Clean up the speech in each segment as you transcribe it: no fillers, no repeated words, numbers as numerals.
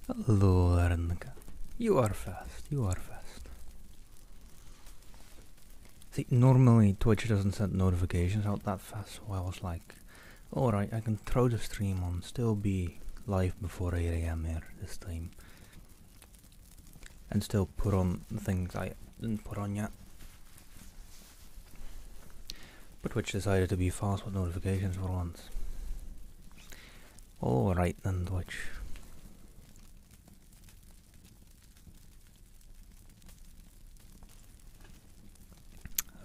Hello, Arnika. You are fast. You are fast. See, normally Twitch doesn't send notifications out that fast, so I was like, alright, I can throw the stream on, still be live before 8 AM here this time. And still put on the things I didn't put on yet. But Twitch decided to be fast with notifications for once. Alright then, Twitch.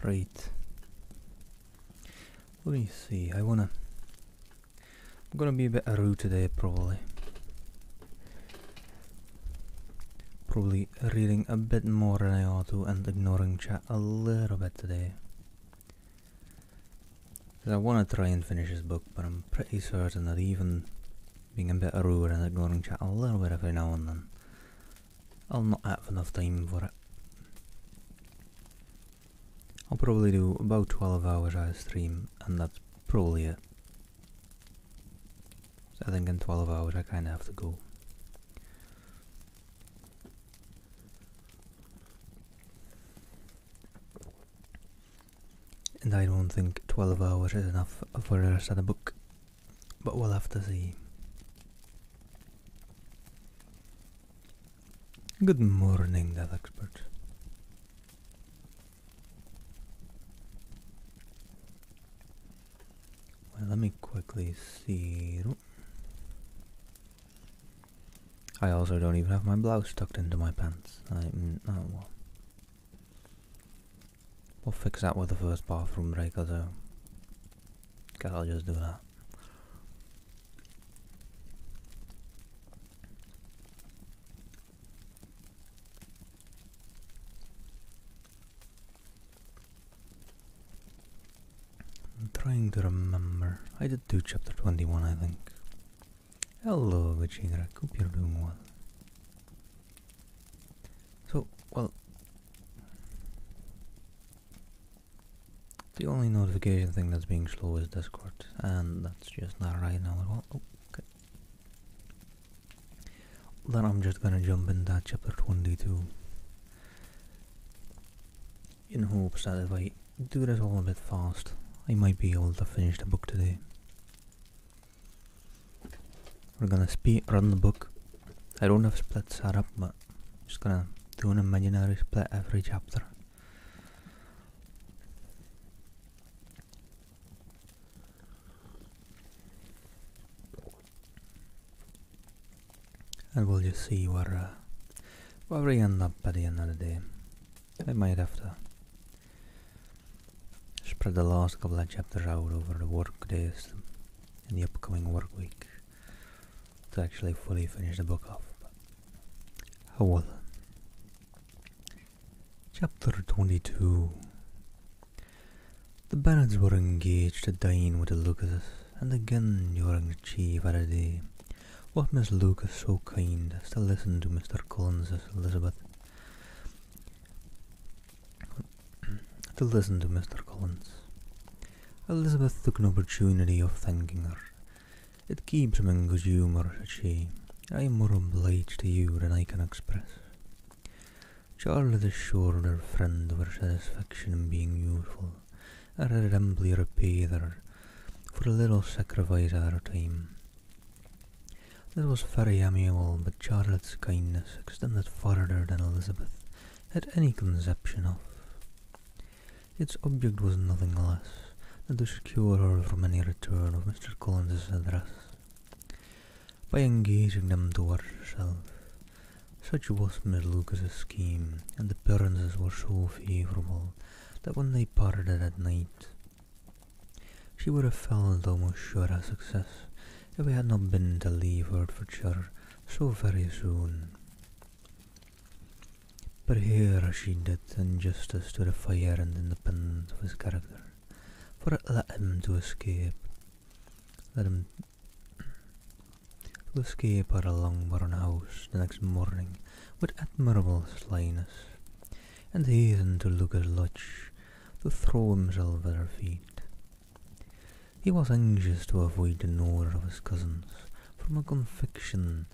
Right. Let me see, I'm gonna be a bit rude today, probably. Probably reading a bit more than I ought to and ignoring chat a little bit today. Because I want to try and finish this book, but I'm pretty certain that even being a bit rude and ignoring chat a little bit every now and then, I'll not have enough time for it. I'll probably do about 12 hours on a stream, and that's probably it. So I think in 12 hours I kinda have to go. And I don't think 12 hours is enough for the rest of the book, but we'll have to see. Good morning, Death Expert. Well, let me quickly see. I also don't even have my blouse tucked into my pants. Oh well. We'll fix that with the first bathroom break, so guess I'll just do that. I'm trying to remember. I did do chapter 21, I think. Hello, Vegeta. Hope you're doing well. So, well, the only notification thing that's being slow is Discord, and that's just not right now at all. Oh, okay. Then I'm just gonna jump into chapter 22 in hopes that if I do this all a bit fast, I might be able to finish the book today. We're gonna speed run the book. I don't have splits set up, but I'm just gonna do an imaginary split every chapter. And we'll just see where we end up at the end of the day. I might have to spread the last couple of chapters out over the work days in the upcoming work week to actually fully finish the book off. Oh well. Chapter 22. The Bennets were engaged to dine with the Lucases, and again during the chief of the day was Miss Lucas so kind as to listen to Mr. Collins's Elizabeth. To listen to Mr. Collins. Elizabeth took an opportunity of thanking her. It keeps him in good humour, said she. I am more obliged to you than I can express. Charlotte assured her friend of her satisfaction in being useful, and had amply repaid her for a little sacrifice of her time. This was very amiable, but Charlotte's kindness extended farther than Elizabeth had any conception of. Its object was nothing less than to secure her from any return of Mr. Collins's address, by engaging them to herself. Such was Miss Lucas's scheme, and the appearances were so favourable that when they parted at night, she would have felt almost sure of success if it had not been to leave Hertfordshire so very soon. But here she did injustice to the fire and independence of his character, for it let him to escape out of Longbourn House the next morning with admirable slyness, and hastened to Lucas Lodge to throw himself at her feet. He was anxious to avoid the notice of his cousins, from a conviction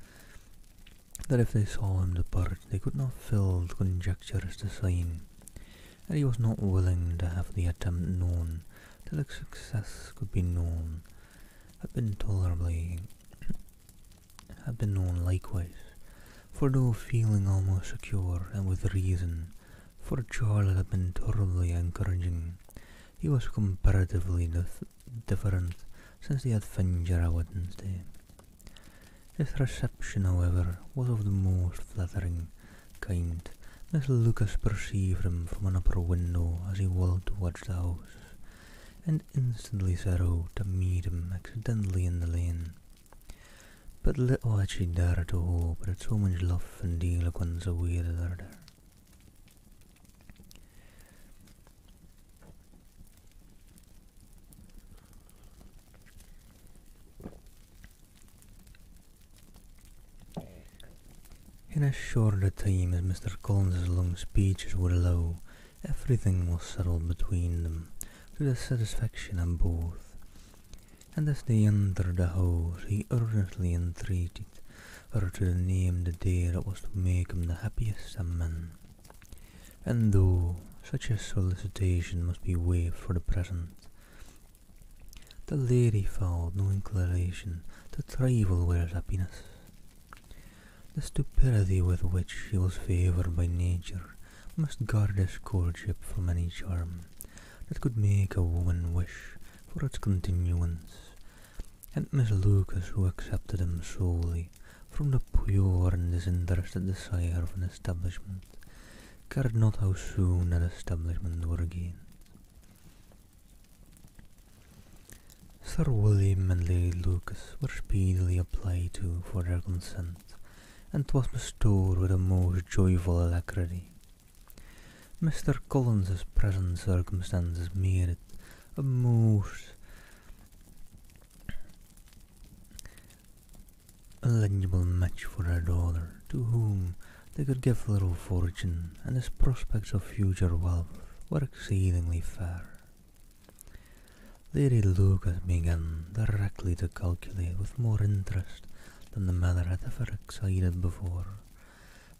that if they saw him depart, they could not fail to conjecture the sign that he was not willing to have the attempt known till its success could be known, had been known likewise. For though feeling almost secure, and with reason, for Charlotte had been terribly encouraging, he was comparatively different since the adventure at Wednesday. His reception, however, was of the most flattering kind. Miss Lucas perceived him from an upper window as he walked towards the house, and instantly set out to meet him accidentally in the lane. But little had she dared to hope that so much love and eloquence awaited her there. In as short a time as Mr. Collins's long speeches would allow, everything was settled between them, to the satisfaction of both. And as they entered the house, he earnestly entreated her to name the day that was to make him the happiest of men. And though such a solicitation must be waived for the present, the lady felt no inclination to trifle with his happiness. The stupidity with which she was favoured by nature must guard his courtship from any charm that could make a woman wish for its continuance, and Miss Lucas, who accepted him solely from the pure and disinterested desire of an establishment, cared not how soon that establishment were gained. Sir William and Lady Lucas were speedily applied to for their consent, and 'twas bestowed with a most joyful alacrity. Mr. Collins's present circumstances made it a most eligible match for their daughter, to whom they could give little fortune, and his prospects of future wealth were exceedingly fair. Lady Lucas began directly to calculate with more interest than the matter had ever excited before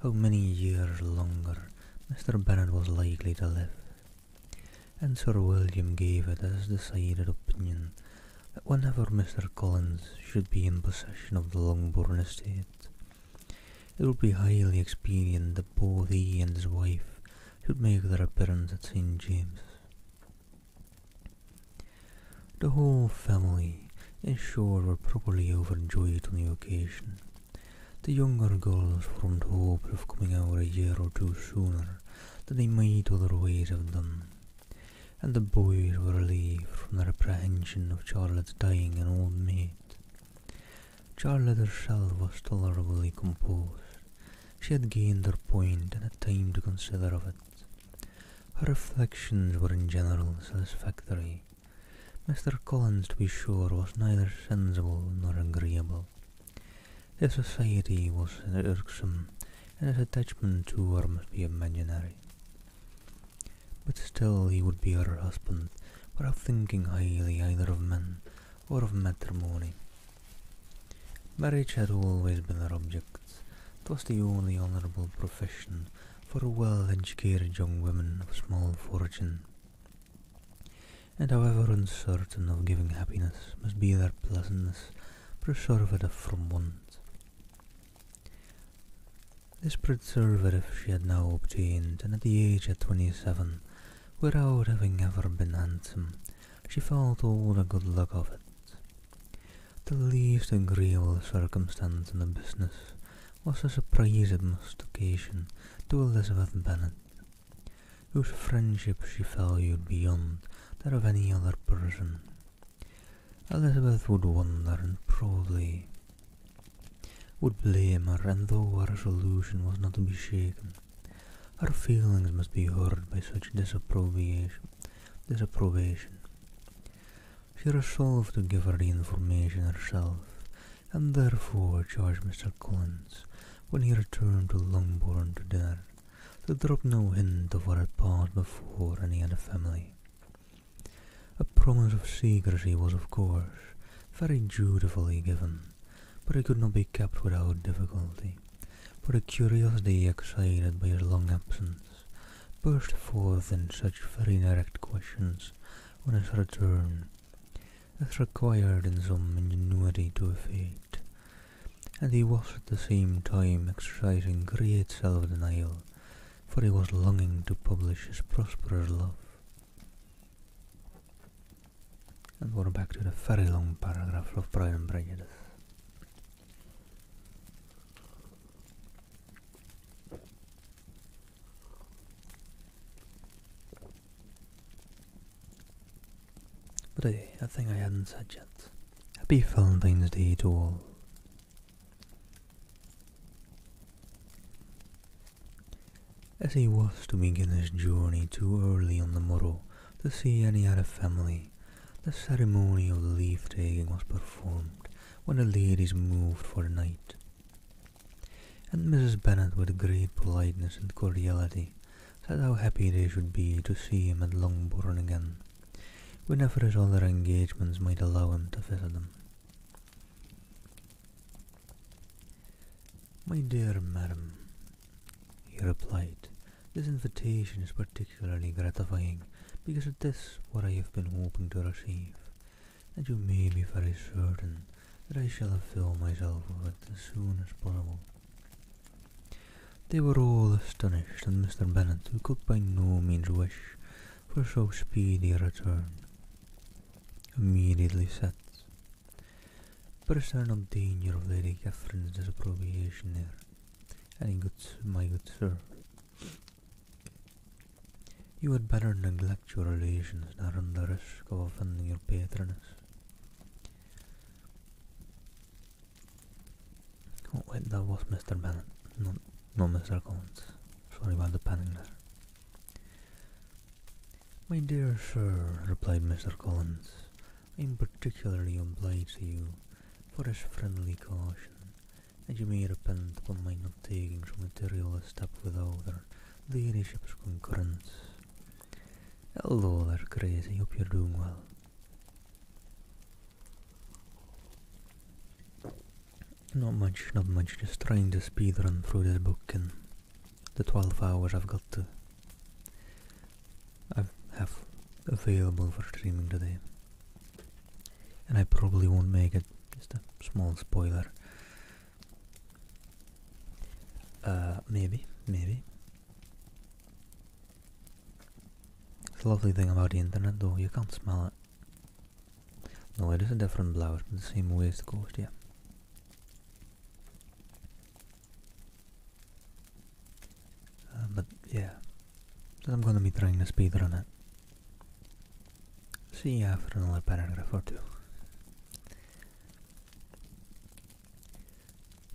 how many years longer Mr. Bennet was likely to live, and Sir William gave it as decided opinion that whenever Mr. Collins should be in possession of the Longbourn estate, it would be highly expedient that both he and his wife should make their appearance at St. James's. The whole family, in short, were properly overjoyed on the occasion. The younger girls formed hopes of coming out a year or two sooner than they might otherwise have done, and the boys were relieved from their apprehension of Charlotte's dying an old maid. Charlotte herself was tolerably composed. She had gained her point and had time to consider of it. Her reflections were in general satisfactory. Mr. Collins, to be sure, was neither sensible nor agreeable. His society was irksome, and his attachment to her must be imaginary. But still he would be her husband, without thinking highly either of men or of matrimony. Marriage had always been her object. 'Twas the only honourable profession for well-educated young women of small fortune, and however uncertain of giving happiness must be their pleasantness preservative from want. This preservative she had now obtained, and at the age of 27, without having ever been handsome, she felt all the good luck of it. The least agreeable circumstance in the business was a surprise it must occasion to Elizabeth Bennet, whose friendship she valued beyond that of any other person. Elizabeth would wonder and probably would blame her, and though her resolution was not to be shaken, her feelings must be hurt by such disapprobation. She resolved to give her the information herself, and therefore charged Mr. Collins, when he returned to Longbourn to dinner, to drop no hint of what had passed before any of the family. A promise of secrecy was, of course, very dutifully given, but it could not be kept without difficulty, but a curiosity excited by his long absence burst forth in such very direct questions on his return as required in some ingenuity to effect, and he was at the same time exercising great self-denial, for he was longing to publish his prosperous love. And we're back to the very long paragraph of Pride and Prejudice. But I think I hadn't said yet. Happy Valentine's Day to all. As he was to begin his journey too early on the morrow to see any other family, the ceremony of the leave-taking was performed when the ladies moved for the night, and Mrs. Bennet, with great politeness and cordiality, said how happy they should be to see him at Longbourn again, whenever his other engagements might allow him to visit them. "My dear madam," he replied, "this invitation is particularly gratifying, because it is what I have been hoping to receive, and you may be very certain that I shall avail myself of it as soon as possible." They were all astonished, and Mr. Bennet, who could by no means wish for so speedy a return, immediately said, "But is there no danger of Lady Catherine's disapprobation there, my good sir? You had better neglect your relations than run the risk of offending your patroness." Oh wait, that was Mr. Bennet, not Mr. Collins. Sorry about the panic there. "My dear sir," replied Mr. Collins, "I am particularly obliged to you for this friendly caution, and you may repent upon my not taking so material a step without her ladyship's concurrence. Hello there, Crazy, hope you're doing well." Not much, just trying to speedrun through this book in the 12 hours I've got to have available for streaming today. And I probably won't make it, just a small spoiler. Maybe. It's a lovely thing about the internet though, you can't smell it. No, it is a different blouse, but the same waistcoat, yeah. But yeah, so I'm gonna be trying to speedrun it. See you after another paragraph or two.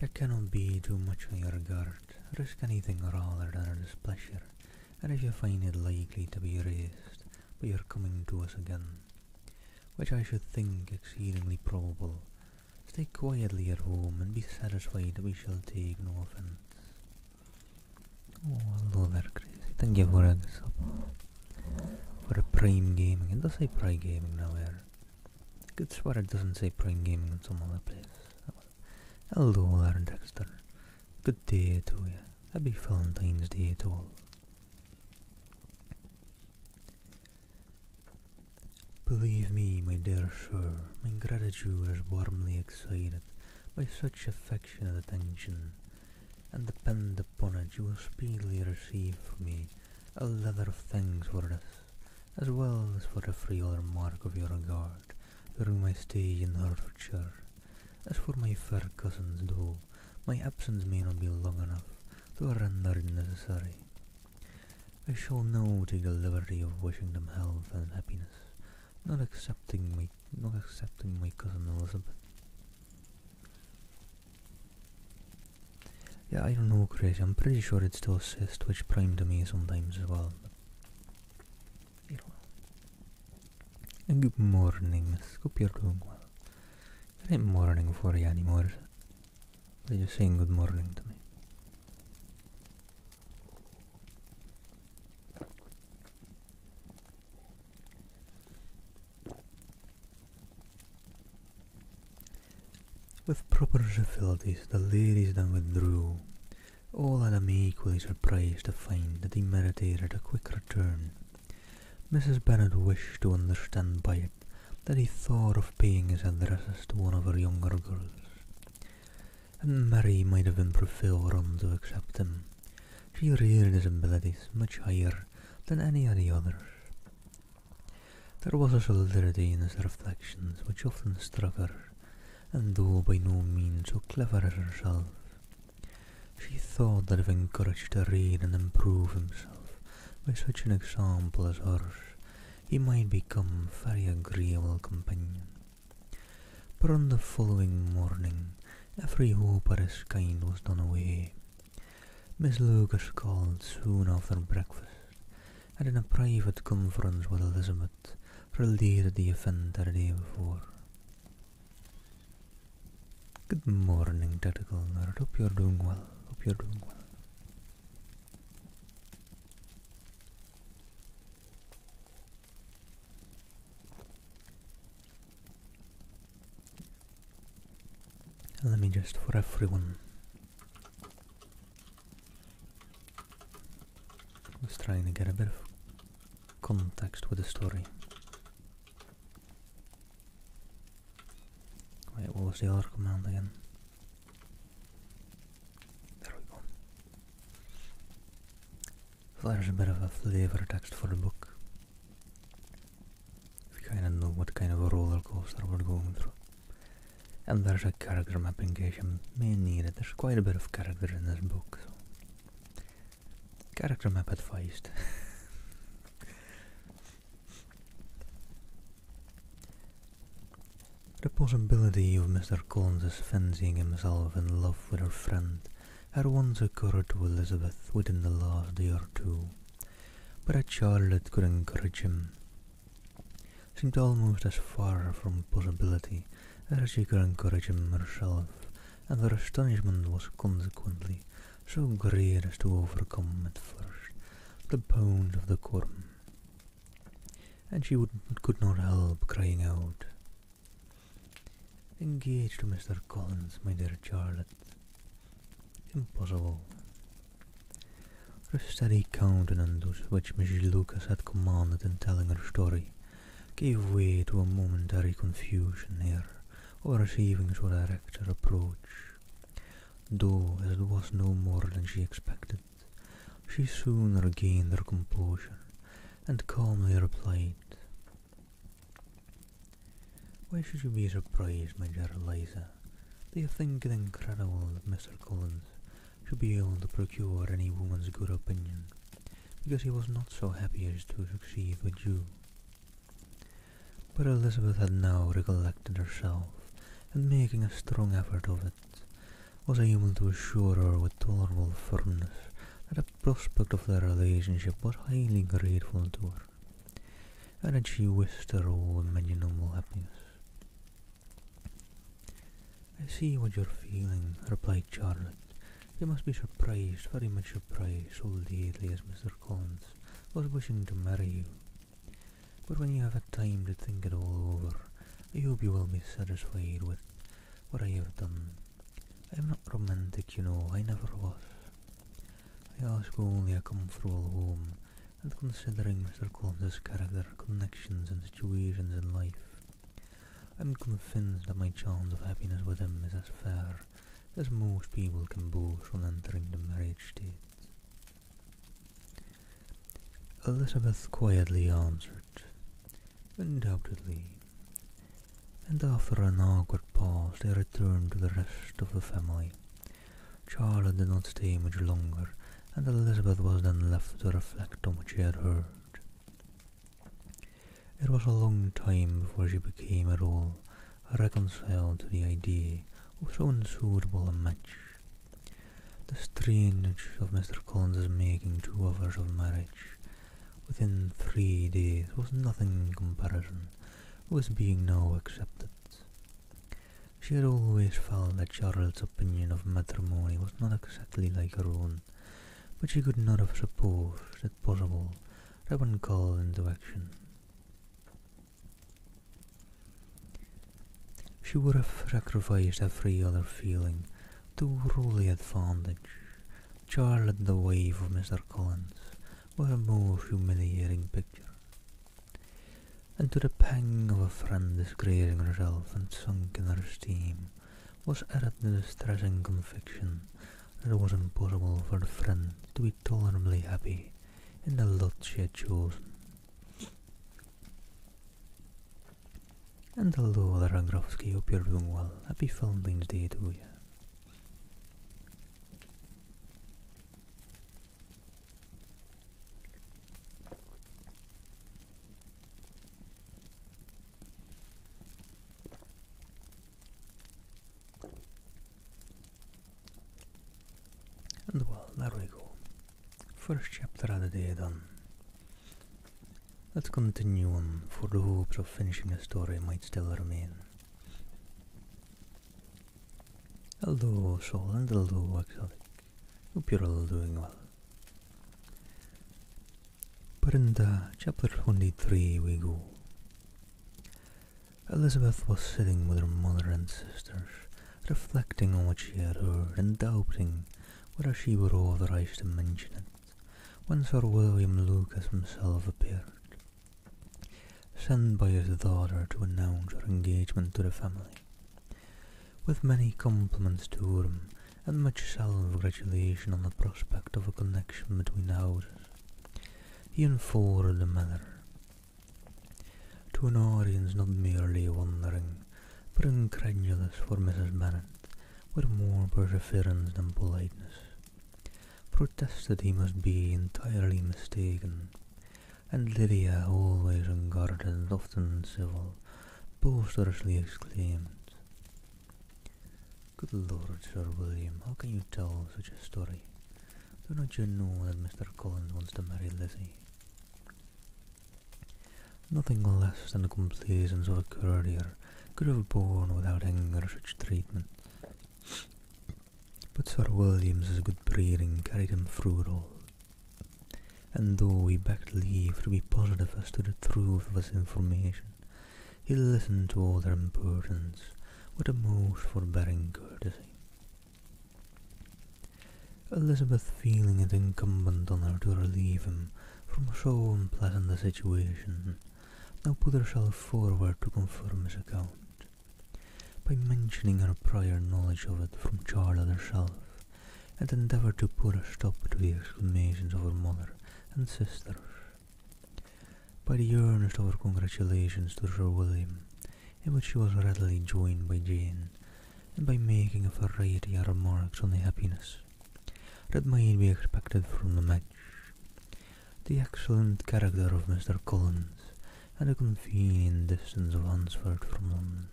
"You cannot be too much on your guard, risk anything rather than her displeasure, and if you find it likely to be raised by your coming to us again, which I should think exceedingly probable, stay quietly at home and be satisfied that we shall take no offence." Oh, hello there, Crazy. Thank you for the sub. For the Prime Gaming. It does say Prime Gaming now here. I could swear it doesn't say Prime Gaming in some other place. Hello there, Dexter. Good day to you. Happy Valentine's Day to all. "Believe me, my dear sir, my gratitude is warmly excited by such affectionate attention, and depend upon it you will speedily receive from me a letter of thanks for this, as well as for every other mark of your regard during my stay in Hertfordshire. As for my fair cousins, though my absence may not be long enough to render it necessary, I shall now take the liberty of wishing them health and happiness, not excepting my cousin Elizabeth." Yeah, I don't know, Crazy. I'm pretty sure it still says Twitch Prime to me sometimes as well. But I don't know. And good morning, Miss. Hope you're doing well. It ain't morning for you anymore, is it? They're just saying good morning to me. With proper civilities, the ladies then withdrew, All had him equally surprised to find that he meditated a quick return. Mrs. Bennet wished to understand by it that he thought of paying his addresses to one of her younger girls, and Mary might have been preferred to accept him. She reared his abilities much higher than any of the others. There was a solidity in his reflections which often struck her, and though by no means so clever as herself, she thought that if encouraged to read and improve himself by such an example as hers, he might become a very agreeable companion. But on the following morning, every hope of this kind was done away. Miss Lucas called soon after breakfast, and in a private conference with Elizabeth, related the event of the day before. Good morning, Tactical Nerd. Hope you're doing well. Let me just, for everyone who's trying to get a bit of context with the story. Wait, what was the other command again? There we go. So there's a bit of a flavor text for the book. If you kind of know what kind of a roller coaster we're going through. And there's a character map in case you may need it. There's quite a bit of character in this book, so character map advised. The possibility of Mr. Collins fancying himself in love with her friend had once occurred to Elizabeth within the last day or two, but that Charlotte could encourage him seemed almost as far from possibility as she could encourage him herself, and her astonishment was consequently so great as to overcome at first the bounds of decorum, and she could not help crying out, "Engaged to Mr. Collins, my dear Charlotte? Impossible." The steady countenance which Mrs. Lucas had commanded in telling her story gave way to a momentary confusion here over receiving so direct a reproach, though as it was no more than she expected. She soon regained her composure and calmly replied, "Why should you be surprised, my dear Eliza? Do you think it incredible that Mr. Collins should be able to procure any woman's good opinion because he was not so happy as to succeed with you?" But Elizabeth had now recollected herself, and making a strong effort of it, was able to assure her with tolerable firmness that the prospect of their relationship was highly grateful to her, and that she wished her all imaginable happiness. "I see what you're feeling," replied Charlotte. "You must be surprised, very much surprised, so lately as Mr. Collins was wishing to marry you. But when you have had time to think it all over, I hope you will be satisfied with what I have done. I am not romantic, you know, I never was. I ask only a comfortable home, and considering Mr. Collins's character, connections and situations in life, I am convinced that my chance of happiness with him is as fair as most people can boast on entering the marriage state." Elizabeth quietly answered, "Undoubtedly." And after an awkward pause they returned to the rest of the family. Charlotte did not stay much longer, and Elizabeth was then left to reflect on what she had heard. It was a long time before she became at all reconciled to the idea of so unsuitable a match. The strange of Mr. Collins's making two offers of marriage within 3 days was nothing in comparison with being now accepted. She had always felt that Charlotte's opinion of matrimony was not exactly like her own, but she could not have supposed it possible that when called into action, she would have sacrificed every other feeling to worldly advantage. Charlotte, the wife of Mr. Collins, was a most humiliating picture, and to the pang of a friend disgracing herself and sunk in her esteem was added the distressing conviction that it was impossible for the friend to be tolerably happy in the lot she had chosen. And although the Ragrovsky hope you're doing well, happy Valentine's Day to you. And well, there we go. First chapter of the day done. Let's continue on, for the hopes of finishing the story might still remain. Hello, Soul, and hello, Exotic. Hope you're all doing well. But in chapter 23 we go. Elizabeth was sitting with her mother and sisters, reflecting on what she had heard and doubting whether she were authorized to mention it, when Sir William Lucas himself appeared, sent by his daughter to announce her engagement to the family. With many compliments to him and much self-gratulation on the prospect of a connection between the houses, he unfolded the matter to an audience not merely wondering, but incredulous, for Mrs. Bennet, with more perseverance than politeness, protested he must be entirely mistaken, and Lydia, always unguarded and often civil, boisterously exclaimed, "Good Lord, Sir William, how can you tell such a story? Do not you know that Mr. Collins wants to marry Lizzie?" Nothing less than the complaisance of a courtier could have borne without anger such treatment. But Sir William's good breeding carried him through it all, and though he begged leave to be positive as to the truth of his information, he listened to all their impertinence with the most forbearing courtesy. Elizabeth, feeling it incumbent on her to relieve him from so unpleasant a situation, now put herself forward to confirm his account, by mentioning her prior knowledge of it from Charlotte herself, and endeavoured to put a stop to the exclamations of her mother and sisters. By the earnest of her congratulations to Sir William, in which she was readily joined by Jane, and by making a variety of remarks on the happiness that might be expected from the match, the excellent character of Mr. Collins, and the convenient distance of Hunsford from London.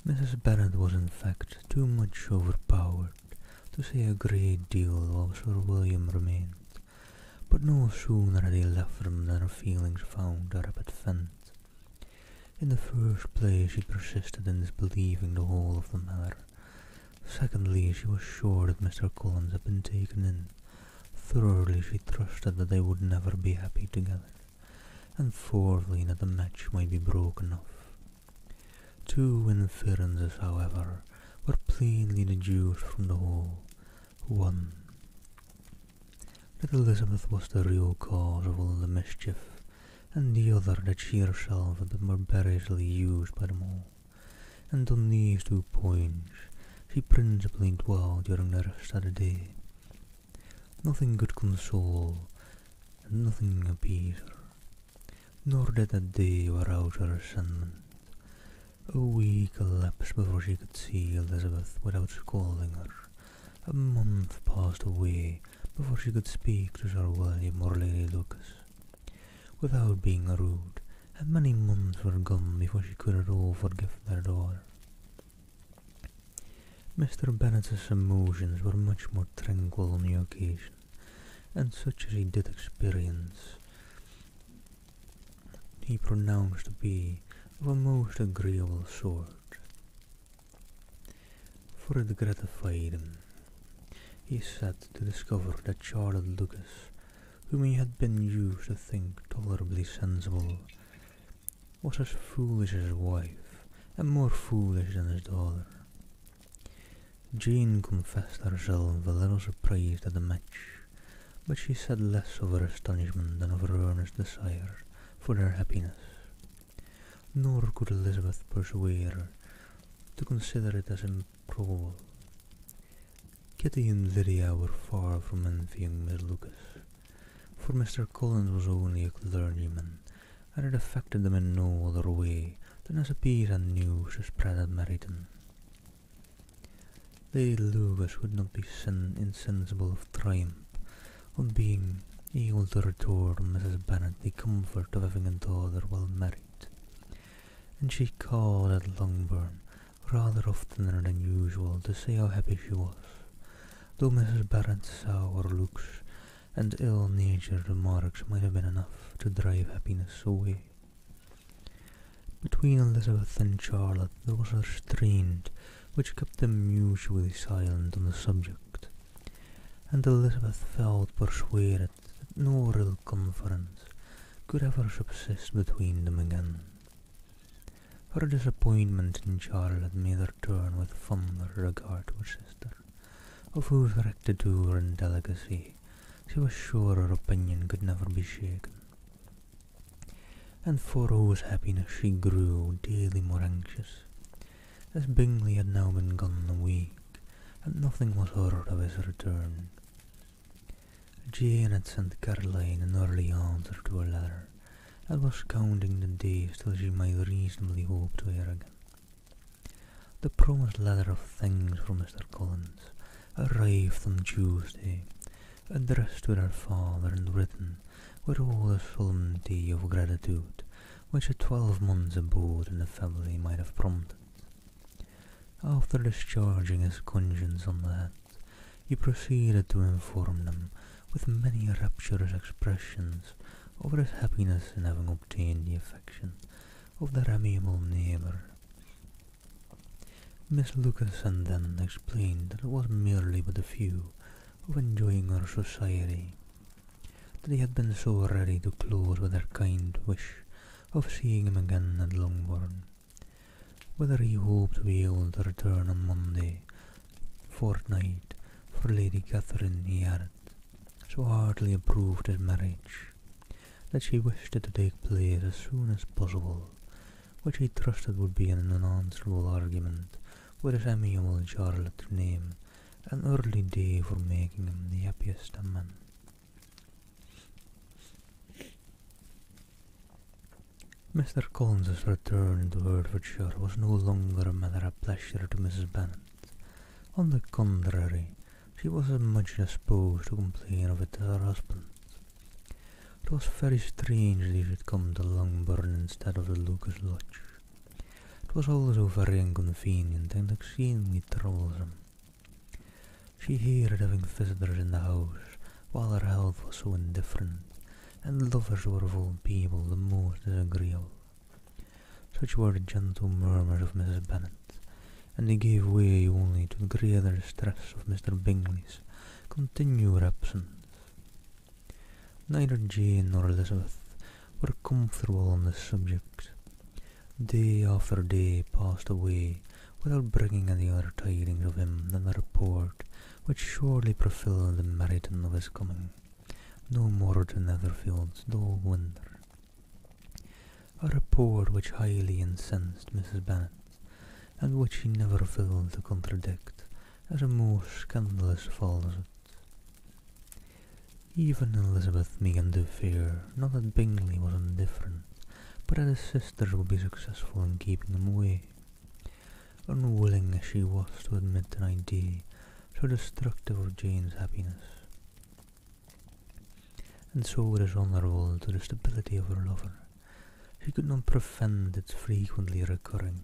Mrs. Bennet was in fact too much overpowered to say a great deal while Sir William remained, but no sooner had he left them than her feelings found a rapid vent. In the first place, she persisted in disbelieving the whole of the matter. Secondly, she was sure that Mr. Collins had been taken in. Thirdly, she trusted that they would never be happy together. And fourthly, that the match might be broken off. Two inferences, however, were plainly deduced from the whole. One, that Elizabeth was the real cause of all the mischief, and the other that she herself had been barbarously used by them all, and on these 2 points she principally dwelt during the rest of the day. Nothing could console, and nothing appease her, nor did that day arouse her resentment. A week elapsed before she could see Elizabeth without scolding her. A month passed away before she could speak to Sir William or Lady Lucas without being rude, and many months were gone before she could at all forgive their daughter. Mr. Bennet's emotions were much more tranquil on the occasion, and such as he did experience, he pronounced to be of a most agreeable sort, for it gratified him, he said, to discover that Charlotte Lucas, whom he had been used to think tolerably sensible, was as foolish as his wife, and more foolish than his daughter. Jane confessed herself a little surprised at the match, but she said less of her astonishment than of her earnest desire for their happiness. Nor could Elizabeth persuade her to consider it as improbable. Kitty and Lydia were far from envying Miss Lucas, for Mr. Collins was only a clergyman, and it affected them in no other way than as a piece of news to spread at Meryton. Lady Lucas would not be insensible of triumph on being able to restore to Mrs. Bennet the comfort of having a daughter well married, and she called at Longbourn rather oftener than usual to say how happy she was, though Mrs. Bennet's sour looks and ill-natured remarks might have been enough to drive happiness away. Between Elizabeth and Charlotte there was a restraint which kept them mutually silent on the subject, and Elizabeth felt persuaded that no real conference could ever subsist between them again. Her disappointment in Charlotte made her turn with fonder regard to her sister, of whose rectitude and delicacy she was sure her opinion could never be shaken, and for whose happiness she grew daily more anxious, as Bingley had now been gone a week, and nothing was heard of his return. Jane had sent Caroline an early answer to her letter, and was counting the days till she might reasonably hope to hear again. The promised letter of thanks from Mr. Collins arrived on Tuesday, addressed to their father and written with all the solemnity of gratitude which a 12 months' abode in the family might have prompted. After discharging his conscience on that, he proceeded to inform them with many rapturous expressions of his happiness in having obtained the affection of their amiable neighbour. Miss Lucas and then explained that it was merely with a view of enjoying her society that he had been so ready to close with their kind wish of seeing him again at Longbourn. Whether he hoped to be able to return on Monday fortnight for Lady Catherine, he added, so heartily approved his marriage, that she wished it to take place as soon as possible, which he trusted would be an unanswerable argument with his amiable Charlotte to name an early day for making him the happiest of men. Mr. Collins's return to Hertfordshire was no longer a matter of pleasure to Mrs. Bennet. On the contrary, she was as much disposed to complain of it as her husband. It was very strange that he should come to Longbourn instead of the Lucas Lodge. It was also very inconvenient and exceedingly troublesome. She hated having visitors in the house while her health was so indifferent, and lovers were of all people the most disagreeable. Such were the gentle murmurs of Mrs. Bennet, and they gave way only to the greater distress of Mr. Bingley's continued absence. Neither Jane nor Elizabeth were comfortable on this subject. Day after day passed away without bringing any other tidings of him than the report which surely fulfilled the Meryton of his coming, no more to Netherfield's dull winter. A report which highly incensed Mrs. Bennet, and which she never failed to contradict as a most scandalous falsehood. Even Elizabeth began to fear, not that Bingley was indifferent, but that his sisters would be successful in keeping him away, unwilling as she was to admit an idea so destructive of Jane's happiness, and so dishonourable to the stability of her lover. She could not prevent its frequently recurring.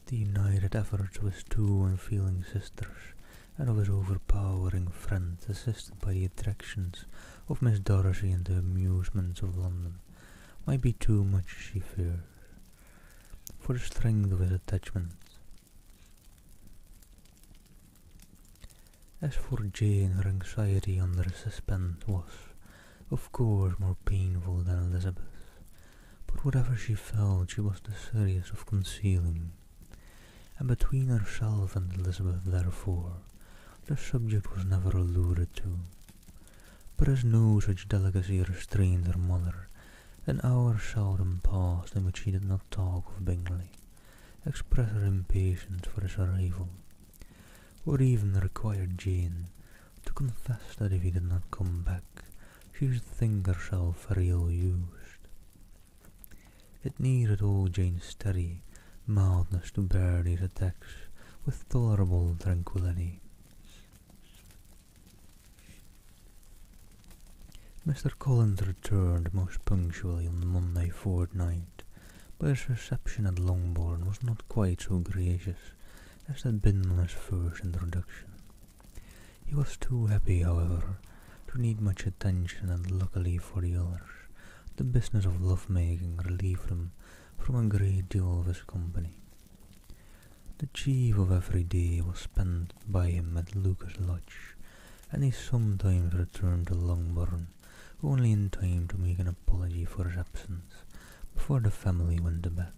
The united efforts of his two unfeeling sisters and of his overpowering friends, assisted by the attractions of Miss Darcy and the amusements of London, might be too much, she feared, for the strength of his attachments. As for Jane, her anxiety under suspense was, of course, more painful than Elizabeth's, but whatever she felt she was desirous of concealing, and between herself and Elizabeth, therefore, the subject was never alluded to. But as no such delicacy restrained her mother, an hour seldom passed in which she did not talk of Bingley, express her impatience for his arrival, or even require Jane to confess that if he did not come back, she should think herself very ill-used. It needed all Jane's steady mildness to bear these attacks with tolerable tranquillity. Mr. Collins returned most punctually on the Monday fortnight, but his reception at Longbourn was not quite so gracious as had been on his first introduction. He was too happy, however, to need much attention, and luckily for the others, the business of love-making relieved him from a great deal of his company. The chief of every day was spent by him at Lucas Lodge, and he sometimes returned to Longbourn only in time to make an apology for his absence before the family went to bed.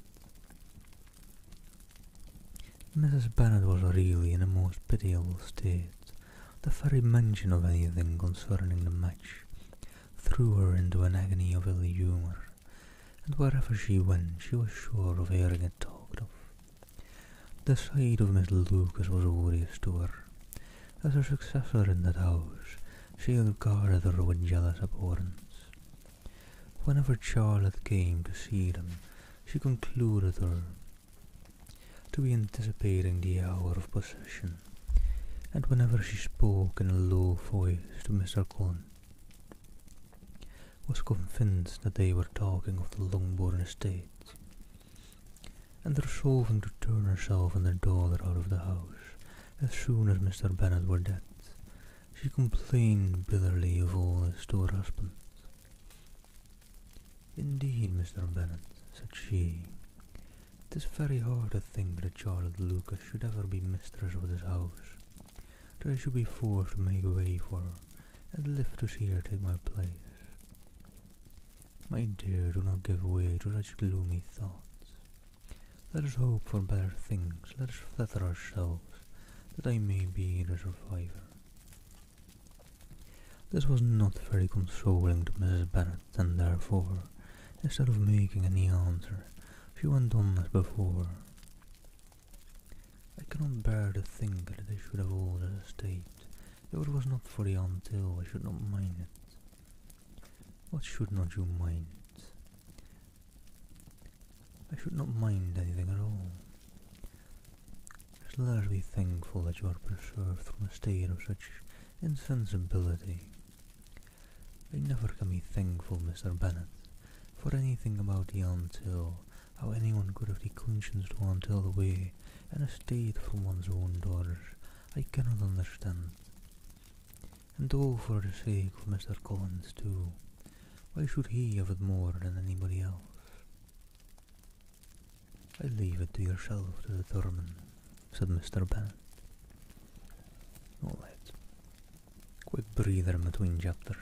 Mrs. Bennet was really in a most pitiable state. The very mention of anything concerning the match threw her into an agony of ill humour, and wherever she went she was sure of hearing it talked of. The sight of Miss Lucas was odious to her. As her successor in that house, she regarded her with jealous abhorrence. Whenever Charlotte came to see them, she concluded her to be anticipating the hour of possession, and whenever she spoke in a low voice to Mr. Collins, was convinced that they were talking of the Longbourn estate, and resolving to turn herself and her daughter out of the house as soon as Mr. Bennet were dead, she complained bitterly of all this to her husband. "Indeed, Mr. Bennet," said she, "it is very hard to think that Charlotte Lucas should ever be mistress of this house, that I should be forced to make way for her, and live to see her take my place. My dear, do not give way to such gloomy thoughts. Let us hope for better things, let us flatter ourselves that I may be the survivor." This was not very consoling to Mrs. Bennet, and therefore, instead of making any answer, she went on as before. "I cannot bear to think that I should have all this estate. If it was not for the Aunt Hill, I should not mind it." "What should not you mind?" "I should not mind anything at all. Just let us be thankful that you are preserved from a state of such insensibility. I never can be thankful, Mr. Bennet, for anything about the Aunt Hill, how anyone could have the conscience to Aunt Hill away an estate from one's own daughters, I cannot understand. And all for the sake of Mr. Collins too. Why should he have it more than anybody else? I leave it to yourself to determine," said Mr. Bennet. "All right. Quick breather in between chapters."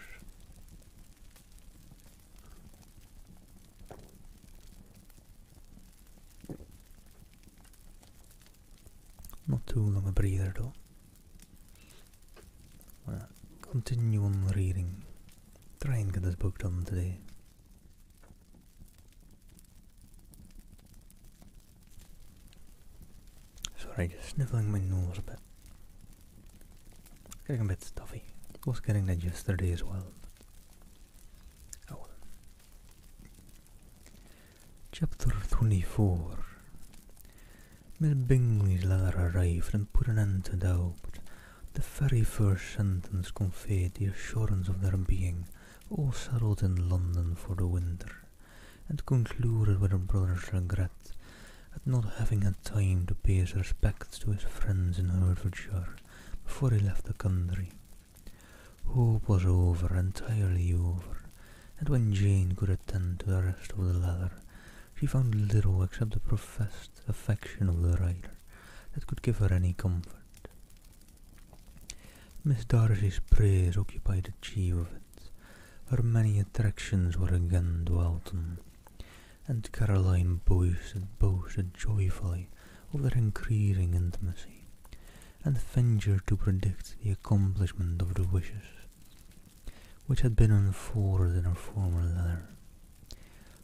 Not too long a breather though. Continue on reading. Try and get this book done today. Sorry, just sniffling my nose a bit. Getting a bit stuffy. Was getting that yesterday as well. Oh well. Chapter 24. Miss Bingley's letter arrived and put an end to doubt. The very first sentence conveyed the assurance of their being all settled in London for the winter, and concluded with her brother's regret at not having had time to pay his respects to his friends in Hertfordshire before he left the country. Hope was over, entirely over, and when Jane could attend to the rest of the letter, she found little except the professed affection of the writer that could give her any comfort. Miss Darcy's praise occupied the chief of it. Her many attractions were again dwelt on, and Caroline boasted joyfully of their increasing intimacy, and ventured to predict the accomplishment of the wishes which had been unfolded in her former letter.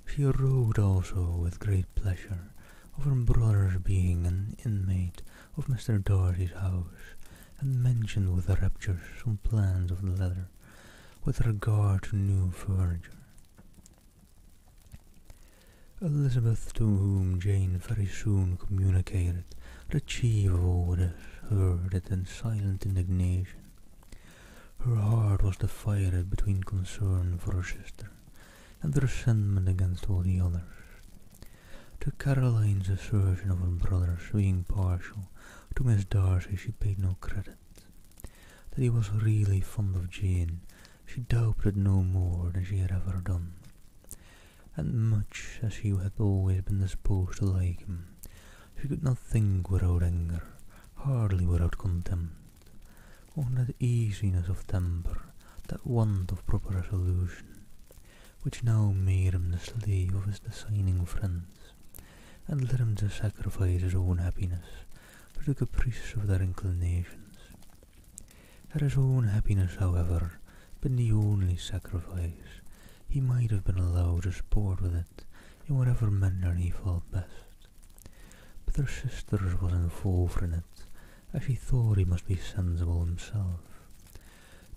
She wrote also with great pleasure of her brother's being an inmate of Mr. Darcy's house, and mentioned with rapture some plans of the letter with regard to new furniture. Elizabeth, to whom Jane very soon communicated the chief of all this, heard it in silent indignation. Her heart was divided between concern for her sister and resentment against all the others. To Caroline's assertion of her brother's being partial to Miss Darcy she paid no credit. That he was really fond of Jane she doubted no more than she had ever done, and much as she had always been disposed to like him, she could not think without anger, hardly without contempt, on that easiness of temper, that want of proper resolution, which now made him the slave of his designing friends, and led him to sacrifice his own happiness to the caprice of their inclinations. Had his own happiness, however, been the only sacrifice, he might have been allowed to sport with it in whatever manner he thought best. But her sister's was involved in it, as he thought he must be sensible himself.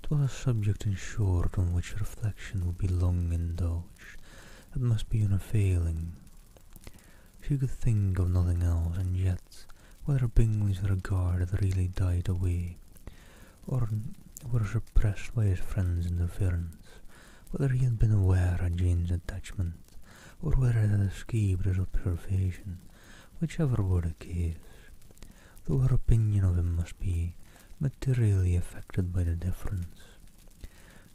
'Twas a subject, in short, on which reflection would be long indulged, and must be unavailing. She could think of nothing else, and yet, whether Bingley's regard had really died away, or were suppressed by his friend's interference, whether he had been aware of Jane's attachment, or whether it had escaped his observation, whichever were the case, though her opinion of him must be materially affected by the difference,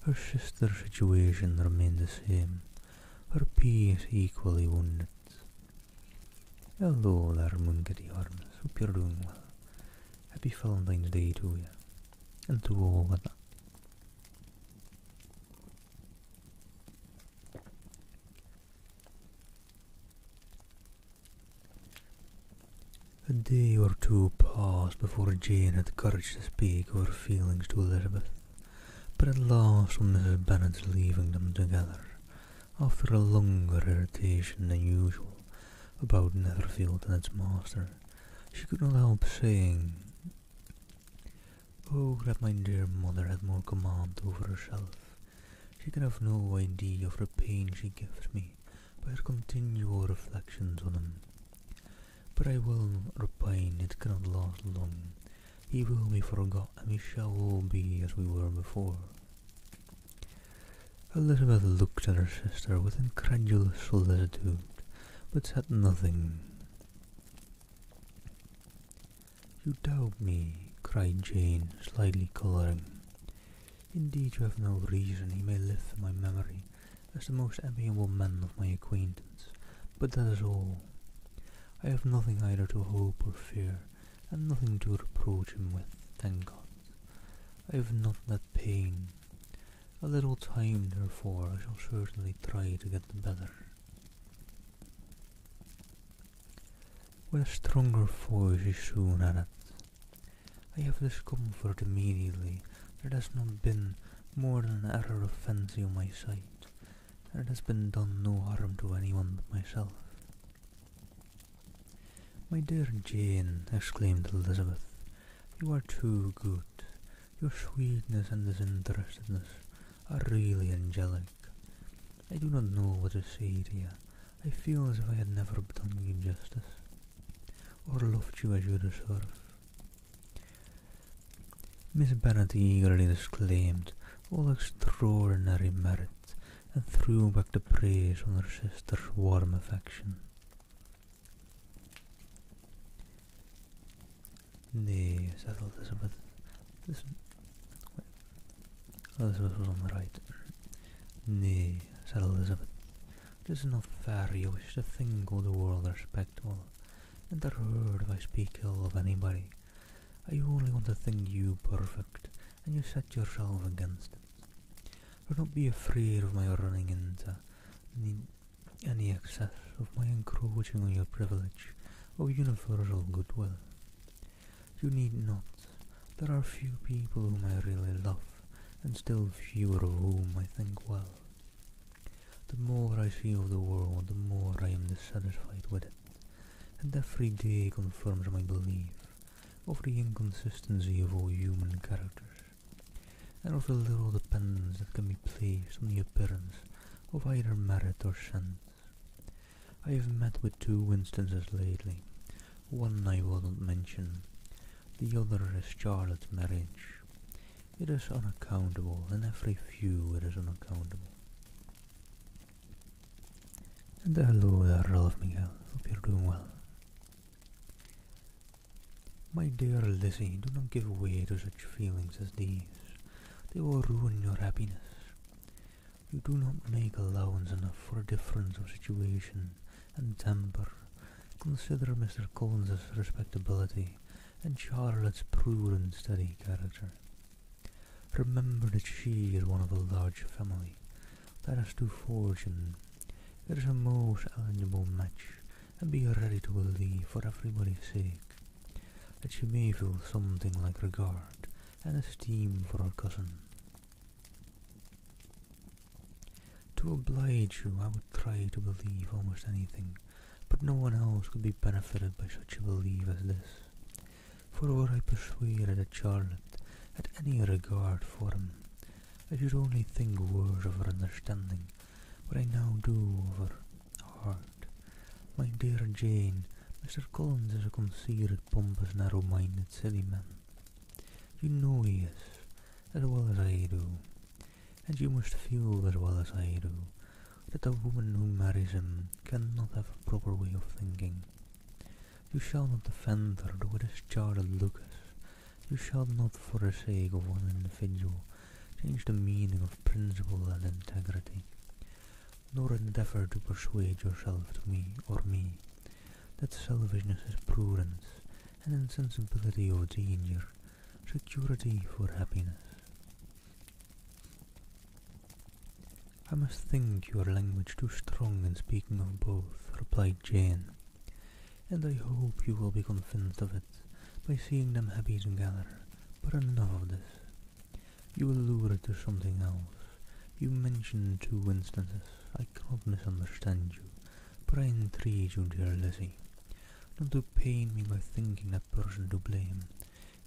her sister's situation remained the same, her peace equally wounded. Hello there, Moonketty Arms. Hope you're doing well. Happy Valentine's Day to you, and to all with that. A day or two passed before Jane had courage to speak of her feelings to Elizabeth, but at last, on Mrs. Bennet's leaving them together, after a longer irritation than usual about Netherfield and its master, she could not help saying, "Oh, that my dear mother had more command over herself. She can have no idea of the pain she gives me by her continual reflections on him. But I will not repine, it cannot last long. He will be forgot, and we shall all be as we were before." Elizabeth looked at her sister with incredulous solicitude, but said nothing. "You doubt me," cried Jane, slightly colouring. "Indeed you have no reason. He may live in my memory as the most amiable man of my acquaintance, but that is all. I have nothing either to hope or fear, and nothing to reproach him with, thank God. I have not that pain. A little time, therefore, I shall certainly try to get the better." With a stronger voice she soon added, "I have discovered immediately that there has not been more than an error of fancy on my side, and it has been done no harm to anyone but myself." "My dear Jane," exclaimed Elizabeth, "you are too good. Your sweetness and disinterestedness are really angelic. I do not know what to say to you. I feel as if I had never done you justice, or loved you as you deserve." Miss Bennet eagerly disclaimed all extraordinary merit, and threw back the praise on her sister's warm affection. "Nay," said Elizabeth. Elizabeth was on the right. "Nay," said Elizabeth, "this is not fair. You wish to think all the world respectable, and are hurt if I speak ill of anybody. I only want to think you perfect, and you set yourself against it. Do not be afraid of my running into any excess, of my encroaching on your privilege, of universal goodwill. You need not. There are few people whom I really love, and still fewer of whom I think well. The more I see of the world, the more I am dissatisfied with it, and every day confirms my belief of the inconsistency of all human characters, and of the little dependence that can be placed on the appearance of either merit or sense. I have met with two instances lately. One I will not mention. The other is Charlotte's marriage. It is unaccountable, and every few it is unaccountable. And hello there, Ralph Miguel. Hope you're doing well. My dear Lizzie, do not give way to such feelings as these. They will ruin your happiness. You do not make allowance enough for a difference of situation and temper. Consider Mr. Collins's respectability and Charlotte's prudent, steady character. Remember that she is one of a large family that has two fortunes. It is a most eligible match, and be ready to believe, for everybody's sake, that she may feel something like regard and esteem for her cousin. To oblige you, I would try to believe almost anything, but no one else could be benefited by such a belief as this. For were I persuaded that Charlotte had any regard for him, I should only think worse of her understanding what I now do of her heart. My dear Jane, Mr. Collins is a conceited, pompous, narrow-minded, silly man. You know he is, as well as I do, and you must feel as well as I do, that a woman who marries him cannot have a proper way of thinking. You shall not defend her, though it is Charlotte Lucas. You shall not, for the sake of one individual, change the meaning of principle and integrity, nor endeavour to persuade yourself to me, or me, that selfishness is prudence, and insensibility of danger, security for happiness. I must think your language too strong in speaking of both, replied Jane, and I hope you will be convinced of it by seeing them happy together. But enough of this. You alluded to something else. You mentioned two instances. I cannot misunderstand you, but I entreat you, dear Lizzie, not to pain me by thinking that person to blame,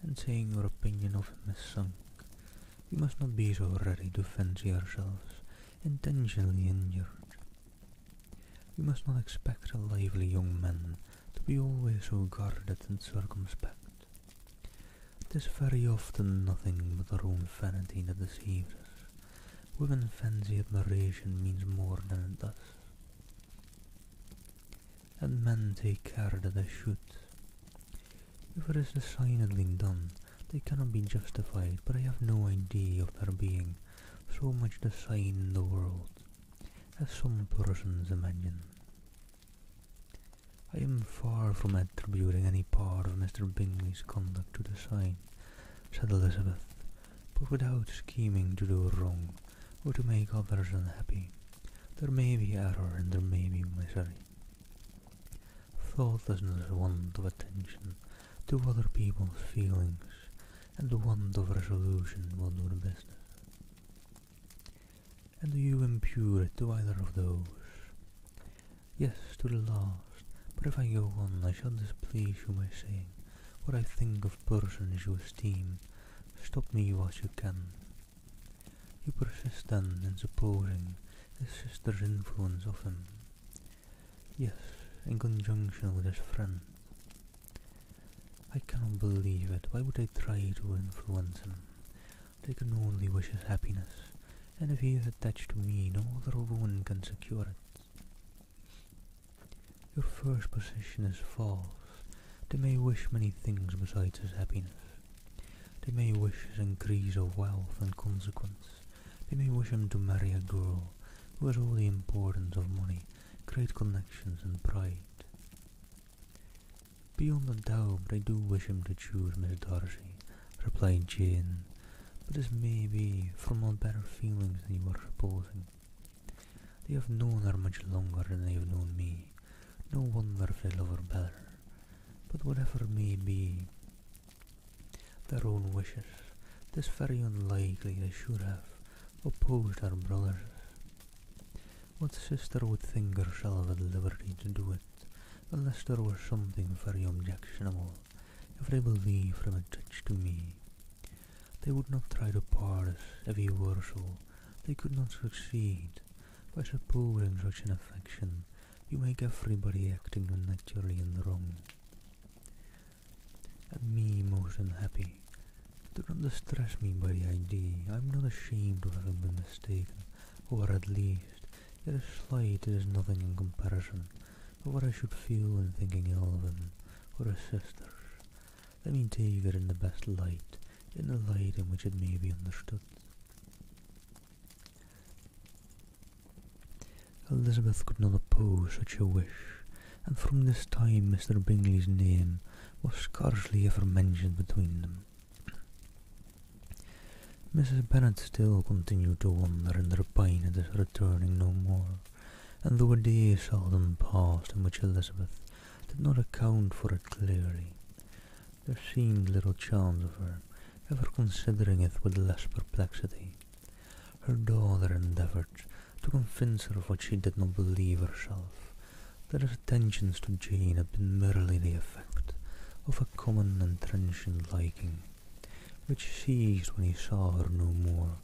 and saying your opinion of him is sunk. You must not be so ready to fancy yourselves intentionally injured. You must not expect a lively young man to be always so guarded and circumspect. It is very often nothing but our own vanity that deceives us. Women fancy admiration means more than it does, and men take care that they should. If it is designedly done, they cannot be justified, but I have no idea of there being so much design in the world as some persons imagine. I am far from attributing any part of Mr. Bingley's conduct to design, said Elizabeth, but without scheming to do wrong or to make others unhappy. There may be error and there may be misery. Thoughtlessness, want of attention to other people's feelings, and the want of resolution will do the business. And do you impute it to either of those? Yes, to the last. But if I go on, I shall displease you by saying what I think of persons you esteem. Stop me what you can. You persist then in supposing his sister's influence of him. Yes, in conjunction with his friend. I cannot believe it. Why would I try to influence him? They can only wish his happiness, and if he is attached to me, no other woman can secure it. Your first position is false. They may wish many things besides his happiness. They may wish his increase of wealth and consequence. They may wish him to marry a girl who has all the importance of money, great connections and pride. Beyond a doubt, they do wish him to choose Miss Darcy, replied Jane, but this may be from no better feelings than you are supposing. They have known her much longer than they have known me. No wonder if they love her better. But whatever may be their own wishes, 'tis very unlikely they should have opposed her brothers. What sister would think herself at liberty to do it, unless there was something very objectionable, if they believed from a touch to me? They would not try to part us if he were so. They could not succeed. By supposing such an affection, you make everybody acting unnaturally and wrong, and me most unhappy. Do not distress me by the idea. I am not ashamed of having been mistaken, or at least, it is slight, it is nothing in comparison of what I should feel in thinking ill of him, or his sisters. Let me take it in the best light, in the light in which it may be understood. Elizabeth could not oppose such a wish, and from this time Mr. Bingley's name was scarcely ever mentioned between them. Mrs. Bennet still continued to wonder and repine at his returning no more, and though a day seldom passed in which Elizabeth did not account for it clearly, there seemed little chance of her ever considering it with less perplexity. Her daughter endeavoured to convince her of what she did not believe herself, that his attentions to Jane had been merely the effect of a common and transient liking, which ceased when he saw her no more.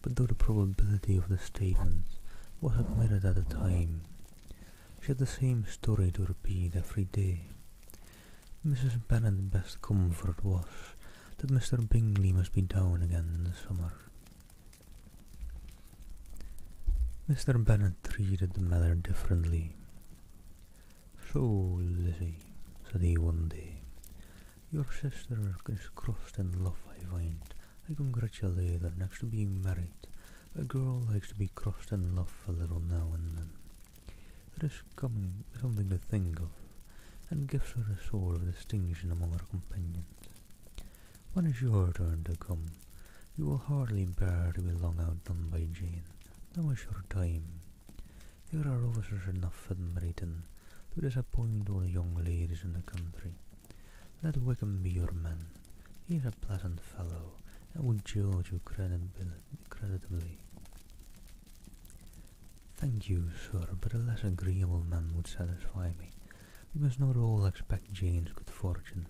But though the probability of the statement was admitted at the time, she had the same story to repeat every day. Mrs. Bennet's best comfort was that Mr. Bingley must be down again in the summer. Mr. Bennet treated the matter differently. "So, Lizzie," said he one day, "your sister is crossed in love, I find. I congratulate her. Next to being married, a girl likes to be crossed in love a little now and then. It is coming something to think of, and gives her a sort of distinction among her companions. When is your turn to come? You will hardly bear to be long outdone by Jane. Now is your time. There are officers enough at Meryton to disappoint all the young ladies in the country. Let Wickham be your man. He is a pleasant fellow, and would judge you creditably." "Thank you, sir, but a less agreeable man would satisfy me. We must not all expect Jane's good fortune."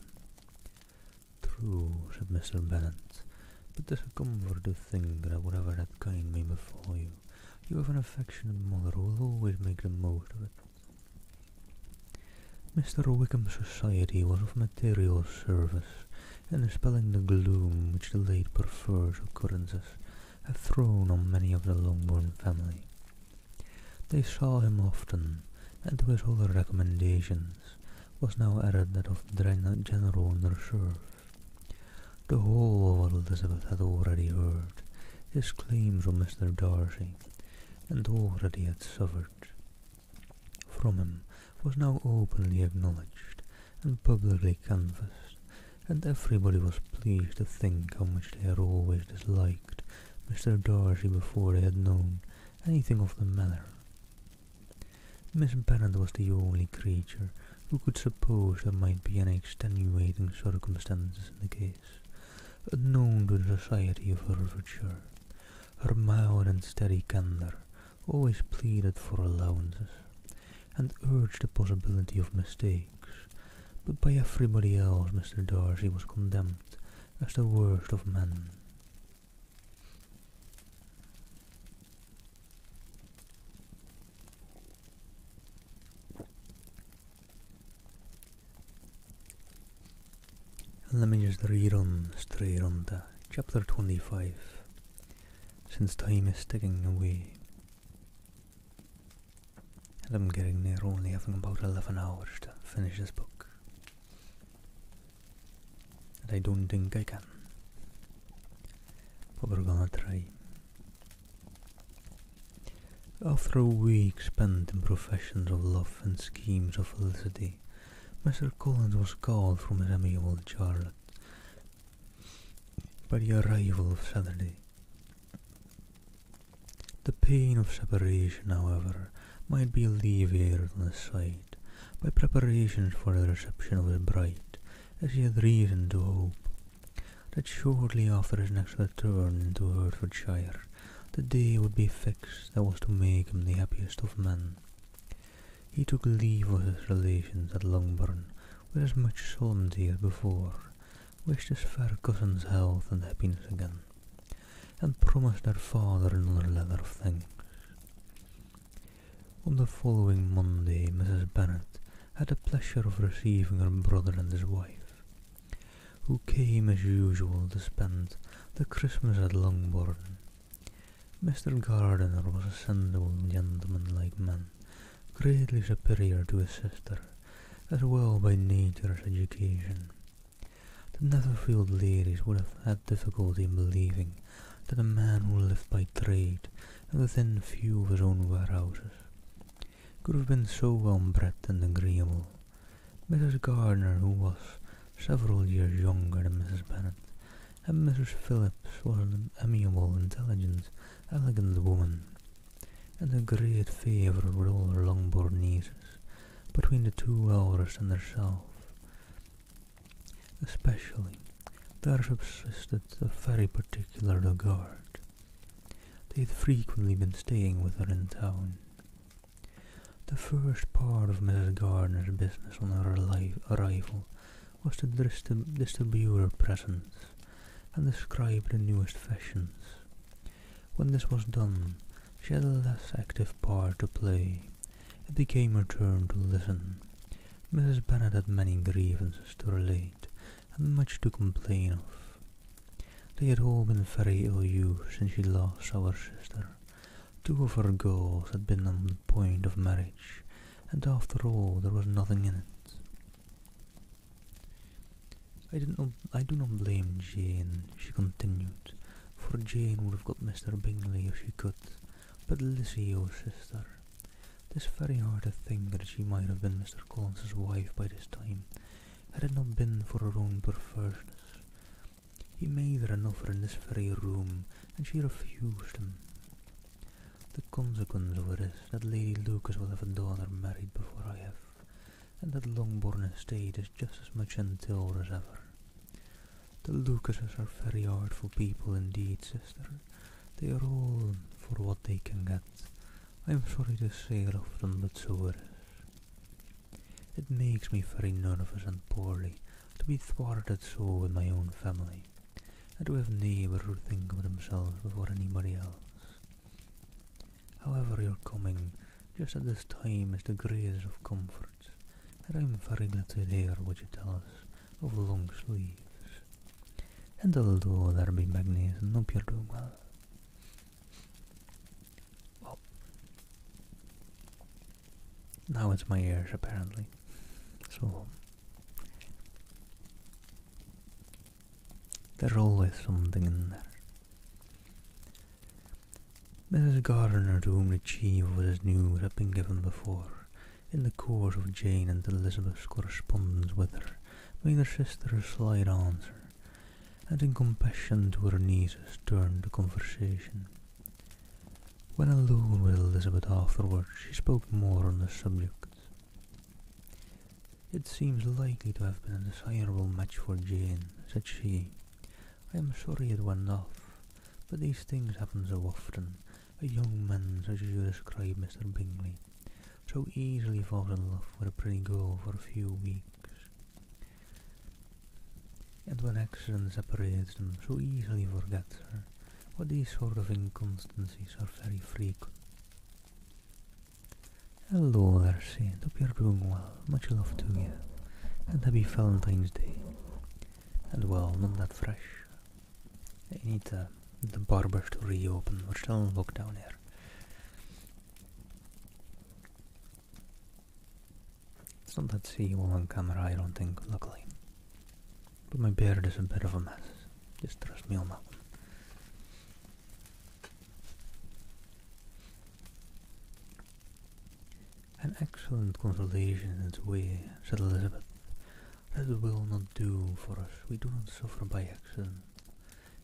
"True," said Mr. Bennet, "but 'tis a comfort to think that whatever that kind may befall you, you have an affectionate mother who will always make the most of it." Mr. Wickham's society was of material service in dispelling the gloom which the late perverse occurrences had thrown on many of the Longbourn family. They saw him often, and to his other recommendations was now added that of general nursery. The whole of what Elizabeth had already heard, his claims on Mr. Darcy, and all that he had suffered from him, was now openly acknowledged and publicly canvassed, and everybody was pleased to think how much they had always disliked Mr. Darcy before they had known anything of the matter. Miss Bennet was the only creature who could suppose there might be any extenuating circumstances in the case, unknown to the society of Hertfordshire. Her mild and steady candour always pleaded for allowances, and urged the possibility of mistakes, but by everybody else Mr. Darcy was condemned as the worst of men. And let me just read on straight on to chapter 25, since time is ticking away. And I'm getting near only having about 11 hours to finish this book. And I don't think I can. But we're gonna try. After a week spent in professions of love and schemes of felicity, Mr. Collins was called from his amiable Charlotte by the arrival of Saturday. The pain of separation, however, might be alleviated on his side by preparations for the reception of his bride, as he had reason to hope that shortly after his next return into Hertfordshire, the day would be fixed that was to make him the happiest of men. He took leave of his relations at Longbourn with as much solemnity as before, wished his fair cousin's health and happiness again, and promised their father another letter of thanks. On the following Monday, Mrs. Bennet had the pleasure of receiving her brother and his wife, who came as usual to spend the Christmas at Longbourn. Mr. Gardiner was a sensible gentleman-like man, greatly superior to his sister, as well by nature as education. The Netherfield ladies would have had difficulty in believing that a man who lived by trade and within few of his own warehouses could have been so well-bred and agreeable. Mrs. Gardiner, who was several years younger than Mrs. Bennet, and Mrs. Phillips was an amiable, intelligent, elegant woman, and a great favourite with all her Longbourn nieces, between the two eldest and herself. Especially, there subsisted a very particular regard. They had frequently been staying with her in town. The first part of Mrs. Gardiner's business on her arrival was to distribute her presents and describe the newest fashions. When this was done, she had a less active part to play. It became her turn to listen. Mrs. Bennet had many grievances to relate, and much to complain of. They had all been very ill-used since she last saw her sister. Two of her girls had been on the point of marriage, and after all there was nothing in it. I do not blame Jane, she continued, for Jane would have got Mr. Bingley if she could, but Lizzie, your sister. It is very hard to think that she might have been Mr. Collins's wife by this time, had it not been for her own perverseness. He made her an offer in this very room, and she refused him. The consequence of it is that Lady Lucas will have a daughter married before I have, and that Longbourn estate is just as much entailed as ever. The Lucases are very artful people indeed, sister. They are all for what they can get. I am sorry to say it often, but so it is. It makes me very nervous and poorly to be thwarted so in my own family, and to have neighbours who think of themselves before anybody else. However, your coming just at this time is the greatest of comforts, and I am very glad to hear what you tell us of long sleeves. And although there be Magnes, and hope you're doing well. Well, now it's my ears apparently, so there's always something in there. Mrs. Gardiner, to whom the chief of his news had been given before, in the course of Jane and Elizabeth's correspondence with her, made her sister a slight answer, and in compassion to her nieces turned the conversation. When alone with Elizabeth afterwards, she spoke more on the subject. "It seems likely to have been a desirable match for Jane," said she. "I am sorry it went off, but these things happen so often. A young man, such as you describe Mr. Bingley, so easily falls in love with a pretty girl for a few weeks, and when accident separates them, so easily forgets her. But these sort of inconstancies are very frequent." "Hello there, Saint. Hope you're doing well. Much love to you, and happy Valentine's Day. And well, not that fresh. I need the barbers to reopen. We're still in lockdown here. It's not that seeable on camera, I don't think, luckily. But my beard is a bit of a mess. Just trust me on that one. "An excellent consolation in its way," said Elizabeth. "That will not do for us. We do not suffer by accident.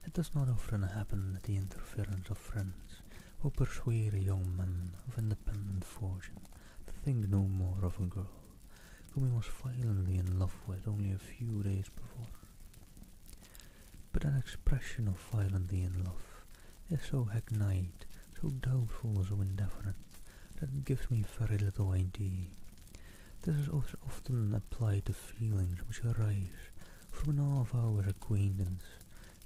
It does not often happen that the interference of friends will persuade a young man of independent fortune to think no more of a girl whom he was violently in love with only a few days before. But that expression of violently in love is so hackneyed, so doubtful, so indefinite, that it gives me very little idea. This is also often applied to feelings which arise from an half-hour's acquaintance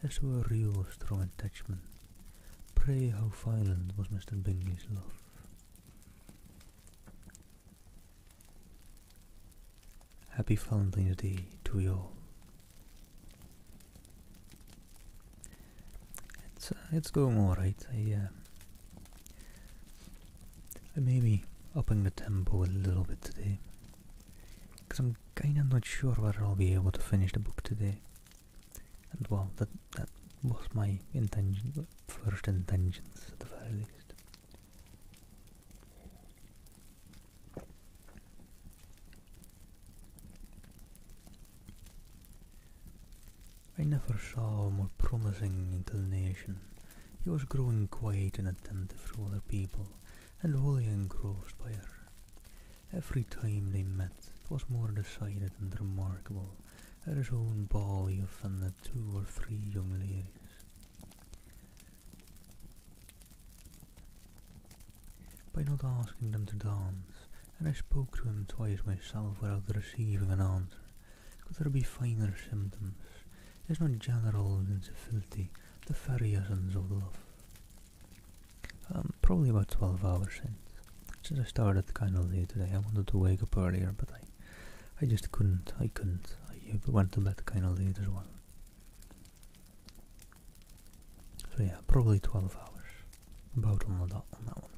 as to a real strong attachment. Pray, how violent was Mr. Bingley's love? Happy Valentine's Day to you all. It's going alright. I may be upping the tempo a little bit today, because I'm kinda not sure whether I'll be able to finish the book today. And well, that was my intention, first intentions at the very least. I never saw a more promising inclination. He was growing quiet and attentive to other people, and wholly engrossed by her. Every time they met, it was more decided and remarkable that his own ball he offended 2 or 3 young ladies. By not asking them to dance, and I spoke to him twice myself without receiving an answer, could there be finer symptoms? Is not general incivility the very essence of love? Probably about 12 hours since I started kind of late today. I wanted to wake up earlier, but I just couldn't. I went to bed kind of late as well. So yeah, probably 12 hours. About on the dot on that one.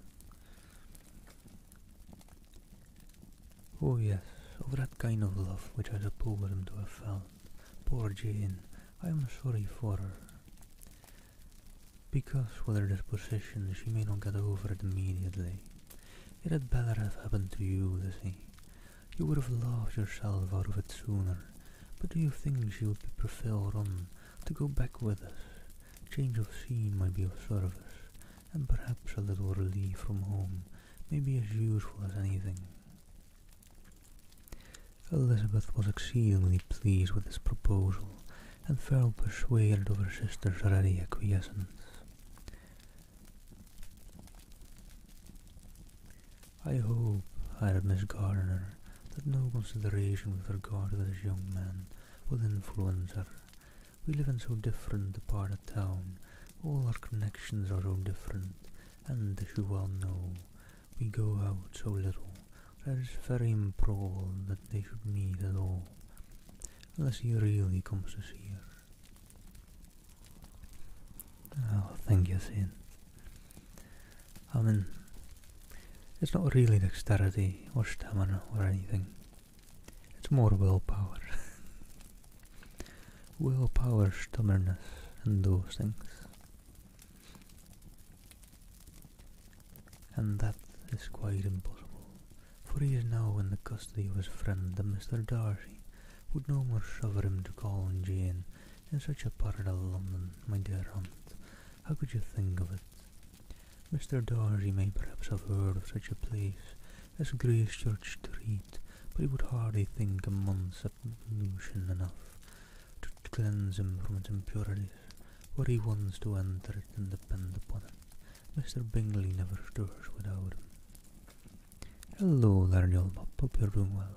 Oh yes, of that kind of love which I suppose him to have felt. Poor Jane, I am sorry for her. Because with her disposition she may not get over it immediately. It had better have happened to you, Lizzie. You would have laughed yourself out of it sooner. But do you think she would be prevailed on to go back with us? Change of scene might be of service, and perhaps a little relief from home may be as useful as anything. Elizabeth was exceedingly pleased with this proposal, and felt persuaded of her sister's ready acquiescence. I hope, added Miss Gardiner, that no consideration with regard to this young man will influence her. We live in so different a part of town, all our connections are so different, and, as you well know, we go out so little, that it is very improbable that they should meet at all, unless he really comes to see her. Oh, thank you, Sid. I mean, it's not really dexterity or stamina or anything. It's more willpower. Willpower, stubbornness, and those things. And that is quite impossible, for he is now in the custody of his friend, the Mr. Darcy, would no more suffer him to call on Jane in such a part of London, my dear aunt. How could you think of it? Mr. Darcy may perhaps have heard of such a place as Gracechurch Street, but he would hardly think a month's ablution enough to cleanse him from its impurities. Were he once to enter it, and depend upon it, Mr. Bingley never stirs without him. Hello, Larry old Bob, hope you're doing well.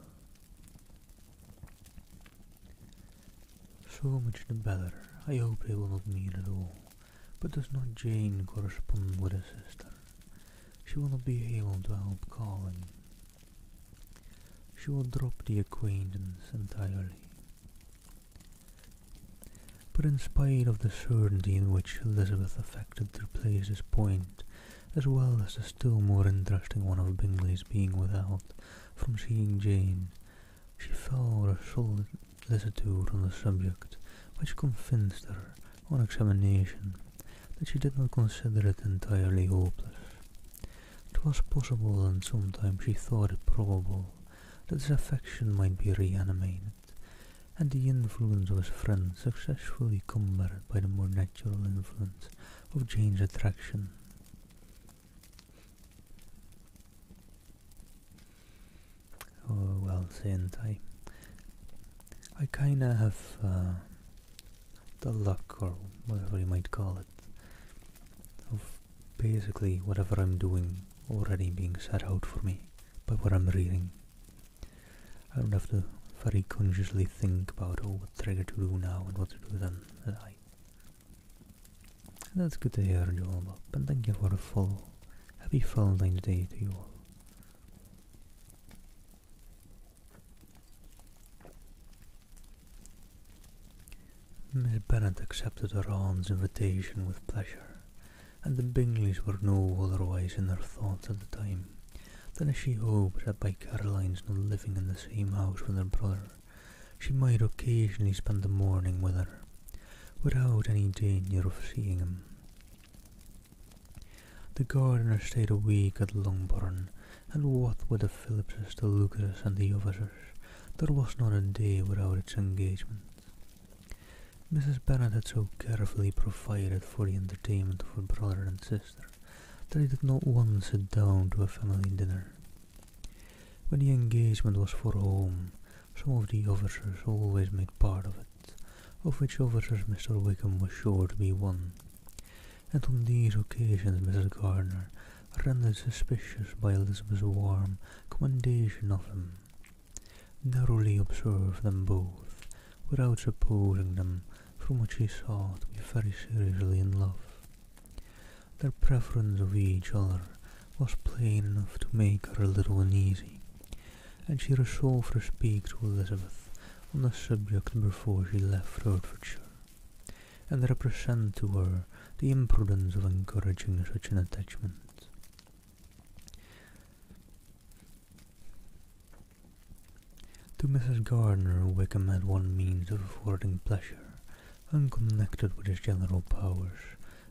So much the better. I hope they will not meet at all. But does not Jane correspond with her sister? She will not be able to help calling. She will drop the acquaintance entirely. But in spite of the certainty in which Elizabeth affected to place this point, as well as the still more interesting one of Bingley's being withheld from seeing Jane, she felt a solicitude on the subject which convinced her, on examination, that she did not consider it entirely hopeless. It was possible, and sometimes she thought it probable, that his affection might be reanimated, and the influence of his friend successfully combated by the more natural influence of Jane's attraction. Oh, well, well, Saint. I kinda have the luck, or whatever you might call it, of basically whatever I'm doing already being set out for me by what I'm reading. I don't have to very consciously think about, oh, what trigger to do now and what to do then. That's good to hear, Joel, and thank you for a happy Valentine's Day to you all. Miss Bennet accepted her aunt's invitation with pleasure, and the Bingleys were no otherwise in their thoughts at the time than as she hoped that by Caroline's not living in the same house with her brother, she might occasionally spend the morning with her, without any danger of seeing him. The gardener stayed a week at Longbourn, and what with the Phillipses, the Lucases, and the officers, there was not a day without its engagement. Mrs. Bennet had so carefully provided for the entertainment of her brother and sister that they did not once sit down to a family dinner. When the engagement was for home, some of the officers always made part of it, of which officers Mr. Wickham was sure to be one, and on these occasions Mrs. Gardiner, rendered suspicious by Elizabeth's warm commendation of him, narrowly observed them both, without supposing them from what she saw to be very seriously in love. Their preference of each other was plain enough to make her a little uneasy, and she resolved to speak to Elizabeth on the subject before she left Hertfordshire, and represent to her the imprudence of encouraging such an attachment. To Mrs. Gardiner, Wickham had one means of affording pleasure, unconnected with his general powers,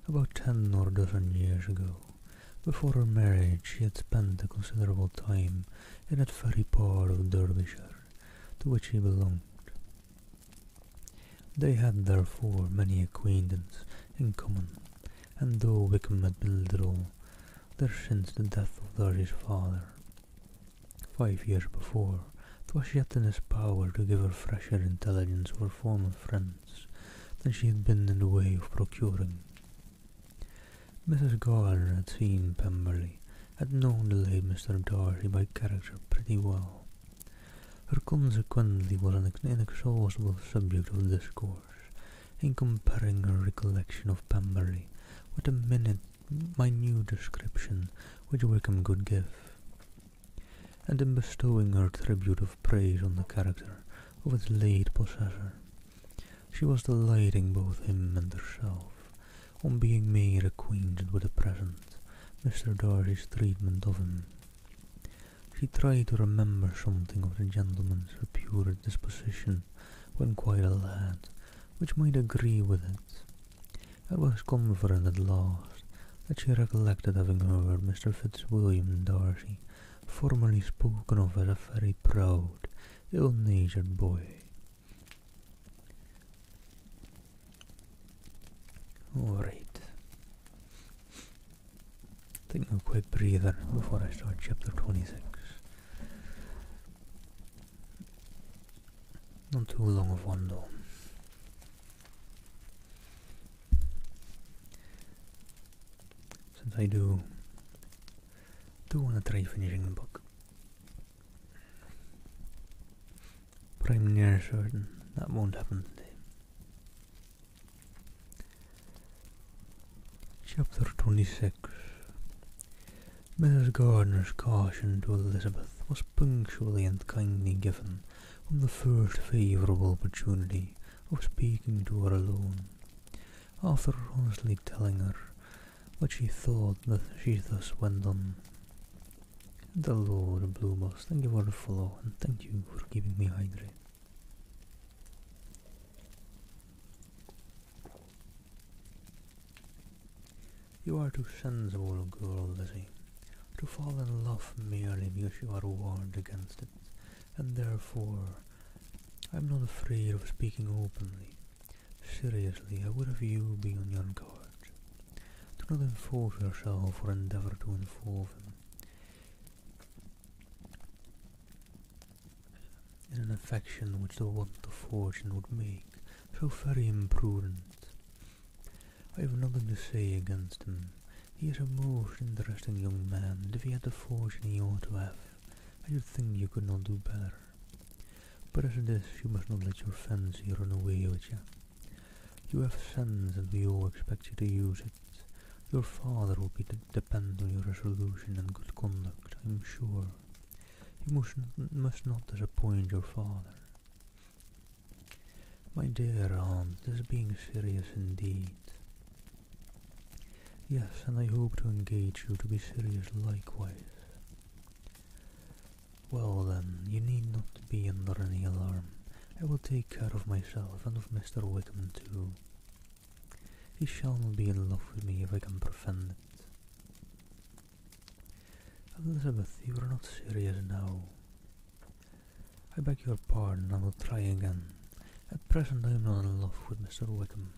about 10 or a dozen years ago. Before her marriage, she had spent a considerable time in that very part of Derbyshire to which he belonged. They had therefore many acquaintance in common, and though Wickham had been little there since the death of Darcy's father, 5 years before, it was yet in his power to give her fresher intelligence of her former friends than she had been in the way of procuring. Mrs. Gardiner had seen Pemberley, had known the late Mr. Darcy by character pretty well. Her consequently was an inexhaustible subject of discourse, in comparing her recollection of Pemberley with the minute description which Wickham could give, and in bestowing her tribute of praise on the character of its late possessor. She was delighting both him and herself on being made acquainted with the present Mr. Darcy's treatment of him. She tried to remember something of the gentleman's reputed disposition when quite a lad, which might agree with it, and was confident at last that she recollected having heard Mr. Fitzwilliam Darcy formerly spoken of as a very proud, ill-natured boy. Alright. Taking a quick breather before I start chapter 26. Not too long of one though. Since I do want to try finishing the book, but I'm near certain that won't happen today. Chapter 26. Mrs. Gardiner's caution to Elizabeth was punctually and kindly given on the first favourable opportunity of speaking to her alone, after honestly telling her what she thought that she thus went on. And hello, the Blue Boss, thank you for the follow, and thank you for keeping me hydrated. You are too sensible a girl, Lizzie, to fall in love merely because you are warned against it, and therefore I am not afraid of speaking openly. Seriously, I would have you be on your guard. Do not involve yourself or endeavour to involve him. in an affection which the want of fortune would make so very imprudent. I have nothing to say against him. He is a most interesting young man, and if he had the fortune he ought to have, I should think you could not do better. But as it is, you must not let your fancy run away with you. You have sense, and we all expect you to use it. Your father will be depend on your resolution and good conduct, I am sure. You must not disappoint your father. My dear aunt, this is being serious indeed. Yes, and I hope to engage you to be serious likewise. Well then, you need not be under any alarm. I will take care of myself and of Mr. Wickham too. He shall not be in love with me if I can prevent it. Elizabeth, you are not serious now. I beg your pardon, I will try again. At present I am not in love with Mr. Wickham.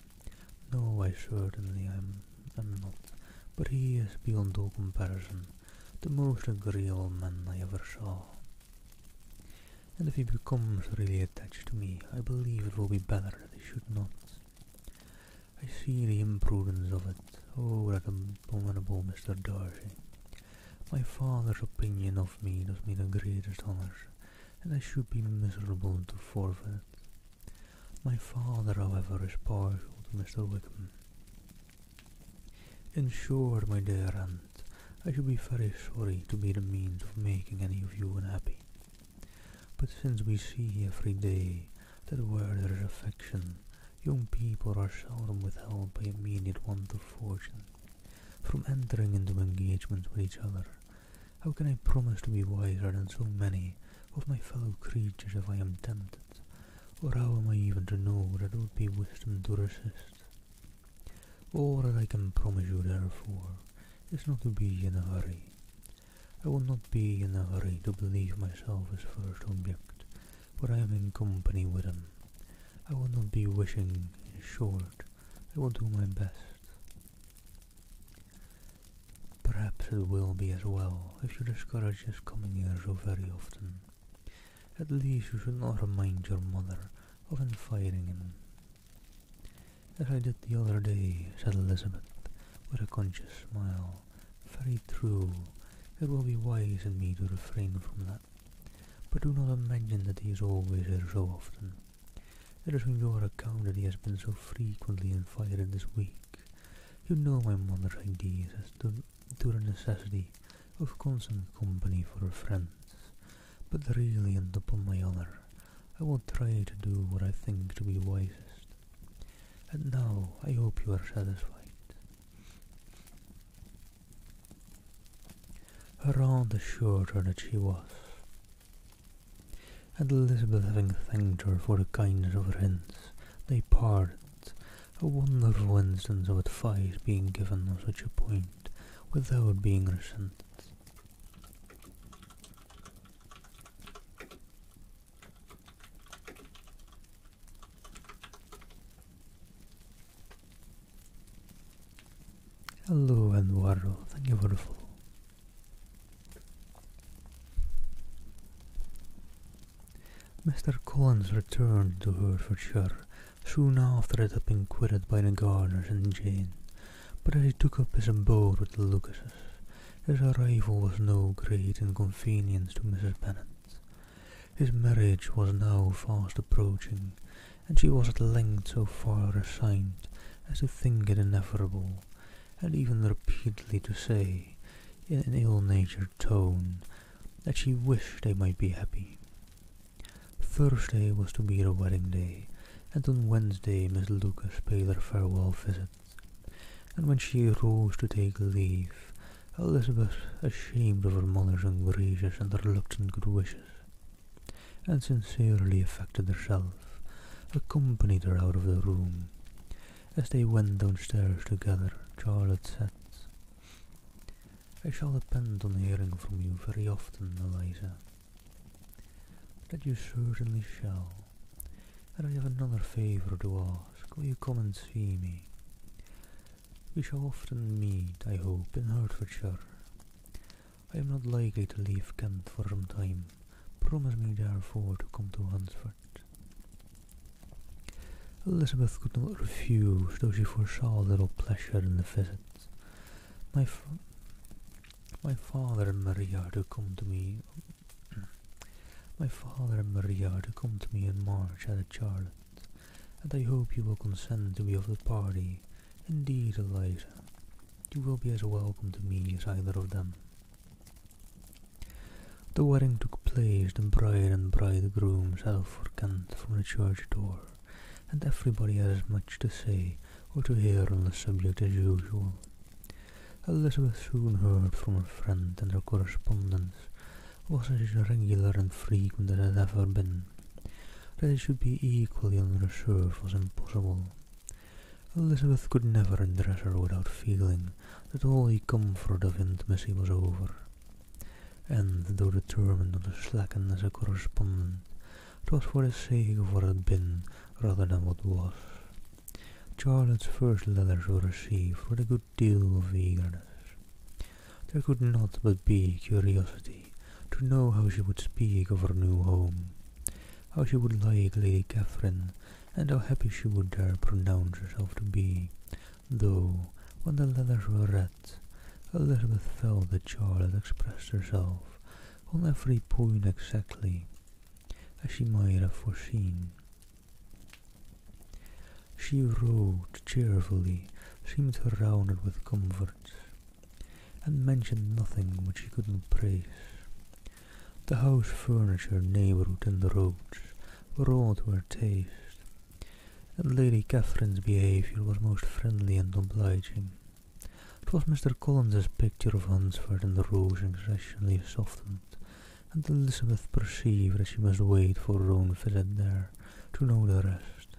No, I certainly am not, but he is beyond all comparison the most agreeable man I ever saw. And if he becomes really attached to me, I believe it will be better that he should not. I see the imprudence of it. Oh, that abominable Mr. Darcy. My father's opinion of me does me the greatest honours, and I should be miserable to forfeit it. My father, however, is partial to Mr. Wickham. In short, my dear aunt, I should be very sorry to be the means of making any of you unhappy. But since we see every day that where there is affection, young people are seldom withheld by immediate want of fortune from entering into engagements with each other, how can I promise to be wiser than so many of my fellow creatures if I am tempted? Or how am I even to know that it would be wisdom to resist? All that I can promise you, therefore, is not to be in a hurry. I will not be in a hurry to believe myself his first object, for I am in company with him. I will not be wishing, in short, I will do my best. Perhaps it will be as well if you discourage his coming here so very often. At least you should not remind your mother of inviting him. As I did the other day, said Elizabeth, with a conscious smile. Very true. It will be wise in me to refrain from that. But do not imagine that he is always here so often. It is on your account that he has been so frequently invited this week. You know my mother's ideas as to the necessity of constant company for her friends. But really, and upon my honour, I will try to do what I think to be wisest. And now I hope you are satisfied. Her aunt assured her that she was, and Elizabeth having thanked her for the kindness of her hints, they parted, a wonderful instance of advice being given on such a point without being resented. Hello, Eduardo, thank you for the follow. Mr. Collins returned to Hertfordshire soon after it had been quitted by the Gardners and Jane, but as he took up his abode with the Lucases, his arrival was no great inconvenience to Mrs. Bennet. His marriage was now fast approaching, and she was at length so far resigned as to think it inevitable, and even repeatedly to say, in an ill-natured tone, that she wished they might be happy. Thursday was to be the wedding day, and on Wednesday Miss Lucas paid her farewell visit, and when she rose to take leave, Elizabeth, ashamed of her mother's ungracious and reluctant good wishes, and sincerely affected herself, accompanied her out of the room. As they went downstairs together, Charlotte said, "I shall depend on hearing from you very often, Eliza." "That you certainly shall. And I have another favour to ask. Will you come and see me? We shall often meet, I hope, in Hertfordshire. I am not likely to leave Kent for some time, Promise me therefore to come to Hunsford. Elizabeth could not refuse, though she foresaw little pleasure in the visit. My father and Maria are to come to me. My father and Maria are to come to me in March, added Charlotte, and I hope you will consent to be of the party. Indeed, Eliza, you will be as welcome to me as either of them. The wedding took place, the bride and bridegroom set off for Kent from the church door, and everybody had as much to say or to hear on the subject as usual. Elizabeth soon heard from her friend, and their correspondence was as regular and frequent as it had ever been. That it should be equally unreserved was impossible. Elizabeth could never undress her without feeling that all the comfort of intimacy was over, and, though determined not to slacken as a correspondent, it was for the sake of what had been rather than what was. Charlotte's first letters were received with a good deal of eagerness. There could not but be curiosity to know how she would speak of her new home, how she would like Lady Catherine, and how happy she would there pronounce herself to be, though, when the letters were read, Elizabeth felt that Charlotte expressed herself on every point exactly as she might have foreseen. She wrote cheerfully, seemed surrounded with comforts, and mentioned nothing which she could not praise. The house furniture, neighbourhood, and the roads were all to her taste, and Lady Catherine's behaviour was most friendly and obliging. It was Mr. Collins's picture of Hunsford and the rose exceptionally softened, and Elizabeth perceived that she must wait for her own visit there to know the rest.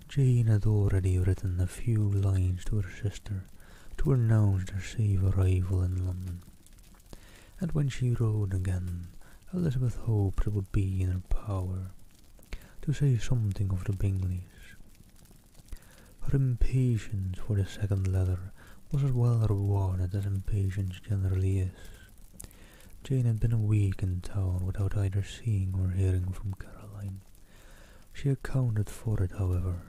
Jane had already written a few lines to her sister to announce their safe arrival in London, and when she wrote again, Elizabeth hoped it would be in her power to say something of the Bingleys. Her impatience for the second letter was as well rewarded as impatience generally is. Jane had been a week in town without either seeing or hearing from Caroline. She accounted for it, however,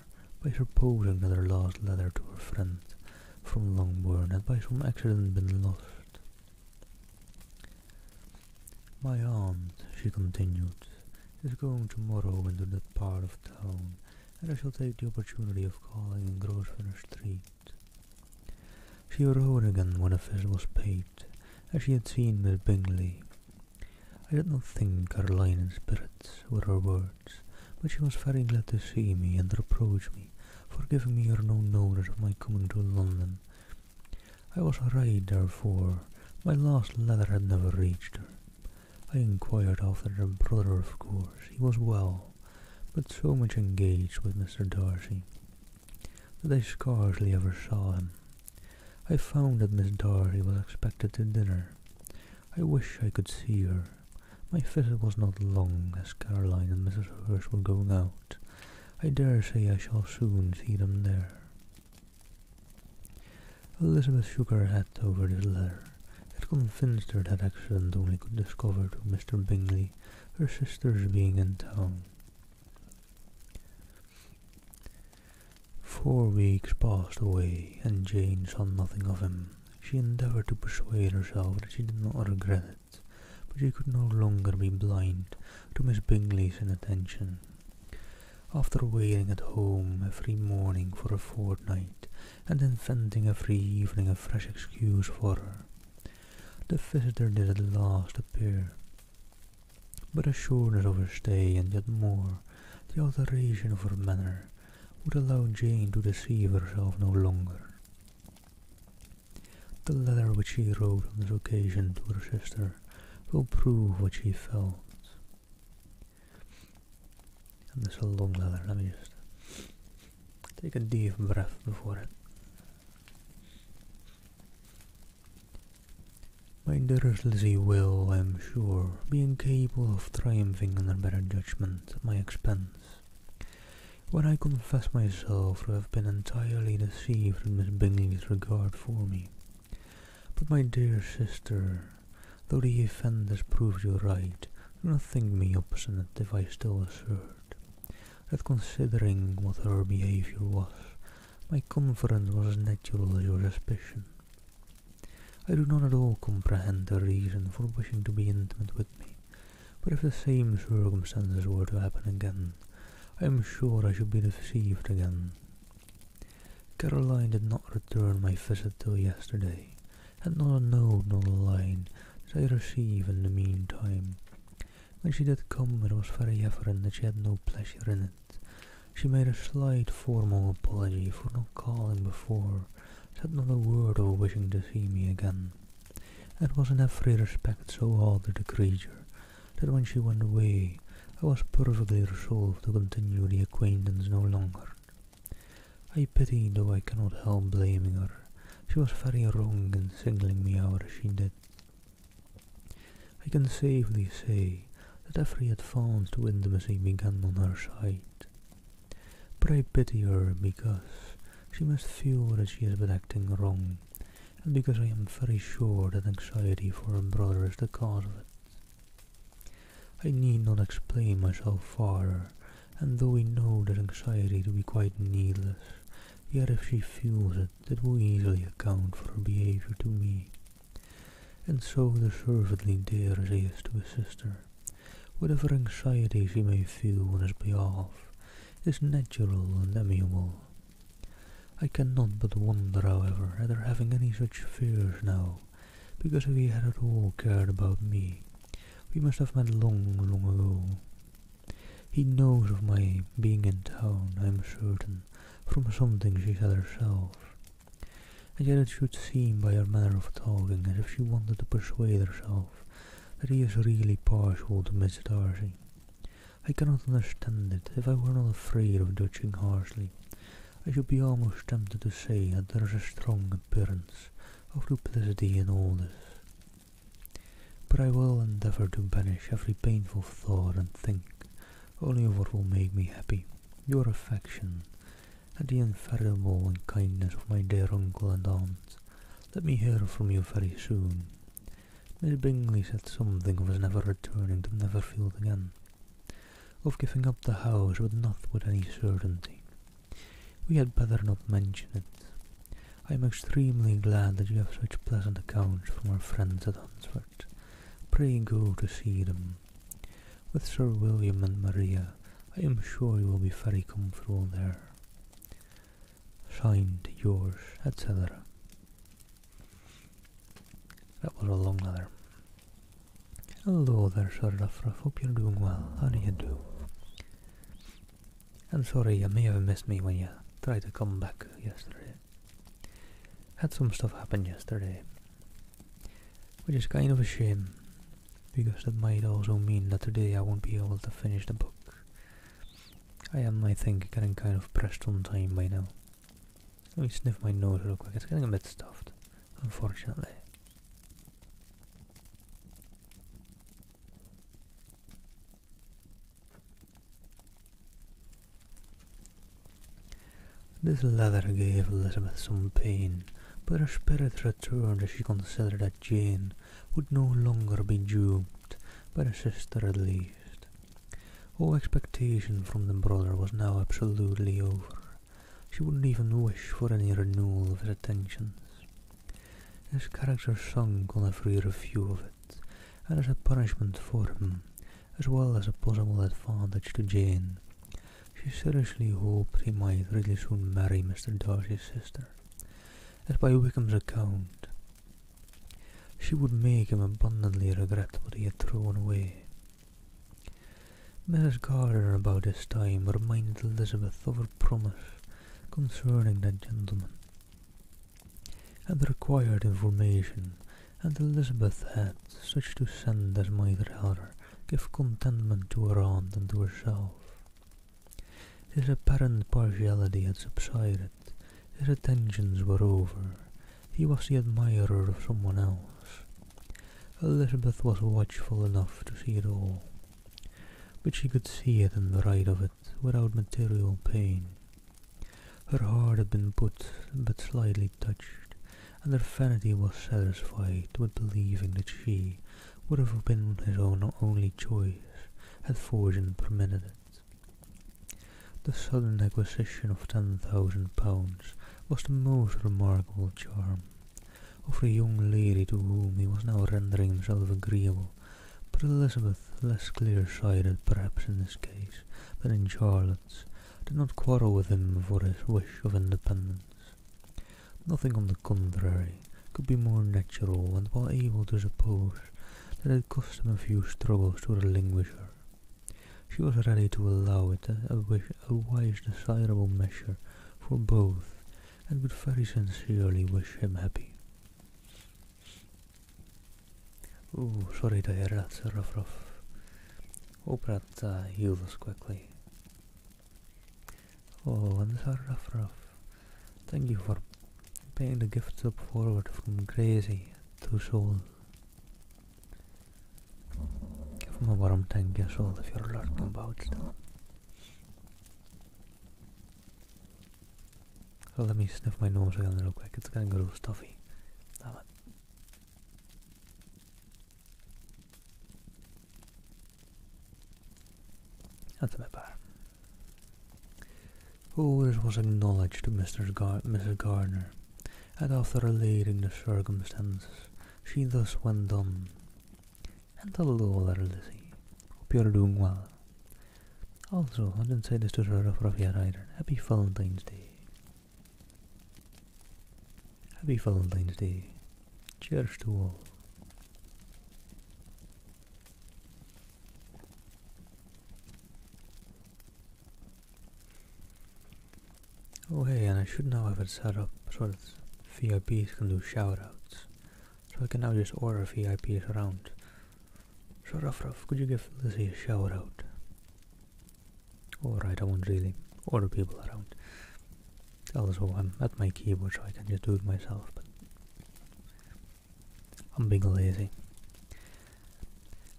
by supposing that her last letter to her friend from Longbourn had by some accident been lost. My aunt, she continued, is going tomorrow into that part of town, and I shall take the opportunity of calling in Grosvenor Street. She wrote again when a visit was paid, as she had seen Miss Bingley. I did not think Caroline in spirits, were her words, but she was very glad to see me, and reproached me for giving me no notice of my coming to London. I was right, therefore. My last letter had never reached her. I inquired after her brother, of course. He was well, but so much engaged with Mr. Darcy that I scarcely ever saw him. I found that Miss Darcy was expected to dinner. I wish I could see her. My visit was not long, as Caroline and Mrs. Hurst were going out. I dare say I shall soon see them there. Elizabeth shook her head over this letter. It convinced her that accident only could discover to Mr. Bingley her sister's being in town. 4 weeks passed away, and Jane saw nothing of him. She endeavoured to persuade herself that she did not regret it, but she could no longer be blind to Miss Bingley's inattention. After waiting at home every morning for a fortnight, and inventing every evening a fresh excuse for her, the visitor did at last appear. But the shortness of her stay, and yet more, the alteration of her manner, would allow Jane to deceive herself no longer. The letter which she wrote on this occasion to her sister will prove what she felt. And this is a long letter. Let me just take a deep breath before it. My dearest Lizzie will, I am sure, be incapable of triumphing under better judgment at my expense, when I confess myself to have been entirely deceived in Miss Bingley's regard for me. But my dear sister, though the event has proved you right, Do not think me obstinate if I still assert that, considering what her behaviour was, my confidence was as natural as your suspicion. I do not at all comprehend the reason for wishing to be intimate with me, but if the same circumstances were to happen again, I am sure I should be deceived again. Caroline did not return my visit till yesterday, and not a note nor a line did I receive in the meantime. When she did come, it was very evident that she had no pleasure in it. She made a slight formal apology for not calling before, said not a word of wishing to see me again, and was in every respect so altered a creature that when she went away I was perfectly resolved to continue the acquaintance no longer. I pity, though I cannot help blaming her. She was very wrong in singling me out as she did. I can safely say that every advance to intimacy began on her side. But I pity her because she must feel that she has been acting wrong, and because I am very sure that anxiety for her brother is the cause of it. I need not explain myself farther, and though we know that anxiety to be quite needless, yet if she feels it, it will easily account for her behaviour to me. And so deservedly dear as he is to his sister, whatever anxiety she may feel on his behalf is natural and amiable. I cannot but wonder, however, at her having any such fears now, because if he had at all cared about me, we must have met long, long ago. He knows of my being in town, I am certain, from something she said herself, and yet it should seem by her manner of talking as if she wanted to persuade herself that he is really partial to Miss Darcy. I cannot understand it. If I were not afraid of judging harshly, I should be almost tempted to say that there is a strong appearance of duplicity in all this. But I will endeavour to banish every painful thought and think only of what will make me happy, your affection, and the invaluable kindness of my dear uncle and aunt. Let me hear from you very soon. Miss Bingley said something of his never returning to Netherfield again, of giving up the house, but not with any certainty. We had better not mention it. I am extremely glad that you have such pleasant accounts from our friends at Hunsford. Pray go to see them. With Sir William and Maria, I am sure you will be very comfortable there. Signed, yours, etc. That was a long letter. Hello there, Sir Ruffruff. Hope you're doing well. How do you do? And sorry, you may have missed me when you tried to come back yesterday. Had some stuff happen yesterday, which is kind of a shame, because that might also mean that today I won't be able to finish the book. I am, I think, getting kind of pressed on time by now. Let me sniff my nose real quick. It's getting a bit stuffed, unfortunately. This letter gave Elizabeth some pain, but her spirit returned as she considered that Jane would no longer be duped by the sister at least. All expectation from the brother was now absolutely over. She wouldn't even wish for any renewal of his attentions. His character sunk on every review of it, and as a punishment for him, as well as a possible advantage to Jane, she seriously hoped he might really soon marry Mr. Darcy's sister, as by Wickham's account, she would make him abundantly regret what he had thrown away. Mrs. Gardiner about this time reminded Elizabeth of her promise concerning that gentleman, and required information, and Elizabeth had such to send as might rather give contentment to her aunt and to herself. His apparent partiality had subsided, his attentions were over, he was the admirer of someone else. Elizabeth was watchful enough to see it all, but she could see it in the right of it without material pain. Her heart had been put but slightly touched, and her vanity was satisfied with believing that she would have been his own only choice had fortune permitted it. The sudden acquisition of £10,000 was the most remarkable charm of the young lady to whom he was now rendering himself agreeable, but Elizabeth, less clear-sighted perhaps in this case than in Charlotte's, did not quarrel with him for his wish of independence. Nothing, on the contrary, could be more natural, and while able to suppose that it cost him a few struggles to relinquish her, she was ready to allow it a wise, desirable measure for both, and would very sincerely wish him happy. Oh, sorry to hear that, Sir Ruff. Hope that heals quickly. Oh, and Sir Ruff, thank you for paying the gifts up forward from Crazy to Soul. Give him a warm thank you, Soul, if you're lurking about still. So let me sniff my nose again real quick, it's getting a little stuffy. Damn it. That's a bit better. Oh, this was acknowledged to Mrs. Gardner, and after relating the circumstances, she thus went on. And hello, little Lizzie. Hope you're doing well. Also, I didn't say this to Sir Ruff yet either. Happy Valentine's Day. Happy Valentine's Day. Cheers to all. Oh hey, and I should now have it set up so that VIPs can do shoutouts. So I can now just order VIPs around. So Ruff, could you give Lizzie a shout out? Alright, I won't really order people around. Also, I'm at my keyboard so I can just do it myself, but I'm being lazy.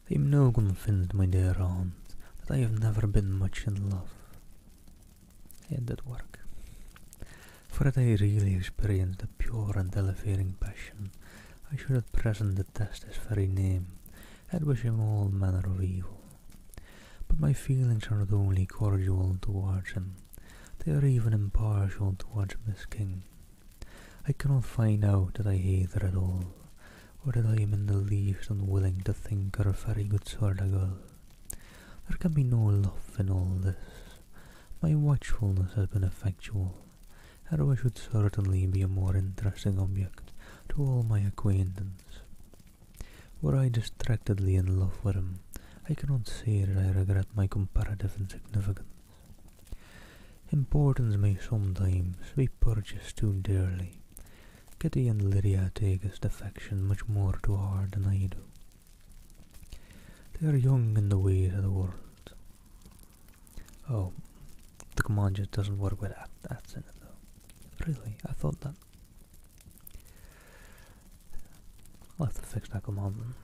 I'm now convinced, my dear aunt, that I have never been much in love. It did work. For that I really experienced a pure and elevating passion, I should at present detest his very name, and wish him all manner of evil. But my feelings are not only cordial towards him, they are even impartial towards Miss King. I cannot find out that I hate her at all, or that I am in the least unwilling to think her a very good sort of girl. There can be no love in all this. My watchfulness has been effectual, and I should certainly be a more interesting object to all my acquaintance. Were I distractedly in love with him, I cannot say that I regret my comparative insignificance. Importance may sometimes be purchased too dearly. Kitty and Lydia take his defection much more to heart than I do. They are young in the ways of the world. Oh, the command just doesn't work with that. That's in it though. Really, I thought that. I'll have to fix that command then.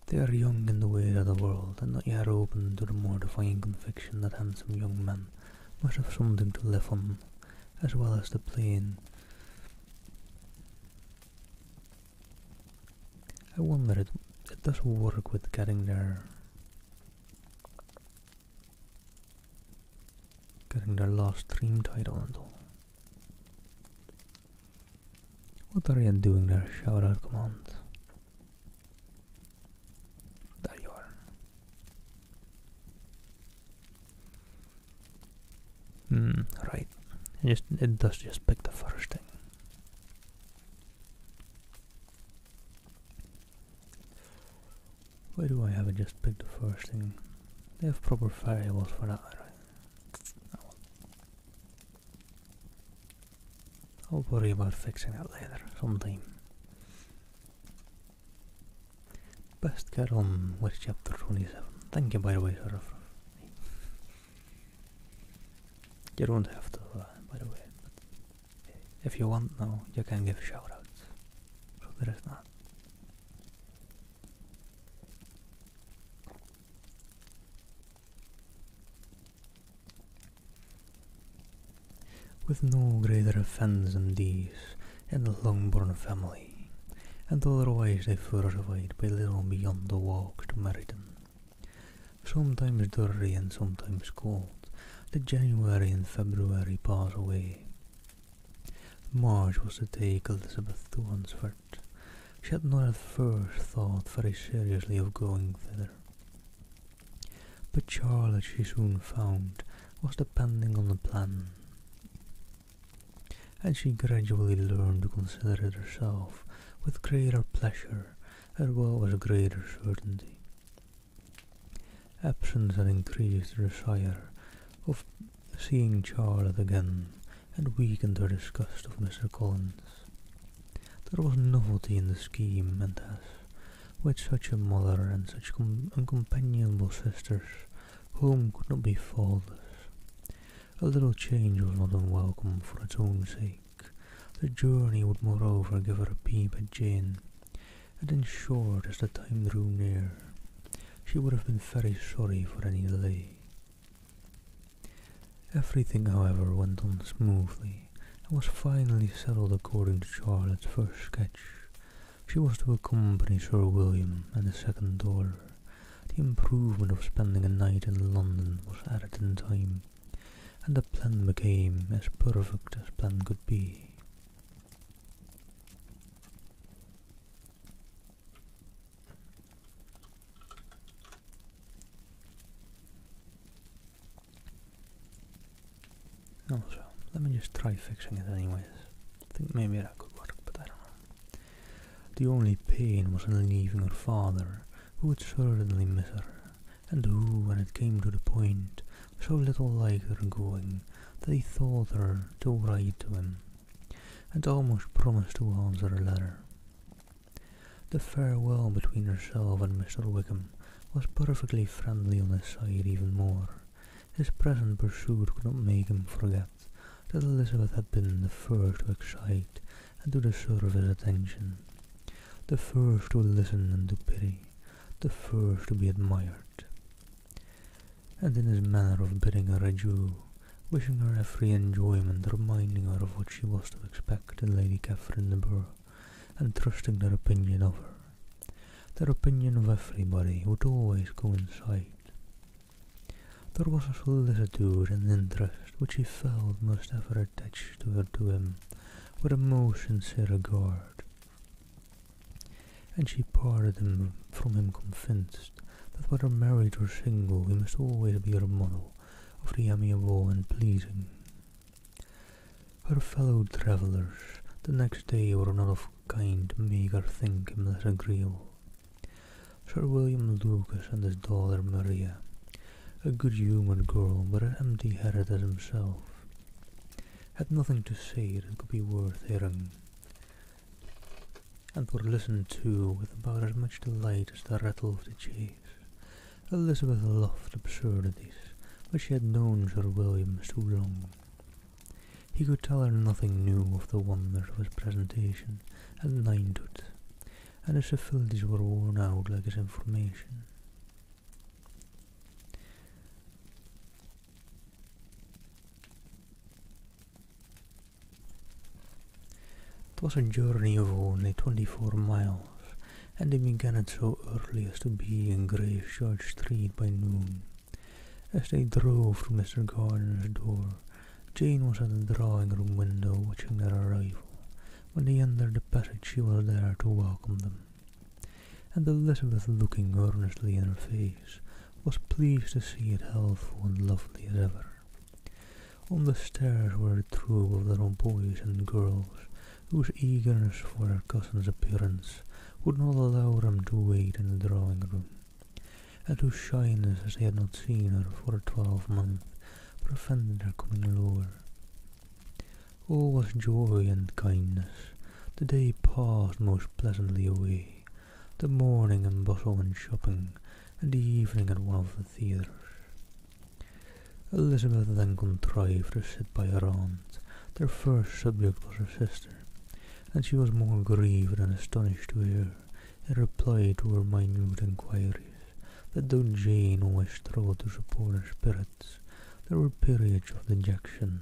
They are young in the ways of the world, and not yet open to the mortifying conviction that handsome young men must have something to live on, as well as the plain. I wonder it does work with getting their last stream title and all. What are you doing there, shout out command? There you are. Right. It does just pick the first thing. Why do I have it just pick the first thing? They have proper variables for that, right? I'll worry about fixing that later, sometime. Best get on with chapter 27. Thank you, by the way, Sir Ruff. You don't have to, by the way, but if you want now, you can give shoutouts. So there is that. With no greater offence than these, in the Longbourn family, and otherwise they fortified by little beyond the walk to Meriden. Sometimes dirty and sometimes cold, the January and February pass away. March was to take Elizabeth to Hunsford. She had not at first thought very seriously of going thither. But Charlotte, she soon found, was depending on the plan, and she gradually learned to consider it herself with greater pleasure as well as greater certainty. Absence had increased her desire of seeing Charlotte again, and weakened her disgust of Mr. Collins. There was novelty in the scheme, and as, with such a mother and such uncompanionable sisters, home could not be faultless. A little change was not unwelcome for its own sake. The journey would moreover give her a peep at Jane, and in short, as the time drew near, she would have been very sorry for any delay. Everything, however, went on smoothly, and was finally settled according to Charlotte's first sketch. She was to accompany Sir William and the second daughter. The improvement of spending a night in London was added in time, and the plan became as perfect as plan could be. Also, let me just try fixing it anyways. I think maybe that could work, but I don't know. The only pain was in leaving her father, who would certainly miss her, and who, when it came to the point, so little liked her going that he thought her to write to him, and almost promised to answer her letter. The farewell between herself and Mr. Wickham was perfectly friendly on his side even more. His present pursuit could not make him forget that Elizabeth had been the first to excite and to deserve his attention, the first to listen and to pity, the first to be admired. And in his manner of bidding her adieu, wishing her every enjoyment, reminding her of what she was to expect in Lady Catherine de Bourgh, and trusting their opinion of her, their opinion of everybody, would always coincide. There was a solicitude and interest which he felt must ever attach to him with a most sincere regard, and she parted from him convinced that whether married or single he must always be her model of the amiable and pleasing. Her fellow travellers the next day were not of kind to make her think him less agreeable. Sir William Lucas and his daughter Maria, a good-humoured girl but as empty-headed as himself, had nothing to say that could be worth hearing, and were listened to with about as much delight as the rattle of the chase. Elizabeth loved absurdities, but she had known Sir William too long. He could tell her nothing new of the wonders of his presentation at Ninewood, and his civilities were worn out like his information. It was a journey of only 24 miles, and they began it so early as to be in Gracechurch Street by noon. As they drove through Mr. Gardiner's door, Jane was at the drawing-room window watching their arrival. When they entered the passage she was there to welcome them, and Elizabeth, looking earnestly in her face, was pleased to see it healthful and lovely as ever. On the stairs were a troop of little boys and girls, whose eagerness for their cousin's appearance would not allow them to wait in the drawing-room, and whose shyness, as they had not seen her for a 12-month, prevented their coming lower. All was joy and kindness. The day passed most pleasantly away, the morning in bustle and shopping, and the evening at one of the theatres. Elizabeth then contrived to sit by her aunt. Their first subject was her sister, and she was more grieved than astonished to hear, in reply to her minute inquiries, that though Jane always struggled to support her spirits, there were periods of dejection.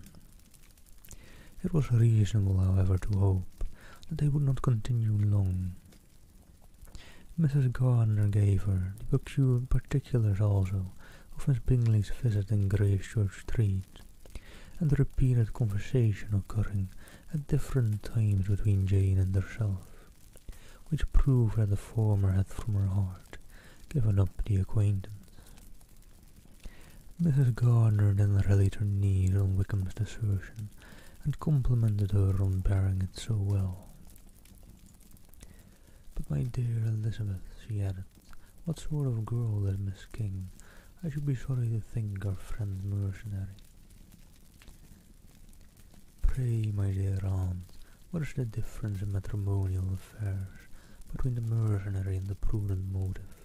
It was reasonable, however, to hope that they would not continue long. Mrs. Gardner gave her the particulars also of Miss Bingley's visit in Gracechurch Street, and the repeated conversation occurring at different times between Jane and herself, which proved that the former had from her heart given up the acquaintance. Mrs. Gardner then rallied her knees on Wickham's desertion, and complimented her on bearing it so well. "But my dear Elizabeth," she added, "what sort of girl is Miss King? I should be sorry to think our friend mercenary." "Pray, my dear aunt, what is the difference in matrimonial affairs between the mercenary and the prudent motive?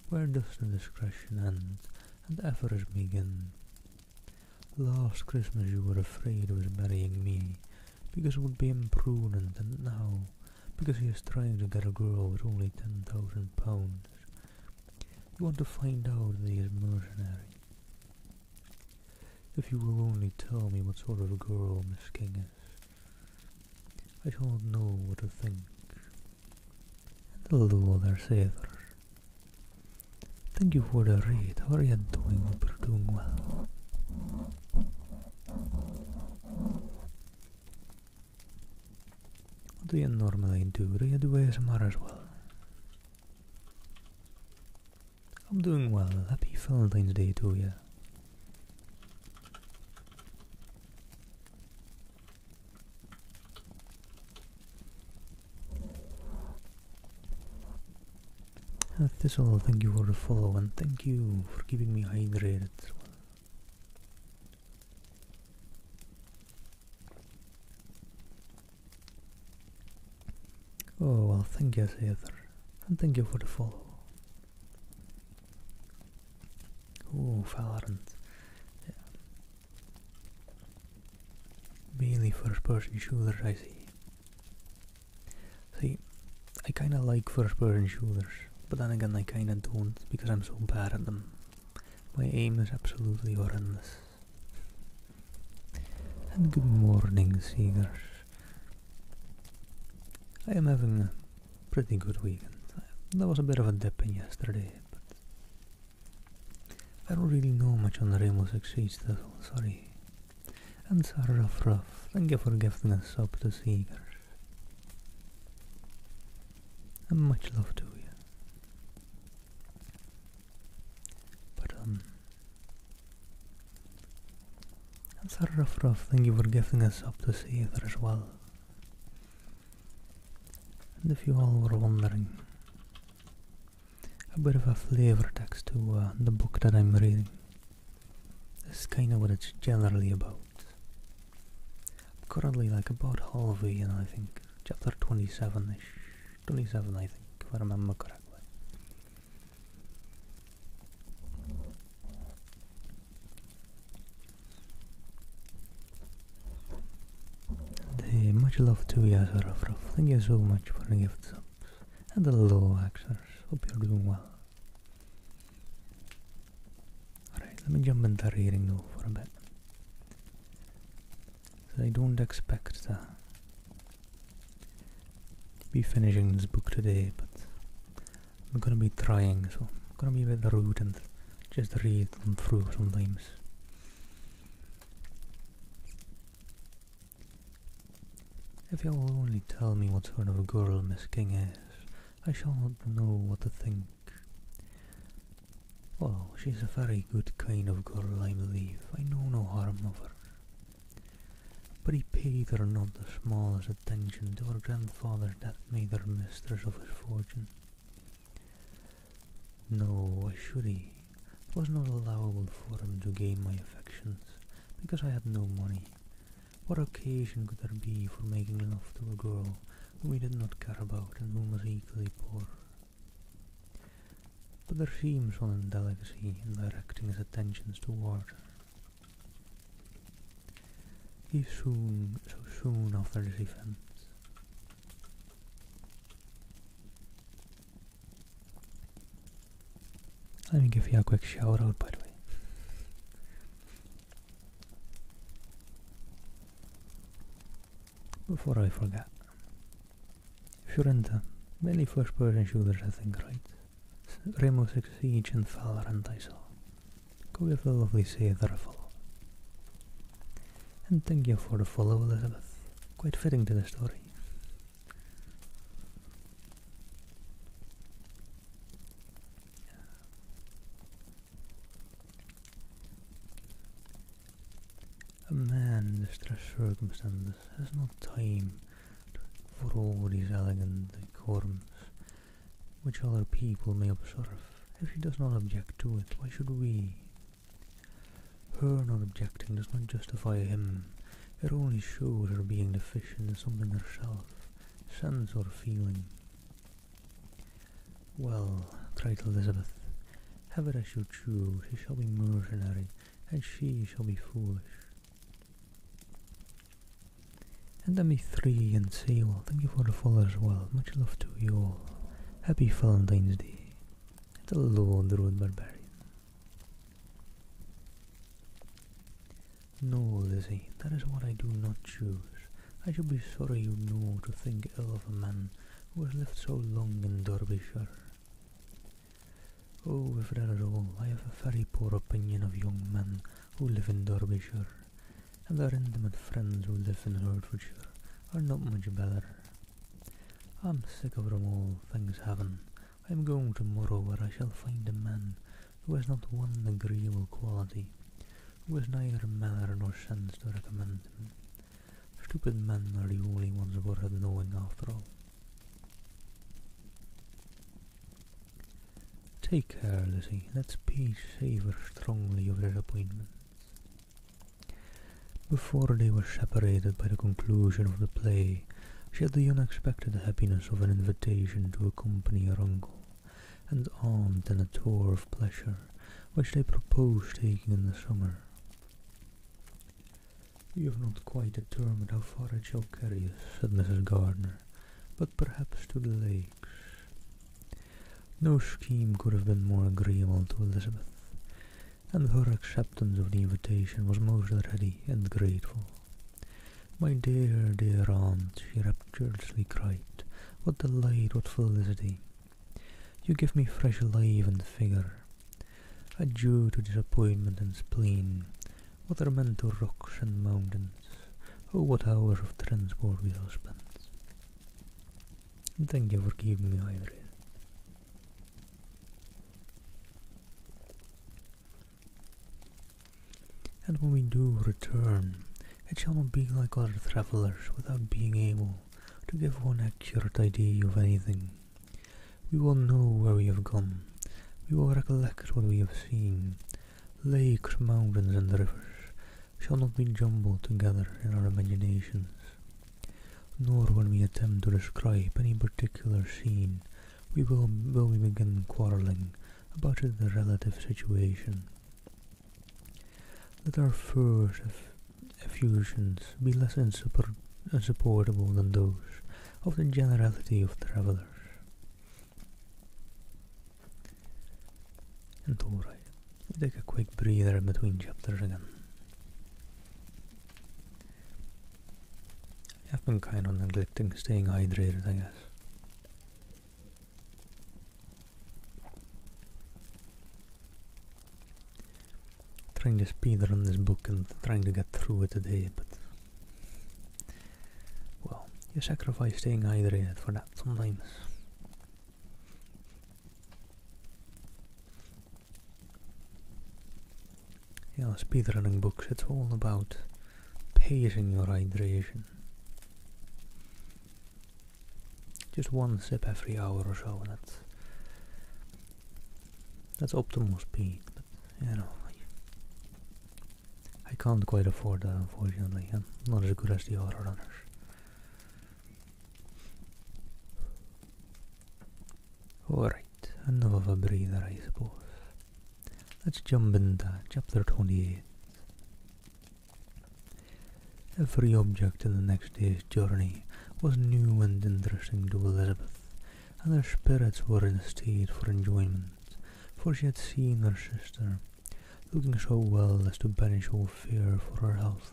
Where does the discretion end, and avarice begin? Last Christmas you were afraid of his marrying me, because it would be imprudent, and now, because he is trying to get a girl with only £10,000, you want to find out that he is mercenary. If you will only tell me what sort of a girl Miss King is, I shall not know what to think." "And hello there, Sailor. Thank you for the read. How are you doing? Hope you're doing well." "What do you normally do? Do you do ASMR as well?" "I'm doing well. Happy Valentine's Day to you." Thistle, thank you for the follow, and thank you for keeping me hydrated as well. Oh, well, thank you, Heather, and thank you for the follow. Oh, Valorant. Yeah. Mainly first-person shooters, I see. See, I kinda like first-person shooters, but then again I kinda don't, because I'm so bad at them. My aim is absolutely horrendous. And good morning, Seegers. I am having a pretty good weekend. There was a bit of a dip in yesterday, but I don't really know much on the Rainbow Six Siege still, sorry. And Sarah Ruff, thank you for gifting a sub to Seegers. And much love to you. But and Sarah Ruff, thank you for gifting a sub to Seegers as well. And if you all were wondering, a bit of a flavor text to the book that I'm reading. This is kind of what it's generally about. I'm currently like about halfway in, I think, chapter 27-ish. 27, I think, if I remember correctly. And much love to you, Sarah Ruff. Thank you so much for the gift subs. And hello, Axers. Hope you're doing well. Alright, let me jump into reading now for a bit. So I don't expect to be finishing this book today, but I'm gonna be trying, so I'm gonna be a bit rude and just read them through sometimes. If you will only tell me what sort of a girl Miss King is, I shall not know what to think. Well, she's a very good kind of girl, I believe. I know no harm of her. But he paid her not the smallest attention till her grandfather's death made her mistress of his fortune. No, why should he? It was not allowable for him to gain my affections, because I had no money. What occasion could there be for making love to a girl whom he did not care about and whom was equally poor? But there seems some indelicacy in directing his attentions toward her. So soon after this event, let me give you a quick shout out, by the way. Before I forget. If you're into mainly first-person shooters, I think, right? Rainbow Six Siege and Valorant I saw. Go give the lovely Sather a follow. And thank you for the follow, Elizabeth. Quite fitting to the story. A man in distressed circumstances has no time for all these elegant decorums which other people may observe. If she does not object to it, why should we? Her not objecting does not justify him. It only shows her being deficient in something herself, sense or feeling. Well, cried Elizabeth, have it as you choose. He shall be mercenary, and she shall be foolish. And then be three and say, well, thank you for the follow as well. Much love to you all. Happy Valentine's Day. And hello, Druid Barbarian. No, Lizzie, that is what I do not choose. I should be sorry, you know, to think ill of a man who has lived so long in Derbyshire. Oh, if that is all, I have a very poor opinion of young men who live in Derbyshire, and their intimate friends who live in Hertfordshire are not much better. I'm sick of them all, thanks heaven. I am going tomorrow where I shall find a man who has not one agreeable quality, who has neither manner nor sense to recommend him. Stupid men are the only ones worth knowing after all. Take care, Lizzie. Let speech savour strongly of disappointment. Before they were separated by the conclusion of the play, she had the unexpected happiness of an invitation to accompany her uncle and aunt in a tour of pleasure, which they proposed taking in the summer. "We have not quite determined how far it shall carry us," said Mrs. Gardner, "but perhaps to the lakes." No scheme could have been more agreeable to Elizabeth, and her acceptance of the invitation was most ready and grateful. "My dear, dear aunt," she rapturously cried, "what delight, what felicity! You give me fresh life and vigour. Adieu to disappointment and spleen. What are men to rocks and mountains? Oh, what hours of transport we shall spend!" And thank you for keeping me hydrated. And when we do return, it shall not be like other travellers without being able to give one accurate idea of anything. We will know where we have gone. We will recollect what we have seen. Lakes, mountains, and rivers shall not be jumbled together in our imaginations. Nor when we attempt to describe any particular scene will we begin quarrelling about the relative situation. Let our first effusions be less insupportable than those of the generality of travellers. And alright, we take a quick breather in between chapters again. I've been kind of neglecting staying hydrated, I guess. Trying to speed run this book and trying to get through it today, but well, you sacrifice staying hydrated for that sometimes. You know, speedrunning books, it's all about pacing your hydration. Just one sip every hour or so, and that's optimal speed, but you know, I can't quite afford that, unfortunately. I'm not as good as the other runners. Alright, enough of a breather, I suppose. Let's jump into chapter 28. Every object in the next day's journey was new and interesting to Elizabeth, and her spirits were in a state for enjoyment, for she had seen her sister looking so well as to banish all fear for her health,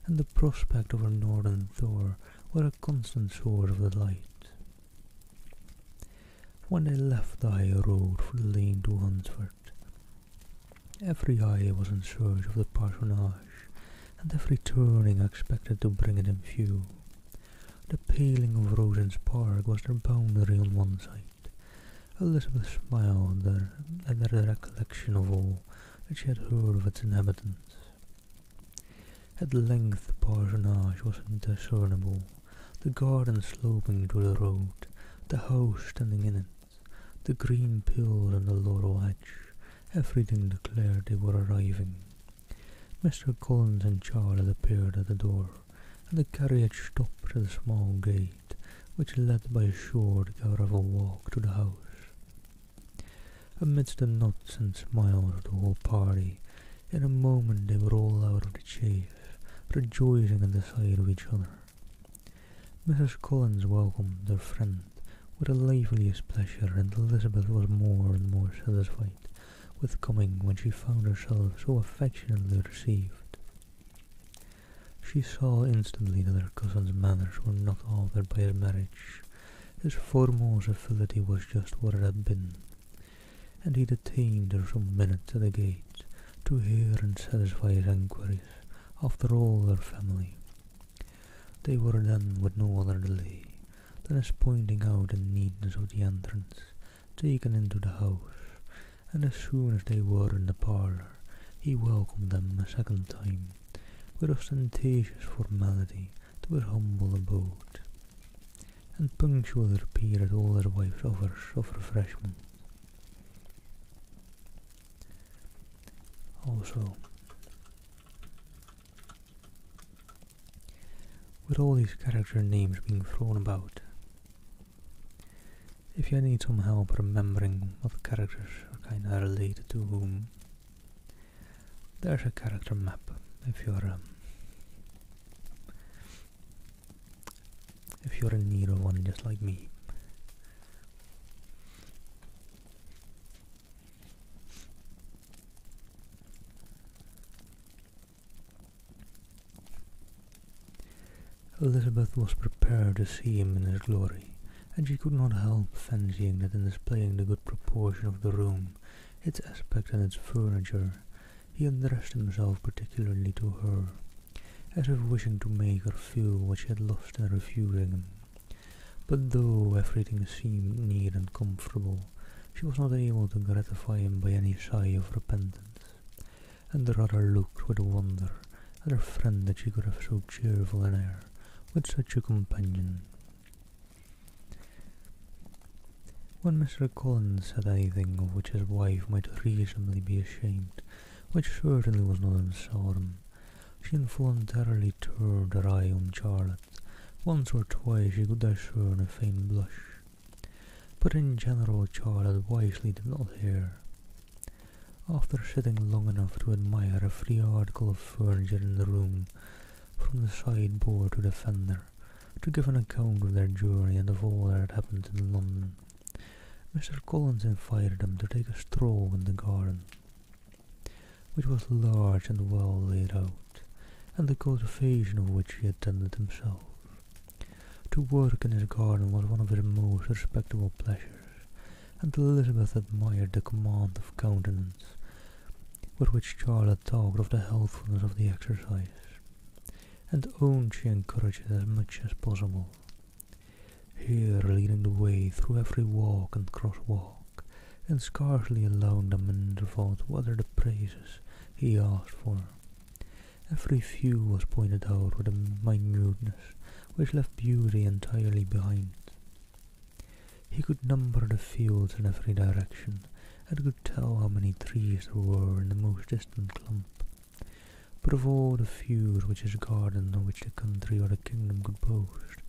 and the prospect of her northern tour were a constant source of delight. When they left the high road for the lane to Hunsford, every eye was in search of the parsonage, and every turning expected to bring it in view. The paling of Rosens Park was their boundary on one side. Elizabeth smiled at the recollection of all that she had heard of its inhabitants. At length the parsonage was indiscernible, the garden sloping to the road, the house standing in it, the green pills and the laurel hedge. Everything declared they were arriving. Mr. Collins and Charlotte appeared at the door, and the carriage stopped at a small gate, which led by a short gravel walk to the house. Amidst the nods and smiles of the whole party, in a moment they were all out of the chaise, rejoicing at the sight of each other. Mrs. Collins welcomed their friend with the liveliest pleasure, and Elizabeth was more and more satisfied with coming when she found herself so affectionately received. She saw instantly that her cousin's manners were not altered by his marriage. His formal civility was just what it had been, and he detained her some minutes at the gate to hear and satisfy his enquiries after all their family. They were then, with no other delay than his pointing out the neatness of the entrance, taken into the house, and as soon as they were in the parlour, he welcomed them a second time, with ostentatious formality, to his humble abode, and punctually repeated all his wife's offers of refreshment. Also, with all these character names being thrown about, if you need some help remembering what characters are kinda related to whom, there's a character map if you're in need of one just like me. Elizabeth was prepared to see him in his glory, and she could not help fancying that in displaying the good proportion of the room, its aspect and its furniture, he addressed himself particularly to her, as if wishing to make her feel what she had lost in refusing him. But though everything seemed neat and comfortable, she was not able to gratify him by any sigh of repentance, and rather looked with wonder at her friend that she could have so cheerful an air with such a companion. When Mr. Collins said anything of which his wife might reasonably be ashamed, which certainly was not unseldom, she involuntarily turned her eye on Charlotte. Once or twice she could discern a faint blush, but in general Charlotte wisely did not hear. After sitting long enough to admire every article of furniture in the room, from the sideboard to the fender, to give an account of their journey and of all that had happened in London, Mr. Collins invited them to take a stroll in the garden, which was large and well laid out, and the cultivation of which he attended himself. To work in his garden was one of his most respectable pleasures, and Elizabeth admired the command of countenance with which Charlotte talked of the healthfulness of the exercise, and owned she encouraged it as much as possible, here leading the way through every walk and cross-walk, and scarcely allowing them an interval to utter the praises he asked for. Every view was pointed out with a minuteness which left beauty entirely behind. He could number the fields in every direction, and could tell how many trees there were in the most distant clump. But of all the views which his garden or which the country or the kingdom could boast,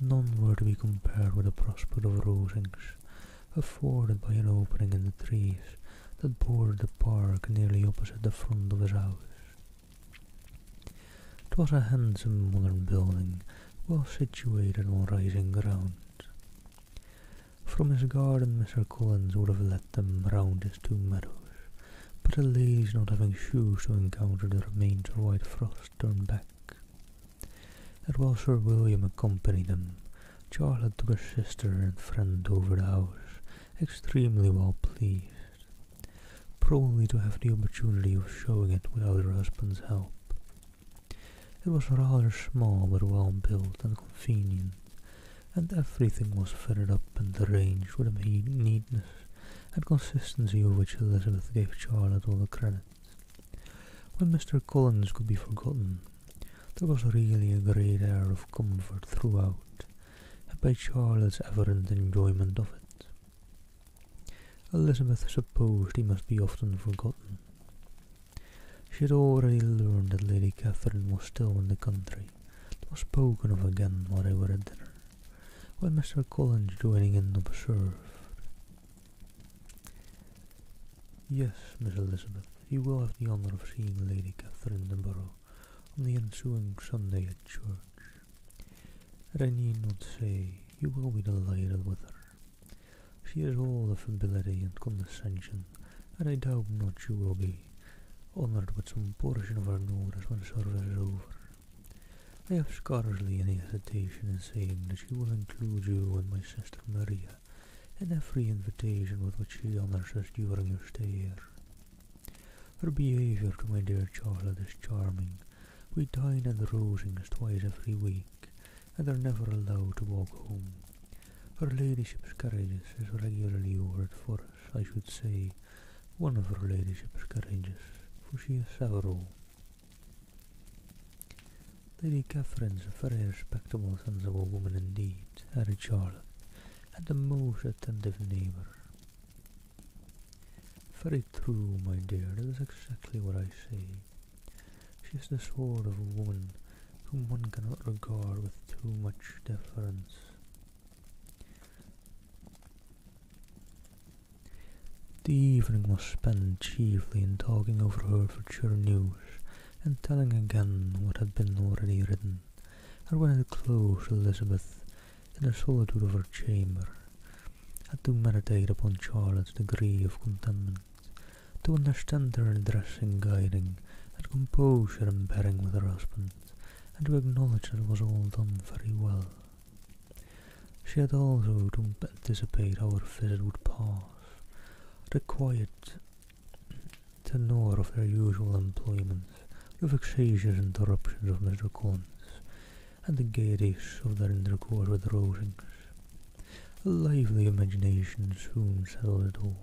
none were to be compared with the prospect of Rosings, afforded by an opening in the trees that bordered the park nearly opposite the front of his house. 'Twas a handsome modern building, well situated on rising ground. From his garden Mr. Collins would have led them round his two meadows, but the ladies not having shoes to encounter the remains of white frost turned back. And while Sir William accompanied them, Charlotte took her sister and friend over the house, extremely well pleased, probably to have the opportunity of showing it without her husband's help. It was rather small but well built and convenient, and everything was fitted up and arranged with a neatness and consistency of which Elizabeth gave Charlotte all the credit. When Mr. Collins could be forgotten, there was really a great air of comfort throughout, and by Charlotte's evident enjoyment of it. Elizabeth supposed he must be often forgotten. She had already learned that Lady Catherine was still in the country. It was spoken of again while they were at dinner, when Mr. Collins, joining in, observed, "Yes, Miss Elizabeth, you will have the honour of seeing Lady Catherine de Boroughs on the ensuing Sunday at church. And I need not say you will be delighted with her. She is all affability and condescension, and I doubt not you will be honoured with some portion of her notice when service is over. I have scarcely any hesitation in saying that she will include you and my sister Maria in every invitation with which she honours us during your stay here. Her behaviour to my dear Charlotte is charming. We dine at the Rosings twice every week, and are never allowed to walk home. Her ladyship's carriage is regularly ordered for us, I should say, one of her ladyship's carriages, for she has several. Lady Catherine's a very respectable, sensible woman indeed," added Charlotte, "and a most attentive neighbour." "Very true, my dear, that is exactly what I say. She is the sort of woman whom one cannot regard with too much deference." The evening was spent chiefly in talking over Hertfordshire news, and telling again what had been already written, and when it closed, Elizabeth, in the solitude of her chamber, had to meditate upon Charlotte's degree of contentment, to understand her dressing, guiding, and composure in bearing with her husband, and to acknowledge that it was all done very well. She had also to anticipate how her visit would pass, the quiet tenor of their usual employments, the vexatious interruptions of Mr. Collins, and the gaieties of their intercourse with Rosings. A lively imagination soon settled it all.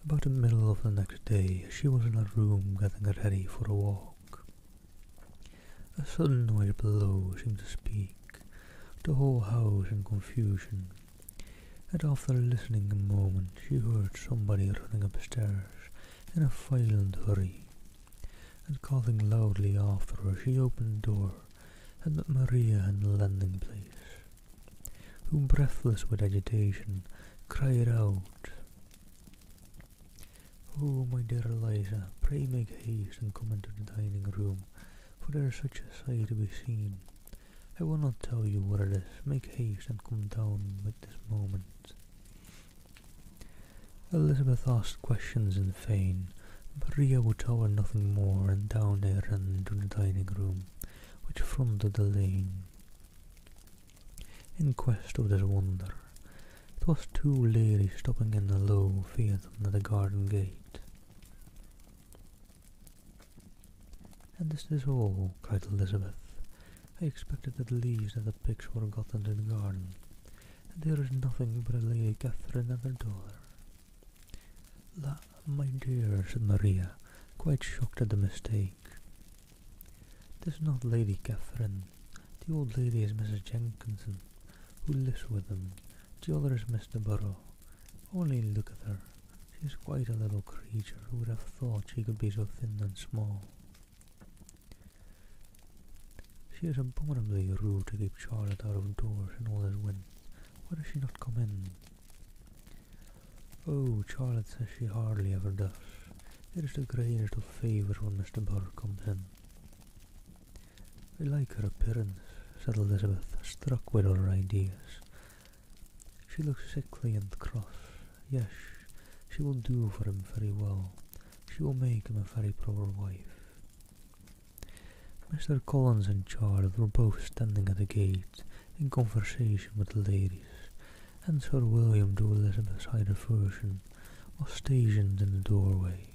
About the middle of the next day, she was in her room getting ready for a walk. A sudden noise below seemed to speak, the whole house in confusion, and after listening a moment she heard somebody running upstairs in a violent hurry, and calling loudly after her she opened the door and met Maria in the landing place, who, breathless with agitation, cried out, "Oh, my dear Eliza, pray make haste and come into the dining room, for there is such a sight to be seen. I will not tell you what it is. Make haste and come down with this moment." Elizabeth asked questions in vain. Maria would tell her nothing more, and down they ran into the dining room, which fronted the lane, in quest of this wonder. It was two ladies stopping in a low phaeton at the garden gate. "And is this all?" cried Elizabeth. "I expected at least that the pigs were got into the garden, and there is nothing but a Lady Catherine and her daughter." "My dear," said Maria, quite shocked at the mistake. "'Tis not Lady Catherine. The old lady is Mrs. Jenkinson, who lives with them. The other is Miss de Boroughs. Only look at her. She is quite a little creature. Who would have thought she could be so thin and small? She is abominably rude to keep Charlotte out of doors in all this wind. Why does she not come in?" "Oh, Charlotte says she hardly ever does. It is the greatest of favours when Mr. Boroughs comes in." "I like her appearance," said Elizabeth, struck with her ideas. "She looks sickly and cross. Yes, she will do for him very well. She will make him a very proper wife." Mr. Collins and Charlotte were both standing at the gate in conversation with the ladies, and Sir William to Elizabeth's either version was stationed in the doorway,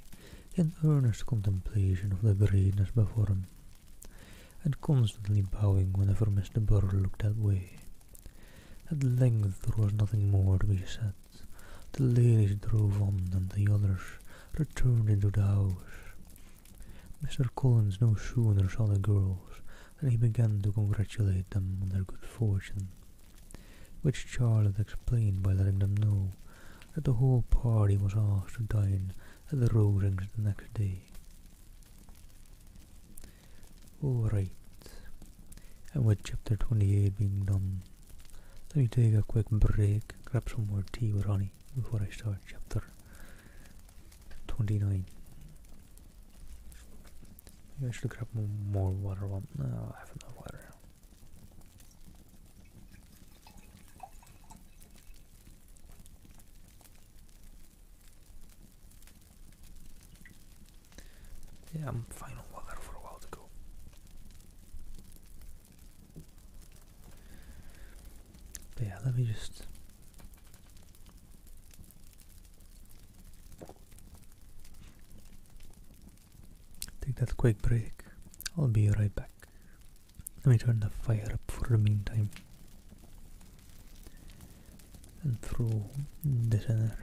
in earnest contemplation of the greatness before him, and constantly bowing whenever Mr. Burr looked that way. At length there was nothing more to be said. The ladies drove on, and the others returned into the house. Mr. Collins no sooner saw the girls than he began to congratulate them on their good fortune, which Charlotte explained by letting them know that the whole party was asked to dine at the Rosings the next day. Alright, and with chapter 28 being done, let me take a quick break, grab some more tea with honey before I start chapter 29. Maybe I should grab more water. No, I have enough water. Yeah, I'm fine on water for a while to go. But yeah, let me just take that quick break. I'll be right back. Let me turn the fire up for the meantime and throw this in there.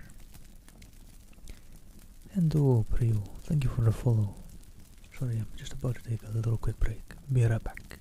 And oh, Prio, thank you for the follow. Sorry, I'm just about to take a little quick break. Be right back.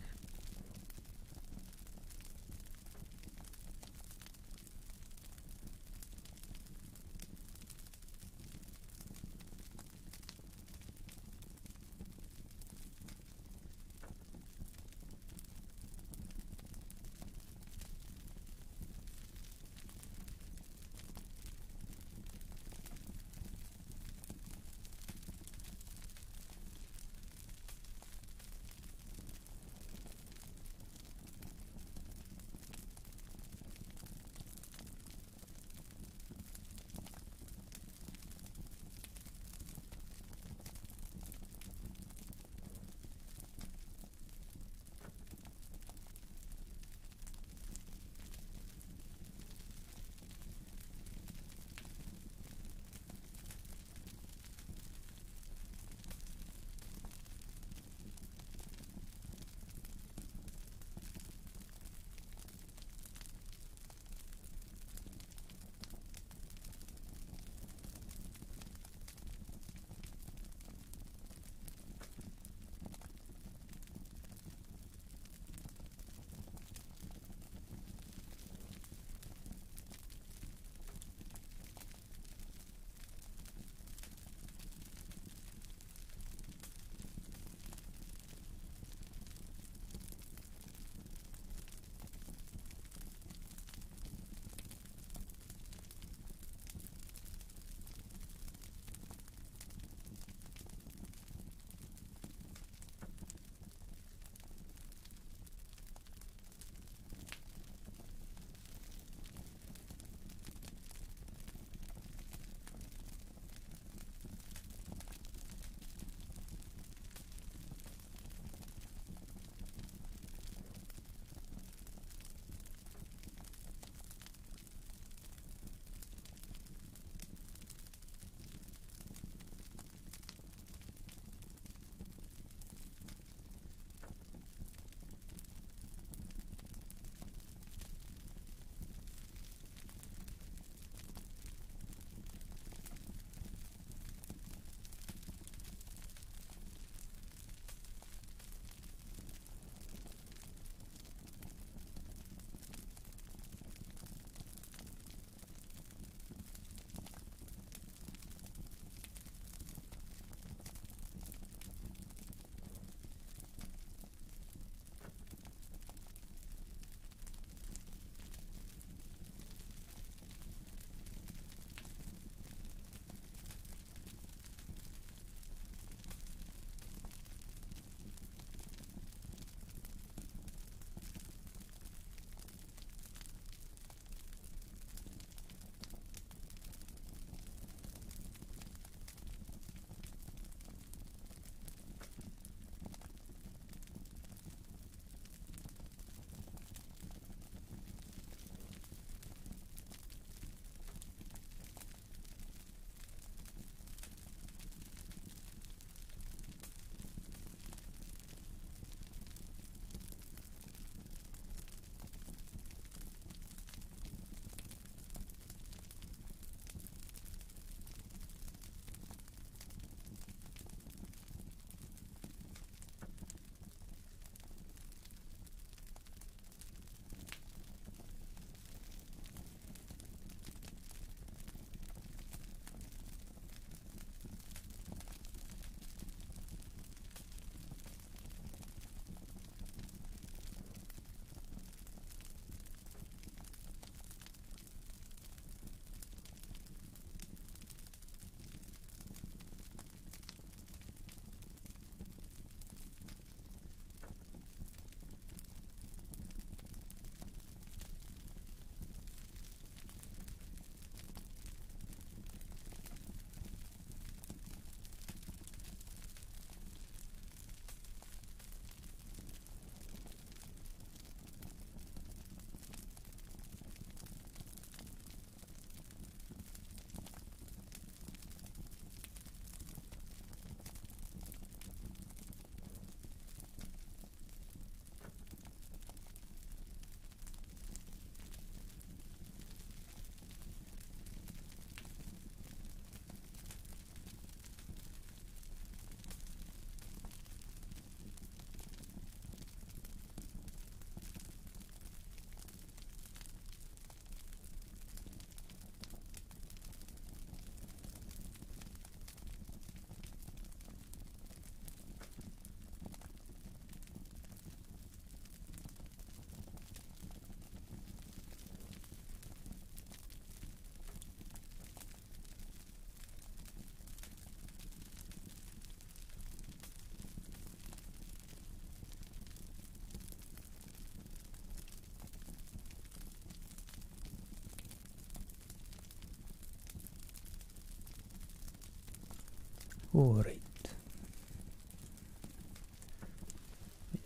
Alright.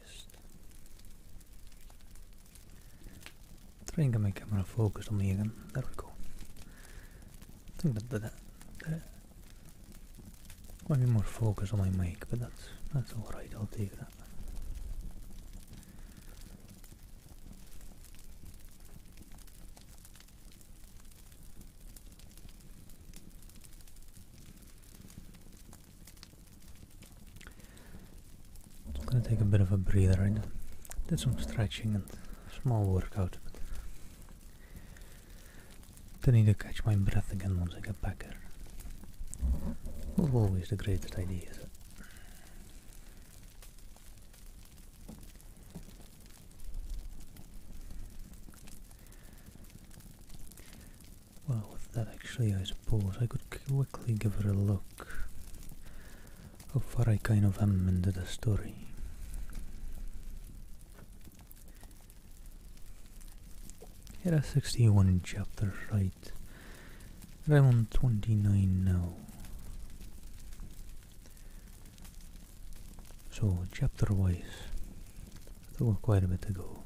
Just try and get my camera focused on me again. There we go. I think that might be more focus on my mic, but that's alright, I'll take that. I'm gonna take a bit of a breather. I did some stretching and small workout, but I need to catch my breath again once I get back here. Not always the greatest idea, is it? Well, with that actually, I suppose I could quickly give it a look how far I kind of am into the story. Here are 61 chapters, right? I'm on 29 now. So, chapter-wise, still quite a bit to go.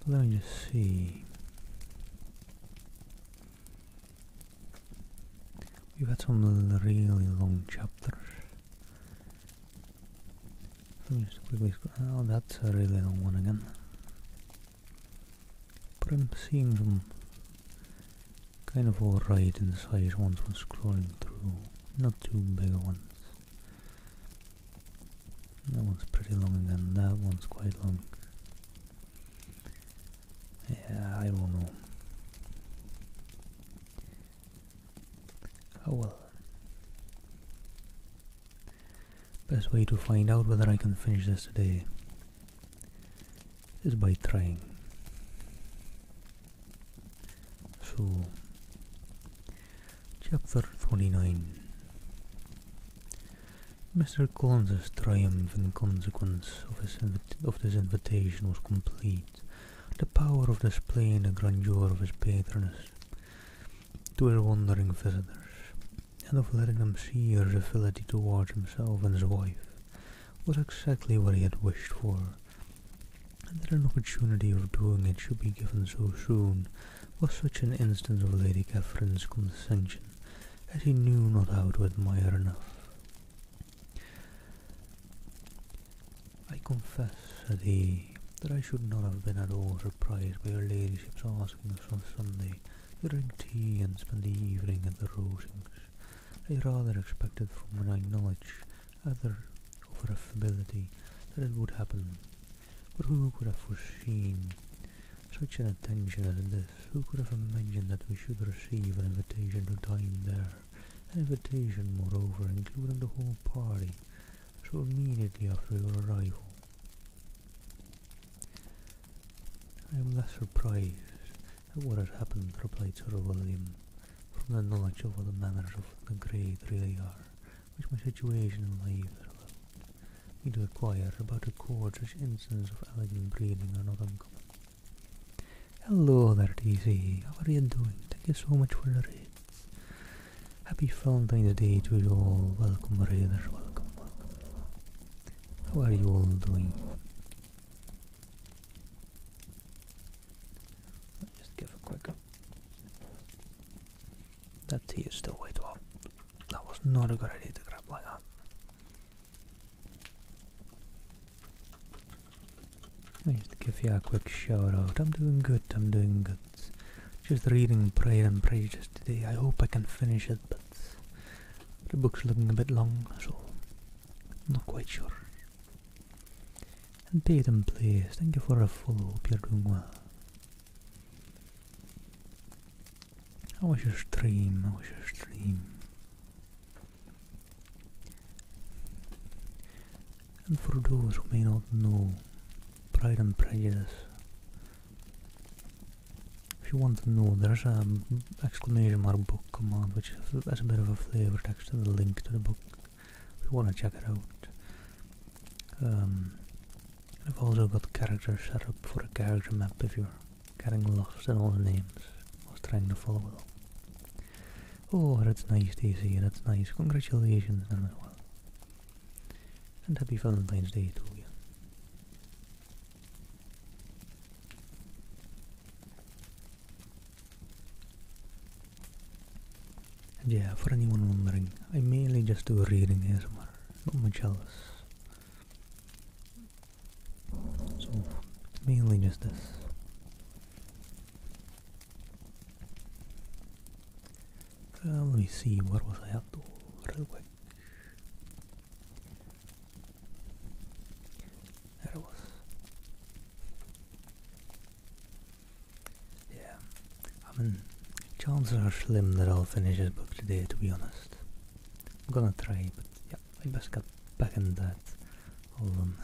Let me just see. We've had some really long chapters. Let me just quickly oh, that's a really long one again. But I'm seeing some kind of alright in size ones when scrolling through. Not too big ones. That one's pretty long again. That one's quite long. Yeah, I don't know. Oh well. Best way to find out whether I can finish this today is by trying. So, chapter 29. Mr. Collins' triumph in consequence of this invitation was complete. The power of displaying the grandeur of his patroness to his wandering visitors, and of letting them see her civility towards himself and his wife, was exactly what he had wished for, and that an opportunity of doing it should be given so soon was such an instance of Lady Catherine's condescension as he knew not how to admire enough. I confess, said he, that I should not have been at all surprised by your ladyship's asking us on Sunday to drink tea and spend the evening at the Rosings. I rather expected from my knowledge, either of her affability, that it would happen. But who could have foreseen such an attention as this? Who could have imagined that we should receive an invitation to dine there? An invitation, moreover, including the whole party, so immediately after your arrival. I am less surprised at what has happened, replied Sir William, from the knowledge of what the manners of the great really are, which my situation in life has allowed me to acquire about a court. Such instances of elegant breeding are not uncommon. Hello there, TC. How are you doing? Thank you so much for the raids. Happy Valentine's Day to you all. Welcome, raiders. Welcome, welcome. How are you all doing? That tea is still way too hot. That was not a good idea to grab like that. Let me just give you a quick shout out. I'm doing good, I'm doing good. Just reading Pride and Prejudice today. I hope I can finish it, but the book's looking a bit long, so I'm not quite sure. And Peyton Place, thank you for a follow. Hope you're doing well. How was your stream? How was your stream? And for those who may not know Pride and Prejudice, if you want to know, there's an exclamation mark book command which has a bit of a flavor text and a link to the book if you want to check it out. I've also got characters set up for a character map if you're getting lost in all the names. trying to follow along. Oh, that's nice, Daisy, that's nice. Congratulations then as well. And happy Valentine's Day to you. And yeah, for anyone wondering, I mainly just do reading ASMR, not much else. So, it's mainly just this. Let me see, what was I up to real quick. There it was. Yeah, I mean, chances are slim that I'll finish this book today, to be honest. I'm gonna try, but yeah, I best get back in that. Hold on.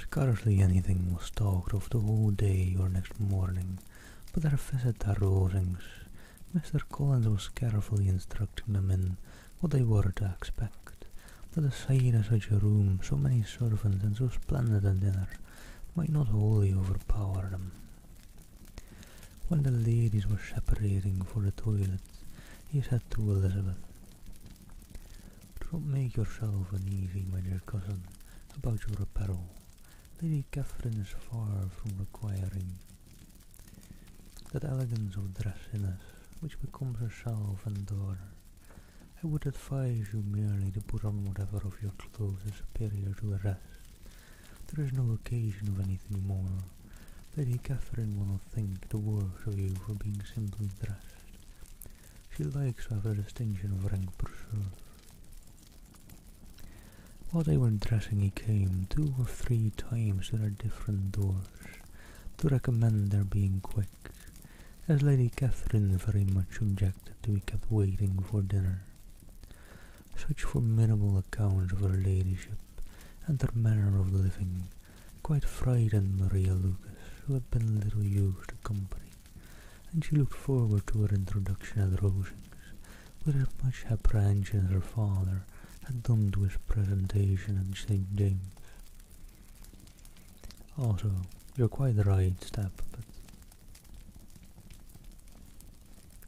Scarcely anything was talked of the whole day or next morning, but their visit to Rosings. Mr. Collins was carefully instructing them in what they were to expect, but the sight of such a room, so many servants, and so splendid a dinner might not wholly overpower them. When the ladies were separating for the toilet, he said to Elizabeth, "Do not make yourself uneasy, my dear cousin, about your apparel. Lady Catherine is far from requiring that elegance of dressiness which becomes herself and daughter. I would advise you merely to put on whatever of your clothes is superior to the rest. There is no occasion of anything more. Lady Catherine will not think the worse of you for being simply dressed. She likes to have the distinction of rank preserved." While they were dressing he came 2 or 3 times to their different doors, to recommend their being quick, as Lady Catherine very much objected to be kept waiting for dinner. Such formidable accounts of her ladyship and her manner of living quite frightened Maria Lucas, who had been little used to company, and she looked forward to her introduction at Rosings with as much apprehension as her father had done to his presentation at St. James. Also, you're quite right, Step, but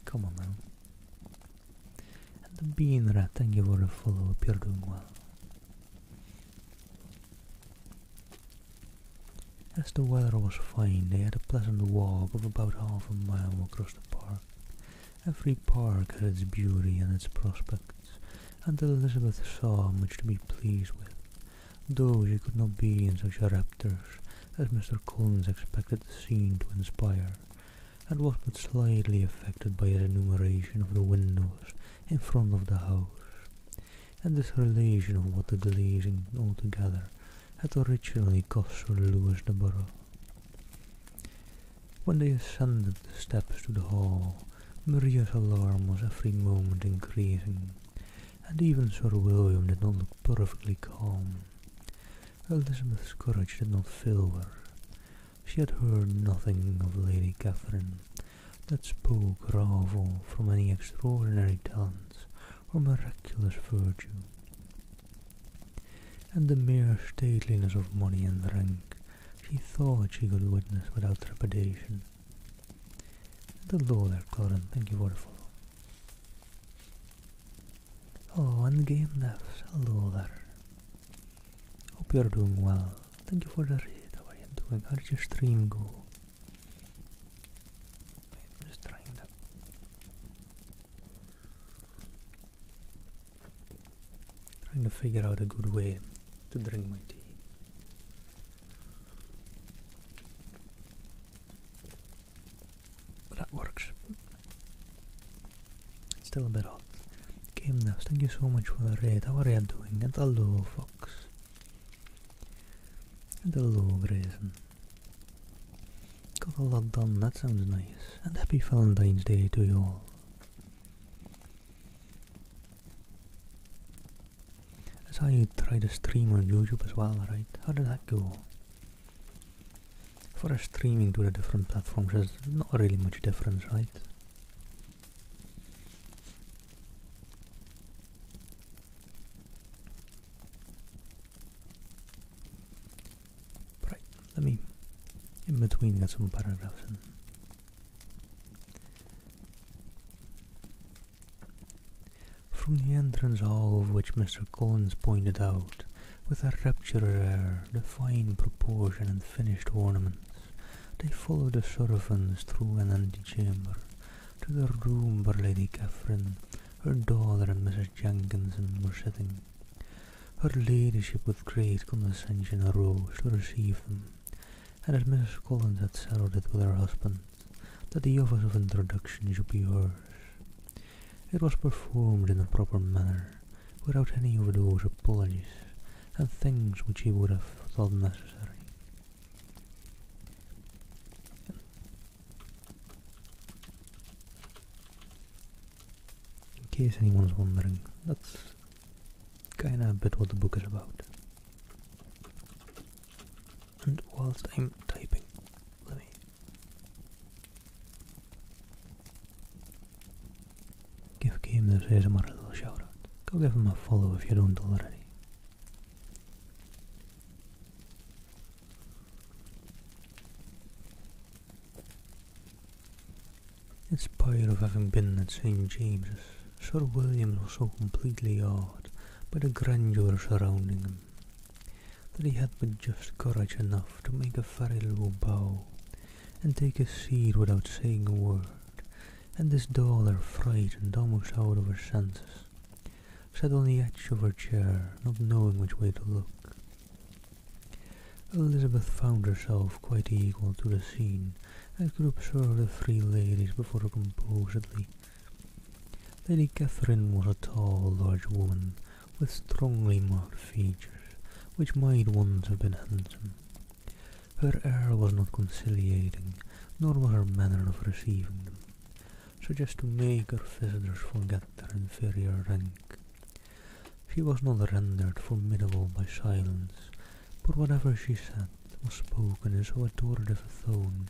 come on now. And the bean rat, thank you for the follow-up, you're doing well. As the weather was fine, they had a pleasant walk of about half a mile across the park. Every park had its beauty and its prospects, and Elizabeth saw much to be pleased with, though she could not be in such a raptures as Mr. Collins expected the scene to inspire, and was but slightly affected by his enumeration of the windows in front of the house, and this relation of what the glazing altogether had originally cost Sir Lewis the Borough. When they ascended the steps to the hall, Maria's alarm was every moment increasing, and even Sir William did not look perfectly calm. Elizabeth's courage did not fail her. She had heard nothing of Lady Catherine that spoke rather from any extraordinary talents or miraculous virtue, and the mere stateliness of money and rank she thought she could witness without trepidation. Hello there, Clorin, thank you for the follow. Oh, and Game Devs, hello there. Hope you're doing well. Thank you for the raid. How are you doing? How did your stream go? Wait, I'm just trying that. Trying to figure out a good way to drink my tea. But that works. It's still a bit hot. Game Devs, thank you so much for the raid. How are you doing? And hello, Fox. And hello, Grayson. Got a lot done, that sounds nice. And happy Valentine's Day to you all. I saw you try to stream on YouTube as well, right? How did that go? For us streaming to the different platforms, there's not really much difference, right? Let me, in between, get some paragraphs in. from the entrance hall of which Mr. Collins pointed out, with a rapturous air, the fine proportion and finished ornaments, they followed the servants through an antechamber, to the room where Lady Catherine, her daughter and Mrs. Jenkinson were sitting. Her ladyship with great condescension arose to receive them, and as Mrs. Collins had settled it with her husband, that the office of introduction should be hers, it was performed in a proper manner, without any of those apologies and things which he would have thought necessary. In case anyone's wondering, that's kinda a bit what the book is about. And whilst I'm typing, let me give Game This ASMR a little shout out. Go give him a follow if you don't already. In spite of having been at St. James's, Sir William was so completely awed by the grandeur surrounding him that he had but just courage enough to make a very low bow and take his seat without saying a word, and his daughter, frightened almost out of her senses, sat on the edge of her chair, not knowing which way to look. Elizabeth found herself quite equal to the scene, and could observe the three ladies before her composedly. Lady Catherine was a tall, large woman, with strongly marked features, which might once have been handsome. Her air was not conciliating, nor was her manner of receiving them, such as to make her visitors forget their inferior rank. She was not rendered formidable by silence, but whatever she said was spoken in so authoritative a tone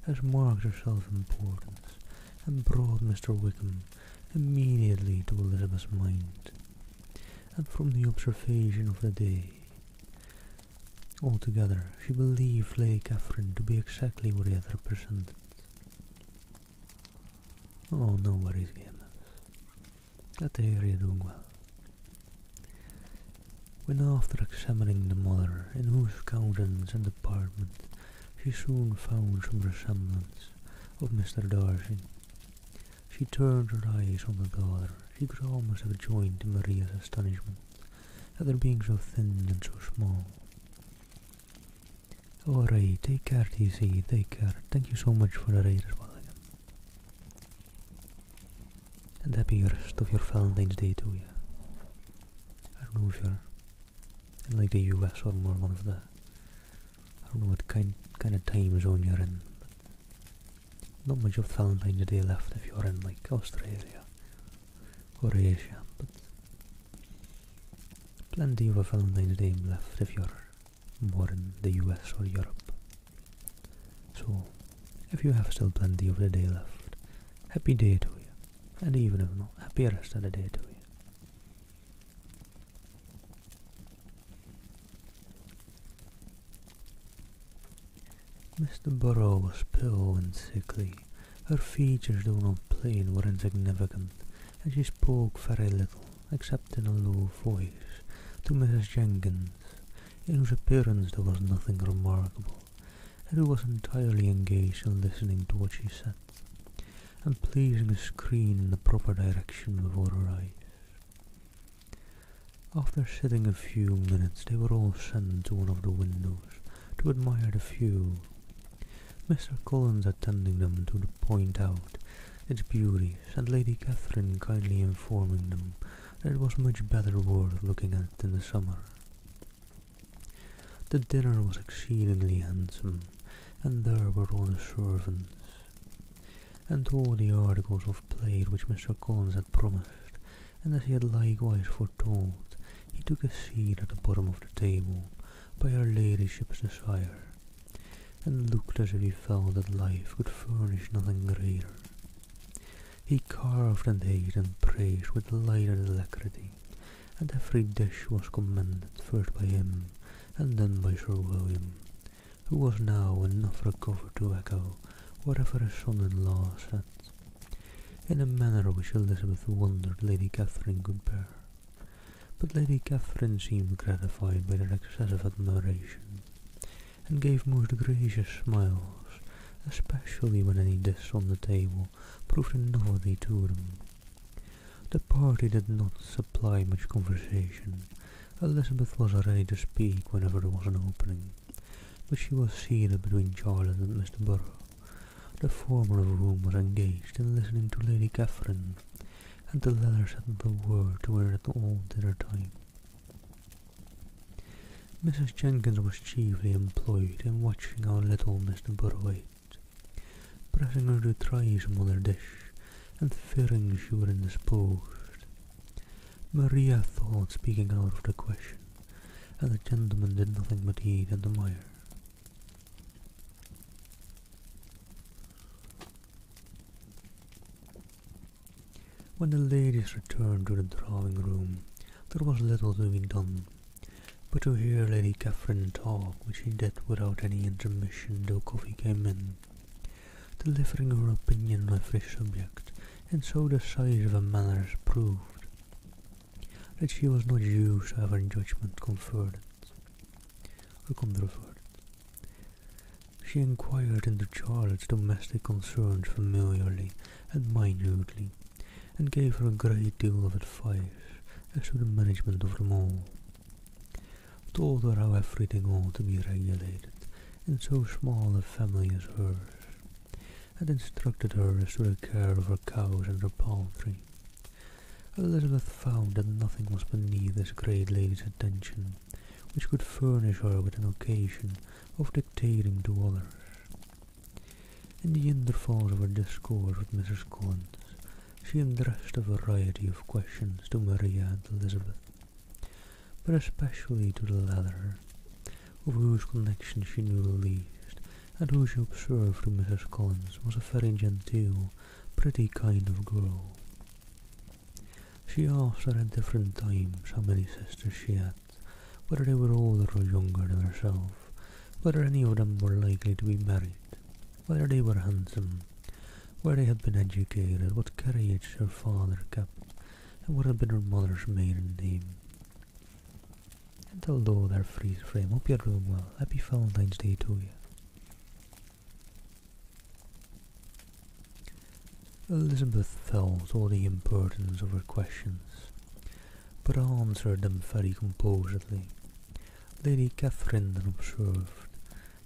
as marked her self-importance, and brought Mr. Wickham immediately to Elizabeth's mind, and from the observation of the day. Altogether, she believed Lady Catherine to be exactly what he had represented. Oh, no worries, gamers. Glad to hear you're doing well. When after examining the mother, in whose countenance and deportment she soon found some resemblance of Mr. Darcy, she turned her eyes on the daughter. She could almost have joined in Maria's astonishment at her being so thin and so small. Alright, take care, TC, take care. Thank you so much for the raid as well again. And happy rest of your Valentine's Day to you. I don't know if you're in like the US or more one of the, I don't know what kind of time zone you're in, but not much of Valentine's Day left if you're in like Australia or Asia, but plenty of a Valentine's Day left if you're more in the US or Europe. So, if you have still plenty of the day left, happy day to you, and even if not, happy rest of the day to you. Mr. Burrow was pale and sickly. Her features, though not plain, were insignificant, and she spoke very little, except in a low voice, to Mrs. Jenkins, in whose appearance there was nothing remarkable, and who was entirely engaged in listening to what she said, and placing a screen in the proper direction before her eyes. After sitting a few minutes, they were all sent to one of the windows to admire the view, Mr. Collins attending them to point out its beauties, and Lady Catherine kindly informing them that it was much better worth looking at in the summer. The dinner was exceedingly handsome, and there were all the servants, and all the articles of plate which Mr. Collins had promised, and as he had likewise foretold, he took a seat at the bottom of the table, by her ladyship's desire, and looked as if he felt that life could furnish nothing greater. He carved and ate and praised with delighted alacrity, and every dish was commended first by him, and then by Sir William, who was now enough recovered to echo whatever his son-in-law said. in a manner which Elizabeth wondered Lady Catherine could bear. But Lady Catherine seemed gratified by their excessive admiration, and gave most gracious smiles, especially when any dish on the table proved a novelty to them. The party did not supply much conversation. Elizabeth was ready to speak whenever there was an opening, but she was seated between Charlotte and Mr. Burrow, the former of whom was engaged in listening to Lady Catherine, and the latter said not a word to her at all dinner time. Mrs. Jenkins was chiefly employed in watching how little Mr. Burrow ate, pressing her to try some other dish, and fearing she were indisposed. Maria thought speaking out of the question, and the gentleman did nothing but eat and admire. When the ladies returned to the drawing-room, there was little to be done, but to hear Lady Catherine talk, which she did without any intermission till coffee came in, delivering her opinion on every subject in so decisive a manner as proved that she was not used to have her judgment controverted. She inquired into Charlotte's domestic concerns familiarly and minutely, and gave her a great deal of advice as to the management of them all. Told her how everything ought to be regulated in so small a family as hers, and instructed her as to the care of her cows and her poultry. Elizabeth found that nothing was beneath this great lady's attention which could furnish her with an occasion of dictating to others. In the intervals of her discourse with Mrs. Collins, she addressed a variety of questions to Maria and Elizabeth, but especially to the latter, of whose connection she knew the least, and who she observed to Mrs. Collins was a very genteel, pretty kind of girl. She asked her at different times how many sisters she had, whether they were older or younger than herself, whether any of them were likely to be married, whether they were handsome, where they had been educated, what carriage her father kept, and what had been her mother's maiden name. And although their freeze frame, hope you're doing well. Happy Valentine's Day to you. Elizabeth felt all the importance of her questions, but answered them very composedly. Lady Catherine then observed,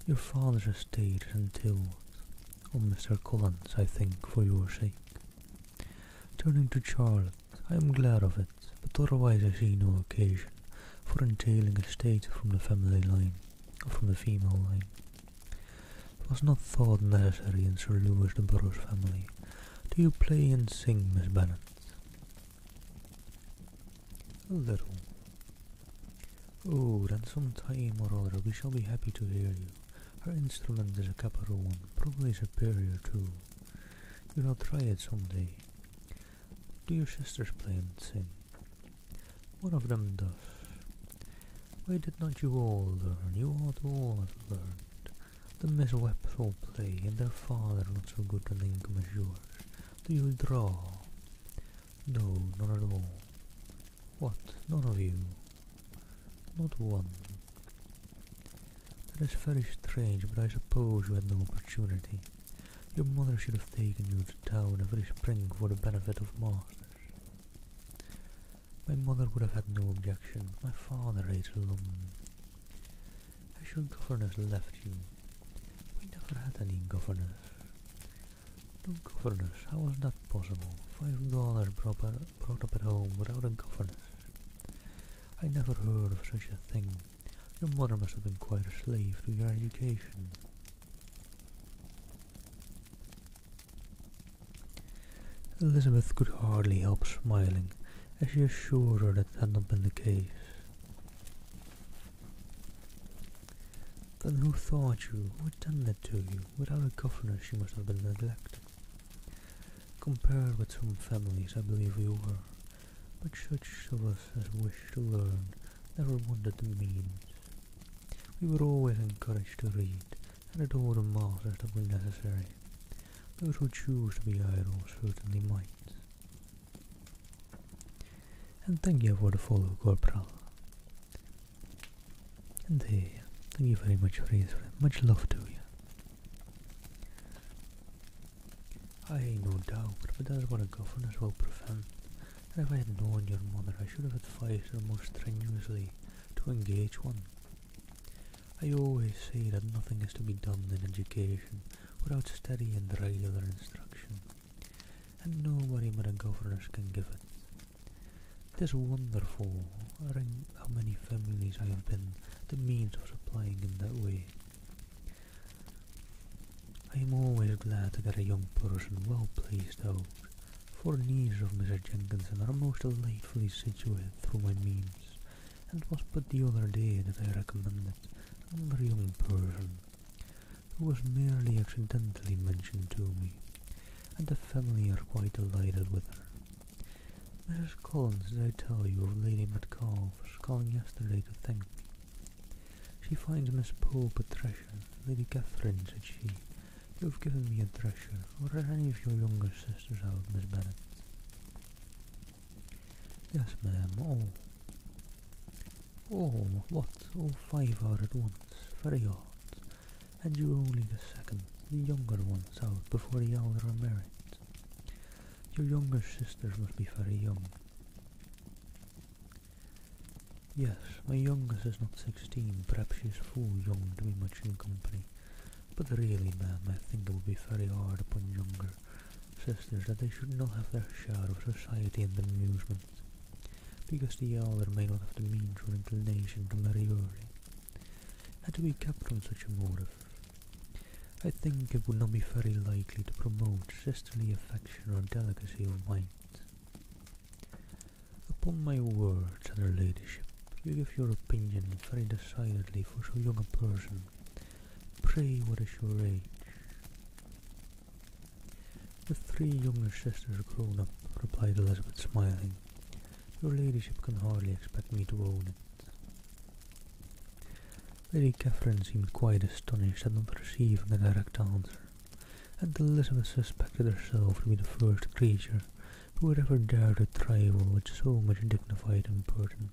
"Your father's estate is entailed on Mr. Collins, I think, for your sake." Turning to Charlotte, "I am glad of it, but otherwise I see no occasion for entailing estates from the family line, or from the female line. It was not thought necessary in Sir Lewis de Borough's family. Do you play and sing, Miss Bennet?" "A little." "Oh, then some time or other we shall be happy to hear you. Her instrument is a capital one, probably superior too. You shall try it some day. Do your sisters play and sing?" "One of them does." "Why did not you all learn? You ought all have learned. The Miss Webbs all play, and their father not so good an income as yours. Do you draw?" "No, not at all." "What, none of you?" "Not one." "That is very strange, but I suppose you had no opportunity. Your mother should have taken you to town every spring for the benefit of masters." "My mother would have had no objection. My father hates London." "Has your governess left you?" "We never had any governess." "No governess? How was that possible? $5 brought up at home without a governess? I never heard of such a thing. Your mother must have been quite a slave to your education." Elizabeth could hardly help smiling as she assured her that had not been the case. "Then who taught you, who attended to you? Without a governess you must have been neglected." "Compared with some families, I believe we were, but such of us as wished to learn never wanted the means. We were always encouraged to read, and at all the masters that were necessary. Those who choose to be idle certainly might. And thank you for the follow, Corporal. And thank you very much for it. Much love to you. I no doubt, but that's what a governess will prevent. And if I had known your mother, I should have advised her more strenuously to engage one. I always say that nothing is to be done in education without steady and regular instruction, and nobody but a governess can give it. It is wonderful how many families I have been the means of supplying in that way. I am always glad to get a young person well placed out, for the needs of Mrs. Jenkinson are most delightfully situated through my means, and it was but the other day that I recommended another young person, who was merely accidentally mentioned to me, and the family are quite delighted with her. Mrs. Collins, did I tell you of Lady Metcalfe's calling yesterday to thank me? She finds Miss Pope a treasure. Lady Catherine, said she, you have given me a treasure. Or are any of your younger sisters out, Miss Bennet? Yes, ma'am, all. Oh, what? All 5 out at once. Very odd. And you're only the second, the younger ones out before the elder are married. Your younger sisters must be very young. Yes, my youngest is not 16, perhaps she is full young to be much in company. But really, ma'am, I think it would be very hard upon younger sisters that they should not have their share of society and amusement, because the elder may not have the means or inclination to marry early, and to be kept on such a motive. I think it would not be very likely to promote sisterly affection or delicacy of mind. Upon my word, said her ladyship, you give your opinion very decidedly for so young a person. Pray, what is your age? With 3 younger sisters grown up, replied Elizabeth, smiling. Your ladyship can hardly expect me to own it. Lady Catherine seemed quite astonished at not receiving a direct answer, and Elizabeth suspected herself to be the first creature who had ever dared to trifle with so much dignified impertinence.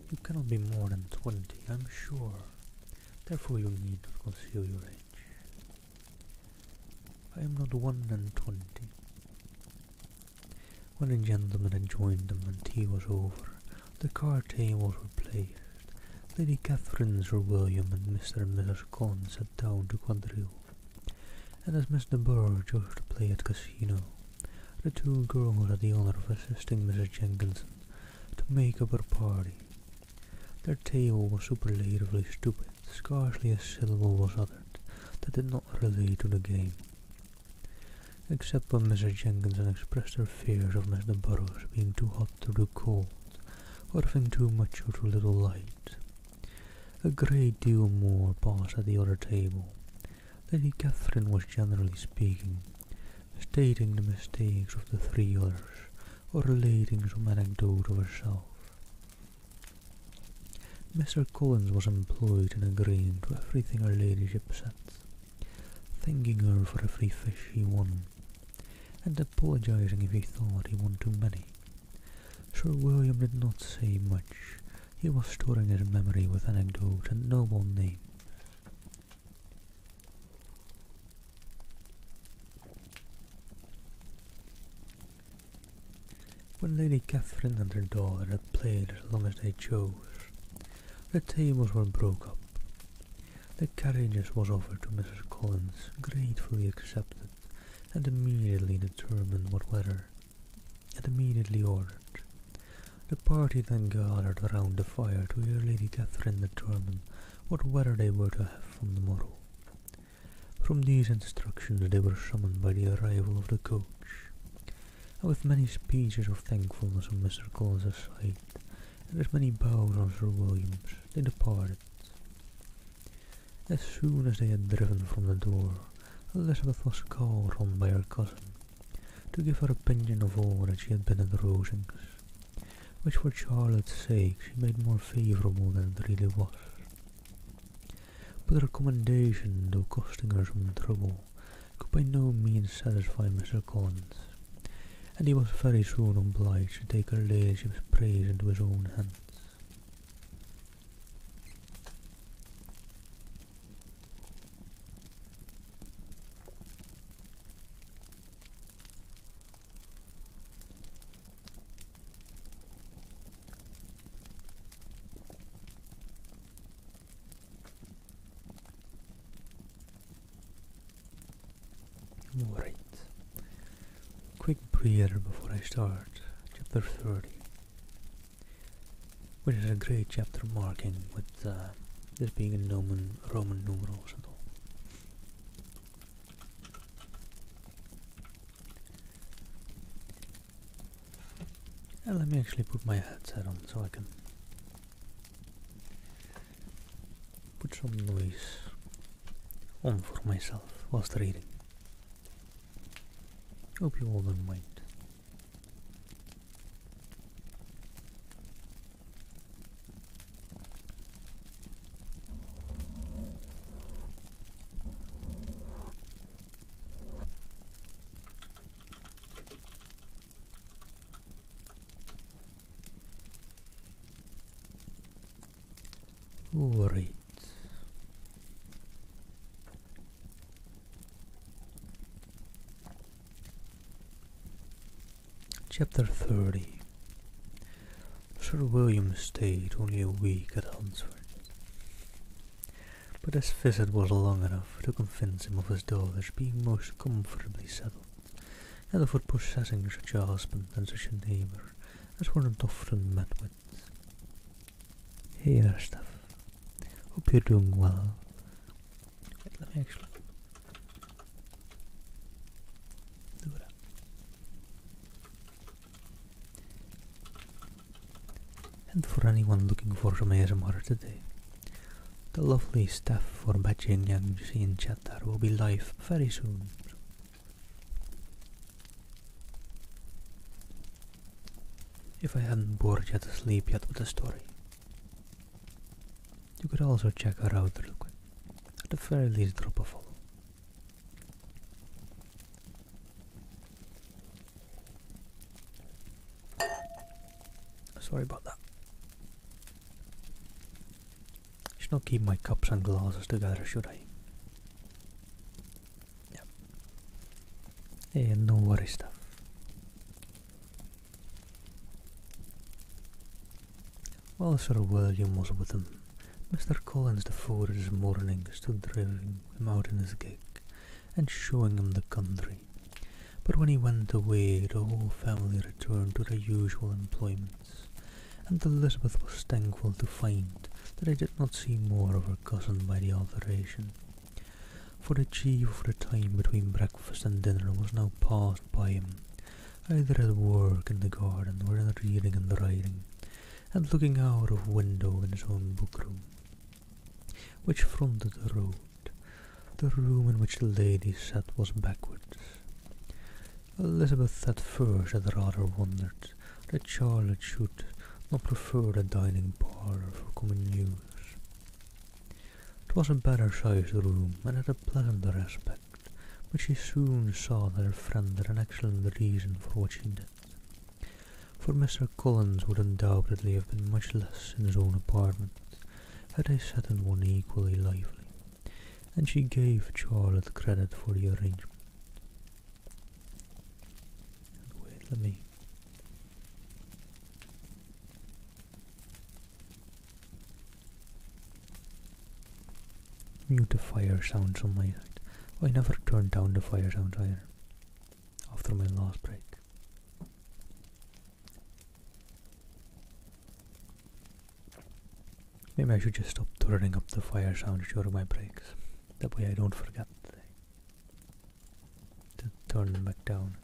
You cannot be more than 20, I'm sure. Therefore you need not conceal your age. I am not 21. When the gentlemen had joined them and tea was over, the card tables were placed. Lady Catherine, Sir William, and Mr. and Mrs. Collins sat down to quadrille, and as Miss de Bourgh chose to play at casino, the 2 girls had the honour of assisting Mrs. Jenkinson to make up her party. Their tale was superlatively stupid. Scarcely a syllable was uttered that did not relate to the game, except when Mrs. Jenkinson expressed her fears of Miss de Bourgh's being too hot or too cold, or having too much or too little light. A great deal more passed at the other table. Lady Catherine was, generally speaking, stating the mistakes of the 3 others, or relating some anecdote of herself. Mr. Collins was employed in agreeing to everything her ladyship said, thanking her for every fish he won, and apologizing if he thought he won too many. Sir William did not say much. He was storing his memory with anecdotes and noble names. When Lady Catherine and her daughter had played as long as they chose, the tables were broke up. The carriages was offered to Mrs. Collins, gratefully accepted, and immediately determined what weather, and immediately ordered. The party then gathered around the fire to hear Lady Catherine determine what weather they were to have on the morrow. From these instructions they were summoned by the arrival of the coach, and with many speeches of thankfulness on Mr. Collins's side, and as many bows on Sir William's, they departed. As soon as they had driven from the door, Elizabeth was called on by her cousin to give her opinion of all that she had been at Rosings. which for Charlotte's sake she made more favourable than it really was. But the recommendation, though costing her some trouble, could by no means satisfy Mr. Collins, and he was very soon obliged to take her ladyship's praise into his own hands. Alright. Quick breather before I start. Chapter 30. Which is a great chapter marking with this being in Roman numerals and all. And let me actually put my headset on so I can put some noise on for myself whilst reading. Hope you all don't mind. Alright. Chapter 30. Sir William stayed only a week at Hunsford, but his visit was long enough to convince him of his daughter's being most comfortably settled, and of her possessing such a husband and such a neighbour as weren't often met with. Hey there, Steph. Hope you're doing well. Wait, let me actually do that. And for anyone looking for some ASMR today, the lovely Steph for Batching Yang you see in chat there will be live very soon. If I hadn't bored you to sleep yet with the story, you could also check her out real quick. At the very least, drop a follow. Sorry about that. Should not keep my cups and glasses together, should I? Yeah. Hey, no worries, stuff. While Sir William was with him, Mr. Collins the fourth this morning stood driving him out in his gig and showing him the country. But when he went away, the whole family returned to their usual employments, and Elizabeth was thankful to find that they did not see more of her cousin by the alteration, for the chief of the time between breakfast and dinner was now passed by him, either at work in the garden or in reading and writing, and looking out of window in his own bookroom, which fronted the road. The room in which the ladies sat was backwards. Elizabeth at first had rather wondered that Charlotte should not prefer the dining parlour for common use. It was a better sized room and had a pleasanter aspect, but she soon saw that her friend had an excellent reason for what she did. For Mr. Collins would undoubtedly have been much less in his own apartment had they sat in one equally lively, and she gave Charlotte credit for the arrangement. And wait, let me mute the fire sounds on my side. Oh, I never turned down the fire sounds either after my last break. Maybe I should just stop turning up the fire sounds during my breaks. That way I don't forget to turn them back down.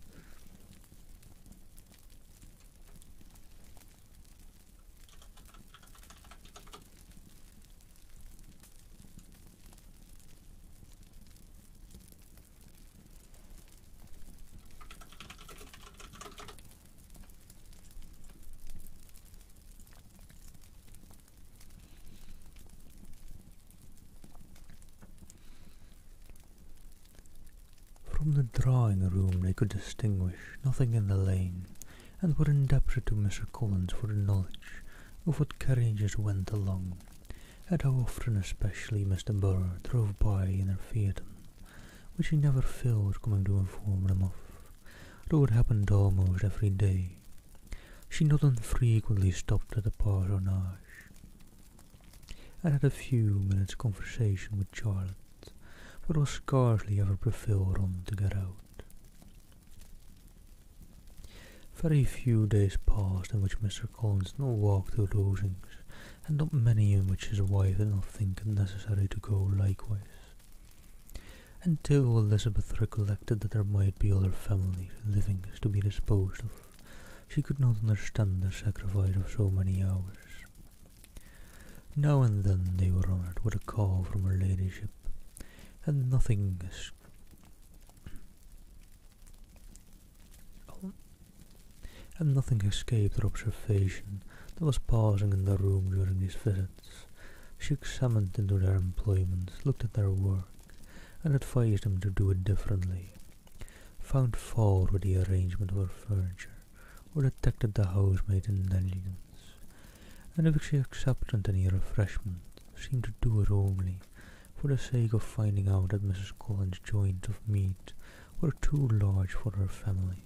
From the drawing-room they could distinguish nothing in the lane, and were indebted to Mr. Collins for the knowledge of what carriages went along, and how often especially Mr. Burr drove by in her phaeton, which he never failed coming to inform them of, though it happened almost every day. She not infrequently stopped at the parsonage, and had a few minutes' conversation with Charlotte, but was scarcely ever prevailed on to get out. Very few days passed in which Mr. Collins did not walk to Rosings, and not many in which his wife did not think it necessary to go likewise, until Elizabeth recollected that there might be other families' livings to be disposed of. She could not understand the sacrifice of so many hours. Now and then they were honoured with a call from her ladyship, and nothing escaped her observation that was passing in the room during these visits. She examined into their employments, looked at their work, and advised them to do it differently, found fault with the arrangement of her furniture, or detected the housemaid's negligence, and if she accepted any refreshment, seemed to do it only for the sake of finding out that Mrs. Collins' joints of meat were too large for her family.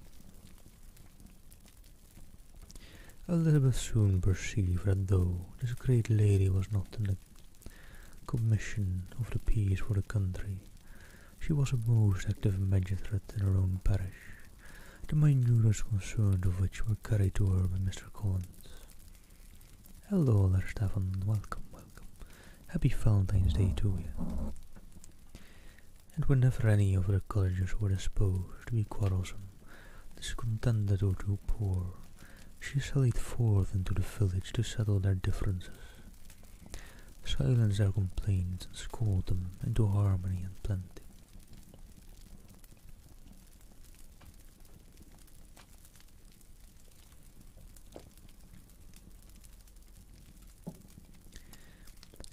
Elizabeth soon perceived that though this great lady was not in the commission of the peace for the country, she was a most active magistrate in her own parish, the minutest concerns of which were carried to her by Mr. Collins. "Hello there, Stephen, welcome. Happy Valentine's Day to you." And whenever any of the cottagers were disposed to be quarrelsome, discontented or too poor, she sallied forth into the village to settle their differences, silence their complaints, and scold them into harmony and plenty.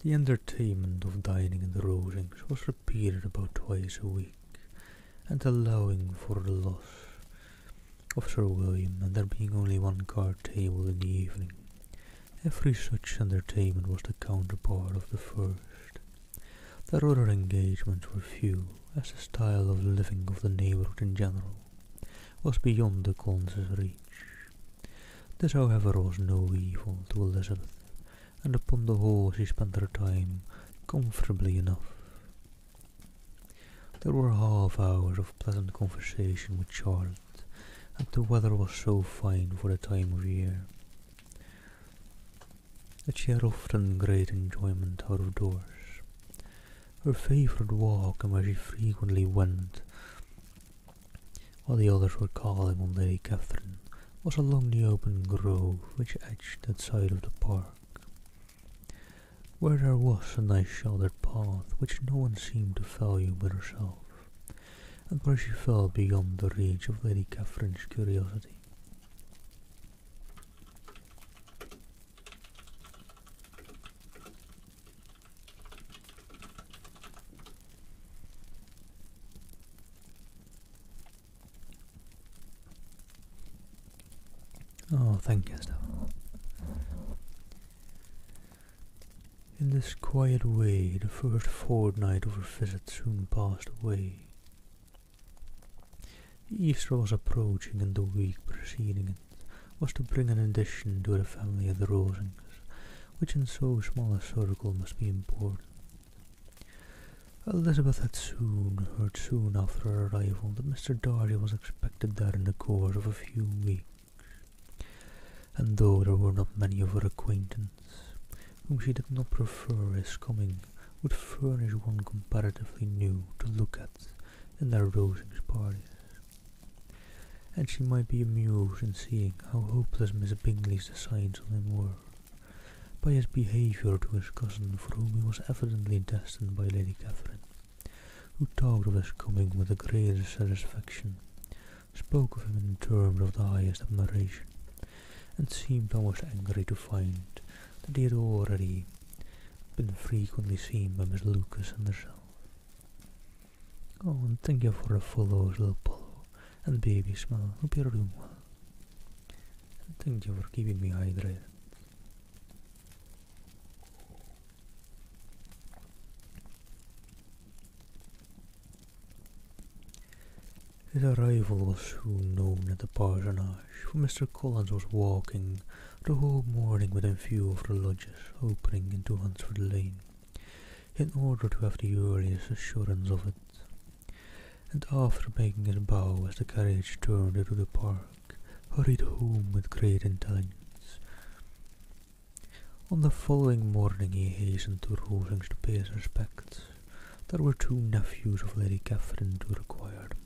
The entertainment of dining in the Rosings was repeated about twice a week, and allowing for the loss of Sir William and there being only one card table in the evening, every such entertainment was the counterpart of the first. Their other engagements were few, as the style of living of the neighbourhood in general was beyond the Collinses' reach. This, however, was no evil to Elizabeth, and upon the whole she spent her time comfortably enough. There were half hours of pleasant conversation with Charlotte, and the weather was so fine for the time of year that she had often great enjoyment out of doors. Her favourite walk, and where she frequently went while the others were calling on Lady Catherine, was along the open grove which edged that side of the park, where there was a nice sheltered path which no one seemed to value but herself, and where she fell beyond the reach of Lady Catherine's curiosity. Oh, thank you, Stephen. In this quiet way, the first fortnight of her visit soon passed away. Easter was approaching, and the week preceding it was to bring an addition to the family of the Rosings, which in so small a circle must be important. Elizabeth had heard soon after her arrival that Mr. Darcy was expected there in the course of a few weeks, and though there were not many of her acquaintance whom she did not prefer, his coming would furnish one comparatively new to look at in their Rosings parties, and she might be amused in seeing how hopeless Miss Bingley's designs on him were, by his behaviour to his cousin, for whom he was evidently destined by Lady Catherine, who talked of his coming with the greatest satisfaction, spoke of him in terms of the highest admiration, and seemed almost angry to find that he had already been frequently seen by Miss Lucas and herself. Oh, and thank you for the follows, little Polo, and baby smile. Hope you're doing well. And thank you for keeping me hydrated. His arrival was soon known at the parsonage, for Mr. Collins was walking the whole morning within view of the lodges opening into Hunsford Lane, in order to have the earliest assurance of it, and after making his bow as the carriage turned into the park, hurried home with great intelligence. On the following morning he hastened to Rosings to pay his respects. There were two nephews of Lady Catherine to require them.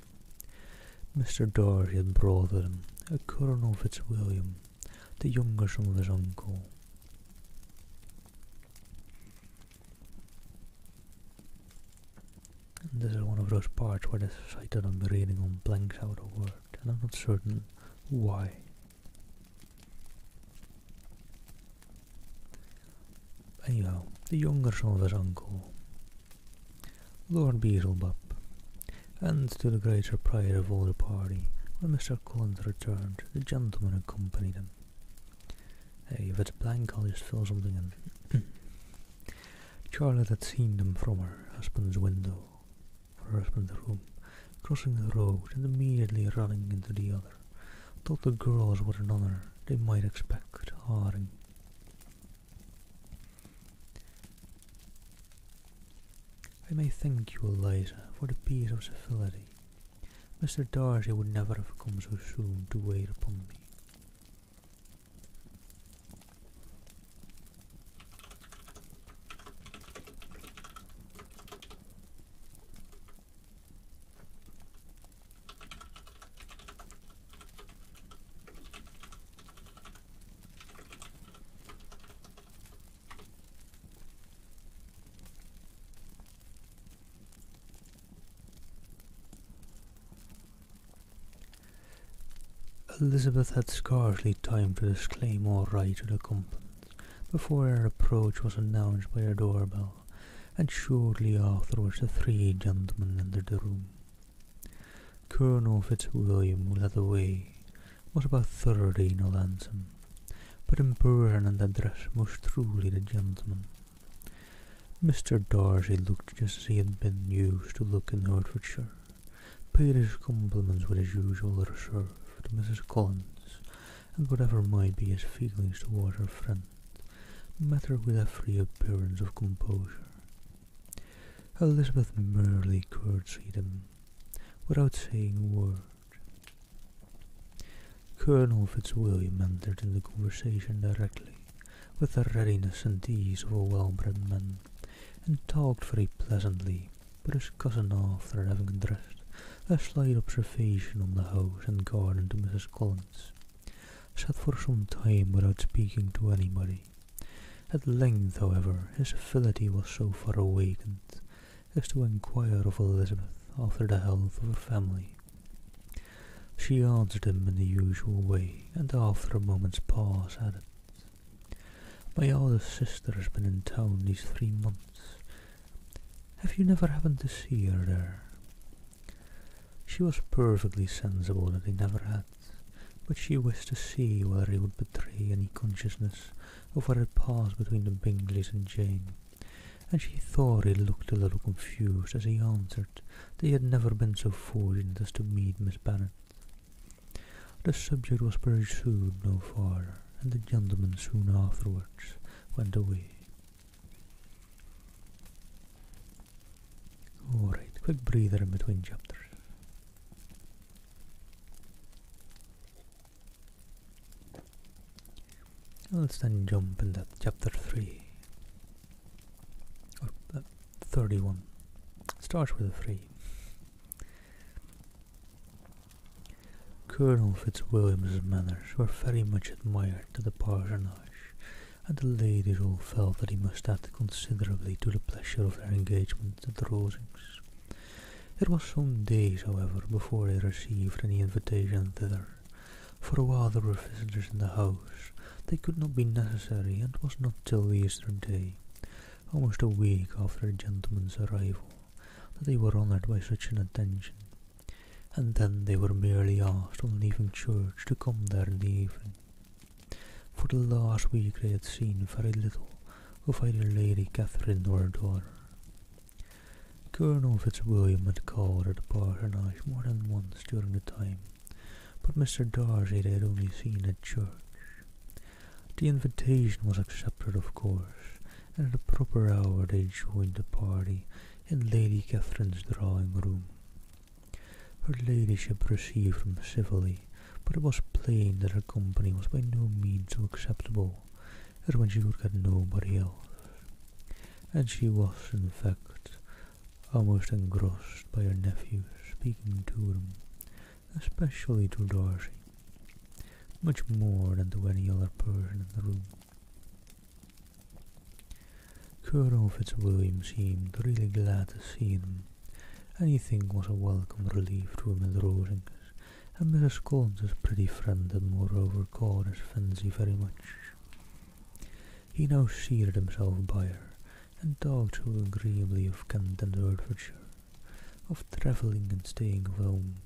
Mr. Darcy had brought with him a Colonel Fitzwilliam, the younger son of his uncle. And this is one of those parts where the sight that I'm reading on blanks out a word, and I'm not certain why. Anyhow, the younger son of his uncle, Lord Beelzebub, and to the great surprise of all the party, when Mr. Collins returned, the gentleman accompanied him. Hey, if it's blank, I'll just fill something in. Charlotte had seen them from her husband's window, or her husband's room, crossing the road and immediately running into the other. Thought the girls were an honour they might expect Harding. I may thank you, Eliza, for the piece of civility. Mr. Darcy would never have come so soon to wait upon me. Elizabeth had scarcely time to disclaim all right to the compliment before her approach was announced by her doorbell, and shortly afterwards the three gentlemen entered the room. Colonel Fitzwilliam, who led the way, was about 30, not handsome, but in person and address most truly the gentleman. Mr. Darcy looked just as he had been used to look in Hertfordshire, paid his compliments with his usual reserve to Mrs. Collins, and whatever might be his feelings towards her friend, met her with every appearance of composure. Elizabeth merely curtsied him, without saying a word. Colonel Fitzwilliam entered into conversation directly, with the readiness and ease of a well-bred man, and talked very pleasantly, but his cousin, after having addressed a slight observation on the house and garden to Mrs. Collins, sat for some time without speaking to anybody. At length, however, his civility was so far awakened as to inquire of Elizabeth after the health of her family. She answered him in the usual way, and after a moment's pause added, "My eldest sister has been in town these 3 months. Have you never happened to see her there?" She was perfectly sensible that he never had, but she wished to see whether he would betray any consciousness of what had passed between the Bingleys and Jane, and she thought he looked a little confused as he answered that he had never been so fortunate as to meet Miss Bennet. The subject was pursued no farther, and the gentleman soon afterwards went away. Alright, quick breather in between chapters. Let's then jump into chapter 3, or 31. Starts with a 3. Colonel Fitzwilliam's manners were very much admired at the parsonage, and the ladies all felt that he must add considerably to the pleasure of their engagement at the Rosings. It was some days, however, before they received any invitation thither, for while there were visitors in the house, they could not be necessary, and it was not till Easter Day, almost a week after the gentleman's arrival, that they were honoured by such an attention, and then they were merely asked on leaving church to come there in the evening. For the last week they had seen very little of either Lady Catherine or her daughter. Colonel Fitzwilliam had called at the parsonage more than once during the time, but Mr. Darcy they had only seen at church. The invitation was accepted, of course, and at a proper hour they joined the party in Lady Catherine's drawing-room. Her ladyship received them civilly, but it was plain that her company was by no means so acceptable as when she could get nobody else, and she was, in fact, almost engrossed by her nephews speaking to them, especially to Darcy, much more than to any other person in the room. Colonel Fitzwilliam seemed really glad to see them. Anything was a welcome relief to him at Rosings, and Mrs. Collins's pretty friend had moreover caught his fancy very much. He now seated himself by her, and talked so agreeably of Kent and Hertfordshire, of travelling and staying at home,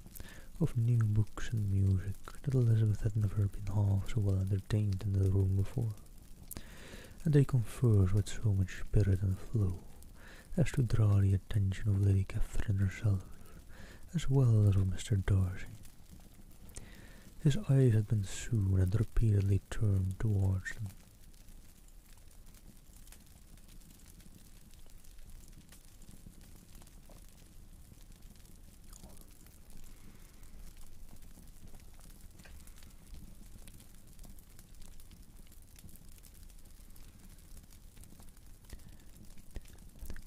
of new books and music, that Elizabeth had never been half so well entertained in the room before, and they conversed with so much spirit and flow as to draw the attention of Lady Catherine herself, as well as of Mr. Darcy. His eyes had been soon and repeatedly turned towards them.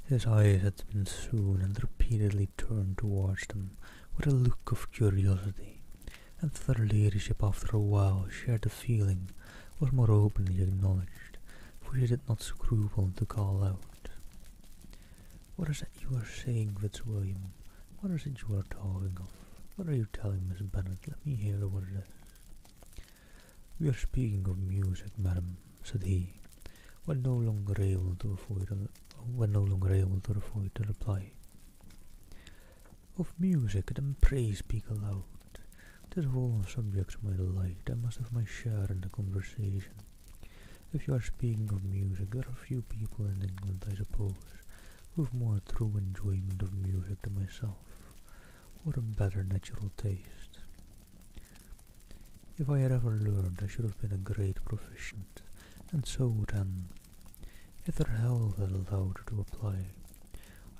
His eyes had been soon and repeatedly turned towards them with a look of curiosity, and that her ladyship after a while shared the feeling was more openly acknowledged, for she did not scruple to call out, "What is it you are saying, Fitzwilliam? What is it you are talking of? What are you telling Miss Bennet? Let me hear what it is." "We are speaking of music, madam," said he, when no longer able to avoid the reply. "Of music, then pray speak aloud. 'Tis of all subjects my delight. I must have my share in the conversation. If you are speaking of music, there are few people in England, I suppose, who have more true enjoyment of music than myself, or a better natural taste. If I had ever learned, I should have been a great proficient, and so then, if her health had allowed her to apply,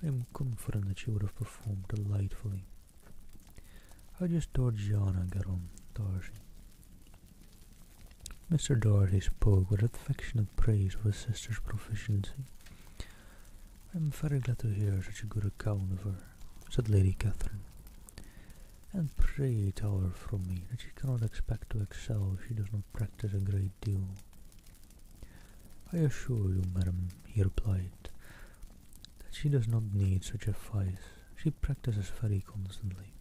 I am confident that she would have performed delightfully. How does Georgiana get on, Darcy?" Mr. Darcy spoke with affectionate praise of his sister's proficiency. "I am very glad to hear such a good account of her," said Lady Catherine, "and pray tell her from me that she cannot expect to excel if she does not practice a great deal." "I assure you, madam," he replied, "that she does not need such advice. She practices very constantly."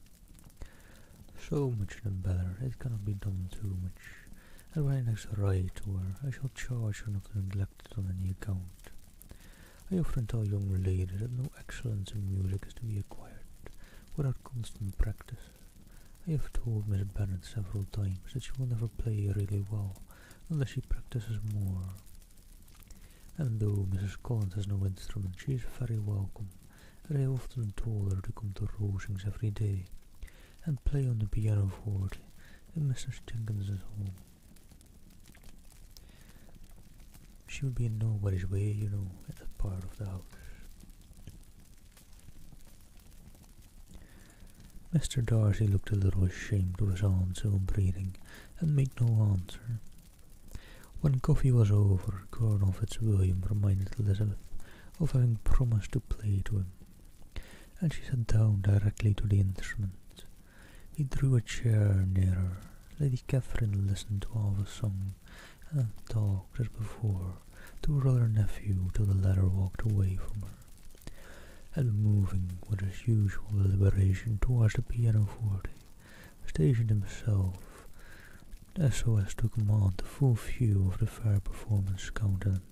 "So much the better. It cannot be done too much, and when I next write to her, I shall charge her not to neglect it on any account. I often tell young ladies that no excellence in music is to be acquired without constant practice. I have told Miss Bennet several times that she will never play really well unless she practices more. And though Mrs. Collins has no instrument, she is very welcome, and I have often told her to come to Rosings every day and play on the pianoforte in Mrs. Jenkins's home. She would be in nobody's way, you know, in that part of the house." Mr. Darcy looked a little ashamed of his aunt's ill-breeding, and made no answer. When coffee was over, Colonel Fitzwilliam reminded Elizabeth of having promised to play to him, and she sat down directly to the instrument. He drew a chair near her. Lady Catherine listened to all the song, and talked, as before, to her other nephew till the latter walked away from her, and moving with his usual deliberation towards the pianoforte, stationed himself so as to command the full view of the fair performer's countenance.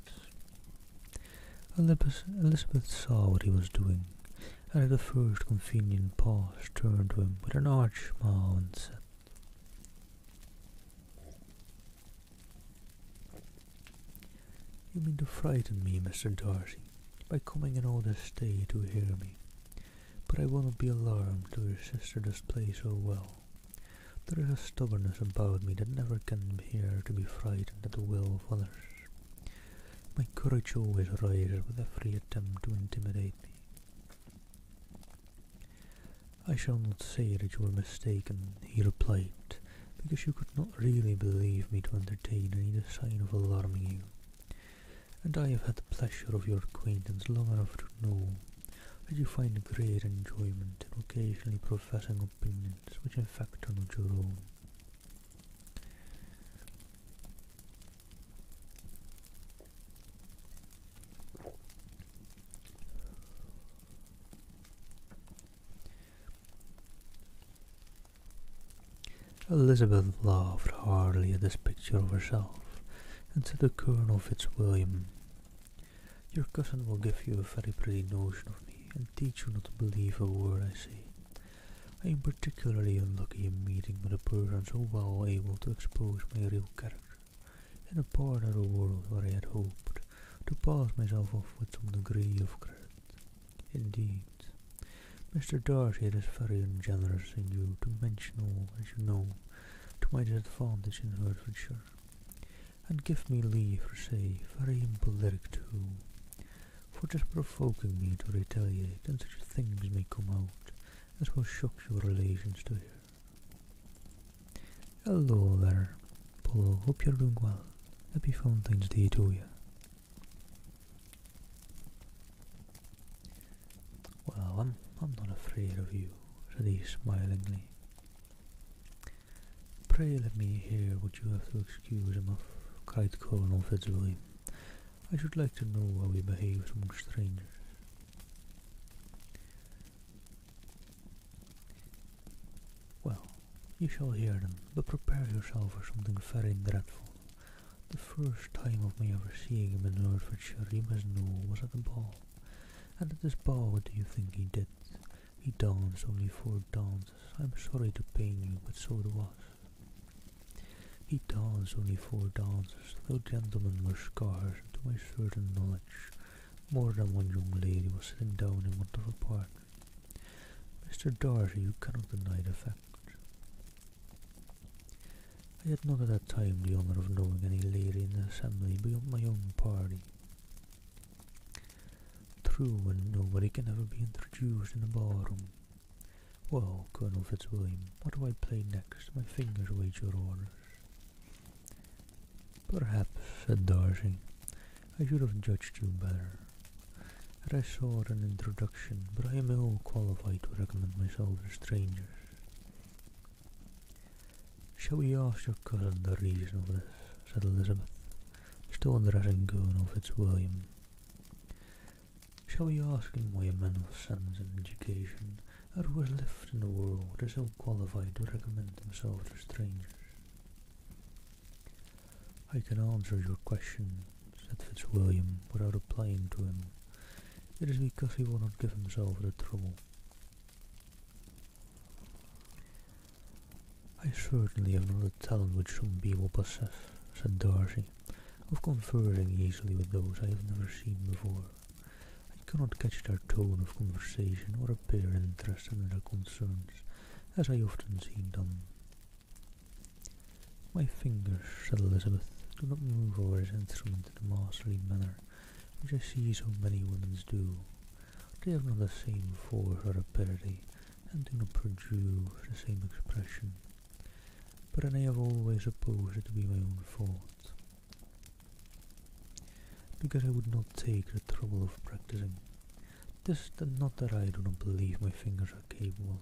Elizabeth saw what he was doing, and at the first convenient pause turned to him with an arch smile and said, "You mean to frighten me, Mr. Darcy, by coming in all this state to hear me, but I will not be alarmed till your sister does play so well. There is a stubbornness about me that never can bear to be frightened at the will of others. My courage always rises with every attempt to intimidate me. I shall not say that you were mistaken," he replied, "because you could not really believe me to entertain any design of alarming you, and I have had the pleasure of your acquaintance long enough to know that you find great enjoyment in occasionally professing opinions which in fact are not your own. Elizabeth laughed heartily at this picture of herself, and said to Colonel Fitzwilliam, "Your cousin will give you a very pretty notion of me, and teach you not to believe a word I say. I am particularly unlucky in meeting with a person so well able to expose my real character, in a part of the world where I had hoped to pass myself off with some degree of credit. Indeed, Mr. Darcy, it is very ungenerous in you to mention all, as you know, to my disadvantage in Hertfordshire, and give me leave to say, very impolitic too, for just provoking me to retaliate, and such things may come out as will shock your relations to hear. Hello there, Polo, hope you're doing well. Happy Valentine's Day to you." "Well, I'm not afraid of you," said he smilingly. "Pray let me hear what you have to excuse him of," cried Colonel Fitzwilliam. "I should like to know how he behaves among strangers." "Well, you shall hear them, but prepare yourself for something very dreadful. The first time of my ever seeing him in Hertfordshire, you must know, was at a ball. And at this ball, what do you think he did? He danced only 4 dances. I'm sorry to pain you, but so it was. He danced only 4 dances, though gentlemen were scarce, and to my certain knowledge, more than one young lady was sitting down in want of a partner. Mr. Darcy, you cannot deny the fact. I had not at that time the honour of knowing any lady in the assembly beyond my own party. True, and nobody can ever be introduced in a ballroom. Well, Colonel Fitzwilliam, what do I play next? My fingers await your orders." "Perhaps," said Darcy, "I should have judged you better. Had I sought an introduction, but I am ill qualified to recommend myself to strangers." "Shall we ask your cousin the reason of this?" said Elizabeth, still addressing Colonel Fitzwilliam. "Shall we ask him why a man of sense and education, and who has lived in the world, is ill qualified to recommend himself to strangers?" "I can answer your question," said Fitzwilliam, without replying to him. "It is because he will not give himself the trouble." "I certainly have not the talent which some people possess," said Darcy, "of conversing easily with those I have never seen before. I cannot catch their tone of conversation or appear interested in their concerns, as I often see done." "My fingers," said Elizabeth, "do not move over this instrument in a masterly manner, which I see so many women's do. They have not the same force or rapidity, and do not produce the same expression. But then I have always supposed it to be my own fault, because I would not take the trouble of practicing. This is not that I do not believe my fingers are capable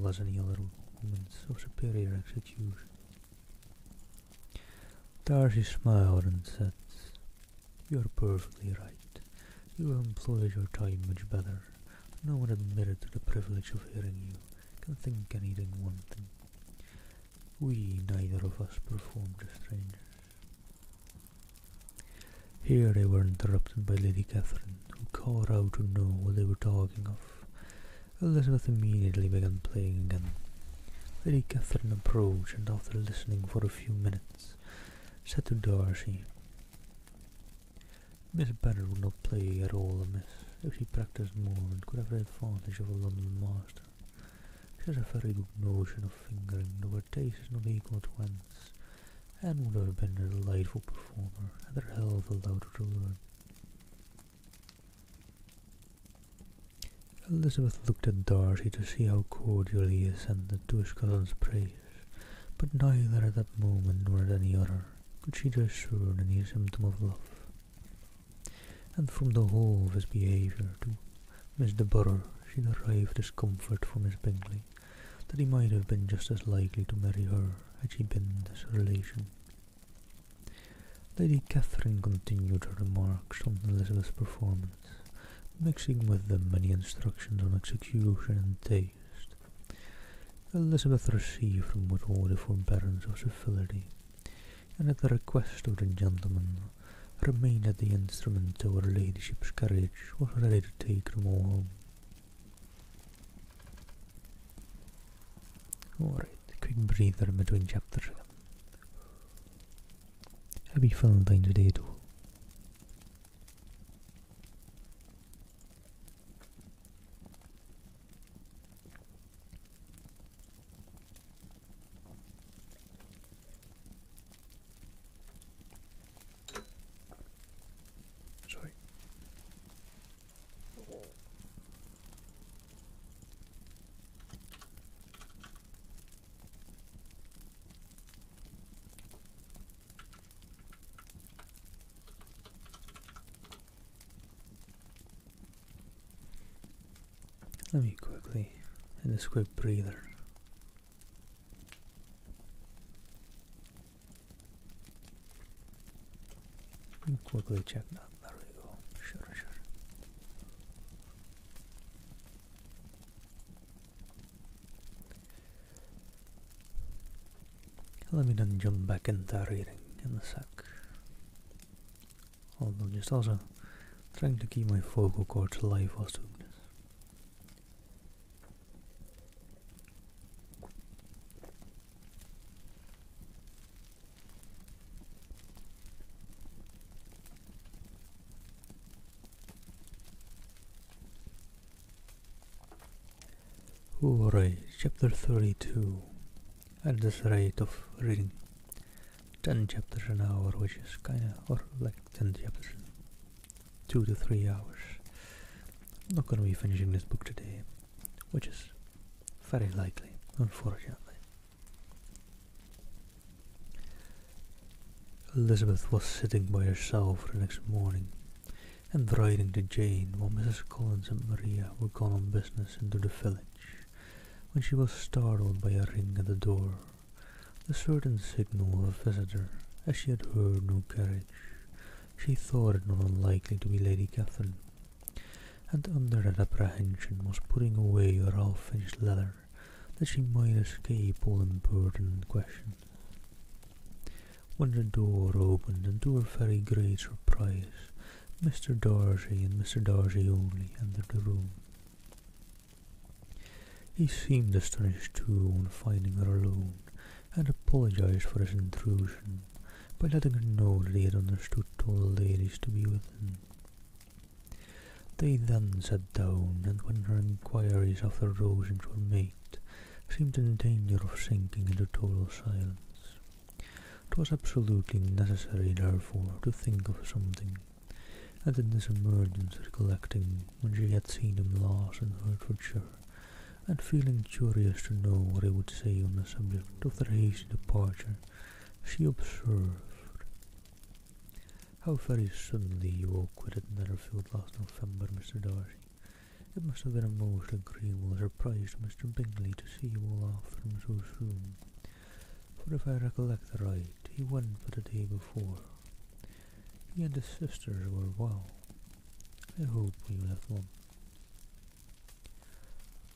as any other woman's, of superior execution." Darcy smiled and said, "You are perfectly right. You have employed your time much better. No one admitted to the privilege of hearing you can think anything wanting. We neither of us performed to strangers." Here they were interrupted by Lady Catherine, who called out to know what they were talking of. Elizabeth immediately began playing again. Lady Catherine approached, and after listening for a few minutes, said to Darcy, "Miss Bennet would not play at all amiss if she practised more and could have the advantage of a London master. She has a very good notion of fingering, though her taste is not equal to Anne's, and would have been a delightful performer had her health allowed her to learn." Elizabeth looked at Darcy to see how cordially he assented to his cousin's praise, but neither at that moment nor at any other could she discern any symptom of love. And from the whole of his behaviour to Miss de Bourgh she derived discomfort from Miss Bingley, that he might have been just as likely to marry her had she been this relation. Lady Catherine continued her remarks on Elizabeth's performance, mixing with them many instructions on execution and taste. Elizabeth received them with all the forbearance of civility, and at the request of the gentleman remained at the instrument till her ladyship's carriage was ready to take them all home. Alright, quick breather in between chapters again. Happy Valentine's Day to all. Sorry. Let me quickly, in this quick breather, quickly check that. There we go. Sure. Let me then jump back into reading in a sec. Although just also trying to keep my vocal cords alive whilst doing this. Alright, chapter 32. At this rate of reading 10 chapters an hour, which is kinda, or like 10 chapters in 2 to 3 hours. I'm not gonna be finishing this book today, which is very likely, unfortunately. Elizabeth was sitting by herself the next morning and writing to Jane while Mrs. Collins and Maria were gone on business into the village, when she was startled by a ring at the door, the certain signal of a visitor, as she had heard no carriage. She thought it not unlikely to be Lady Catherine, and under that apprehension was putting away her half-finished letter, that she might escape all impertinent questions. When the door opened, and to her very great surprise, Mr. Darcy and Mr. Darcy only entered the room. He seemed astonished too on finding her alone, and apologized for his intrusion by letting her know that he had understood all the ladies to be within. They then sat down, and when her inquiries after Rosings were made, seemed in danger of sinking into total silence. It was absolutely necessary, therefore, to think of something, and in this emergence recollecting when she had seen him last in Hertfordshire, and feeling curious to know what he would say on the subject of their hasty departure, she observed, "How very suddenly you all quitted Netherfield last November, Mr. Darcy. It must have been a most agreeable surprise to Mr. Bingley to see you all after him so soon, for if I recollect right, he went but the day before. He and his sisters were well. I hope you left one."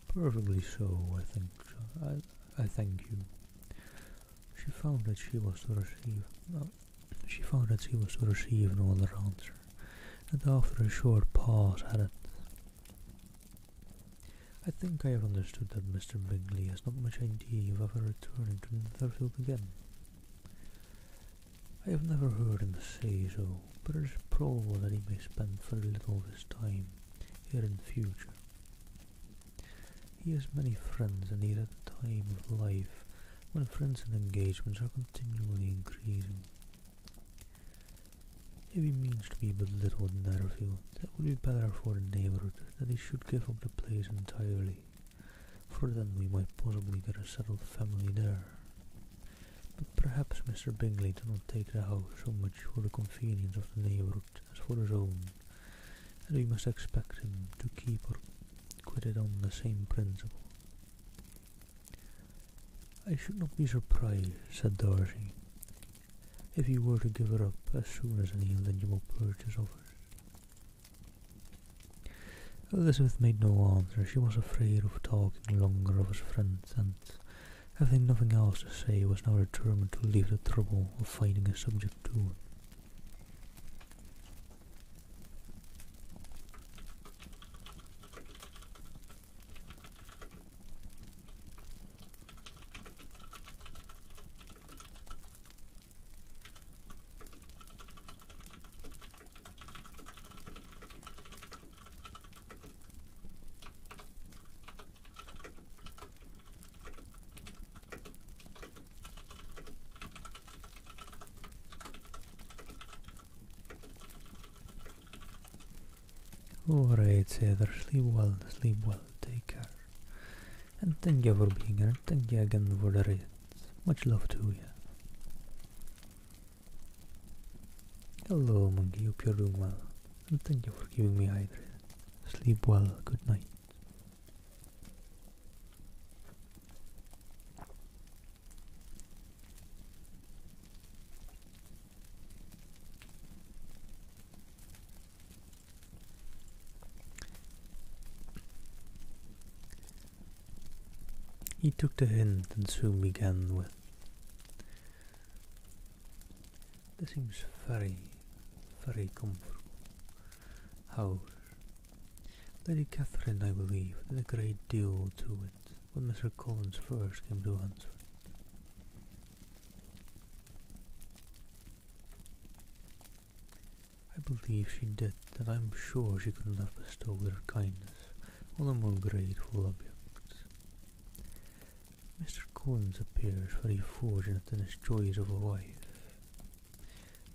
"Perfectly so, I think so. I thank you." She found that she was to receive. She found that she was to receive no other answer, and after a short pause added, "I think I have understood that Mr. Bingley has not much idea of ever returning to Netherfield again. I have never heard him say so, but it is probable that he may spend very little of his time here in future. He has many friends, and he is at a time of life when friends and engagements are continually increasing. If he means to be but little in Netherfield, it would be better for the neighbourhood that he should give up the place entirely, for then we might possibly get a settled family there. But perhaps Mr. Bingley does not take the house so much for the convenience of the neighbourhood as for his own, and we must expect him to keep or quit it on the same principle." "I should not be surprised," said Darcy, "if he were to give it up as soon as any eligible purchase offers." Elizabeth made no answer. She was afraid of talking longer of his friends, and, having nothing else to say, was now determined to leave the trouble of finding a subject to him. "Alright, Heather, sleep well, take care. And thank you for being here, and thank you again for the raid. Much love to you." "Hello, Monkey, hope you're doing well, and thank you for keeping me hydrated. Sleep well, good night." He took the hint and soon began with, "This seems very, very comfortable house. Lady Catherine, I believe, did a great deal to it when Mr. Collins first came to Hunsford." "I believe she did, and I am sure she couldn't have bestowed her kindness on a more grateful object. Mr. Collins appears very fortunate in his choice of a wife.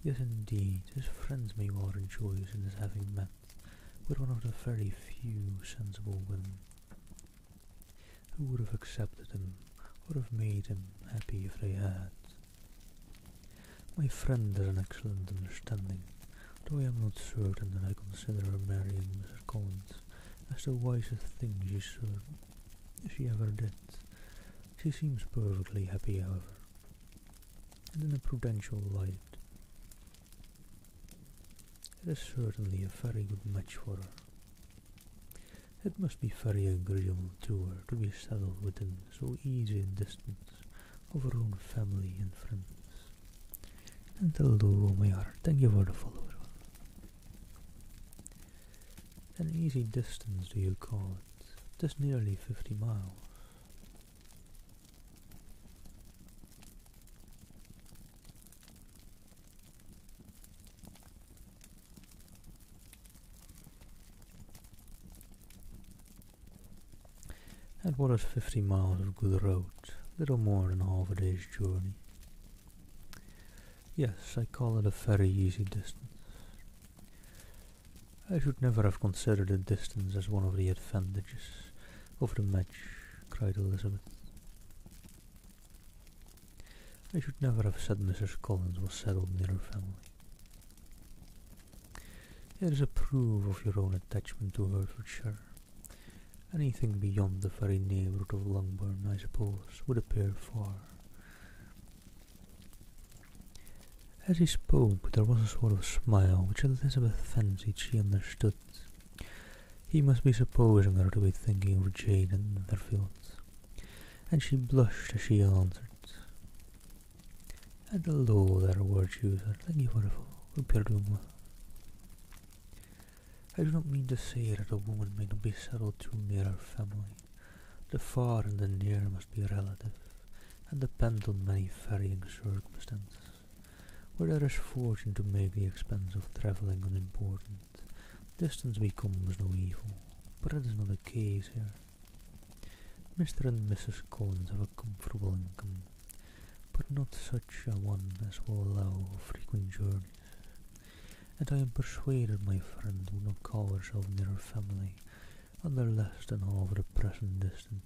Yes, indeed, his friends may well rejoice in his having met with one of the very few sensible women who would have accepted him or have made him happy if they had. My friend has an excellent understanding, though I am not certain that I consider her marrying Mr. Collins as the wisest thing she ever did. She seems perfectly happy, however, and in a prudential light. It is certainly a very good match for her. It must be very agreeable to her to be settled within so easy a distance of her own family and friends. And hello, my heart, thank you for the follow. An easy distance, do you call it? 'Tis nearly 50 miles. And what is 50 miles of good road? Little more than half a day's journey. Yes, I call it a very easy distance. I should never have considered the distance as one of the advantages of the match, cried Elizabeth. I should never have said Mrs. Collins was settled near her family. It is a proof of your own attachment to Hertfordshire. Anything beyond the very neighbourhood of Longbourn, I suppose, would appear far. As he spoke, there was a sort of smile which Elizabeth fancied she understood. He must be supposing her to be thinking of Jane and Netherfield, and she blushed as she answered, and although there are virtues, thank you for hope you're doing well. I do not mean to say that a woman may not be settled too near her family. The far and the near must be relative, and depend on many varying circumstances. Where there is fortune to make the expense of travelling unimportant, distance becomes no evil, but that is not the case here. Mr. and Mrs. Collins have a comfortable income, but not such a one as will allow of frequent journeys, and I am persuaded my friend would not call herself near her family under less than half the present distance.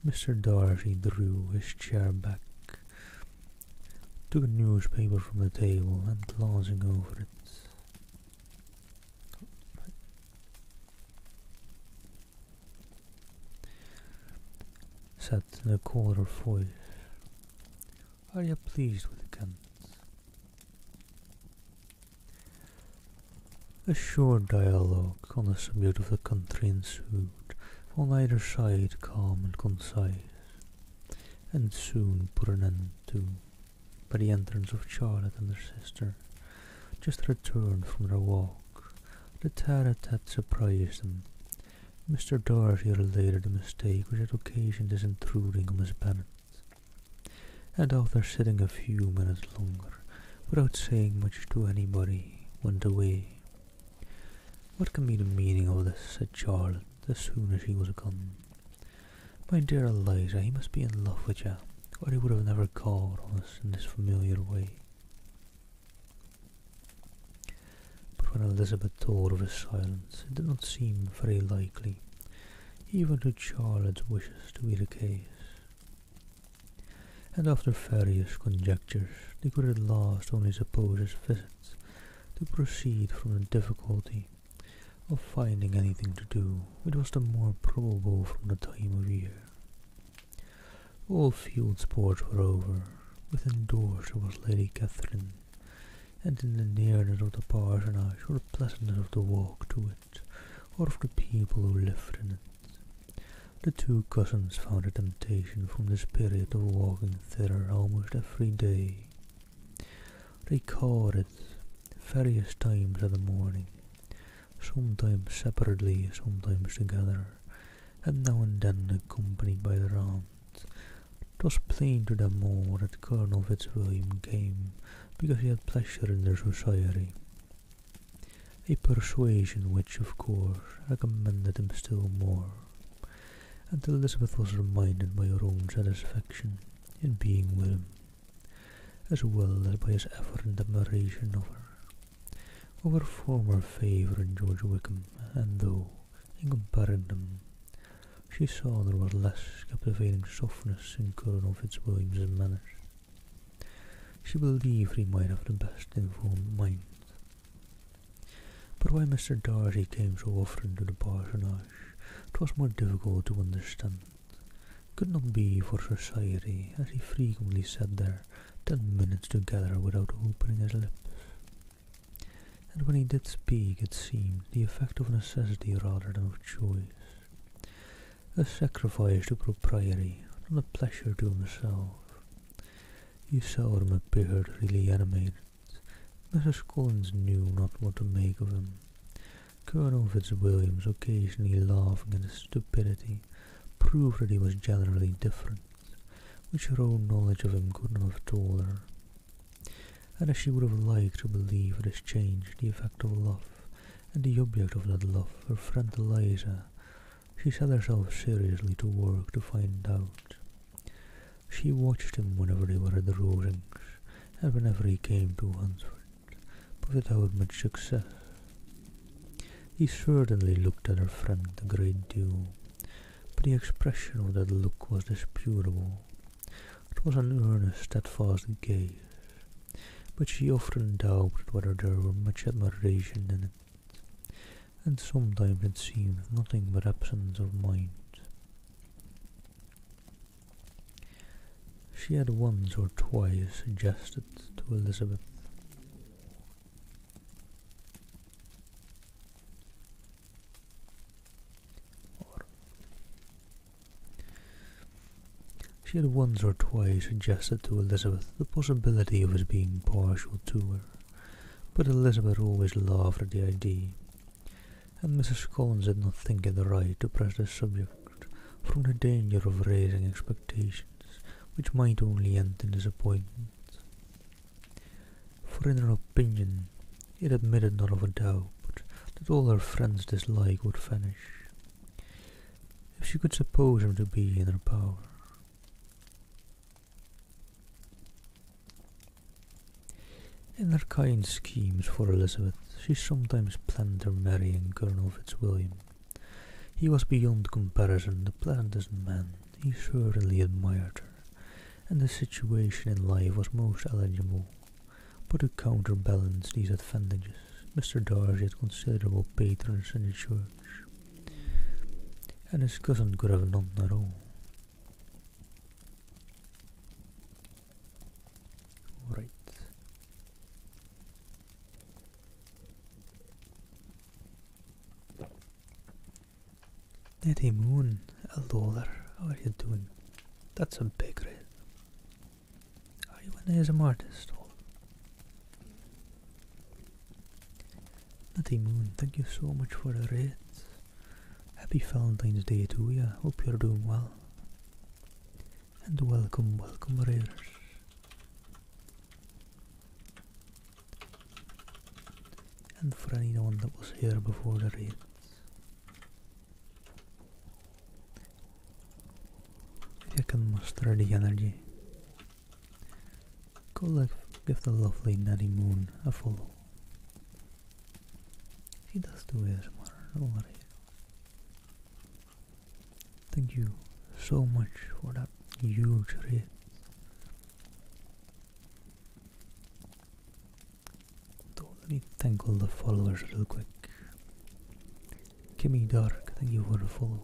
Mr. Darcy drew his chair back, took a newspaper from the table, and glancing over it, said in a colder voice, "Are you pleased with Kent?" A short dialogue on the subject of the country ensued, on either side calm and concise, and soon put an end to by the entrance of Charlotte and her sister, just returned from their walk. The tete-a-tete surprised them. Mr. Darcy related the mistake which had occasioned his intruding on Miss Bennet, and after sitting a few minutes longer, without saying much to anybody, went away. "What can be the meaning of this?" said Charlotte, as soon as he was gone. "My dear Eliza, he must be in love with you, or he would have never called on us in this familiar way." But when Elizabeth told of his silence, it did not seem very likely, even to Charlotte's wishes, to be the case. And after various conjectures, they could at last only suppose his visits to proceed from the difficulty of finding anything to do, which was the more probable from the time of year. All field sports were over. Within doors there was Lady Catherine, and in the nearness of the parsonage, or the pleasantness of the walk to it, or of the people who lived in it, the two cousins found a temptation from this period of walking thither almost every day. They caught it various times of the morning, sometimes separately, sometimes together, and now and then accompanied by their aunt. It was plain to them all that Colonel Fitzwilliam came because he had pleasure in their society, a persuasion which, of course, recommended him still more, and Elizabeth was reminded by her own satisfaction in being with him, as well as by his evident admiration of her former favour in George Wickham, and though, in comparing them, she saw there was less captivating softness in Colonel Fitzwilliam's manners, she believed he might have the best informed mind. But why Mr. Darcy came so often to the parsonage, it was more difficult to understand. It could not be for society, as he frequently sat there 10 minutes together without opening his lips. And when he did speak, it seemed the effect of necessity rather than of choice, a sacrifice to propriety, not a pleasure to himself. He seldom appeared really animated. Mrs. Collins knew not what to make of him. Colonel Fitzwilliam's occasionally laughing at his stupidity proved that he was generally different, which her own knowledge of him could not have told her. And as she would have liked to believe it has changed the effect of love, and the object of that love, her friend Eliza, she set herself seriously to work to find out. She watched him whenever they were at the Rosings, and whenever he came to Hunsford, but without much success. He certainly looked at her friend a great deal, but the expression of that look was disputable. It was an earnest, steadfast gaze, but she often doubted whether there were much admiration in it, and sometimes it seemed nothing but absence of mind. She had once or twice suggested to Elizabeth She had once or twice suggested to Elizabeth the possibility of his being partial to her, but Elizabeth always laughed at the idea, and Mrs. Collins did not think it right to press the subject from the danger of raising expectations which might only end in disappointment. For in her opinion, it admitted not of a doubt that all her friend's dislike would vanish, if she could suppose him to be in her power. In her kind schemes for Elizabeth, she sometimes planned her marrying Colonel Fitzwilliam. He was beyond comparison the pleasantest man. He certainly admired her, and the situation in life was most eligible. But to counterbalance these advantages, Mr. Darcy had considerable patrons in the church, and his cousin could have none at all. Right. Nettie Moon, hello there, how are you doing? That's a big raid. Are you an ASM artist? Nettie Moon, thank you so much for the raid. Happy Valentine's Day to you, hope you're doing well. And welcome, raiders. And for anyone that was here before the raid, if you can muster the energy, go give the lovely Nettie Moon a follow. She does do ASMR, don't worry. Thank you so much for that huge raid. So let me thank all the followers real quick. Kimmy Dark, thank you for the follow.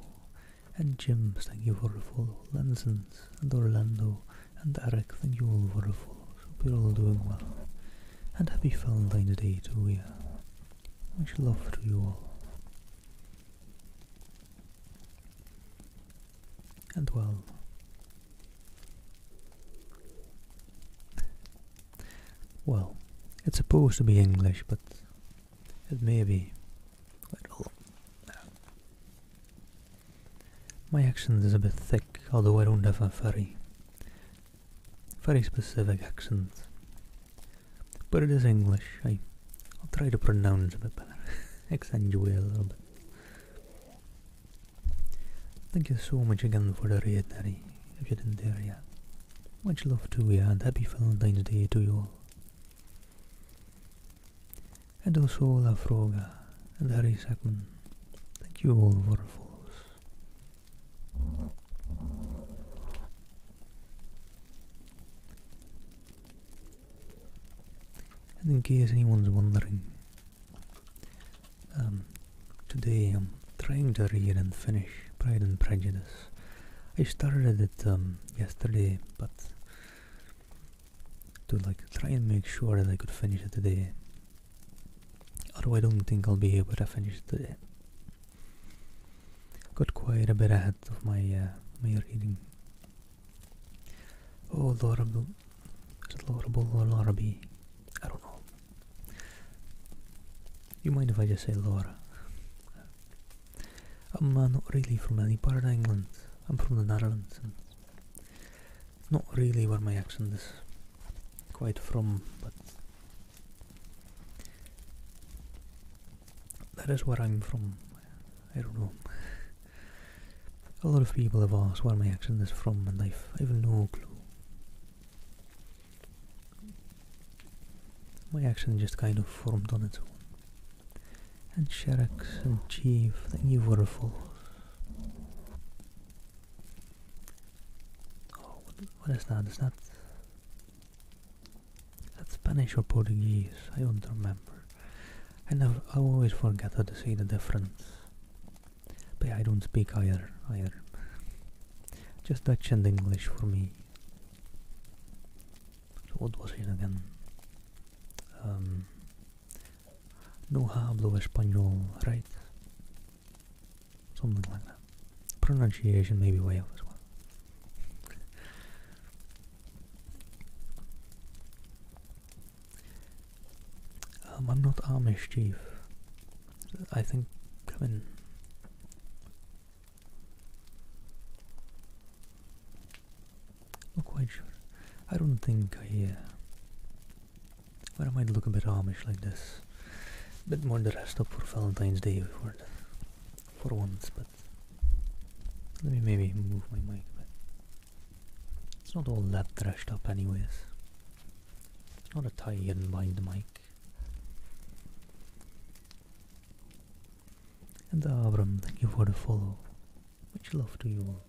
And Jims, thank you for the follow. Lansons and Orlando and Eric, thank you all for the follows. Hope you're all doing well. And happy Valentine's Day to you. Much love to you all. And well, it's supposed to be English, but it may be. Well, my accent is a bit thick, although I don't have a very specific accent. But it is English. I'll try to pronounce a bit better, accentuate a little bit. Thank you so much again for the raid, Harry, if you didn't hear yet. Much love to you and happy Valentine's Day to you all. And also La Froga and Harry Sackman, thank you all for the follows. And in case anyone's wondering, today I'm trying to read and finish Pride and Prejudice. I started it yesterday, but to try and make sure that I could finish it today. Although I don't think I'll be able to finish it today. Got quite a bit ahead of my reading. Oh, Laura, is it Laura Bull or Laura B? I don't know. You mind if I just say Laura? I'm not really from any part of England. I'm from the Netherlands, and it's not really where my accent is quite from, but that is where I'm from. I don't know. A lot of people have asked where my accent is from, and I've no clue. My accent just kind of formed on its own. And Sherex and Chief, thank you for the follows. Oh, what is that? Is that Spanish or Portuguese? I don't remember. I always forget how to say the difference. But yeah, I don't speak either. Just Dutch and English for me. So what was it again? No hablo español, right? Something like that. Pronunciation may be way off as well. I'm not Amish, Chief. I think, I mean, not quite sure. I don't think well, I might look a bit Amish like this. A bit more dressed up for Valentine's Day for once, but let me maybe move my mic a bit. It's not all that dressed up anyways. It's not a tie hidden behind the mic. And Abram, thank you for the follow. Much love to you all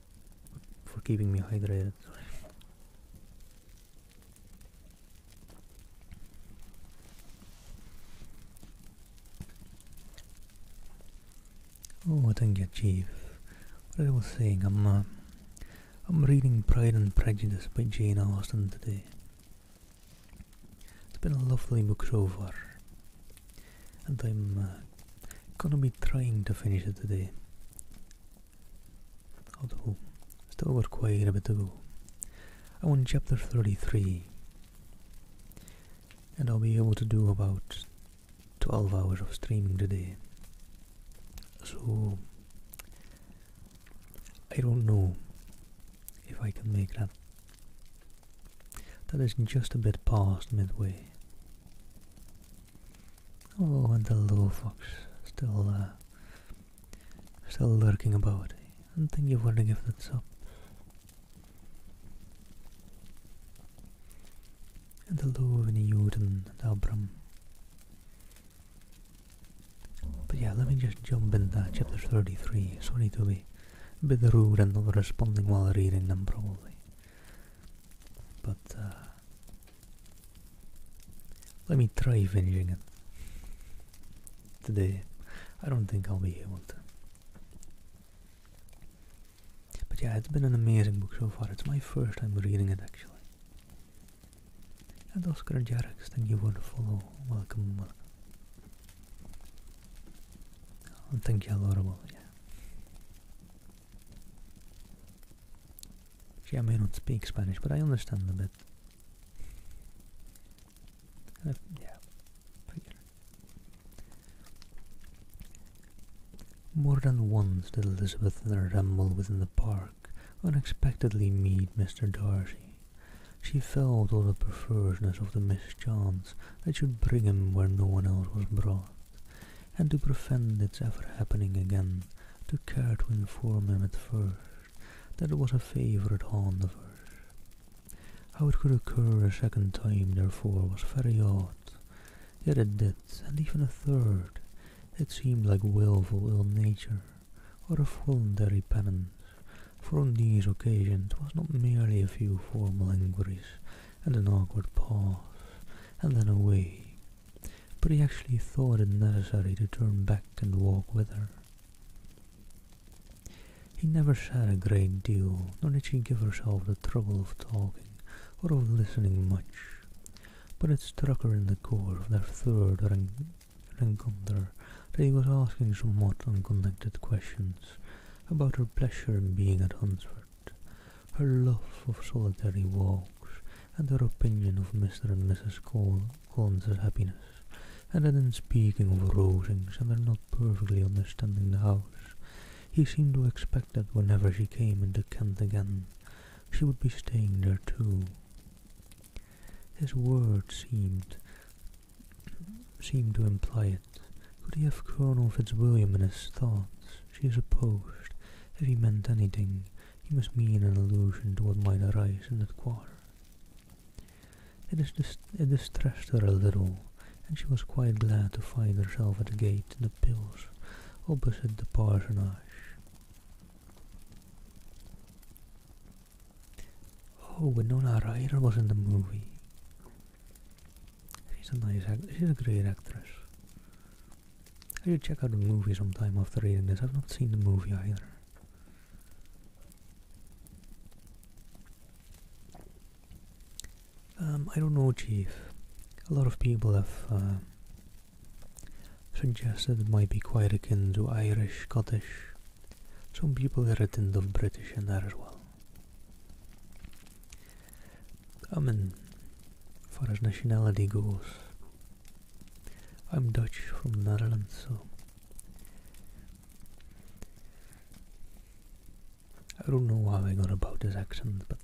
for keeping me hydrated. Oh, thank you, Chief. What I was saying, I'm reading Pride and Prejudice by Jane Austen today. It's been a lovely book so far, and I'm gonna be trying to finish it today. Although, still got quite a bit to go. I'm on chapter 33, and I'll be able to do about 12 hours of streaming today. So, I don't know if I can make that. That is just a bit past midway. Oh, and the low fox still lurking about. And thank you for the gifted sub. And hello, Newton and Abram. But yeah, let me just jump into chapter 33. Sorry to be a bit rude and not responding while reading them, probably. But let me try finishing it today. I don't think I'll be able to. But yeah, it's been an amazing book so far. It's my first time reading it, actually. And Oscar Jarrex, thank you for the follow. Welcome. And thank you, Laurel. Yeah. See, I may not speak Spanish, but I understand a bit. Yeah. More than once did Elizabeth and her ramble within the park unexpectedly meet Mr. Darcy. She felt all the perverseness of the mischance that should bring him where no one else was brought, and to prevent its ever happening again, took care to inform him at first that it was a favourite haunt of hers. How it could occur a second time, therefore, was very odd, yet it did, and even a third. It seemed like willful ill-nature, or a voluntary penance, for on these occasions was not merely a few formal inquiries and an awkward pause, and then away, but he actually thought it necessary to turn back and walk with her. He never said a great deal, nor did she give herself the trouble of talking or of listening much, but it struck her in the course of their third rencontre that he was asking somewhat unconnected questions about her pleasure in being at Hunsford, her love of solitary walks, and her opinion of Mr. and Mrs. Collins's happiness, and that in speaking of Rosings and their not perfectly understanding the house, he seemed to expect that whenever she came into Kent again, she would be staying there too. His words seemed to imply it. Could he have Colonel Fitzwilliam in his thoughts? She supposed, if he meant anything, he must mean an allusion to what might arise in that quarter. It distressed her a little, and she was quite glad to find herself at the gate in the Pills, opposite the parsonage. Oh, Winona Ryder was in the movie. She's a great actress. I should check out the movie sometime after reading this. I've not seen the movie either. I don't know, Chief. A lot of people have suggested it might be quite akin to Irish, Scottish. Some people are a tint of British in there as well. I mean, as far as nationality goes, I'm Dutch from the Netherlands, so I don't know how I got about this accent, but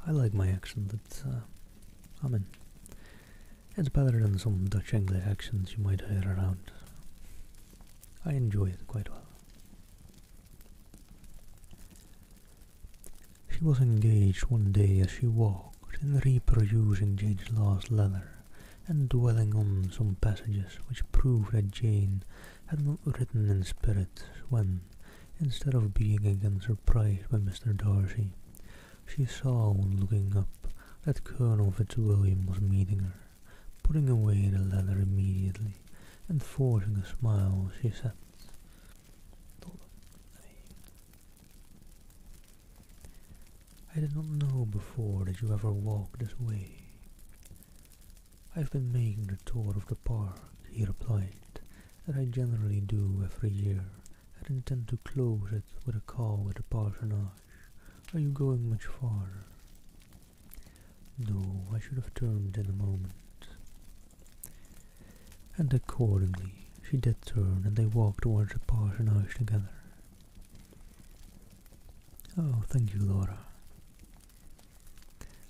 I like my accent. I mean, it's better than some Dutch English accents you might hear around. I enjoy it quite well. She was engaged one day as she walked in reproducing Jane's last letter and dwelling on some passages which proved that Jane had not written in spirit when, instead of being again surprised by Mr. Darcy, she saw on looking up that Colonel Fitzwilliam was meeting her. Putting away the letter immediately and forcing a smile, she said, "I did not know before that you ever walked this way." "I've been making the tour of the park," he replied, "that I generally do every year, and intend to close it with a call at the parsonage. Are you going much farther?" "No, I should have turned in a moment." And accordingly she did turn, and they walked towards the parsonage together. "Oh, thank you, Laura.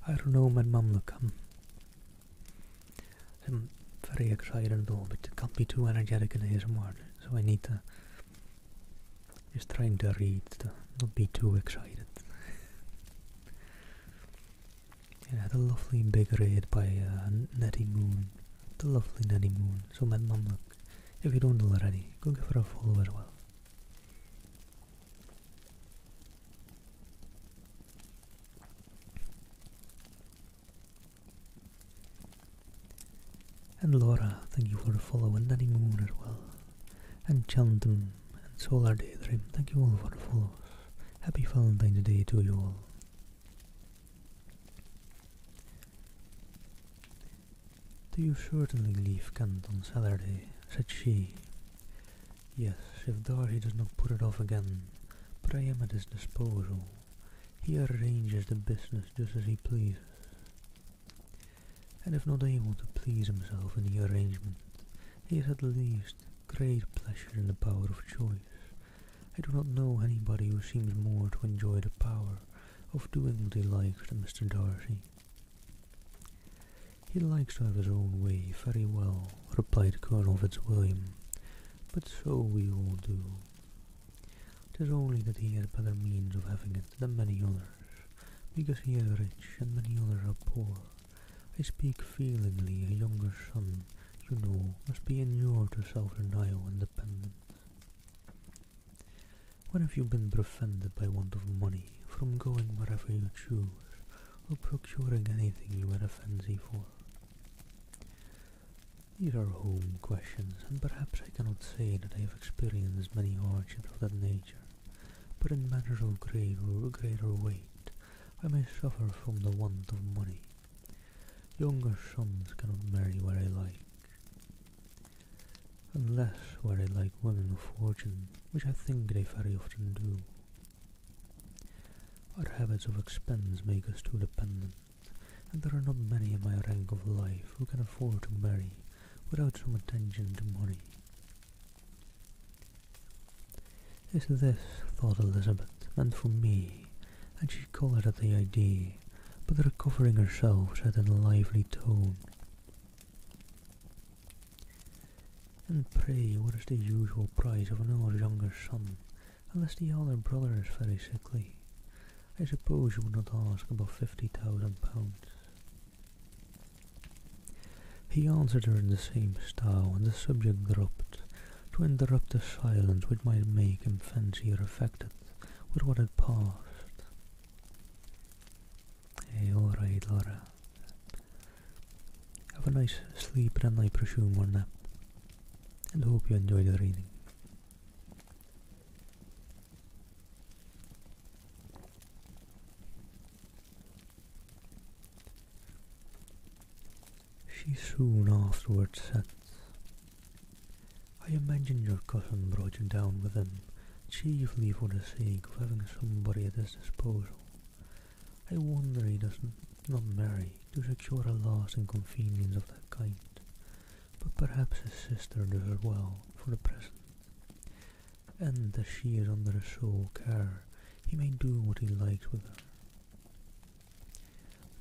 I don't know, my mum will come. I'm very excited though, but it can't be too energetic in ASMR, so I need to just trying to read to not be too excited. Yeah, the lovely Big Red by Nettie Moon. The lovely Nettie Moon. So my mum, look, if you don't already, go give her a follow as well. And Laura, thank you for the follow, and Nettie Moon as well. And Chantum and Solar Daydream, thank you all for the follows. Happy Valentine's Day to you all. "Do you certainly leave Kent on Saturday?" said she. "Yes, if Darcy does not put it off again, but I am at his disposal. He arranges the business just as he pleases. And if not able to please himself in the arrangement, he has at least great pleasure in the power of choice. I do not know anybody who seems more to enjoy the power of doing what he likes than Mr. Darcy." "He likes to have his own way very well," replied Colonel Fitzwilliam, "but so we all do. 'Tis only that he has better means of having it than many others, because he is rich and many others are poor. I speak feelingly. A younger son, you know, must be inured to self-denial and dependence. When have you been prevented by want of money from going wherever you choose, or procuring anything you had a fancy for? These are home questions, and perhaps I cannot say that I have experienced many hardships of that nature, but in matters of greater weight, I may suffer from the want of money. Younger sons cannot marry where I like, unless where I like women of fortune, which I think they very often do. Our habits of expense make us too dependent, and there are not many in my rank of life who can afford to marry without some attention to money." "Is this," thought Elizabeth, "meant for me?" And she coloured at the idea, but recovering herself said in a lively tone, "And pray, what is the usual price of an younger son, unless the elder brother is very sickly? I suppose you would not ask above £50,000. He answered her in the same style, and the subject dropped, to interrupt a silence which might make him fancy her affected with what had passed. "Hey, all right, Laura. Have a nice sleep and I presume or nap, and hope you enjoy the reading." She soon afterwards said, "I imagine your cousin brought you down with him chiefly for the sake of having somebody at his disposal. I wonder he does not marry to secure a lasting convenience of that kind. Perhaps his sister does as well, for the present, and as she is under his sole care, he may do what he likes with her.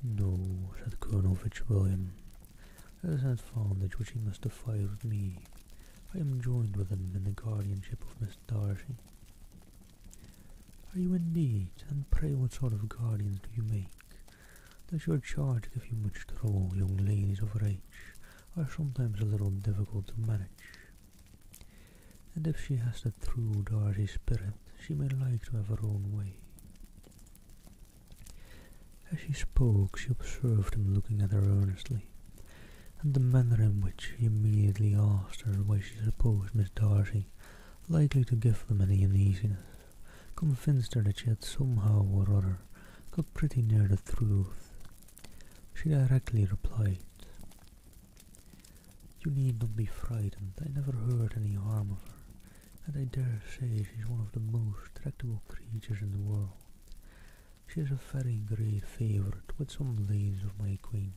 No, said Colonel Fitzwilliam, that is an advantage which he must divide with me. I am joined with him in the guardianship of Miss Darcy. Are you indeed? And pray what sort of guardians do you make? Does your charge give you much trouble? Young ladies of her age are sometimes a little difficult to manage. And if she has the true Darcy spirit, she may like to have her own way. As she spoke, she observed him looking at her earnestly, and the manner in which he immediately asked her why she supposed Miss Darcy likely to give them any uneasiness convinced her that she had somehow or other got pretty near the truth. She directly replied, "You need not be frightened. I never heard any harm of her, and I dare say she's one of the most tractable creatures in the world. She is a very great favourite with some ladies of my acquaintance.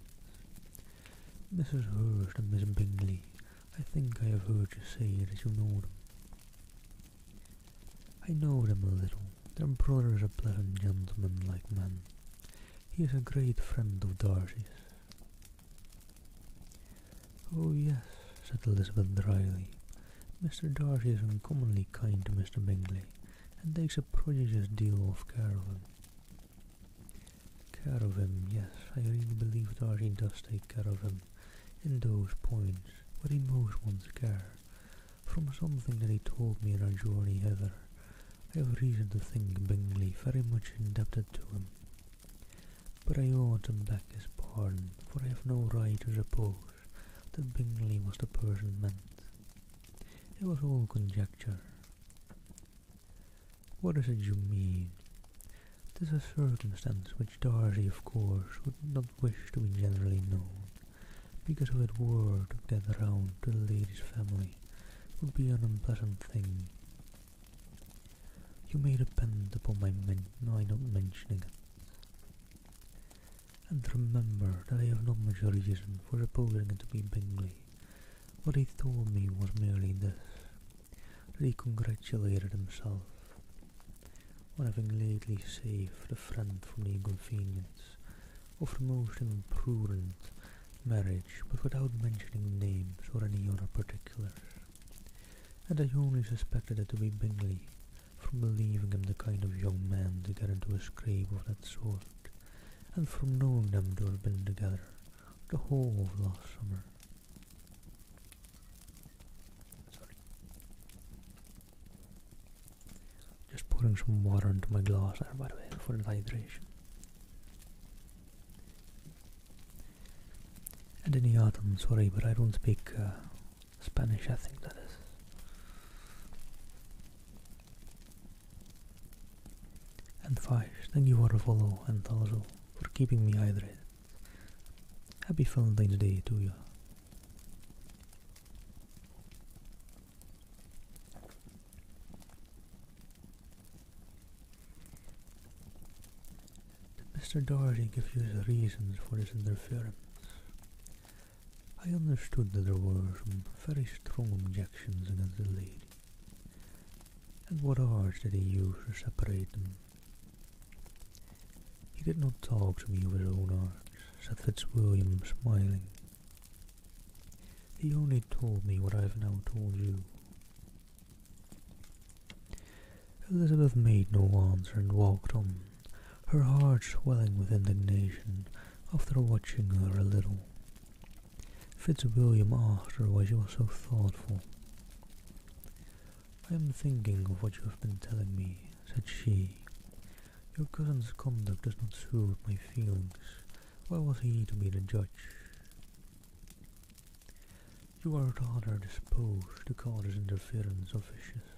Mrs. Hurst and Miss Bingley, I think I have heard you say that you know them." "I know them a little. Their brother is a pleasant gentleman-like man. He is a great friend of Darcy's." "Oh yes," said Elizabeth dryly. "Mr. Darcy is uncommonly kind to Mr. Bingley, and takes a prodigious deal of care of him." "Care of him, yes, I really believe Darcy does take care of him in those points where he most wants care. From something that he told me on our journey hither, I have reason to think Bingley very much indebted to him. But I ought to beg his pardon, for I have no right to suppose that Bingley was the person meant. It was all conjecture." "What is it you mean?" "'Tis a circumstance which Darcy, of course, would not wish to be generally known, because if it were to get round to the lady's family, it would be an unpleasant thing. You may depend upon my not mentioning it. And remember that I have not much reason for supposing it to be Bingley. What he told me was merely this, that he congratulated himself on having lately saved a friend from the inconvenience of the most imprudent marriage, but without mentioning names or any other particulars, and I only suspected it to be Bingley from believing him the kind of young man to get into a scrape of that sort, and from knowing them to have been together the whole of last summer." Sorry. Just pouring some water into my glass there, by the way, for the hydration. And in the autumn, sorry, but I don't speak Spanish, I think that is. And 5, thank you for the follow and also for keeping me hydrated. Happy Valentine's Day to you. Did Mr. Darcy give you his reasons for this interference? I understood that there were some very strong objections against the lady. And what arts did he use to separate them? "He did not talk to me of his own arts," said Fitzwilliam, smiling. "He only told me what I have now told you." Elizabeth made no answer and walked on, her heart swelling with indignation after watching her a little. Fitzwilliam asked her why she was so thoughtful. "I am thinking of what you have been telling me," said she. "Your cousin's conduct does not suit my feelings. Why was he to be the judge?" "You are rather disposed to call his interference officious."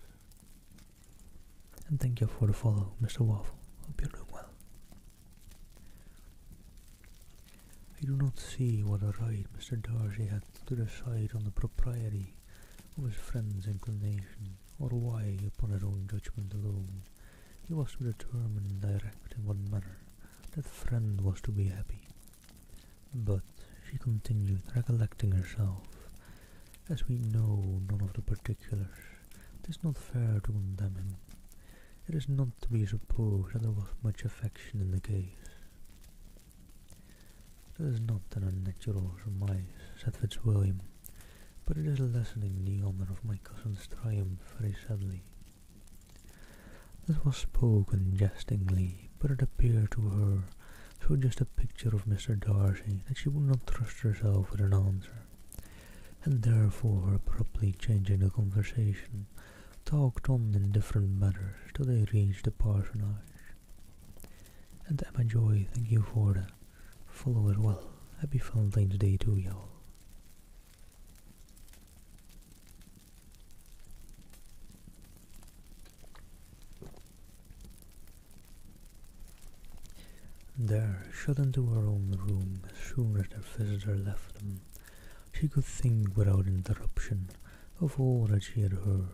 And thank you for the follow, Mr. Waffle. Hope you're doing well. "I do not see what right Mr. Darcy had to decide on the propriety of his friend's inclination, or why, upon his own judgment alone, he was to determine and direct in what manner that friend was to be happy. But," she continued, recollecting herself, As we know none of the particulars, it is not fair to condemn him. It is not to be supposed that there was much affection in the case. "That is not an unnatural surmise," said Fitzwilliam, "but it is lessening the honour of my cousin's triumph very sadly." This was spoken jestingly, but it appeared to her so just a picture of Mr. Darcy that she would not trust herself with an answer, and therefore, abruptly changing the conversation, talked on in different matters till they reached the parsonage. "And Emma Joy, thank you for the follow as well. Happy Valentine's Day to y'all." There, shut into her own room as soon as their visitor left them, she could think without interruption of all that she had heard.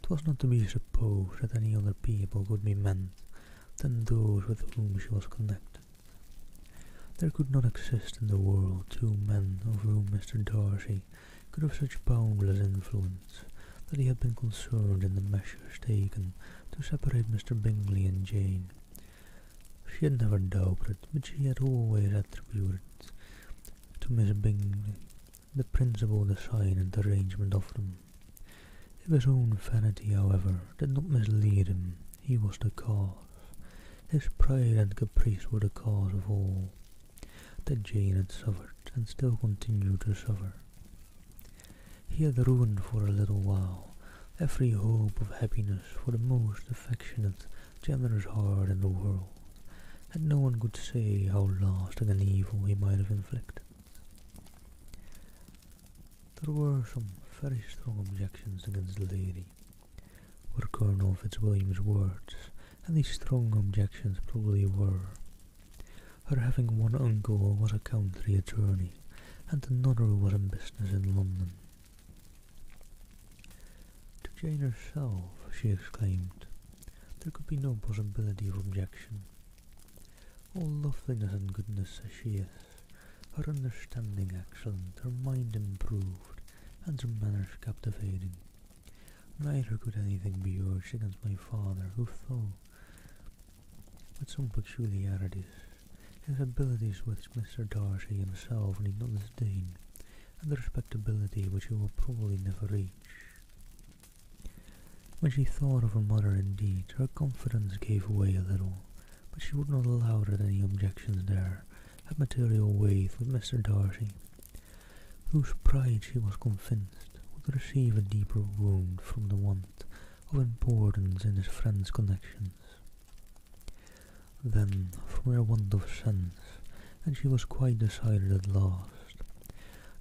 'Twas not to be supposed that any other people could be meant than those with whom she was connected. There could not exist in the world two men of whom Mr. Darcy could have such boundless influence that he had been concerned in the measures taken to separate Mr. Bingley and Jane. She had never doubted, but she had always attributed to Miss Bingley the principal design and arrangement of them. If his own vanity, however, did not mislead him, he was the cause. His pride and caprice were the cause of all that Jane had suffered, and still continued to suffer. He had ruined for a little while every hope of happiness for the most affectionate, generous heart in the world, and no one could say how lasting an evil he might have inflicted. There were some very strong objections against the lady, were Colonel Fitzwilliam's words, and these strong objections probably were: her having one uncle who was a country attorney, and another who was in business in London. To Jane herself, she exclaimed, there could be no possibility of objection. All loveliness and goodness as she is, her understanding excellent, her mind improved, and her manners captivating. Neither could anything be urged against my father, who, though with some peculiarities, his abilities which Mr. Darcy himself need not disdain, and the respectability which he will probably never reach. When she thought of her mother, indeed, her confidence gave way a little, but she would not allow that any objections there had material weight with Mr. Darcy, whose pride she was convinced would receive a deeper wound from the want of importance in his friend's connections than from their want of sense, and she was quite decided at last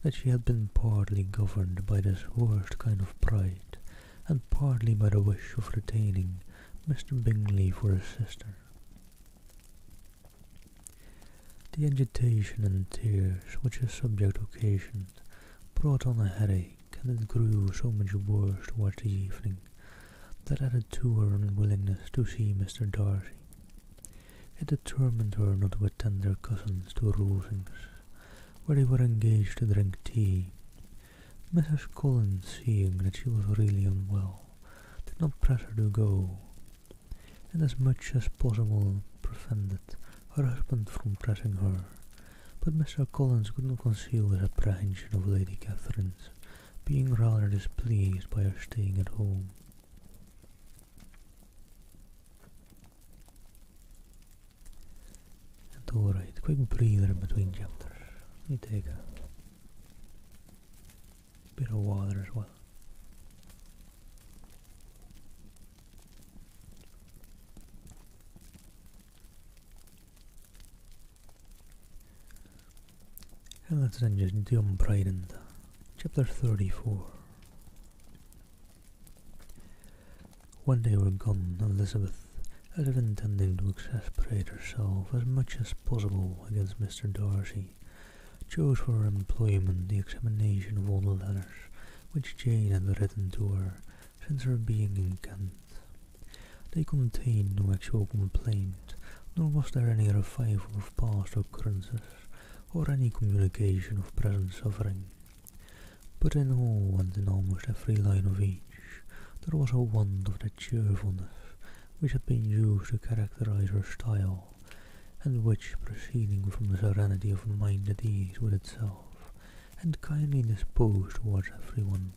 that she had been partly governed by this worst kind of pride, and partly by the wish of retaining Mr. Bingley for his sister. The agitation and tears which his subject occasioned brought on a headache, and it grew so much worse towards the evening that added to her unwillingness to see Mr. Darcy. It determined her not to attend their cousins to Rosings, where they were engaged to drink tea. Mrs. Collins, seeing that she was really unwell, did not press her to go, and as much as possible prevented her husband from pressing her, but Mr. Collins could not conceal his apprehension of Lady Catherine's being rather displeased by her staying at home. And alright, quick breather between chapters. Let me take a bit of water as well. And let's then just jump right into chapter 34. When they were gone, Elizabeth, as if intending to exasperate herself as much as possible against Mr. Darcy, chose for her employment the examination of all the letters which Jane had written to her since her being in Kent. They contained no actual complaint, nor was there any revival of past occurrences, or any communication of present suffering, But in all and in almost every line of each, there was a want of that cheerfulness which had been used to characterize her style, and which, proceeding from the serenity of a mind at ease with itself, and kindly disposed towards everyone,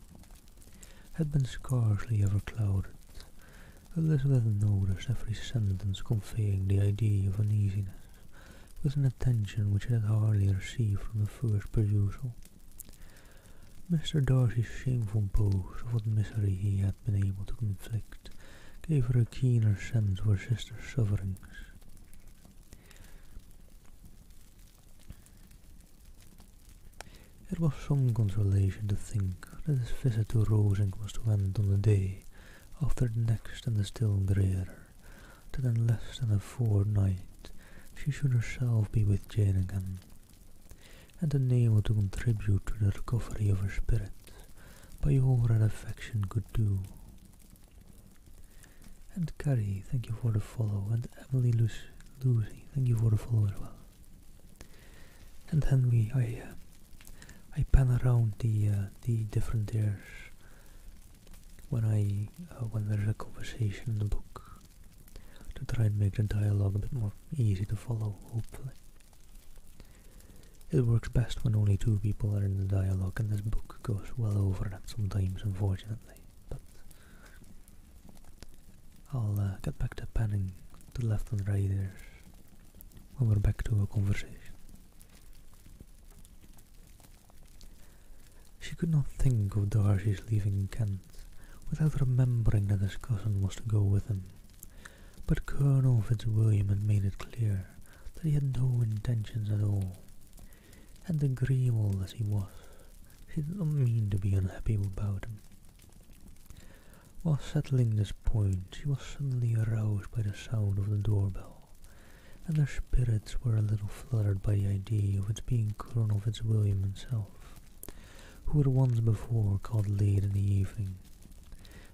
had been scarcely ever clouded. Elizabeth noticed every sentence conveying the idea of uneasiness, with an attention which it had hardly received from the first perusal. Mr. Darcy's shameful boast of what misery he had been able to inflict gave her a keener sense of her sister's sufferings. It was some consolation to think that his visit to Rosings was to end on the day after the next and the still greater, that in less than a fortnight she should herself be with Jane again, and unable to contribute to the recovery of her spirits by all that affection could do. And Carrie, thank you for the follow, and Emily Lucy, thank you for the follow as well. And Henry, I pan around the different airs when there's a conversation in the book, to try and make the dialogue a bit more easy to follow, hopefully. It works best when only two people are in the dialogue, and this book goes well over that sometimes, unfortunately. But I'll get back to panning to left and right airs when we're back to a conversation. She could not think of Darcy's leaving Kent without remembering that his cousin was to go with him, but Colonel Fitzwilliam had made it clear that he had no intentions at all, and agreeable as he was, she did not mean to be unhappy about him. While settling this point, she was suddenly aroused by the sound of the doorbell, and her spirits were a little fluttered by the idea of its being Colonel Fitzwilliam himself, who had once before called late in the evening,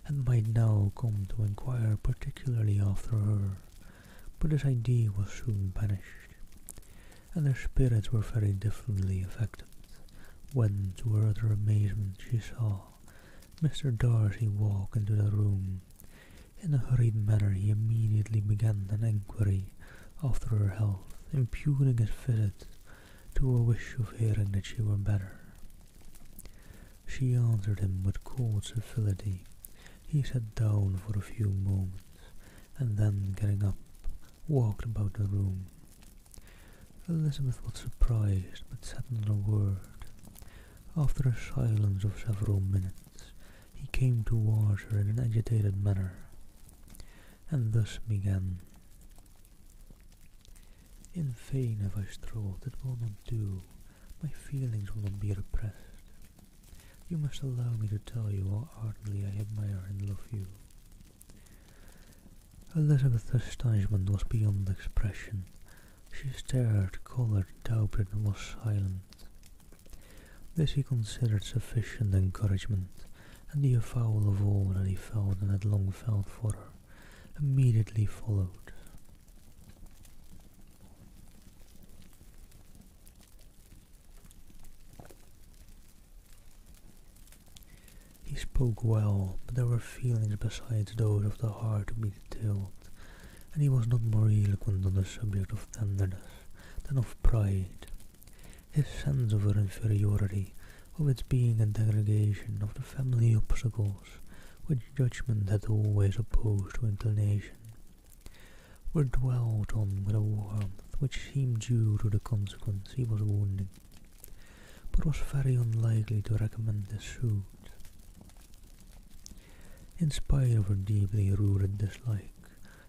and might now come to inquire particularly after her. But this idea was soon banished, and her spirits were very differently affected when, to her utter amazement, she saw Mr. Darcy walk into the room. In a hurried manner he immediately began an enquiry after her health, imputing his visit to a wish of hearing that she were better. She answered him with cold civility. He sat down for a few moments, and then, getting up, walked about the room. Elizabeth was surprised, but said not a word. After a silence of several minutes, he came towards her in an agitated manner, and thus began. "In vain have I struggled, it will not do. My feelings will not be repressed. You must allow me to tell you how ardently I admire and love you." Elizabeth's astonishment was beyond expression. She stared, coloured, doubted, and was silent. This he considered sufficient encouragement, and the avowal of all that he felt and had long felt for her immediately followed. He spoke well, but there were feelings besides those of the heart to be detailed, and he was not more eloquent on the subject of tenderness than of pride. His sense of her inferiority, of its being a degradation of the family obstacles which judgment had always opposed to inclination, were dwelt on with a warmth which seemed due to the consequence he was wounding, but was very unlikely to recommend his suit. In spite of her deeply rooted dislike,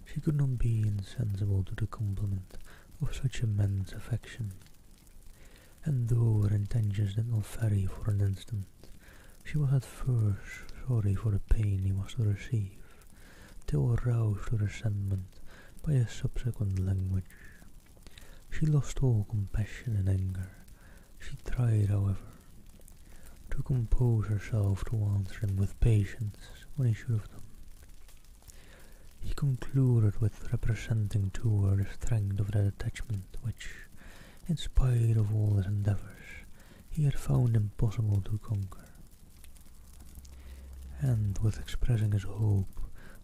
she could not be insensible to the compliment of such immense affection, and though her intentions did not vary for an instant, she was at first sorry for the pain he was to receive, till aroused to resentment by his subsequent language. She lost all compassion in anger. She tried, however, to compose herself to answer him with patience when he should have done. He concluded with representing to her the strength of that attachment which, in spite of all his endeavours, he had found impossible to conquer, and with expressing his hope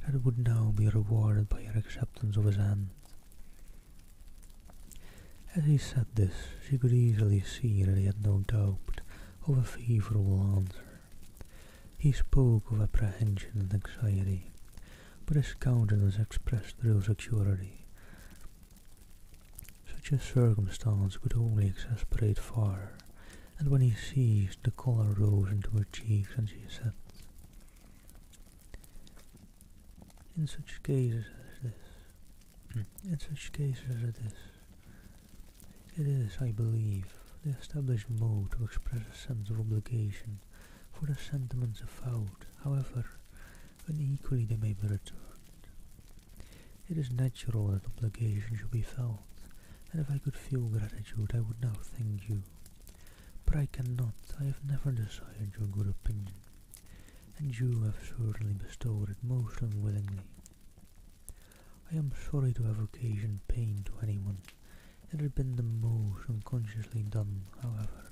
that it would now be rewarded by her acceptance of his hand. As he said this, she could easily see that he had no doubt of a favourable answer. He spoke of apprehension and anxiety, but his countenance expressed real security. Such a circumstance could only exasperate far, and when he ceased, the colour rose into her cheeks, and she said, In such cases as this, it is, I believe, the established mode to express a sense of obligation for the sentiments avowed, however unequally they may be returned. It is natural that obligation should be felt, and if I could feel gratitude I would now thank you. But I cannot, I have never desired your good opinion, and you have certainly bestowed it most unwillingly. I am sorry to have occasioned pain to anyone. It has been the most unconsciously done, however,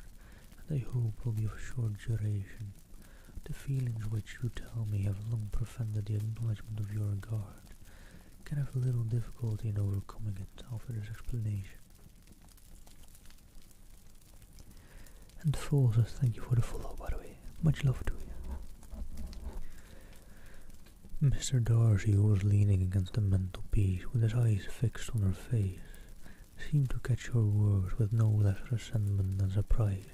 and I hope will be of short duration. The feelings which you tell me have long prevented the acknowledgment of your regard can have little difficulty in overcoming it after this explanation. And Fool says thank you for the follow, by the way. Much love to you. Mr. Darcy, who was leaning against the mantelpiece with his eyes fixed on her face, seemed to catch her words with no less resentment than surprise.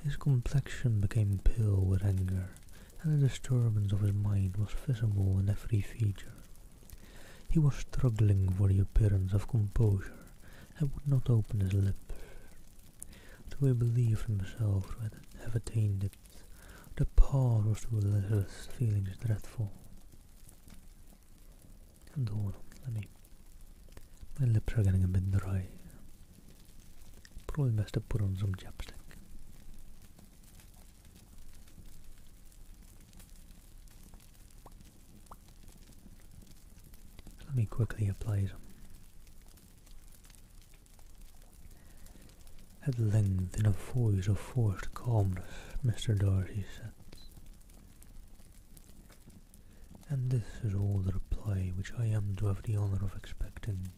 His complexion became pale with anger, and the disturbance of his mind was visible in every feature. He was struggling for the appearance of composure, and would not open his lips. Though he believed himself to have attained it, the pause was to Elizabeth's feelings dreadful. And hold on, my lips are getting a bit dry. Probably best to put on some chapstick. Let me quickly apply some. At length, in a voice of forced calmness, Mr. Darcy said, And this is all the reply which I am to have the honour of expecting.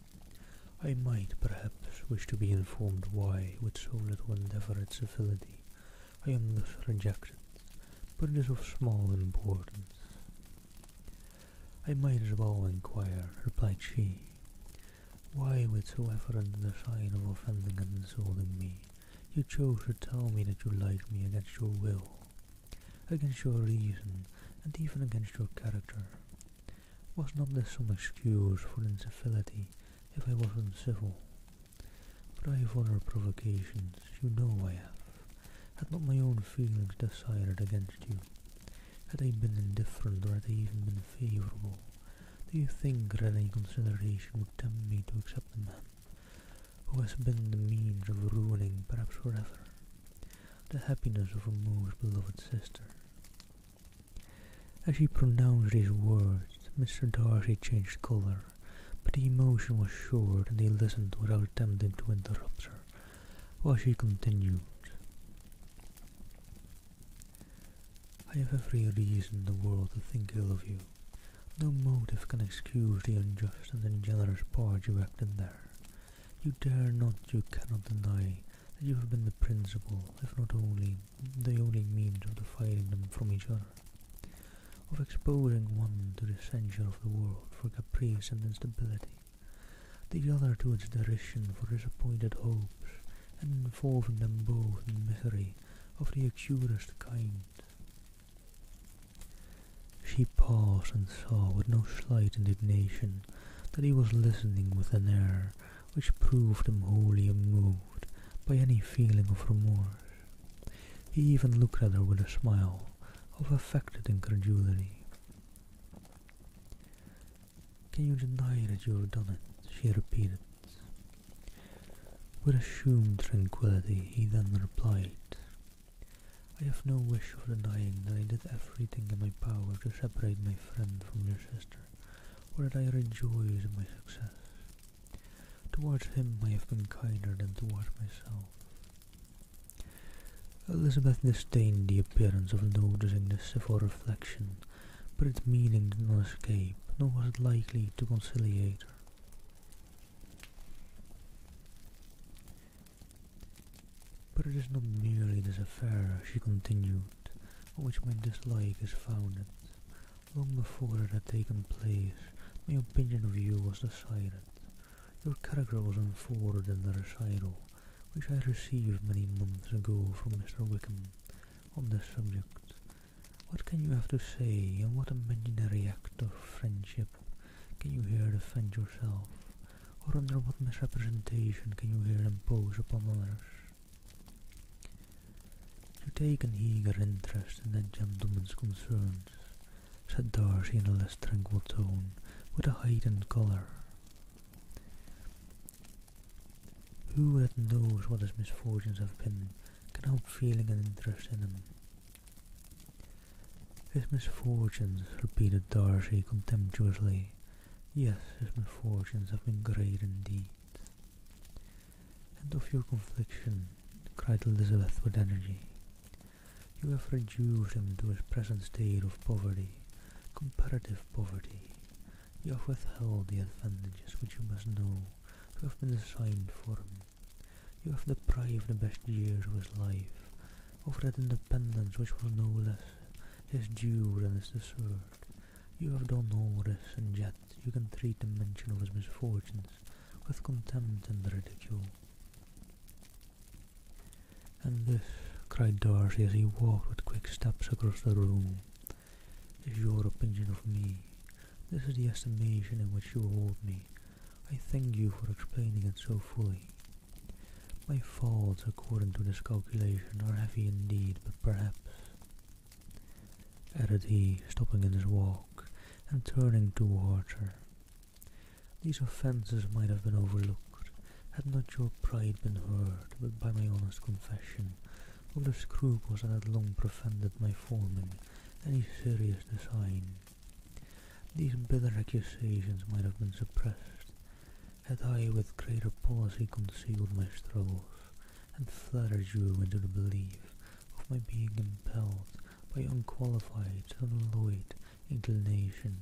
I might, perhaps, wish to be informed why, with so little endeavour at civility, I am thus rejected, but it is of small importance. I might as well inquire, replied she, why, with so evident a design of offending and insulting me, you chose to tell me that you liked me against your will, against your reason, and even against your character. Was not this some excuse for incivility, if I was uncivil? But I have other provocations, you know I have. Had not my own feelings decided against you? Had they been indifferent, or had they even been favourable? Do you think that any consideration would tempt me to accept a man who has been the means of ruining, perhaps forever, the happiness of a most beloved sister? As she pronounced these words, Mr. Darcy changed colour, but the emotion was short, and he listened without attempting to interrupt her, while she continued. I have every reason in the world to think ill of you. No motive can excuse the unjust and ungenerous part you acted there. You dare not, you cannot deny that you have been the principal, if not only the only means of dividing them from each other, of exposing one to the censure of the world for caprice and instability, the other to its derision for disappointed hopes, and involving them both in misery of the acutest kind. She paused and saw with no slight indignation that he was listening with an air which proved him wholly unmoved by any feeling of remorse. He even looked at her with a smile of affected incredulity. Can you deny that you have done it? She repeated. With assumed tranquillity, he then replied, I have no wish of denying that I did everything in my power to separate my friend from your sister, or that I rejoice in my success. Towards him I have been kinder than towards myself. Elizabeth disdained the appearance of noticing this civil reflection, but its meaning did not escape, nor was it likely to conciliate her. But it is not merely this affair, she continued, on which my dislike is founded. Long before it had taken place, my opinion of you was decided. Your character was unfolded in the recital, which I received many months ago from Mr. Wickham, on this subject. What can you have to say, and what imaginary act of friendship can you here defend yourself, or under what misrepresentation can you here impose upon others? You take an eager interest in that gentleman's concerns, said Darcy in a less tranquil tone, with a heightened colour. Who that knows what his misfortunes have been can help feeling an interest in him? His misfortunes, repeated Darcy contemptuously. Yes, his misfortunes have been great indeed. And of your confliction, cried Elizabeth with energy. You have reduced him to his present state of poverty, comparative poverty. You have withheld the advantages which you must know to have been designed for him. You have deprived the best years of his life of that independence which was no less his due than his desert. You have done all this, and yet you can treat the mention of his misfortunes with contempt and ridicule. And this, cried Darcy as he walked with quick steps across the room, is your opinion of me. This is the estimation in which you hold me. I thank you for explaining it so fully. My faults, according to this calculation, are heavy indeed, but perhaps, added he, stopping in his walk, and turning towards her, these offences might have been overlooked, had not your pride been hurt, but by my honest confession of the scruples that had long prevented my forming any serious design. These bitter accusations might have been suppressed, had I with greater policy concealed my struggles, and flattered you into the belief of my being impelled by unqualified, unalloyed inclination,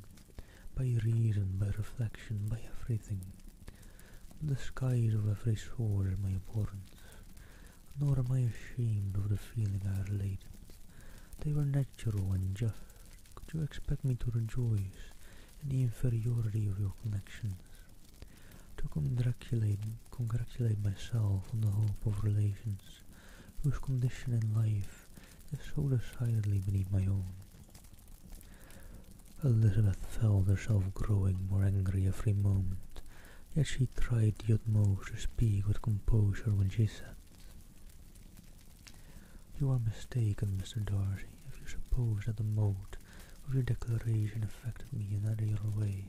by reason, by reflection, by everything. The skies of every sort is my abhorrence, nor am I ashamed of the feeling I related. They were natural and just. Could you expect me to rejoice in the inferiority of your connections? To congratulate myself on the hope of relations whose condition in life is so decidedly beneath my own? Elizabeth felt herself growing more angry every moment, yet she tried the utmost to speak with composure when she said, You are mistaken, Mr. Darcy, if you suppose that the mode of your declaration affected me in any other way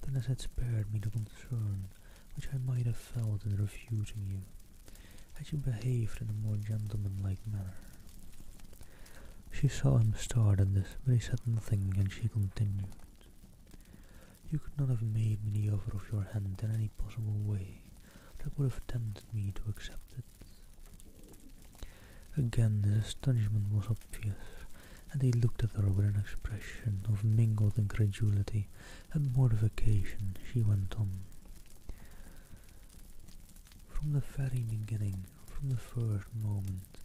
than as it spared me the concern which I might have felt in refusing you, had you behaved in a more gentlemanlike manner. She saw him start at this, but he said nothing, and she continued, You could not have made me the offer of your hand in any possible way that would have tempted me to accept it. Again his astonishment was obvious, and he looked at her with an expression of mingled incredulity and mortification. She went on, From the very beginning, from the first moment,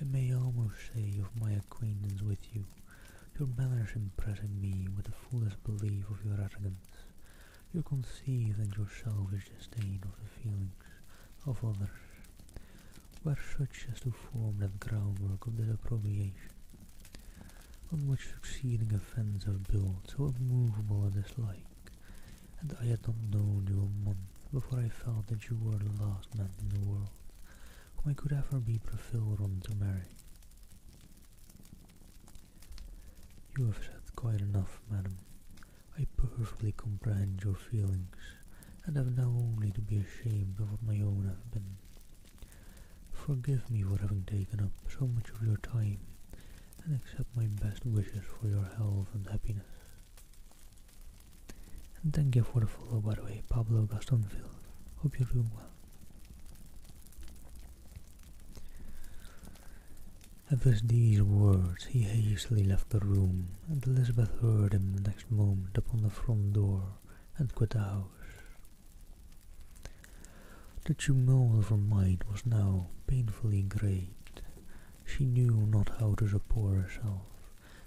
I may almost say, of my acquaintance with you, your manners impressing me with the fullest belief of your arrogance, your conceit and your selfish disdain of the feelings of others, were such as to form that groundwork of disapprobation, on which succeeding events have built so immovable a dislike, and I had not known you a month before I felt that you were the last man in the world whom I could ever be prevailed on to marry. You have said quite enough, madam. I perfectly comprehend your feelings, and have now only to be ashamed of what my own have been. Forgive me for having taken up so much of your time, and accept my best wishes for your health and happiness. And thank you for the follow, by the way, Pablo Gastonville. Hope you're doing well. And with these words he hastily left the room, and Elizabeth heard him the next moment upon the front door and quit the house. The tumult of her mind was now painfully great. She knew not how to support herself,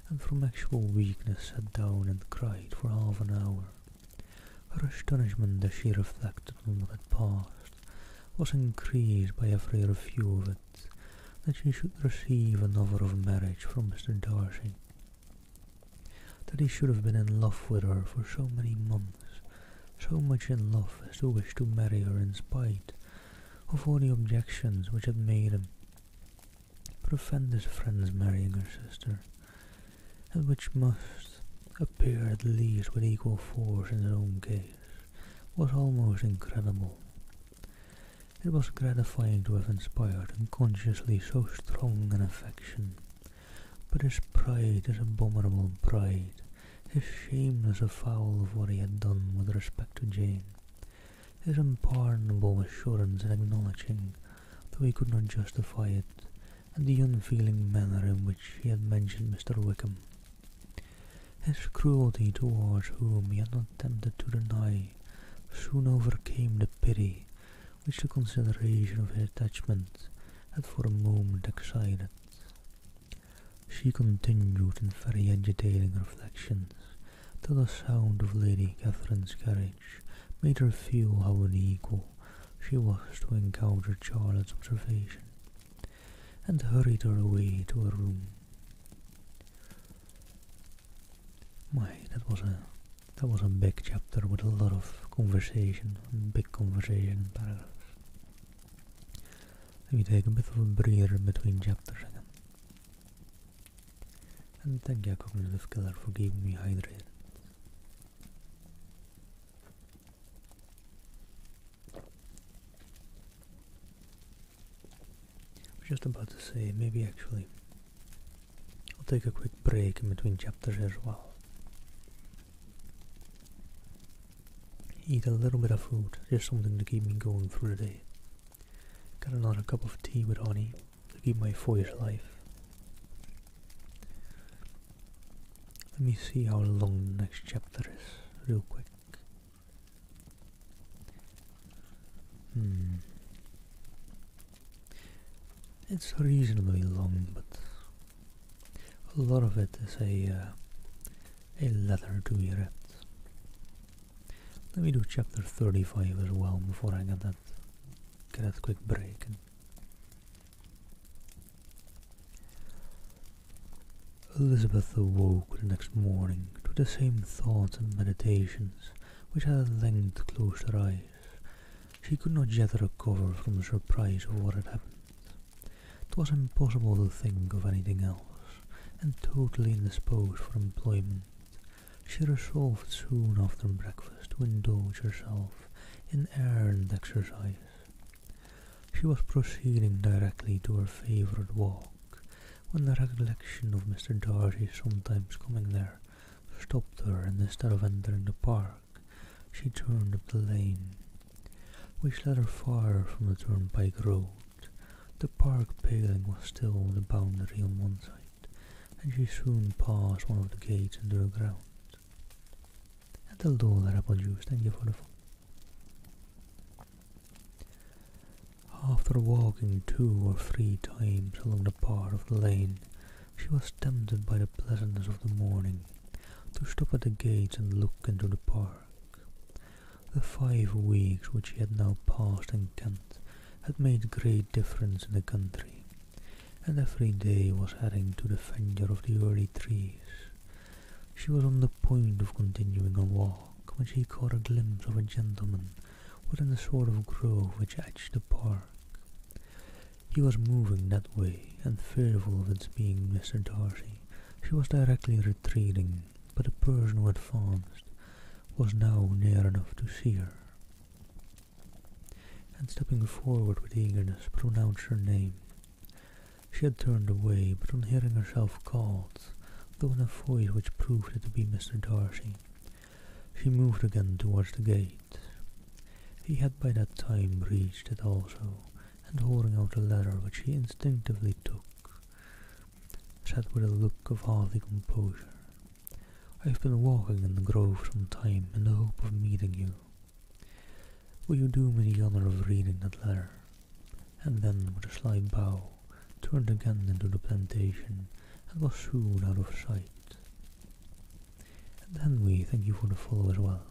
and from actual weakness sat down and cried for half an hour. Her astonishment as she reflected on what had passed was increased by every review of it, that she should receive an offer of marriage from Mr. Darcy, that he should have been in love with her for so many months, so much in love as to wish to marry her in spite of all the objections which had made him prevent his friend's marrying her sister, and which must appear at least with equal force in his own case, was almost incredible. It was gratifying to have inspired unconsciously so strong an affection, but his pride, his abominable pride, his shameless avowal of what he had done with respect to Jane, his unpardonable assurance in acknowledging, though he could not justify it, and the unfeeling manner in which he had mentioned Mr. Wickham, his cruelty towards whom he had not attempted to deny, soon overcame the pity which the consideration of his attachment had for a moment excited. She continued in very agitating reflections, till the sound of Lady Catherine's carriage made her feel how unequal she was to encounter Charlotte's observation, and hurried her away to her room. That was a big chapter with a lot of conversation, big conversation paragraphs. Let me take a bit of a breather in between chapters again. And thank you, Cognitive Killer, for keeping me hydrated. I was just about to say, maybe actually I'll take a quick break in between chapters as well. Eat a little bit of food, just something to keep me going through the day. Got another cup of tea with honey to keep my voice alive. Let me see how long the next chapter is, real quick. It's reasonably long, but a lot of it is a letter to be read. Let me do chapter 35 as well before I get that quick break. Elizabeth awoke the next morning to the same thoughts and meditations which had at length closed her eyes. She could not yet recover from the surprise of what had happened. It was impossible to think of anything else, and totally indisposed for employment, she resolved soon after breakfast to indulge herself in air and exercise. She was proceeding directly to her favourite walk, when the recollection of Mr. Darcy sometimes coming there stopped her, and instead of entering the park, she turned up the lane, which led her far from the turnpike road. The park paling was still the boundary on one side, and she soon passed one of the gates into the ground. En till då där Apple Juice, thank you for the phone. After walking 2 or 3 times along the part of the lane, she was tempted by the pleasantness of the morning to stop at the gates and look into the park. The 5 weeks which she had now passed in Kent had made great difference in the country, and every day was adding to the verdure of the early trees. She was on the point of continuing her walk when she caught a glimpse of a gentleman within the sort of grove which edged the park. He was moving that way, and fearful of its being Mr. Darcy, she was directly retreating, but the person who advanced was now near enough to see her, and stepping forward with eagerness pronounced her name. She had turned away, but on hearing herself called, though in a voice which proved it to be Mr. Darcy, she moved again towards the gate. He had by that time reached it also, and holding out a letter which he instinctively took, said with a look of haughty composure, "I've been walking in the grove some time in the hope of meeting you. Will you do me the honour of reading that letter?" And then, with a slight bow, turned again into the plantation and was soon out of sight. And Henry, thank you for the follow as well.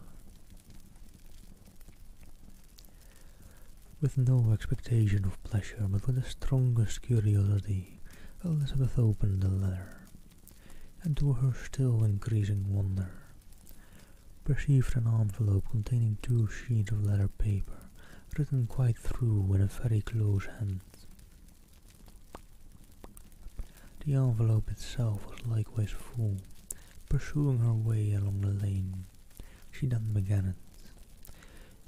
With no expectation of pleasure, but with the strongest curiosity, Elizabeth opened the letter, and to her still increasing wonder, perceived an envelope containing 2 sheets of letter paper, written quite through in a very close hand. The envelope itself was likewise full. Pursuing her way along the lane, she then began it.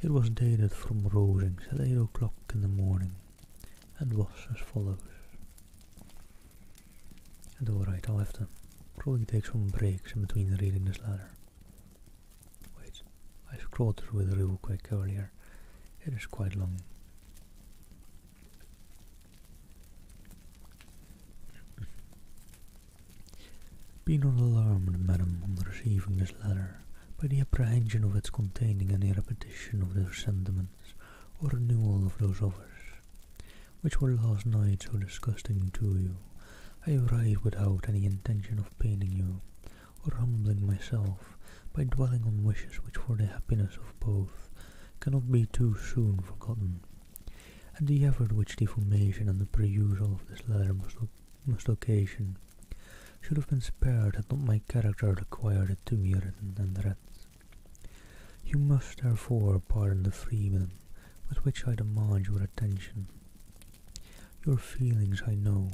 It was dated from Rosings at 8 o'clock in the morning, and was as follows. And alright, I'll have to probably take some breaks in between reading this letter. Wait, I scrolled through it real quick earlier. It is quite long. Be not alarmed, madam, on receiving this letter, by the apprehension of its containing any repetition of those sentiments, or renewal of those others, which were last night so disgusting to you. I write without any intention of paining you, or humbling myself, by dwelling on wishes which for the happiness of both cannot be too soon forgotten, and the effort which the formation and the perusal of this letter must occasion should have been spared had not my character required it to be written and read. You must therefore pardon the freedom with which I demand your attention. Your feelings I know,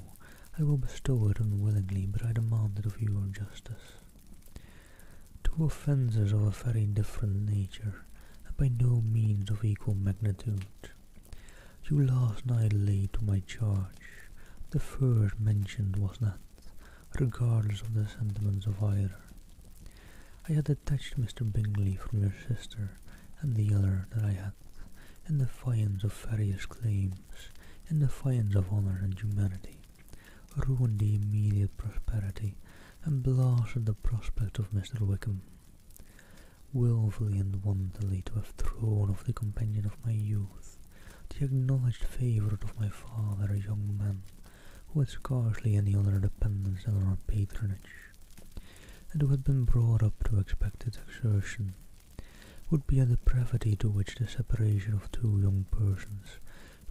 I will bestow it unwillingly, but I demand it of your justice. 2 offences of a very different nature, and by no means of equal magnitude, you last night laid to my charge. The first mentioned was that, regardless of the sentiments of either, I had detached Mr. Bingley from your sister, and the other that I had, in defiance of various claims, in defiance of honour and humanity, ruined the immediate prosperity, and blasted the prospect of Mr. Wickham. Wilfully and wantonly to have thrown off the companion of my youth, the acknowledged favourite of my father, a young man, who had scarcely any other dependence than on our patronage, and who had been brought up to expect its exertion, would be a depravity to which the separation of 2 young persons,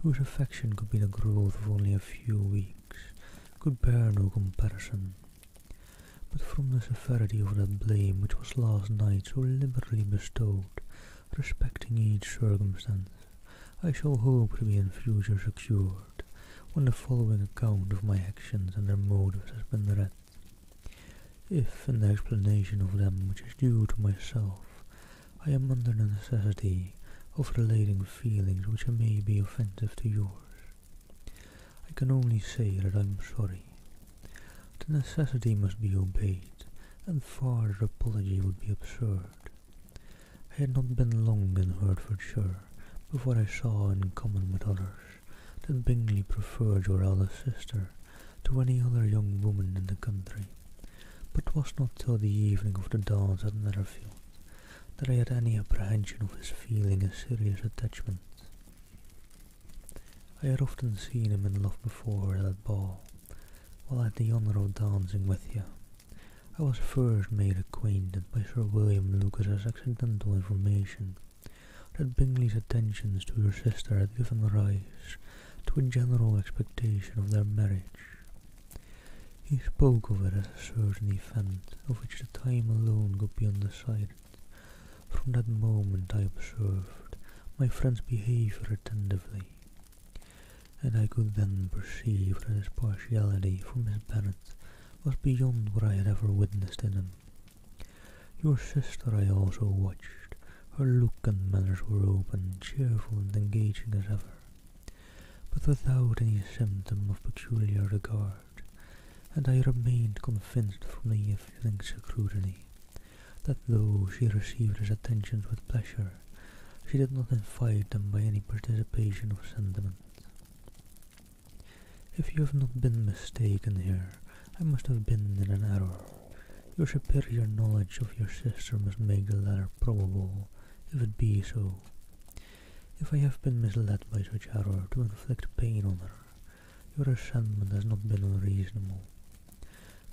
whose affection could be the growth of only a few weeks, could bear no comparison. But from the severity of that blame which was last night so liberally bestowed, respecting each circumstance, I shall hope to be in future secured, when the following account of my actions and their motives has been read. If, in the explanation of them which is due to myself, I am under the necessity of relating feelings which may be offensive to yours, I can only say that I am sorry. The necessity must be obeyed, and farther apology would be absurd. I had not been long in Hertfordshire before I saw, in common with others, that Bingley preferred your eldest sister to any other young woman in the country, but 'twas not till the evening of the dance at Netherfield that I had any apprehension of his feeling a serious attachment. I had often seen him in love before at that ball, while I had the honour of dancing with you. I was first made acquainted by Sir William Lucas's accidental information that Bingley's attentions to your sister had given rise to a general expectation of their marriage. He spoke of it as a certain event of which the time alone could be undecided. From that moment I observed my friend's behaviour attentively, and I could then perceive that his partiality for Miss Bennet was beyond what I had ever witnessed in him. Your sister I also watched. Her look and manners were open, cheerful, and engaging as ever, but without any symptom of peculiar regard, and I remained convinced from the evening scrutiny that though she received his attentions with pleasure, she did not invite them by any participation of sentiment. If you have not been mistaken here, I must have been in an error. Your superior knowledge of your sister must make the latter probable, if it be so. If I have been misled by such error to inflict pain on her, your resentment has not been unreasonable.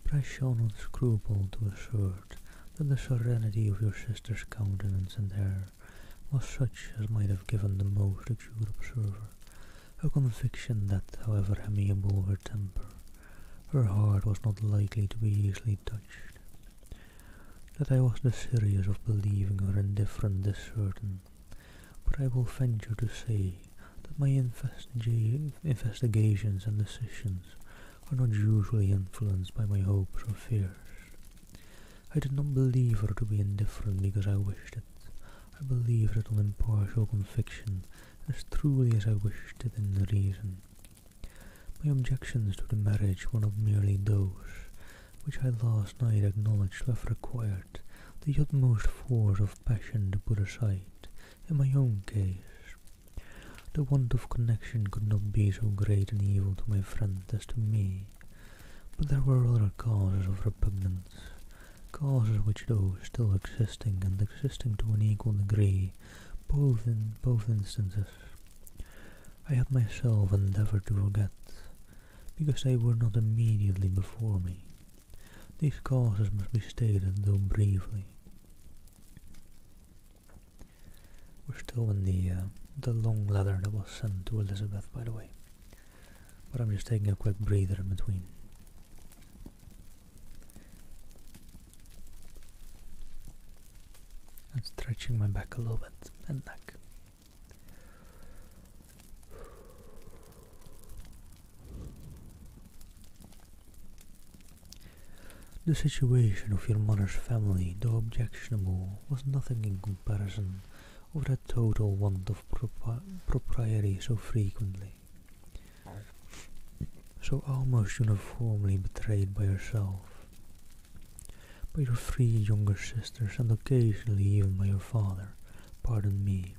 But I shall not scruple to assert that the serenity of your sister's countenance and hair was such as might have given the most acute observer a conviction that, however amiable her temper, her heart was not likely to be easily touched. That I was desirous of believing her indifferent is certain, but I will venture to say that my investigations and decisions are not usually influenced by my hopes or fears. I did not believe her to be indifferent because I wished it. I believed it on impartial conviction, as truly as I wished it in reason. My objections to the marriage were not merely those which I last night acknowledged to have required the utmost force of passion to put aside. In my own case, the want of connection could not be so great an evil to my friend as to me, but there were other causes of repugnance, causes which, though still existing and existing to an equal degree, in both instances, I had myself endeavoured to forget, because they were not immediately before me. These causes must be stated, though briefly. We're still in the long letter that was sent to Elizabeth, by the way, but I'm just taking a quick breather in between. And stretching my back a little bit, and neck. The situation of your mother's family, though objectionable, was nothing in comparison of that total want of propriety so frequently, so almost uniformly betrayed by yourself, by your 3 younger sisters, and occasionally even by your father. Pardon me.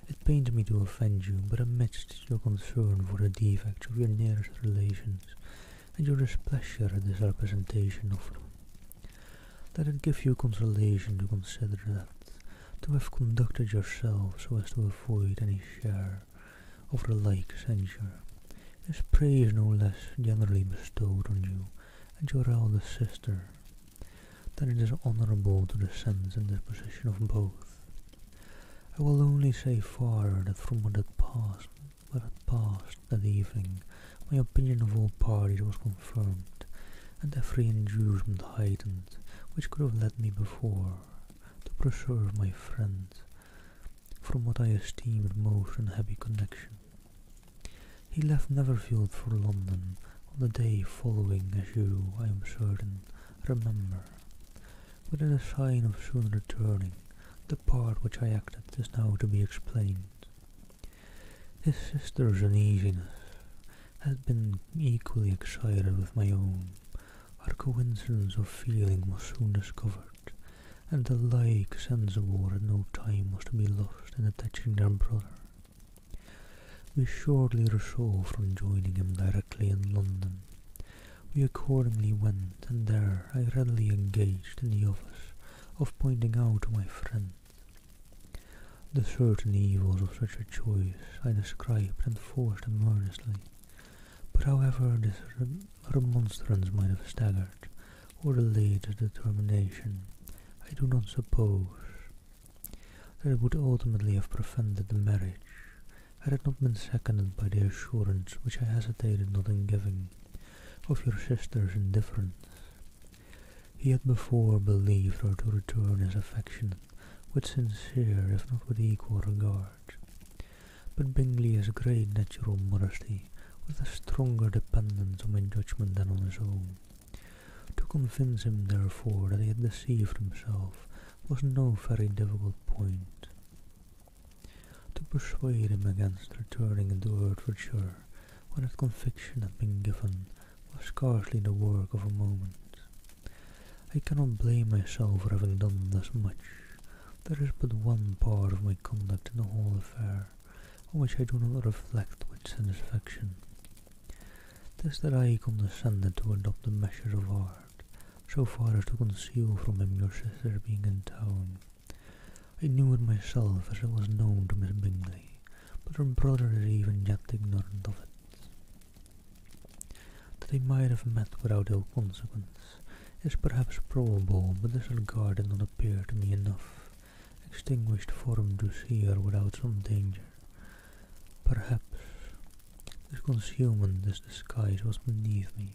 It pains me to offend you, but amidst your concern for the defects of your nearest relations, and your displeasure at this representation of them, let it give you consolation to consider that, to have conducted yourself so as to avoid any share of the like censure, is praise no less generally bestowed on you and your eldest sister, than it is honourable to the sense and disposition of both. I will only say farther that from what had passed that evening, my opinion of all parties was confirmed, and every inducement heightened which could have led me before to preserve my friend from what I esteemed most unhappy connection. He left Netherfield for London on the day following, as you, I am certain, remember, with a sign of soon returning. The part which I acted is now to be explained. His sister's uneasiness had been equally excited with my own. Our coincidence of feeling was soon discovered, and alike sensible that no time was to be lost in attaching their brother. We shortly resolved on joining him directly in London. We accordingly went, and there I readily engaged in the office of pointing out to my friend the certain evils of such a choice. I described and forced him earnestly, but however this remonstrance might have staggered or delayed his determination, I do not suppose that it would ultimately have prevented the marriage, had it not been seconded by the assurance which I hesitated not in giving of your sister's indifference. He had before believed her to return his affection with sincere, if not with equal regard, but Bingley's great natural modesty, with a stronger dependence on my judgment than on his own. To convince him, therefore, that he had deceived himself was no very difficult point. To persuade him against returning into Hertfordshire when that conviction had been given was scarcely the work of a moment. I cannot blame myself for having done thus much. There is but one part of my conduct in the whole affair on which I do not reflect with satisfaction. 'Tis that I condescended to adopt the measure of art, so far as to conceal from him your sister being in town. I knew it myself, as it was known to Miss Bingley, but her brother is even yet ignorant of it. That they might have met without ill consequence is perhaps probable, but this regard did not appear to me enough extinguished for him to see her without some danger. Perhaps this concealment, this disguise, was beneath me.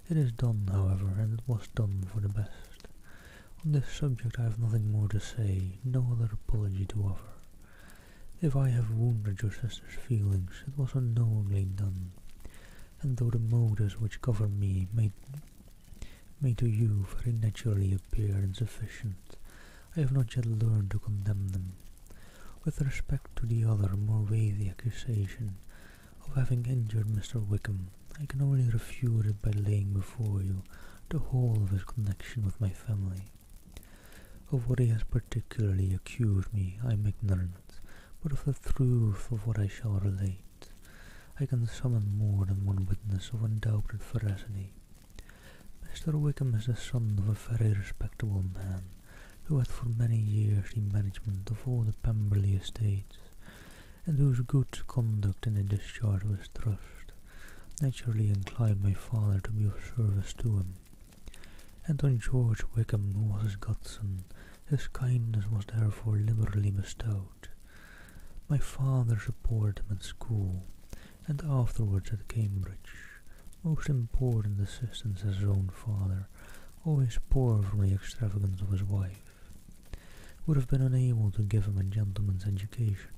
It is done, however, and it was done for the best. On this subject I have nothing more to say, no other apology to offer. If I have wounded your sister's feelings, it was unknowingly done, and though the motives which govern me may to you very naturally appear insufficient, I have not yet learned to condemn them. With respect to the other, more weighty accusation of having injured Mr. Wickham, I can only refute it by laying before you the whole of his connection with my family. Of what he has particularly accused me I am ignorant, but of the truth of what I shall relate, I can summon more than one witness of undoubted veracity. Mr. Wickham is the son of a very respectable man, who had for many years the management of all the Pemberley estates, and whose good conduct in the discharge of his trust naturally inclined my father to be of service to him. And on George Wickham, who was his godson, his kindness was therefore liberally bestowed. My father supported him at school, and afterwards at Cambridge. Most important assistance as his own father, always poor from the extravagance of his wife, would have been unable to give him a gentleman's education.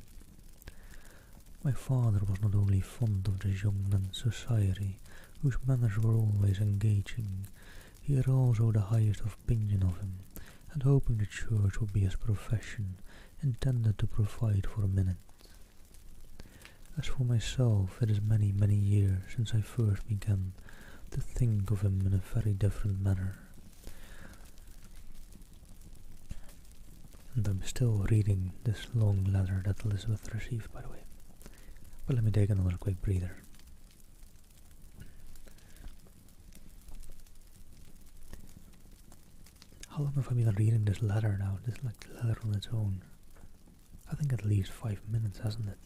My father was not only fond of this young man's society, whose manners were always engaging, he had also the highest opinion of him, and hoping the church would be his profession, intended to provide for him in it. As for myself, it is many, many years since I first began to think of him in a very different manner. And I'm still reading this long letter that Elizabeth received, by the way. But let me take another quick breather. How long have I been reading this letter now? This letter on its own. I think at least 5 minutes, hasn't it?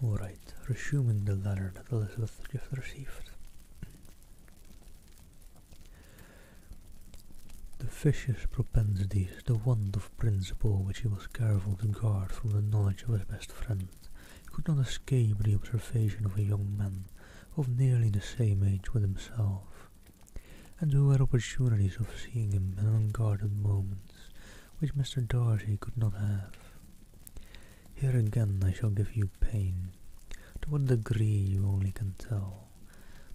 Alright, resuming the letter that Elizabeth just received. The vicious propensities, the want of principle which he was careful to guard from the knowledge of his best friend, could not escape the observation of a young man of nearly the same age with himself, and who had opportunities of seeing him in unguarded moments which Mr. Darcy could not have. Here again I shall give you pain, to what degree you only can tell,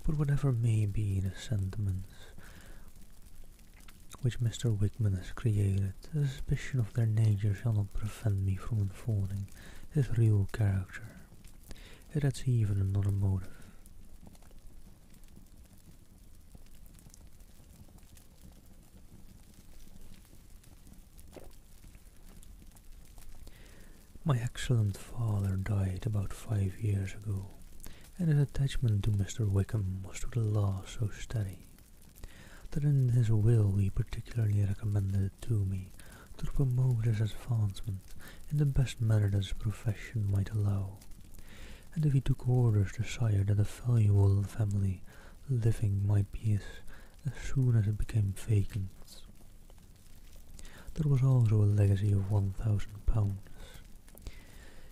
but whatever may be the sentiments which Mr. Wickham has created, a suspicion of their nature shall not prevent me from unfolding his real character. It adds even another motive. My excellent father died about 5 years ago, and his attachment to Mr. Wickham was to the last so steady, that in his will he particularly recommended it to me to promote his advancement in the best manner that his profession might allow, and if he took orders, desired that a valuable family living might be his as soon as it became vacant. There was also a legacy of £1,000.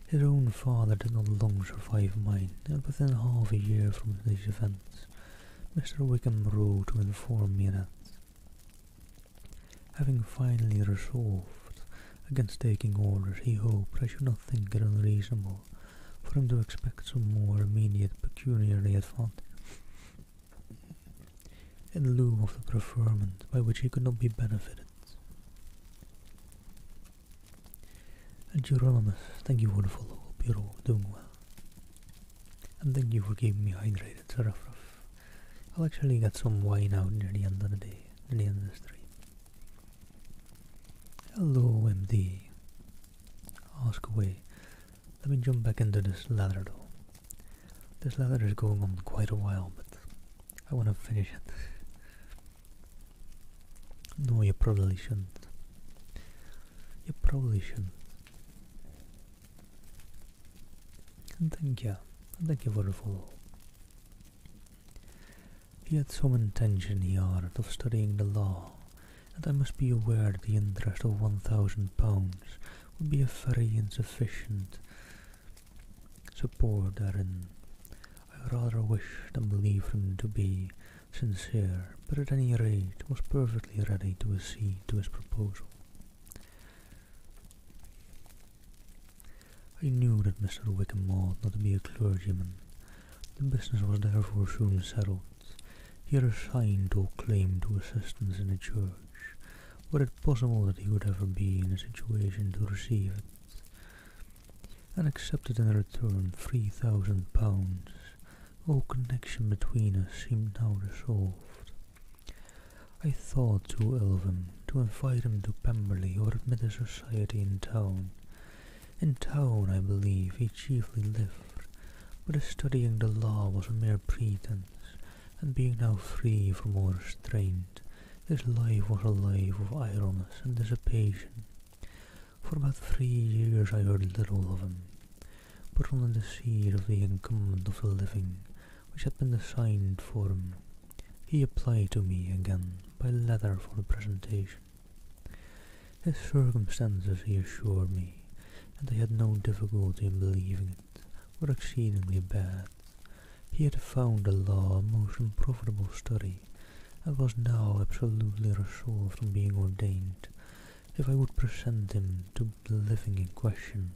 His own father did not long survive mine, and within half a year from these events, Mr. Wickham wrote to inform me that, having finally resolved against taking orders, he hoped I should not think it unreasonable for him to expect some more immediate pecuniary advantage in lieu of the preferment by which he could not be benefited. And Geronimus, thank you for the follow. Hope you're all doing well. And thank you for keeping me hydrated, Seraph. I'll actually get some wine out near the end of the day, near the end of the stream. Hello, MD. Ask away. Let me jump back into this leather though. This leather is going on quite a while, but I want to finish it. No, you probably shouldn't. You probably shouldn't. And thank you. And thank you for the follow. He had some intention, the art of studying the law, and I must be aware that the interest of £1,000 would be a very insufficient support therein. I rather wished and believed him to be sincere, but at any rate was perfectly ready to accede to his proposal. I knew that Mr. Wickham ought not to be a clergyman. The business was therefore soon settled. He had assigned or claimed to assistance in the church, were it possible that he would ever be in a situation to receive it, and accepted in return £3,000. All connection between us seemed now dissolved. I thought too ill of him to invite him to Pemberley or admit his society in town. In town, I believe, he chiefly lived, but his studying the law was a mere pretence, and being now free from all restraint, his life was a life of idleness and dissipation. For about 3 years I heard little of him, but on the deceit of the incumbent of the living, which had been assigned for him, he applied to me again by letter for the presentation. His circumstances, he assured me, and I had no difficulty in believing it, were exceedingly bad. He had found the law a most unprofitable study, and was now absolutely resolved on being ordained, if I would present him to the living in question,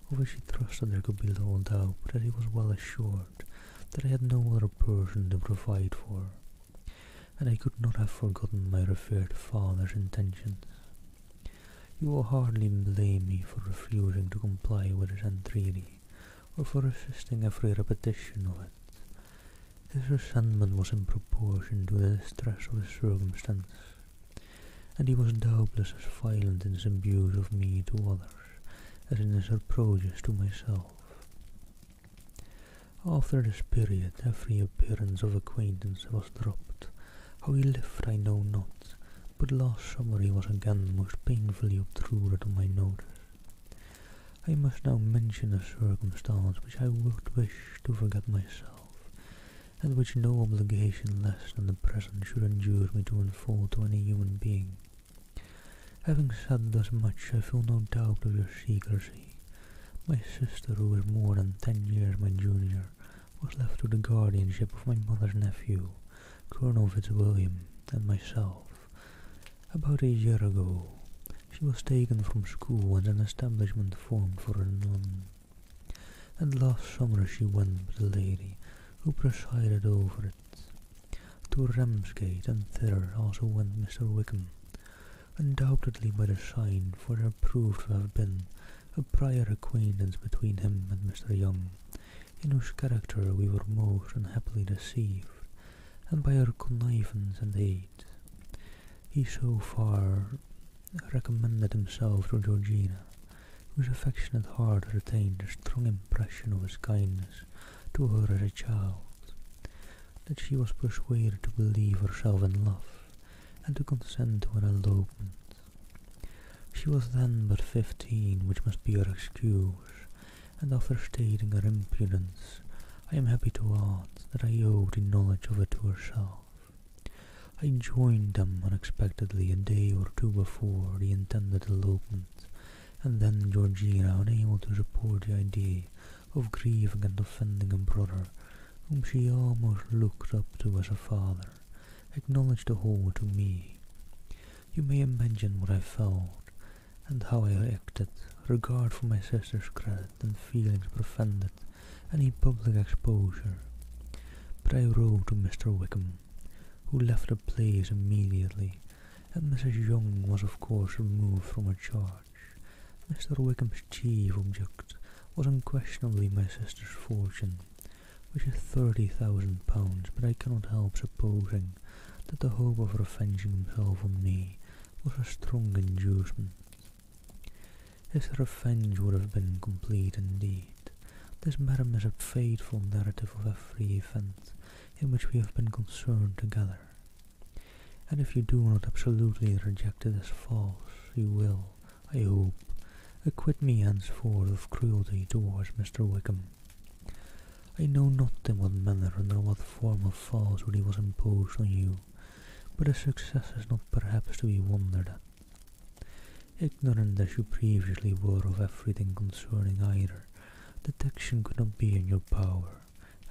of which he trusted there could be little doubt, that he was well assured that I had no other person to provide for, and I could not have forgotten my revered father's intentions. You will hardly blame me for refusing to comply with his entreaty, or for resisting every repetition of it. His resentment was in proportion to the distress of his circumstances, and he was doubtless as violent in his abuse of me to others as in his reproaches to myself. After this period every appearance of acquaintance was dropped. How he lived I know not, but last summer he was again most painfully obtruded on my notice. I must now mention a circumstance which I would wish to forget myself, and which no obligation less than the present should induce me to unfold to any human being. Having said thus much, I feel no doubt of your secrecy. My sister, who is more than 10 years my junior, was left to the guardianship of my mother's nephew, Colonel Fitzwilliam, and myself. About a year ago, she was taken from school and an establishment formed for her in London, and last summer she went with the lady who presided over it to Ramsgate, and thither also went Mr. Wickham, undoubtedly by the sign, for there proved to have been a prior acquaintance between him and Mr. Young, in whose character we were most unhappily deceived, and by her connivance and aid. He so far recommended himself to Georgina, whose affectionate heart retained a strong impression of his kindness to her as a child, that she was persuaded to believe herself in love, and to consent to an elopement. She was then but 15, which must be her excuse, and after stating her impudence, I am happy to add that I owe the knowledge of it to herself. I joined them unexpectedly a day or two before the intended elopement, and then Georgina, unable to support the idea of grieving and offending a brother whom she almost looked up to as a father, acknowledged the whole to me. You may imagine what I felt, and how I acted. Regard for my sister's credit and feelings prevented any public exposure, but I wrote to Mr. Wickham, who left the place immediately, and Mrs. Young was of course removed from her charge. Mr. Wickham's chief object was unquestionably my sister's fortune, which is £30,000, but I cannot help supposing that the hope of revenging himself on me was a strong inducement. His revenge would have been complete indeed. This madam is a faithful narrative of every event in which we have been concerned together. And if you do not absolutely reject it as false, you will, I hope, acquit me henceforth of cruelty towards Mr. Wickham. I know not in what manner nor what form of falsehood he was imposed on you, but his success is not perhaps to be wondered at. Ignorant as you previously were of everything concerning either, detection could not be in your power,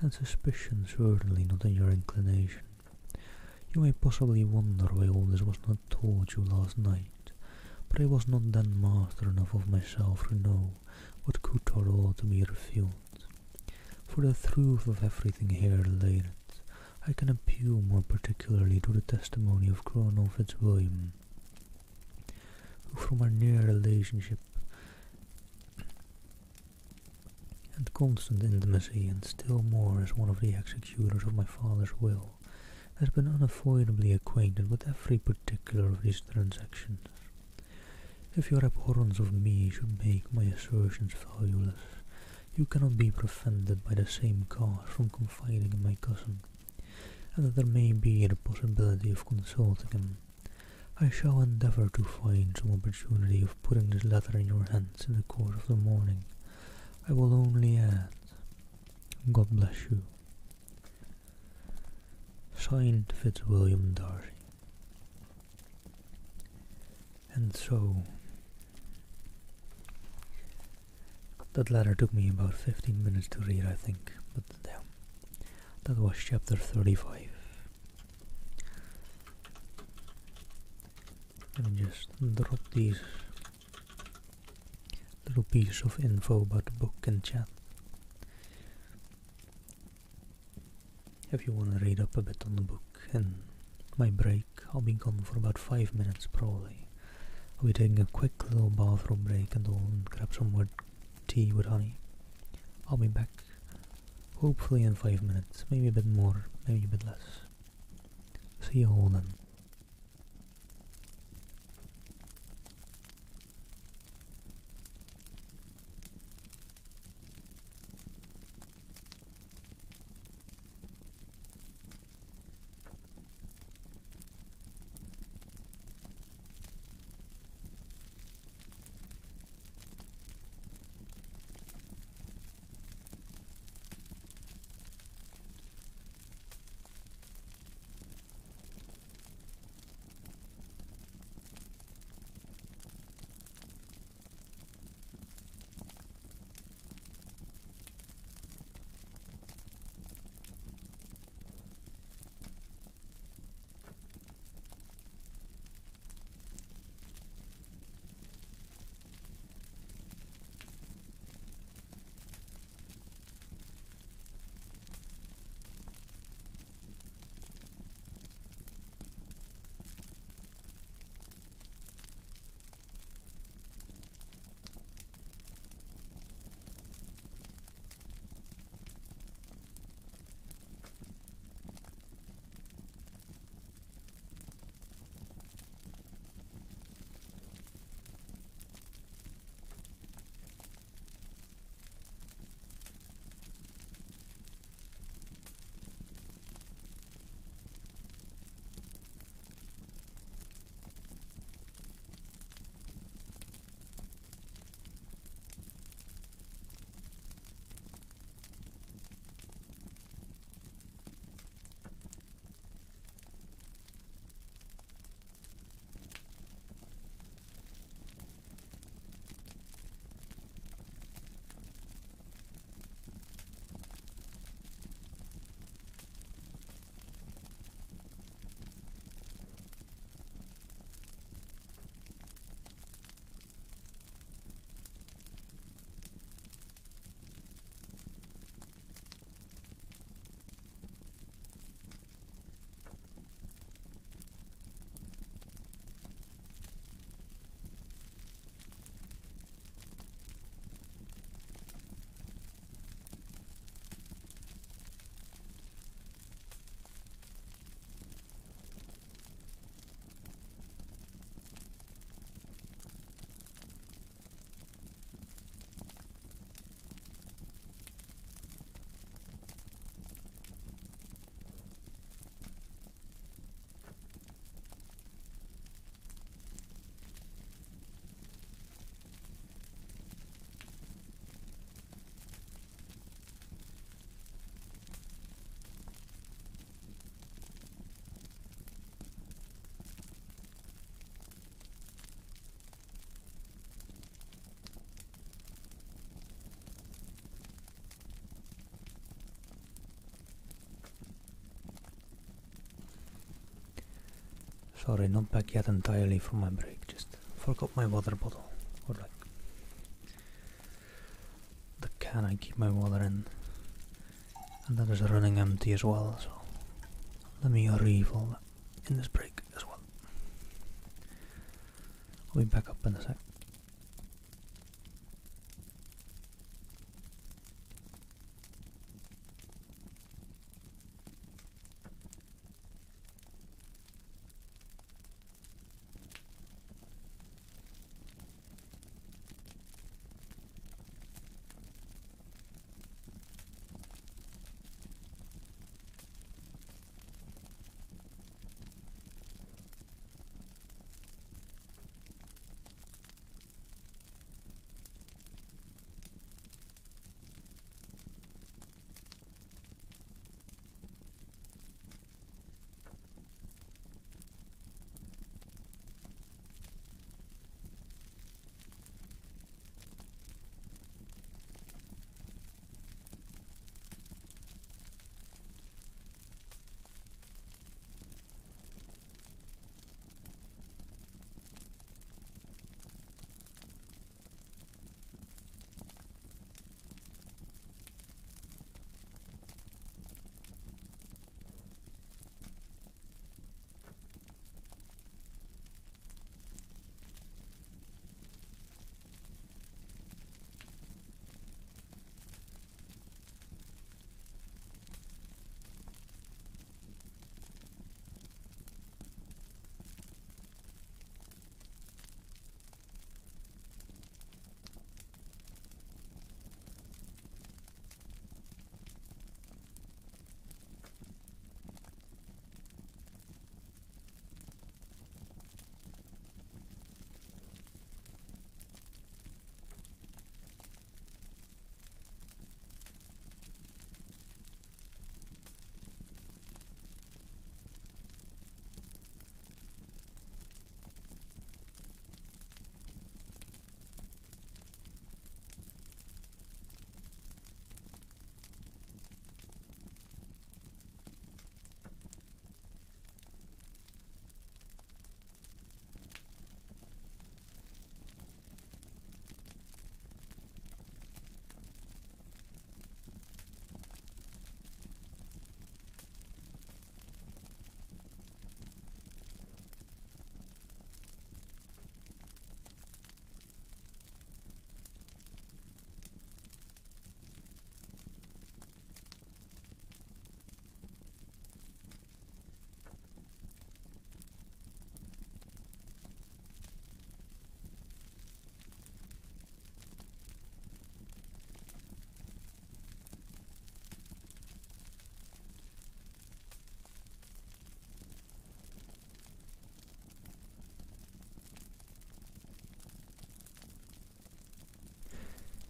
and suspicion certainly not in your inclination. You may possibly wonder why all this was not told you last night, but I was not then master enough of myself to know what could or ought to be revealed. For the truth of everything here related, I can appeal more particularly to the testimony of Colonel Fitzwilliam, who from our near relationship and constant intimacy, and still more as one of the executors of my father's will, has been unavoidably acquainted with every particular of these transactions. If your abhorrence of me should make my assertions valueless, you cannot be prevented by the same cause from confiding in my cousin, and that there may be the possibility of consulting him. I shall endeavour to find some opportunity of putting this letter in your hands in the course of the morning. I will only add, God bless you. Signed, Fitzwilliam Darcy. And so, that letter took me about 15 minutes to read, I think, but yeah, that was chapter 35. Let me just drop these little pieces of info about the book in chat. If you want to read up a bit on the book in my break, I'll be gone for about 5 minutes probably. I'll be taking a quick little bathroom break and I'll grab some more tea with honey. I'll be back hopefully in 5 minutes, maybe a bit more, maybe a bit less. See you all then. Sorry, not back yet entirely from my break, just forgot my water bottle, or like the can I keep my water in, and that is running empty as well, so let me refill that in this break as well. I'll be back up in a sec.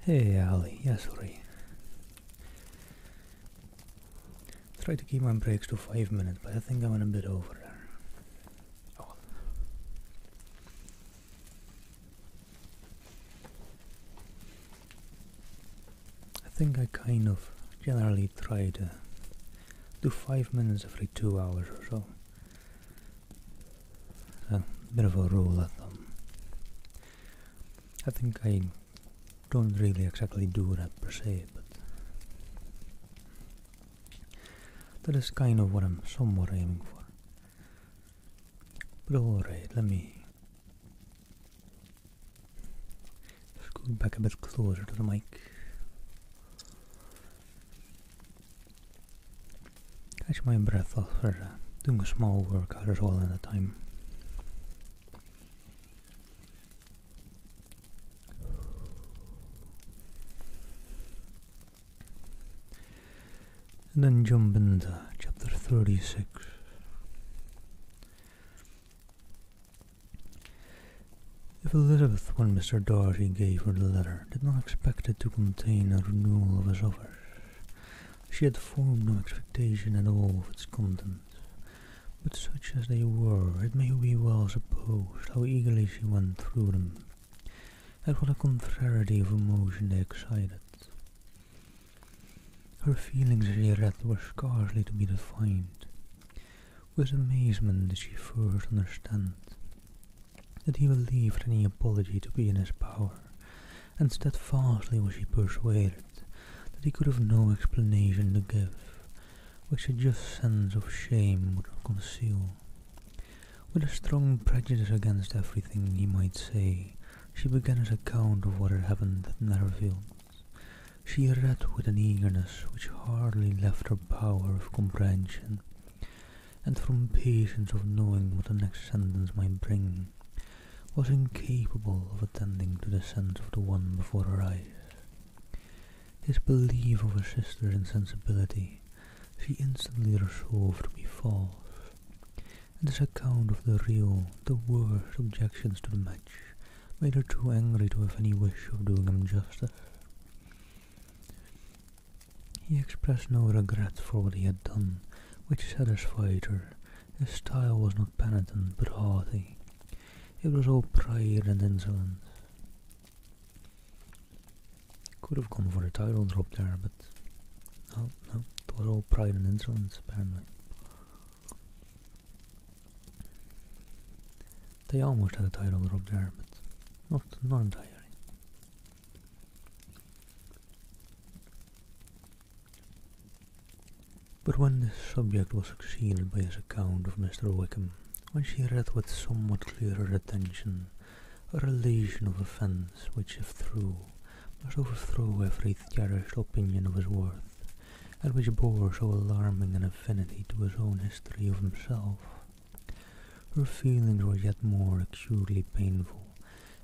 Hey Ali, yeah, sorry. Try to keep my breaks to 5 minutes, but I think I went a bit over there. Oh. I think I kind of generally try to do 5 minutes every 2 hours or so. A bit of a rule of thumb. I think I don't really exactly do that per se, but that is kind of what I'm somewhat aiming for. But alright, let me scoot back a bit closer to the mic. Catch my breath after doing a small workout as well at a time. And then jump into chapter 36. If Elizabeth, when Mr. Darcy gave her the letter, did not expect it to contain a renewal of his offers, she had formed no expectation at all of its contents, but such as they were, it may be well supposed how eagerly she went through them, and what a contrariety of emotion they excited. Her feelings as she read were scarcely to be defined, With amazement did she first understand that he believed any apology to be in his power, and steadfastly was she persuaded that he could have no explanation to give which a just sense of shame would conceal. With a strong prejudice against everything he might say, she began his account of what had happened at Netherfield. She read with an eagerness which hardly left her power of comprehension, and from impatience of knowing what the next sentence might bring, was incapable of attending to the sense of the one before her eyes. His belief of her sister's insensibility she instantly resolved to be false, and his account of the real, the worst objections to the match made her too angry to have any wish of doing him justice. He expressed no regret for what he had done, which satisfied her. His style was not penitent but haughty. It was all pride and insolence. Could have gone for a title drop there, but no, it was all pride and insolence apparently. They almost had a title drop there, but not entirely. But when this subject was succeeded by his account of Mr. Wickham, when she read with somewhat clearer attention a relation of offence which, if true, must overthrow every cherished opinion of his worth, and which bore so alarming an affinity to his own history of himself, her feelings were yet more acutely painful,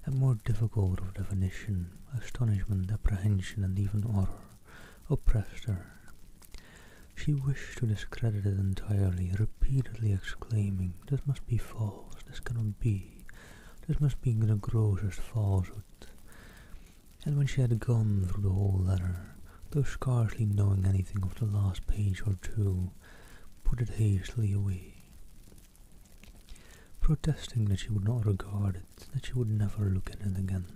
and more difficult of definition. Astonishment, apprehension, and even horror oppressed her. She wished to discredit it entirely, repeatedly exclaiming, "This must be false, this cannot be, this must be the grossest falsehood." And when she had gone through the whole letter, though scarcely knowing anything of the last page or two, put it hastily away, protesting that she would not regard it, that she would never look at it again.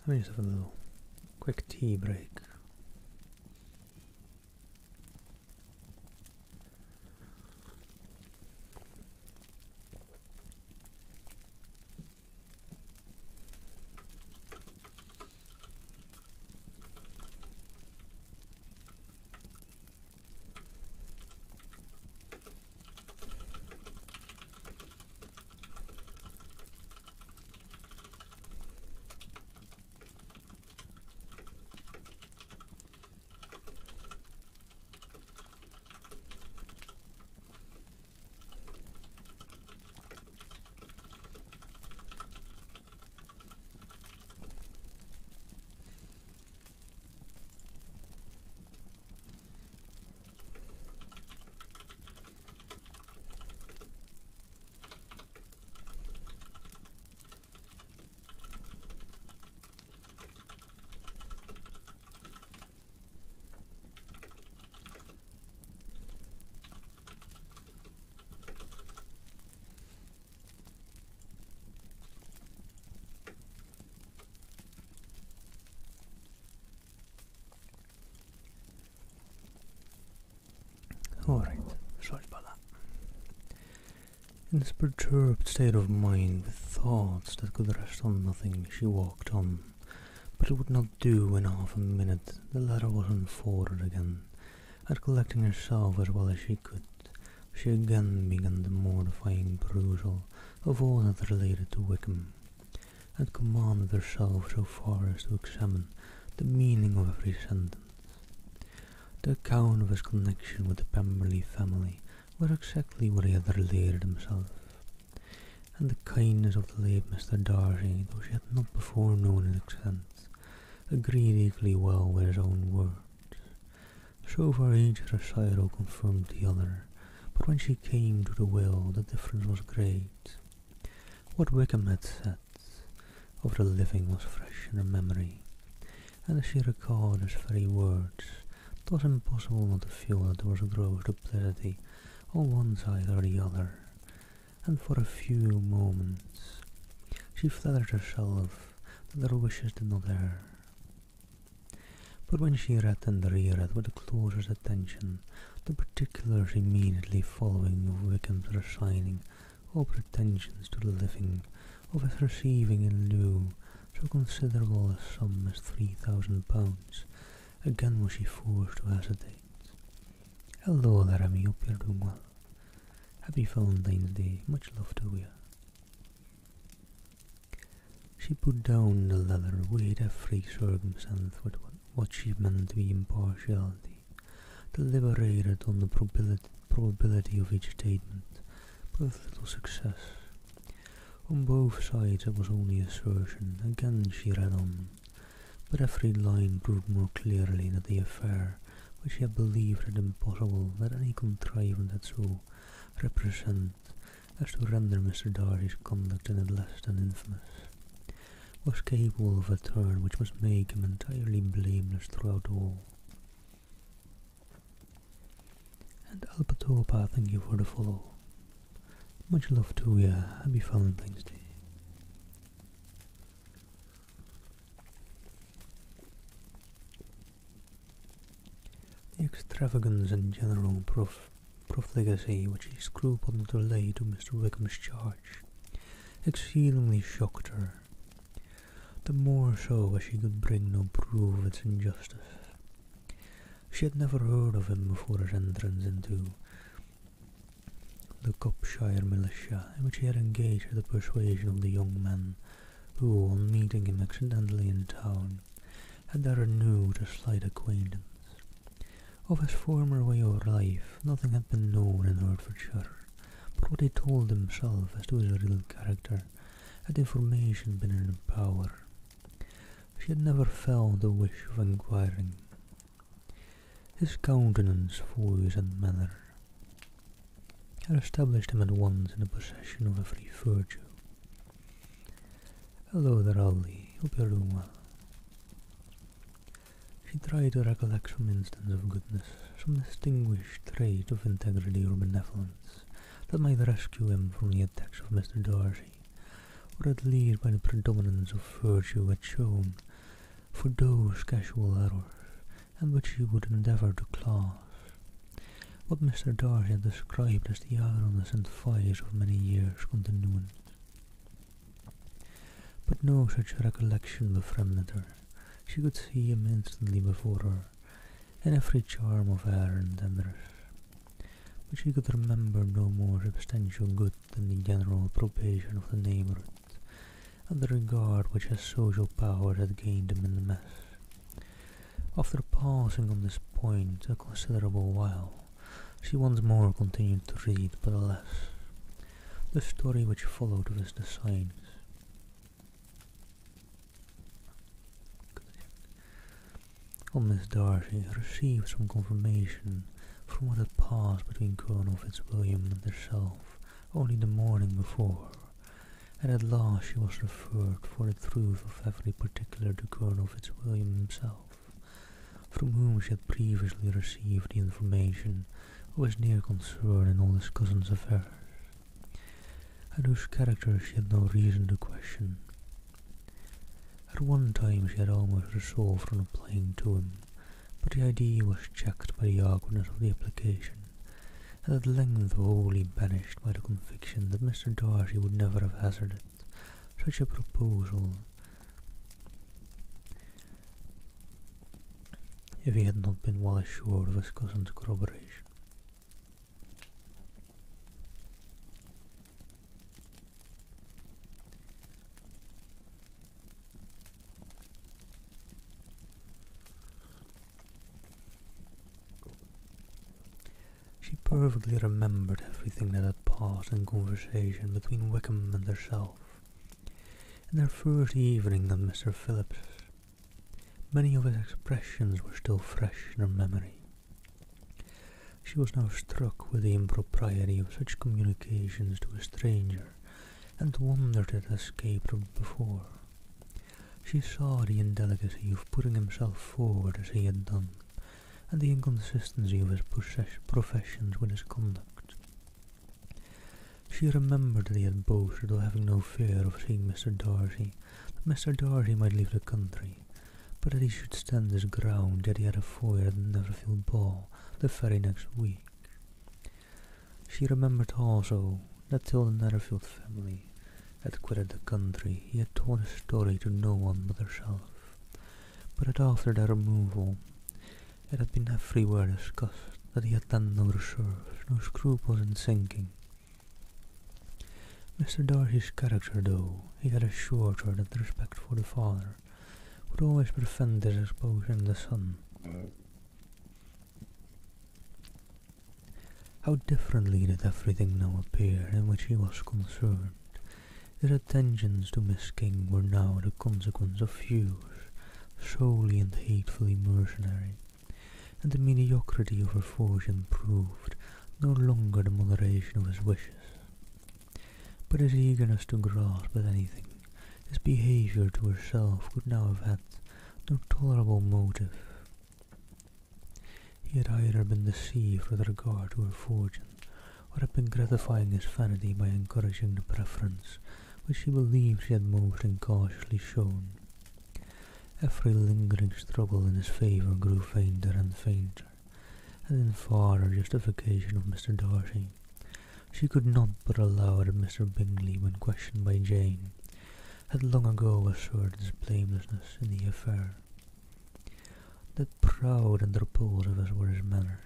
Let me just have a little quick tea break. Alright, sorry about that. In this perturbed state of mind, with thoughts that could rest on nothing, she walked on. But it would not do in half a minute. The letter was unfolded again, and collecting herself as well as she could, she again began the mortifying perusal of all that related to Wickham, and commanded herself so far as to examine the meaning of every sentence. The account of his connection with the Pemberley family was exactly what he had related himself, and the kindness of the late Mr. Darcy, though she had not before known his extent, agreed equally well with his own words. So far each recital confirmed the other, but when she came to the will, the difference was great. What Wickham had said of the living was fresh in her memory, and as she recalled his very words, it was impossible not to feel that there was a gross duplicity on one side or the other, and for a few moments she flattered herself that her wishes did not err. But when she read and reread with the closest attention the particulars immediately following of Wickham's resigning all pretensions to the living, of his receiving in lieu so considerable a sum as £3,000, again was she forced to hesitate. Hello there, Emmy, hope you're doing well. Happy Valentine's Day, much love to you. She put down the letter, weighed every circumstance with what she meant to be impartiality, deliberated on the probability of each statement, but with little success. On both sides it was only assertion. Again she read on, but every line proved more clearly that the affair, which she had believed it impossible that any contrivance had so represent as to render Mr. Darcy's conduct in it less than infamous, was capable of a turn which must make him entirely blameless throughout all. And Alpatopa, thank you for the follow. Much love to you. Happy Valentine's Day. The extravagance and general profligacy which he scrupled to lay to Mr. Wickham's charge exceedingly shocked her, the more so as she could bring no proof of its injustice. She had never heard of him before his entrance into the Copshire militia, in which he had engaged at the persuasion of the young men who, on meeting him accidentally in town, had there renewed a slight acquaintance. Of his former way of life nothing had been known in Hertfordshire, but what he told himself as to his real character had information been in her power. She had never felt the wish of inquiring. His countenance, voice, and manner had established him at once in the possession of every virtue. Hello there, Aldi. Hope you're doing well. She tried to recollect some instance of goodness, some distinguished trait of integrity or benevolence, that might rescue him from the attacks of Mr. Darcy, or at least by the predominance of virtue had shown for those casual errors, and which she would endeavour to class. What Mr. Darcy had described as the idleness and vice of many years' continuance. But no such recollection befriended her. She could see him instantly before her, in every charm of air and tenderness, but she could remember no more substantial good than the general approbation of the neighbourhood, and the regard which his social power had gained him in the mess. After pausing on this point a considerable while, she once more continued to read, but alas, the story which followed of his designs. Miss Darcy received some confirmation from what had passed between Colonel Fitzwilliam and herself only the morning before, and at last she was referred for the truth of every particular to Colonel Fitzwilliam himself, from whom she had previously received the information of his near concern in all his cousin's affairs, and whose character she had no reason to question. At one time she had almost resolved on applying to him, but the idea was checked by the awkwardness of the application, and at length wholly banished by the conviction that Mr. Darcy would never have hazarded such a proposal if he had not been well assured of his cousin's corroboration. She perfectly remembered everything that had passed in conversation between Wickham and herself in their first evening at Mr. Phillips's. Many of his expressions were still fresh in her memory, She was now struck with the impropriety of such communications to a stranger, and wondered it had escaped her before. She saw the indelicacy of putting himself forward as he had done, and the inconsistency of his professions with his conduct. She remembered that he had boasted of having no fear of seeing Mr. Darcy, that Mr. Darcy might leave the country, but that he should stand his ground, yet he had a foyer at Netherfield Ball the very next week. She remembered also that till the Netherfield family had quitted the country, he had told his story to no one but herself, but that after their removal it had been everywhere discussed that he had then no reserves, no scruples in sinking. Mr. Darcy's character, though, he had assured her that the respect for the father would always prevent his exposing the son. How differently did everything now appear in which he was concerned. His attentions to Miss King were now the consequence of views solely and hatefully mercenary, and the mediocrity of her fortune proved no longer the moderation of his wishes, but his eagerness to grasp at anything. His behaviour to herself could now have had no tolerable motive. He had either been deceived with regard to her fortune, or had been gratifying his vanity by encouraging the preference which he believed she had most incautiously shown. Every lingering struggle in his favour grew fainter and fainter, and in farther justification of Mr. Darcy, she could not but allow that Mr. Bingley, when questioned by Jane, had long ago asserted his blamelessness in the affair. That proud and repulsive as were his manners,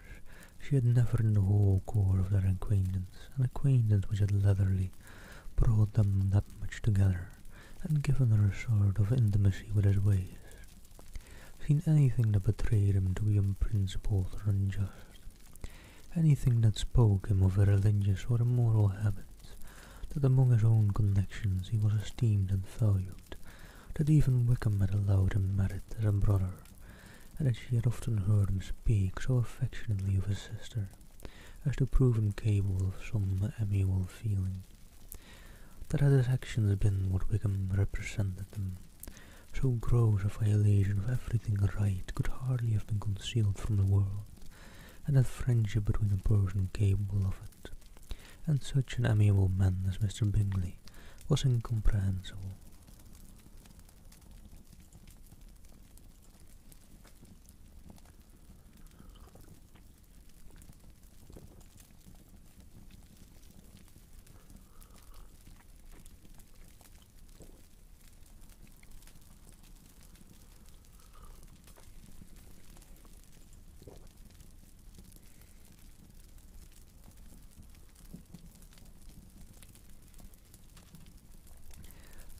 she had never in the whole course of their acquaintance, an acquaintance which had latterly brought them that much together, and given her a sort of intimacy with his ways, seen anything that betrayed him to be unprincipled or unjust, anything that spoke him of irreligious or immoral habits, that among his own connections he was esteemed and valued, that even Wickham had allowed him merit as a brother, and that she had often heard him speak so affectionately of his sister as to prove him capable of some amiable feeling, that had his actions been what Wickham represented them, so gross a violation of everything right could hardly have been concealed from the world, and that friendship between a person capable of it, and such an amiable man as Mr. Bingley, was incomprehensible.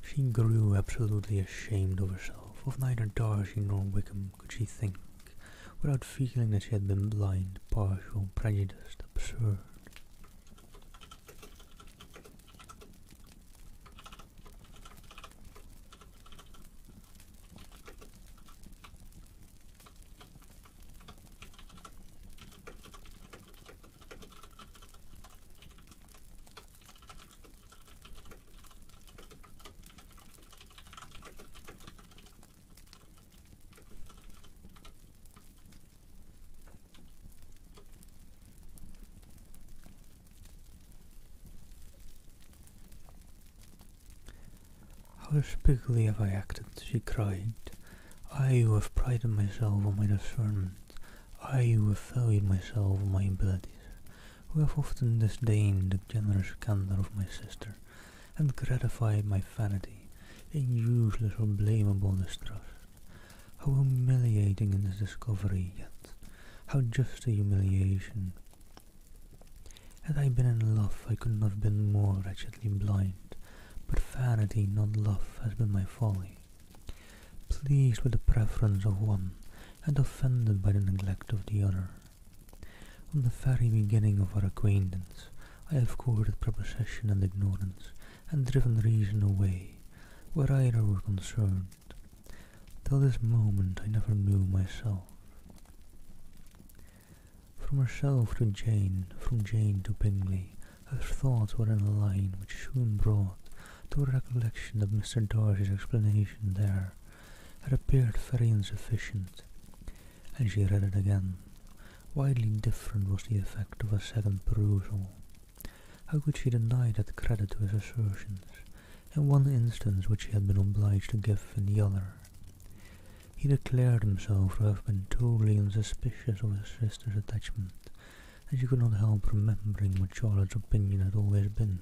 She grew absolutely ashamed of herself. Of neither Darcy nor Wickham could she think, without feeling that she had been blind, partial, prejudiced, absurd. How despicably have I acted, she cried. I who have prided myself on my discernment, I who have valued myself on my abilities, who have often disdained the generous candour of my sister, and gratified my vanity in useless or blamable distrust. How humiliating is this discovery, yet how just a humiliation! Had I been in love, I could not have been more wretchedly blind. But vanity, not love, has been my folly. Pleased with the preference of one, and offended by the neglect of the other. From the very beginning of our acquaintance, I have courted prepossession and ignorance, and driven reason away, where either were concerned. Till this moment I never knew myself. From herself to Jane, from Jane to Bingley, her thoughts were in a line which soon brought to a recollection that Mr. Darcy's explanation there had appeared very insufficient, and she read it again. Widely different was the effect of a second perusal. How could she deny that credit to his assertions, in one instance which he had been obliged to give in the other? He declared himself to have been totally unsuspicious of his sister's attachment, and she could not help remembering what Charlotte's opinion had always been.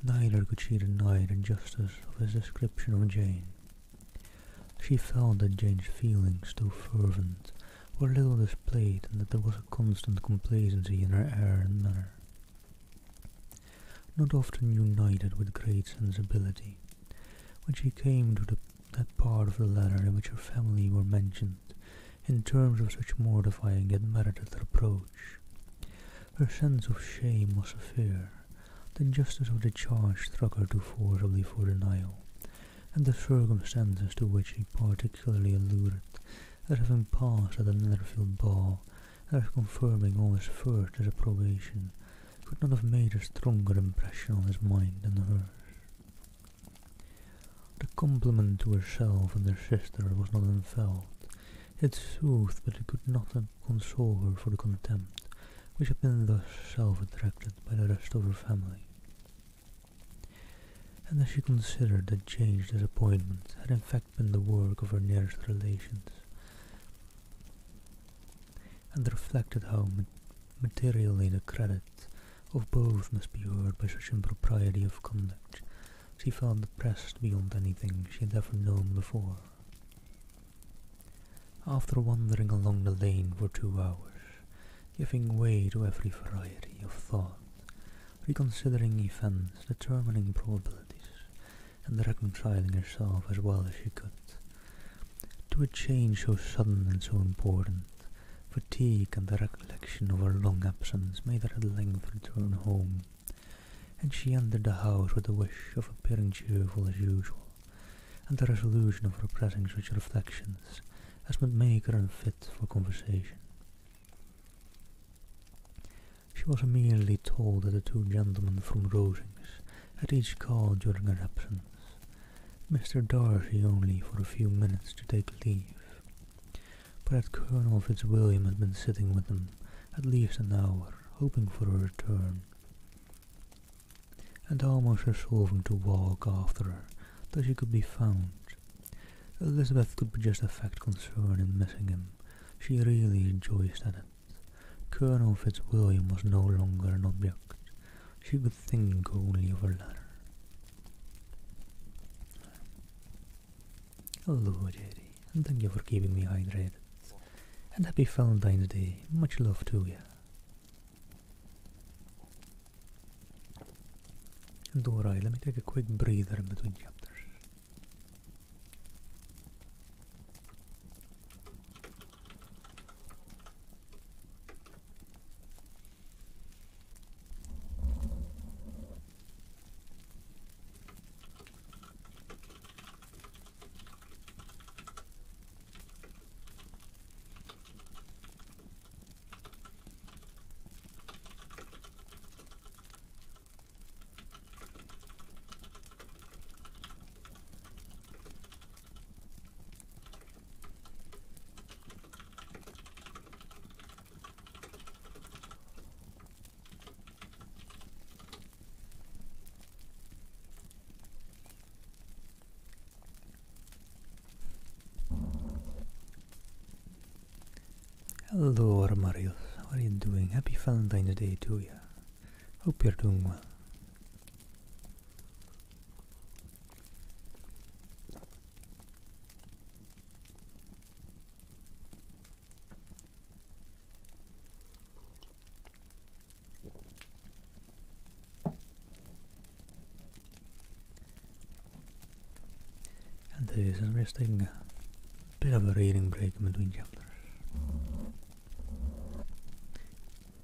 Neither could she deny the justice of his description of Jane. She felt that Jane's feelings, though fervent, were little displayed, and that there was a constant complacency in her air and manner, not often united with great sensibility. When she came to that part of the letter in which her family were mentioned, in terms of such mortifying yet merited reproach, her sense of shame was severe. The justice of the charge struck her too forcibly for denial, and the circumstances to which he particularly alluded, as having passed at the Netherfield ball, and as confirming all his first disapprobation, could not have made a stronger impression on his mind than hers. The compliment to herself and her sister was not unfelt. It soothed, but it could not console her for the contempt which had been thus self-attracted by the rest of her family. And as she considered that Jane's disappointment had in fact been the work of her nearest relations, and reflected how materially the credit of both must be heard by such impropriety of conduct, she felt depressed beyond anything she had ever known before. After wandering along the lane for 2 hours, giving way to every variety of thought, reconsidering events, determining probabilities, and reconciling herself as well as she could to a change so sudden and so important, fatigue and the recollection of her long absence made her at length return home, and she entered the house with the wish of appearing cheerful as usual, and the resolution of repressing such reflections as would make her unfit for conversation. She was immediately told that the 2 gentlemen from Rosings had each called during her absence, Mr. Darcy only for a few minutes to take leave, but that Colonel Fitzwilliam had been sitting with them at least an hour, hoping for a return, and almost resolving to walk after her till she could be found. Elizabeth could but just affect concern in missing him. She really rejoiced at it. Colonel Fitzwilliam was no longer an object. She could think only of her letter. Hello, JD, and thank you for keeping me hydrated. And happy Valentine's Day. Much love to you. And alright, let me take a quick breather in between chapters. Hello, Marius. How are you doing? Happy Valentine's Day to you. Hope you're doing well. And this, I'm just taking a bit of a reading break in between chapters.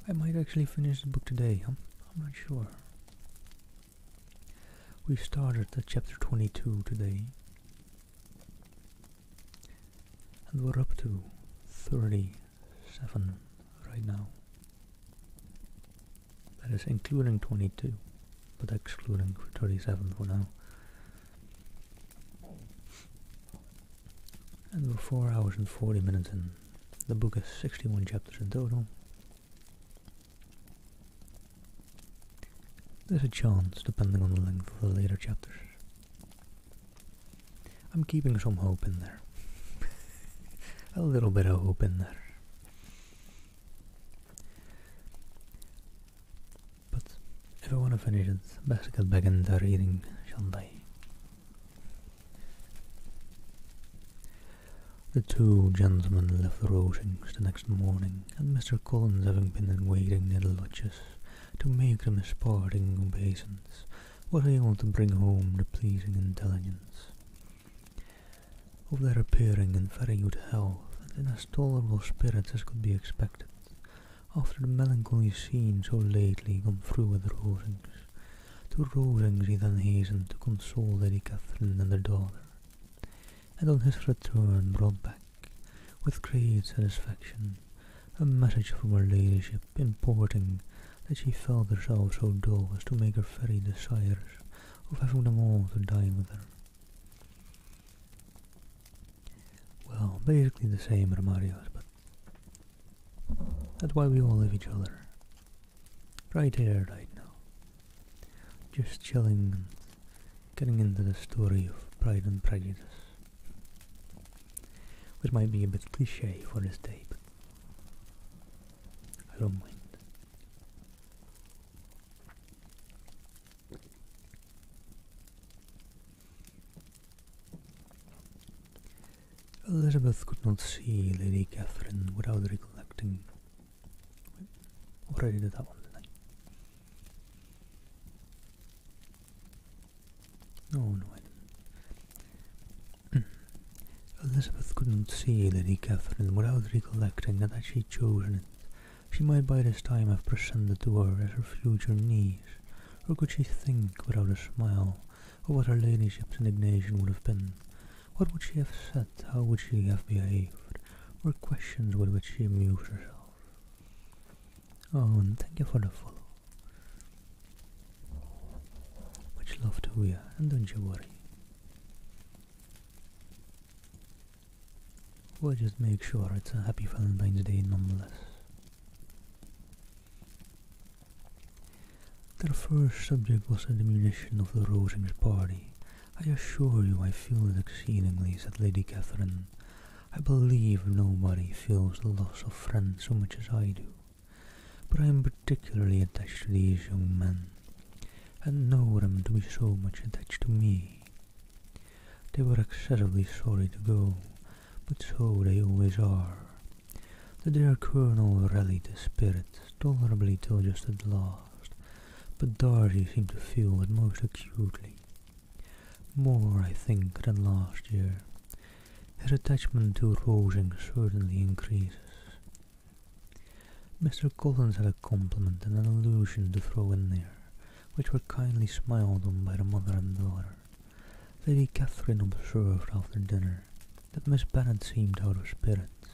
I might actually finish the book today, I'm not sure. We started at chapter 22 today, and we're up to 37 right now. That is including 22, but excluding 37 for now. And we're 4 hours and 40 minutes in. The book has 61 chapters in total. There's a chance, depending on the length of the later chapters. I'm keeping some hope in there. A little bit of hope in there. But if I want to finish it, best get back into reading, shan't I? The two gentlemen left the Rosings the next morning, and Mr. Collins, having been waiting near the lodges to make them his parting obeisance, was able to bring home the pleasing intelligence of their appearing in very good health and in as tolerable spirits as could be expected, after the melancholy scene so lately gone through at the Rosings. To Rosings he then hastened to console Lady Catherine and their daughter, and on his return brought back, with great satisfaction, a message from her ladyship importing that she felt herself so dull as to make her very desirous of having them all to dine with her. Well, basically the same Marios, but that's why we all love each other. Right here, right now. Just chilling and getting into the story of Pride and Prejudice. Which might be a bit cliché for this day, but I don't mind. Elizabeth could not see Lady Catherine without recollecting. Already did that one, didn't I? No, I didn't. Elizabeth could not see Lady Catherine without recollecting that had she chosen it, she might by this time have presented to her as her future niece, or could she think without a smile of what her ladyship's indignation would have been? What would she have said? How would she have behaved? Were questions with which she amused herself. Oh, and thank you for the follow. Much love to you, and don't you worry. We'll just make sure it's a happy Valentine's Day nonetheless. Their first subject was the diminution of the Rosings party. I assure you I feel it exceedingly, said Lady Catherine. I believe nobody feels the loss of friends so much as I do. But I am particularly attached to these young men, and know them to be so much attached to me. They were excessively sorry to go, but so they always are. The dear Colonel rallied his spirits tolerably till just at last, but Darcy seemed to feel it most acutely. More, I think, than last year. His attachment to Rosings certainly increases. Mr. Collins had a compliment and an allusion to throw in there, which were kindly smiled on by the mother and daughter. Lady Catherine observed after dinner that Miss Bennet seemed out of spirits,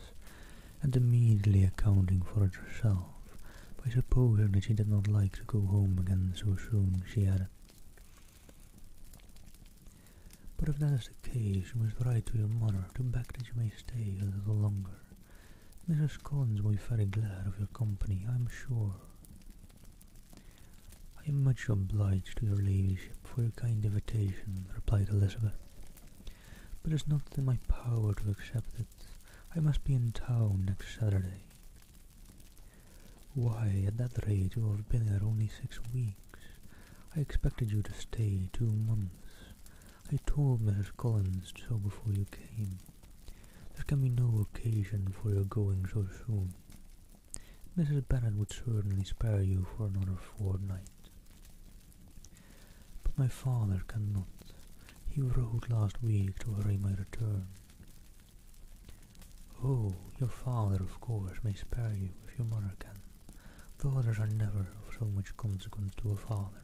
and immediately accounting for it herself by supposing that she did not like to go home again so soon, she added, "But if that is the case, you must write to your mother to beg that you may stay a little longer. Mrs. Collins will be very glad of your company, I am sure." "I am much obliged to your ladyship for your kind invitation," replied Elizabeth, "but it is not in my power to accept it. I must be in town next Saturday." "Why, at that rate you will have been here only 6 weeks. I expected you to stay 2 months. I told Mrs. Collins so before you came. There can be no occasion for your going so soon. Mrs. Bennet would certainly spare you for another fortnight." "But my father cannot. He wrote last week to hurry my return." "Oh, your father, of course, may spare you if your mother can. Daughters are never of so much consequence to a father,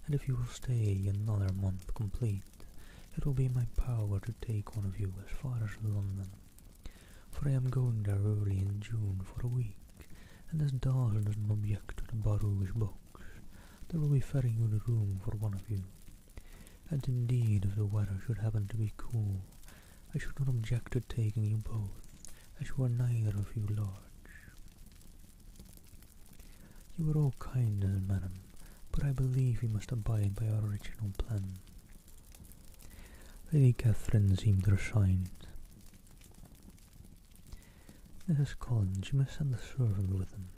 and if you will stay another month complete, it will be in my power to take one of you as far as London, for I am going there early in June for a week, and his daughter doesn't object to the Barouche books, there will be very good room for one of you. And indeed, if the weather should happen to be cool, I should not object to taking you both, as you are neither of you large. You are all kindness, madam, but I believe we must abide by our original plan. Lady Catherine seemed resigned. Mrs. Collins, you must send a servant with him.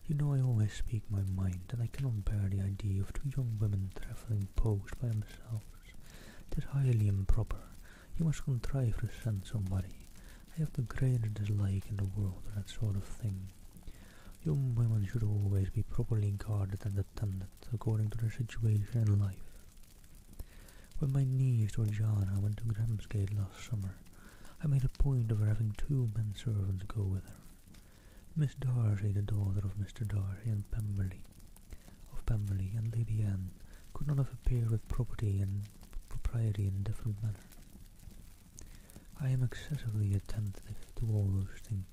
You know I always speak my mind, and I cannot bear the idea of two young women travelling post by themselves. It is highly improper. You must contrive to send somebody. I have the greatest dislike in the world for that sort of thing. Young women should always be properly guarded and attended according to their situation in life. When my niece Georgiana went to Gramsgate last summer, I made a point of her having 2 men servants go with her. Miss Darcy, the daughter of Mr. Darcy and Pemberley, and Lady Anne could not have appeared with propriety in a different manner. I am excessively attentive to all those things.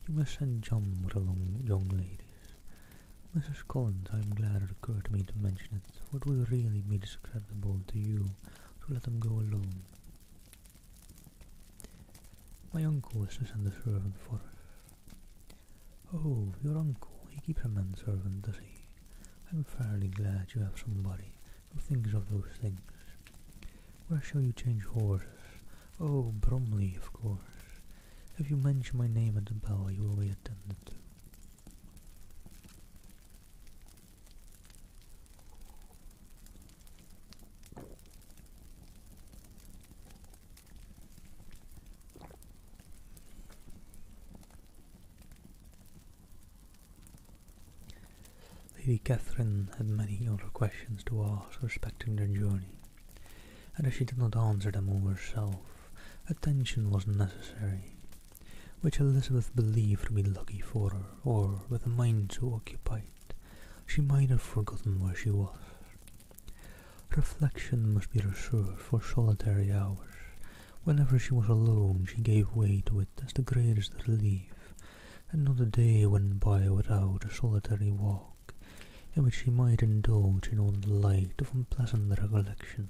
You must send John with the young ladies. Mrs. Collins, I am glad it occurred to me to mention it, for it would really be discreditable to you to let them go alone. My uncle is to send a servant for us. Oh, your uncle, he keeps a manservant, does he? I'm fairly glad you have somebody who thinks of those things. Where shall you change horses? Oh, Bromley, of course. If you mention my name at the bell, you will be attended to. Lady Catherine had many other questions to ask respecting their journey, and as she did not answer them all herself, attention was necessary, which Elizabeth believed to be lucky for her, or, with a mind so occupied, she might have forgotten where she was. Reflection must be reserved for solitary hours. Whenever she was alone, she gave way to it as the greatest relief, and not a day went by without a solitary walk, in which she might indulge in all the light of unpleasant recollections.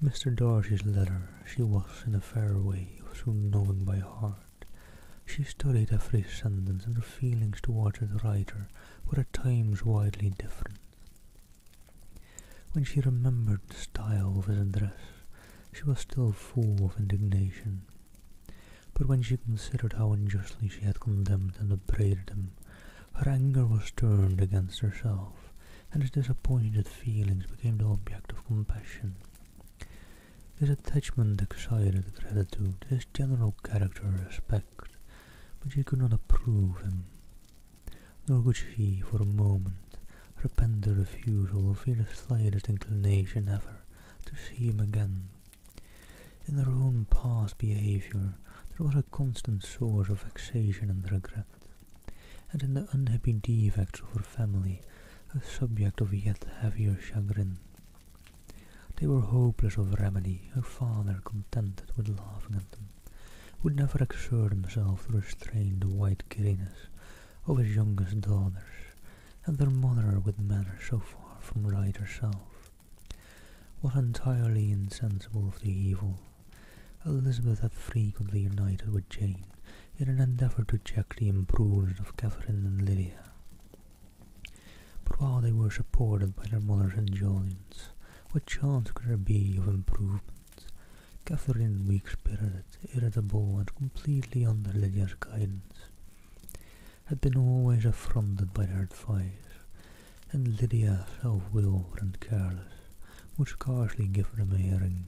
Mr. Darcy's letter she was in a fair way of soon knowing by heart. She studied every sentence, and her feelings towards its writer were at times widely different. When she remembered the style of his address, she was still full of indignation, but when she considered how unjustly she had condemned and upbraided him, her anger was turned against herself, and his disappointed feelings became the object of compassion. His attachment excited gratitude, his general character respect, but she could not approve him, nor could she, for a moment, repent the refusal or feel the slightest inclination ever to see him again. In her own past behaviour there was a constant source of vexation and regret, and in the unhappy defects of her family a subject of yet heavier chagrin. They were hopeless of remedy. Her father, contented with laughing at them, would never exert himself to restrain the white giddiness of his youngest daughters, and their mother, with manners so far from right herself, was entirely insensible of the evil. Elizabeth had frequently united with Jane in an endeavour to check the imprudence of Catherine and Lydia. But while they were supported by their mother's indulgence, what chance could there be of improvement? Catherine, weak-spirited, irritable, and completely under Lydia's guidance, had been always affronted by their advice, and Lydia, self-willed and careless, would scarcely give them a hearing.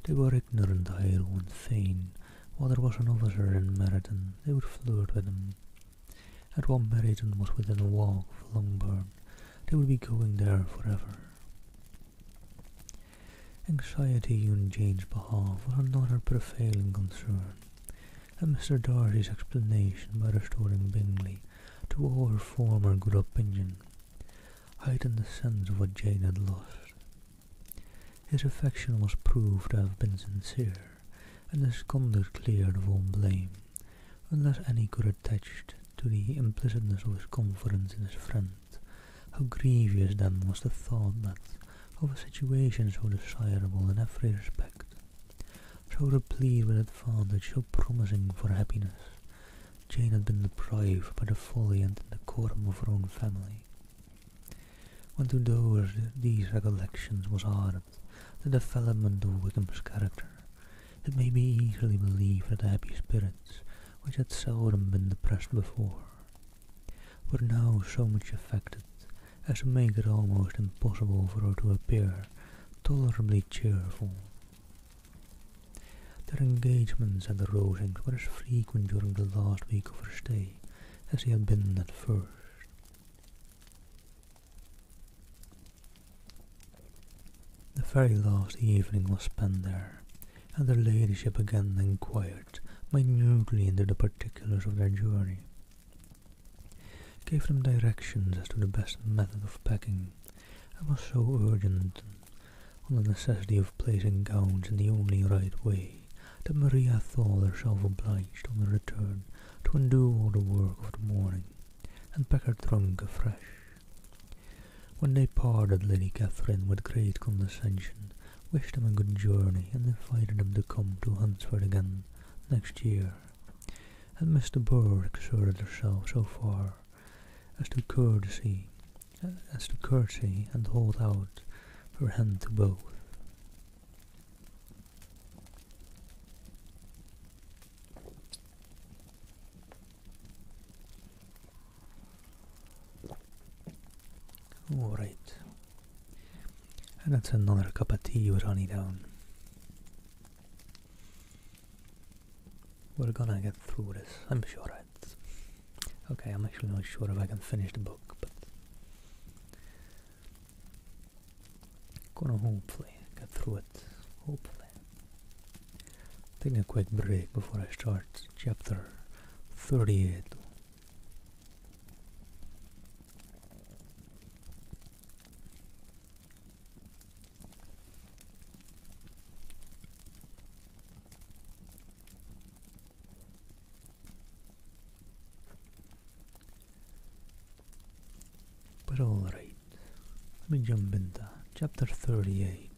They were ignorant, idle, and vain. While there was an officer in Meryton, they would flirt with him, and while Meryton was within a walk of Longbourn, they would be going there forever. Anxiety on Jane's behalf was another prevailing concern, and Mr. Darcy's explanation by restoring Bingley to all her former good opinion heightened the sense of what Jane had lost. His affection was proved to have been sincere, and his conduct cleared of all blame, unless any could attach to the implicitness of his confidence in his friend. How grievous then was the thought that, of a situation so desirable in every respect, so replete with advantage, so promising for happiness, Jane had been deprived by the folly and decorum of her own family. When to these recollections was added the development of Wickham's character, it may be easily believed that the happy spirits, which had seldom been depressed before, were now so much affected as to make it almost impossible for her to appear tolerably cheerful. Their engagements at the Rosings were as frequent during the last week of her stay as they had been at first. The very last evening was spent there, and her ladyship again inquired minutely into the particulars of their journey, gave them directions as to the best method of packing, and was so urgent on the necessity of placing gowns in the only right way that Maria thought herself obliged on her return to undo all the work of the morning and pack her trunk afresh. When they parted, Lady Catherine, with great condescension, wished them a good journey and invited them to come to Hunsford again next year, and Mr. Burr exerted herself so far as to courtesy and hold out her hand to both. Alright, and that's another cup of tea with honey down. We're gonna get through this, I'm sure. Okay, I'm actually not sure if I can finish the book, but gonna hopefully get through it. Hopefully. Taking a quick break before I start chapter 38. But alright, let me jump into chapter 38.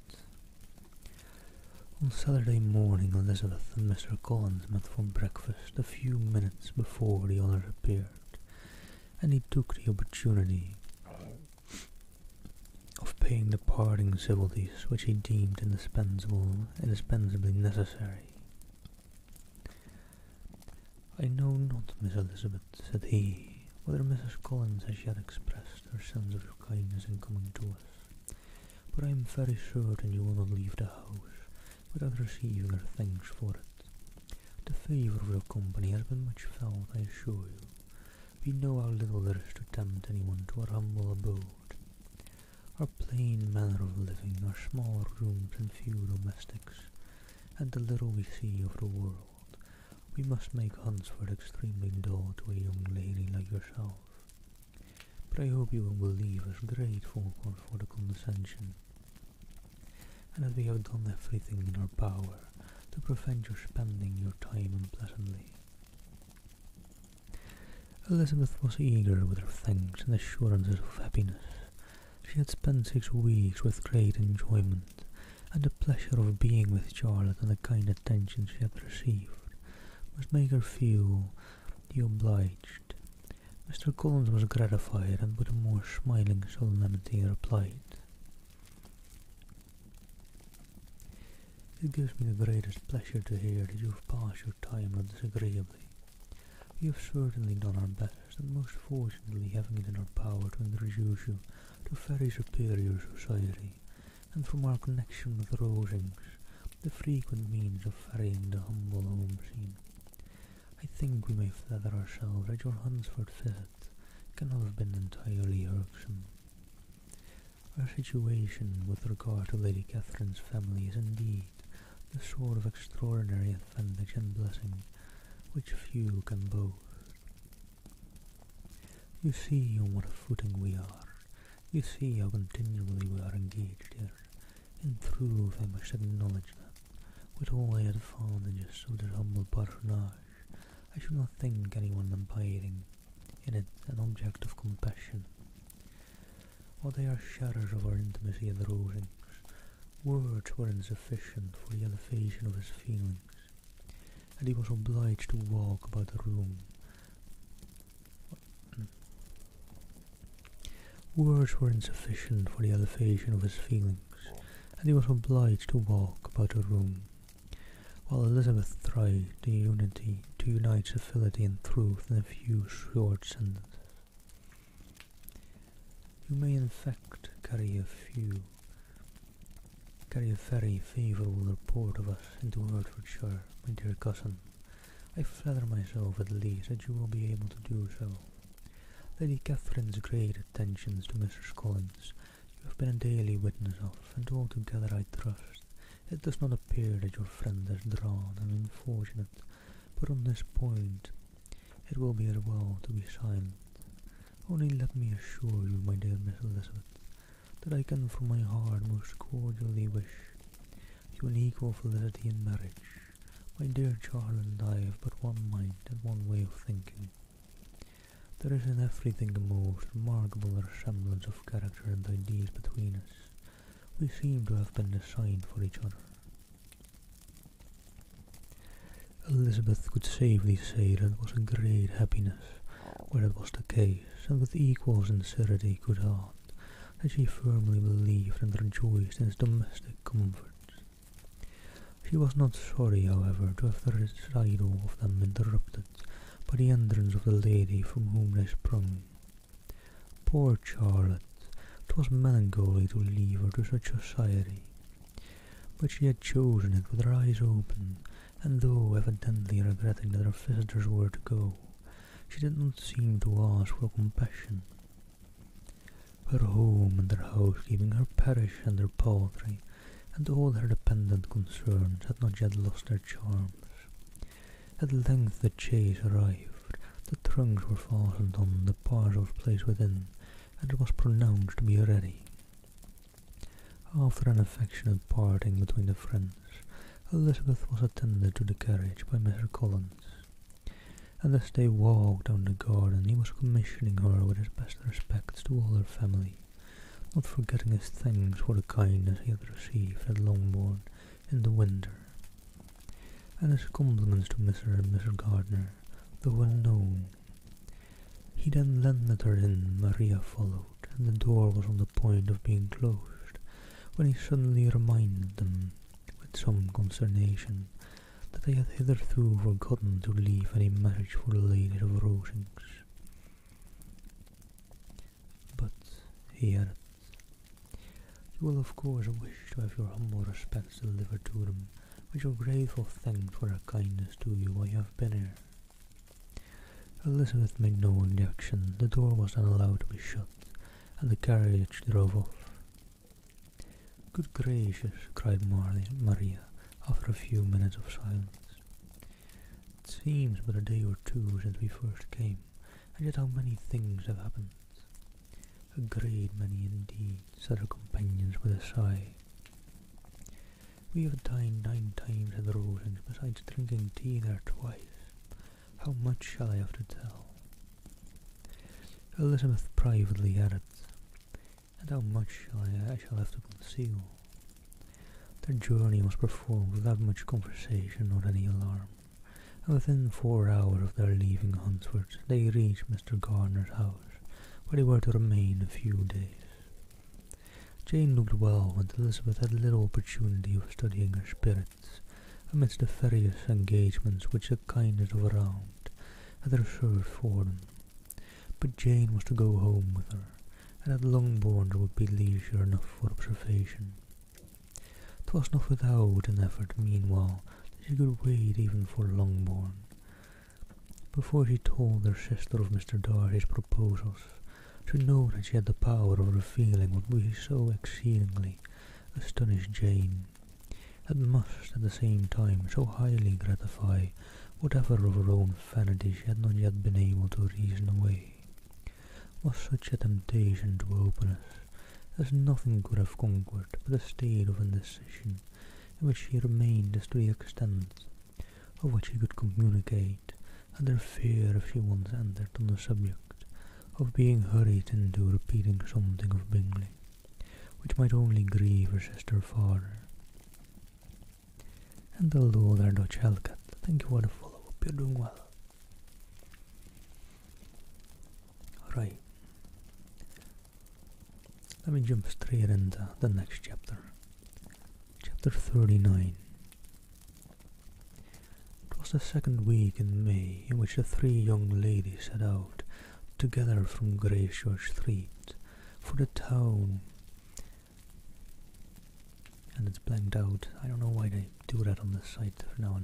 On Saturday morning, Elizabeth and Mr. Collins met for breakfast a few minutes before the others appeared, and he took the opportunity of paying the parting civilities which he deemed indispensably necessary. "I know not, Miss Elizabeth," said he, "whether Mrs. Collins has yet expressed her sense of your kindness in coming to us, but I am very certain you will not leave the house without receiving her thanks for it. The favour of your company has been much felt, I assure you. We know how little there is to tempt anyone to our humble abode. Our plain manner of living, our small rooms and few domestics, and the little we see of the world, we must make Hunsford extremely dull to a young lady like yourself. But I hope you will believe us grateful for the condescension, and that we have done everything in our power to prevent your spending your time unpleasantly." Elizabeth was eager with her thanks and assurances of happiness. She had spent 6 weeks with great enjoyment, and the pleasure of being with Charlotte and the kind attention she had received must make her feel the obliged. Mr. Collins was gratified, and with a more smiling solemnity replied, "It gives me the greatest pleasure to hear that you have passed your time not disagreeably. We have certainly done our best, and most fortunately having it in our power to introduce you to very superior society, and from our connection with Rosings, the frequent means of varying the humble home scene. I think we may flatter ourselves that your Hunsford visit cannot have been entirely irksome. Our situation with regard to Lady Catherine's family is indeed the sort of extraordinary advantage and blessing which few can boast. You see on what a footing we are. You see how continually we are engaged here. In truth, I must acknowledge that, with all the advantages of this humble personage, I should not think anyone abiding in it an object of compassion. While they are shadows of our intimacy at the Rosings, words were insufficient for the elevation of his feelings, and he was obliged to walk about the room. Words were insufficient for the elevation of his feelings, and he was obliged to walk about the room, while Elizabeth tried to unite civility and truth in a few short sentences. You may in fact carry a very favourable report of us into Hertfordshire, my dear cousin. I flatter myself at least that you will be able to do so. Lady Catherine's great attentions to Mrs. Collins you have been a daily witness of, and altogether I trust it does not appear that your friend has drawn an unfortunate, but on this point it will be as well to be silent. Only let me assure you, my dear Miss Elizabeth, that I can from my heart most cordially wish you an equal felicity in marriage. My dear Charlotte and I have but one mind and one way of thinking. There is in everything a most remarkable resemblance of character and ideas between us. We seem to have been designed for each other. Elizabeth could safely say that it was a great happiness where that was the case, and with equal sincerity could add that she firmly believed and rejoiced in his domestic comforts. She was not sorry, however, to have the recital of them interrupted by the entrance of the lady from whom they sprung. Poor Charlotte! It was melancholy to leave her to such society, but she had chosen it with her eyes open, and though evidently regretting that her visitors were to go, she did not seem to ask for compassion. Her home and her housekeeping, her parish and her poultry, and all her dependent concerns had not yet lost their charms. At length the chaise arrived, the trunks were fastened on, the parcels placed within, and it was pronounced to be ready. After an affectionate parting between the friends, Elizabeth was attended to the carriage by Mr. Collins, and as they walked down the garden he was commissioning her with his best respects to all her family, not forgetting his thanks for the kindness he had received at Longbourn in the winter, and his compliments to Mr. and Mrs. Gardiner, though unknown. He then landed her in, Maria followed, and the door was on the point of being closed, when he suddenly reminded them, with some consternation, that they had hitherto forgotten to leave any message for the ladies of Rosings. But, he added, you will of course wish to have your humble respects delivered to them, with your grateful thanks for their kindness to you while you have been here. Elizabeth made no objection. The door was then allowed to be shut, and the carriage drove off. Good gracious, cried Maria, after a few minutes of silence. It seems but a day or two since we first came, and yet how many things have happened. A great many indeed, said her companions with a sigh. We have dined 9 times at the Rosings, besides drinking tea there twice. How much shall I have to tell? Elizabeth privately added, and how much I shall have to conceal. Their journey was performed without much conversation or any alarm, and within 4 hours of their leaving Hunsford they reached Mr. Gardiner's house, where they were to remain a few days. Jane looked well, and Elizabeth had little opportunity of studying her spirits amidst the various engagements which the kindness of around had reserved for them. But Jane was to go home with her, and at Longbourn there would be leisure enough for observation. It was not without an effort, meanwhile, that she could wait even for Longbourn. Before she told her sister of Mr. Darcy's proposals, to know that she had the power of revealing what would so exceedingly astonish Jane, it must at the same time so highly gratify whatever of her own vanity she had not yet been able to reason away, was such a temptation to openness as nothing could have conquered but a state of indecision in which she remained as to the extent of what she could communicate, and her fear if she once entered on the subject of being hurried into repeating something of Bingley, which might only grieve her sister farther. And although there Dutch Hellcat, thank you for the follow up, you're doing well. Right. Let me jump straight into the next chapter. Chapter 39. It was the second week in May in which the three young ladies set out together from Gracechurch Street for the town. And it's blanked out. I don't know why they do that on the site for now.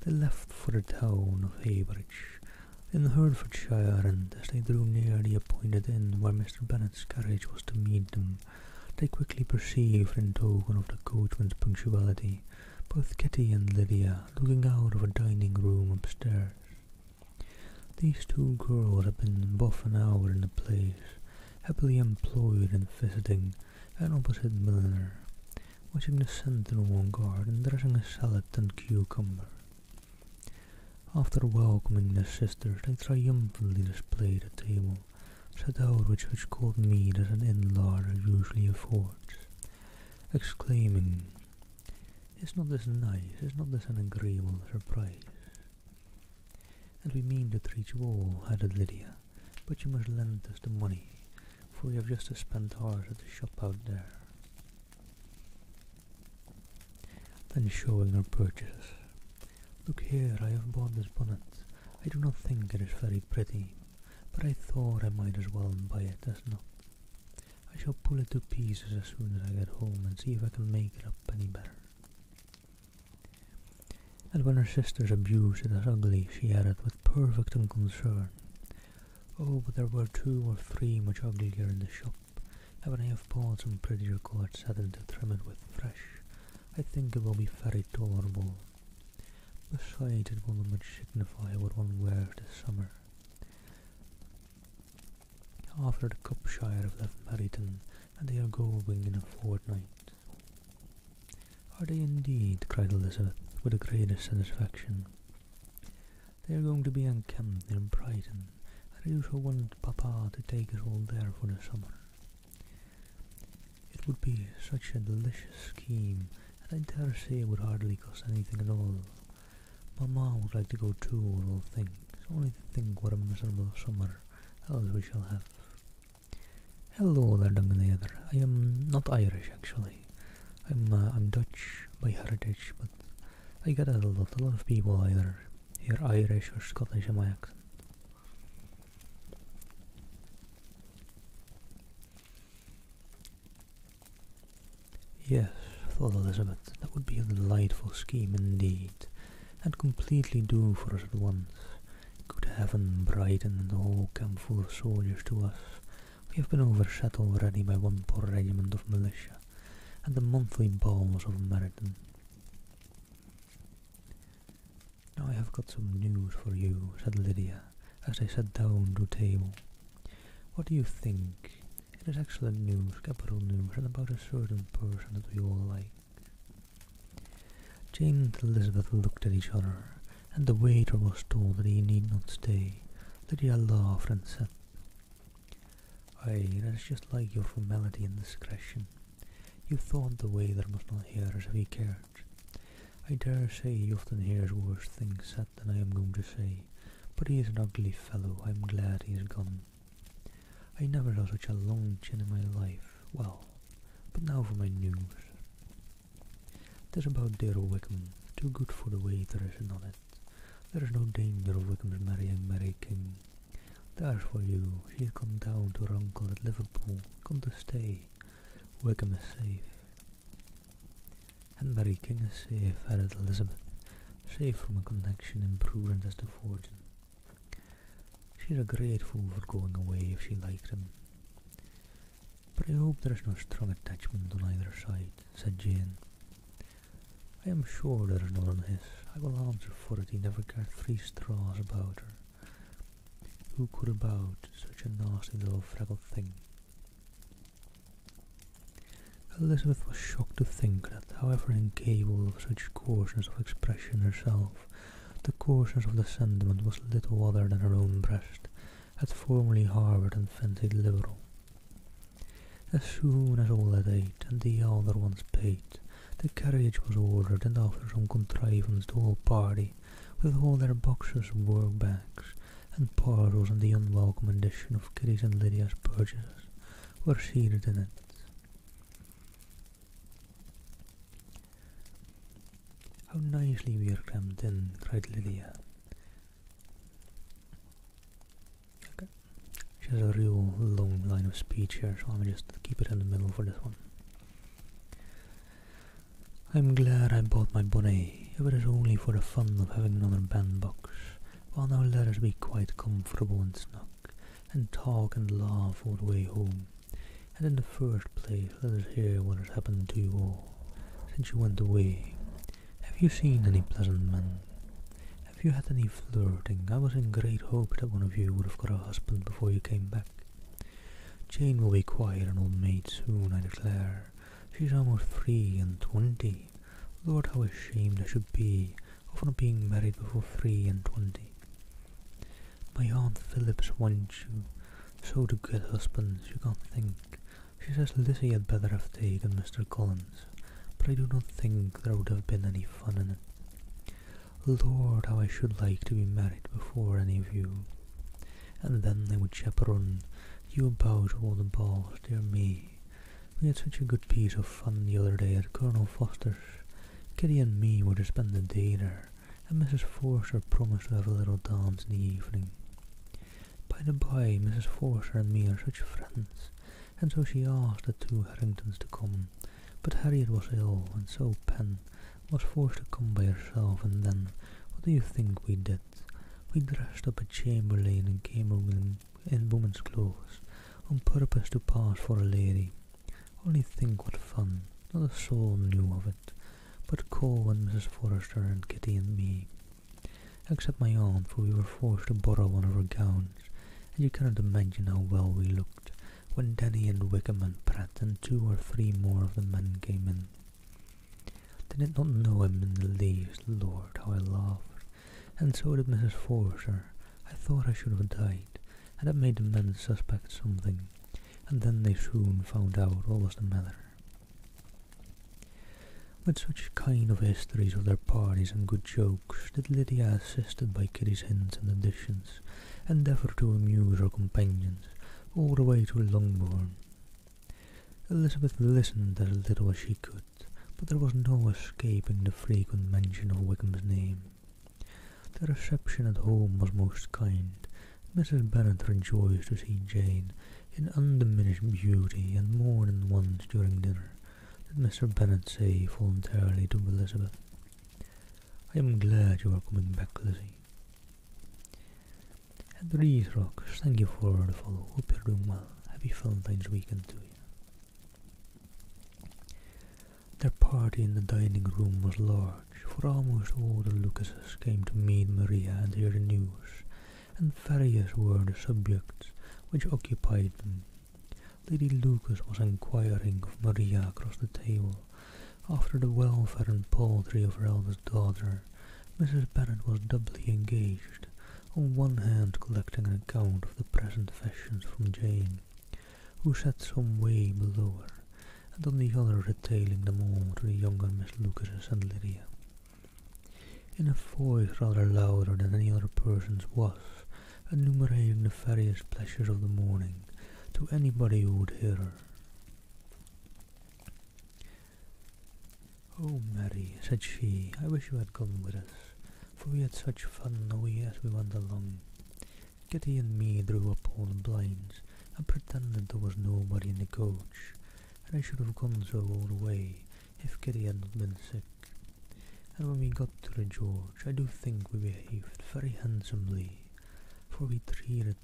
They left for the town of Heybridge in Hertfordshire, and as they drew near the appointed inn where Mr. Bennet's carriage was to meet them, they quickly perceived, in token of the coachman's punctuality, both Kitty and Lydia looking out of a dining room upstairs. These two girls had been above an hour in the place, happily employed in visiting an opposite milliner, watching the sentinel on guard and dressing a salad and cucumber. After welcoming the sisters, they triumphantly displayed a table, set out with such cold meat as an inn larder usually affords, exclaiming, "Is not this nice? Is not this an agreeable surprise?" "And we mean to treat you all," added Lydia, "but you must lend us the money, for we have just to spend ours at the shop out there." Then showing her purchases, "Look here, I have bought this bonnet. I do not think it is very pretty, but I thought I might as well buy it as not. I shall pull it to pieces as soon as I get home and see if I can make it up any better." And when her sisters abused it as ugly, she added with perfect unconcern, "Oh, but there were 2 or 3 much uglier in the shop, and when I have bought some prettier coloured satin to trim it with fresh, I think it will be very tolerable. Besides, it will not much signify what one wears this summer." After the Cupshire have left Meryton, and they are going in a fortnight. "Are they indeed?" cried Elizabeth, with the greatest satisfaction. "They are going to be encamped near Brighton, and I do so want Papa to take us all there for the summer. It would be such a delicious scheme, and I dare say it would hardly cost anything at all. Mamma would like to go too, of all things, only to think what a miserable summer else we shall have." "Hello there, Dungan. I am not Irish, actually. I'm Dutch by heritage, but I get that a lot. A lot of people either hear Irish or Scottish in my accent." "Yes," thought Elizabeth, "that would be a delightful scheme indeed, and completely do for us at once. Good heaven, Brighton and the whole camp full of soldiers to us. We have been overset already by one poor regiment of militia, and the monthly balls of Meryton. Now I have got some news for you," said Lydia, as they sat down to table. "What do you think? It is excellent news, capital news, and about a certain person that we all like." Jane and Elizabeth looked at each other, and the waiter was told that he need not stay. Lydia laughed and said, "Aye, that is just like your formality and discretion. You thought the waiter must not hear us if he cared. I dare say he often hears worse things said than I am going to say, but he is an ugly fellow. I am glad he is gone. I never saw such a long chin in my life. Well, but now for my news. 'Tis about dear Wickham, too good for the waiter, is it not it? There is no danger of Wickham's marrying Mary King. There's for you, she has gone down to her uncle at Liverpool, gone to stay. Wickham is safe." "And Mary King is safe," added Elizabeth, "safe from a connection imprudent as the fortune. She's a great fool for going away if she likes him." "But I hope there is no strong attachment on either side," said Jane. "I am sure there is not on his. I will answer for it he never cared 3 straws about her. Who could about such a nasty little freckled thing?" Elizabeth was shocked to think that, however incapable of such coarseness of expression herself, portions of the sentiment was little other than her own breast had formerly harboured and fancied liberal. As soon as all had ate and the elder ones paid, the carriage was ordered, and after some contrivance the whole party, with all their boxes, work-bags, and parcels and the unwelcome addition of Kitty's and Lydia's purchases, were seated in it. "How nicely we are crammed in," cried Lydia. Okay. She has a real long line of speech here, so I'm just keep it in the middle for this one. "I'm glad I bought my bonnet, if it is only for the fun of having another bandbox. Well, now let us be quite comfortable and snug, and talk and laugh all the way home. And in the first place, let us hear what has happened to you all, since you went away. Have you seen any pleasant men? Have you had any flirting? I was in great hope that one of you would have got a husband before you came back. Jane will be quite an old maid soon, I declare. She's almost 23. Lord, how ashamed I should be of not being married before 23. My Aunt Phillips wants you so to get husbands, you can't think. She says Lizzie had better have taken Mr. Collins, but I do not think there would have been any fun in it. Lord, how I should like to be married before any of you. And then I would chaperone you about all the balls, dear me. We had such a good piece of fun the other day at Colonel Foster's. Kitty and me were to spend the day there, and Mrs. Forster promised to have a little dance in the evening. By the by, Mrs. Forster and me are such friends, and so she asked the two Harringtons to come, but Harriet was ill, and so Pen was forced to come by herself, and then, what do you think we did? We dressed up a chamberlain and came over in woman's clothes, on purpose to pass for a lady. Only think what fun! Not a soul knew of it, but Cole and Mrs. Forrester and Kitty and me, except my aunt, for we were forced to borrow one of her gowns, and you cannot imagine how well we looked when Denny and Wickham and Pratt and 2 or 3 more of the men came in. They did not know him in the least. Lord, how I laughed, and so did Mrs. Forrester. I thought I should have died, and that made the men suspect something, and then they soon found out what was the matter. With such kind of histories of their parties and good jokes did Lydia, assisted by Kitty's hints and additions, endeavour to amuse her companions all the way to Longbourn. Elizabeth listened as little as she could, but there was no escaping the frequent mention of Wickham's name. The reception at home was most kind. Mrs. Bennet rejoiced to see Jane in undiminished beauty, and more than once during dinner did Mr. Bennet say voluntarily to Elizabeth, "I am glad you are coming back, Lizzie." "At Rees Rocks, thank you for the follow. Hope you're doing well. Happy Valentine's weekend to you." Their party in the dining room was large, for almost all the Lucases came to meet Maria and hear the news, and various were the subjects which occupied them. Lady Lucas was inquiring of Maria across the table after the welfare and poultry of her eldest daughter. Mrs. Bennet was doubly engaged, on one hand collecting an account of the present fashions from Jane, who sat some way below her, and on the other retailing them all to the younger Miss Lucases and Lydia, in a voice rather louder than any other person's was, enumerating the various pleasures of the morning to anybody who would hear her. "Oh, Mary," said she, "I wish you had gone with us, for we had such fun as we went along. Kitty and me drew up all the blinds, and pretended there was nobody in the coach, and I should have gone so all the way, if Kitty had not been sick. And when we got to the George, I do think we behaved very handsomely, for we treated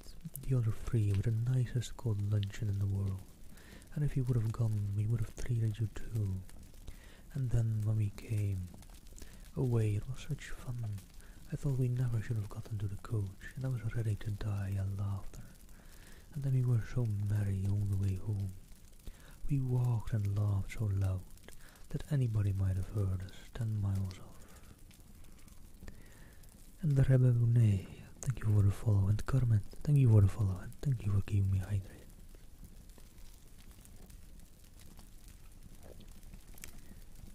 the other 3 with the nicest cold luncheon in the world, and if you would have gone, we would have treated you too. And then when we came away, it was such fun. I thought we never should have got into the coach, and I was ready to die of laughter. And then we were so merry all the way home. We walked and laughed so loud that anybody might have heard us 10 miles off. And the Rebbe Bonet, thank you for the follow, and Kermit, thank you for the follow, and thank you for keeping me hydrated.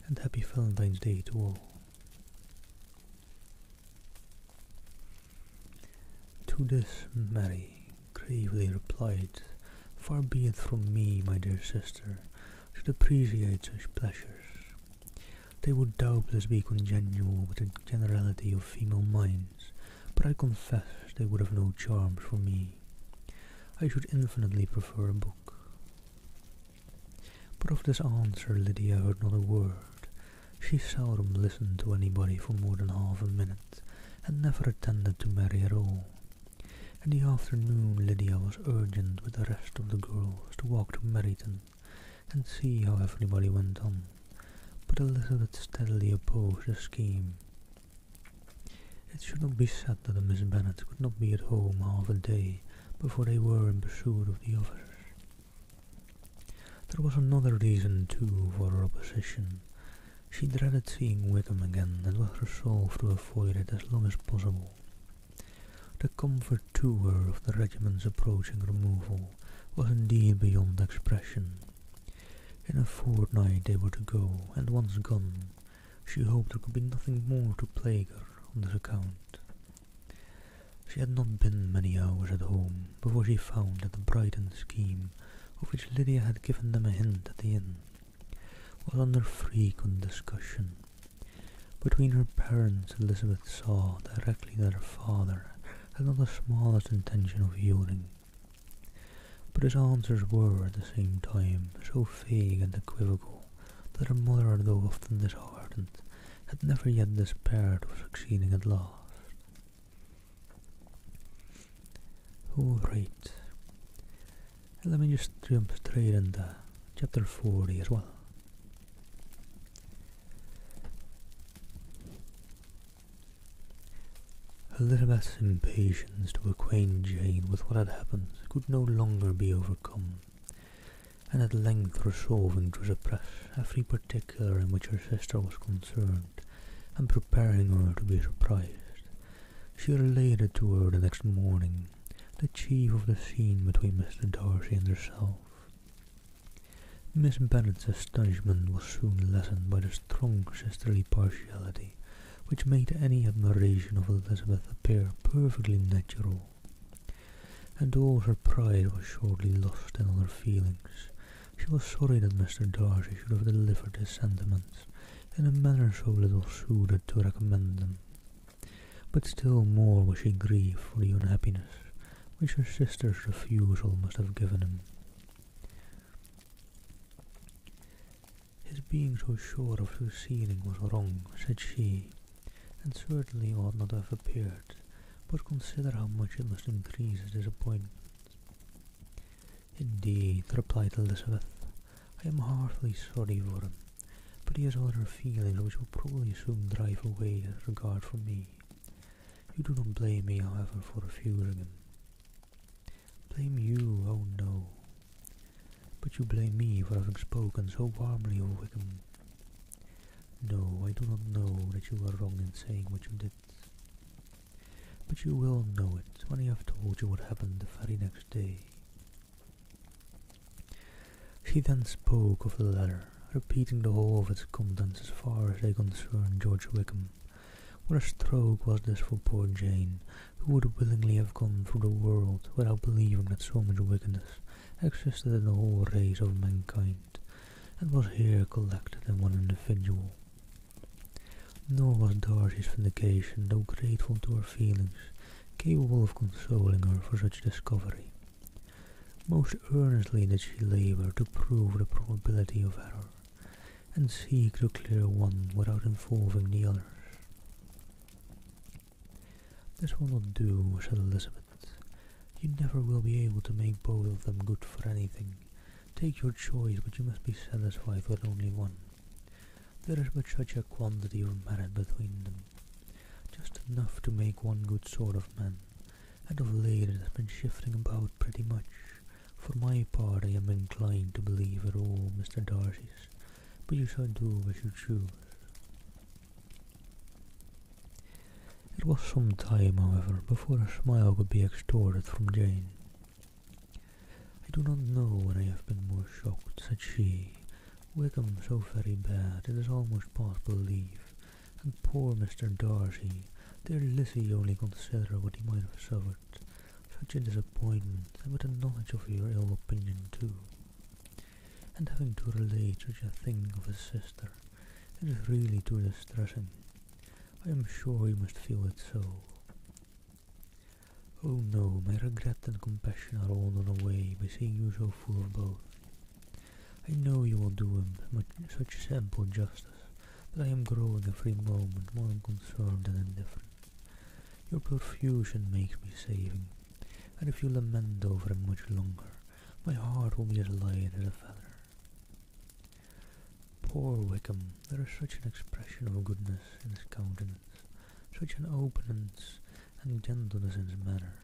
And happy Valentine's Day to all. To this Mary gravely replied, "Far be it from me, my dear sister, to appreciate such pleasures. They would doubtless be congenial with the generality of female minds, but I confess they would have no charms for me. I should infinitely prefer a book." But of this answer Lydia heard not a word. She seldom listened to anybody for more than half a minute, and never attended to Mary at all. In the afternoon Lydia was urgent with the rest of the girls to walk to Meryton and see how everybody went on, but Elizabeth steadily opposed the scheme. It should not be said that the Miss Bennets could not be at home half a day before they were in pursuit of the others. There was another reason too for her opposition. She dreaded seeing Wickham again, and was resolved to avoid it as long as possible. The comfort to her of the regiment's approaching removal was indeed beyond expression. In a fortnight they were to go, and once gone, she hoped there could be nothing more to plague her on this account. She had not been many hours at home before she found that the Brighton scheme, of which Lydia had given them a hint at the inn, was under frequent discussion. Between her parents, Elizabeth saw directly that her father had not the smallest intention of yielding, but his answers were at the same time so vague and equivocal that her mother, though often disheartened, had never yet despaired of succeeding at last. Alright, let me just jump straight into chapter 40 as well. Elizabeth's impatience to acquaint Jane with what had happened could no longer be overcome, and at length resolving to suppress every particular in which her sister was concerned, and preparing her to be surprised, she related to her the next morning the chief of the scene between Mr. Darcy and herself. Miss Bennet's astonishment was soon lessened by the strong sisterly partiality which made any admiration of Elizabeth appear perfectly natural, and though her pride was shortly lost in other feelings, she was sorry that Mr. Darcy should have delivered his sentiments in a manner so little suited to recommend them, but still more was she grieved for the unhappiness which her sister's refusal must have given him. "His being so sure of succeeding was wrong," said she, "and certainly ought not to have appeared, but consider how much it must increase his disappointment." "Indeed," replied Elizabeth, "I am heartily sorry for him, but he has other feelings which will probably soon drive away his regard for me. You do not blame me, however, for refusing him." "Blame you? Oh no. But you blame me for having spoken so warmly of Wickham." "No, I do not know that you were wrong in saying what you did. But you will know it when I have told you what happened the very next day." She then spoke of the letter, repeating the whole of its contents as far as they concerned George Wickham. What a stroke was this for poor Jane, who would willingly have gone through the world without believing that so much wickedness existed in the whole race of mankind, and was here collected in one individual. Nor was Darcy's vindication, though grateful to her feelings, capable of consoling her for such discovery. Most earnestly did she labour to prove the probability of error, and seek to clear one without involving the others. "This will not do," said Elizabeth. "You never will be able to make both of them good for anything. Take your choice, but you must be satisfied with only one. There is but such a quantity of merit between them, just enough to make one good sort of man, and of late it has been shifting about pretty much. For my part, I am inclined to believe it all Mr. Darcy's, but you shall do as you choose." It was some time, however, before a smile could be extorted from Jane. "I do not know when I have been more shocked," said she. "Wickham so very bad, it is almost past belief. And poor Mr. Darcy, dear Lizzie, only consider what he might have suffered. Such a disappointment, and with the knowledge of your ill opinion too. And having to relate such a thing of his sister, it is really too distressing. I am sure you must feel it so." "Oh no, my regret and compassion are all done away by seeing you so full of both. I know you will do him such ample justice, but I am growing every moment more unconcerned and indifferent. Your profusion makes me saving, and if you lament over him much longer, my heart will be as light as a feather. Poor Wickham, there is such an expression of goodness in his countenance, such an openness and gentleness in his manner.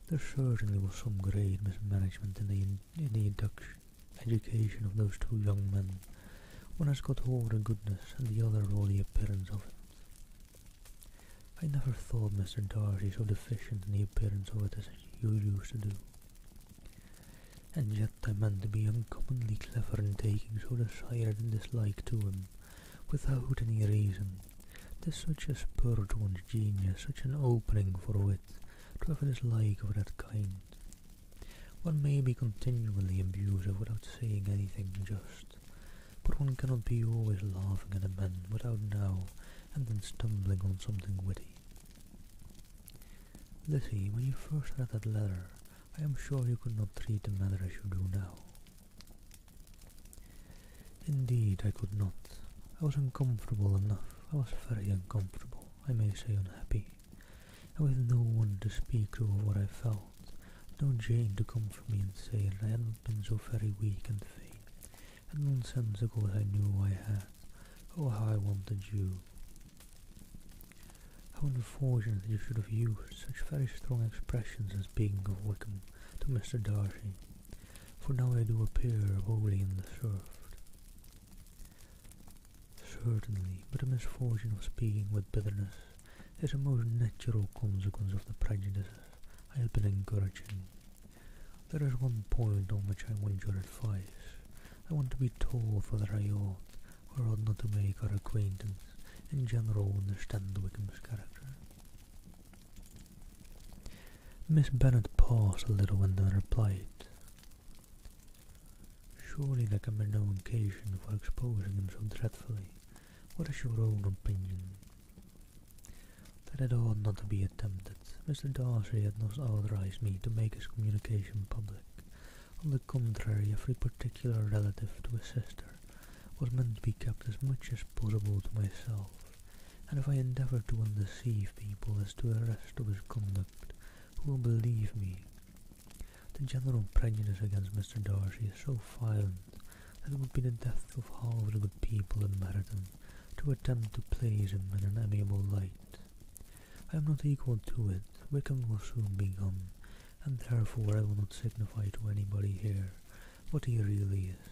There certainly was some great mismanagement in the education of those two young men. One has got all the goodness, and the other all the appearance of it. I never thought Mr. Darcy so deficient in the appearance of it as you used to do. And yet I meant to be uncommonly clever in taking so decided a dislike to him, without any reason. 'Tis such a spur to one's genius, such an opening for wit, to have a dislike of that kind. One may be continually abusive without saying anything just, but one cannot be always laughing at a man without now and then stumbling on something witty. Lizzie, when you first read that letter, I am sure you could not treat the matter as you do now." "Indeed, I could not. I was uncomfortable enough. I was very uncomfortable, I may say unhappy, and with no one to speak to of what I felt, no Jane to comfort me and say that I had not been so very weak and faint and nonsensical as I knew I had. Oh, how I wanted you! How unfortunate that you should have used such very strong expressions as speaking of Wickham to Mr. Darcy, for now I do appear wholly undeserved. Certainly, but the misfortune of speaking with bitterness is a most natural consequence of the prejudices I have been encouraging. There is one point on which I want your advice. I want to be told whether I ought or ought not to make our acquaintance, in general understand Wickham's character." Miss Bennet paused a little and then replied, "Surely there can be no occasion for exposing him so dreadfully. What is your own opinion?" "That it ought not to be attempted. Mr. Darcy had not authorized me to make his communication public. On the contrary, every particular relative to his sister was meant to be kept as much as possible to myself, and if I endeavour to undeceive people as to the rest of his conduct, who will believe me? The general prejudice against Mr. Darcy is so violent that it would be the death of half the good people in Meryton to attempt to place him in an amiable light. I am not equal to it. Wickham will soon be gone, and therefore I will not signify to anybody here what he really is.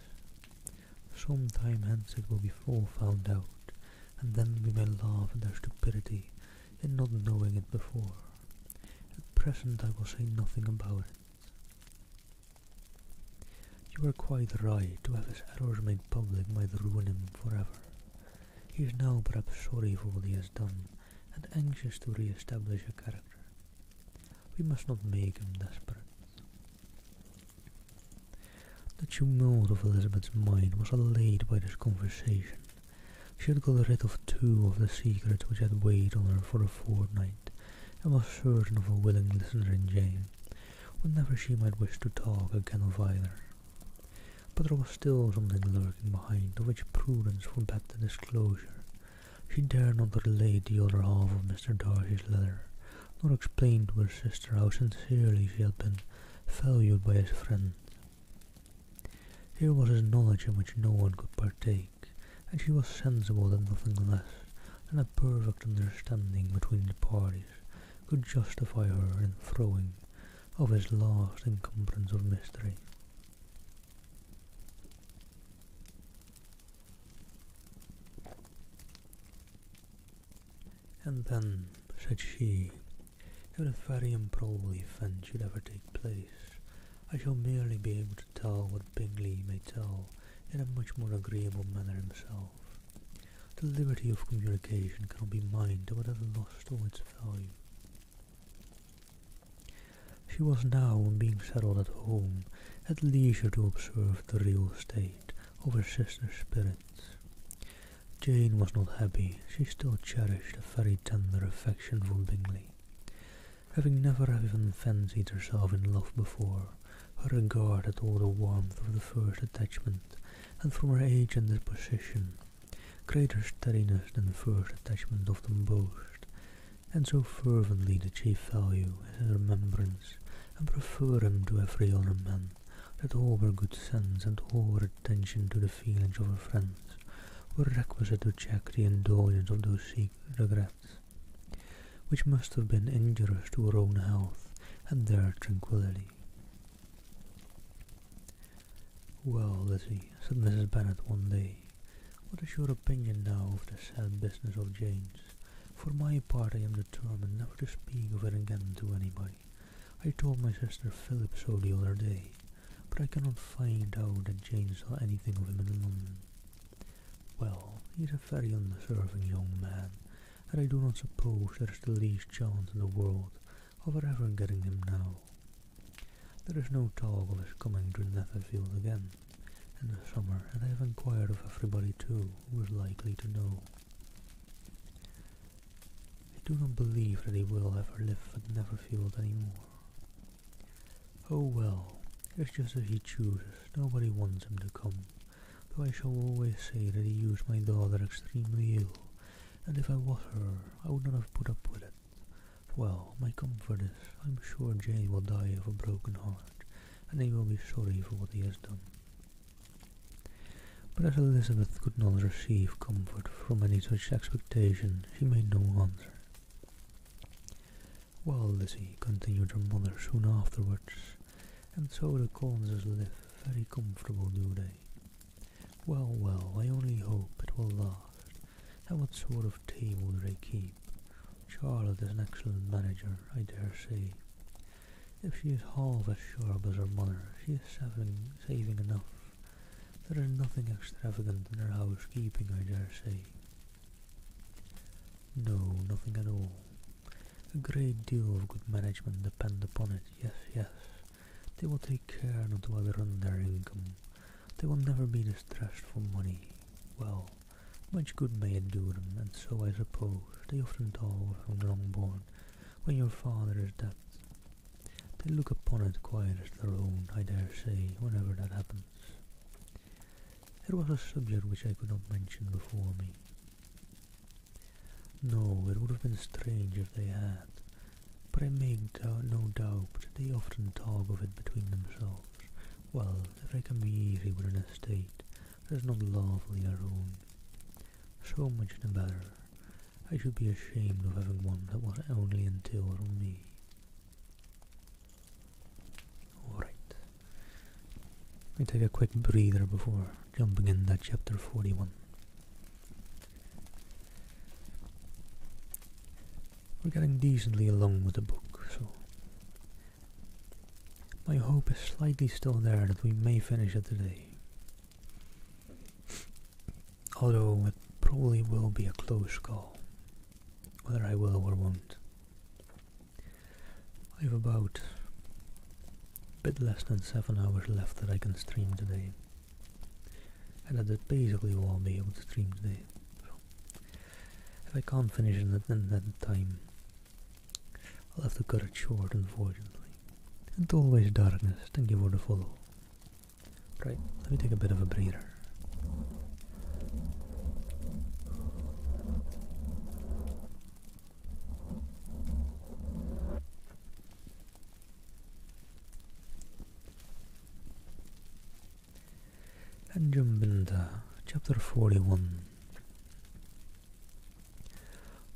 Some time hence it will be all found out, and then we may laugh at their stupidity in not knowing it before. At present I will say nothing about it. You are quite right. To have his errors made public might ruin him forever. He is now perhaps sorry for what he has done, and anxious to re-establish a character. We must not make him desperate." The tumult of Elizabeth's mind was allayed by this conversation. She had got rid of two of the secrets which had weighed on her for a fortnight, and was certain of a willing listener in Jane, whenever she might wish to talk again of either. But there was still something lurking behind, of which prudence forbade the disclosure. She dared not relate the other half of Mr. Darcy's letter, nor explain to her sister how sincerely she had been valued by his friend. Here was his knowledge in which no one could partake, and she was sensible that nothing less than a perfect understanding between the parties could justify her in throwing off his last encumbrance of mystery. And then, said she, even if very improbable event should ever take place, I shall merely be able to tell what Bingley may tell in a much more agreeable manner himself. The liberty of communication cannot be mine till it has lost all its value. She was now, being settled at home, at leisure to observe the real state of her sister's spirits. Jane was not happy. She still cherished a very tender affection for Bingley. Having never even fancied herself in love before, her regard had all the warmth of the first attachment, and from her age and disposition, greater steadiness than the first attachment often boast, and so fervently did she value his remembrance and prefer him to every other man, that all her good sense and all her attention to the feelings of her friends were requisite to check the indulgence of those secret regrets, which must have been injurious to her own health and their tranquillity. "Well, Lizzie," said Mrs. Bennet one day, "what is your opinion now of the sad business of Jane's? For my part, I am determined never to speak of it again to anybody. I told my sister Philip so the other day, but I cannot find out that Jane saw anything of him in London. Well, he is a very undeserving young man, and I do not suppose there is the least chance in the world of our ever getting him now. There is no talk of his coming to Netherfield again in the summer, and I have inquired of everybody too who is likely to know. I do not believe that he will ever live at Netherfield any more. Oh well, it's just as he chooses. Nobody wants him to come, though I shall always say that he used my daughter extremely ill, and if I was her, I would not have put up with it. Well, my comfort is, I'm sure Jane will die of a broken heart, and he will be sorry for what he has done." But as Elizabeth could not receive comfort from any such expectation, she made no answer. "Well, Lizzie," continued her mother soon afterwards, "and so the Collinses live very comfortable, do they? Well, well, I only hope it will last. And what sort of table do they keep? Charlotte is an excellent manager, I dare say. If she is half as sharp as her mother, she is saving enough. There is nothing extravagant in her housekeeping, I dare say." "No, nothing at all. A great deal of good management depend upon it, yes, yes. They will take care not to outrun their income. They will never be distressed for money. Well, much good may it do them, and so I suppose they often talk of Longbourn when your father is dead. They look upon it quite as their own, I dare say, whenever that happens. It was a subject which I could not mention before me. No, it would have been strange if they had, but I make no doubt they often talk of it between themselves. Well, if they can be easy with an estate that is not lawfully their own, so much the better. I should be ashamed of having one that was only entailed on me." Alright. Let me take a quick breather before jumping into chapter 41. We're getting decently along with the book, so my hope is slightly still there that we may finish it today. Although it probably will be a close call, whether I will or won't. I have about a bit less than 7 hours left that I can stream today, and that is basically all I'll be able to stream today. So if I can't finish it in that time, I'll have to cut it short, unfortunately. And always darkness, thank you for the follow. Right, let me take a bit of a breather. And jump into chapter 41.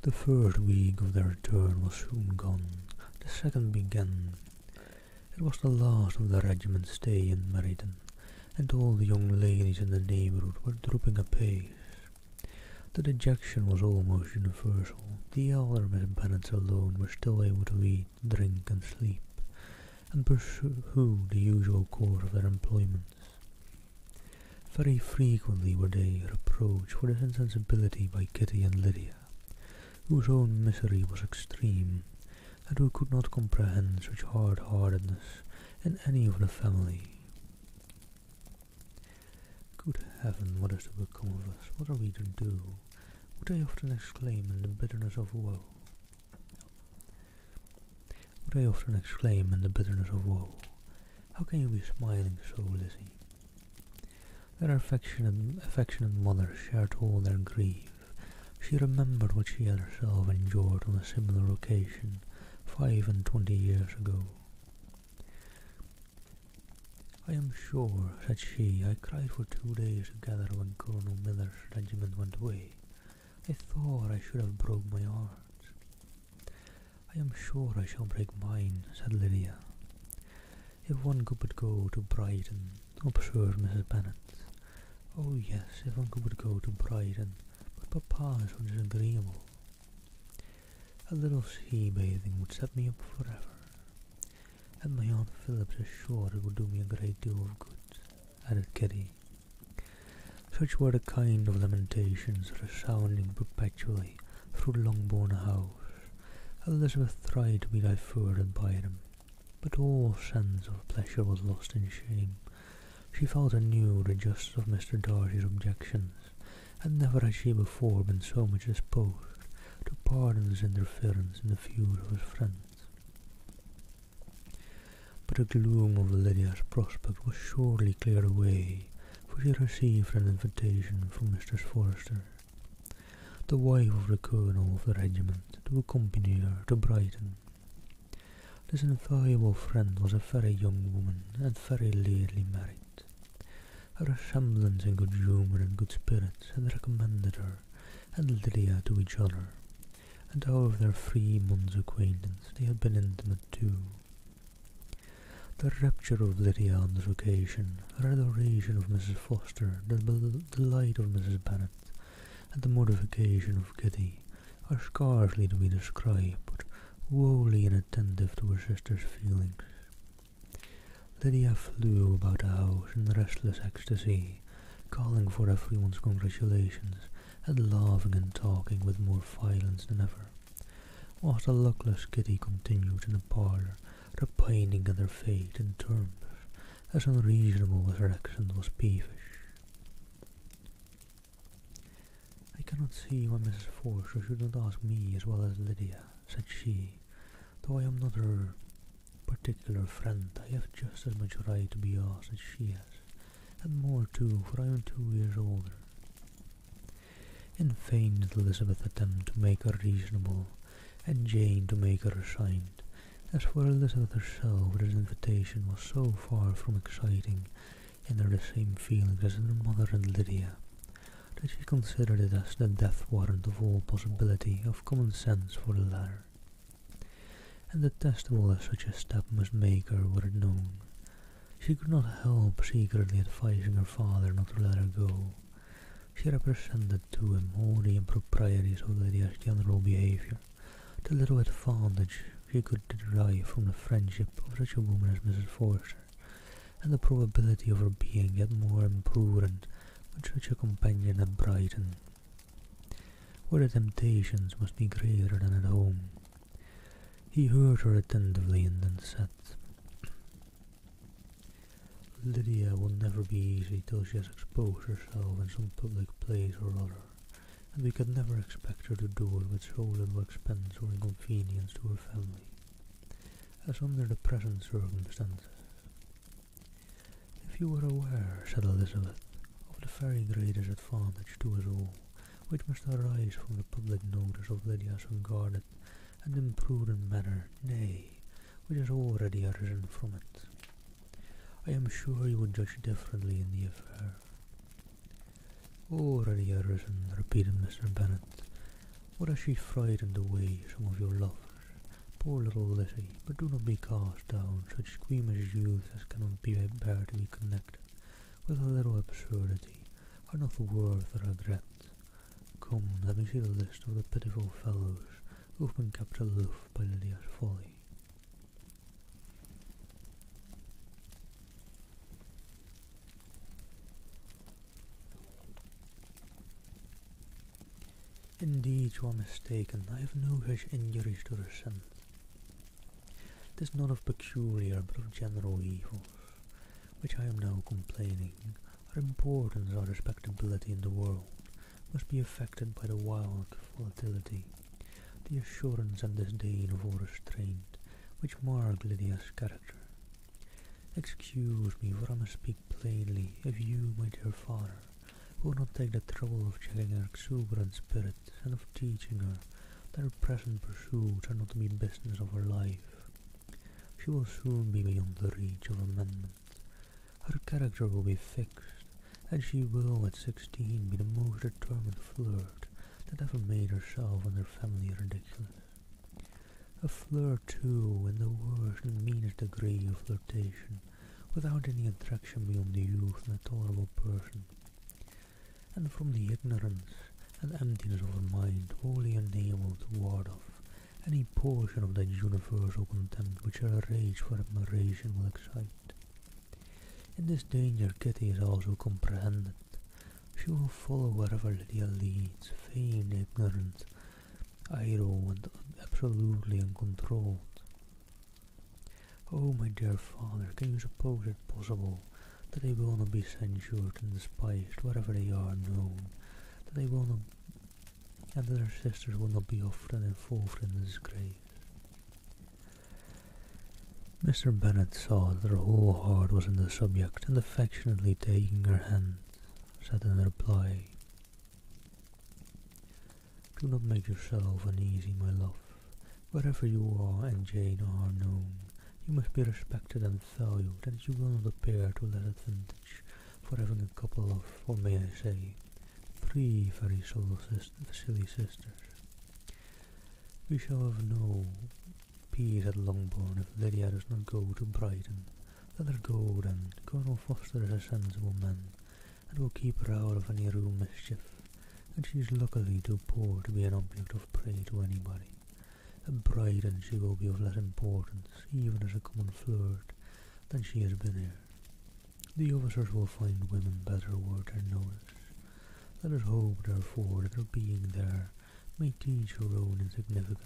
The first week of their return was soon gone. The second began. It was the last of the regiment's stay in Meryton, and all the young ladies in the neighbourhood were dropping apace. The dejection was almost universal. The elder Miss Bennets alone were still able to eat, drink, and sleep, and pursue the usual course of their employments. Very frequently were they reproached for this insensibility by Kitty and Lydia, whose own misery was extreme, and who could not comprehend such hard-heartedness in any of the family. "Good heaven, what is to become of us? What are we to do?" would they often exclaim in the bitterness of woe. "How can you be smiling so, Lizzie?" Their affectionate mother shared all their grief. She remembered what she had herself endured on a similar occasion 25 years ago. "I am sure," said she, "I cried for 2 days together when Colonel Miller's regiment went away. I thought I should have broke my heart." "I am sure I shall break mine," said Lydia. "If one could but go to Brighton," observed Mrs. Bennet. "Oh yes, if one could but go to Brighton, but Papa is so disagreeable." "A little sea bathing would set me up forever, and my Aunt Phillips is sure it would do me a great deal of good," added Kitty. Such were the kind of lamentations resounding perpetually through Longbourn House. Elizabeth tried to be diverted by them, but all sense of pleasure was lost in shame. She felt anew the justice of Mr. Darcy's objections, and never had she before been so much disposed to pardon his interference in the views of his friends. But the gloom of Lydia's prospect was surely cleared away, for she received an invitation from Mistress Forrester, the wife of the colonel of the regiment, to accompany her to Brighton. This invaluable friend was a very young woman, and very lately married. Her resemblance in good humour and good spirits had recommended her and Lydia to each other, and out of their 3 months' acquaintance they had been intimate too. The rapture of Lydia on this occasion, her adoration of Mrs. Foster, the delight of Mrs. Bennet, and the mortification of Kitty are scarcely to be described, but wholly inattentive to her sister's feelings. Lydia flew about the house in restless ecstasy, calling for everyone's congratulations, and laughing and talking with more violence than ever, whilst the luckless Kitty continued in the parlour, repining at her fate in terms as unreasonable as her accent was peevish. "I cannot see why Mrs. Forster should not ask me as well as Lydia," said she. "Though I am not her particular friend, I have just as much right to be asked as she has, and more too, for I am 2 years older." In vain did Elizabeth attempt to make her reasonable, and Jane to make her resigned. As for Elizabeth herself, this invitation was so far from exciting in her the same feelings as in her mother and Lydia, that she considered it as the death warrant of all possibility of common sense for the latter. And detestable as such a step must make her were it known, she could not help secretly advising her father not to let her go. She represented to him all the improprieties of Lydia's general behaviour, the little advantage she could derive from the friendship of such a woman as Mrs. Forster, and the probability of her being yet more imprudent with such a companion at Brighton, where the temptations must be greater than at home. He heard her attentively and then said, "Lydia will never be easy till she has exposed herself in some public place or other, and we can never expect her to do it with so little expense or inconvenience to her family, as under the present circumstances." "If you were aware," said Elizabeth, "of the very greatest advantage to us all, which must arise from the public notice of Lydia's unguarded and imprudent manner, nay, which has already arisen from it, I am sure you would judge differently in the affair." "Already arisen," repeated Mr. Bennet. "What has she frightened away some of your lovers? Poor little Lizzie, but do not be cast down. Such squeamish youths as cannot bear to be connected with a little absurdity are not worth regret. Come, I see the list of the pitiful fellows who have been kept aloof by Lydia's folly. Indeed, you are mistaken. I have no such injuries to resent. 'Tis not of peculiar, but of general evils, which I am now complaining. Our importance, our respectability in the world, must be affected by the wild volatility, the assurance and disdain of all restraint, which mark Lydia's character. Excuse me, for I must speak plainly, if you, my dear father, will not take the trouble of checking her exuberant spirit, and of teaching her that her present pursuits are not to be business of her life. She will soon be beyond the reach of amendment. Her character will be fixed, and she will at 16 be the most determined flirt that ever made herself and her family ridiculous. A flirt, too, in the worst and meanest degree of flirtation, without any attraction beyond the youth and a tolerable person, and from the ignorance and emptiness of her mind wholly unable to ward off any portion of that universal contempt which her rage for admiration will excite. In this danger Kitty is also comprehended. She will follow wherever Lydia leads, vain, ignorant, idle, and absolutely uncontrolled. Oh, my dear father, can you suppose it possible that they will not be censured and despised wherever they are known, that they will not, and that their sisters will not be often involved in disgrace? Mr. Bennet saw that her whole heart was in the subject, and affectionately taking her hand, said in reply, "Do not make yourself uneasy, my love. Wherever you are and Jane are known, you must be respected and valued, and you will not appear to less advantage for having a couple of, or may I say, 3 very silly sisters. We shall have no peace at Longbourn if Lydia does not go to Brighton. Let her go then. Colonel Foster is a sensible man, and will keep her out of any real mischief, and she is luckily too poor to be an object of prey to anybody. At Brighton she will be of less importance, even as a common flirt, than she has been here. The officers will find women better worth their notice. Let us hope, therefore, that her being there may teach her own insignificance.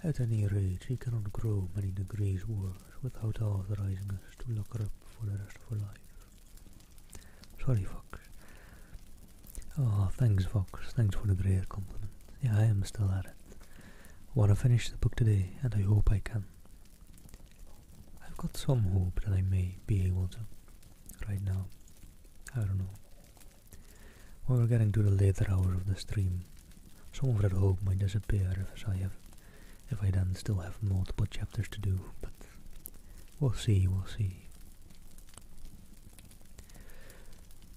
At any rate, she cannot grow many degrees worse without authorizing us to lock her up for the rest of her life. Sorry, Fox. Oh, thanks, Fox. Thanks for the great compliment. Yeah, I am still at it. I want to finish the book today, and I hope I can. I've got some hope that I may be able to. Right now, I don't know. When we're getting to the later hours of the stream, some of that hope might disappear if I then still have multiple chapters to do, but we'll see.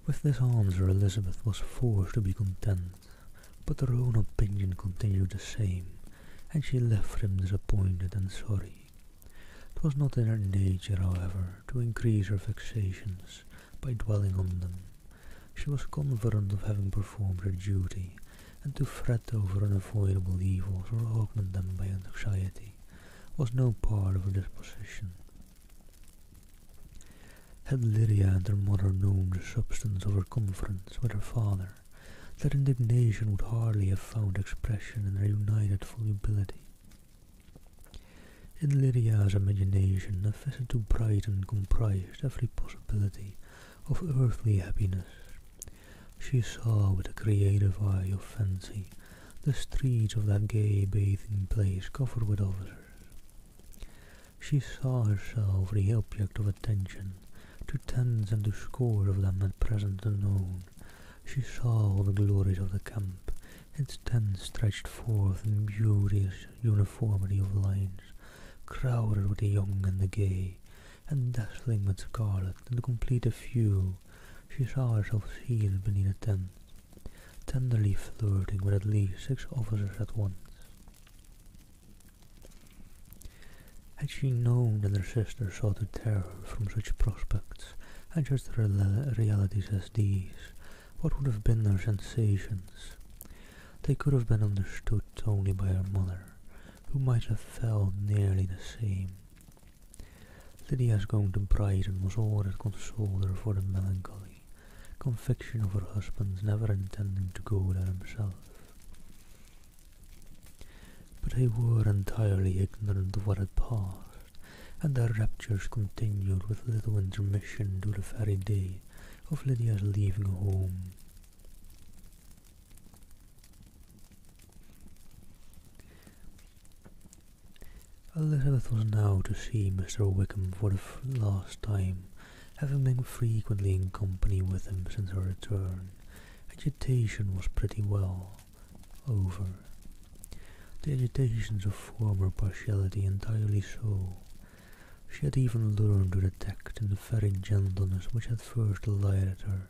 With this answer, Elizabeth was forced to be content, but her own opinion continued the same, and she left him disappointed and sorry. 'Twas not in her nature, however, to increase her vexations by dwelling on them. She was confident of having performed her duty, and to fret over unavoidable evils or augment them by anxiety was no part of her disposition. Had Lydia and her mother known the substance of her conference with her father, their indignation would hardly have found expression in their united volubility. In Lydia's imagination, a visit to Brighton comprised every possibility of earthly happiness. She saw with a creative eye of fancy the streets of that gay bathing place covered with officers. She saw herself the object of attention to tens and to scores of them at present unknown. She saw all the glories of the camp, its tents stretched forth in beauteous uniformity of lines, crowded with the young and the gay, and dazzling with scarlet. And to complete the view, she saw herself seated beneath a tent, tenderly flirting with at least 6 officers at once. Had she known that her sister sought to tear her from such prospects and just realities as these, what would have been her sensations? They could have been understood only by her mother, who might have felt nearly the same. Lydia's going to Brighton was all that consoled her for the melancholy conviction of her husband's never intending to go there himself. But they were entirely ignorant of what had passed, and their raptures continued with little intermission to the very day of Lydia's leaving home. Elizabeth was now to see Mr. Wickham for the last time, having been frequently in company with him since her return. Agitation was pretty well over. The agitations of former partiality entirely so. She had even learned to detect in the very gentleness which had first delighted her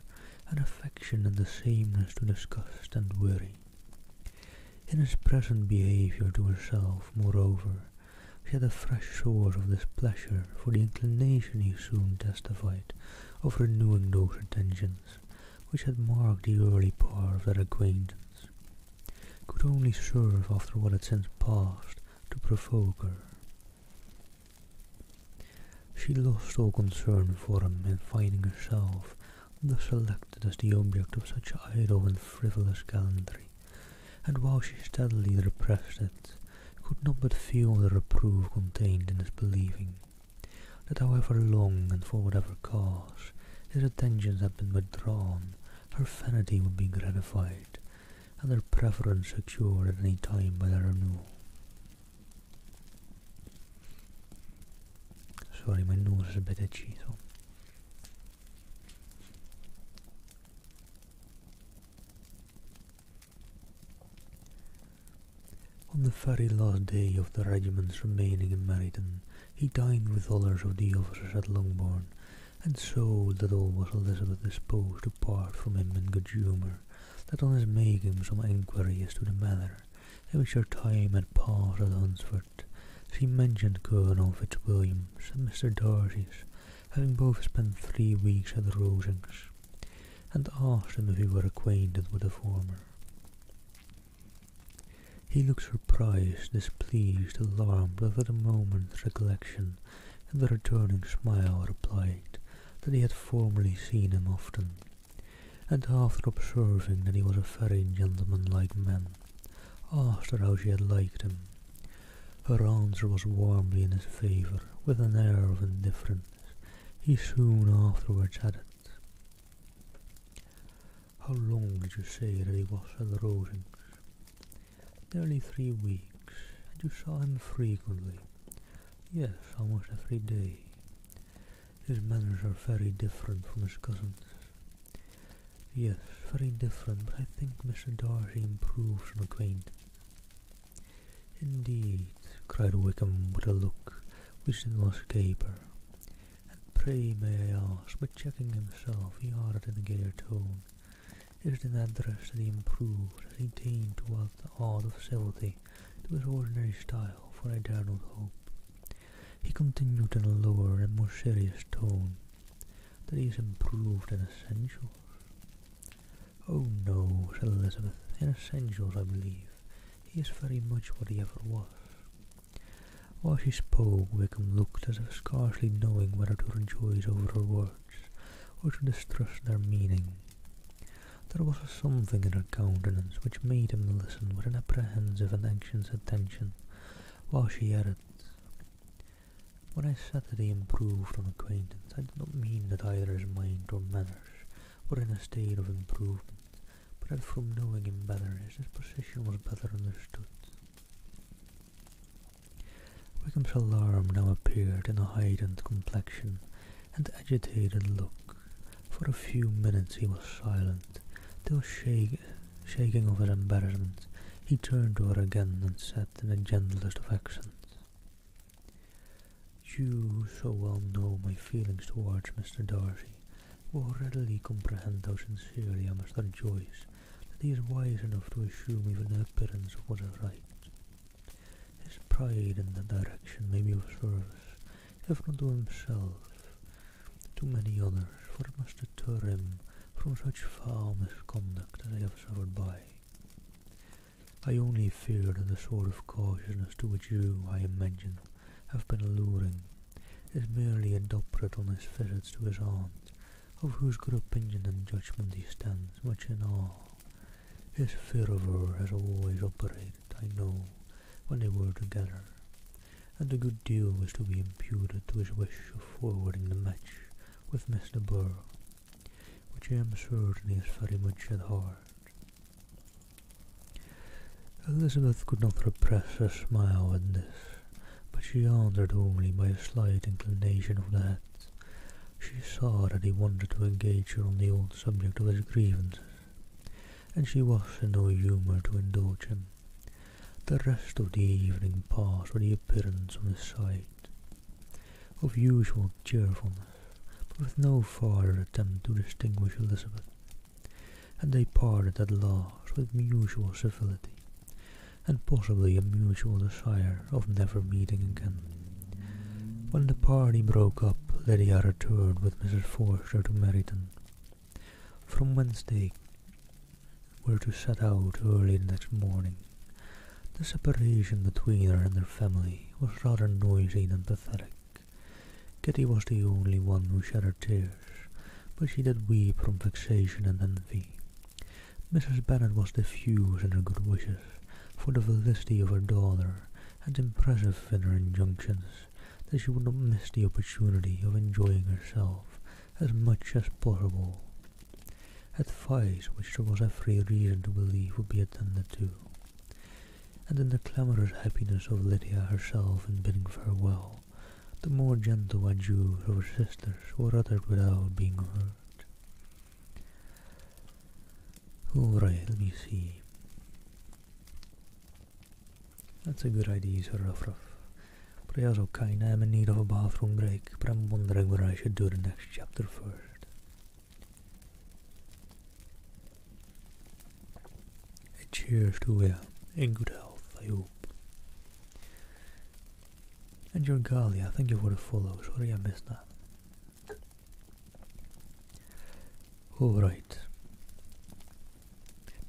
an affection and the sameness to disgust and worry. In his present behaviour to herself, moreover, she had a fresh source of displeasure for the inclination he soon testified of renewing those attentions which had marked the early part of their acquaintance, could only serve after what had since passed to provoke her. She lost all concern for him in finding herself thus selected as the object of such idle and frivolous gallantry, and while she steadily repressed it, could not but feel the reproof contained in his believing that however long and for whatever cause his attentions had been withdrawn, her vanity would be gratified, and her preference secured at any time by their renewal. Sorry, my nose is a bit itchy, so. On the very last day of the regiment's remaining in Meryton, he dined with others of the officers at Longbourn, and so little was Elizabeth disposed to part from him in good humour, that on his making some inquiry as to the manner in which her time had passed at Hunsford, she mentioned Colonel Fitzwilliam's and Mr. Darcy's having both spent 3 weeks at Rosings, and asked him if he were acquainted with the former. He looked surprised, displeased, alarmed, but at a moment's recollection and the returning smile replied that he had formerly seen him often, and after observing that he was a very gentlemanlike man, asked her how she had liked him. Her answer was warmly in his favour, with an air of indifference. He soon afterwards added, "How long did you say that he was at Rosings?" "Nearly 3 weeks. And you saw him frequently?" "Yes, almost every day." "His manners are very different from his cousin's." "Yes, very different, but I think Mr. Darcy improves on acquaintance." "Indeed," cried Wickham with a look which did not escape her. "And pray may I ask," but checking himself, he added in a gayer tone, "is it in address that he improves, as he attained to what the art of civility to his ordinary style, for I dare not hope," he continued in a lower and more serious tone, "that he is improved in essentials?" "Oh no," said Elizabeth, "in essentials, I believe, he is very much what he ever was." While she spoke, Wickham looked as if scarcely knowing whether to rejoice over her words or to distrust their meaning. There was a something in her countenance which made him listen with an apprehensive and anxious attention, while she added, "When I said that he improved on acquaintance, I did not mean that either his mind or manners were in a state of improvement, but that from knowing him better his disposition was better understood." Wickham's alarm now appeared in a heightened complexion and agitated look. For a few minutes he was silent, till shaking of his embarrassment, he turned to her again and said in the gentlest of accents, "You so well know my feelings towards Mr. Darcy, will readily comprehend how sincerely I must rejoice that he is wise enough to assume even the appearance of what is right. His pride in that direction may be of service, if not to himself, to many others, for it must deter him from such foul misconduct as I have suffered by. I only fear that the sort of cautiousness to which you, I imagine, have been alluding, is merely adopted on his visits to his aunt, of whose good opinion and judgment he stands much in awe. His fear of her has always operated, I know, when they were together, and a good deal was to be imputed to his wish of forwarding the match with Miss de Bourgh, which I am certain he has very much at heart. Elizabeth could not repress a smile at this, but she answered only by a slight inclination of the head. She saw that he wanted to engage her on the old subject of his grievances, and she was in no humour to indulge him. The rest of the evening passed with the appearance on his side of usual cheerfulness, but with no farther attempt to distinguish Elizabeth, and they parted at last with mutual civility, and possibly a mutual desire of never meeting again. When the party broke up, Lydia returned with Mrs. Forster to Meryton, from whence they were to set out early the next morning. The separation between her and her family was rather noisy than pathetic. Kitty was the only one who shed her tears, but she did weep from vexation and envy. Mrs. Bennet was diffuse in her good wishes for the felicity of her daughter, and impressive in her injunctions that she would not miss the opportunity of enjoying herself as much as possible, advice which there was every reason to believe would be attended to, and in the clamorous happiness of Lydia herself in bidding farewell, the more gentle adieus of her sisters were uttered without being heard. All right, let me see. That's a good idea, Sir Ruff. But I also kinda am in need of a bathroom break, but I'm wondering whether I should do the next chapter first. Cheers to you, in good health, I hope. And your Galia, thank you for the follow, sorry I missed that. Alright.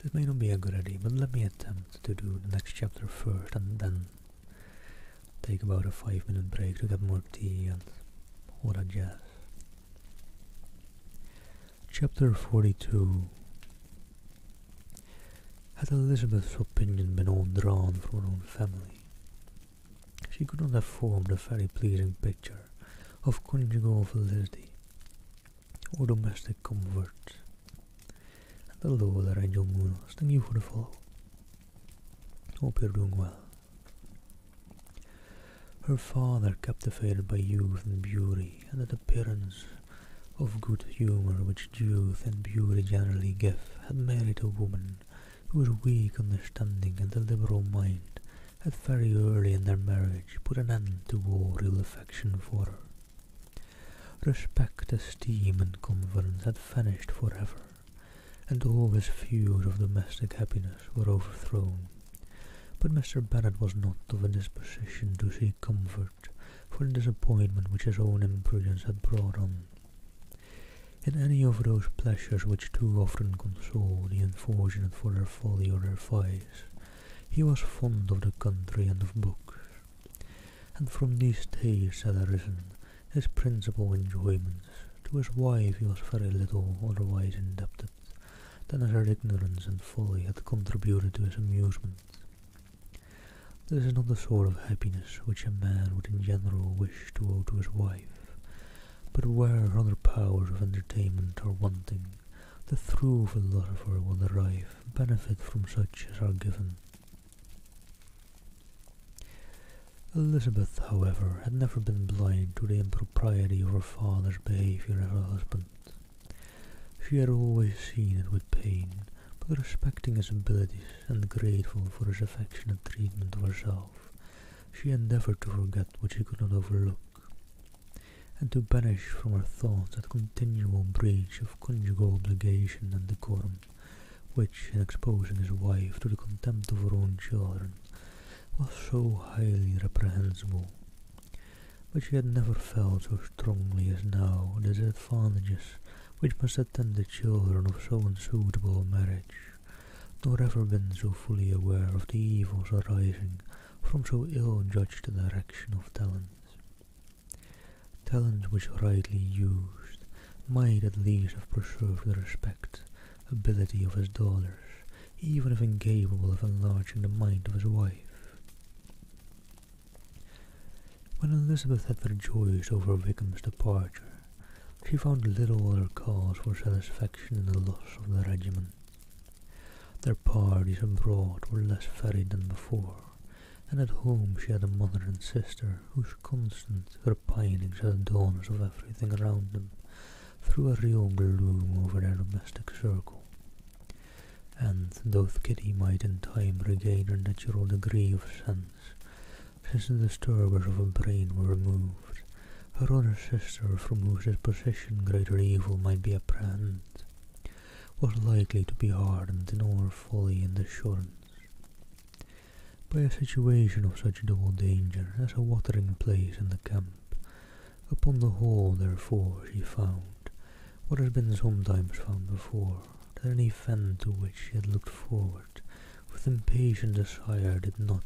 This may not be a good idea, but let me attempt to do the next chapter first and then take about a 5-minute break to get more tea and all that jazz. Chapter 42. Had Elizabeth's opinion been all drawn from her own family, she could not have formed a very pleasing picture of conjugal felicity or domestic comfort. And hello there, Angel Moonos, thank you for the follow. Hope you're doing well. Her father, captivated by youth and beauty, and that appearance of good humour which youth and beauty generally give, had married a woman who was weak understanding and a liberal mind, had very early in their marriage put an end to all real affection for her. Respect, esteem, and confidence had vanished forever, and all his views of domestic happiness were overthrown. But Mr. Bennet was not of a disposition to seek comfort for the disappointment which his own imprudence had brought on. In any of those pleasures which too often console the unfortunate for their folly or their vice, he was fond of the country and of books, and from these tastes had arisen his principal enjoyments. To his wife he was very little otherwise indebted than as her ignorance and folly had contributed to his amusement. This is not the sort of happiness which a man would in general wish to owe to his wife, but where other powers of entertainment are wanting, the true philosopher will derive benefit from such as are given. Elizabeth, however, had never been blind to the impropriety of her father's behaviour as a husband. She had always seen it with pain, but respecting his abilities and grateful for his affectionate treatment of herself, she endeavoured to forget what she could not overlook, and to banish from her thoughts that continual breach of conjugal obligation and decorum, which, in exposing his wife to the contempt of her own children, was so highly reprehensible. But she had never felt so strongly as now the disadvantages which must attend the children of so unsuitable a marriage, nor ever been so fully aware of the evils arising from so ill-judged a direction of talents. Talents which rightly used might at least have preserved the respect, ability of his daughters, even if incapable of enlarging the mind of his wife. When Elizabeth had rejoiced over Wickham's departure, she found little other cause for satisfaction in the loss of the regiment. Their parties abroad were less varied than before, and at home she had a mother and sister whose constant repinings as daughters of everything around them threw a real gloom over their domestic circle. And though Kitty might in time regain her natural degree of sense, since the disturbers of her brain were removed, her other sister, from whose disposition greater evil might be apprehended, was likely to be hardened in all her folly and assurance by a situation of such double danger as a watering place in the camp. Upon the whole, therefore, she found, what has been sometimes found before, that an event to which she had looked forward with impatient desire did not,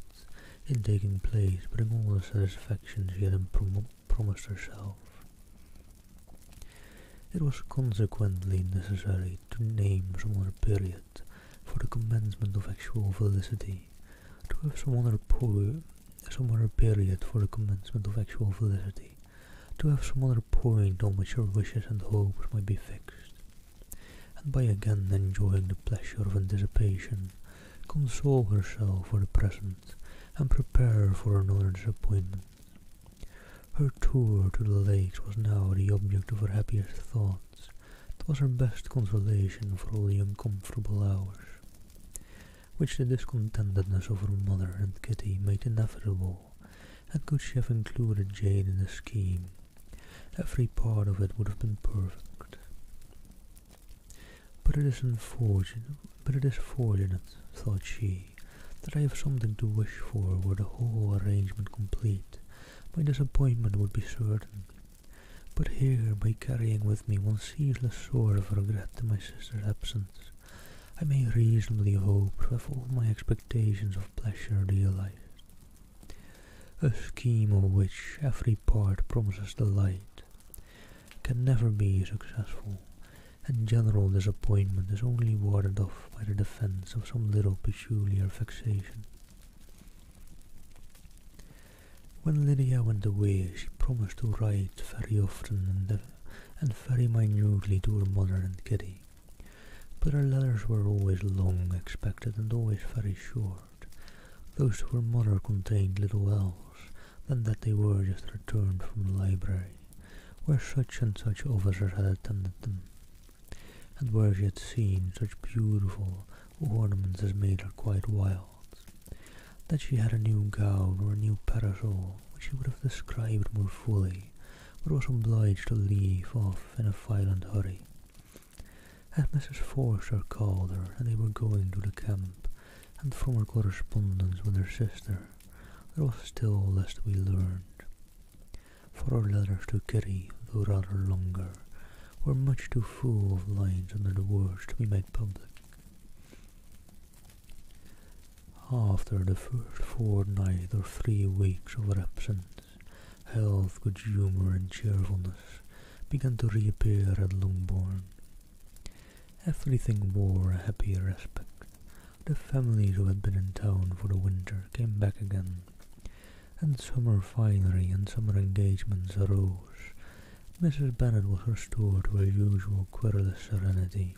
in taking place, bring all the satisfaction she had promised herself. It was consequently necessary to name some other period for the commencement of actual felicity, to have some other period for the commencement of actual felicity, to have some other point on which her wishes and hopes might be fixed, and by again enjoying the pleasure of anticipation, console herself for the present, and prepare for another disappointment. Her tour to the lakes was now the object of her happiest thoughts. It was her best consolation for all the uncomfortable hours, which the discontentedness of her mother and Kitty made inevitable, and could she have included Jane in the scheme, every part of it would have been perfect. But it is fortunate, thought she, that I have something to wish for. Were the whole arrangement complete, my disappointment would be certain. But here, by carrying with me one ceaseless sort of regret in my sister's absence, I may reasonably hope to have all my expectations of pleasure realized. A scheme of which every part promises delight can never be successful, and general disappointment is only warded off by the defence of some little peculiar vexation. When Lydia went away, she promised to write very often and very minutely to her mother and Kitty, but her letters were always long expected and always very short. Those to her mother contained little else than that they were just returned from the library, where such and such officers had attended them, and where she had seen such beautiful ornaments as made her quite wild, that she had a new gown or a new parasol, which she would have described more fully, but was obliged to leave off in a violent hurry. As Mrs. Forster called her, and they were going to the camp, and from her correspondence with her sister, there was still less to be learned. For her letters to Kitty, though rather longer, were much too full of lines under the words to be made public. After the first fortnight or 3 weeks of her absence, health, good humour, and cheerfulness began to reappear at Longbourn. Everything wore a happier aspect. The families who had been in town for the winter came back again, and summer finery and summer engagements arose. Mrs. Bennet was restored to her usual querulous serenity,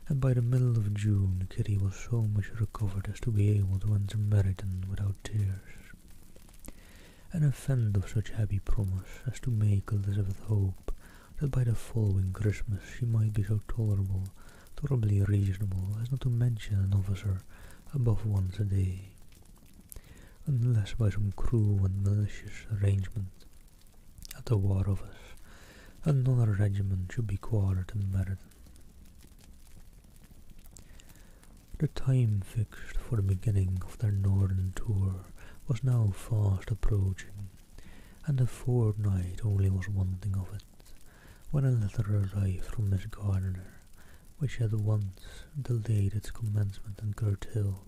and by the middle of June Kitty was so much recovered as to be able to enter Meryton without tears. An event of such happy promise as to make Elizabeth hope that by the following Christmas she might be so tolerably reasonable as not to mention an officer above once a day, unless by some cruel and malicious arrangement at the War Office another regiment should be quartered in Meryton. The time fixed for the beginning of their northern tour was now fast approaching, and a fortnight only was wanting of it, when a letter arrived from Miss Gardiner, which had once delayed its commencement and curtailed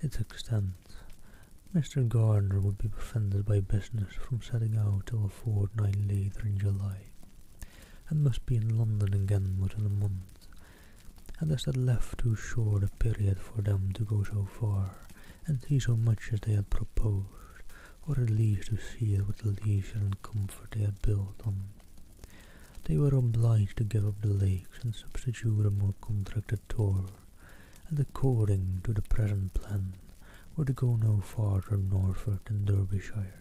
its extent. Mr. Gardner would be prevented by business from setting out till a fortnight later in July, and must be in London again within a month, and as that left too short a period for them to go so far, and see so much as they had proposed, or at least to see it with the leisure and comfort they had built on. They were obliged to give up the lakes and substitute a more contracted tour, and according to the present plan, were to go no farther northward than Derbyshire.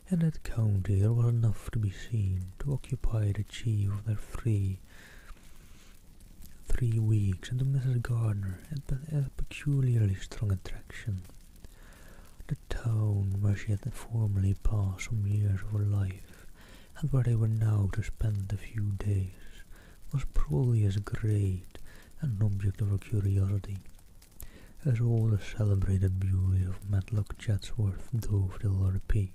In that county there was enough to be seen to occupy the chief of their three weeks, and to Mrs. Gardner it had a peculiarly strong attraction. The town where she had formerly passed some years of her life, and where they were now to spend a few days, was probably as great an object of her curiosity as all the celebrated beauties of Matlock, Chatsworth, Dovedale, or the Peak.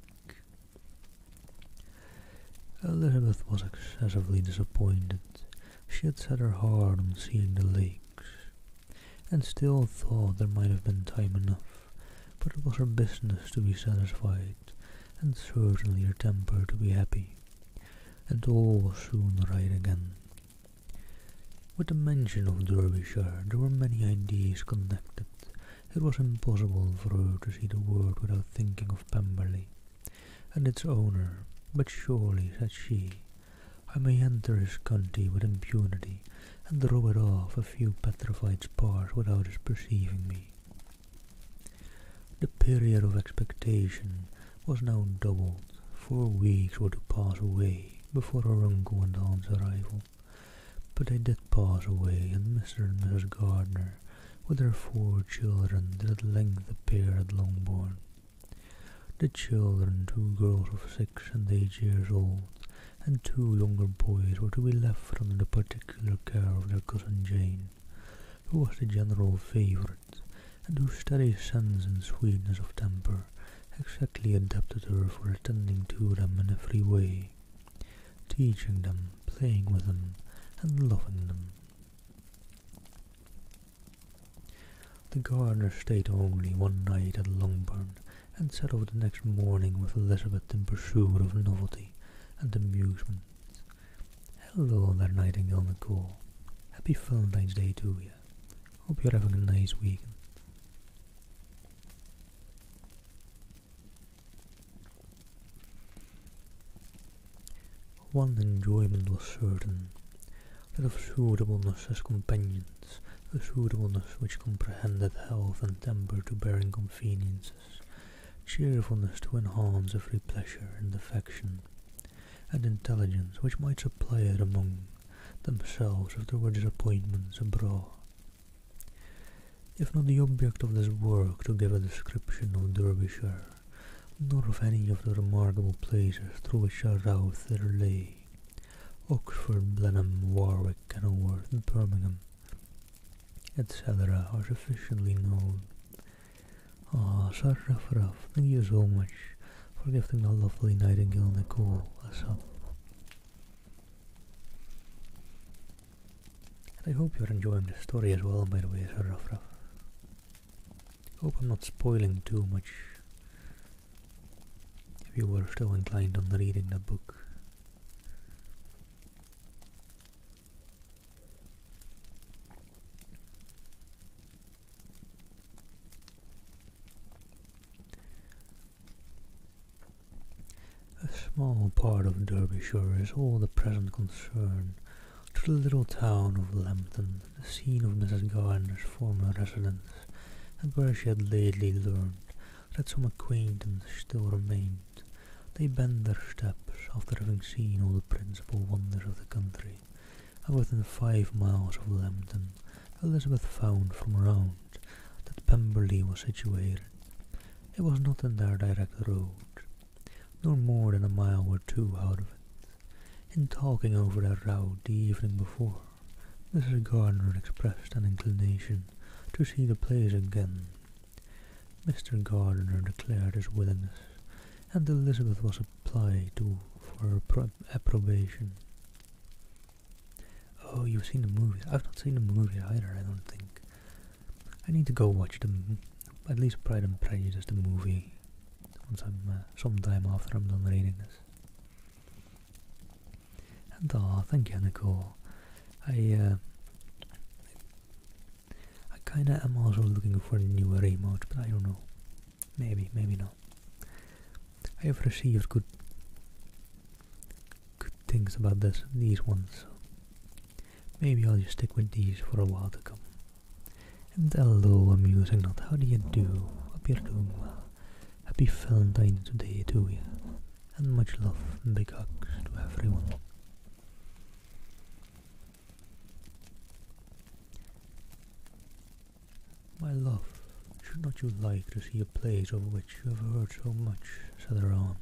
Elizabeth was excessively disappointed. She had set her heart on seeing the lakes, and still thought there might have been time enough, but it was her business to be satisfied, and certainly her temper to be happy, and all was soon right again. With the mention of Derbyshire there were many ideas connected. It was impossible for her to see the word without thinking of Pemberley and its owner, but surely, said she, I may enter his country with impunity, and rob it off a few petrified spars without his perceiving me. The period of expectation was now doubled. 4 weeks were to pass away before her uncle and aunt's arrival, but they did pass away, and Mr. and Mrs. Gardner, with their 4 children, did at length appear at Longbourn. The children, 2 girls of 6 and 8 years old, and 2 younger boys, were to be left under the particular care of their cousin Jane, who was the general favourite, and whose steady sense and sweetness of temper exactly adapted her for attending to them in every way, teaching them, playing with them, and loving them. The Gardner stayed only one night at Longbourn, and set off the next morning with Elizabeth in pursuit of novelty and amusement. Hello there, Nightingale Nicole. Happy Valentine's Day to you. Hope you're having a nice weekend. One enjoyment was certain, that of suitableness as companions, a suitableness which comprehended health and temper to bear inconveniences, cheerfulness to enhance every pleasure and affection, and intelligence which might supply it among themselves if there were disappointments abroad. If not the object of this work to give a description of Derbyshire, nor of any of the remarkable places through which our route thither lay, Oxford, Blenheim, Warwick, Kenilworth, Birmingham, etc. are sufficiently known. Sir Ruff, thank you so much for gifting the lovely Nightingale Nicole a sub. And I hope you're enjoying the story as well, by the way, Sir Ruff. Hope I'm not spoiling too much if you were still inclined on reading the book. A small part of Derbyshire is all the present concern to the little town of Lambton, the scene of Mrs. Gardner's former residence, and where she had lately learned that some acquaintance still remained. They bent their steps after having seen all the principal wonders of the country, and within 5 miles of Lambton, Elizabeth found from around that Pemberley was situated. It was not in their direct road, nor more than a mile or 2 out of it. In talking over their route the evening before, Mrs. Gardner expressed an inclination to see the place again. Mr. Gardner declared his willingness, and Elizabeth was applied to for her approbation. Oh, you've seen the movie. I've not seen the movie either, I don't think. I need to go watch them, at least Pride and Prejudice, the movie, once sometime after I'm done reading this. And thank you, Nicole. I kinda am also looking for newer emotes, but I don't know. Maybe not. I have received good things about these ones, so maybe I'll just stick with these for a while to come. And hello, amusing not. How do you do? Hope you're doing well. Happy Valentine's Day to you. And much love and big hugs to everyone. My love, should not you like to see a place of which you have heard so much said around?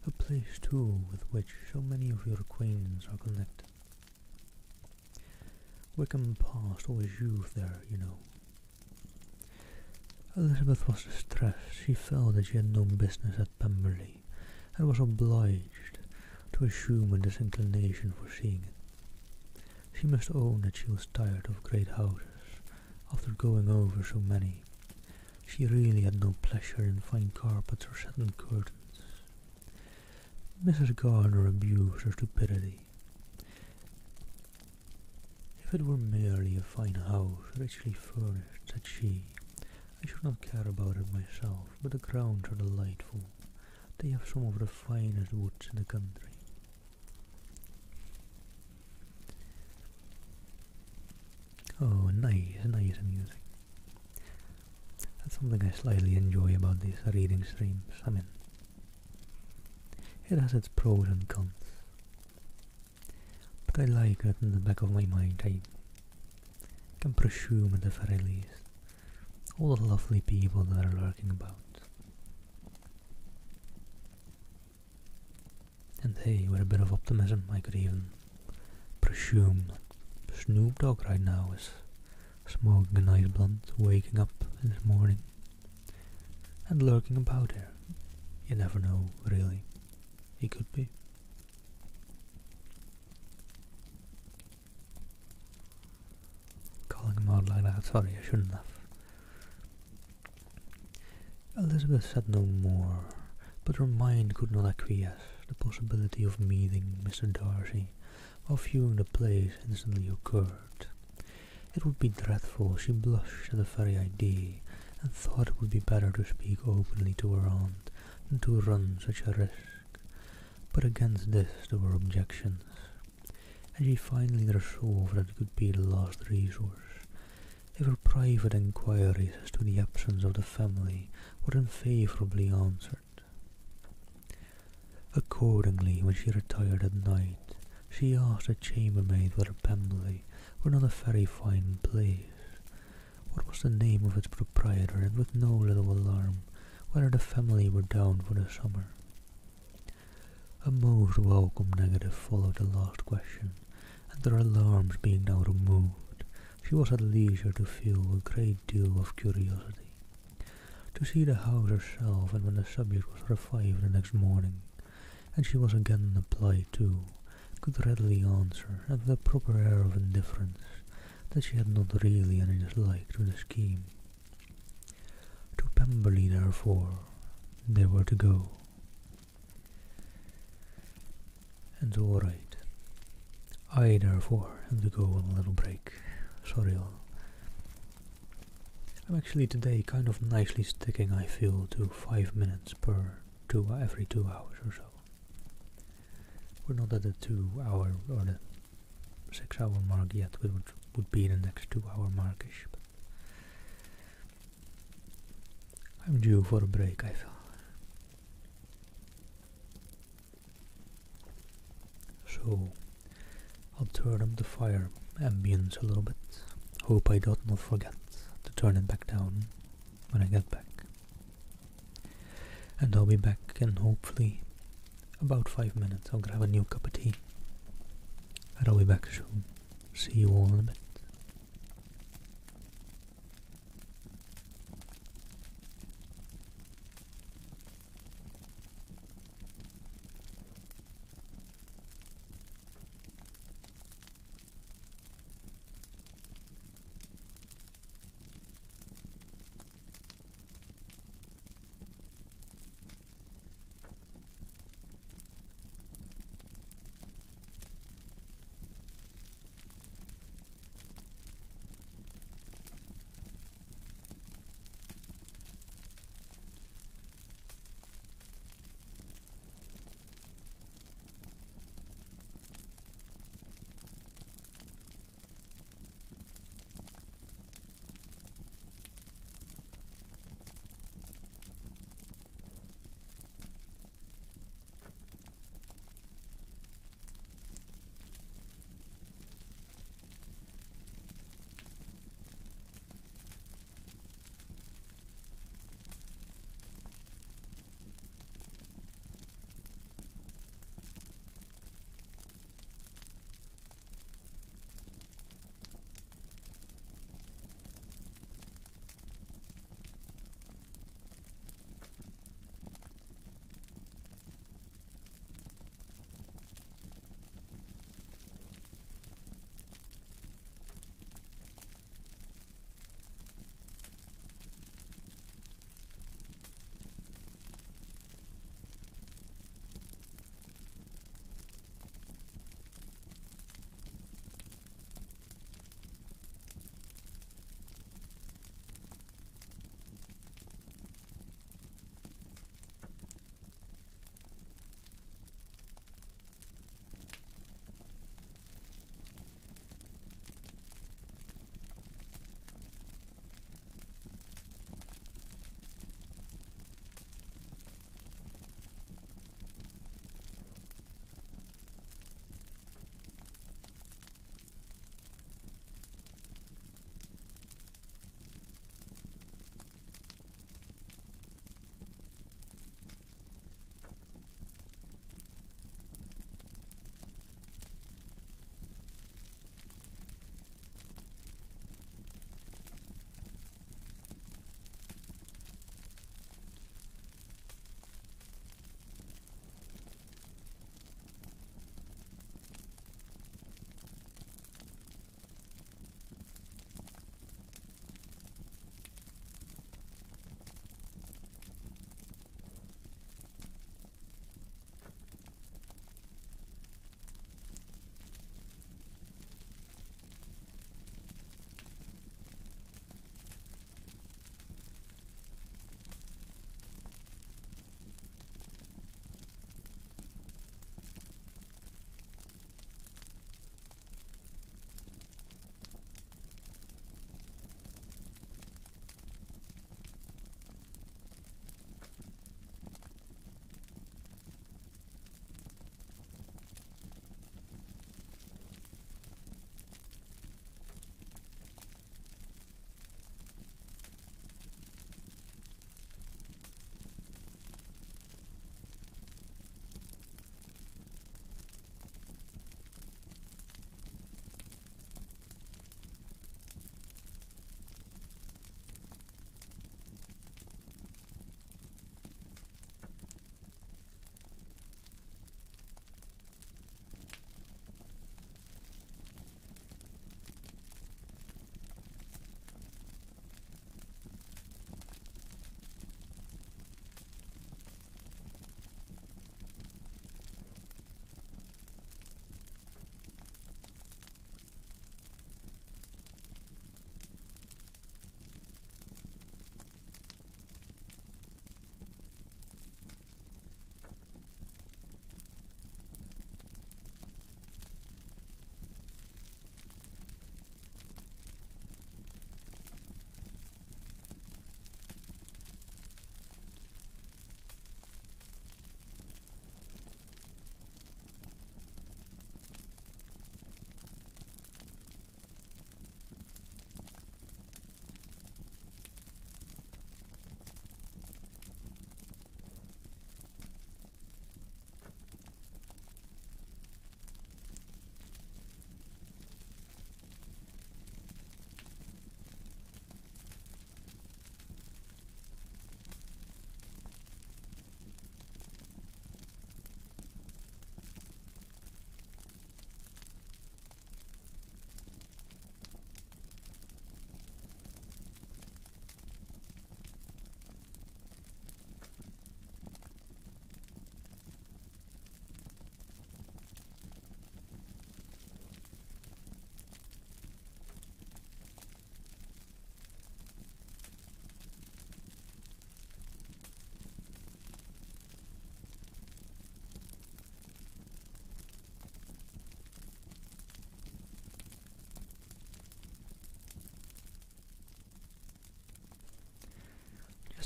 A place too with which so many of your acquaintance are connected. Wickham passed all his youth there, you know. Elizabeth was distressed. She felt that she had no business at Pemberley, and was obliged to assume a disinclination for seeing it. She must own that she was tired of great houses, after going over so many. She really had no pleasure in fine carpets or satin curtains. Mrs. Gardiner abused her stupidity. If it were merely a fine house, richly furnished, said she, I should not care about it myself, but the grounds are delightful. They have some of the finest woods in the country. Oh, nice music. That's something I slightly enjoy about these reading streams. I mean, it has its pros and cons. But I like that in the back of my mind I can presume at the very least all the lovely people that are lurking about. And hey, with a bit of optimism I could even presume that Snoop Dogg right now is smoking a nice blunt, waking up in this morning and lurking about here. You never know, really. He could be. Calling him out like that, sorry, I shouldn't have. Elizabeth said no more, but her mind could not acquiesce. The possibility of meeting Mr. Darcy while viewing the place instantly occurred. It would be dreadful. She blushed at the very idea, and thought it would be better to speak openly to her aunt than to run such a risk. But against this there were objections, and she finally resolved that it could be the last resource. If her private inquiries as to the absence of the family were unfavourably answered. Accordingly, when she retired at night, she asked the chambermaid whether Pemberley were not a very fine place, what was the name of its proprietor, and with no little alarm, whether the family were down for the summer. A most welcome negative followed the last question, and their alarms being now removed, she was at leisure to feel a great deal of curiosity, to see the house herself, and when the subject was revived the next morning, and she was again applied to, could readily answer, and with a proper air of indifference, that she had not really any dislike to the scheme. To Pemberley, therefore, they were to go. And all right. I, therefore, am to go on a little break. Sorry all. I'm actually today kind of nicely sticking, I feel, to 5 minutes every 2 hours or so. We're not at the 2 hour or the 6 hour mark yet, which would be the next 2 hour markish. But I'm due for a break, I feel. So I'll turn up the fire ambience a little bit. Hope I do not forget to turn it back down when I get back. And I'll be back in hopefully about 5 minutes. I'll grab a new cup of tea. And I'll be back soon. See you all in a bit.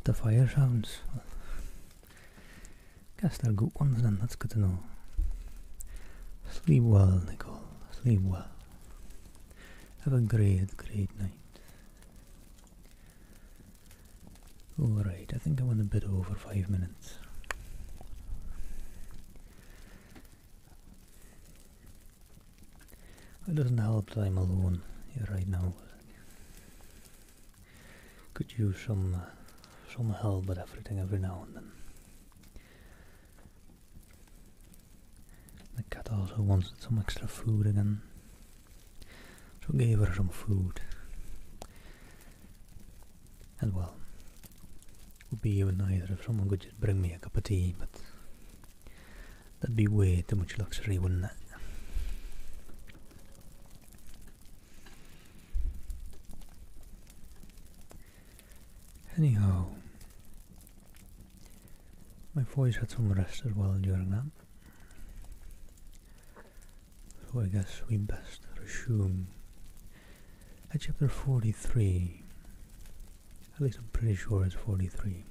Just the fire sounds. Guess they're good ones then, that's good to know. Sleep well, Nicole. Sleep well. Have a great, great night. Alright, I think I went a bit over 5 minutes. It doesn't help that I'm alone here right now. Could use some help with everything every now and then. The cat also wanted some extra food again, so gave her some food. And well, it would be even nicer if someone could just bring me a cup of tea, but that'd be way too much luxury, wouldn't it? Anyhow, my voice had some rest as well during that, so I guess we best resume at chapter 43. At least I'm pretty sure it's 43.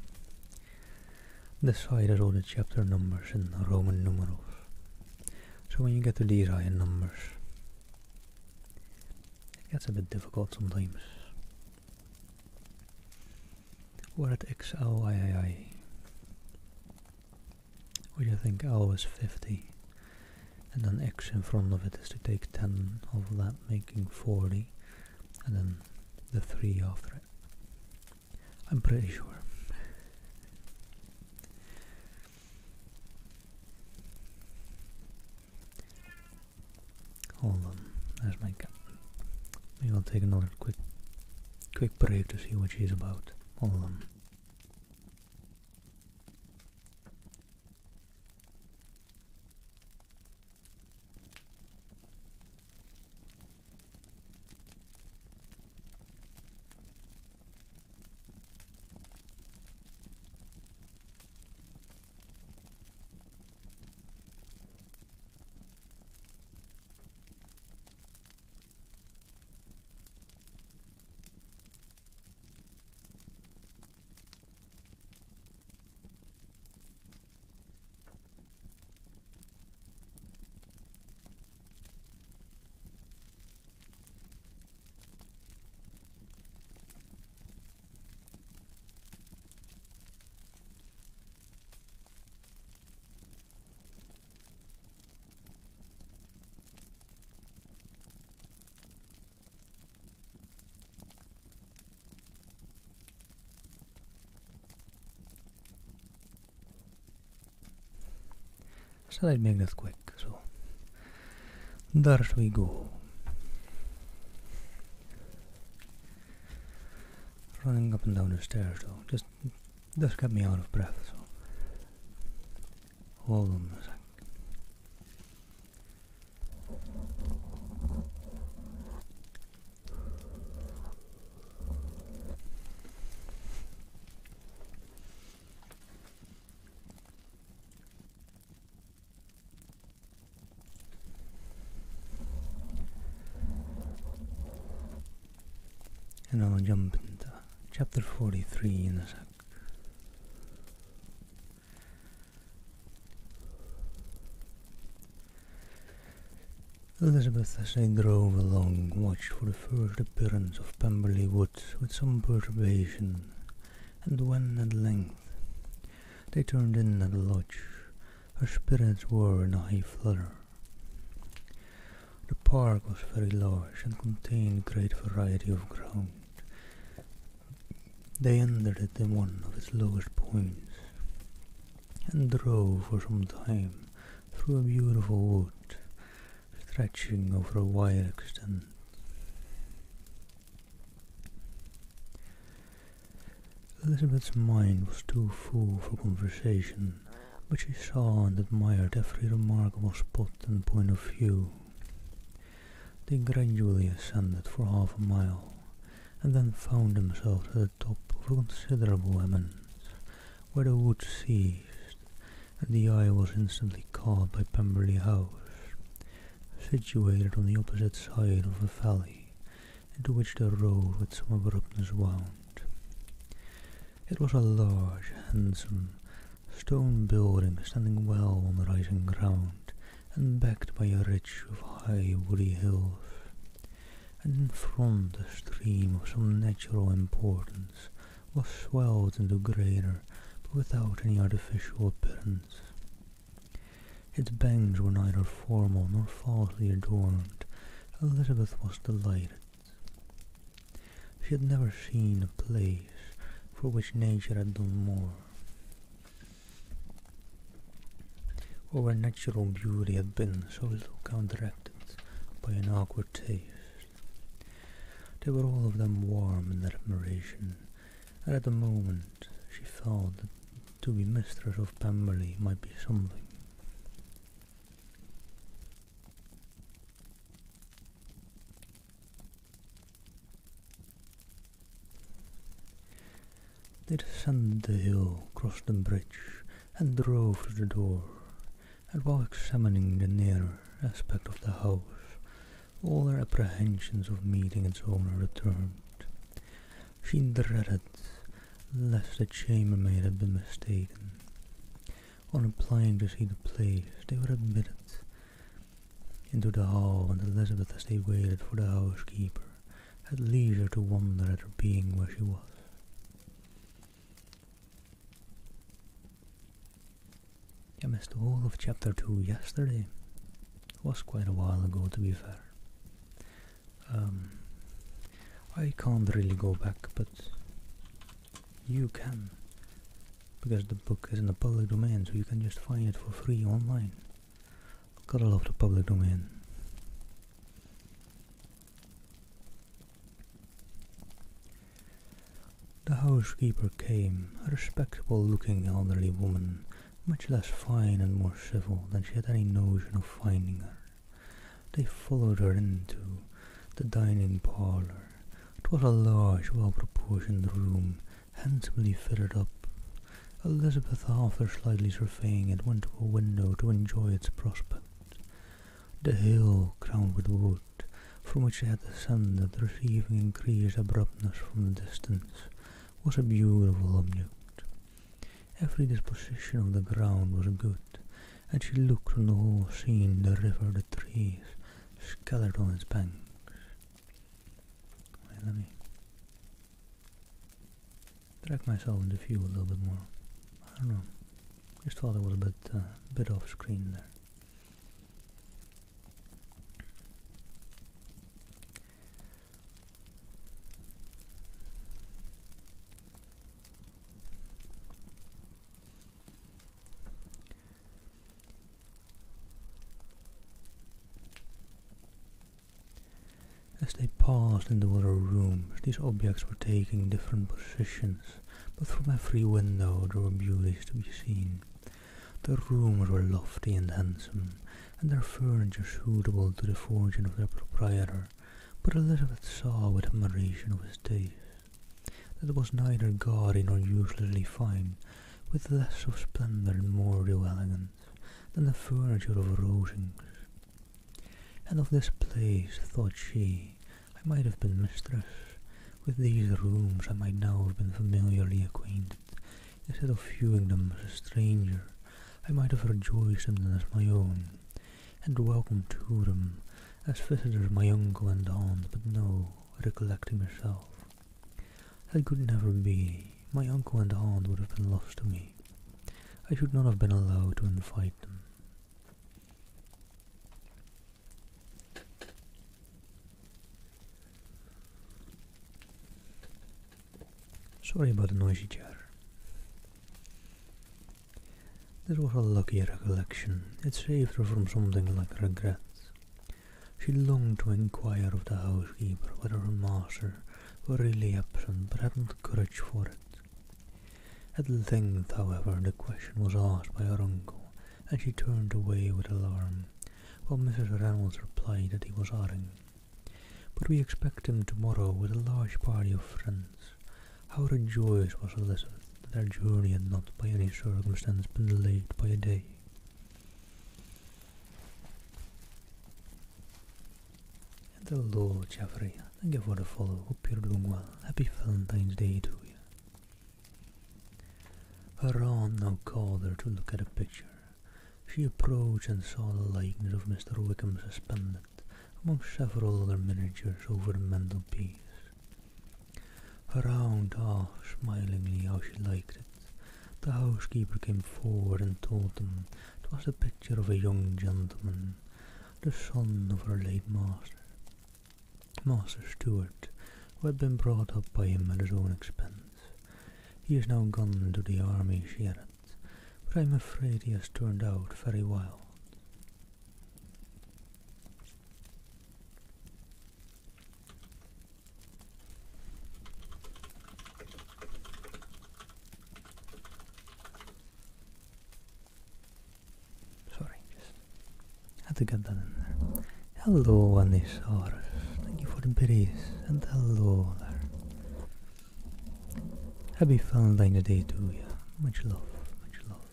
This side has all the chapter numbers in Roman numerals, so when you get to these higher numbers, it gets a bit difficult sometimes. We're at XLIII, which I think L is 50, and then X in front of it is to take 10 of that, making 40, and then the 3 after it. I'm pretty sure. Hold on, there's my cat. Maybe I'll take another quick break to see what she's about. Hold on. So I'd make this quick, so there we go. Running up and down the stairs though, just got me out of breath, so hold on a sec. And I'll jump into chapter 43 in a sec. Elizabeth, as they drove along, watched for the first appearance of Pemberley Woods with some perturbation, and when at length they turned in at the lodge, her spirits were in a high flutter. The park was very large and contained great variety of ground. They entered it in one of its lowest points, and drove for some time through a beautiful wood, stretching over a wide extent. Elizabeth's mind was too full for conversation, but she saw and admired every remarkable spot and point of view. They gradually ascended for half a mile, and then found themselves at the top of a considerable eminence, where the wood ceased, and the eye was instantly caught by Pemberley House, situated on the opposite side of a valley, into which the road with some abruptness wound. It was a large, handsome, stone building standing well on the rising ground and backed by a ridge of high woody hills, and in front a stream of some natural importance was swelled into greater, but without any artificial appearance. Its banks were neither formal nor falsely adorned. Elizabeth was delighted. She had never seen a place for which nature had done more, or where natural beauty had been so little counteracted by an awkward taste. They were all of them warm in their admiration, and at the moment she felt that to be mistress of Pemberley might be something. They descended the hill, crossed the bridge, and drove to the door, and while examining the nearer aspect of the house, all their apprehensions of meeting its owner returned. She dreaded lest the chambermaid had been mistaken. On applying to see the place, they were admitted into the hall, and Elizabeth, as they waited for the housekeeper, had leisure to wonder at her being where she was. I missed the whole of chapter 2 yesterday. It was quite a while ago, to be fair. I can't really go back, but you can, because the book is in the public domain, so you can just find it for free online. Gotta love the public domain. The housekeeper came, a respectable-looking elderly woman, much less fine and more civil than she had any notion of finding her. They followed her into the dining parlour. It was a large, well-proportioned room, handsomely fitted up. Elizabeth, after slightly surveying it, went to a window to enjoy its prospect. The hill, crowned with wood, from which they had descended, receiving increased abruptness from the distance, was a beautiful object. Every disposition of the ground was good, and she looked on the whole scene, the river, the trees, scattered on its banks. Wait, let me drag myself into view a little bit more. I don't know, just thought it was a bit off screen there. As they passed into other rooms, these objects were taking different positions, but from every window there were beauties to be seen. The rooms were lofty and handsome, and their furniture suitable to the fortune of their proprietor, but Elizabeth saw with admiration of his taste that it was neither gaudy nor uselessly fine, with less of splendour and more real elegance than the furniture of Rosings. And of this place, thought she, I might have been mistress. With these rooms I might now have been familiarly acquainted. Instead of viewing them as a stranger, I might have rejoiced in them as my own, and welcomed to them as visitors my uncle and aunt, but no, recollecting herself. That could never be. My uncle and aunt would have been lost to me. I should not have been allowed to invite them. Sorry about the noisy chatter. This was a lucky recollection. It saved her from something like regrets. She longed to inquire of the housekeeper whether her master were really absent, but hadn't the courage for it. At length, however, the question was asked by her uncle, and she turned away with alarm, while Mrs. Reynolds replied that he was airing. But we expect him tomorrow with a large party of friends. How rejoiced was Elizabeth that their journey had not by any circumstance been delayed by a day. And hello, Jeffrey. Thank you for the follow. Hope you're doing well. Happy Valentine's Day to you. Her aunt now called her to look at a picture. She approached and saw the likeness of Mr. Wickham suspended among several other miniatures over the mantelpiece. Her aunt asked smilingly how she liked it. The housekeeper came forward and told them it was the picture of a young gentleman, the son of her late master, Master Stuart, who had been brought up by him at his own expense. He is now gone into the army, she added, but I am afraid he has turned out very wild. Sorry, just had to get that in there. Hello, Anisaurus. Thank you for the biddies, and hello there. Happy Valentine's Day to you. Much love, much love.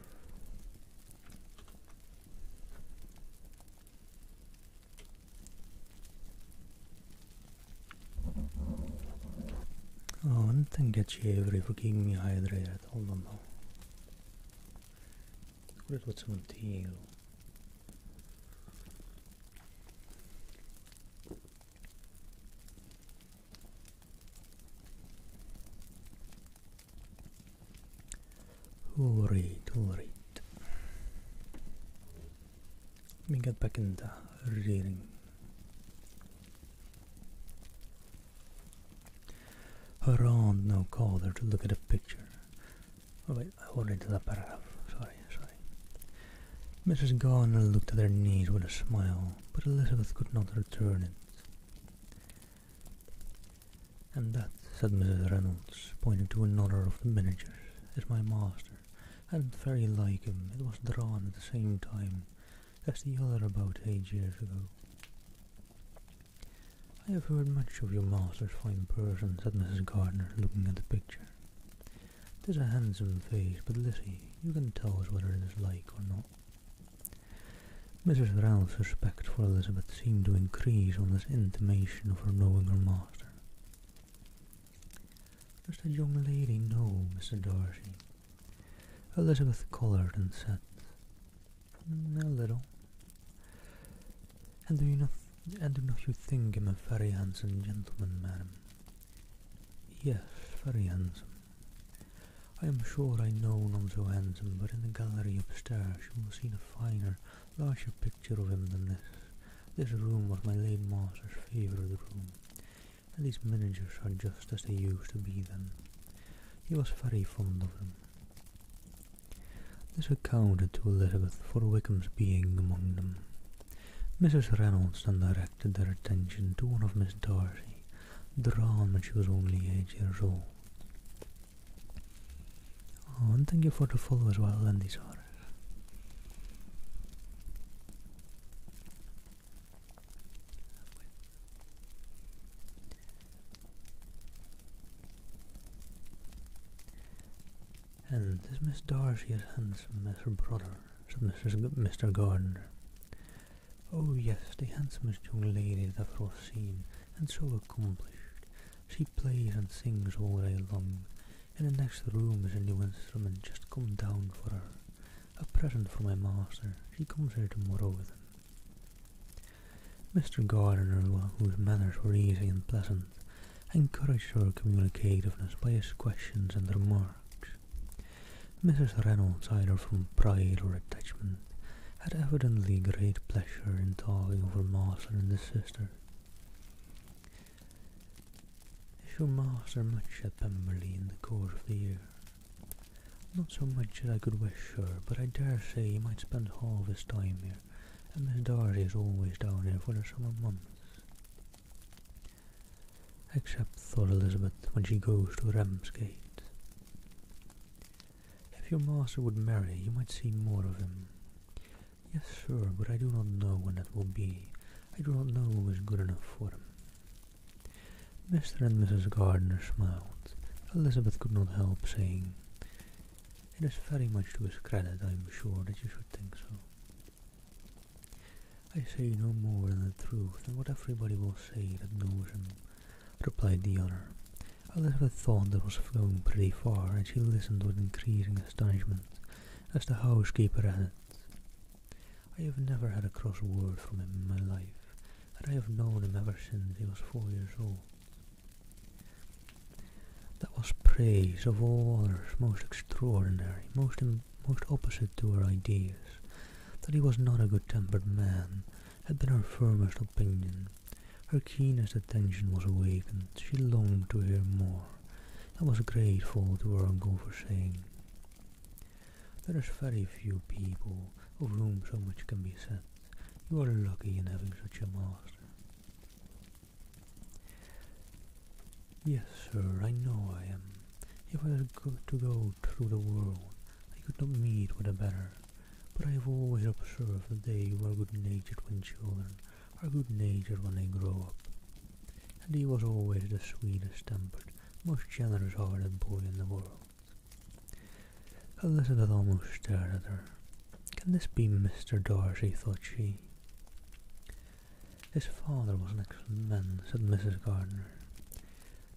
Oh, and thank you, Chevery, for keeping me hydrated. Hold on now. What is with some tea? Alright. Let me get back into reading. Her aunt now called her to look at a picture. Oh wait, I already did that paragraph. Sorry. Mrs. Gardner looked at her niece with a smile, but Elizabeth could not return it. And that, said Mrs. Reynolds, pointing to another of the miniatures, is my master, and very like him. It was drawn at the same time as the other about 8 years ago. I have heard much of your master's fine person, said Mrs. Gardner, looking at the picture. It is a handsome face, but Lizzie, you can tell us whether it is like or not. Mrs. Reynolds' respect for Elizabeth seemed to increase on this intimation of her knowing her master. Does that young lady know Mr. Darcy? Elizabeth coloured and said, a little. And do not you think him a very handsome gentleman, madam? Yes, very handsome. I am sure I know none so handsome, but in the gallery upstairs you will see a finer, larger picture of him than this. This room was my late master's favourite room, and these miniatures are just as they used to be then. He was very fond of them. This accounted to Elizabeth for Wickham's being among them. Mrs. Reynolds then directed their attention to one of Miss Darcy, drawn when she was only 8 years old. Oh, and thank you for the follow as well, Anisaurus. And is Miss Darcy as handsome as her brother? Said Mr. Gardner. Oh yes, the handsomest young lady that ever was seen, and so accomplished. She plays and sings all day long. In the next room is a new instrument just come down for her. A present for my master. She comes here tomorrow with him. Mr. Gardner, whose manners were easy and pleasant, encouraged her communicativeness by his questions and remarks. Mrs. Reynolds, either from pride or attachment, had evidently great pleasure in talking of her master and his sister. Is your master much at Pemberley in the course of the year? Not so much as I could wish, sir, but I dare say he might spend half his time here, and Miss Darcy is always down here for the summer months. Except, thought Elizabeth, when she goes to Ramsgate. If your master would marry, you might see more of him. Yes, sir, but I do not know when that will be. I do not know who is good enough for him. Mr. and Mrs. Gardner smiled. Elizabeth could not help saying, "It is very much to his credit, I am sure, that you should think so." "I say no more than the truth, and what everybody will say that knows him," replied the other. Elizabeth thought that was going pretty far, and she listened with increasing astonishment as the housekeeper added, "I have never had a cross word from him in my life, and I have known him ever since he was 4 years old." That was praise of all others most extraordinary, most opposite to her ideas. That he was not a good-tempered man had been her firmest opinion. Her keenest attention was awakened. She longed to hear more, and was grateful to her uncle for saying, "There is very few people of whom so much can be said. You are lucky in having such a master." "Yes, sir, I know I am. If I was to go through the world, I could not meet with a better. But I have always observed that they who are good-natured when children are good-natured when they grow up. And he was always the sweetest-tempered, most generous-hearted boy in the world." Elizabeth almost stared at her. "Can this be Mr. Darcy?" thought she. "His father was an excellent man," said Mrs. Gardiner.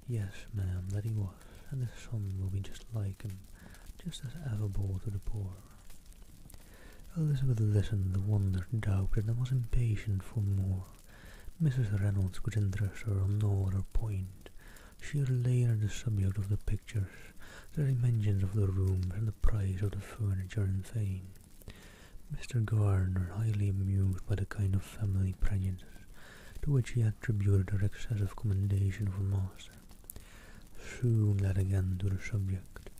"Yes, ma'am, that he was, and his son will be just like him, just as affable to the poor." Elizabeth listened, wondered, doubted, and was impatient for more. Mrs. Reynolds could interest her on no other point. She related the subject of the pictures, the dimensions of the rooms, and the price of the furniture in vain. Mr. Gardiner, highly amused by the kind of family prejudice to which he attributed her excessive commendation of her master, soon led again to the subject,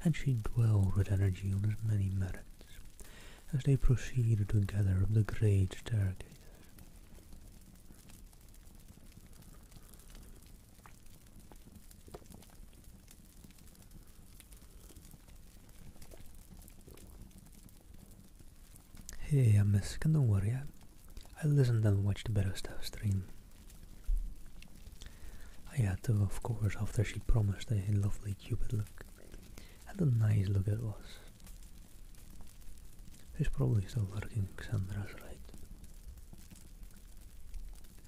and she dwelled with energy on his many merits, as they proceeded together up the great staircase. "Hey, miss, don't worry. I listened and watched a bit of stuff stream. I had to, of course, after she promised a lovely Cupid look. And a nice look it was. She's probably still working, Sandra's right.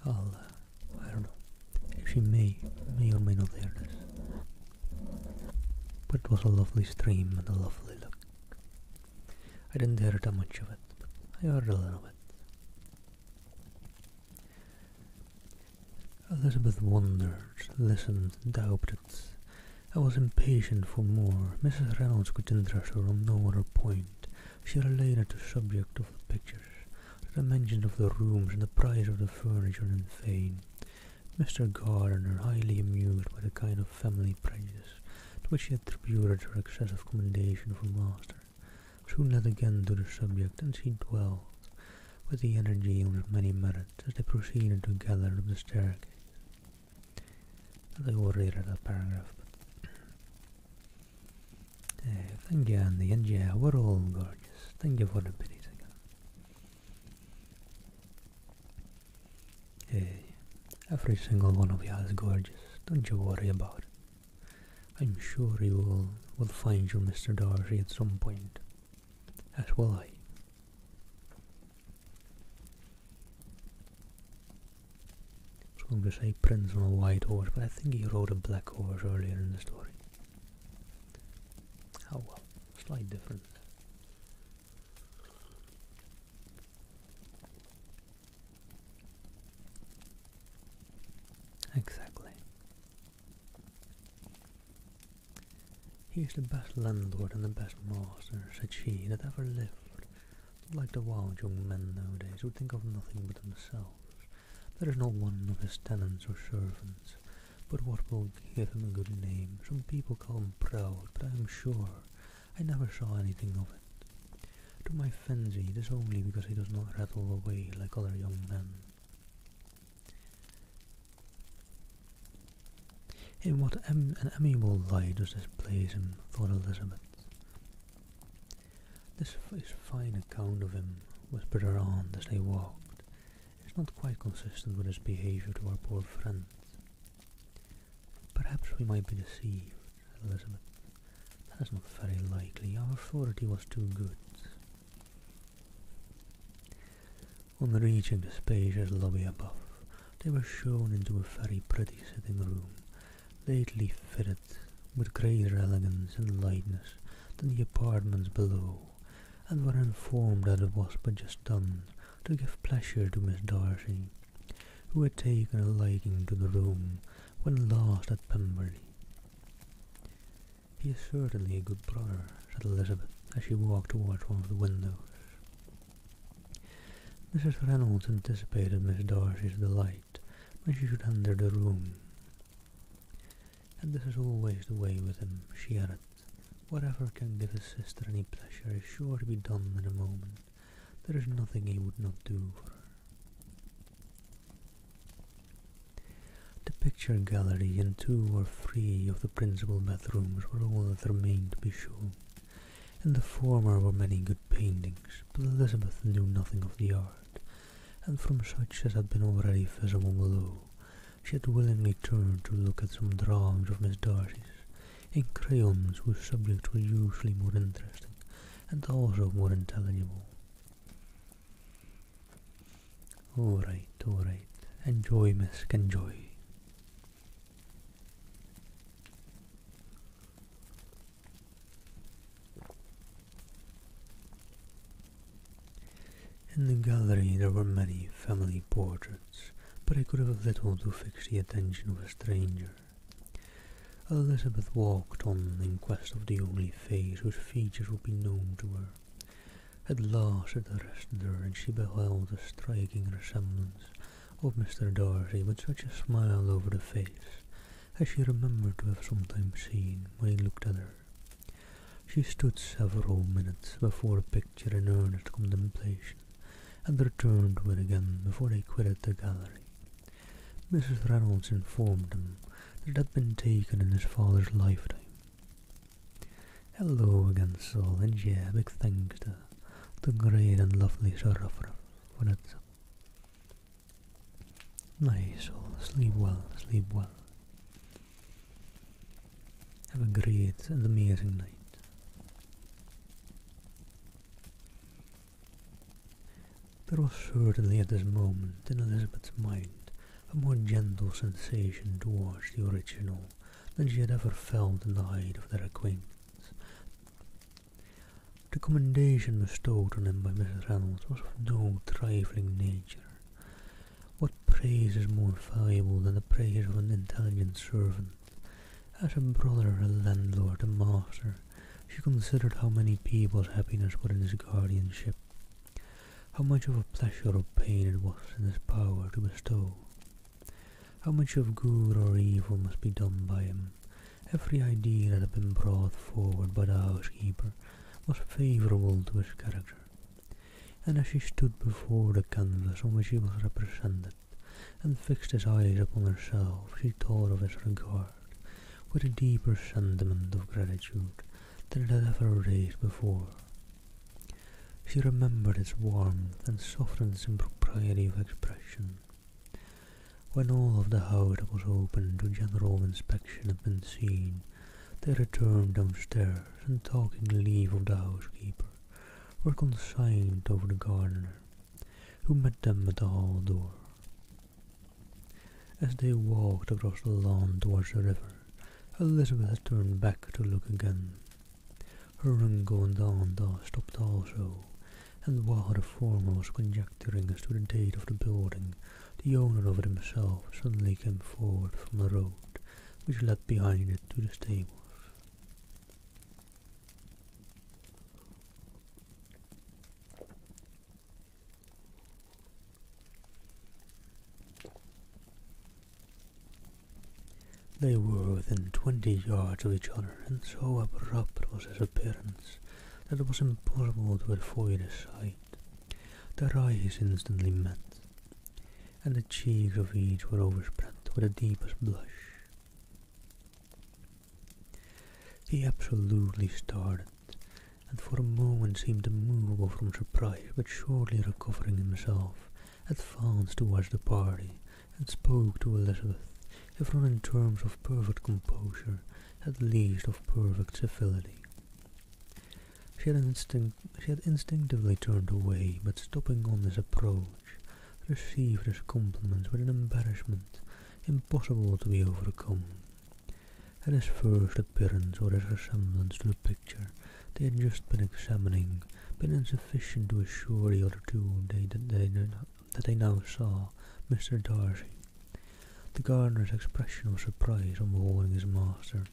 I don't know, if she may or may not hear this. But it was a lovely stream and a lovely look. I didn't hear that much of it, but I heard a little bit." Elizabeth wondered, listened, doubted, and was impatient for more. Mrs. Reynolds could interest her on no other point. She related the subject of the pictures, the dimensions of the rooms, and the price of the furniture in vain. Mr. Gardiner, highly amused by the kind of family prejudice to which he attributed her excessive commendation of her master, soon led again to the subject, and she dwelled with the energy on his many merits as they proceeded together up the staircase. I already read that paragraph. Thank you, Andy, and yeah, we're all gorgeous. Thank you for the biddies again. Every single one of you is gorgeous. Don't you worry about it. I'm sure you will find your Mr. Darcy at some point, as will I. I was going to say Prince on a white horse, but I think he rode a black horse earlier in the story. Oh well, slight difference. Exactly. "He is the best landlord and the best master," said she, "that ever lived. Not like the wild young men nowadays, who think of nothing but themselves. There is not one of his tenants or servants but what will give him a good name. Some people call him proud, but I am sure I never saw anything of it. To my fancy, it is only because he does not rattle away like other young men." "In what an amiable light does this place him," thought Elizabeth. "This is fine account of him," whispered her aunt as they walked. "It's not quite consistent with his behaviour to our poor friends." "Perhaps we might be deceived," said Elizabeth. "That is not very likely. Our authority was too good." On reaching the spacious lobby above, they were shown into a very pretty sitting room, lately fitted with greater elegance and lightness than the apartments below, and were informed that it was but just done to give pleasure to Miss Darcy, who had taken a liking to the room when last at Pemberley. "He is certainly a good brother," said Elizabeth, as she walked towards one of the windows. Mrs. Reynolds anticipated Miss Darcy's delight when she should enter the room. "And this is always the way with him," she added. "Whatever can give his sister any pleasure is sure to be done in a moment. There is nothing he would not do for her." The picture gallery and 2 or 3 of the principal bedrooms were all that remained to be shown. In the former were many good paintings, but Elizabeth knew nothing of the art, and from such as had been already visible below, she had willingly turned to look at some drawings of Miss Darcy's, in crayons whose subjects were usually more interesting, and also more intelligible. All right, enjoy, miss, enjoy." In the gallery there were many family portraits, but I could have little to fix the attention of a stranger. Elizabeth walked on in quest of the only face whose features would be known to her. At last it arrested her, and she beheld a striking resemblance of Mr. Darcy, with such a smile over the face as she remembered to have sometimes seen when he looked at her. She stood several minutes before the picture in earnest contemplation, and returned to it again before they quitted the gallery. Mrs. Reynolds informed them that it had been taken in his father's lifetime. "Hello again, Sol, and yeah, big thanks to the great and lovely Sir Ruffruff for that. Nice, Sol, sleep well, sleep well. Have a great and amazing night." There was certainly at this moment in Elizabeth's mind a more gentle sensation towards the original than she had ever felt in the height of their acquaintance. The commendation bestowed on him by Mrs. Reynolds was of no trifling nature. What praise is more valuable than the praise of an intelligent servant? As a brother, a landlord, a master, she considered how many people's happiness were in his guardianship, how much of a pleasure or pain it was in his power to bestow, how much of good or evil must be done by him. Every idea that had been brought forward by the housekeeper was favourable to his character, and as she stood before the canvas on which he was represented, and fixed his eyes upon herself, she thought of his regard with a deeper sentiment of gratitude than it had ever raised before. She remembered its warmth and softness and propriety of expression. When all of the house that was open to general inspection had been seen, they returned downstairs, and taking leave of the housekeeper, were consigned over the gardener, who met them at the hall door. As they walked across the lawn towards the river, Elizabeth had turned back to look again. Her uncle and aunt stopped also, and while the former was conjecturing as to the date of the building, the owner of it himself suddenly came forward from the road which led behind it to the stables. They were within 20 yards of each other, and so abrupt was his appearance that it was impossible to avoid his sight. Their eyes instantly met, and the cheeks of each were overspread with the deepest blush. He absolutely started, and for a moment seemed immovable from surprise, but shortly recovering himself, advanced towards the party, and spoke to Elizabeth, if not in terms of perfect composure, at least of perfect civility. She had instinctively turned away, but stopping on his approach, received his compliments with an embarrassment impossible to be overcome. At his first appearance or his resemblance to the picture they had just been examining been insufficient to assure the other two that they now saw Mr. Darcy. The gardener's expression of surprise on beholding his master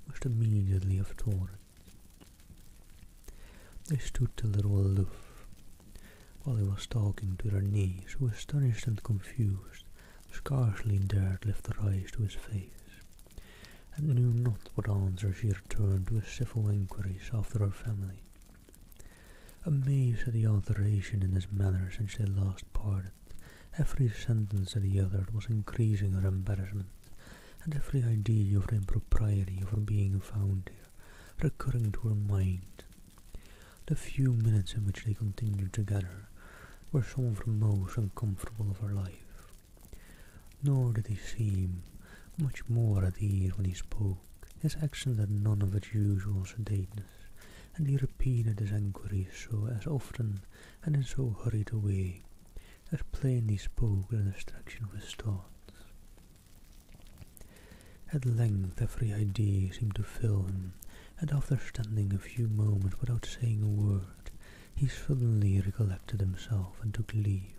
must immediately have told it. They stood a little aloof, while he was talking to their niece, who, astonished and confused, scarcely dared lift her eyes to his face, and knew not what answer she returned to his civil inquiries after her family. Amazed at the alteration in his manner since they last parted, every sentence that he uttered was increasing her embarrassment, and every idea of the impropriety of her being found there recurring to her mind. The few minutes in which they continued together were some of the most uncomfortable of her life. Nor did he seem much more at ease when he spoke. His accent had none of its usual sedateness, and he repeated his enquiries so as often and in so hurried a way as plainly spoke the distraction of his thoughts. At length every idea seemed to fill him, and after standing a few moments without saying a word, he suddenly recollected himself and took leave.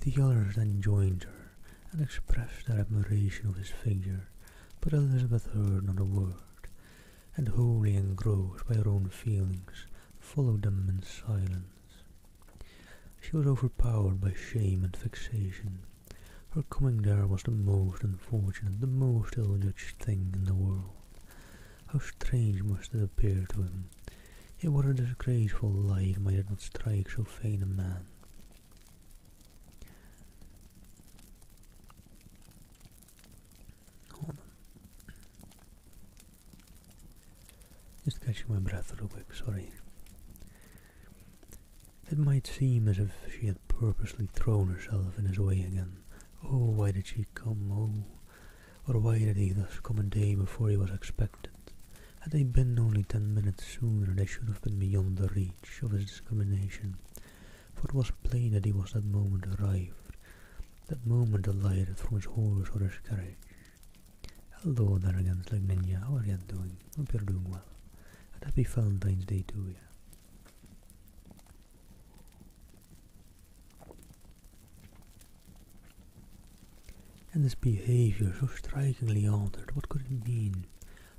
The others then joined her, and expressed their admiration of his figure, but Elizabeth heard not a word, and wholly engrossed by her own feelings, followed them in silence. She was overpowered by shame and vexation. Her coming there was the most unfortunate, the most ill-judged thing in the world. How strange must it appear to him, yet what a disgraceful light might it not strike so vain a man. Hold on. Just catching my breath real quick, sorry. It might seem as if she had purposely thrown herself in his way again. Oh, why did she come? Oh, or why did he thus come a day before he was expected? Had they been only 10 minutes sooner, they should have been beyond the reach of his discrimination, for it was plain that he was that moment arrived, that moment alighted from his horse or his carriage. Hello there again, Slig Ninja, how are you doing? Hope you're doing well. And happy Valentine's Day to you. And this behaviour so strikingly altered, what could it mean?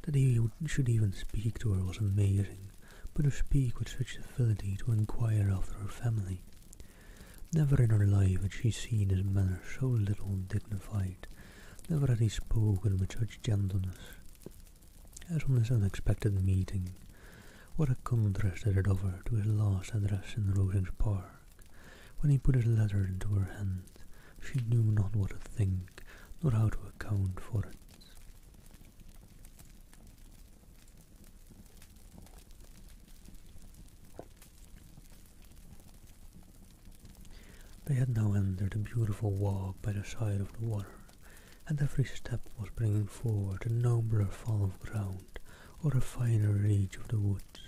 That he should even speak to her was amazing, but to speak with such civility, to inquire after her family. Never in her life had she seen his manner so little dignified, never had he spoken with such gentleness. As on this unexpected meeting, what a contrast did it offer to his last address in Rosings Park. When he put his letter into her hand, she knew not what to think, nor how to account for it. They had now entered a beautiful walk by the side of the water, and every step was bringing forward a nobler fall of ground, or a finer reach of the woods,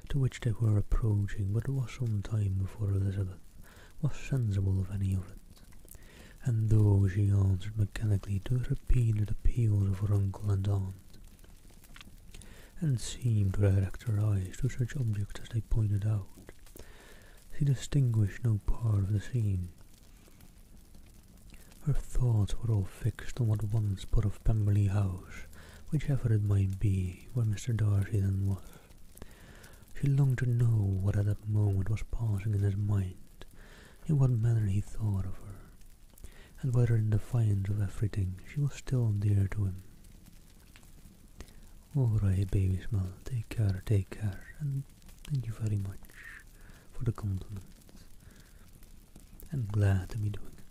to which they were approaching, but it was some time before Elizabeth was sensible of any of it. And though she answered mechanically to the repeated appeals of her uncle and aunt, and seemed to direct her eyes to such objects as they pointed out, she distinguished no part of the scene. Her thoughts were all fixed on what one spot of Pemberley House, whichever it might be, where Mr. Darcy then was. She longed to know what at that moment was passing in his mind, in what manner he thought of her, and whether in defiance of everything she was still dear to him. Alright, baby Smell, take care, and thank you very much for the compliment. I'm glad to be doing it.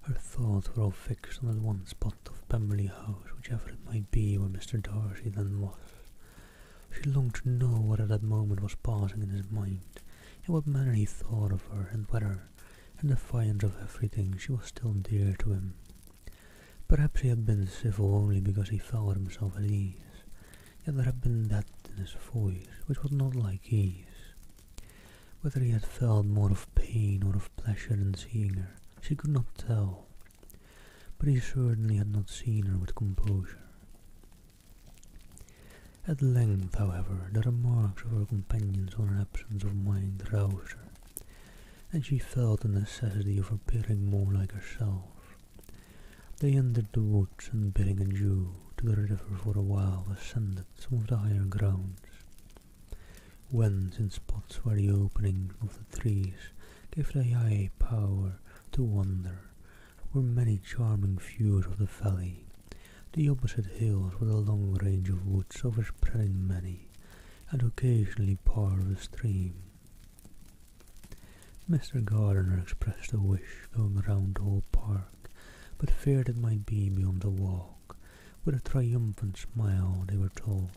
Her thoughts were all fixed on that one spot of Pemberley House, whichever it might be where Mr. Darcy then was. She longed to know what at that moment was passing in his mind, in what manner he thought of her, and whether, in defiance of everything, she was still dear to him. Perhaps he had been civil only because he felt himself at ease, yet there had been that in his voice, which was not like ease. Whether he had felt more of pain or of pleasure in seeing her, she could not tell, but he certainly had not seen her with composure. At length, however, the remarks of her companions on her absence of mind roused her, and she felt the necessity of appearing more like herself. They entered the woods, and bidding adieu to the river for a while, ascended some of the higher grounds, whence, in spots where the opening of the trees gave the eye power to wander, were many charming views of the valley, the opposite hills with a long range of woods overspreading many, and occasionally part of the stream. Mr. Gardiner expressed a wish going round the whole park, but feared it might be beyond the walk. With a triumphant smile they were told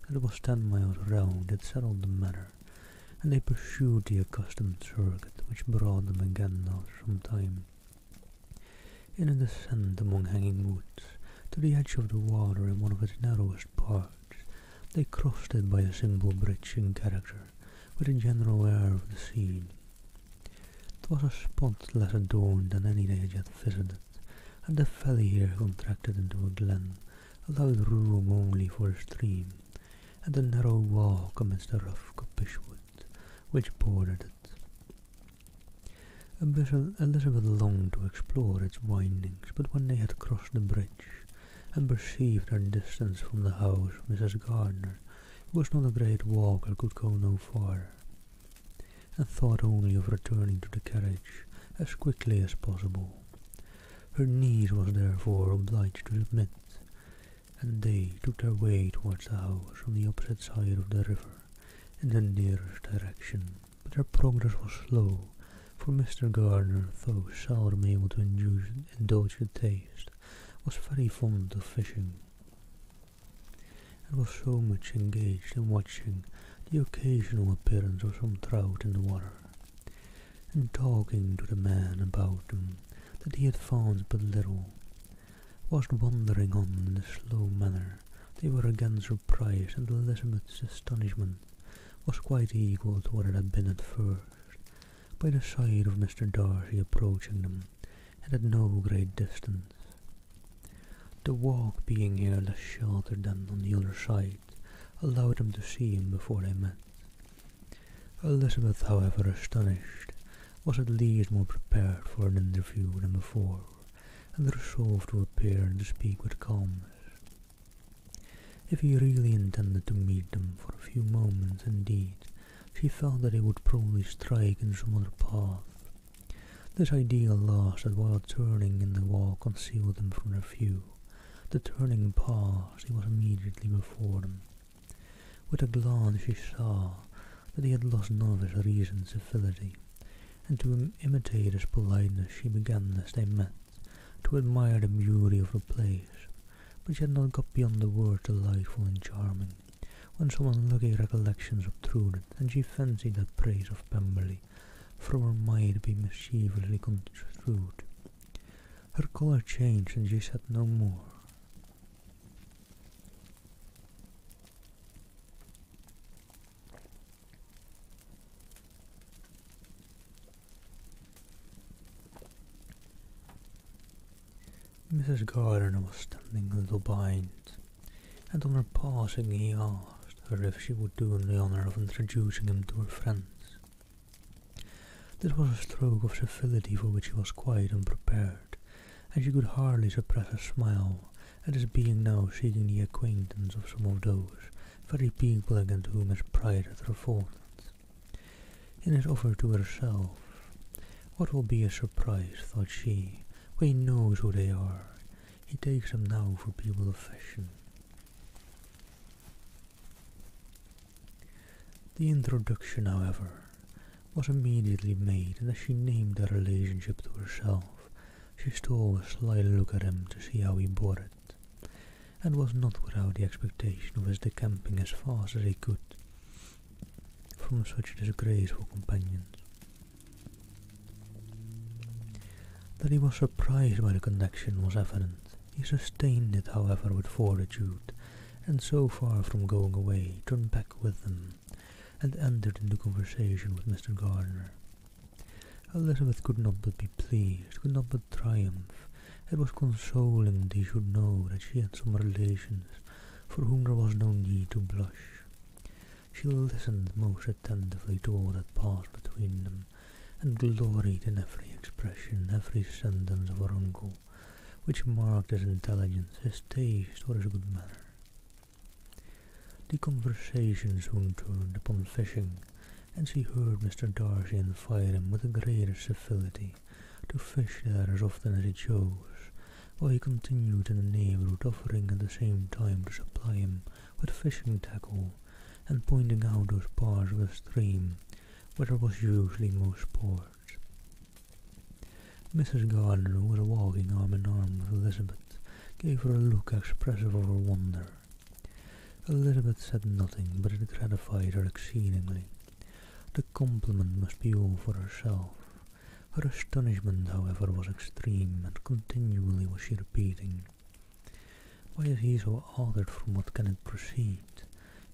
that it was 10 miles round. It settled the matter, and they pursued the accustomed circuit, which brought them again after some time, in a descent among hanging woods, to the edge of the water in one of its narrowest parts. They crossed it by a simple bridge in character, with a general air of the scene. It was a spot less adorned than any they had yet visited, and the valley here contracted into a glen, allowed room only for a stream, and a narrow walk amidst the rough coppice wood which bordered it. Elizabeth longed to explore its windings, but when they had crossed the bridge, and perceived their distance from the house of Mrs. Gardiner, it was not a great walk and could go no farther, and thought only of returning to the carriage as quickly as possible. Her niece was therefore obliged to submit, and they took their way towards the house on the opposite side of the river, in the nearest direction. But their progress was slow, for Mr. Gardiner, though seldom able to indulge the taste, was very fond of fishing, and was so much engaged in watching the occasional appearance of some trout in the water, and talking to the man about them, that he advanced but little. Whilst wandering on in this slow manner, they were again surprised, and Elizabeth's astonishment was quite equal to what it had been at first, by the sight of Mr. Darcy approaching them, and at no great distance. The walk being here less sheltered than on the other side, allowed them to see him before they met. Elizabeth, however, astonished, was at least more prepared for an interview than before, and resolved to appear and to speak with calmness. If he really intended to meet them for a few moments, indeed, she felt that he would probably strike in some other path. This idea lasted while turning in the walk concealed him from their view. The turning passed, he was immediately before them. With a glance she saw that he had lost none of his recent civility, and to imitate his politeness she began, as they met, to admire the beauty of the place, but she had not got beyond the words delightful and charming, when some unlucky recollections obtruded, and she fancied that praise of Pemberley from her might be mischievously construed. Her colour changed, and she said no more. Mrs. Gardiner was standing a little behind, and on her passing he asked her if she would do him the honour of introducing him to her friends. This was a stroke of civility for which she was quite unprepared, and she could hardly suppress a smile at his being now seeking the acquaintance of some of those very people against whom his pride had revolted. In his offer to herself, what will be a surprise, thought she, when he knows who they are? He takes them now for people of fashion. The introduction, however, was immediately made, and as she named their relationship to herself, she stole a sly look at him to see how he bore it, and was not without the expectation of his decamping as fast as he could from such disgraceful companions. That he was surprised by the connection was evident. He sustained it, however, with fortitude, and so far from going away, turned back with them, and entered into conversation with Mr. Gardiner. Elizabeth could not but be pleased, could not but triumph. It was consoling that he should know that she had some relations for whom there was no need to blush. She listened most attentively to all that passed between them, and gloried in every expression, every sentence of her uncle, which marked his intelligence, his taste, or his good manner. The conversation soon turned upon fishing, and she heard Mr. Darcy invite him with the greatest civility to fish there as often as he chose, while he continued in the neighbourhood, offering at the same time to supply him with fishing tackle, and pointing out those parts of the stream where there was usually most sport. Mrs. Gardiner, who was walking arm in arm with Elizabeth, gave her a look expressive of her wonder. Elizabeth said nothing, but it gratified her exceedingly. The compliment must be all for herself. Her astonishment, however, was extreme, and continually was she repeating, "Why is he so altered? From what can it proceed?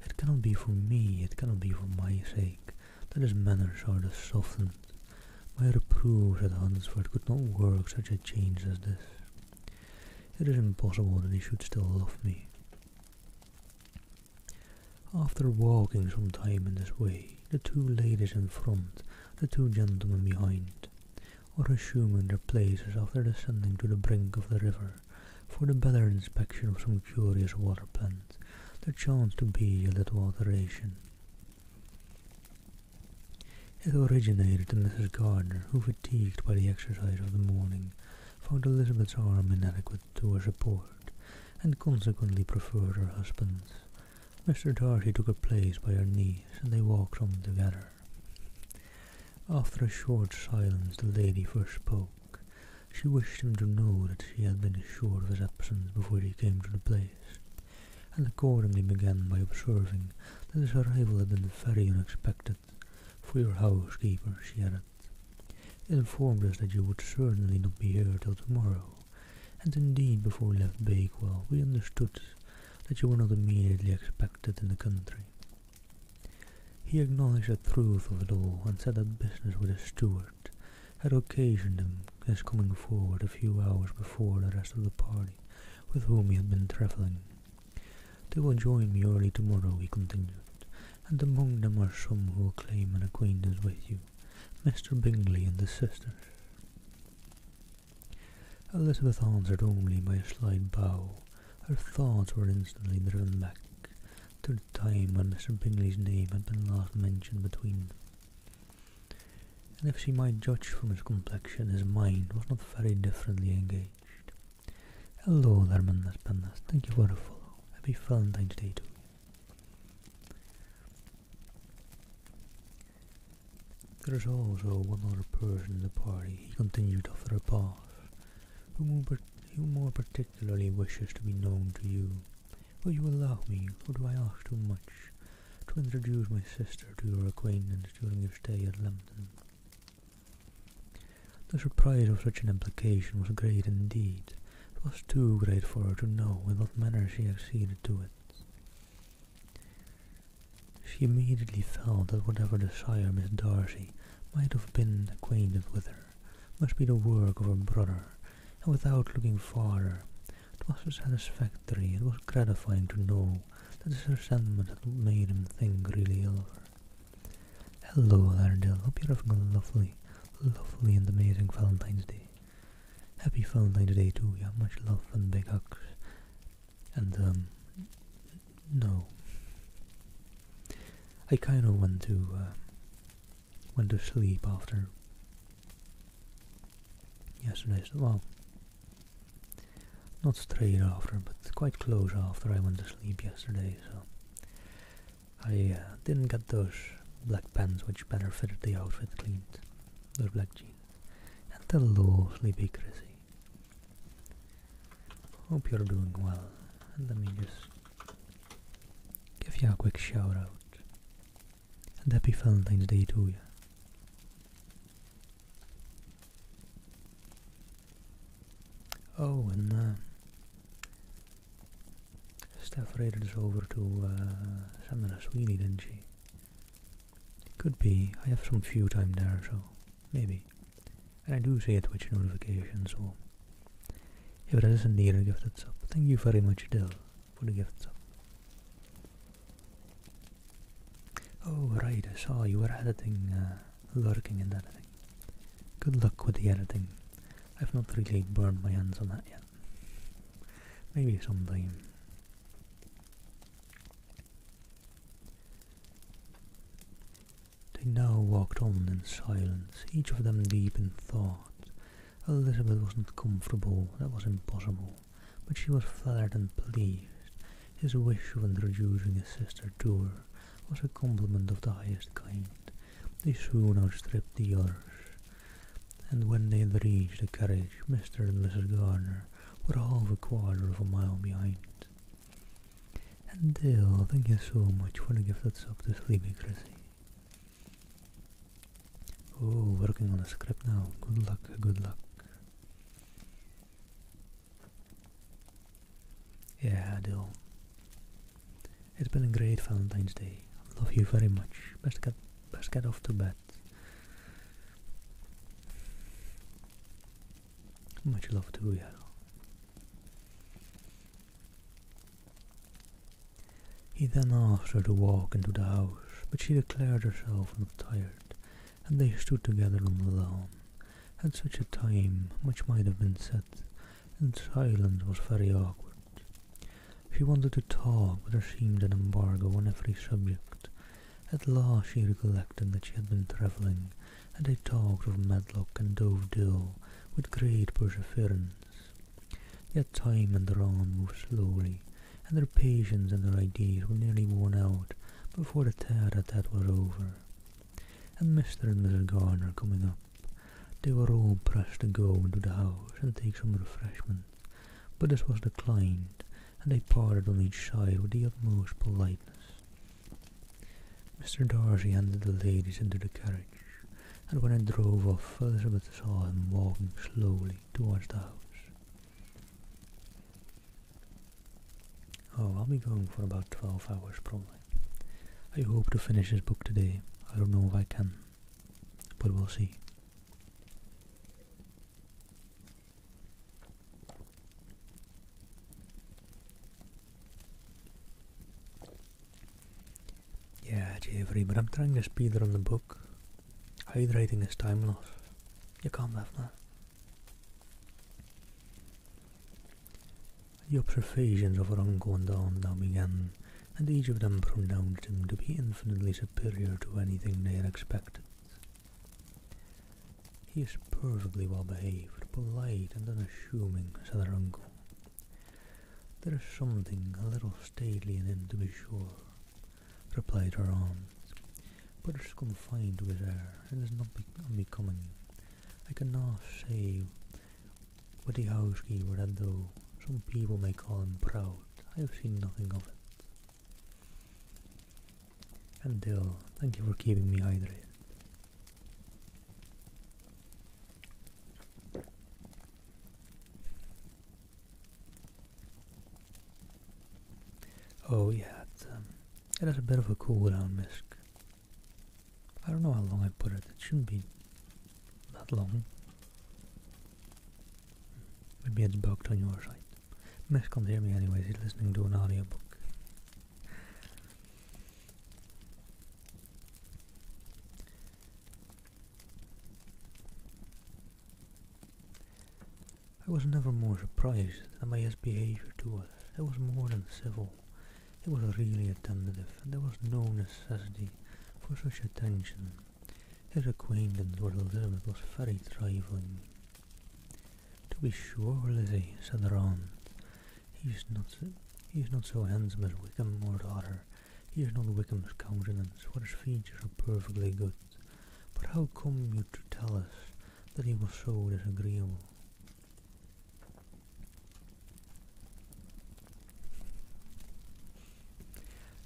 It cannot be for me, it cannot be for my sake, that his manners are thus softened. My reproofs at Hunsford could not work such a change as this. It is impossible that he should still love me." After walking some time in this way, the two ladies in front, the two gentlemen behind, were assuming their places after descending to the brink of the river for the better inspection of some curious water plant. There chanced to be a little alteration. It originated in Mrs. Gardiner, who, fatigued by the exercise of the morning, found Elizabeth's arm inadequate to her support, and consequently preferred her husband's. Mr. Darcy took her place by her knees, and they walked on together. After a short silence, the lady first spoke. She wished him to know that she had been assured of his absence before he came to the place, and accordingly began by observing that his arrival had been very unexpected. "For your housekeeper," she added, "informed us that you would certainly not be here till tomorrow, and indeed before we left Bakewell we understood that you were not immediately expected in the country." He acknowledged the truth of it all, and said that business with his steward had occasioned his coming forward a few hours before the rest of the party with whom he had been travelling. "They will join me early tomorrow," he continued, "and among them are some who will claim an acquaintance with you, Mr. Bingley and his sisters." Elizabeth answered only by a slight bow. Her thoughts were instantly driven back to the time when Mr. Bingley's name had been last mentioned between them, and if she might judge from his complexion, his mind was not very differently engaged. "Hello there, Mendes Pendas. Thank you for the follow. Happy Valentine's Day to you." "There is also one other person in the party," he continued after a pause, who more particularly wishes to be known to you. Will you allow me, or do I ask too much, to introduce my sister to your acquaintance during your stay at Lambton?" The surprise of such an implication was great indeed. It was too great for her to know in what manner she acceded to it. She immediately felt that whatever desire Miss Darcy might have been acquainted with her must be the work of her brother, and without looking farther, it was satisfactory, it was gratifying to know that his resentment had not made him think really ill of her. "Hello there, Dill. Hope you're having a lovely and amazing Valentine's Day. Happy Valentine's Day to you. Much love and big hugs. And, no. I kind of went to sleep after yesterday. Well, not straight after, but quite close after I went to sleep yesterday. So I didn't get those black pants, which better fitted the outfit, cleaned. Those black jeans. And hello, sleepy Chrissy. Hope you're doing well. And let me just give you a quick shout out. And happy Valentine's Day to you. Steph raided us over to Seminole Sweeney, didn't she? Could be. I have some few time there, so maybe. And I do see a Twitch notification, so if it is indeed a gifted sub, thank you very much, Dill, for the gifted sub. Oh, right, I saw you were editing, lurking and editing. Good luck with the editing. I've not really burned my hands on that yet. Maybe sometime. They now walked on in silence, each of them deep in thought. Elizabeth wasn't comfortable, that was impossible, but she was flattered and pleased. His wish of introducing his sister to her was a compliment of the highest kind. They soon outstripped the others, and when they had reached the carriage, Mr. and Mrs. Gardner were half a quarter of a mile behind. And Dale, thank you so much for the gifted sub to Sleepy Chrissy. Oh, working on a script now. Good luck, good luck. Yeah, Dill. It's been a great Valentine's Day. I love you very much. Best get off to bed. Much love to you. He then asked her to walk into the house, but she declared herself not tired, and they stood together on the lawn. At such a time, much might have been said, and silence was very awkward. She wanted to talk, but there seemed an embargo on every subject. At last she recollected that she had been travelling, and they talked of Medlock and Dove Dill with great perseverance. Yet time and Ron moved slowly, and their patience and their ideas were nearly worn out before the tete-a-tete was over. And Mr. and Mrs. Gardner coming up, they were all pressed to go into the house and take some refreshment, but this was declined, and they parted on each side with the utmost politeness. Mr. Darcy handed the ladies into the carriage, and when it drove off, Elizabeth saw him walking slowly towards the house. Oh, I'll be going for about 12 hours probably. I hope to finish this book today. I don't know if I can, but we'll see. Yeah, Jeffrey, but I'm trying to speed run the book. Hydrating is time loss. You can't have that. The observations of her uncle and aunt now began, and each of them pronounced him to be infinitely superior to anything they had expected. He is perfectly well behaved, polite and unassuming, said her uncle. There is something a little stately in him, to be sure, replied her aunt, but it is confined to his air, and is not unbecoming. I cannot say with the housekeeper that though some people may call him proud, I have seen nothing of it. And Dill, thank you for keeping me hydrated. Oh yeah, it has a bit of a cool down misc. I don't know how long I put it. It shouldn't be that long. Maybe it's bugged on your side. Miss can't hear me anyways, he's listening to an audiobook. I was never more surprised than by his behaviour to us. It was more than civil. It was really attentive, and there was no necessity for such attention. His acquaintance with Elizabeth was very trifling. To be sure, Lizzie, said her aunt, he is not so handsome as Wickham or daughter. He is not Wickham's countenance, for his features are perfectly good. But how come you to tell us that he was so disagreeable?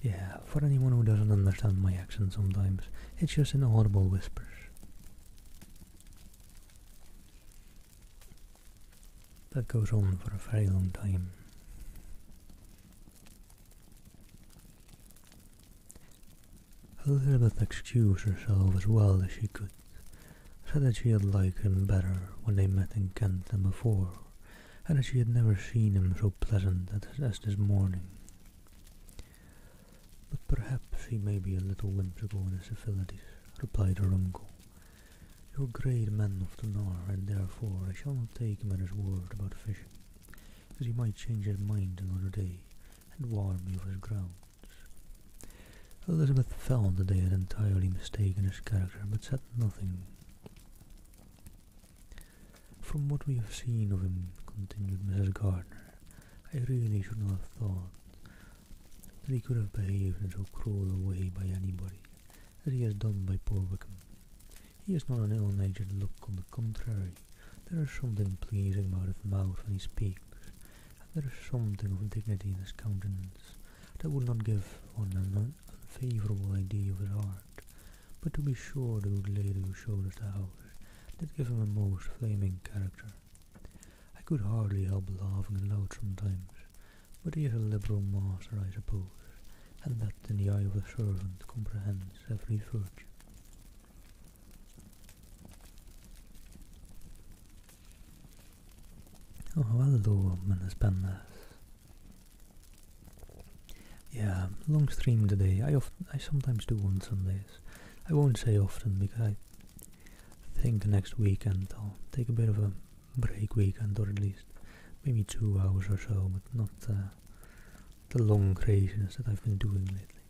Yeah, for anyone who doesn't understand my accent sometimes, it's just inaudible whispers. That goes on for a very long time. Elizabeth excused herself as well as she could, said that she had liked him better when they met in Kent than before, and that she had never seen him so pleasant as this morning. "But perhaps he may be a little whimsical in his civilities," replied her uncle. "You're great men of the Nore, and therefore I shall not take him at his word about fishing, as he might change his mind another day, and warn me of his grounds." Elizabeth felt that they had entirely mistaken his character, but said nothing. "From what we have seen of him," continued Mrs. Gardner, "I really should not have thought that he could have behaved in so cruel a way by anybody, as he has done by poor Wickham. He is not an ill-natured look, on the contrary. There is something pleasing about his mouth when he speaks, and there is something of dignity in his countenance that would not give one an unfavourable idea of his heart. But to be sure the good lady who showed us the house did give him a most flaming character. I could hardly help laughing aloud sometimes, but he is a liberal master, I suppose, and that in the eye of a servant comprehends every virtue." "Oh, hello, Miss Pendas. Yeah, long stream today. I sometimes do on Sundays. I won't say often because I think next weekend I'll take a bit of a break weekend, or at least maybe 2 hours or so, but not the long craziness that I've been doing lately.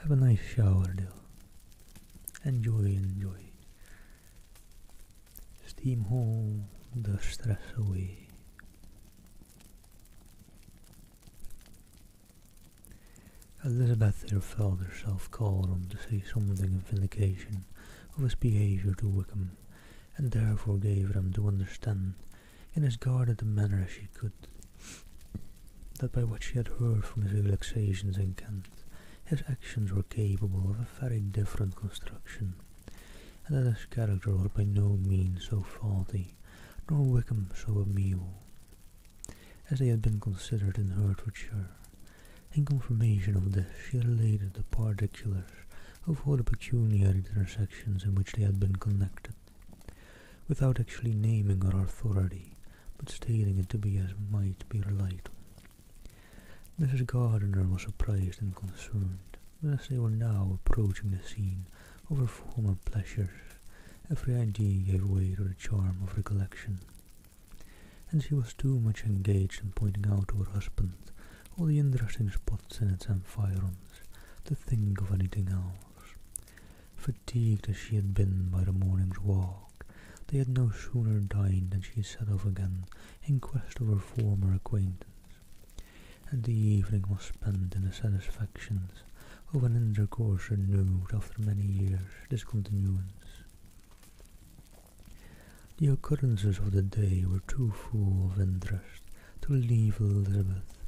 Have a nice shower, Dill. Enjoy. Steam home the stress away." Elizabeth here felt herself called on to say something in vindication of his behaviour to Wickham, and therefore gave him to understand, in as guarded a manner as she could, that by what she had heard from his relaxations in Kent, his actions were capable of a very different construction, and that his character was by no means so faulty, nor Wickham so amiable, as they had been considered in Hertfordshire. In confirmation of this, she related the particulars of all the pecuniary transactions in which they had been connected, without actually naming her authority, but stating it to be as might be relied on. Mrs. Gardiner was surprised and concerned, but as they were now approaching the scene of her former pleasures, every idea gave way to the charm of recollection, and she was too much engaged in pointing out to her husband all the interesting spots in its environs to think of anything else. Fatigued as she had been by the morning's walk, they had no sooner dined than she set off again in quest of her former acquaintance, and the evening was spent in the satisfactions of an intercourse renewed after many years' discontinuance. The occurrences of the day were too full of interest to leave Elizabeth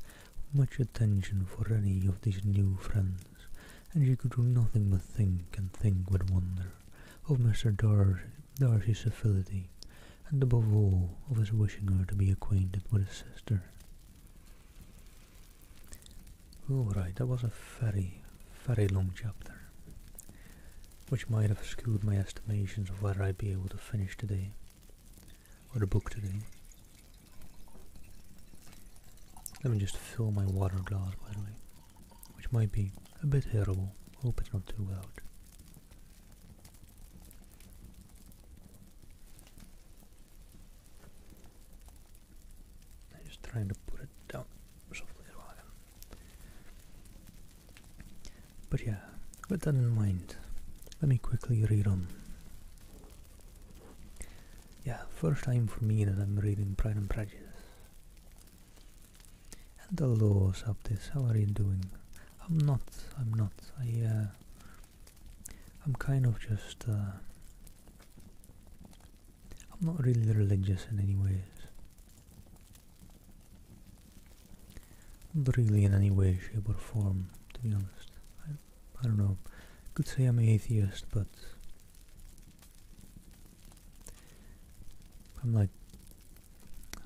much attention for any of these new friends, and she could do nothing but think and think with wonder of Mr. Darcy's civility, and above all of his wishing her to be acquainted with his sister. Alright, that was a very long chapter, which might have skewed my estimations of whether I'd be able to finish today, or the book today. Let me just fill my water glass, by the way, which might be a bit terrible. Hope it's not too loud. I'm just trying to put it down softly as well. But yeah, with that in mind, let me quickly read on. Yeah, first time for me that I'm reading Pride and Prejudice. And hello, Saptis, how are you doing? I'm not. I'm kind of just, I'm not really religious in any ways. Not really in any way, shape or form, to be honest. I don't know, could say I'm atheist, but I'm like,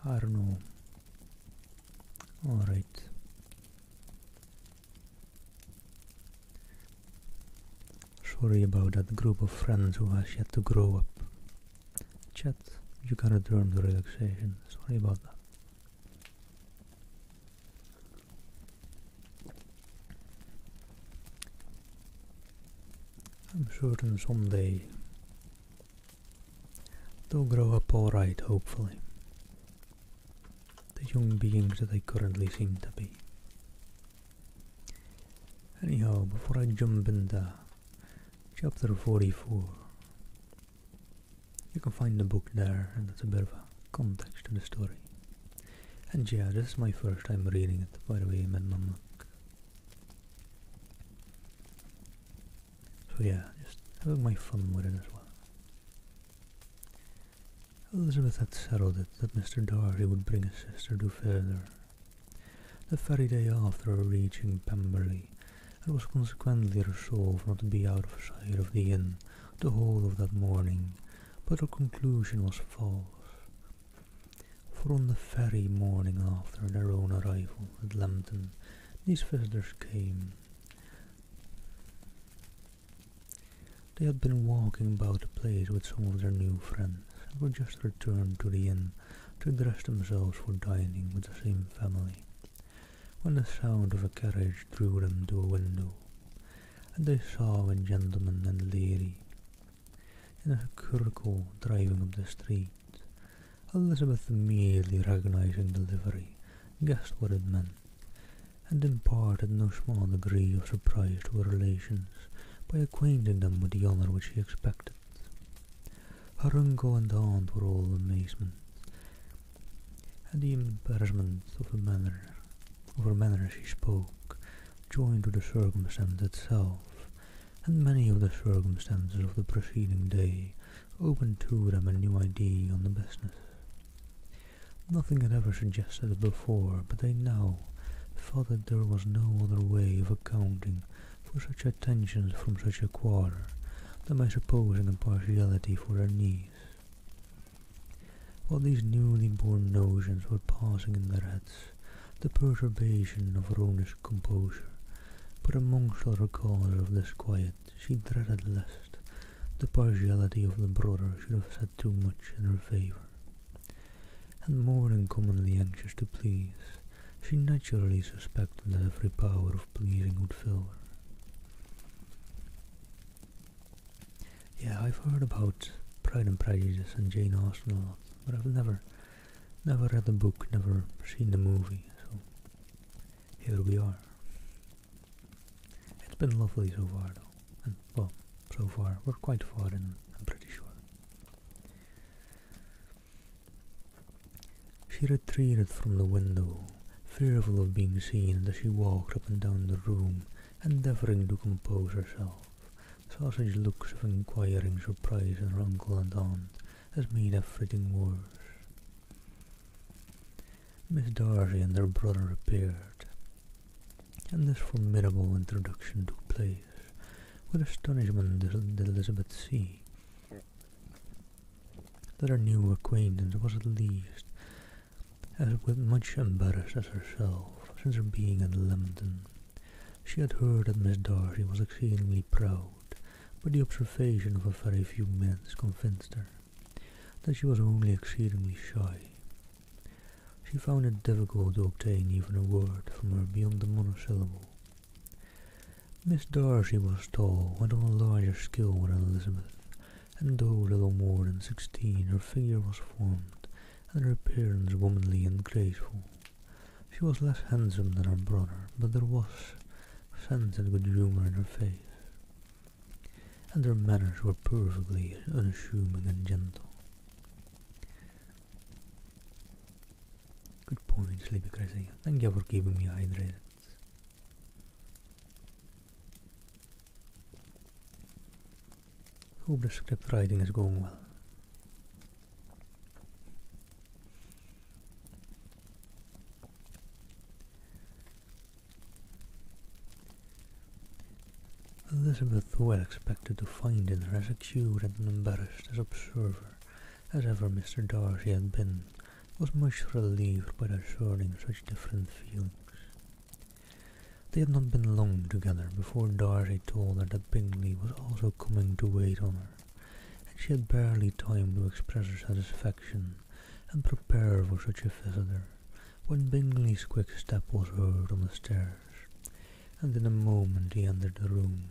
I don't know. Alright. worry about that group of friends who has yet to grow up. Chet, you can return to relaxation. Sorry about that. I'm certain someday they'll grow up alright, hopefully. The young beings that they currently seem to be. Anyhow, before I jump into chapter 44, you can find the book there, and that's a bit of a context to the story. And yeah, this is my first time reading it, by the way, Mad-Mamluck. So yeah, just having my fun with it as well. Elizabeth had settled it that Mr. Darcy would bring his sister to Feather the very day after her reaching Pemberley, and was consequently resolved not to be out of sight of the inn the whole of that morning, but her conclusion was false. For on the very morning after their own arrival at Lambton, these visitors came. They had been walking about the place with some of their new friends, and were just returned to the inn to dress themselves for dining with the same family, when the sound of a carriage drew them to a window, and they saw a gentleman and lady in a curricle driving up the street. Elizabeth, immediately recognizing the livery, guessed what it meant, and imparted no small degree of surprise to her relations by acquainting them with the honour which she expected. Her uncle and aunt were all amazement, and the embarrassment of her manner as she spoke, joined to the circumstance itself, and many of the circumstances of the preceding day, opened to them a new idea on the business. Nothing had ever suggested it before, but they now felt that there was no other way of accounting for such attentions from such a quarter than by supposing a partiality for their niece. While these newly born notions were passing in their heads, the perturbation of her own discomposure, but amongst other causes of disquiet, she dreaded lest the partiality of the brother should have said too much in her favour, and more than commonly anxious to please, she naturally suspected that every power of pleasing would fail her. Yeah, I've heard about Pride and Prejudice and Jane Austen a lot, but I've never read the book, never seen the movie, so here we are. It's been lovely so far though, and well, so far, we're quite far in, I'm pretty sure. She retreated from the window, fearful of being seen, as she walked up and down the room, endeavouring to compose herself. Sausage looks of inquiring surprise in her uncle and aunt has made everything worse. Miss Darcy and her brother appeared, and this formidable introduction took place. With astonishment did Elizabeth see that her new acquaintance was at least as much embarrassed as herself, since her being at Lambton. She had heard that Miss Darcy was exceedingly proud, but the observation of a very few minutes convinced her that she was only exceedingly shy. She found it difficult to obtain even a word from her beyond the monosyllable. Miss Darcy was tall and on a larger scale than Elizabeth, and though little more than 16, her figure was formed, and her appearance womanly and graceful. She was less handsome than her brother, but there was sense and good humour in her face, and her manners were perfectly unassuming and gentle. Good point, Sleepy Chrissy. Thank you for keeping me hydrated. Hope the script writing is going well. Elizabeth, who had expected to find in her as acute and embarrassed as observer as ever Mr. Darcy had been, was much relieved by discerning such different feelings. They had not been long together before Darcy told her that Bingley was also coming to wait on her, and she had barely time to express her satisfaction and prepare for such a visitor, when Bingley's quick step was heard on the stairs, and in a moment he entered the room.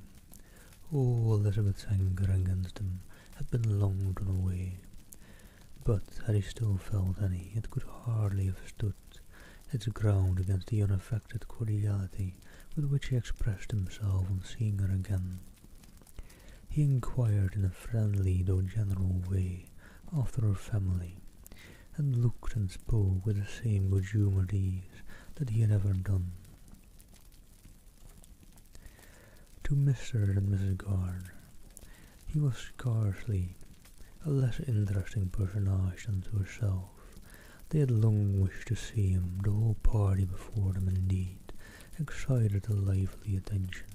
Oh, Elizabeth's anger against him had been long drawn away, but had he still felt any, it could hardly have stood its ground against the unaffected cordiality with which he expressed himself on seeing her again. He inquired in a friendly though general way after her family, and looked and spoke with the same good-humoured ease that he had ever done. To Mr. and Mrs. Gardiner, he was scarcely a less interesting personage than to herself. They had long wished to see him, the whole party before them indeed excited a lively attention.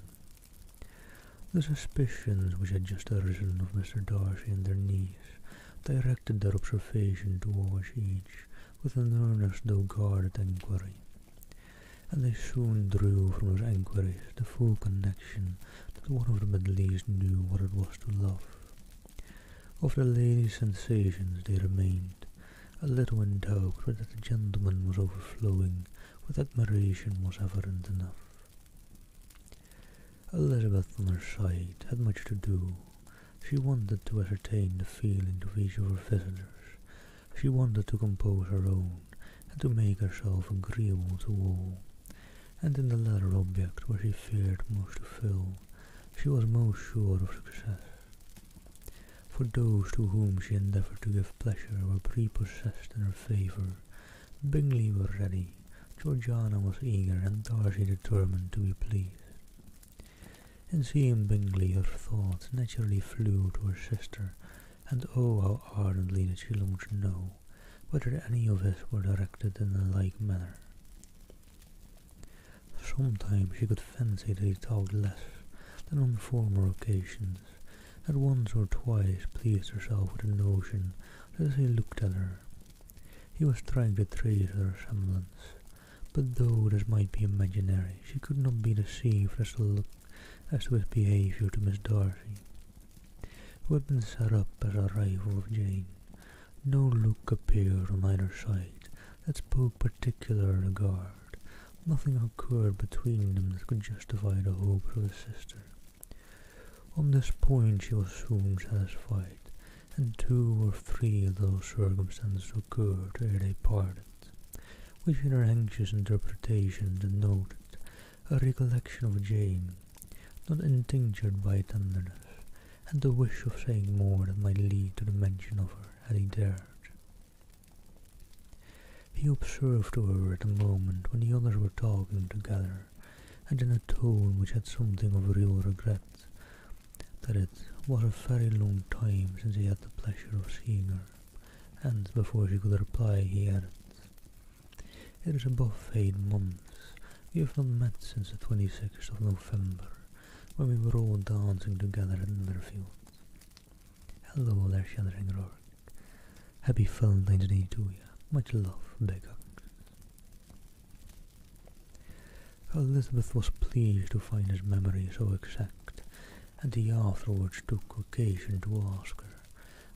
The suspicions which had just arisen of Mr. Darcy and their niece directed their observation towards each with an earnest though guarded enquiry, and they soon drew from his enquiries the full connection that one of them at least knew what it was to love. Of the lady's sensations they remained a little in doubt, but that the gentleman was overflowing with admiration was evident enough. Elizabeth, on her side, had much to do. She wanted to ascertain the feelings of each of her visitors. She wanted to compose her own, and to make herself agreeable to all. And in the latter object, where she feared most to fail, she was most sure of success. For those to whom she endeavoured to give pleasure were prepossessed in her favour. Bingley was ready, Georgiana was eager, and Darcy determined to be pleased. In seeing Bingley, her thoughts naturally flew to her sister, and oh, how ardently did she long to know whether any of his were directed in a like manner. Sometimes she could fancy that he talked less than on former occasions, that once or twice pleased herself with the notion that as he looked at her, he was trying to trace her semblance, but though this might be imaginary, she could not be deceived as to his behaviour to Miss Darcy, who had been set up as a rival of Jane. No look appeared on either side that spoke particular regard. Nothing occurred between them that could justify the hopes of his sister. On this point she was soon satisfied, and 2 or 3 little circumstances occurred ere they parted, which in her anxious interpretation denoted a recollection of Jane, not untinctured by tenderness, and the wish of saying more that might lead to the mention of her had he dared. He observed to her at the moment when the others were talking together, and in a tone which had something of real regret, that it was a very long time since he had the pleasure of seeing her, and before she could reply he added, "It is above 8 months. We have not met since the 26th of November, when we were all dancing together at Netherfield. Hello there, Sheldrake. Happy Valentine's Day to you. Much love, big hugs." Elizabeth was pleased to find his memory so exact, and he afterwards took occasion to ask her,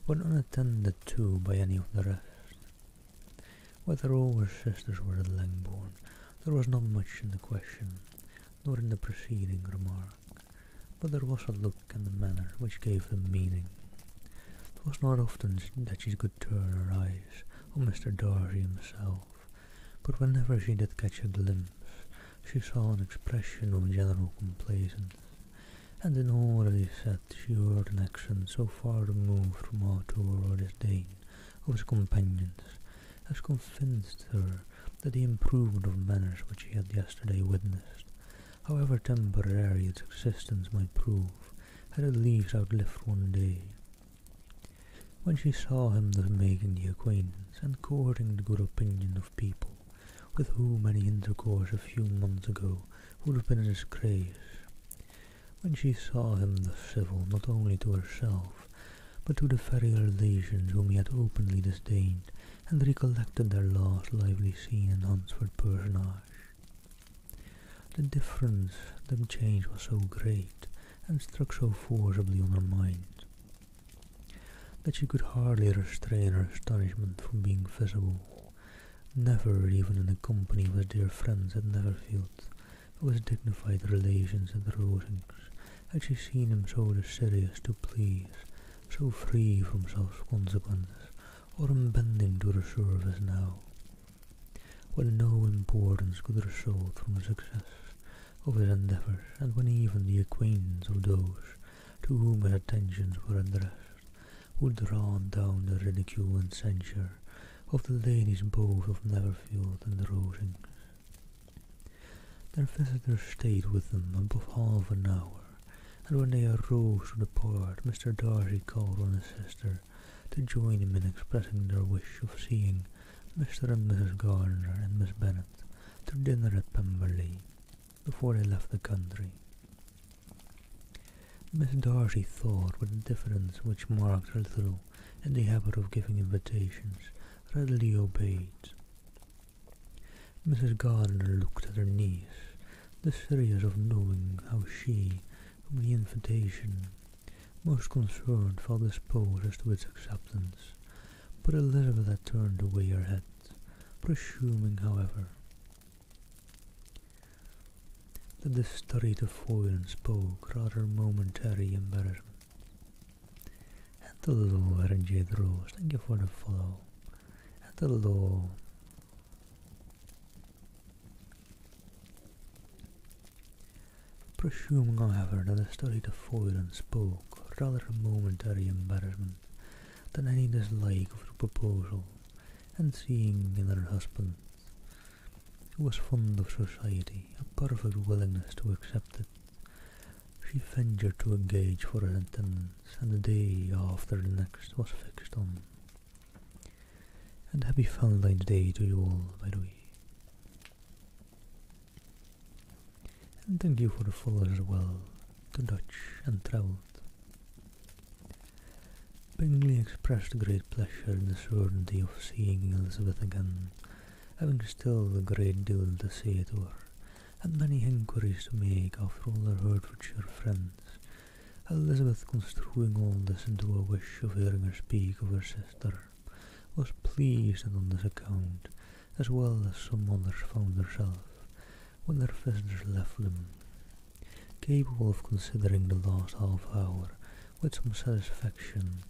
when unattended to by any of the rest, whether all her sisters were at Langbourne. There was not much in the question, nor in the preceding remark, but there was a look and a manner which gave them meaning. It was not often that she could turn her eyes on Mr. Darcy himself, but whenever she did catch a glimpse, she saw an expression of general complacence, and in all that he said she heard an accent so far removed from hauteur or disdain of his companions as convinced her that the improvement of manners which she had yesterday witnessed, however temporary its existence might prove, had at least outlived one day. When she saw him thus making the acquaintance and courting the good opinion of people with whom any intercourse a few months ago would have been a disgrace, when she saw him thus civil not only to herself, but to the very relations whom he had openly disdained, and recollected their last lively scene in Hunsford personage, The difference, the change was so great, and struck so forcibly on her mind, that she could hardly restrain her astonishment from being visible. Never, even in the company of his dear friends at Netherfield, of his dignified relations at the Rosings, had she seen him so desirous to please, so free from self-consequences, or unbending to the service now, when no importance could result from the success of his endeavours, and when even the acquaintance of those to whom his attentions were addressed would drawn down the ridicule and censure of the ladies both of Netherfield and the Rosings. Their visitors stayed with them above half an hour, and when they arose to depart, Mr. Darcy called on his sister to join him in expressing their wish of seeing Mr. and Mrs. Gardiner and Miss Bennet to dinner at Pemberley before they left the country. Miss Darcy thought, with the diffidence which marked her little in the habit of giving invitations, readily obeyed. Mrs. Gardiner looked at her niece, desirous of knowing how she, from the invitation, most concerned, felt disposed as to its acceptance, but Elizabeth had turned away her head, presuming, however, that this studied avoidance spoke rather momentary embarrassment. And hello, RNJ Rose, thank you for the follow. And hello. Presuming, however, that the studied avoidance spoke rather momentary embarrassment than any dislike of the proposal, and seeing in her husband, who was fond of society, a perfect willingness to accept it, she ventured to engage for his attendance, and the day after the next was fixed on. And happy Valentine's Day to you all, by the way. And thank you for the follows as well, to Dutch and Travelled. Bingley expressed great pleasure in the certainty of seeing Elizabeth again, having still a great deal to say to her, and many inquiries to make after all their Hertfordshire friends, Elizabeth, construing all this into a wish of hearing her speak of her sister, was pleased that on this account, as well as some others, found herself, when their visitors left them, capable of considering the last half hour with some satisfaction,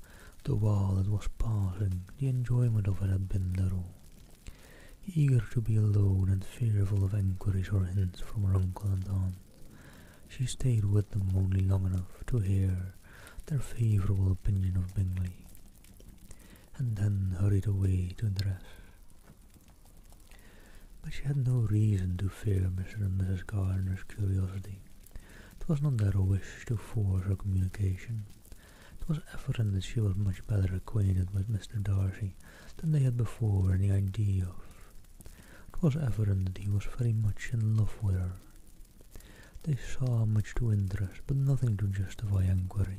though while it was passing, the enjoyment of it had been little. Eager to be alone and fearful of enquiries or hints from her uncle and aunt, she stayed with them only long enough to hear their favourable opinion of Bingley, and then hurried away to dress. But she had no reason to fear Mr. and Mrs. Gardiner's curiosity. It was not their wish to force her communication. It was evident that she was much better acquainted with Mr. Darcy than they had before any idea of. It was evident that he was very much in love with her. They saw much to interest, but nothing to justify enquiry.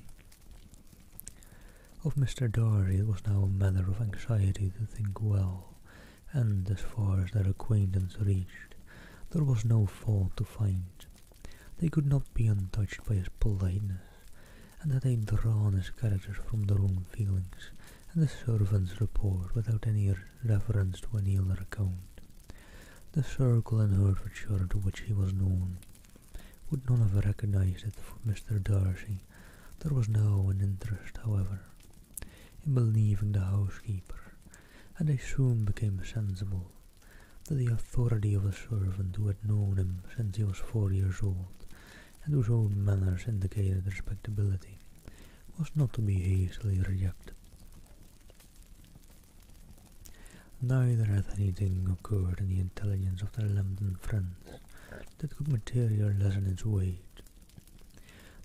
Of Mr. Darcy it was now a matter of anxiety to think well, and as far as their acquaintance reached, there was no fault to find. They could not be untouched by his politeness, and had they drawn his characters from their own feelings and the servant's report without any reference to any other account, the circle in Hertfordshire to which he was known would not have recognized it for Mr. Darcy. There was now an interest, however, in believing the housekeeper, and they soon became sensible that the authority of a servant who had known him since he was 4 years old, and whose own manners indicated respectability, was not to be hastily rejected. Neither had anything occurred in the intelligence of their Lambton friends that could materially lessen its weight.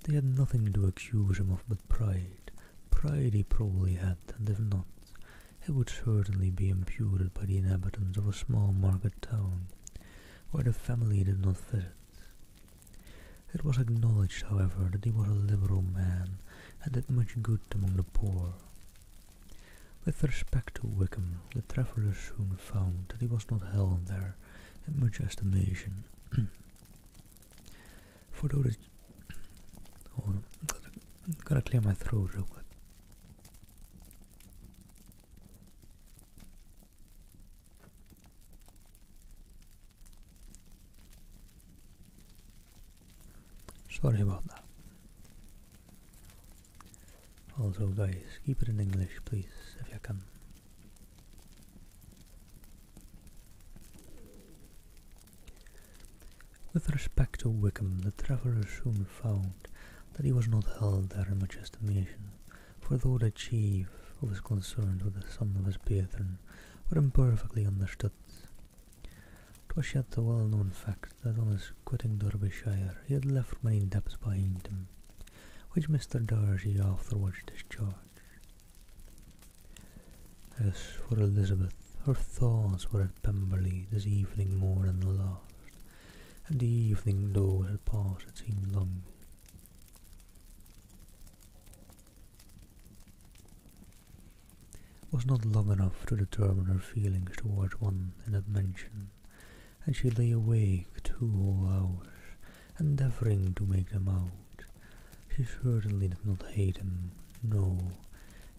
They had nothing to accuse him of but pride. Pride he probably had, and if not, it would certainly be imputed by the inhabitants of a small market town, where the family did not visit. It was acknowledged, however, that he was a liberal man, and did much good among the poor. With respect to Wickham, the travellers soon found that he was not held there in much estimation. For though the... Oh, gotta clear my throat real quick. Sorry about that. Also guys, keep it in English please, if you can. With respect to Wickham, the travellers soon found that he was not held there in much estimation, for though the chief of his concerns with the son of his patron were imperfectly understood, 'twas yet a well-known fact that on his quitting Derbyshire he had left many debts behind him, which Mr. Darcy afterwards discharged. As for Elizabeth, her thoughts were at Pemberley this evening more than the last, and the evening, though it had passed, it seemed long. Was not long enough to determine her feelings towards one in that mention, and she lay awake 2 whole hours, endeavouring to make them out. She certainly did not hate him, no,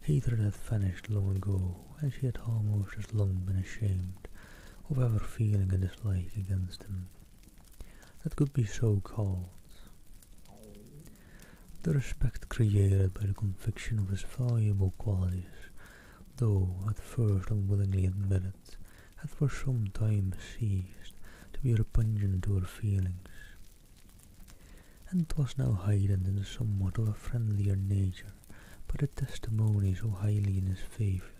hatred had vanished long ago, and she had almost as long been ashamed of ever feeling a dislike against him that could be so called. The respect created by the conviction of his valuable qualities, though at first unwillingly admitted, had for some time ceased to be repugnant to her feelings, and 'twas now heightened in somewhat of a friendlier nature by the testimony so highly in his favour,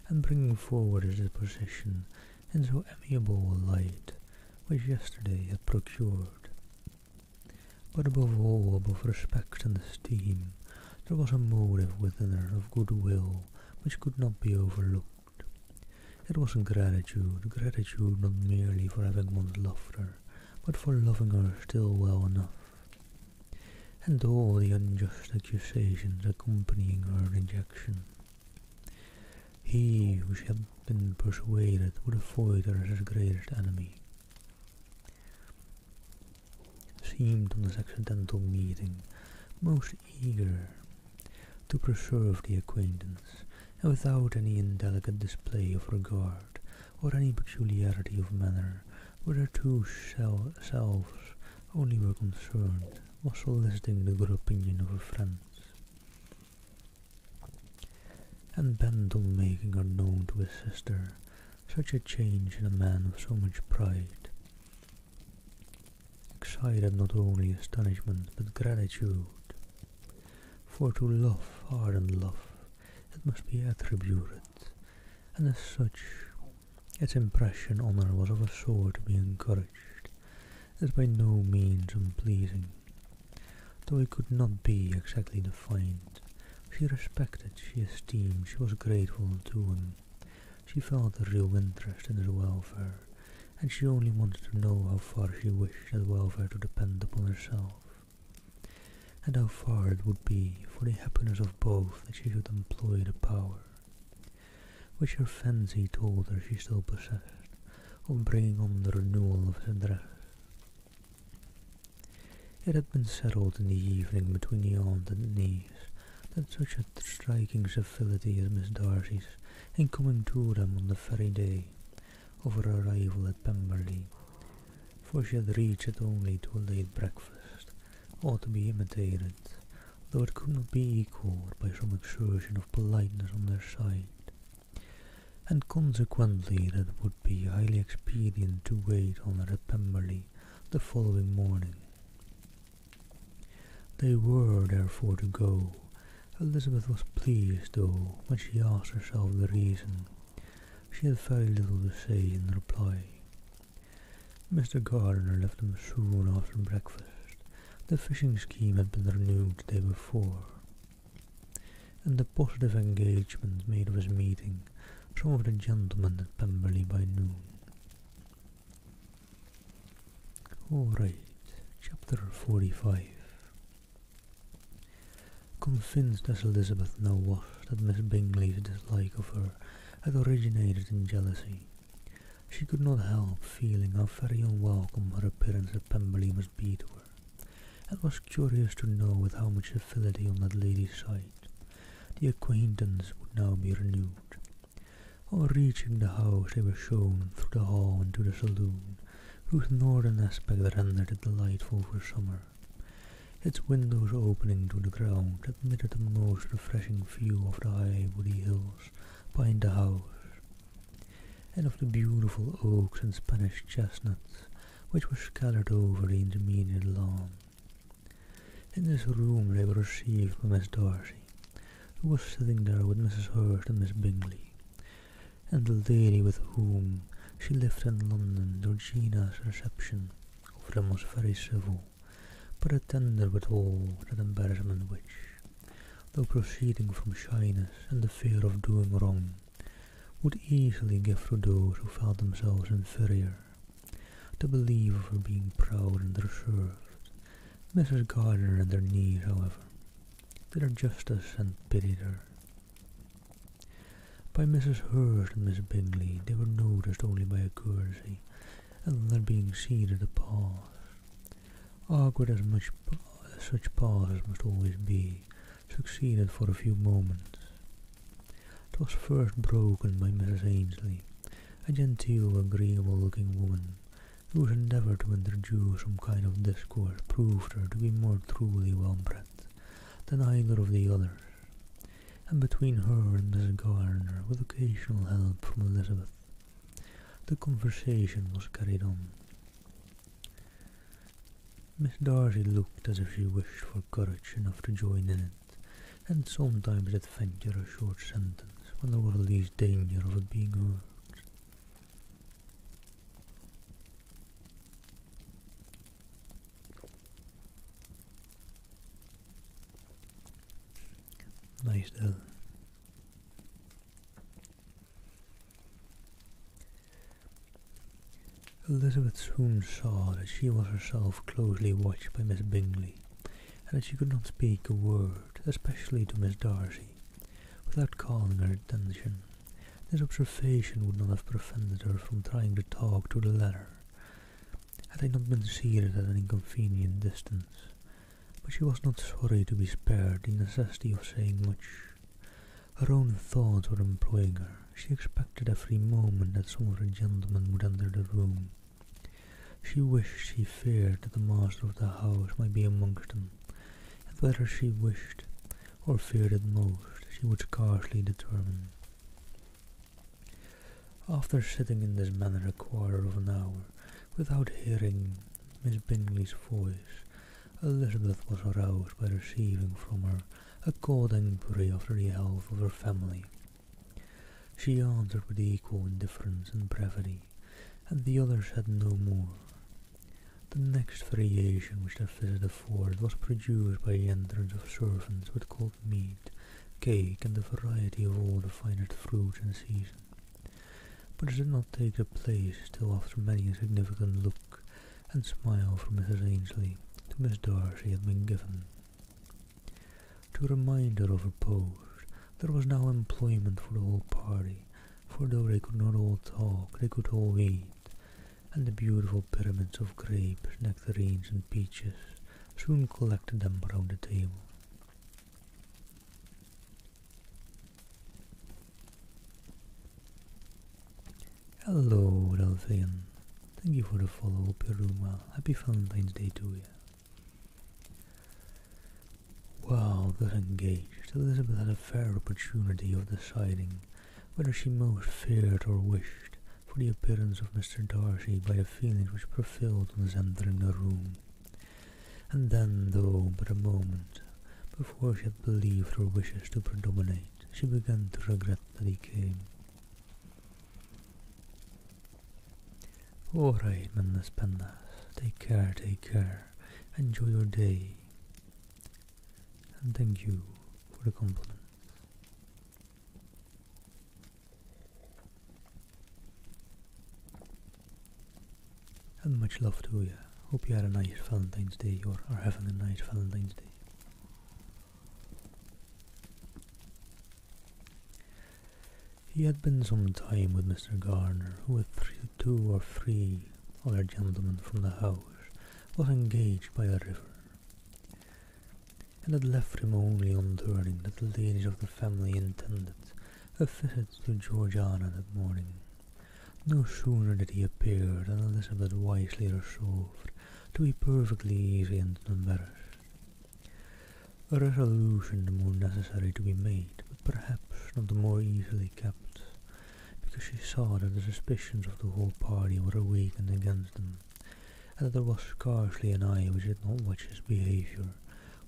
and bringing forward his disposition in so amiable a light, which yesterday had procured. But above all, above respect and esteem, there was a motive within her of goodwill which could not be overlooked. It was gratitude not merely for having once loved her, but for loving her still well enough. And all the unjust accusations accompanying her rejection, he who she had been persuaded would avoid her as his greatest enemy, seemed on this accidental meeting most eager to preserve the acquaintance, and without any indelicate display of regard or any peculiarity of manner where their two selves only were concerned, was soliciting the good opinion of her friends, and bent on making her known to his sister. Such a change in a man of so much pride excited not only astonishment but gratitude, for to love, ardent love, it must be attributed, and as such its impression on her was of a sort to be encouraged. It is by no means unpleasing, though it could not be exactly defined. She respected, she esteemed, she was grateful to him. She felt a real interest in his welfare, and she only wanted to know how far she wished that welfare to depend upon herself, and how far it would be for the happiness of both that she should employ the power, which her fancy told her she still possessed, of bringing on the renewal of his address. It had been settled in the evening between the aunt and niece that such a striking civility as Miss Darcy's in coming to them on the very day of her arrival at Pemberley, for she had reached it only to a late breakfast, ought to be imitated, though it could not be equalled by some exertion of politeness on their side, and consequently that it would be highly expedient to wait on her at Pemberley the following morning. They were therefore to go. Elizabeth was pleased, though, when she asked herself the reason. She had very little to say in reply. Mr. Gardiner left them soon after breakfast. The fishing scheme had been renewed the day before, and the positive engagement made of his meeting some of the gentlemen at Pemberley by noon. Alright, chapter 45. Convinced as Elizabeth now was that Miss Bingley's dislike of her had originated in jealousy, She could not help feeling how very unwelcome her appearance at Pemberley must be to her, and was curious to know with how much civility on that lady's side the acquaintance would now be renewed. On reaching the house they were shown through the hall into the saloon, whose northern aspect rendered it delightful for summer. Its windows opening to the ground admitted a most refreshing view of the high woody hills behind the house, and of the beautiful oaks and Spanish chestnuts which were scattered over the intermediate lawn. In this room they were received by Miss Darcy, who was sitting there with Mrs. Hurst and Miss Bingley, and the lady with whom she lived in London. Georgina's reception of them was very civil, but attended with all that embarrassment which, though proceeding from shyness and the fear of doing wrong, would easily give to those who felt themselves inferior the belief of her being proud and reserved. Mrs. Gardiner and her niece, however, did her justice and pitied her. By Mrs. Hurst and Miss Bingley they were noticed only by a courtesy, and their being seated a pause, awkward as such pauses must always be, succeeded for a few moments. It was first broken by Mrs. Ainsley, a genteel, agreeable-looking woman, whose endeavour to introduce some kind of discourse proved her to be more truly well-bred than either of the others, and between her and Miss Gardiner, with occasional help from Elizabeth, the conversation was carried on. Miss Darcy looked as if she wished for courage enough to join in it, and sometimes did venture a short sentence when there was the least danger of it being heard. Nice though. Elizabeth soon saw that she was herself closely watched by Miss Bingley, and that she could not speak a word, especially to Miss Darcy, without calling her attention. This observation would not have prevented her from trying to talk to the latter, had they not been seated at an inconvenient distance, but she was not sorry to be spared the necessity of saying much. Her own thoughts were employing her. She expected every moment that some of the gentlemen would enter the room. She wished, she feared, that the master of the house might be amongst them, and whether she wished or feared it most, she would scarcely determine. After sitting in this manner a quarter of an hour, without hearing Miss Bingley's voice, Elizabeth was aroused by receiving from her a cold inquiry after the health of her family. She answered with equal indifference and brevity, and the others said no more. The next variation which their visit afforded was produced by the entrance of servants with cold meat, cake, and a variety of all the finest fruits in season. But it did not take the place till after many a significant look and smile from Mrs. Ainsley to Miss Darcy had been given. To remind her of her post, there was now employment for the whole party, for though they could not all talk, they could all eat, and the beautiful pyramids of grapes, nectarines, and peaches soon collected them around the table. Hello, Delphian. Thank you for the follow. Hope you're doing well. Happy Valentine's Day to you. While thus engaged, Elizabeth had a fair opportunity of deciding whether she most feared or wished for the appearance of Mr. Darcy by the feelings which prevailed on his entering the room, and then, though but a moment before she had believed her wishes to predominate, she began to regret that he came. All right, Mendes Pendas, take care, enjoy your day, and thank you for the compliment. And much love to you. Hope you had a nice Valentine's Day, or are having a nice Valentine's Day. He had been some time with Mr. Gardiner, who had 2 or 3 other gentlemen from the house was engaged by the river, and had left him only on learning that the ladies of the family intended a visit to Georgiana that morning. No sooner did he appear than Elizabeth wisely resolved to be perfectly easy and unembarrassed. A resolution the more necessary to be made, but perhaps not the more easily kept, because she saw that the suspicions of the whole party were awakened against them, and that there was scarcely an eye which did not watch his behaviour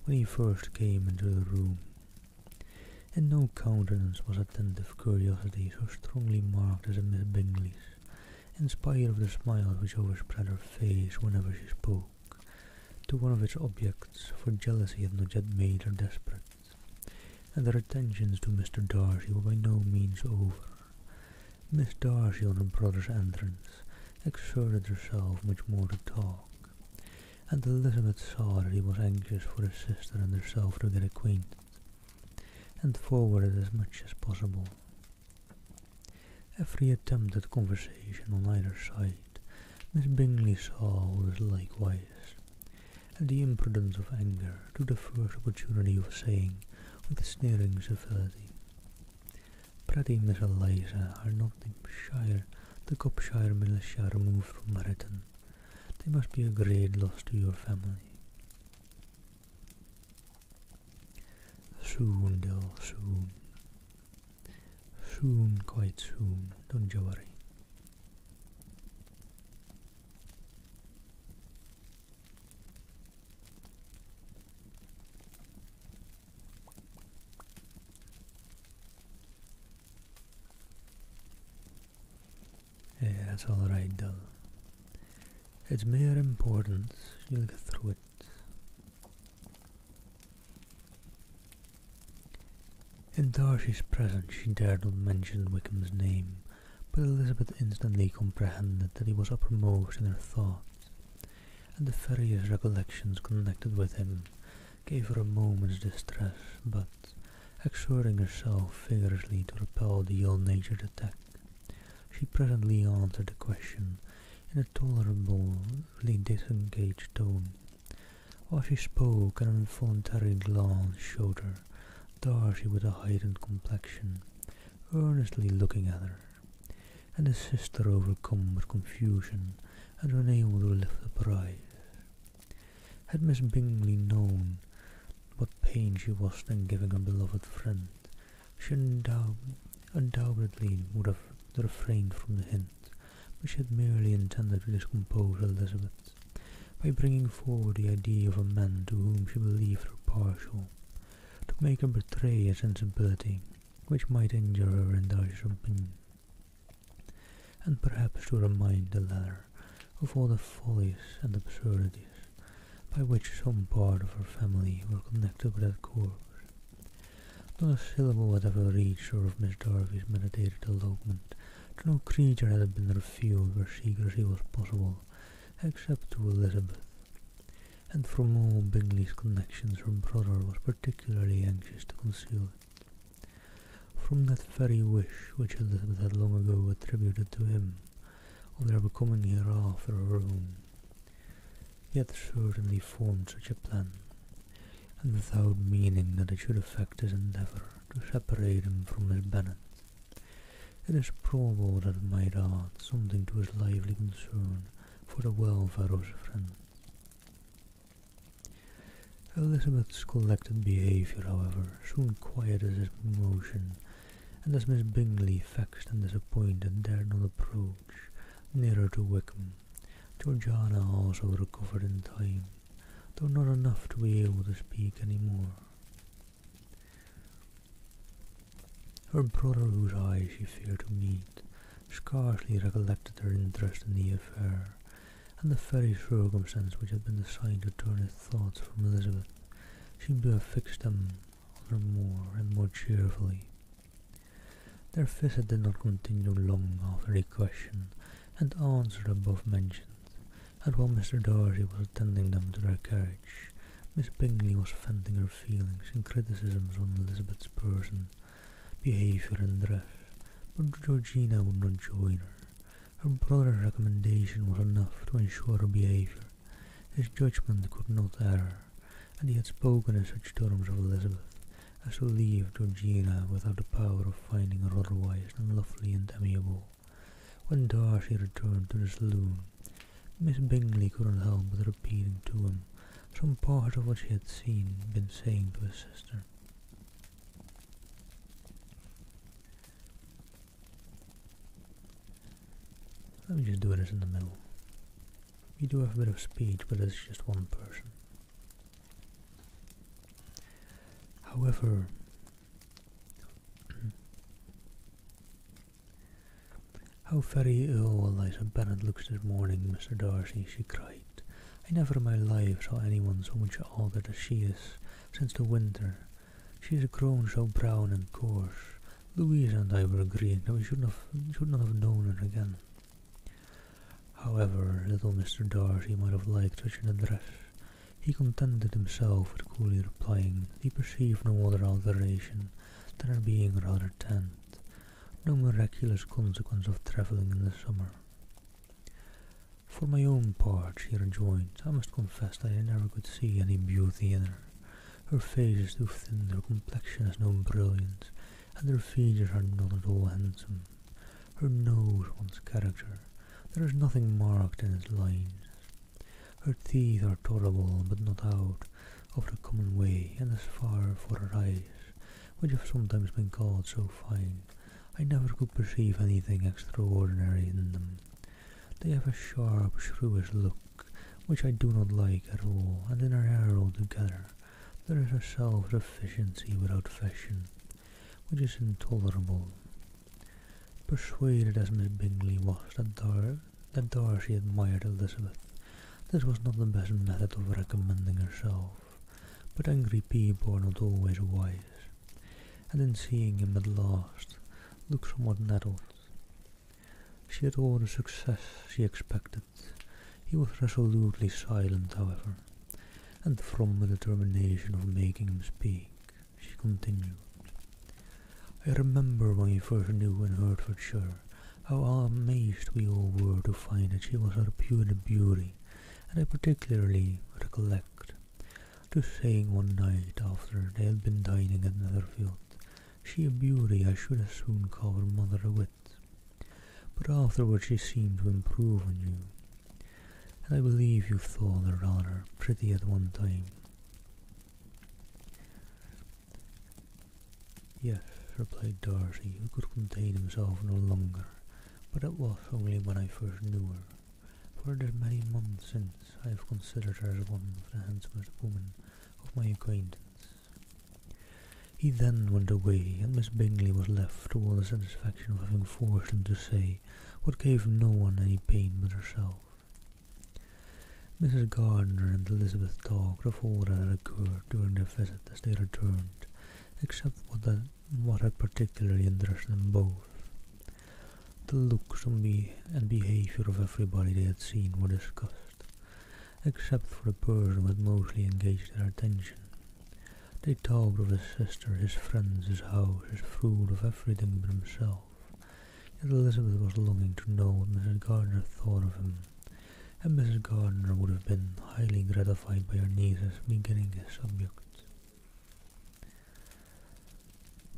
when he first came into the room. In no countenance was attentive curiosity so strongly marked as in Miss Bingley's, in spite of the smiles which overspread her face whenever she spoke to one of its objects, for jealousy had not yet made her desperate, and her attentions to Mr. Darcy were by no means over. Miss Darcy, on her brother's entrance, exerted herself much more to talk, and Elizabeth saw that he was anxious for his sister and herself to get acquainted, and forwarded as much as possible. Every attempt at conversation on either side Miss Bingley saw was likewise, and the imprudence of anger took the first opportunity of saying, with sneering civility, "Pretty Miss Eliza are not the Copshire militia removed from Meryton. They must be a great loss to your family." "Soon, Dill, soon. Soon, quite soon, don't you worry." Yeah, that's alright, Dill. It's mere importance, you'll get through it. In Darcy's presence she dared not mention Wickham's name, but Elizabeth instantly comprehended that he was uppermost in her thoughts, and the various recollections connected with him gave her a moment's distress, but, exerting herself vigorously to repel the ill-natured attack, she presently answered the question in a tolerably disengaged tone. While she spoke, an involuntary glance showed her Darcy with a heightened complexion, earnestly looking at her, and his sister overcome with confusion and unable to lift up her eyes. Had Miss Bingley known what pain she was then giving her beloved friend, she undoubtedly would have refrained from the hint, but she had merely intended to discompose Elizabeth by bringing forward the idea of a man to whom she believed her partial, to make her betray a sensibility which might injure her in Darcy's opinion, and perhaps to remind the latter of all the follies and absurdities by which some part of her family were connected with that corpse. Not a syllable had ever reached her of Miss Darcy's meditated elopement. To no creature had it been revealed where secrecy was possible, except to Elizabeth, and from all Bingley's connections her brother was particularly anxious to conceal it. From that very wish which Elizabeth had long ago attributed to him, of their becoming hereafter her own, he had certainly formed such a plan, and without meaning that it should affect his endeavour to separate him from Miss Bennet. It is probable that it might add something to his lively concern for the welfare of his friend. Elizabeth's collected behaviour, however, soon quieted his emotion, and as Miss Bingley, vexed and disappointed, dared not approach nearer to Wickham, Georgiana also recovered in time, though not enough to be able to speak any more. Her brother, whose eyes she feared to meet, scarcely recollected her interest in the affair, and the very circumstance which had been designed to turn his thoughts from Elizabeth seemed to have fixed them on her more and more cheerfully. Their visit did not continue long after the question and answer above mentioned, and while Mr. Darcy was attending them to their carriage, Miss Bingley was venting her feelings in criticisms on Elizabeth's person, behaviour and dress, but Georgina would not join her. Her brother's recommendation was enough to ensure her behaviour. His judgment could not err, and he had spoken in such terms of Elizabeth as to leave Georgina without the power of finding her otherwise than lovely and amiable. When Darcy returned to the saloon, Miss Bingley couldn't help but repeating to him some part of what she had been saying to his sister. Let me just do this in the middle. We do have a bit of speech, but it's just one person. However, how very ill Eliza Bennet looks this morning, Mr. Darcy, she cried. I never in my life saw anyone so much altered as she is since the winter. She has grown so brown and coarse. Louisa and I were agreeing that we should not have known her again. However little Mr. Darcy might have liked such an address, he contented himself with coolly replying that he perceived no other alteration than her being rather tanned, no miraculous consequence of travelling in the summer. For my own part, she rejoined, I must confess that I never could see any beauty in her. Her face is too thin, her complexion has no brilliance, and her features are not at all handsome. Her nose wants character. There is nothing marked in its lines. Her teeth are tolerable, but not out of the common way, and as far for her eyes, which have sometimes been called so fine, I never could perceive anything extraordinary in them. They have a sharp, shrewish look, which I do not like at all, and in her hair altogether there is a self-sufficiency without fashion, which is intolerable. Persuaded as Miss Bingley was that Darcy admired Elizabeth, this was not the best method of recommending herself, but angry people are not always wise, and in seeing him at last look somewhat nettled. She had all the success she expected. He was resolutely silent, however, and from the determination of making him speak, she continued. I remember when we first knew in Hertfordshire how amazed we all were to find that she was a reputed beauty, and I particularly recollect to saying one night after they had been dining at Netherfield, she a beauty I should as soon call her mother a wit. But afterwards she seemed to improve on you, and I believe you thought her rather pretty at one time. Yes, replied Darcy, who could contain himself no longer, but it was only when I first knew her, for it is many months since I have considered her as one of the handsomest women of my acquaintance. He then went away, and Miss Bingley was left to all the satisfaction of having forced him to say what gave no one any pain but herself. Mrs. Gardiner and Elizabeth talked of all that had occurred during their visit as they returned, except what had particularly interested them both. The looks and behaviour of everybody they had seen were discussed, except for the person who had mostly engaged their attention. They talked of his sister, his friends, his house, his food, of everything but himself. Yet Elizabeth was longing to know what Mrs. Gardiner thought of him, and Mrs. Gardiner would have been highly gratified by her niece's beginning his subject.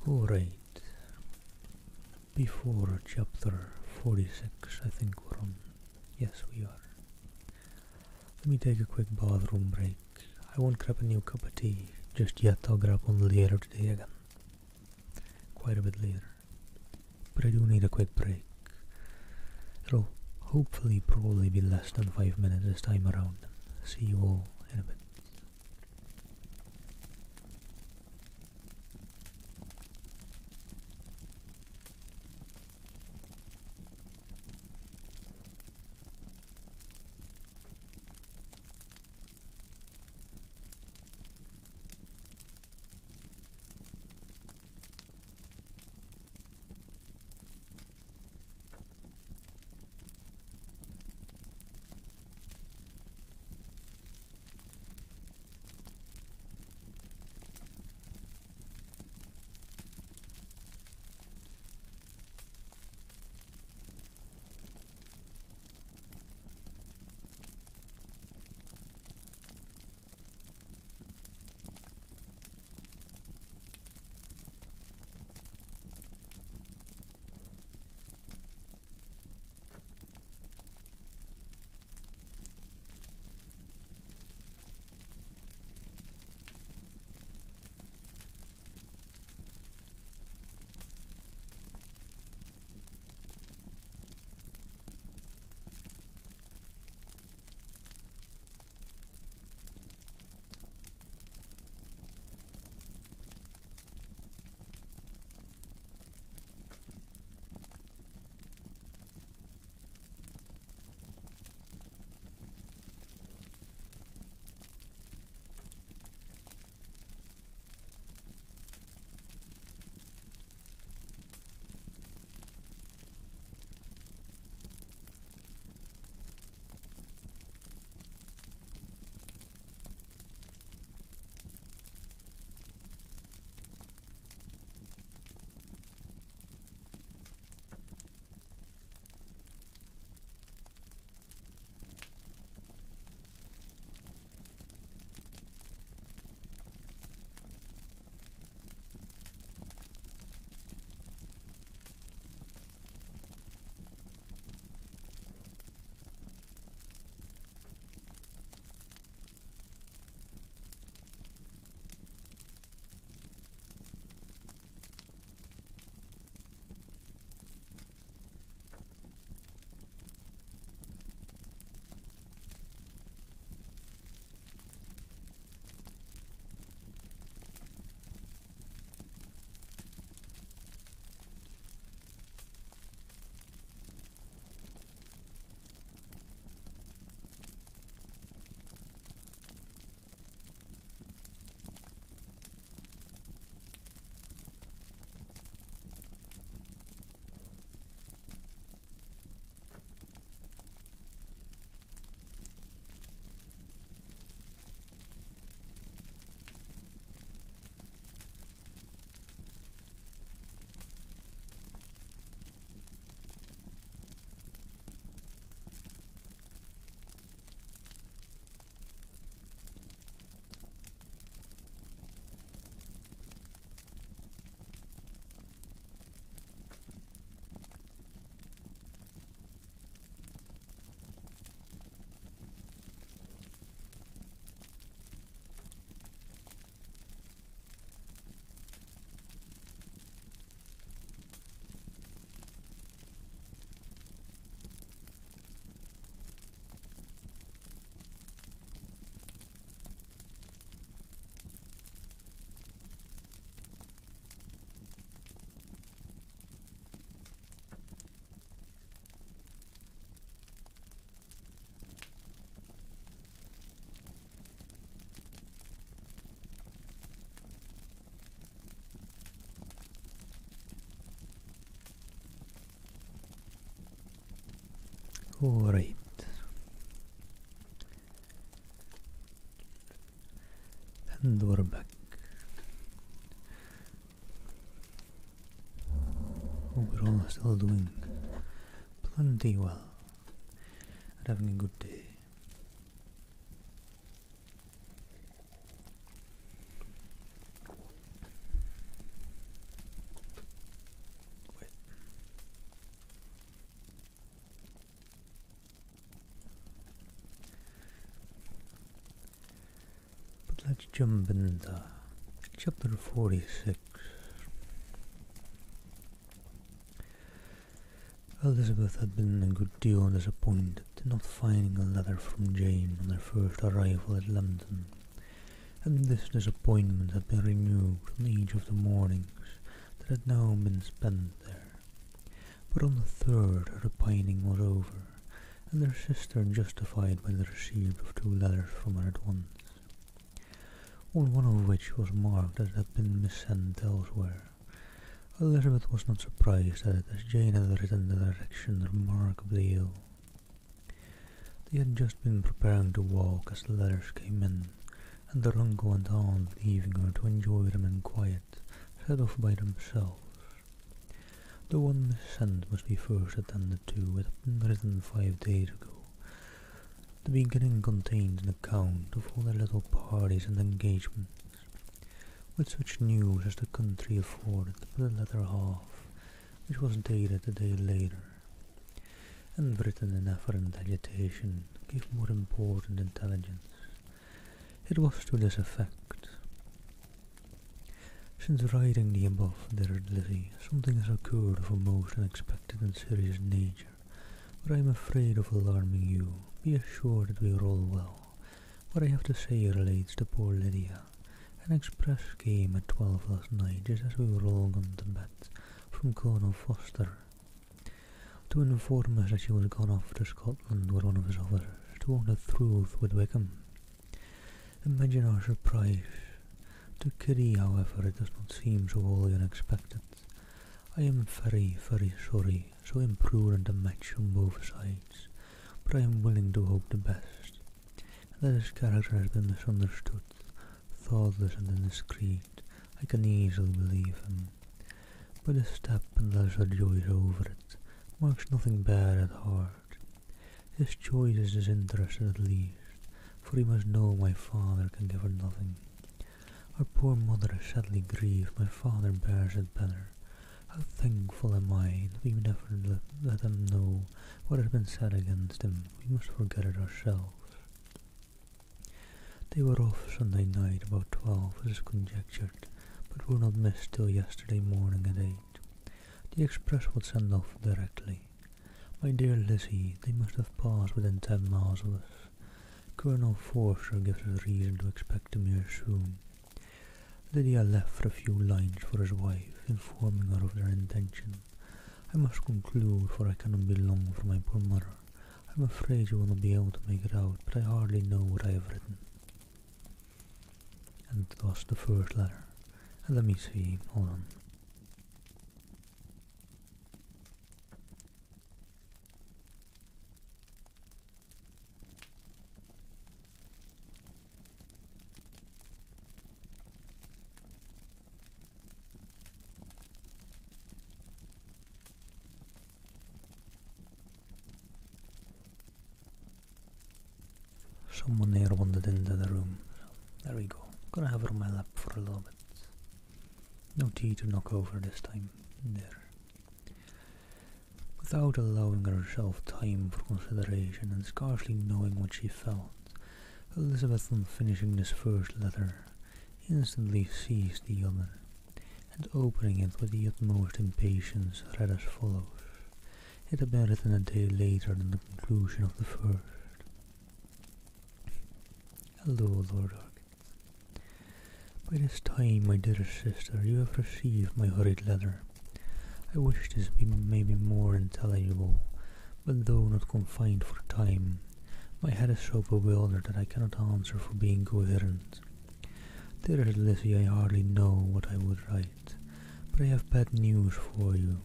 All right. Before chapter 46, I think we're on. Yes, we are. Let me take a quick bathroom break. I won't grab a new cup of tea just yet. I'll grab one later today again. Quite a bit later. But I do need a quick break. It'll hopefully probably be less than 5 minutes this time around. See you all in a bit. Alright. And we're back. Hope we're all still doing plenty well and having a good day. But let's jump into chapter 46. Elizabeth had been a good deal disappointed in not finding a letter from Jane on their first arrival at Lambton, and this disappointment had been renewed on each of the mornings that had now been spent there. But on the third her repining was over, and their sister justified by the receipt of 2 letters from her at once, on one of which was marked as it had been missent elsewhere. Elizabeth was not surprised at it, as Jane had written the direction remarkably ill. They had just been preparing to walk as the letters came in, and their uncle and aunt, leaving her to enjoy them in quiet, set off by themselves. The one missent must be first attended to. It had been written 5 days ago. The beginning contained an account of all their little parties and engagements, with such news as the country afforded, but the latter half, which was dated a day later, and written in efferent agitation, gave more important intelligence. It was to this effect: "Since writing the above, dearest Lizzie, something has occurred of a most unexpected and serious nature, but I am afraid of alarming you. Be assured that we are all well. What I have to say relates to poor Lydia. An express came at 12 last night, just as we were all gone to bed, from Colonel Foster, to inform us that she was gone off to Scotland with one of his officers, to own the truth with Wickham. Imagine our surprise. To Kitty, however, it does not seem so wholly unexpected. I am very, very sorry, so imprudent a match on both sides, but I am willing to hope the best, and that his character has been misunderstood, thoughtless and indiscreet. I can easily believe him. But his step, unless a joy over it, marks nothing bad at heart. His choice is disinterested at least, for he must know my father can give her nothing. Our poor mother is sadly grieved, my father bears it better. How thankful am I that we never let him know what has been said against him. We must forget it ourselves." They were off Sunday night about 12, as is conjectured, but were not missed till yesterday morning at 8. The express would send off directly. My dear Lizzie, they must have passed within 10 miles of us. Colonel Forster gives us reason to expect them here soon. Lydia left a few lines for his wife, informing her of their intention. I must conclude, for I cannot be long for my poor mother. I am afraid you will not be able to make it out, but I hardly know what I have written. And it was the first letter. And let me see, hold on. Someone here wandered into the room. So there we go. Gonna have her on my lap for a little bit. No tea to knock over this time. There. Without allowing herself time for consideration, and scarcely knowing what she felt, Elizabeth, on finishing this first letter, instantly seized the other, and opening it with the utmost impatience, read as follows. It had been written a day later than the conclusion of the first. Hello, Lord Argent. By this time, my dearest sister, you have received my hurried letter. I wish this may be more intelligible, but though not confined for time, my head is so bewildered that I cannot answer for being coherent. Dearest Lizzie, I hardly know what I would write, but I have bad news for you,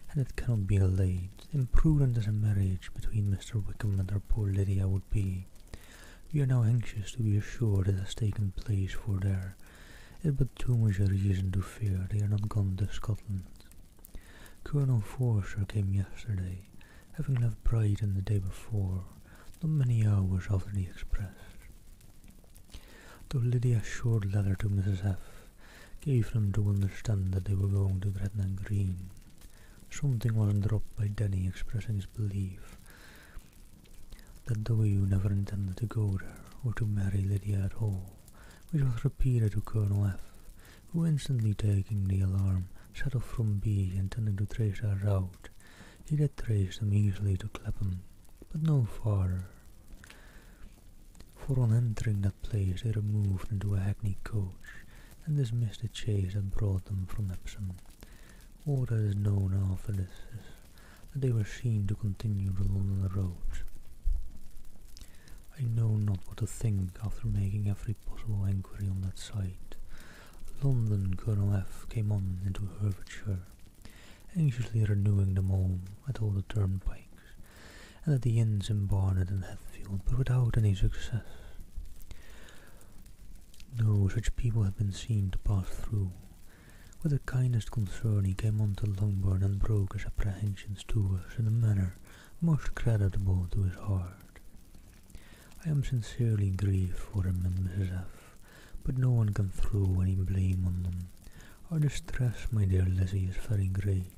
and it cannot be delayed. Imprudent as a marriage between Mr. Wickham and our poor Lydia would be, we are now anxious to be assured it has taken place, for there is but too much reason to fear they are not gone to Scotland. Colonel Forster came yesterday, having left Brighton the day before, not many hours after the express. Though Lydia's short letter to Mrs. F. gave them to understand that they were going to Gretna Green, something wasn't dropped by Denny expressing his belief that W never intended to go there or to marry Lydia at all, which was repeated to Colonel F., who, instantly taking the alarm, set off from B, intending to trace their route. He did trace them easily to Clapham, but no farther, for on entering that place they removed into a hackney coach and dismissed the chase that brought them from Epsom. All that is known after this is that they were seen to continue the London road. I know not what to think after making every possible enquiry on that site. London Colonel F. came on into Hertfordshire, anxiously renewing them all at all the turnpikes, and at the inns in Barnet and Hetfield, but without any success. No such people had been seen to pass through. With the kindest concern he came on to Longbourn and broke his apprehensions to us in a manner most creditable to his heart. I am sincerely grieved for him and Mrs. F., but no one can throw any blame on them. Our distress, my dear Lizzie, is very great.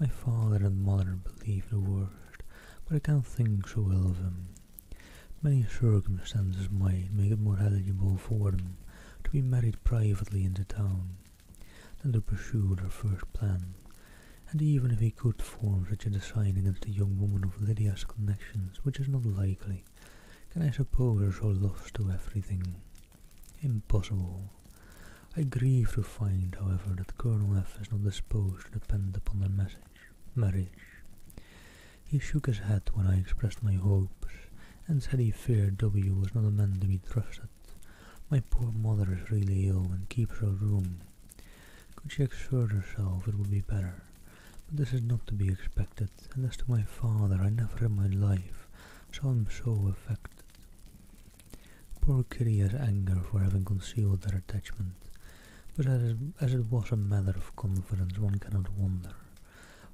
My father and mother believe the worst, but I can't think so ill of him. Many circumstances might make it more eligible for them to be married privately in the town than to pursue their first plan, and even if he could form such a design against a young woman of Lydia's connections, which is not likely, can I suppose her so lost to everything? Impossible. I grieve to find, however, that Colonel F. is not disposed to depend upon their marriage. He shook his head when I expressed my hopes, and said he feared W. was not a man to be trusted. My poor mother is really ill and keeps her room. Could she exert herself, it would be better. But this is not to be expected, and as to my father, I never in my life saw him so affected. Poor Kitty has anger for having concealed their attachment, but as it was a matter of confidence, one cannot wonder.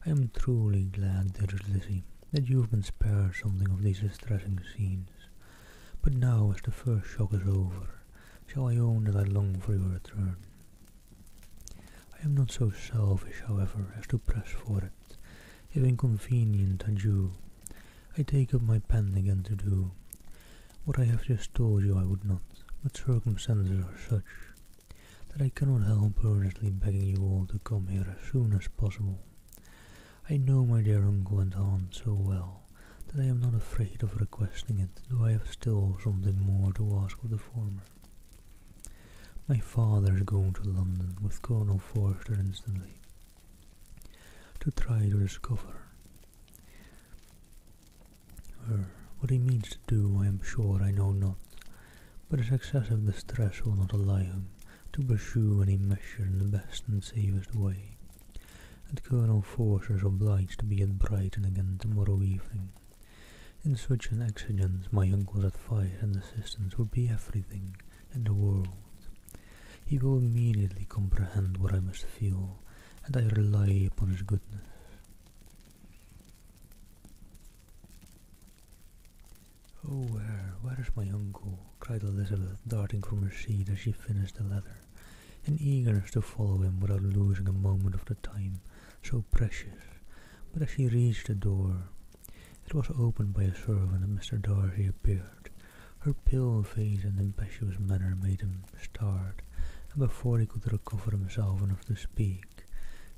I am truly glad, dearest Lizzie, that you have been spared something of these distressing scenes. But now, as the first shock is over, shall I own that I long for your return? I am not so selfish, however, as to press for it. If inconvenient and due, I take up my pen again to do what I have just told you I would not, but circumstances are such that I cannot help earnestly begging you all to come here as soon as possible. I know my dear uncle and aunt so well that I am not afraid of requesting it, though I have still something more to ask of the former. My father is going to London with Colonel Forster instantly, to try to discover her. What he means to do, I am sure I know not, but his excessive distress will not allow him to pursue any measure in the best and safest way, and Colonel Forster is obliged to be at Brighton again tomorrow evening. In such an exigence, my uncle's advice and assistance would be everything in the world. He will immediately comprehend what I must feel, and I rely upon his goodness. "Oh, where is my uncle?" cried Elizabeth, darting from her seat as she finished the letter, in eagerness to follow him without losing a moment of the time so precious. But as she reached the door, it was opened by a servant, and Mr. Darcy appeared. Her pale face and impetuous manner made him start, and before he could recover himself enough to speak,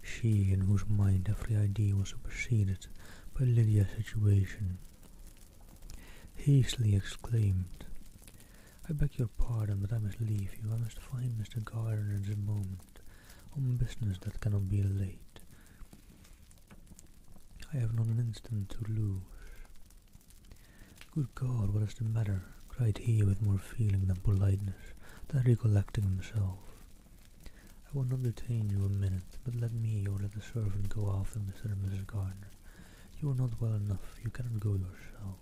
she, in whose mind every idea was superseded by Lydia's situation, hastily exclaimed, "I beg your pardon, but I must leave you. I must find Mr. Gardiner this moment, on business that cannot be delayed. I have not an instant to lose." "Good God, what is the matter?" cried he with more feeling than politeness, then recollecting himself. "I I will not detain you a minute, but let me or let the servant go after Mr. and Mrs. Gardner. You are not well enough, you cannot go yourself.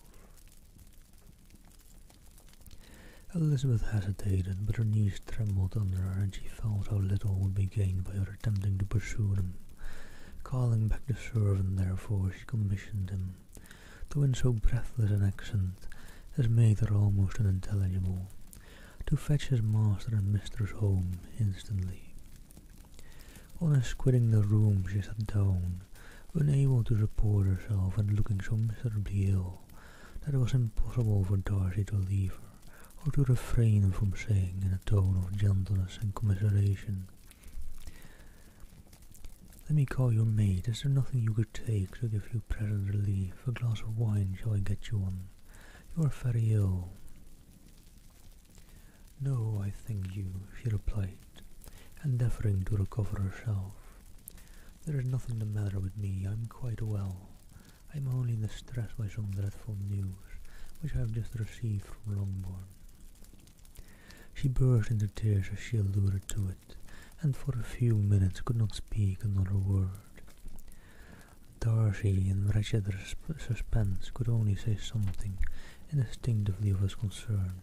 Elizabeth hesitated, but her knees trembled under her, and she felt how little would be gained by her attempting to pursue them. Calling back the servant, therefore, she commissioned him, though in so breathless an accent as made her almost unintelligible, to fetch his master and mistress home instantly. On his quitting the room she sat down, unable to support herself and looking so miserably ill that it was impossible for Darcy to leave her, or to refrain from saying in a tone of gentleness and commiseration, "Let me call your maid. Is there nothing you could take to give you present relief? A glass of wine, shall I get you one? You are very ill." "No, I thank you," she replied, endeavouring to recover herself. "There is nothing the matter with me. I am quite well. I am only distressed by some dreadful news, which I have just received from Longbourn." She burst into tears as she alluded to it, and for a few minutes could not speak another word. Darcy, in wretched suspense, could only say something instinctively of his concern,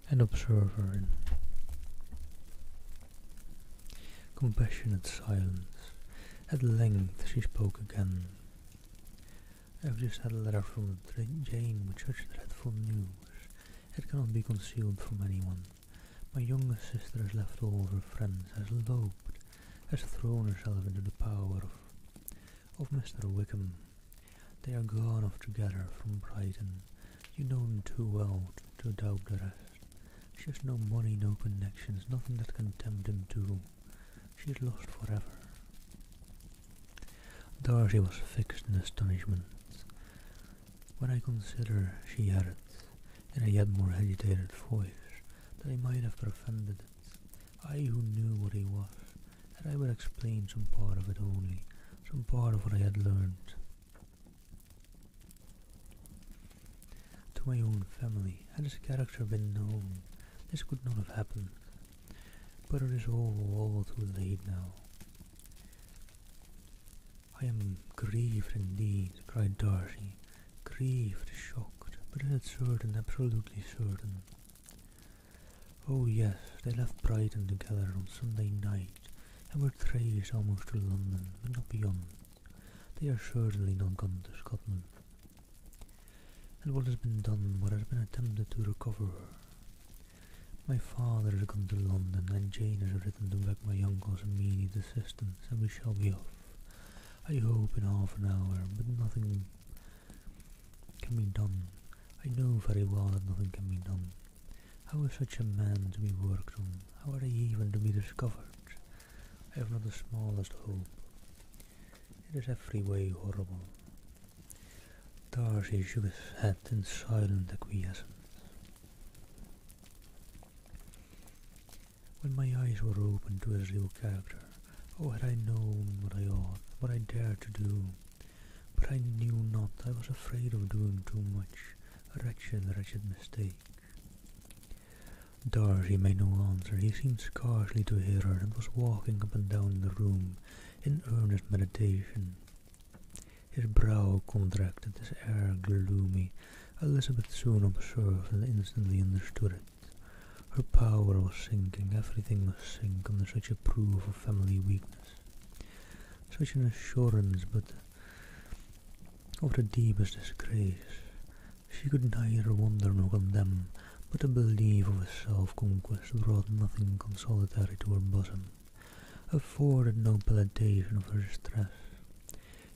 and observe her in compassionate silence. At length she spoke again. "I have just had a letter from Jane with such dreadful news. It cannot be concealed from anyone. My youngest sister has left all her friends, has eloped, has thrown herself into the power of Mr. Wickham. They are gone off together from Brighton. You know them too well to doubt the rest. She has no money, no connections, nothing that can tempt him to. She is lost forever." Darcy was fixed in astonishment. "When I consider," she added, in a yet more agitated voice, "that I might have prevented it, I who knew what he was, that I would explain some part of it only, some part of what I had learned to my own family. Had his character been known, this could not have happened. But it is all too late now." "I am grieved indeed," cried Darcy, "grieved, shocked, but is it certain, absolutely certain?" "Oh yes, they left Brighton together on Sunday night, and were traced almost to London, but not beyond. They are certainly not gone to Scotland." "And what has been done, what has been attempted to recover her?" "My father has gone to London, and Jane has written to beg my uncle's immediate assistance, and we shall be off, I hope, in half an hour, but nothing can be done. I know very well that nothing can be done. How is such a man to be worked on? How are they even to be discovered? I have not the smallest hope. It is every way horrible." Darcy shook his head in silent acquiescence. "When my eyes were opened to his real character, oh, had I known what I ought, what I dared to do! But I knew not. I was afraid of doing too much. A wretched, wretched mistake." Darcy made no answer. He seemed scarcely to hear her, and was walking up and down the room in earnest meditation. His brow contracted, his air gloomy. Elizabeth soon observed and instantly understood it. Her power was sinking, everything must sink under such a proof of family weakness, such an assurance but of the deepest disgrace. She could neither wonder nor condemn, but the belief of his self-conquest brought nothing consolatory to her bosom, afforded no palliation of her distress.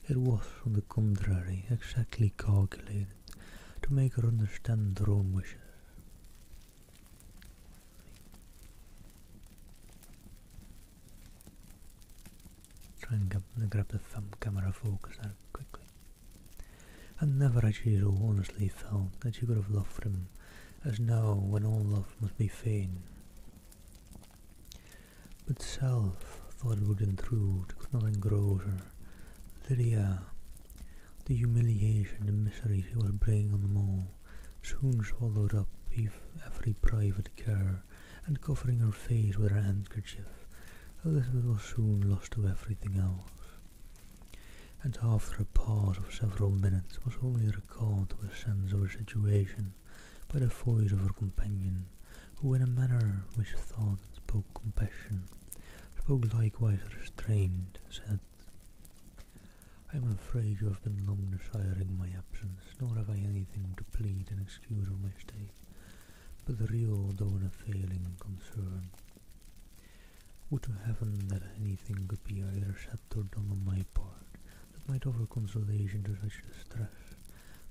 It was, on the contrary, exactly calculated to make her understand her own wishes. Try and grab the camera focus there quickly. And never had she so honestly felt that she could have loved him as now, when all love must be vain. But self, thought it would intrude, could not engross her. Lydia, the humiliation, the misery she was bringing on them all, soon swallowed up every private care, and covering her face with her handkerchief, Elizabeth was soon lost to everything else, and after a pause of several minutes was only recalled to a sense of her situation by the voice of her companion, who in a manner which thought and spoke compassion, spoke likewise restrained, said, "I am afraid you have been long desiring my absence, nor have I anything to plead in excuse of my stay, but the real though unavailing concern. Would to heaven that anything could be either said or done on my part that might offer consolation to such distress,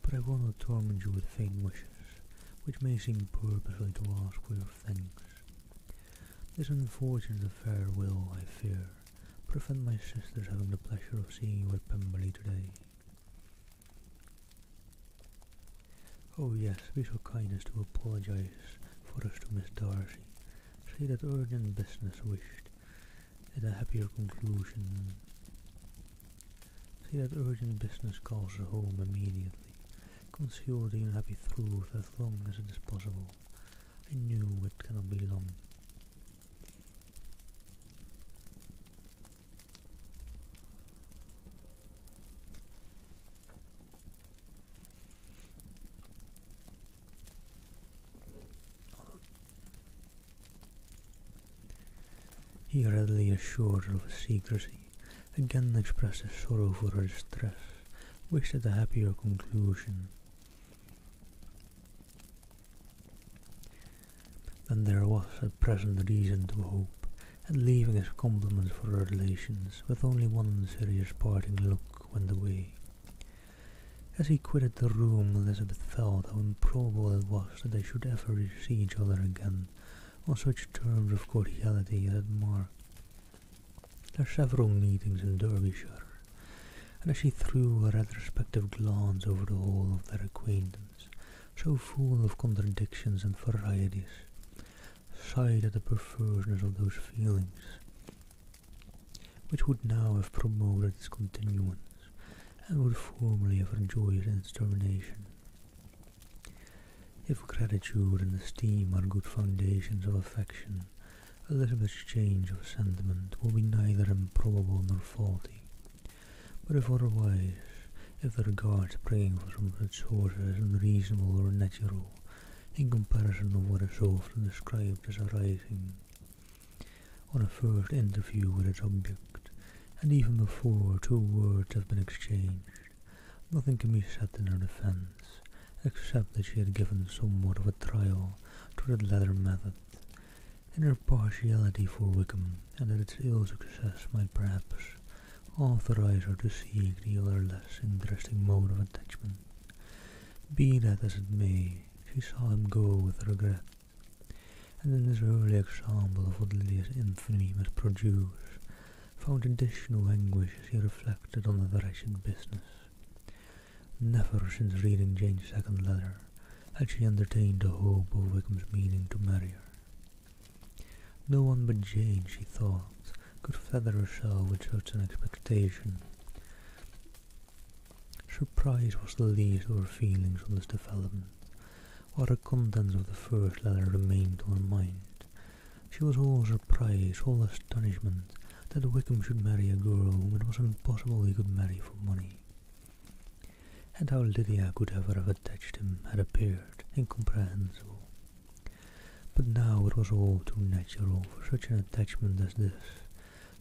but I will not torment you with vain wishes, which may seem purposely to ask for your thanks. This unfortunate affair will, I fear, prevent my sister's having the pleasure of seeing you at Pemberley today." "Oh yes, be so kind as to apologize for us to Miss Darcy. Say that urgent business wished at a happier conclusion. Say that urgent business calls her home immediately. Conceal the unhappy truth as long as it is possible. I knew it cannot be long." He readily assured her of his secrecy, again expressed his sorrow for her distress, wished at a happier conclusion than there was at present reason to hope, and leaving his compliments for her relations, with only one serious parting look, went away. As he quitted the room, Elizabeth felt how improbable it was that they should ever see each other again on such terms of cordiality as had marked their several meetings in Derbyshire, and as she threw a retrospective glance over the whole of their acquaintance, so full of contradictions and varieties, sighed at the perverseness of those feelings which would now have promoted its continuance, and would formerly have enjoyed its termination. If gratitude and esteem are good foundations of affection, Elizabeth's change of sentiment will be neither improbable nor faulty. But if otherwise, if the regard springing from such sources is unreasonable or natural, in comparison of what is often described as arising on a first interview with its object, and even before 2 words have been exchanged, nothing can be said in her defence, except that she had given somewhat of a trial to the latter method, in her partiality for Wickham, and that its ill success might perhaps authorize her to seek the other less interesting mode of attachment. Be that as it may, she saw him go with regret, and in this early example of what Lydia's infamy must produce, found additional anguish as he reflected on the wretched business. Never since reading Jane's second letter had she entertained the hope of Wickham's meaning to marry her. No one but Jane, she thought, could flatter herself with such an expectation. Surprise was the least of her feelings on this development, while the contents of the first letter remained on her mind. She was all surprise, all astonishment, that Wickham should marry a girl whom it was impossible he could marry for money, and how Lydia could ever have attached him had appeared incomprehensible. But now it was all too natural for such an attachment as this.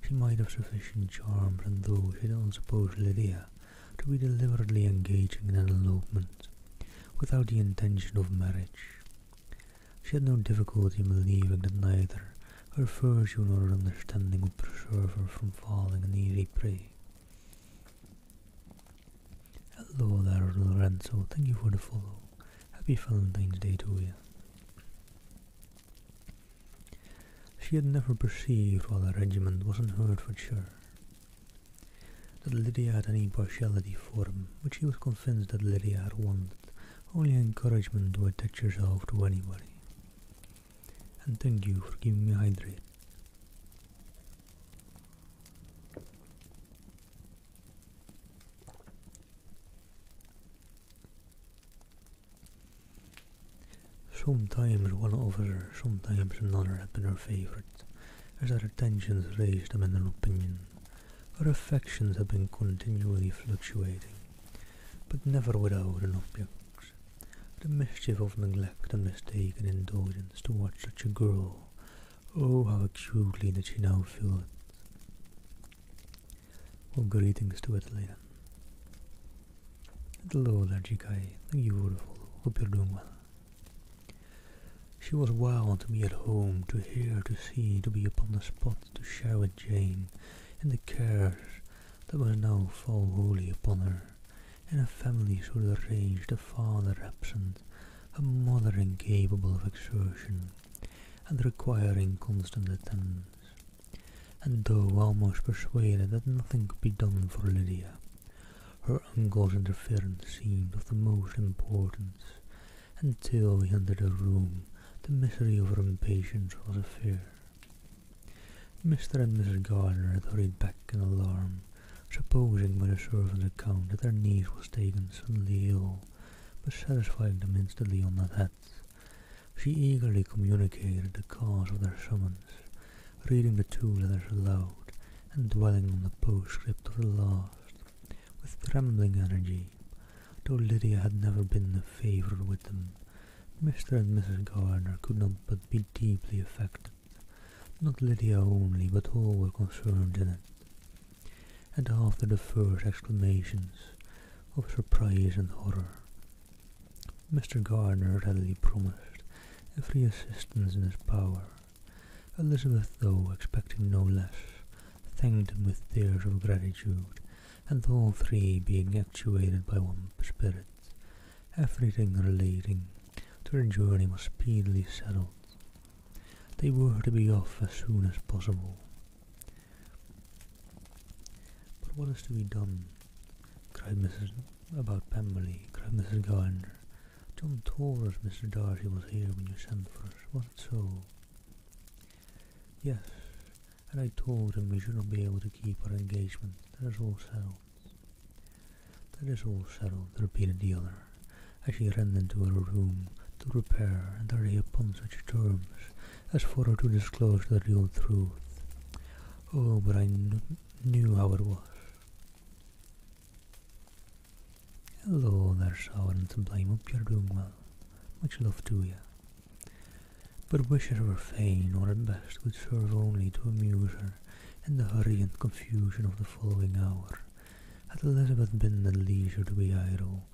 She might have sufficient charms, and though she did not suppose Lydia to be deliberately engaging in an elopement, without the intention of marriage, she had no difficulty in believing that neither her virtue nor her understanding would preserve her from falling an easy prey. Hello there, Lorenzo. Thank you for the follow. Happy Valentine's Day to you. She had never perceived, while the regiment was in Hertfordshire, that Lydia had any partiality for him, but she was convinced that Lydia had wanted only encouragement to attach herself to anybody. And thank you for keeping me hydrated. Sometimes one officer, sometimes another had been her favourite, as her attentions raised them in their opinion. Her affections had been continually fluctuating, but never without an object. The mischief of neglect and mistaken indulgence towards such a girl. Oh, how acutely did she now feel it. Well, greetings to Italy then. Hello, Largikai. Thank you, beautiful. Hope you're doing well. She was wild to be at home, to hear, to see, to be upon the spot, to share with Jane in the cares that was now fall wholly upon her, in a family so deranged, a father absent, a mother incapable of exertion, and requiring constant attendance. And though almost persuaded that nothing could be done for Lydia, her uncle's interference seemed of the most importance, until we entered the room. The misery of her impatience was a fear. Mr. and Mrs. Gardiner had hurried back in alarm, supposing by the servant's account that their niece was taken suddenly ill, but satisfying them instantly on that head. She eagerly communicated the cause of their summons, reading the 2 letters aloud, and dwelling on the postscript of the last, with trembling energy, though Lydia had never been a favourite with them. Mr. and Mrs. Gardiner could not but be deeply affected. Not Lydia only, but all were concerned in it. And after the first exclamations of surprise and horror, Mr. Gardiner readily promised every assistance in his power. Elizabeth, though expecting no less, thanked him with tears of gratitude, and all three being actuated by one spirit, everything relating their journey was speedily settled. They were to be off as soon as possible. But what is to be done? cried Pemberley, cried Mrs. Gardiner. John told us Mr. Darcy was here when you sent for us. Was it so? Yes, and I told him we should not be able to keep our engagement. That is all settled. That is all settled, repeated the other, as she ran into her room to prepare and hurry upon such terms as for her to disclose the real truth. Oh, but I knew how it was. Hello there, sour and sublime, hope you're doing well. Much love to you. But wishes were fain, or at best would serve only to amuse her in the hurry and confusion of the following hour. Had Elizabeth been at leisure to be idle,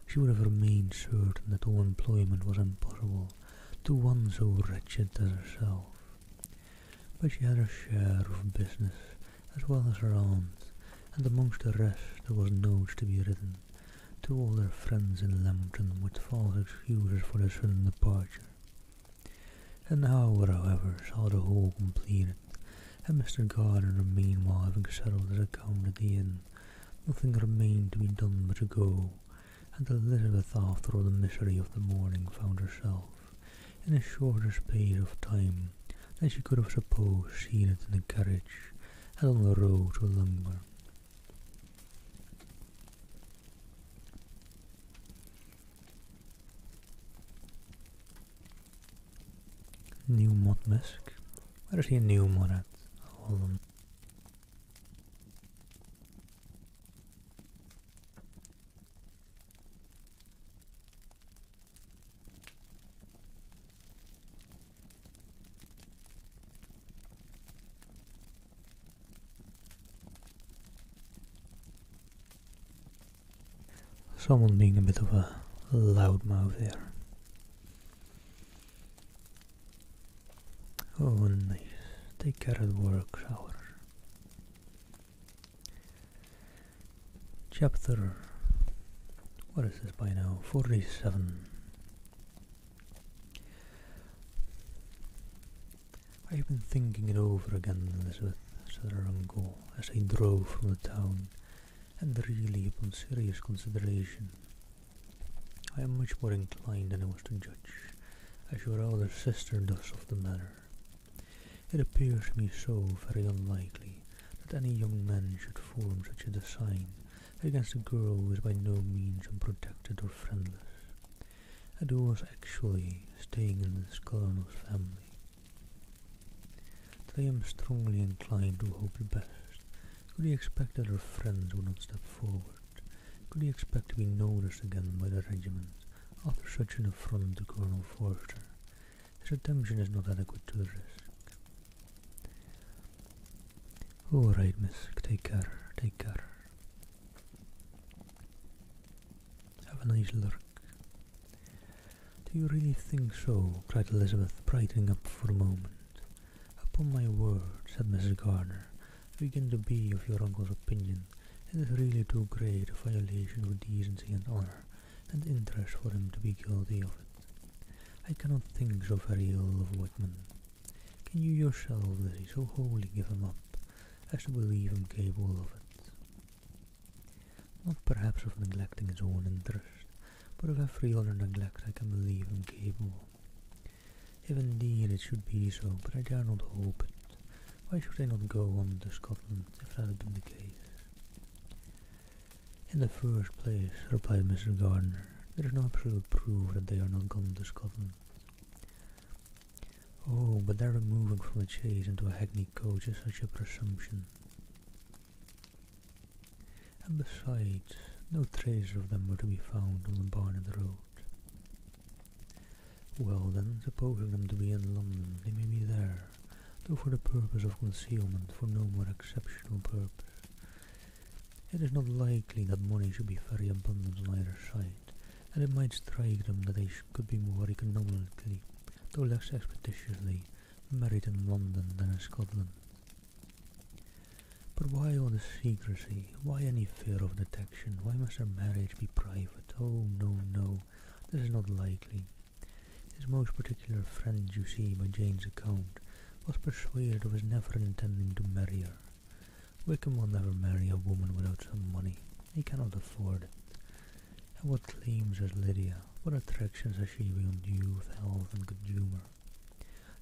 she would have remained certain that all employment was impossible to one so wretched as herself. But she had her share of business, as well as her aunt, and amongst the rest there was notes to be written to all their friends in Lambton with false excuses for their sudden departure. An hour, however, saw the whole completed, and Mr. Gardiner meanwhile having settled his account at the inn, nothing remained to be done but to go, and Elizabeth, after all the misery of the morning, found herself, in a shorter space of time than she could have supposed, seated in a carriage and on the road to Lungburn. New mod misk? Where is he a new mod at? Hold on. Someone being a bit of a loudmouth there. Oh, nice. Take care of the work, shower. Chapter, what is this by now? 47. I have been thinking it over again, Elizabeth, said her uncle, as they drove from the town, and really, upon serious consideration, I am much more inclined than I was to judge, as your elder sister does of the matter. It appears to me so very unlikely that any young man should form such a design against a girl who is by no means unprotected or friendless, and who was actually staying in this colonel's family. that I am strongly inclined to hope the best. Could he expect that her friends would not step forward? Could he expect to be noticed again by the regiment after such an affront to Colonel Forster? His attention is not adequate to the risk. All right, miss, take care, take care. Have a nice lurk. Do you really think so? Cried Elizabeth, brightening up for a moment. Upon my word, said Mrs. Gardiner, I begin to be of your uncle's opinion. It is really too great a violation of decency and honour and interest for him to be guilty of it. I cannot think so very ill of Wickman. Can you yourself, Lizzie, so wholly give him up as to believe him capable of it? Not perhaps of neglecting his own interest, but of every other neglect I can believe him capable. If indeed it should be so, but I dare not hope it. Why should I not go on to Scotland if that had been the case? In the first place, replied Mr. Gardiner, there is no absolute proof that they are not gone to Scotland. Oh, but their removing from the chaise into a hackney coach is such a presumption. And besides, no traces of them were to be found on the Barnet road. Well then, supposing them to be in London, they may be there, though for the purpose of concealment, for no more exceptional purpose. It is not likely that money should be very abundant on either side, and it might strike them that they could be more economically, though less expeditiously, married in London than in Scotland. But why all this secrecy? Why any fear of detection? Why must their marriage be private? Oh, no, no, this is not likely. His most particular friend, you see, by Jane's account, was persuaded of his never intending to marry her. Wickham will never marry a woman without some money. He cannot afford it. And what claims has Lydia? What attractions has she beyond youth, health, and good humour,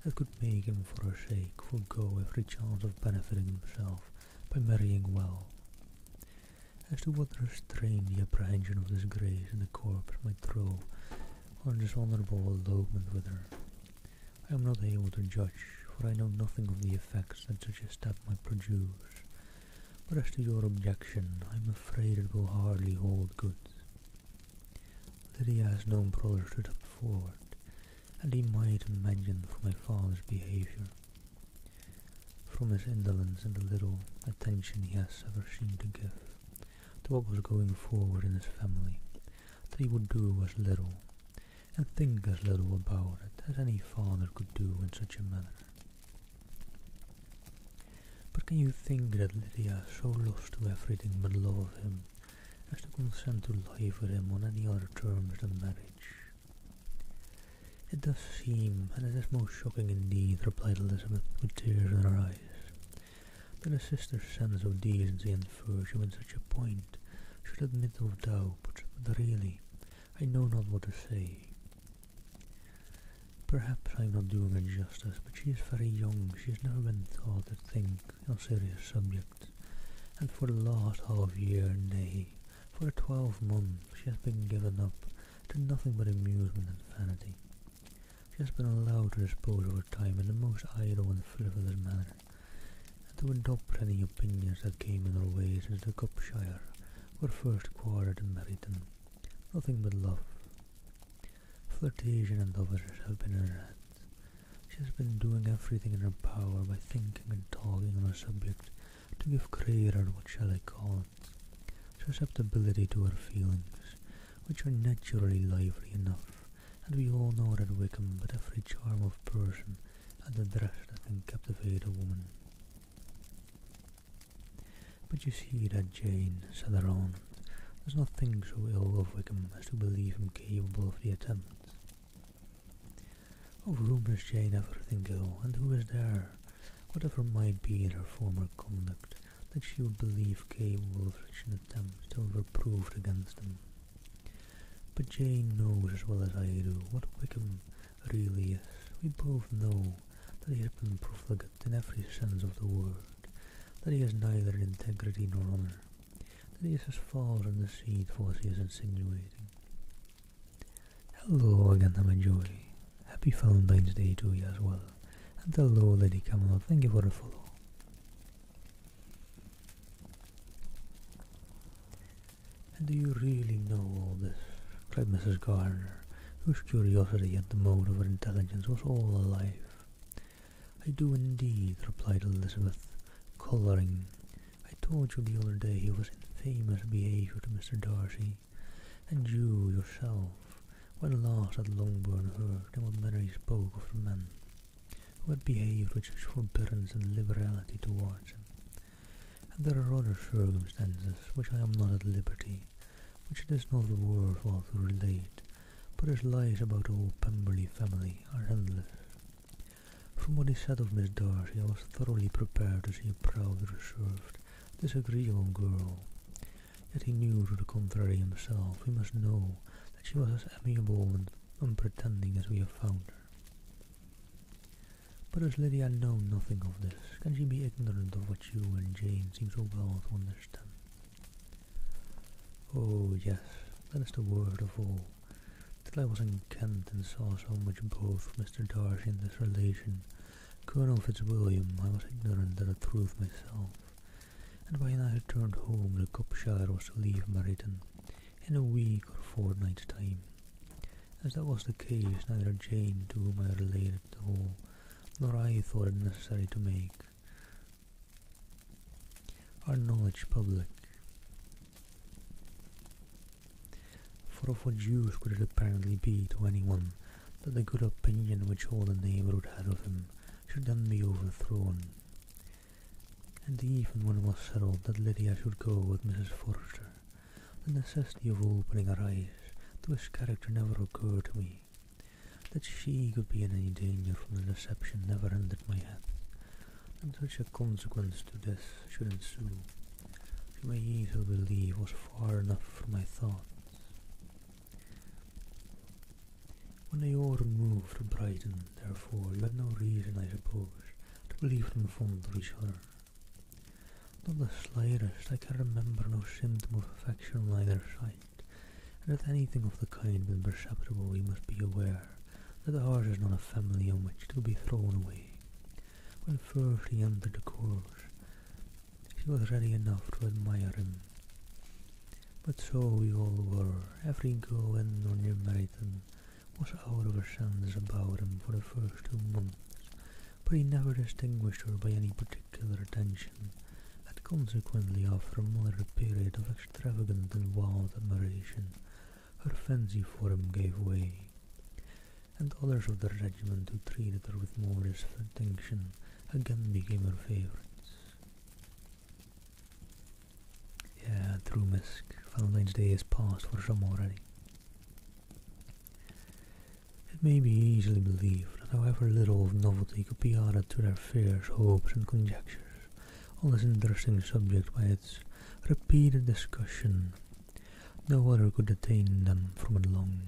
that could make him, for her sake, forego every chance of benefiting himself by marrying well? As to what restraint the apprehension of disgrace in the corpse might throw on this honourable elopement with her, I am not able to judge, for I know nothing of the effects that such a step might produce. But as to your objection, I am afraid it will hardly hold good. Lydia has no brother to step forward, and he might imagine from my father's behaviour, from his indolence and the little attention he has ever seemed to give to what was going forward in his family, that he would do as little, and think as little about it, as any father could do in such a matter. But can you think that Lydia, so lost to everything but love of him, as to consent to live with him on any other terms than marriage? It does seem, and it is most shocking indeed, replied Elizabeth, with tears in her eyes, that a sister's sense of decency and virtue in such a point should admit of doubt, but really, I know not what to say. Perhaps I am not doing her justice, but she is very young. She has never been taught to think on serious subjects, and for the last half-year, nay, for a 12 months, she has been given up to nothing but amusement and vanity. She has been allowed to dispose of her time in the most idle and frivolous manner, and to adopt any opinions that came in her way since the Cupshire were first quartered in Meryton. Nothing but love. Flirtation and officers have been in her head. She has been doing everything in her power by thinking and talking on a subject to give greater, what shall I call it, susceptibility to her feelings, which are naturally lively enough, and we all know that Wickham but every charm of person and address that can captivate a woman. But you see that Jane, said her aunt, does not think so ill of Wickham as to believe him capable of the attempt. Of whom does Jane ever think ill, and who is there, whatever might be in her former conduct, that she would believe capable of such an attempt till it were proved against him? But Jane knows as well as I do what Wickham really is. We both know that he has been profligate in every sense of the word, that he has neither integrity nor honour, that he is as false and deceitful as he is insinuating. Hello again, my joy. Happy Valentine's Day to you as well, And hello, Lady Camelot, thank you for the follow. And do you really know all this? Cried Mrs. Gardner, whose curiosity at the mode of her intelligence was all alive. I do indeed, replied Elizabeth, colouring. I told you the other day he was in famous behaviour to Mr. Darcy, and you yourself, when last at Longbourn, heard in what manner he spoke of the man who had behaved with such forbearance and liberality towards him. And there are other circumstances which I am not at liberty, which it is not worthwhile to relate, but his lies about the whole Pemberley family are endless. From what he said of Miss Darcy, I was thoroughly prepared to see a proud, reserved, disagreeable girl. Yet he knew to the contrary himself. We must know that she was as amiable and unpretending as we have found her. But as Lydia knows nothing of this, can she be ignorant of what you and Jane seem so well to understand? Oh, yes, that is the word of all. Till I was in Kent and saw so much both Mr. Darcy and this relation, Colonel Fitzwilliam, I was ignorant of the truth myself, and when I returned home the Cupshire was to leave Meryton in a week or fortnight's time. As that was the case, neither Jane, to whom I related the whole, nor I thought it necessary to make our knowledge public. For of what use could it apparently be to anyone that the good opinion which all the neighbourhood had of him should then be overthrown? And even when it was settled that Lydia should go with Mrs. Forster, the necessity of opening her eyes to his character never occurred to me. That she could be in any danger from the deception never entered my head, and such a consequence to this should ensue, you may easily believe was far enough from my thoughts. When they all removed to Brighton, therefore, you had no reason, I suppose, to believe them fond of each other. Not the slightest. I can remember no symptom of affection on either side, and if anything of the kind been perceptible, we must be aware that ours is not a family on which to be thrown away. When first he entered the course, she was ready enough to admire him. But so we all were. Every girl in or near Meryton was out of her senses about him for the first 2 months, but he never distinguished her by any particular attention, and consequently after a moderate period of extravagant and wild admiration, her fancy for him gave way, and others of the regiment who treated her with more distinction again became her favourites. Yeah, true, Misk. Valentine's Day is past for some already. It may be easily believed that however little of novelty could be added to their fears, hopes, and conjectures on this interesting subject by its repeated discussion, no other could detain them from it long.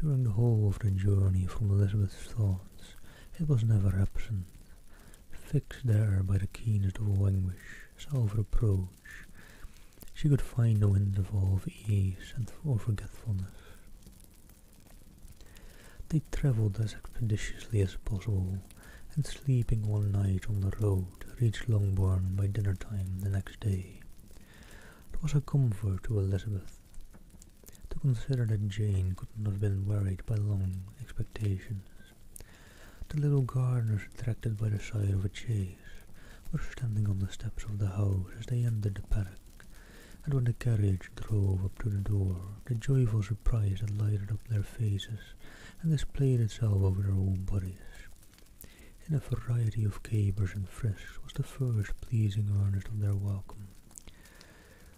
During the whole of the journey from Elizabeth's thoughts, it was never absent, fixed there by the keenest of all anguish, self-reproach. She could find no interval of ease or forgetfulness. They travelled as expeditiously as possible, and sleeping one night on the road, reached Longbourn by dinner time the next day. It was a comfort to Elizabeth to consider that Jane could not have been worried by long expectations. The little Gardners, attracted by the sight of a chaise, were standing on the steps of the house as they entered the paddock, and when the carriage drove up to the door, the joyful surprise that lighted up their faces and displayed itself over their whole bodies in a variety of capers and frisks was the first pleasing earnest of their welcome.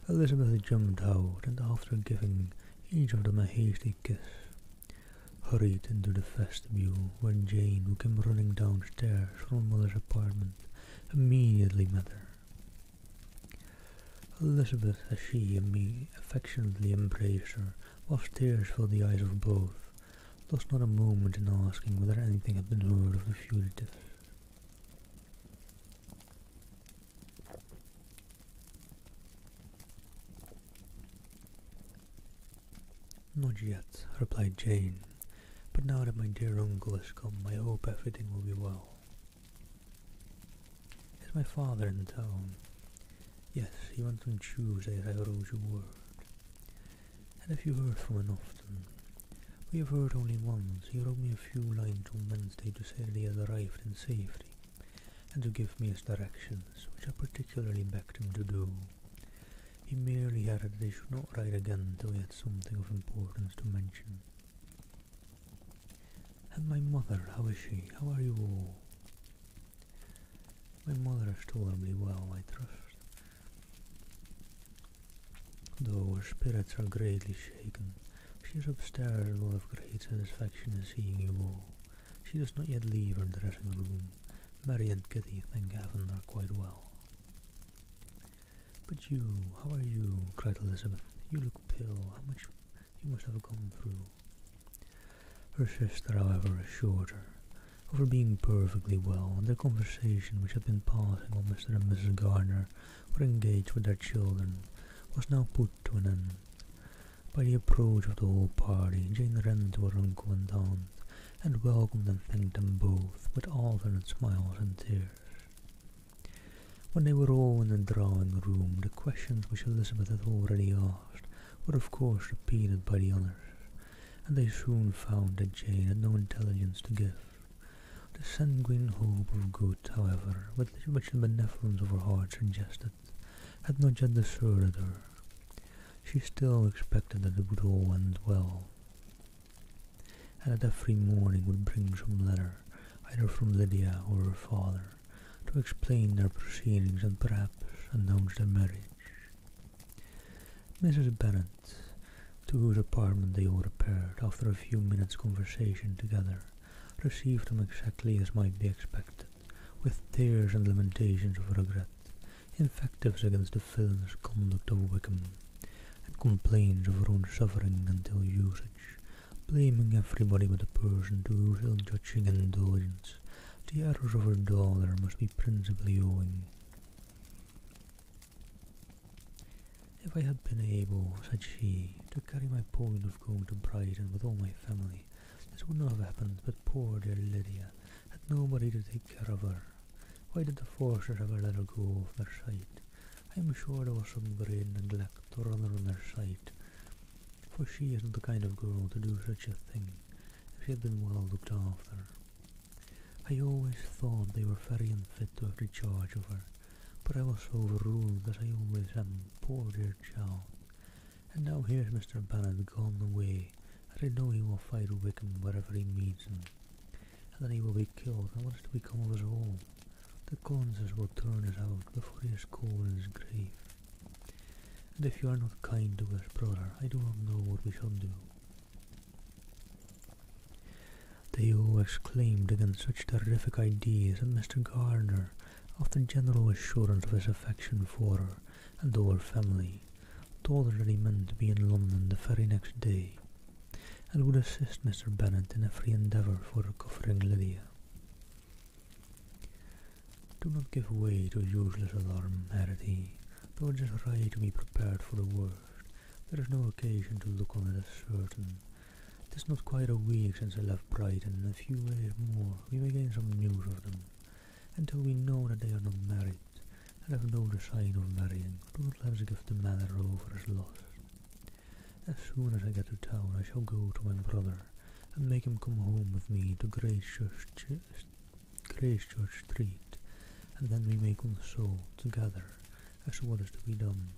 Elizabeth jumped out, and after giving each of them a hasty kiss, hurried into the vestibule, where Jane, who came running downstairs from her mother's apartment, immediately met her. Elizabeth, as she affectionately embraced her, whilst tears filled the eyes of both, lost not a moment in asking whether anything had been heard of the fugitive. Not yet, replied Jane, but now that my dear uncle has come, I hope everything will be well. Is my father in town? Yes, he went on Tuesday as I wrote you word. And if you heard from him often, we have heard only once. He wrote me a few lines on Wednesday to say that he had arrived in safety, and to give me his directions, which I particularly begged him to do. He merely added that he should not write again till he had something of importance to mention. And my mother, how is she? How are you all? My mother is tolerably well, I trust, though her spirits are greatly shaken. She is upstairs in a lot of great satisfaction in seeing you all. She does not yet leave her dressing room. Mary and Kitty, thank heaven, are quite well. But you, how are you? Cried Elizabeth. You look pale. How much you must have gone through. Her sister, however, assured her of her being perfectly well, and the conversation which had been passing while Mr. and Mrs. Gardiner were engaged with their children was now put to an end. By the approach of the whole party, Jane ran to her uncle and aunt, and welcomed and thanked them both with alternate smiles and tears. When they were all in the drawing-room, the questions which Elizabeth had already asked were of course repeated by the others, and they soon found that Jane had no intelligence to give. The sanguine hope of good, however, which the benevolence of her heart suggested, had not yet deserted her. She still expected that it would all end well, and that every morning would bring some letter, either from Lydia or her father, to explain their proceedings and perhaps announce their marriage. Mrs. Bennet, to whose apartment they all repaired after a few minutes' conversation together, received them exactly as might be expected, with tears and lamentations of regret, invectives against the villainous conduct of Wickham, and complaints of her own suffering and ill usage, blaming everybody but the person to whose ill-judging indulgence the errors of her daughter must be principally owing. If I had been able, said she, to carry my point of going to Brighton with all my family, this would not have happened, but poor dear Lydia had nobody to take care of her. Why did the Forsters ever let her go off their sight? I am sure there was some great neglect or other on their side, for she isn't the kind of girl to do such a thing if she had been well looked after. I always thought they were very unfit to have the charge of her, but I was so overruled as I always am, poor dear child. And now here's Mr. Bennet gone away, and I know he will fight Wickham wherever he meets him, and then he will be killed, and what is to become of us all? The Collinses will turn us out before he is cold in his grave. And if you are not kind to us, brother, I do not know what we shall do. They all exclaimed against such terrific ideas, and Mr. Gardiner, after general assurance of his affection for her and all her family, told her that he meant to be in London the very next day, and would assist Mr. Bennet in every endeavour for recovering Lydia. Do not give way to useless alarm, added he, though it is right to be prepared for the worst. There is no occasion to look on it as certain. It is not quite a week since I left Brighton, and a few days more we may gain some news of them. Until we know that they are not married, and have no design of marrying, do not let us give the matter over as lost. As soon as I get to town, I shall go to my brother, and make him come home with me to Gracechurch Street, and then we may consult together as to what is to be done.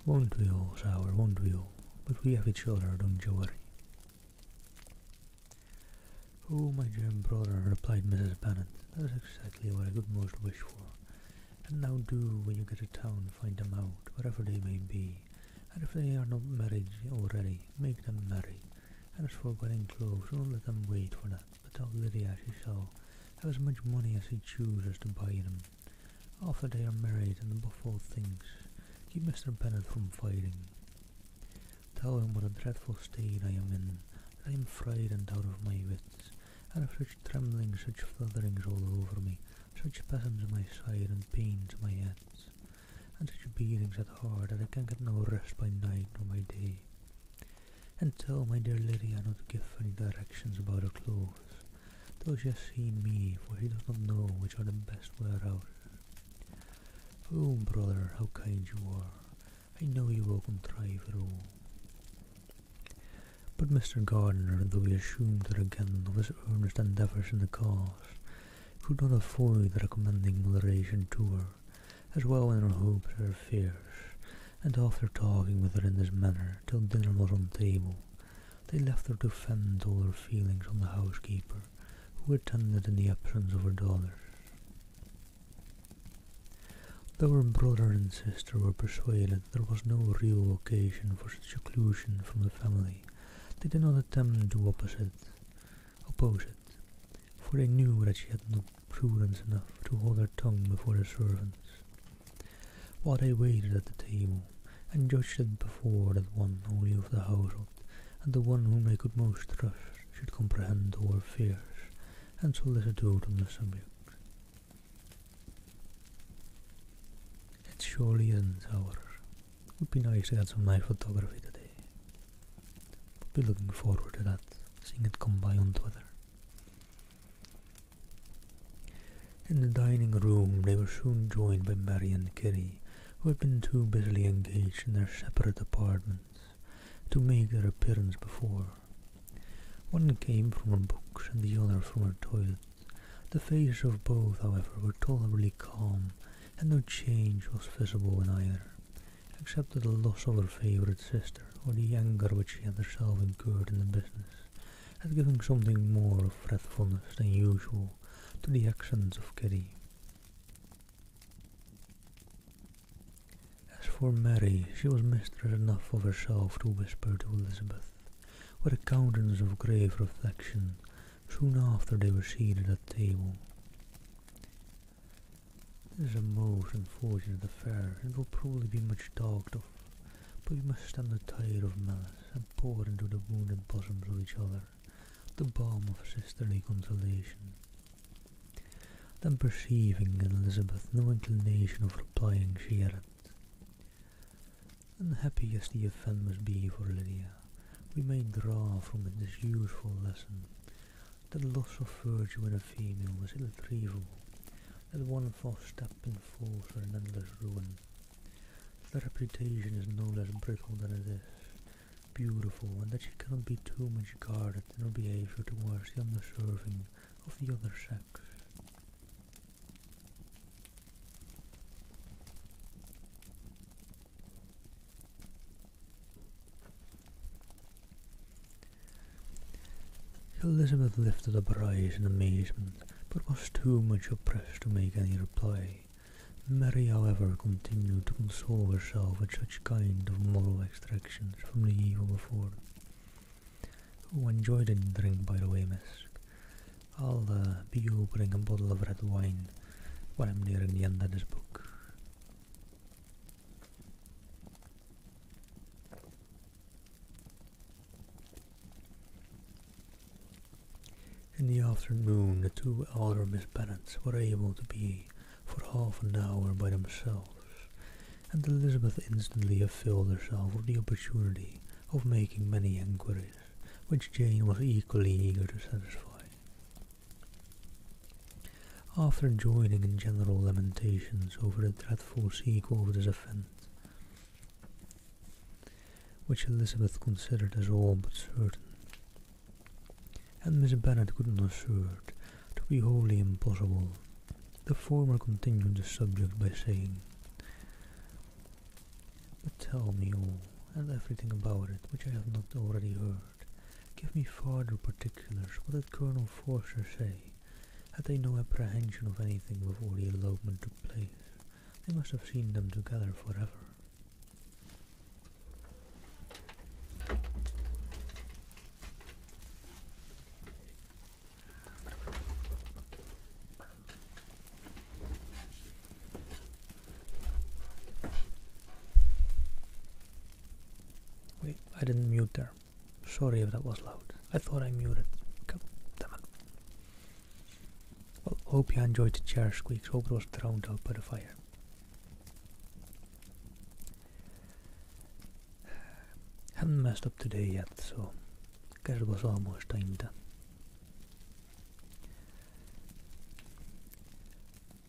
Won't we all, Sour, won't we all? But we have each other, don't you worry. Oh, my dear brother, replied Mrs. Bennet, that is exactly what I could most wish for. And now do, when you get to town, find them out, wherever they may be, and if they are not married already, make them marry. And as for wedding clothes, do not let them wait for that, but tell Lydia she shall have as much money as she chooses to buy them. After they are married, and above all things, keep Mr. Bennet from fighting. Tell him what a dreadful state I am in, that I am frightened out of my wits, and have such trembling, such flutterings all over me, such spasms in my side and pains in my head, and such beatings at heart that I can get no rest by night nor by day. And tell my dear Lydia not to give any directions about her clothes, Does she see me, for she does not know which are the best way out. Oh, brother, how kind you are. I know you will contrive it all. But Mr. Gardiner, though he assumed that again of his earnest endeavours in the cause, could not avoid recommending moderation to her, as well in her hopes as her fears, and after talking with her in this manner till dinner was on table, they left her to vent all her feelings on the housekeeper, who attended in the absence of her daughters. Though her brother and sister were persuaded there was no real occasion for such seclusion from the family, they did not attempt to oppose it, for they knew that she had not prudence enough to hold her tongue before the servants. While they waited at the table, and judged it before that one only of the household, and the one whom they could most trust, should comprehend all her fears, and solicitude on the subject. It surely isn't ours. It would be nice to get some nice photography today. Be looking forward to that, seeing it come by on Twitter. In the dining room they were soon joined by Mary and Kitty, who had been too busily engaged in their separate apartments to make their appearance before. One came from her books and the other from her toilet. The faces of both, however, were tolerably calm, and no change was visible in either, except that the loss of her favourite sister, or the anger which she had herself incurred in the business, had given something more of fretfulness than usual to the accents of Kitty. As for Mary, she was mistress enough of herself to whisper to Elizabeth, with a countenance of grave reflection, soon after they were seated at table. "It is a most unfortunate affair, and will probably be much talked of, but we must stem the tide of malice, and pour into the wounded bosoms of each other the balm of sisterly consolation." Then perceiving in Elizabeth no inclination of replying, she added, "Unhappy as the event must be for Lydia, we may draw from it this useful lesson, that the loss of virtue in a female is irretrievable, that one false step involves her in endless ruin, that the reputation is no less brittle than it is beautiful, and that she cannot be too much guarded in her behaviour towards the undeserving of the other sex." Elizabeth lifted up her eyes in amazement, but was too much oppressed to make any reply. Mary, however, continued to console herself with such kind of moral extractions from the evil before them. "Oh, enjoy the drink, by the way, miss. I'll be opening a bottle of red wine when I'm nearing the end of this book." In the afternoon, the two elder Miss Bennets were able to be for half an hour by themselves, and Elizabeth instantly availed herself of the opportunity of making many enquiries, which Jane was equally eager to satisfy. After joining in general lamentations over the dreadful sequel of this event, which Elizabeth considered as all but certain, and Miss Bennet could not assert to be wholly impossible, the former continued the subject by saying, "But tell me all, and everything about it which I have not already heard. Give me farther particulars. What did Colonel Forster say? Had they no apprehension of anything before the elopement took place? They must have seen them together forever." Wait, I didn't mute there. Sorry if that was loud. I thought I muted. God damn it. Well, hope you enjoyed the chair squeaks. Hope it was drowned out by the fire. Haven't messed up today yet, so I guess it was almost time then.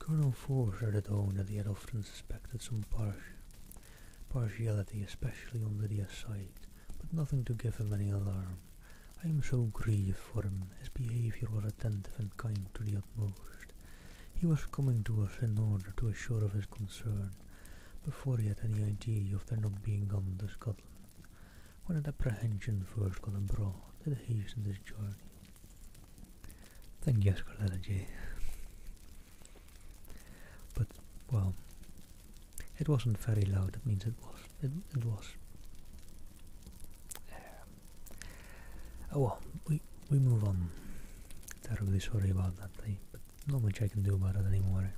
Colonel Forster had owned that he had often suspected some partiality, especially on Lydia's side, but nothing to give him any alarm. I am so grieved for him. His behaviour was attentive and kind to the utmost. He was coming to us in order to assure of his concern, before he had any idea of their not being gone to Scotland. When that apprehension first got abroad, it hastened his journey. Thank you, Scarletta J. But, well, it wasn't very loud, it means it was. Oh well, we move on. Terribly sorry about that, but not much I can do about it anymore.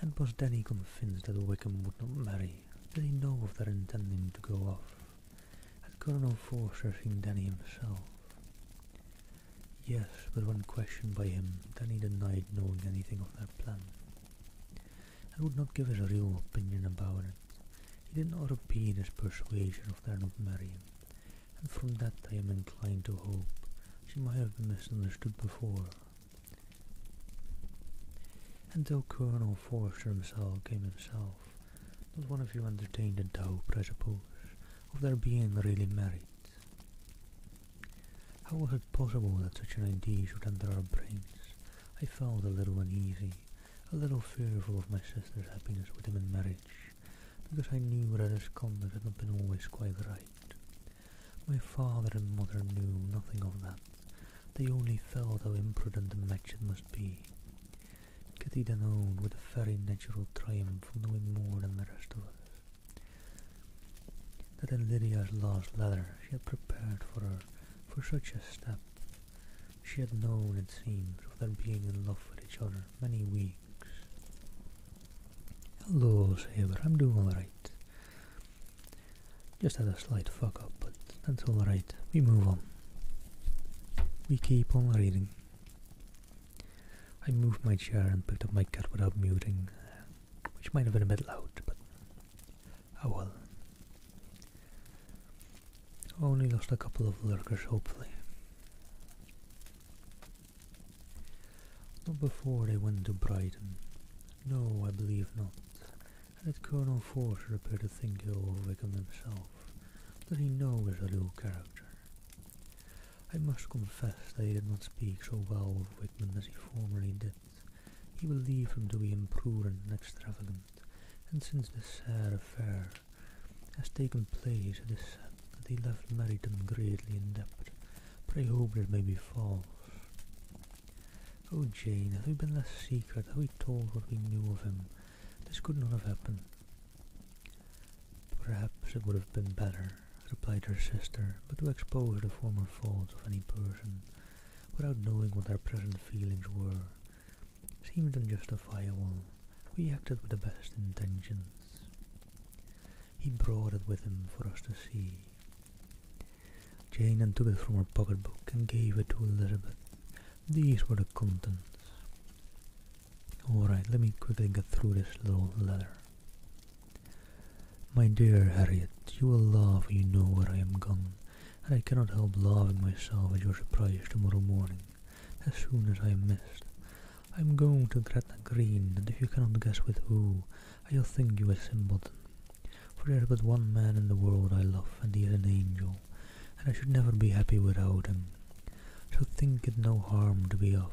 And was Danny convinced that Wickham would not marry? Did he know of their intending to go off? Had Colonel Forster seen Danny himself? Yes, but when questioned by him, Danny denied knowing anything of their plan, and would not give his real opinion about it. He did not repeat his persuasion of their not marrying, and from that I am inclined to hope she might have been misunderstood before. Until Colonel Forster came himself, not one of you entertained a doubt, I suppose, of their being really married. How was it possible that such an idea should enter our brains? I felt a little uneasy, a little fearful of my sister's happiness with him in marriage, because I knew that his conduct had not been always quite right. My father and mother knew nothing of that. They only felt how imprudent a match it must be. Kitty then owned with a very natural triumph of knowing more than the rest of us, that in Lydia's last letter she had prepared for her for such a step. She had known, it seems, of their being in love with each other many weeks. Hello, Saber, I'm doing alright. Just had a slight fuck up, but that's alright. We move on. We keep on reading. I moved my chair and picked up my cat without muting, which might have been a bit loud, but oh well. Only lost a couple of lurkers, hopefully. Not before they went to Brighton. No, I believe not. And that Colonel Forster appeared to think ill of Wickham himself. Does he know his real character? I must confess that he did not speak so well of Wickham as he formerly did. He believed him to be imprudent and extravagant, and since this sad affair has taken place, it is said that he left Meryton greatly in debt, but I hope this may be false. Oh, Jane, have we been less secret? Have we told what we knew of him? This could not have happened. Perhaps it would have been better, replied her sister, but to expose the former faults of any person, without knowing what their present feelings were, seemed unjustifiable. We acted with the best intentions. He brought it with him for us to see. Jane then took it from her pocketbook and gave it to Elizabeth. These were the contents. Alright, let me quickly get through this little letter. My dear Harriet, you will laugh when you know where I am gone, and I cannot help laughing myself at your surprise tomorrow morning, as soon as I am missed. I am going to Gretna Green, and if you cannot guess with who, I shall think you a simpleton. For there is but one man in the world I love, and he is an angel, and I should never be happy without him. So think it no harm to be off.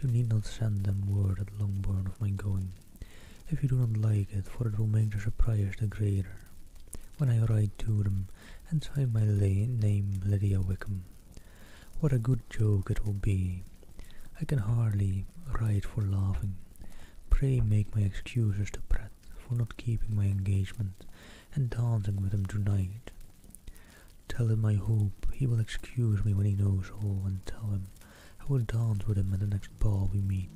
You need not send them word at Longbourn of my going, if you do not like it, for it will make the surprise the greater, when I write to them, and sign my name Lydia Wickham. What a good joke it will be! I can hardly write for laughing. Pray make my excuses to Pratt for not keeping my engagement, and dancing with him tonight. Tell him I hope he will excuse me when he knows all, and tell him I will dance with him at the next ball we meet.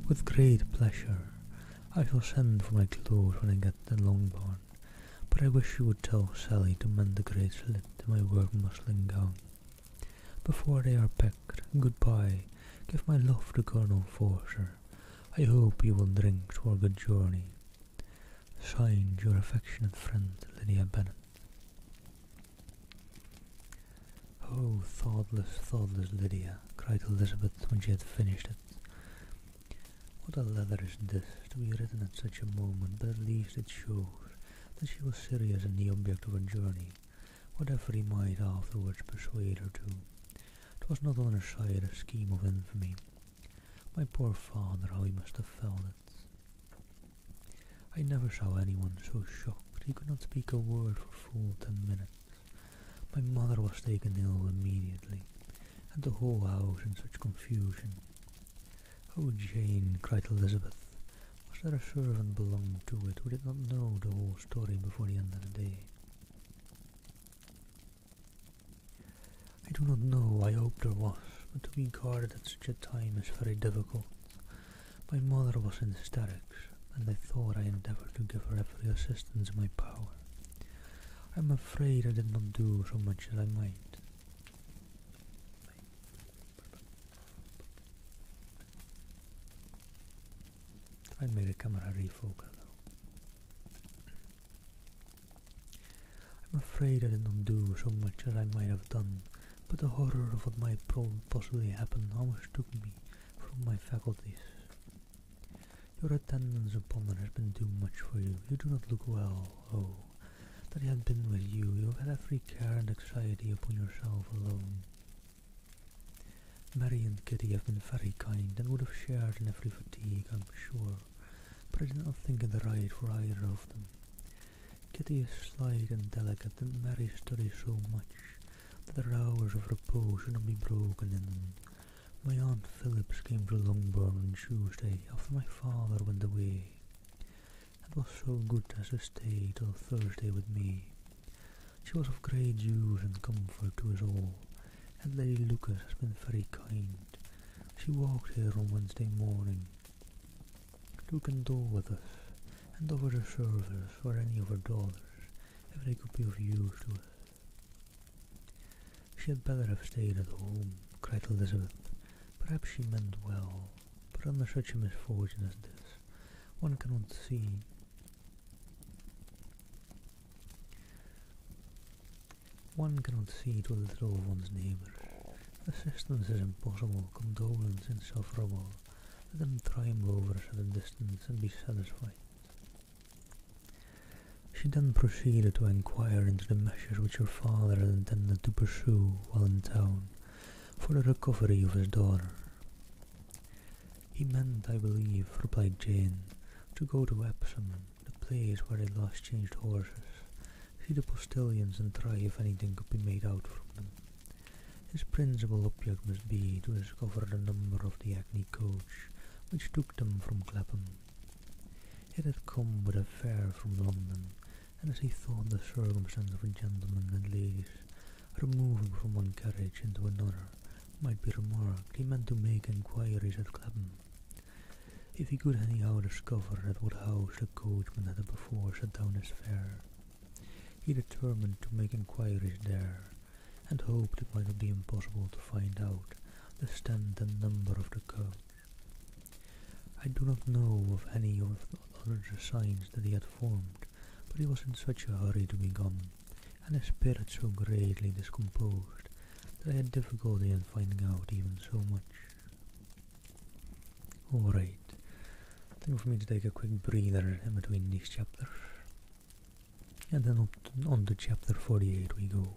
With great pleasure. I shall send for my clothes when I get to Longbourn, but I wish you would tell Sally to mend the great slit in my work muslin gown. Before they are packed, goodbye. Give my love to Colonel Forster. I hope you will drink to our good journey. Signed, your affectionate friend, Lydia Bennet. "Oh, thoughtless, thoughtless Lydia," cried Elizabeth when she had finished it. "What a letter is this, to be written at such a moment, but at least it shows that she was serious in the object of her journey, whatever he might afterwards persuade her to. 'Twas not on her side a scheme of infamy. My poor father, how he must have felt it! I never saw anyone so shocked. He could not speak a word for full 10 minutes. My mother was taken ill immediately, and the whole house in such confusion." "Oh, Jane," cried Elizabeth, "was there a servant belonging to it who did not know the whole story before the end of the day?" "I do not know. I hope there was, but to be guarded at such a time is very difficult. My mother was in hysterics, and I thought I endeavoured to give her every assistance in my power. I am afraid I did not do so much as I might." Try and make the camera refocus. "I'm afraid I did not do so much as I might have done, but the horror of what might possibly happen almost took me from my faculties. Your attendance upon her has been too much for you. You do not look well. Oh, that I had been with you, you have had every care and anxiety upon yourself alone. Mary and Kitty have been very kind, and would have shared in every fatigue, I am sure, but I did not think it right for either of them. Kitty is slight and delicate, and Mary studies so much that her hours of repose should not be broken in them. My Aunt Phillips came to Longbourn on Tuesday, after my father went away, and was so good as to stay till Thursday with me. She was of great use and comfort to us all, and Lady Lucas has been very kind. She walked here on Wednesday morning to condole with us, and offered her service for any of her daughters, if they could be of use to us." "She had better have stayed at home," cried Elizabeth. "Perhaps she meant well, but under such a misfortune as this, one cannot see too little of one's neighbours. Assistance is impossible, condolence insufferable. Let them triumph over us at a distance and be satisfied." She then proceeded to inquire into the measures which her father had intended to pursue while in town for the recovery of his daughter. "He meant, I believe," replied Jane, "to go to Epsom, the place where they last changed horses, see the postilions and try if anything could be made out from them. His principal object must be to discover the number of the hackney coach which took them from Clapham. It had come with a fare from London, and as he thought the circumstance of a gentleman and ladies removing from one carriage into another might be remarked, he meant to make inquiries at Clapham. If he could anyhow discover at what house the coachman had before set down his fare, he determined to make inquiries there, and hoped it might not be impossible to find out the stand and number of the coach. I do not know of any of the other designs that he had formed, but he was in such a hurry to be gone, and his spirit so greatly discomposed, that I had difficulty in finding out even so much." Alright, time for me to take a quick breather in between these chapters, and then on to chapter 48 we go.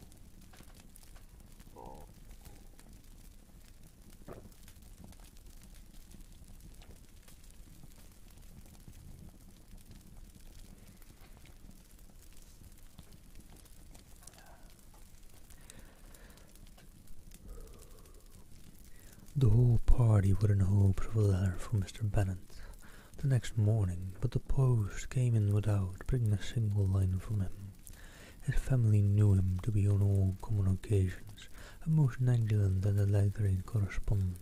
The whole party were in hopes of a letter from Mr. Bennet the next morning, but the post came in without bringing a single line from him. His family knew him to be on all common occasions a most negligent and illiterate correspondent,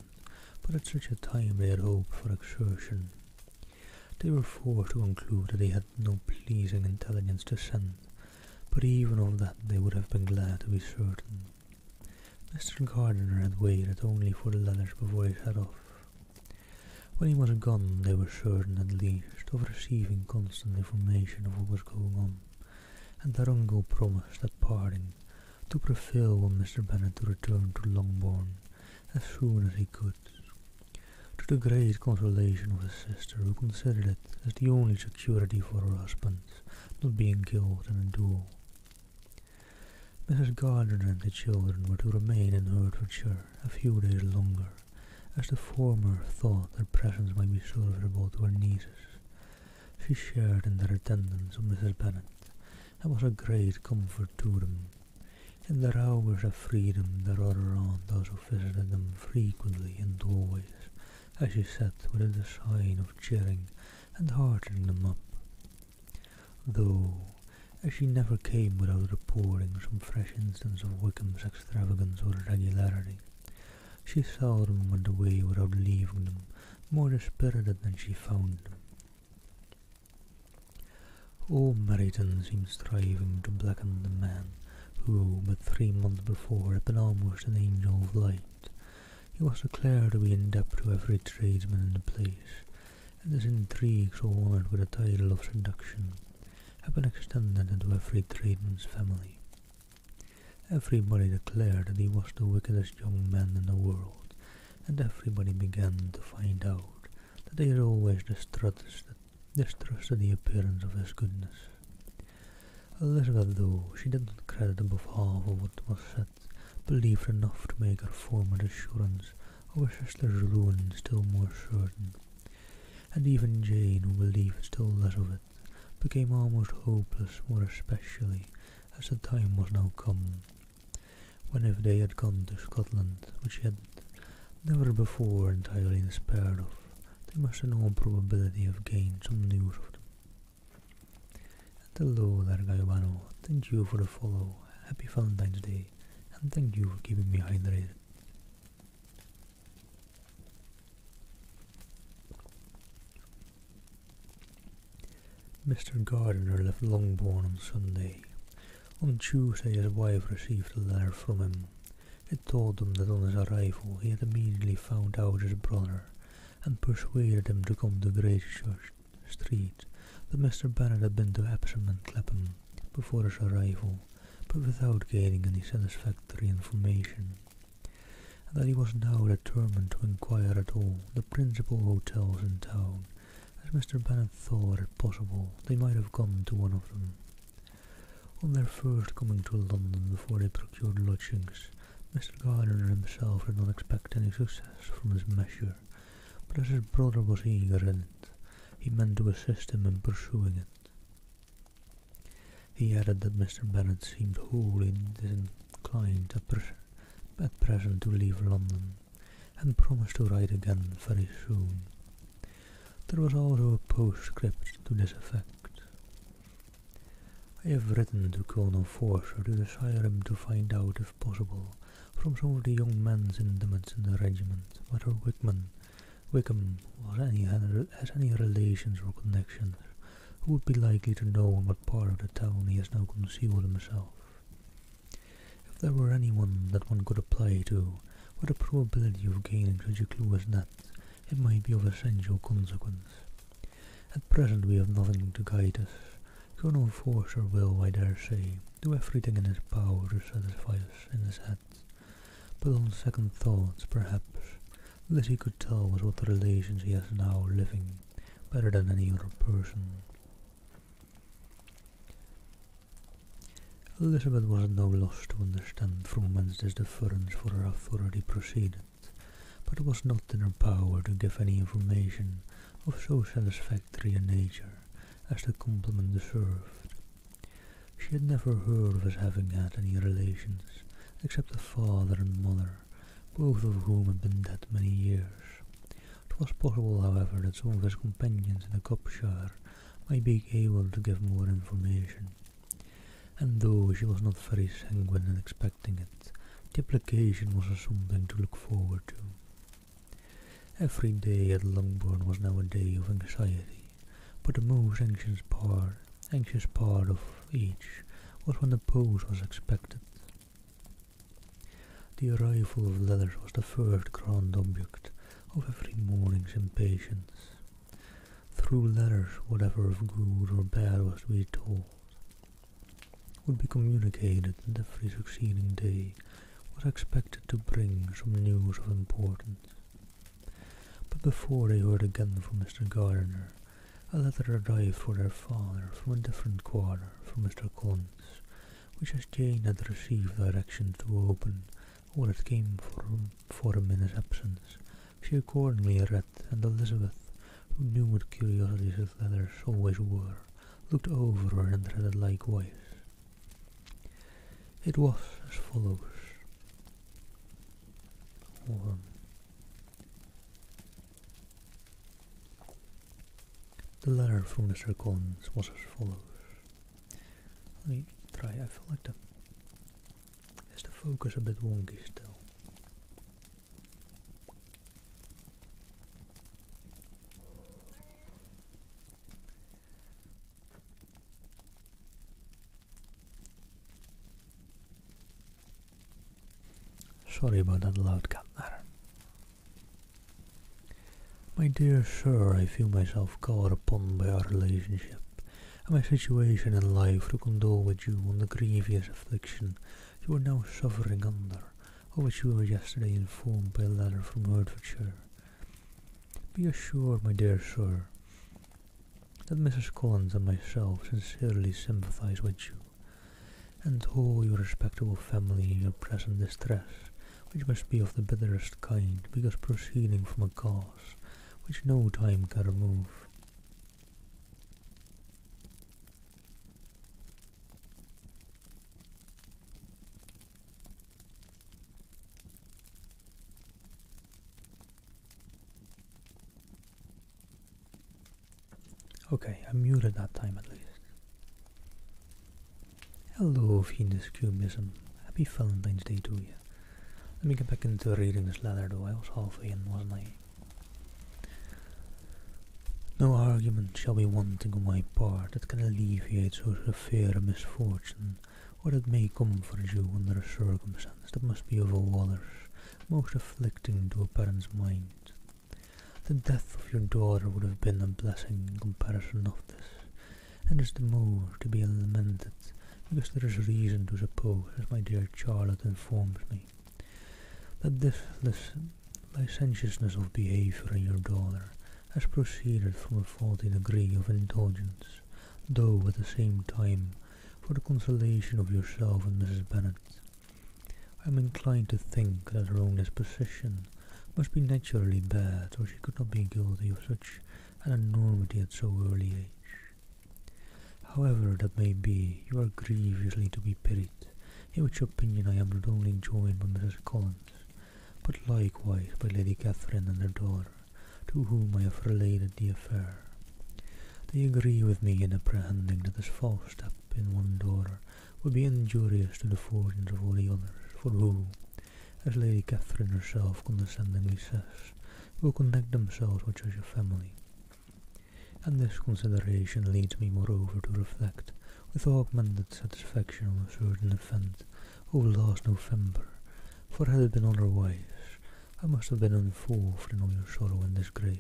but at such a time they had hoped for exertion. They were forced to conclude that he had no pleasing intelligence to send, but even of that they would have been glad to be certain. Mr. Gardiner had waited only for the letters before he set off. When he was gone, they were certain at least of receiving constant information of what was going on, and their uncle promised at parting to prevail on Mr. Bennet to return to Longbourn as soon as he could, to the great consolation of his sister, who considered it as the only security for her husband's not being killed in a duel. Mrs. Gardiner and the children were to remain in Hertfordshire a few days longer, as the former thought their presence might be serviceable to her nieces. She shared in their attendance on Mrs. Bennet, and was a great comfort to them. In their hours of freedom their other aunt also visited them frequently and always, as she sat with a design of cheering and heartening them up, though, as she never came without reporting some fresh instance of Wickham's extravagance or irregularity, she seldom went away without leaving them more dispirited than she found them. All Meryton seemed striving to blacken the man who, but 3 months before, had been almost an angel of light. He was declared to be in debt to every tradesman in the place, and his intrigues, honoured with the title of seduction, had been extended into every tradesman's family. Everybody declared that he was the wickedest young man in the world, and everybody began to find out that they had always distrusted the appearance of his goodness. Elizabeth, though she did not credit above half of what was said, believed enough to make her former assurance of her sister's ruin still more certain, and even Jane, who believed still less of it, became almost hopeless, more especially as the time was now come, when if they had gone to Scotland, which she had never before entirely despaired of, they must in all probability have gained some news of them. And hello there, Gaibano. Thank you for the follow. Happy Valentine's Day, and thank you for keeping me hydrated. Mr. Gardiner left Longbourn on Sunday. On Tuesday his wife received a letter from him. It told him that on his arrival he had immediately found out his brother, and persuaded him to come to Great Church Street, that Mr. Bennet had been to Epsom and Clapham before his arrival, but without gaining any satisfactory information, and that he was now determined to inquire at all the principal hotels in town, as Mr. Bennet thought it possible they might have gone to one of them. On their first coming to London before they procured lodgings, Mr. Gardiner himself did not expect any success from his measure, but as his brother was eager in it, he meant to assist him in pursuing it. He added that Mr. Bennet seemed wholly disinclined at present to leave London, and promised to write again very soon. There was also a postscript to this effect. I have written to Colonel Forster to desire him to find out, if possible, from some of the young men's intimates in the regiment, whether Wickham has any relations or connections who would be likely to know in what part of the town he has now concealed himself. If there were anyone that one could apply to, with the probability of gaining such a clue as that, it might be of essential consequence. At present we have nothing to guide us. Colonel Forster will, I dare say, do everything in his power to satisfy us in his head, but on second thoughts, perhaps, this he could tell us what relations he has now living, better than any other person. Elizabeth was at no loss to understand from whence this deference for her authority proceeded, but it was not in her power to give any information of so satisfactory a nature as the compliment deserved. She had never heard of his having had any relations, except a father and mother, both of whom had been dead many years. It was possible, however, that some of his companions in the Cupshire might be able to give more information, and though she was not very sanguine in expecting it, the application was something to look forward to. Every day at Longbourn was now a day of anxiety, but the most anxious part of each was when the post was expected. The arrival of letters was the first grand object of every morning's impatience. Through letters, whatever of good or bad was to be told, would be communicated, and every succeeding day was expected to bring some news of importance. But before they heard again from Mr. Gardiner, a letter arrived for their father from a different quarter from Mr. Collins, which as Jane had received directions to open, or it came for him in his absence, she accordingly read, and Elizabeth, who knew what curiosities his letters always were, looked over and read it likewise. It was as follows. The letter from Mr. Collins was as follows. Let me try, I feel like is the focus a bit wonky still. Sorry about that loud cat matter. My dear sir, I feel myself called upon by our relationship and my situation in life to condole with you on the grievous affliction you are now suffering under, of which you were yesterday informed by a letter from Hertfordshire. Be assured, my dear sir, that Mrs. Collins and myself sincerely sympathize with you, and all your respectable family in your present distress, which must be of the bitterest kind, because proceeding from a cause which no time can remove. Okay, I'm muted that time at least. Hello, Venus Cubism. Happy Valentine's Day to you. Let me get back into reading this letter though, I was halfway in, wasn't I? No argument shall be wanting on my part that can alleviate so severe a misfortune, or that may comfort you under a circumstance that must be of all others most afflicting to a parent's mind. The death of your daughter would have been a blessing in comparison of this, and is the more to be lamented, because there is reason to suppose, as my dear Charlotte informs me, that this licentiousness of behaviour in your daughter has proceeded from a faulty degree of indulgence, though at the same time, for the consolation of yourself and Mrs. Bennet, I am inclined to think that her own disposition must be naturally bad, or she could not be guilty of such an enormity at so early age. However that may be, you are grievously to be pitied, in which opinion I am not only joined by Mrs. Collins, but likewise by Lady Catherine and her daughter, to whom I have related the affair. They agree with me in apprehending that this false step in one daughter would be injurious to the fortunes of all the others, for who, as Lady Catherine herself condescendingly says, will connect themselves with such a family. And this consideration leads me moreover to reflect with augmented satisfaction on a certain event of last November, for had it been otherwise, I must have been involved in all your sorrow and disgrace.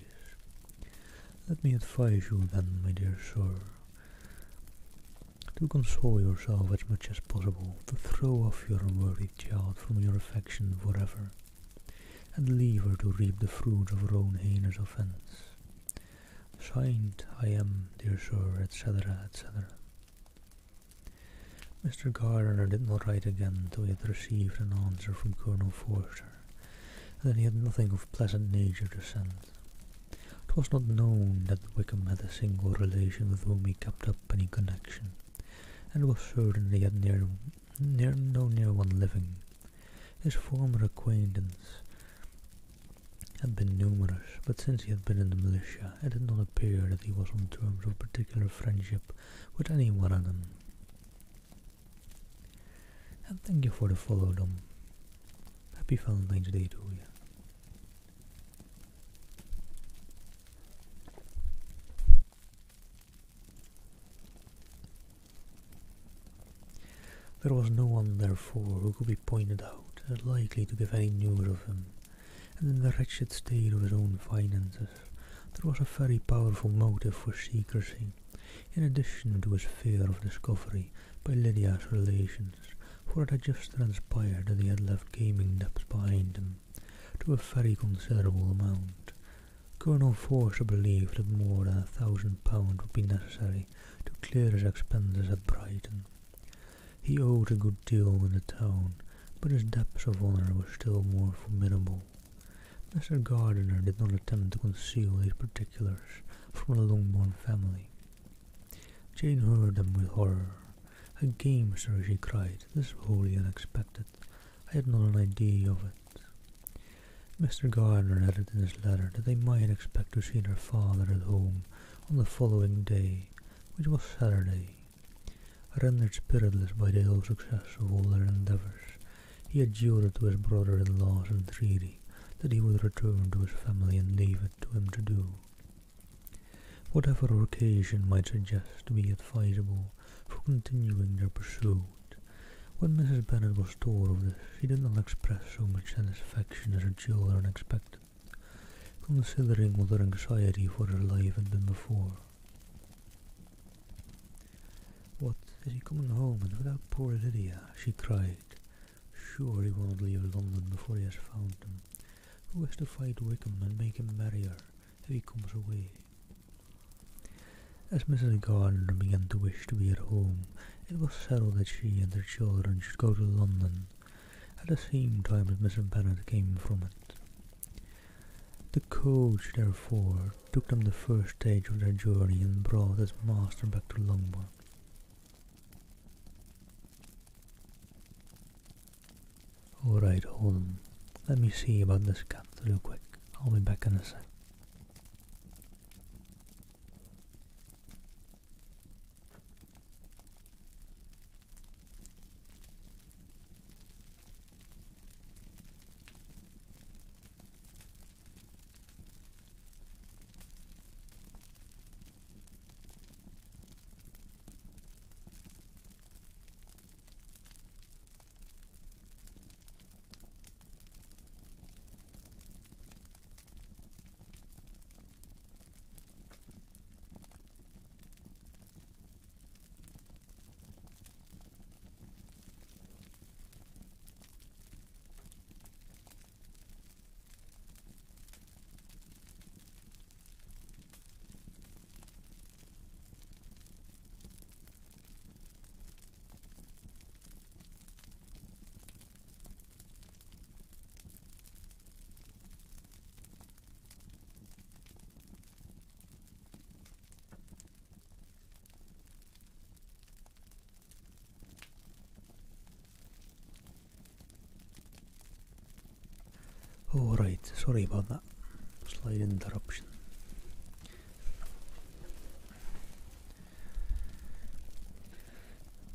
Let me advise you then, my dear sir, to console yourself as much as possible, to throw off your unworthy child from your affection forever, and leave her to reap the fruits of her own heinous offence. Signed, I am, dear sir, etc., etc. Mr. Gardiner did not write again till he had received an answer from Colonel Forster, and then he had nothing of pleasant nature to send. It was not known that Wickham had a single relation with whom he kept up any connection, and it was certain that he had no near one living. His former acquaintance had been numerous, but since he had been in the militia, it did not appear that he was on terms of particular friendship with any one of them. And thank you for the follow, Dom. Happy Valentine's Day to you. There was no one, therefore, who could be pointed out as likely to give any news of him, and in the wretched state of his own finances, there was a very powerful motive for secrecy, in addition to his fear of discovery by Lydia's relations, for it had just transpired that he had left gaming debts behind him to a very considerable amount. Colonel Forster believed that more than £1,000 would be necessary to clear his expenses at Brighton. He owed a good deal in the town, but his debts of honour were still more formidable. Mr. Gardiner did not attempt to conceal these particulars from the Longbourn family. Jane heard them with horror. "A game, sir," she cried. "This is wholly unexpected. I had not an idea of it." Mr. Gardiner added in his letter that they might expect to see their father at home on the following day, which was Saturday. Rendered spiritless by the ill success of all their endeavours, he had yielded to his brother-in-law's entreaty that he would return to his family and leave it to him to do whatever occasion might suggest to be advisable for continuing their pursuit. When Mrs. Bennet was told of this, she did not express so much satisfaction as her children expected, considering what her anxiety for her life had been before. "What, is he coming home, and without poor Lydia?" she cried. "Sure he will not leave London before he has found him. Who is to fight Wickham and make him merrier if he comes away?" As Mrs. Gardiner began to wish to be at home, it was settled that she and her children should go to London at the same time that Mrs. Bennet came from it. The coach, therefore, took them the first stage of their journey and brought its master back to Longbourn. "Alright, hold on. Let me see about this cat real quick. I'll be back in a sec." Alright, sorry about that. Slight interruption.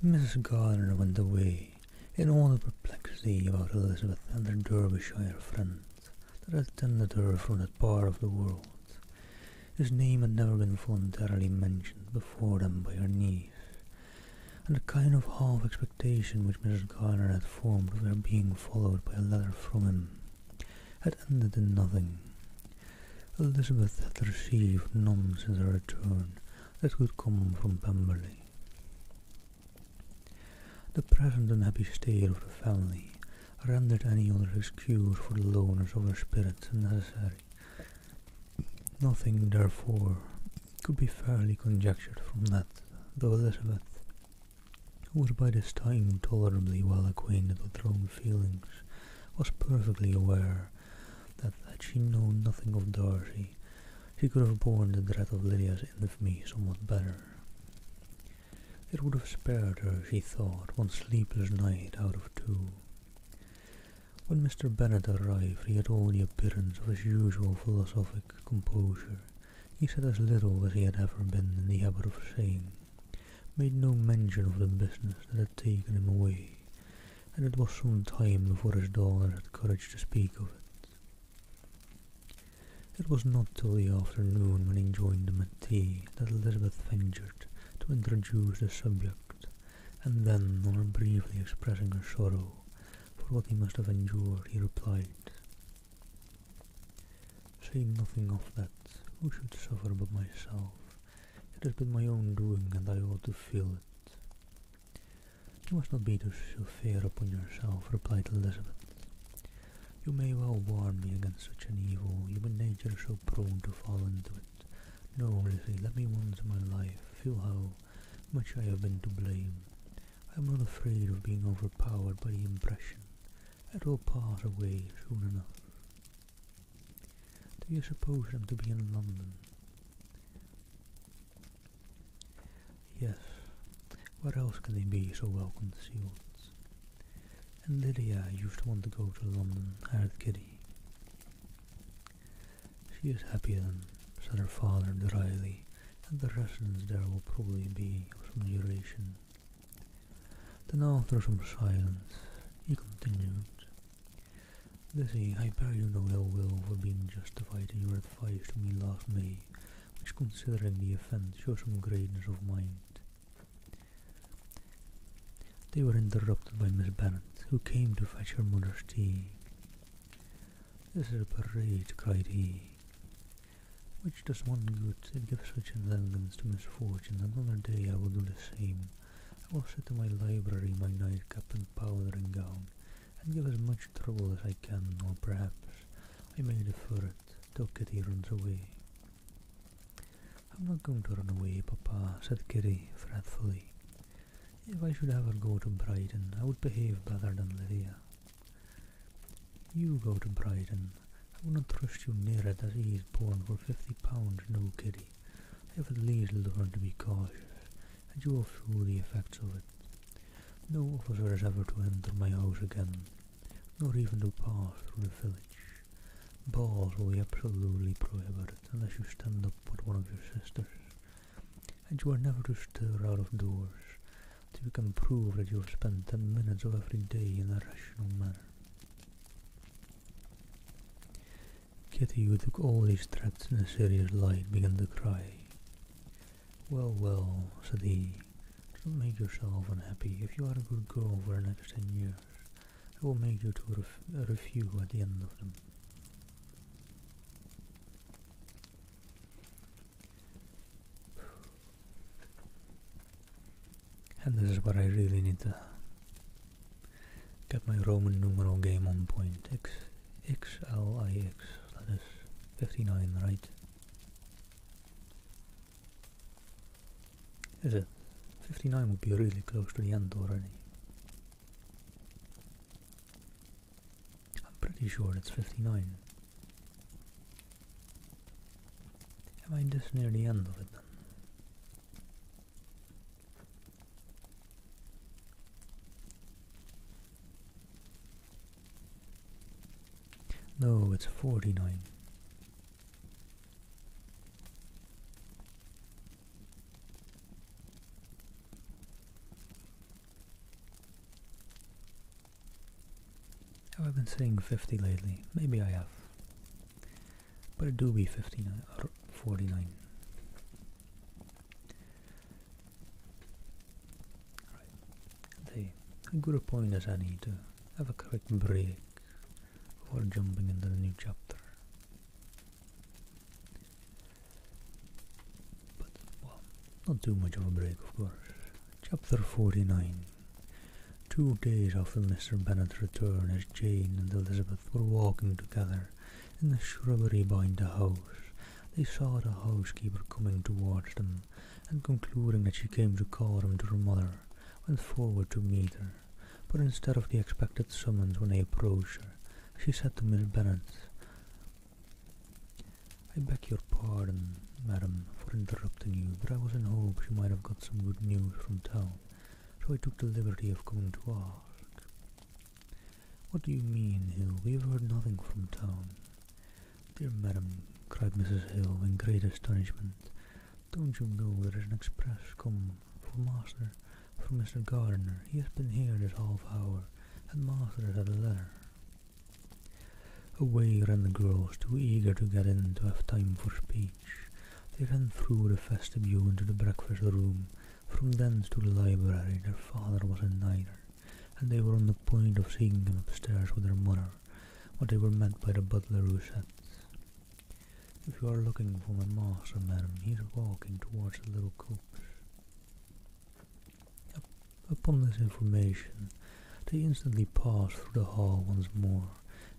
Mrs. Gardiner went away in all the perplexity about Elizabeth and her Derbyshire friend that had attended her from that part of the world. His name had never been voluntarily mentioned before them by her niece, and the kind of half expectation which Mrs. Gardiner had formed of their being followed by a letter from him had ended in nothing. Elizabeth had received none since her return that could come from Pemberley. The present unhappy state of the family rendered any other excuse for the lowness of her spirits unnecessary. Nothing, therefore, could be fairly conjectured from that, though Elizabeth, who was by this time tolerably well acquainted with her own feelings, was perfectly aware that had she known nothing of Darcy, she could have borne the dread of Lydia's infamy somewhat better. It would have spared her, she thought, one sleepless night out of two. When Mr. Bennet arrived, he had all the appearance of his usual philosophic composure. He said as little as he had ever been in the habit of saying, made no mention of the business that had taken him away, and it was some time before his daughter had courage to speak of it. It was not till the afternoon, when he joined them at tea, that Elizabeth ventured to introduce the subject, and then, on her briefly expressing her sorrow for what he must have endured, he replied, "Say nothing of that. Who should suffer but myself? It has been my own doing, and I ought to feel it. You must not be too severe upon yourself, replied Elizabeth. You may well warn me against such an evil, human nature is so prone to fall into it. No, Lizzie, let me once in my life feel how much I have been to blame. I am not afraid of being overpowered by the impression. It will pass away soon enough. Do you suppose them to be in London? Yes. Where else can they be so well concealed? And Lydia used to want to go to London, added Kitty. She is happy then, said her father dryly, and the residence there will probably be of some duration. Then after some silence, he continued, Lizzie, I bear you no ill will for being justified in your advice to me last May, which considering the offence shows some greatness of mind. They were interrupted by Miss Bennet, who came to fetch her mother's tea. This is a parade, cried he, which does one good. It gives such an elegance to misfortune. Another day I will do the same. I will sit in my library, my nightcap and powdering gown, and give as much trouble as I can, or perhaps I may defer it till Kitty runs away. I'm not going to run away, Papa, said Kitty fretfully. If I should ever go to Brighton, I would behave better than Lydia. You go to Brighton. I would not trust you near it as he is born for £50, no, Kitty. I have at least learned to be cautious, and you will feel the effects of it. No officer is ever to enter my house again, nor even to pass through the village. Balls will be absolutely prohibited unless you stand up with one of your sisters, and you are never to stir out of doors till you can prove that you have spent 10 minutes of every day in a rational manner. Kitty, who took all these threats in a serious light, began to cry. Well, well, said he, don't make yourself unhappy. If you are a good girl for the next 10 years, I will make you to a review at the end of them. And this is where I really need to get my Roman numeral game on point. XLIX, that is 59, right? Is it? 59 would be really close to the end already. I'm pretty sure it's 59. Am I this near the end of it then? No, it's 49. Have I been saying 50 lately? Maybe I have. But it do be 59 or 49. Right. A good point as any to have a quick break before jumping into the new chapter. But, well, not too much of a break, of course. Chapter 49. 2 days after Mr. Bennet's return, as Jane and Elizabeth were walking together in the shrubbery behind the house, they saw the housekeeper coming towards them, and concluding that she came to call them to her mother, went forward to meet her. But instead of the expected summons when they approached her, she said to Miss Bennet, I beg your pardon, madam, for interrupting you, but I was in hopes you might have got some good news from town, so I took the liberty of coming to ask. What do you mean, Hill? We have heard nothing from town. Dear madam, cried Mrs. Hill in great astonishment, don't you know there is an express come for master from Mr. Gardiner? He has been here this half hour, and master has had a letter. Away ran the girls, too eager to get in to have time for speech. They ran through the vestibule into the breakfast room. From thence to the library. Their father was in neither, and they were on the point of seeing him upstairs with their mother, when they were met by the butler, who said, If you are looking for my master, madam, he is walking towards the little copse. Upon this information, they instantly passed through the hall once more,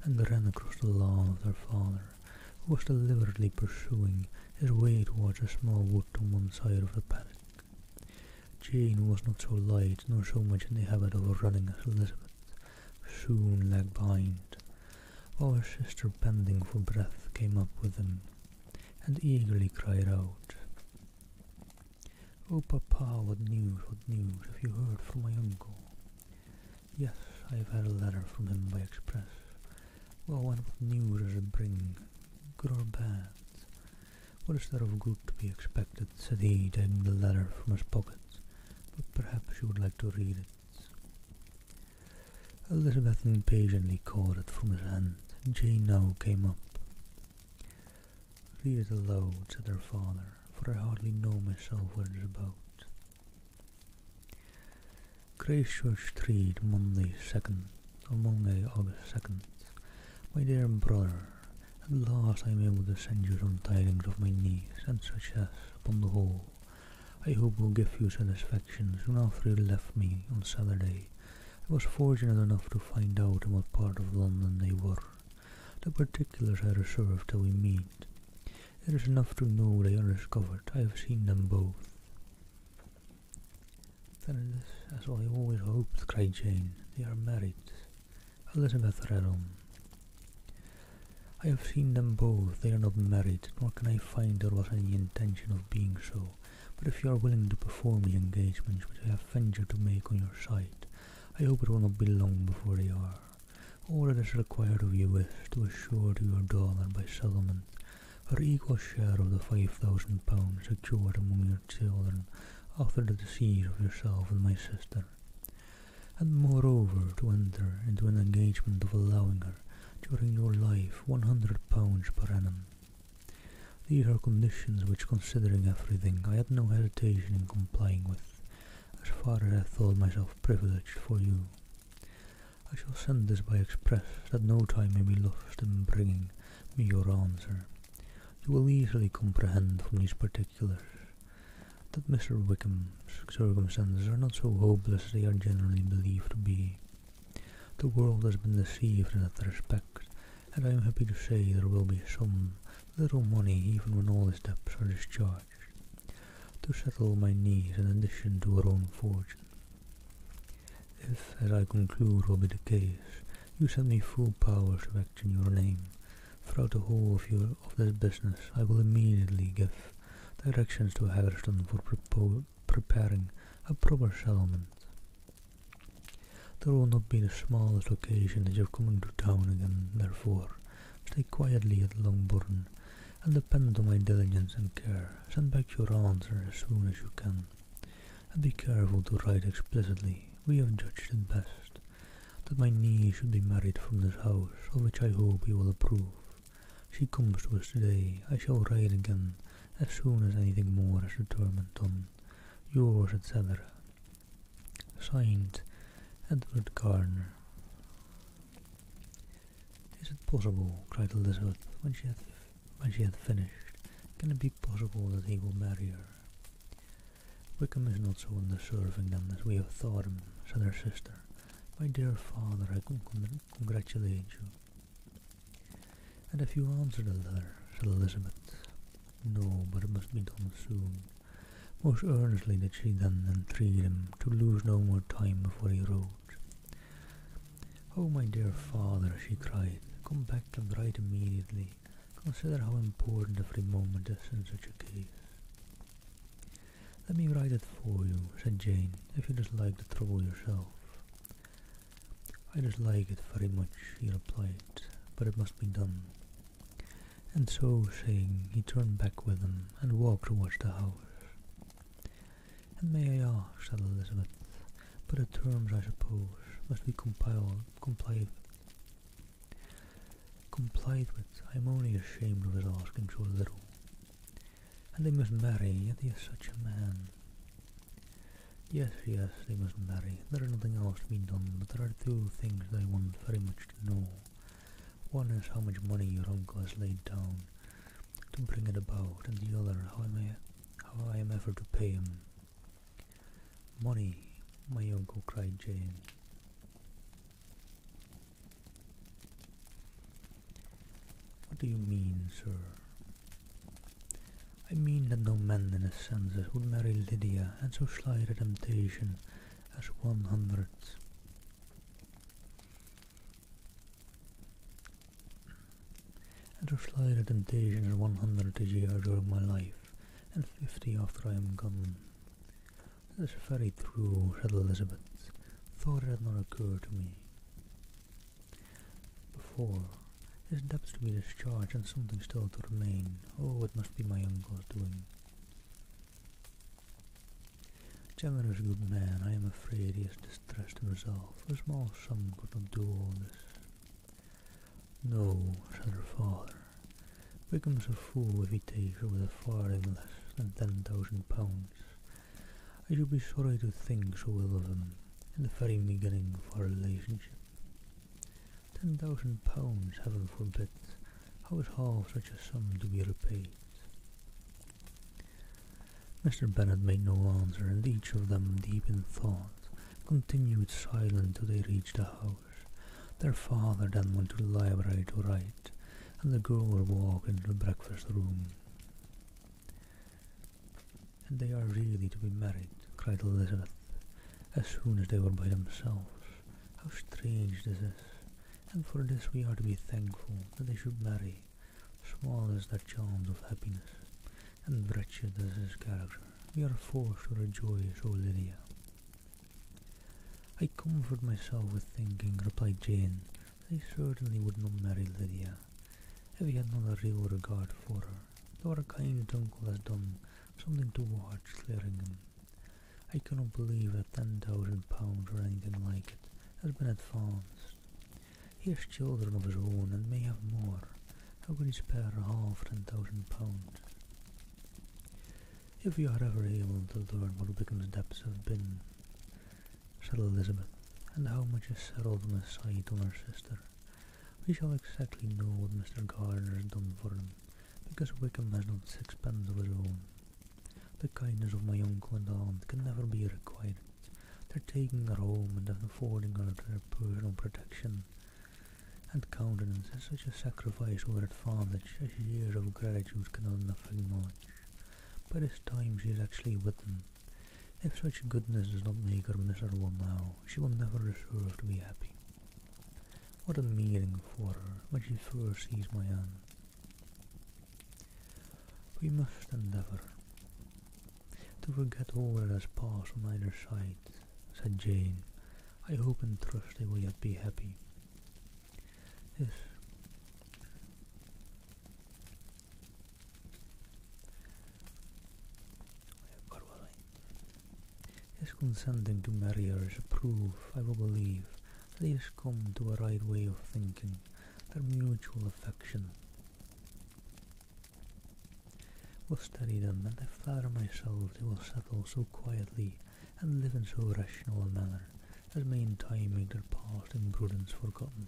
and ran across the lawn of their father, who was deliberately pursuing his way towards a small wood on one side of the paddock. Jane was not so light nor so much in the habit of running as Elizabeth, soon lagged behind, while her sister, panting for breath, came up with them, and eagerly cried out, "Oh, papa, what news, have you heard from my uncle?" "Yes, I have had a letter from him by express." "Well, and what news does it bring, good or bad?" "What is there of good to be expected?" said he, taking the letter from his pocket. "But perhaps you would like to read it." Elizabeth impatiently caught it from his hand, and Jane now came up. "Read it aloud," said her father, "for I hardly know myself what it is about." Christchurch Street, Monday, August 2nd. My dear brother, at last I am able to send you some tidings of my niece, and such as, upon the whole, I hope will give you satisfaction. Soon after you left me on Saturday, I was fortunate enough to find out in what part of London they were. The particulars I reserve till we meet. It is enough to know they are discovered. I have seen them both. "Then it is as I always hoped," cried Jane. "They are married." Elizabeth read on. "I have seen them both. They are not married, nor can I find there was any intention of being so. But if you are willing to perform the engagements which I have ventured to make on your side, I hope it will not be long before they are. All that is required of you is to assure to your daughter by settlement her equal share of the £5,000 secured among your children after the decease of yourself and my sister, and moreover to enter into an engagement of allowing her during your life £100 per annum. These are conditions which, considering everything, I had no hesitation in complying with, as far as I thought myself privileged for you. I shall send this by express, that no time may be lost in bringing me your answer. You will easily comprehend from these particulars that Mr. Wickham's circumstances are not so hopeless as they are generally believed to be. The world has been deceived in that respect, and I am happy to say there will be some little money, even when all his debts are discharged, to settle my niece in addition to her own fortune. If, as I conclude will be the case, you send me full powers to act in your name throughout the whole of this business, I will immediately give directions to Haggerston for preparing a proper settlement. There will not be the smallest occasion that your coming to town again, therefore stay quietly at Longbourn, and depend on my diligence and care. Send back your answer as soon as you can, and be careful to write explicitly. We have judged it best that my niece should be married from this house, of which I hope you will approve. She comes to us today. I shall write again as soon as anything more is determined on. Yours, etc. Signed, Edward Gardner. "Is it possible," cried Elizabeth, when she had finished, "can it be possible that he will marry her?" "Wickham is not so undeserving then as we have thought him," said her sister. "My dear father, I congratulate you." "And if you answer the letter," said Elizabeth. "No, but it must be done soon." Most earnestly did she then entreat him to lose no more time before he wrote. "Oh, my dear father," she cried, "come back and write immediately. Consider how important every moment is in such a case." "Let me write it for you," said Jane, "if you dislike the trouble yourself." "I dislike it very much," he replied, "but it must be done." And so saying, he turned back with them and walked towards the house. "And may I ask," said Elizabeth, "but the terms, I suppose, must be complied with. I am only ashamed of his asking so little. And they must marry, yet he is such a man." Yes, they must marry. There is nothing else to be done, but there are two things that I want very much to know. One is how much money your uncle has laid down to bring it about, and the other how I am ever to pay him. Money, my uncle, cried Jane. What do you mean, sir? I mean that no man in his senses would marry Lydia and so slight a temptation as 100. And so slight a temptation as 100 a year during my life, and 50 after I am gone. That is very true, said Elizabeth, though it had not occurred to me before. His debts to be discharged and something still to remain. Oh, it must be my uncle's doing. Generous good man, I am afraid he has distressed himself. A small sum could not do all this. No, said her father. Wickham's a fool if he takes her with a farthing less than £10,000. I should be sorry to think so ill of him in the very beginning of our relationship. £10,000, heaven forbid! How is half such a sum to be repaid? Mr. Bennet made no answer, and each of them, deep in thought, continued silent till they reached the house. Their father then went to the library to write, and the girls walked into the breakfast room. And they are really to be married, cried Elizabeth, as soon as they were by themselves. How strange this is! And for this we are to be thankful that they should marry, small as their chance of happiness, and wretched as his character. We are forced to rejoice, O Lydia. I comfort myself with thinking, replied Jane, that he certainly would not marry Lydia, if he had not a real regard for her, though our kind uncle has done something towards clearing him. I cannot believe that £10,000 or anything like it has been advanced. He has children of his own and may have more. How could he spare half £10,000? If we are ever able to learn what Wickham's debts have been, said Elizabeth, and how much is settled on his side on her sister, we shall exactly know what Mr. Gardiner has done for him, because Wickham has not sixpence of his own. The kindness of my uncle and aunt can never be requited. Their taking her home and affording her their personal protection and countenance is such a sacrifice or advantage as years of gratitude cannot enough acknowledge. By this time she is actually with them. If such goodness does not make her miserable now, she will never deserve to be happy. What a meeting for her when she first sees my aunt. We must endeavour to forget all that has passed on either side, said Jane. I hope and trust they will yet be happy. Yes. His consenting to marry her is a proof, I will believe, that he has come to a right way of thinking, their mutual affection will steady them, and I flatter myself they will settle so quietly and live in so rational a manner as may in time make their past imprudence forgotten.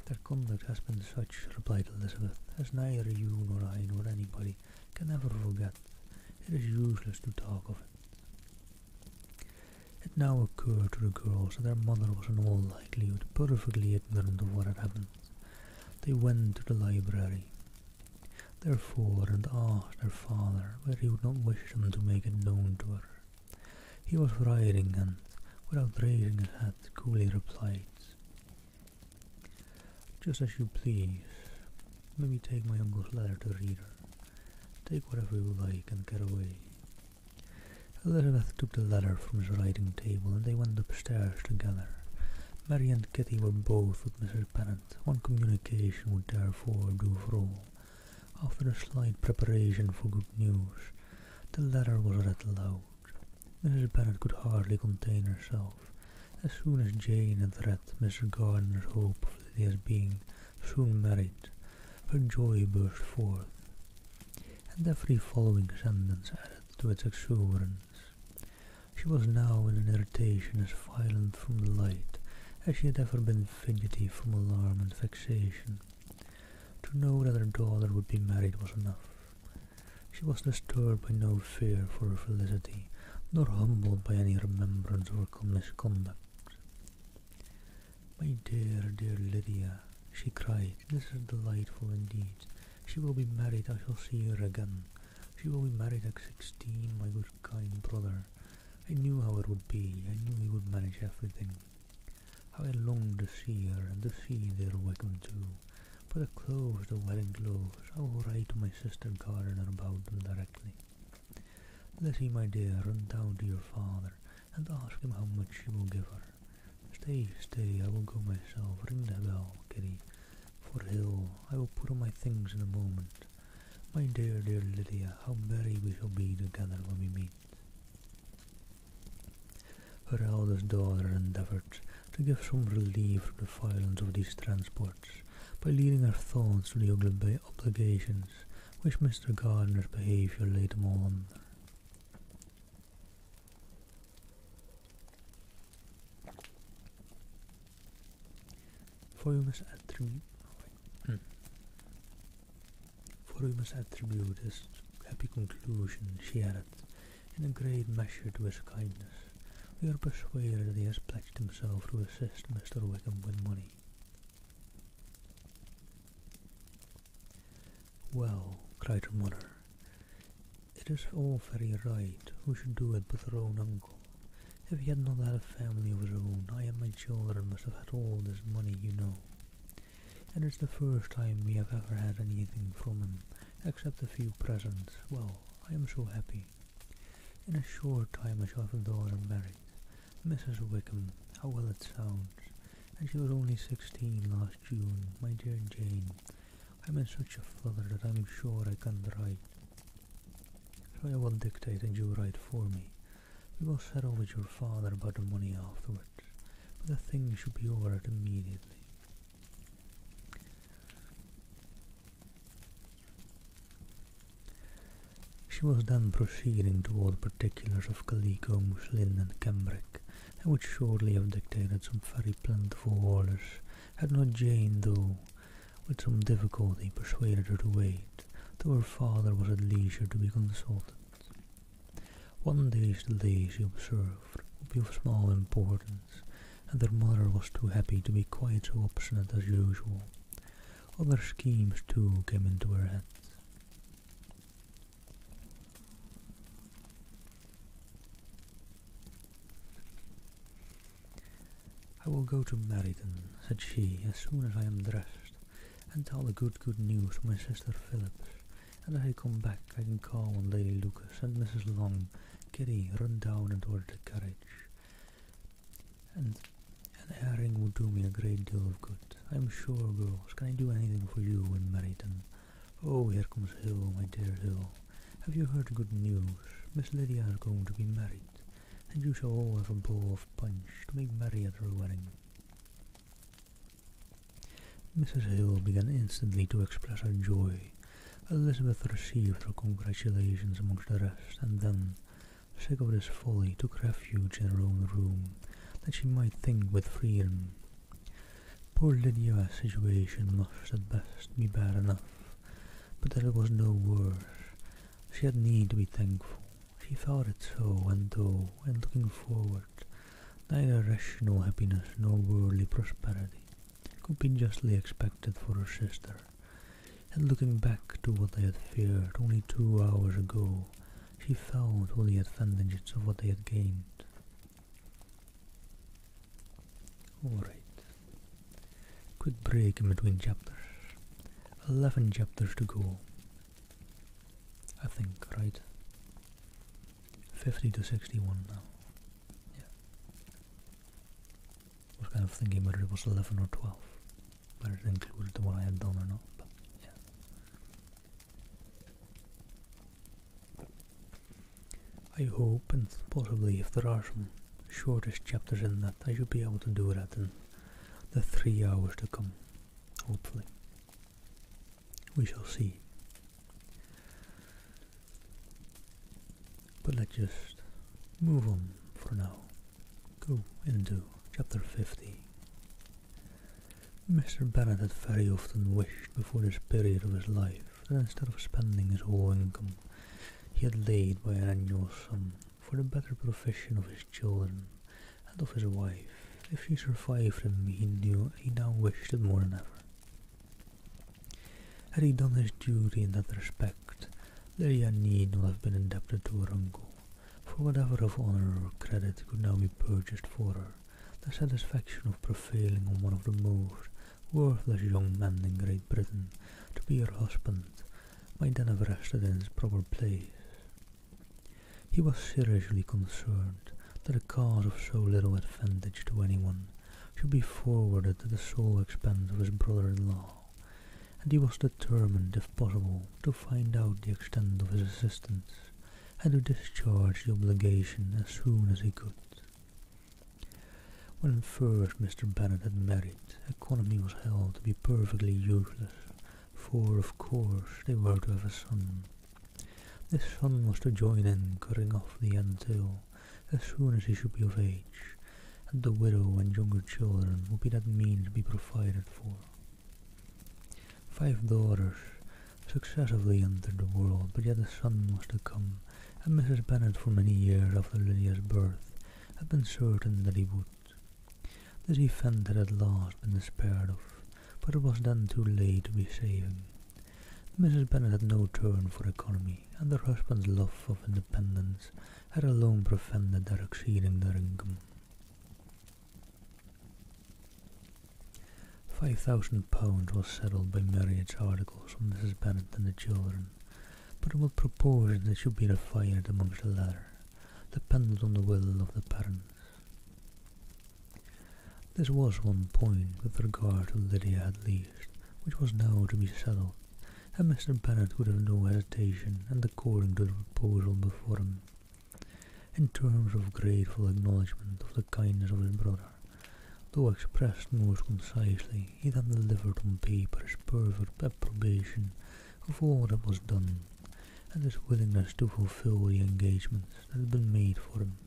Their conduct has been such, replied Elizabeth, as neither you nor I nor anybody can ever forget. It is useless to talk of it. It now occurred to the girls that their mother was in all likelihood perfectly ignorant of what had happened. They went to the library, therefore, and asked their father whether he would not wish them to make it known to her. He was writing and, without raising his hat, coolly replied, "Just as you please. Let me take my uncle's letter to read her. Take whatever you like and get away." Elizabeth took the letter from his writing table and they went upstairs together. Mary and Kitty were both with Mrs. Bennet. One communication would therefore do for all. After a slight preparation for good news, the letter was read aloud. Mrs. Bennet could hardly contain herself. As soon as Jane had read Mr. Gardiner's hope of Lydia's being soon married, her joy burst forth, and every following sentence added to its exuberance. She was now in an irritation as violent from delight as she had ever been fidgety from alarm and vexation. To know that her daughter would be married was enough. She was disturbed by no fear for her felicity, nor humbled by any remembrance of her misconduct. "My dear, dear Lydia," she cried, "this is delightful indeed. She will be married, I shall see her again. She will be married at 16, my good kind brother. I knew how it would be, I knew he would manage everything. How I longed to see her, and to see dear Wickham too. For the clothes, the wedding clothes, I will write to my sister Gardiner about them directly. Lizzie, my dear, run down to your father, and ask him how much she will give her. Stay, stay, I will go myself. Ring the bell, Kitty. For Hill, I will put on my things in a moment. My dear, dear Lydia, how merry we shall be together when we meet." Her eldest daughter endeavoured to give some relief to the violence of these transports by leading her thoughts to the ugly obligations which Mr. Gardiner's behaviour laid them all under. For we must attribute his happy conclusion, she added, in a great measure to his kindness. We are persuaded that he has pledged himself to assist Mr. Wickham with money. "Well," cried her mother, "it is all very right. Who should do it but her own uncle? If he had not had a family of his own, I and my children must have had all this money, you know. And it's the first time we have ever had anything from him, except a few presents. Well, I am so happy. In a short time I shall have a daughter married. Mrs. Wickham, how well it sounds. And she was only 16 last June, my dear Jane. I'm in such a flutter that I'm sure I can't write. So I will dictate and you write for me. We will settle with your father about the money afterwards, but the thing should be ordered immediately." She was then proceeding to all the particulars of calico, muslin, and cambric, and would surely have dictated some very plentiful orders, had not Jane, though with some difficulty, persuaded her to wait till her father was at leisure to be consulted. One day's delay, she observed, would be of small importance, and her mother was too happy to be quite so obstinate as usual. Other schemes, too, came into her head. "I will go to Meryton," said she, "as soon as I am dressed, and tell the good news to my sister Phillips, and as I come back I can call on Lady Lucas and Mrs. Long. Kitty, run down and order the carriage. And an airing would do me a great deal of good. I am sure, girls, can I do anything for you in Meryton? Oh, here comes Hill, my dear Hill. Have you heard good news? Miss Lydia is going to be married, and you shall all have a bowl of punch to make merry at her wedding." Mrs. Hill began instantly to express her joy. Elizabeth received her congratulations amongst the rest, and then, sick of this folly, took refuge in her own room, that she might think with freedom. Poor Lydia's situation must at best be bad enough, but that it was no worse. She had need to be thankful. She felt it so, and though, in looking forward, neither rational happiness nor worldly prosperity could be justly expected for her sister, and looking back to what they had feared only 2 hours ago, she felt all the advantages of what they had gained. Alright. Quick break in between chapters. 11 chapters to go. I think, right? 50 to 61 now. Yeah. I was kind of thinking whether it was 11 or 12. Whether it included the one I had done or not. But yeah. I hope, and possibly if there are some shortest chapters in that, I should be able to do that in the 3 hours to come. Hopefully. We shall see. But let's just move on for now. Go into chapter 50. Mr. Bennet had very often wished before this period of his life that instead of spending his whole income, he had laid by an annual sum for the better provision of his children and of his wife. If she survived him, he now wished it more than ever. Had he done his duty in that respect, Lydia need not have been indebted to her uncle, for whatever of honour or credit could now be purchased for her, the satisfaction of prevailing on one of the most worthless young men in Great Britain to be her husband might then have rested in its proper place. He was seriously concerned that a cause of so little advantage to anyone should be forwarded at the sole expense of his brother-in-law, and he was determined, if possible, to find out the extent of his assistance, and to discharge the obligation as soon as he could. When first Mr. Bennet had married, economy was held to be perfectly useless, for, of course, they were to have a son. This son was to join in cutting off the entail as soon as he should be of age, and the widow and younger children would be that means to be provided for. 5 daughters successively entered the world, but yet a son was to come, and Mrs. Bennet for many years after Lydia's birth had been certain that he would. This event had at last been despaired of, but it was then too late to be saving. Mrs. Bennet had no turn for economy, and her husband's love of independence had alone prevented their exceeding their income. £5,000 was settled by marriage articles on Mrs. Bennet and the children, but in what proportion it should be divided amongst the latter depended on the will of the parents. This was one point, with regard to Lydia at least, which was now to be settled, and Mr. Bennet would have no hesitation in according to the proposal before him, in terms of grateful acknowledgment of the kindness of his brother. Though expressed most concisely, he then delivered on paper his perfect approbation of all that was done, and his willingness to fulfil the engagements that had been made for him.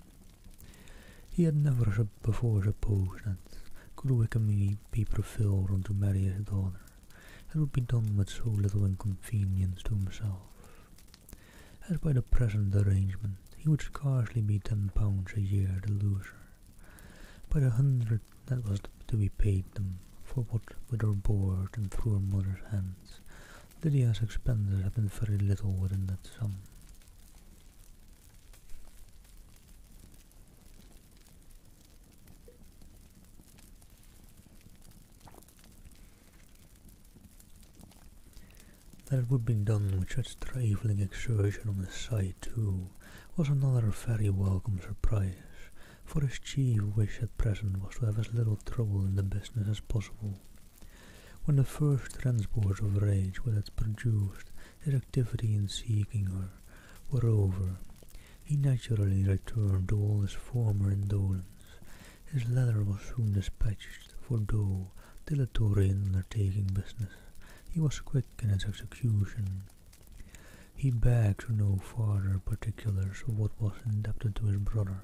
He had never before supposed that, could Wickham be prevailed on to marry his daughter, it would be done with so little inconvenience to himself. As by the present arrangement, he would scarcely be £10 a year the loser. By the 100 that was to be paid them, for what with her board and through her mother's hands, Lydia's expenses had been very little within that sum. That it would be done with such trifling exertion on his side too, was another very welcome surprise, for his chief wish at present was to have as little trouble in the business as possible. When the first transports of rage which had produced his activity in seeking her were over, he naturally returned to all his former indolence. His letter was soon dispatched, for though dilatory in undertaking business, he was quick in its execution. He begged to know further particulars of what was indebted to his brother,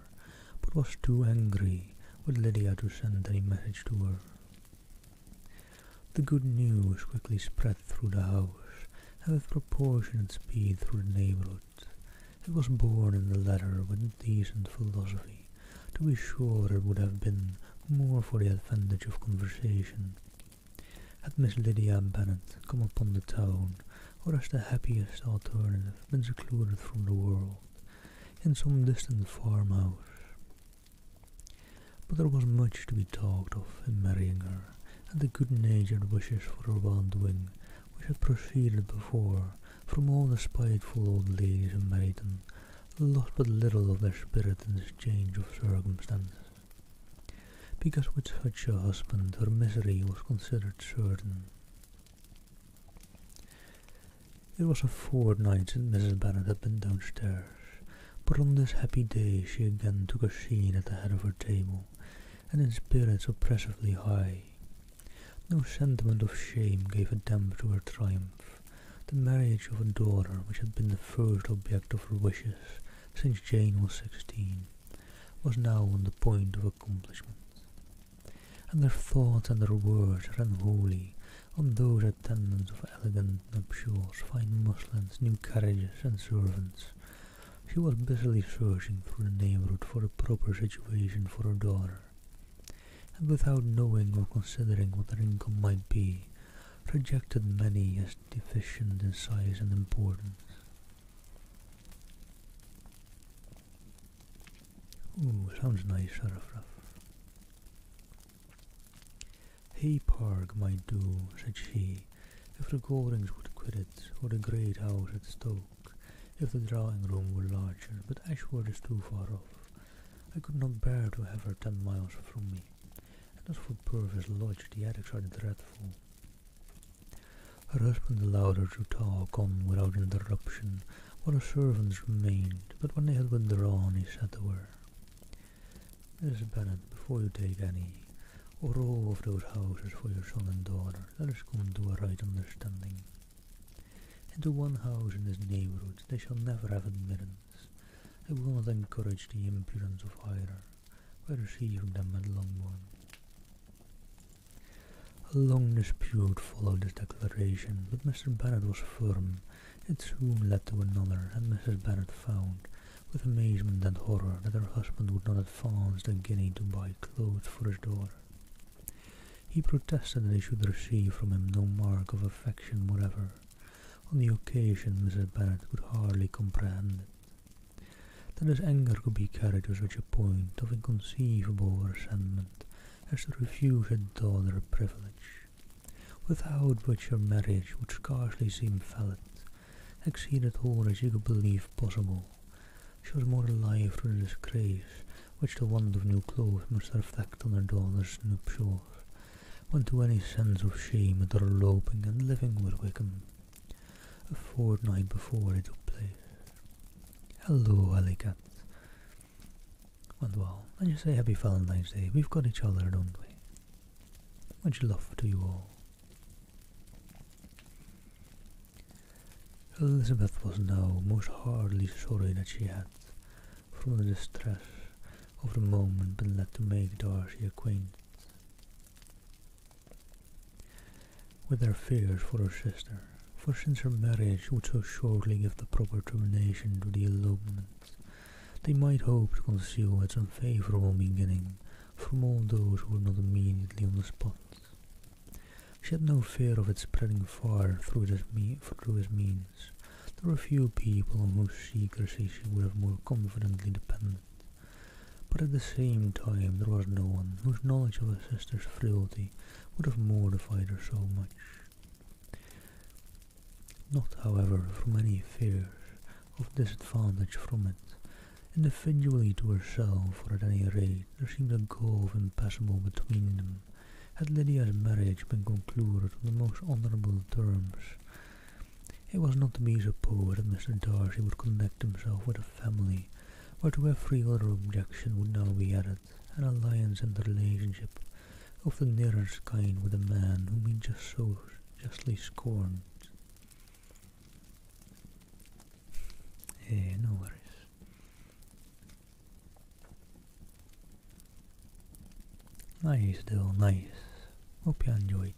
but was too angry with Lydia to send any message to her. The good news quickly spread through the house, and with proportionate speed through the neighbourhood. It was borne in the letter with decent philosophy. To be sure, it would have been more for the advantage of conversation had Miss Lydia Bennet come upon the town, or as the happiest alternative been secluded from the world, in some distant farmhouse. But there was much to be talked of in marrying her, and the good-natured wishes for her well-doing, which had proceeded before from all the spiteful old ladies in Meryton, lost but little of their spirit in this change of circumstances, because with such a husband her misery was considered certain. It was a fortnight since Mrs. Bennet had been downstairs, but on this happy day she again took a seat at the head of her table, and in spirits oppressively high. No sentiment of shame gave a damp to her triumph. The marriage of a daughter, which had been the first object of her wishes since Jane was 16, was now on the point of accomplishment, and their thoughts and their words ran wholly on those attendants of elegant nuptials, fine muslins, new carriages, and servants. She was busily searching through the neighbourhood for a proper situation for her daughter, and without knowing or considering what her income might be, rejected many as deficient in size and importance. Ooh, sounds nice, Sheriff. Hay Park might do, said she, if the Goldings would quit it, or the great house at Stoke, if the drawing room were larger, but Ashford is too far off. I could not bear to have her 10 miles from me, and as for Purvis Lodge, the attics are dreadful. Her husband allowed her to talk on without interruption, while the servants remained, but when they had withdrawn, he said to her, Mrs. Bennet, before you take any, or all of those houses for your son and daughter, let us come to a right understanding. Into one house in this neighbourhood they shall never have admittance. I will not encourage the impudence of either, by receiving them at Longbourn. A long dispute followed this declaration, but Mr. Bennet was firm. It soon led to another, and Mrs. Bennet found, with amazement and horror, that her husband would not advance a guinea to buy clothes for his daughter. He protested that he should receive from him no mark of affection whatever. On the occasion Mrs. Bennet could hardly comprehend it. That his anger could be carried to such a point of inconceivable resentment as to refuse his daughter a privilege, without which her marriage would scarcely seem valid, exceeded all that she could believe possible. She was more alive to the disgrace which the want of new clothes must reflect on her daughter's nuptials, than to any sense of shame at her eloping and living with Wickham, a fortnight before it took place. Hello, Alleycat. And well, and you say Happy Valentine's Day. We've got each other, don't we? Much love to you all. Elizabeth was now most heartily sorry that she had, from the distress of the moment, been led to make Darcy acquainted with their fears for her sister, for since her marriage would so shortly give the proper termination to the elopement, they might hope to conceal its unfavourable beginning from all those who were not immediately on the spot. She had no fear of it spreading far through his means. There were few people on whose secrecy she would have more confidently depended, but at the same time there was no one whose knowledge of her sister's frailty would have mortified her so much. Not, however, from any fears of disadvantage from it. Individually to herself, or at any rate, there seemed a gulf impassable between them. Had Lydia's marriage been concluded on the most honourable terms, it was not to be supposed that Mr. Darcy would connect himself with a family where to every other objection would now be added an alliance and relationship of the nearest kind with a man whom he just so justly scorned. No worries. Nice, Dill, nice. Hope you enjoyed.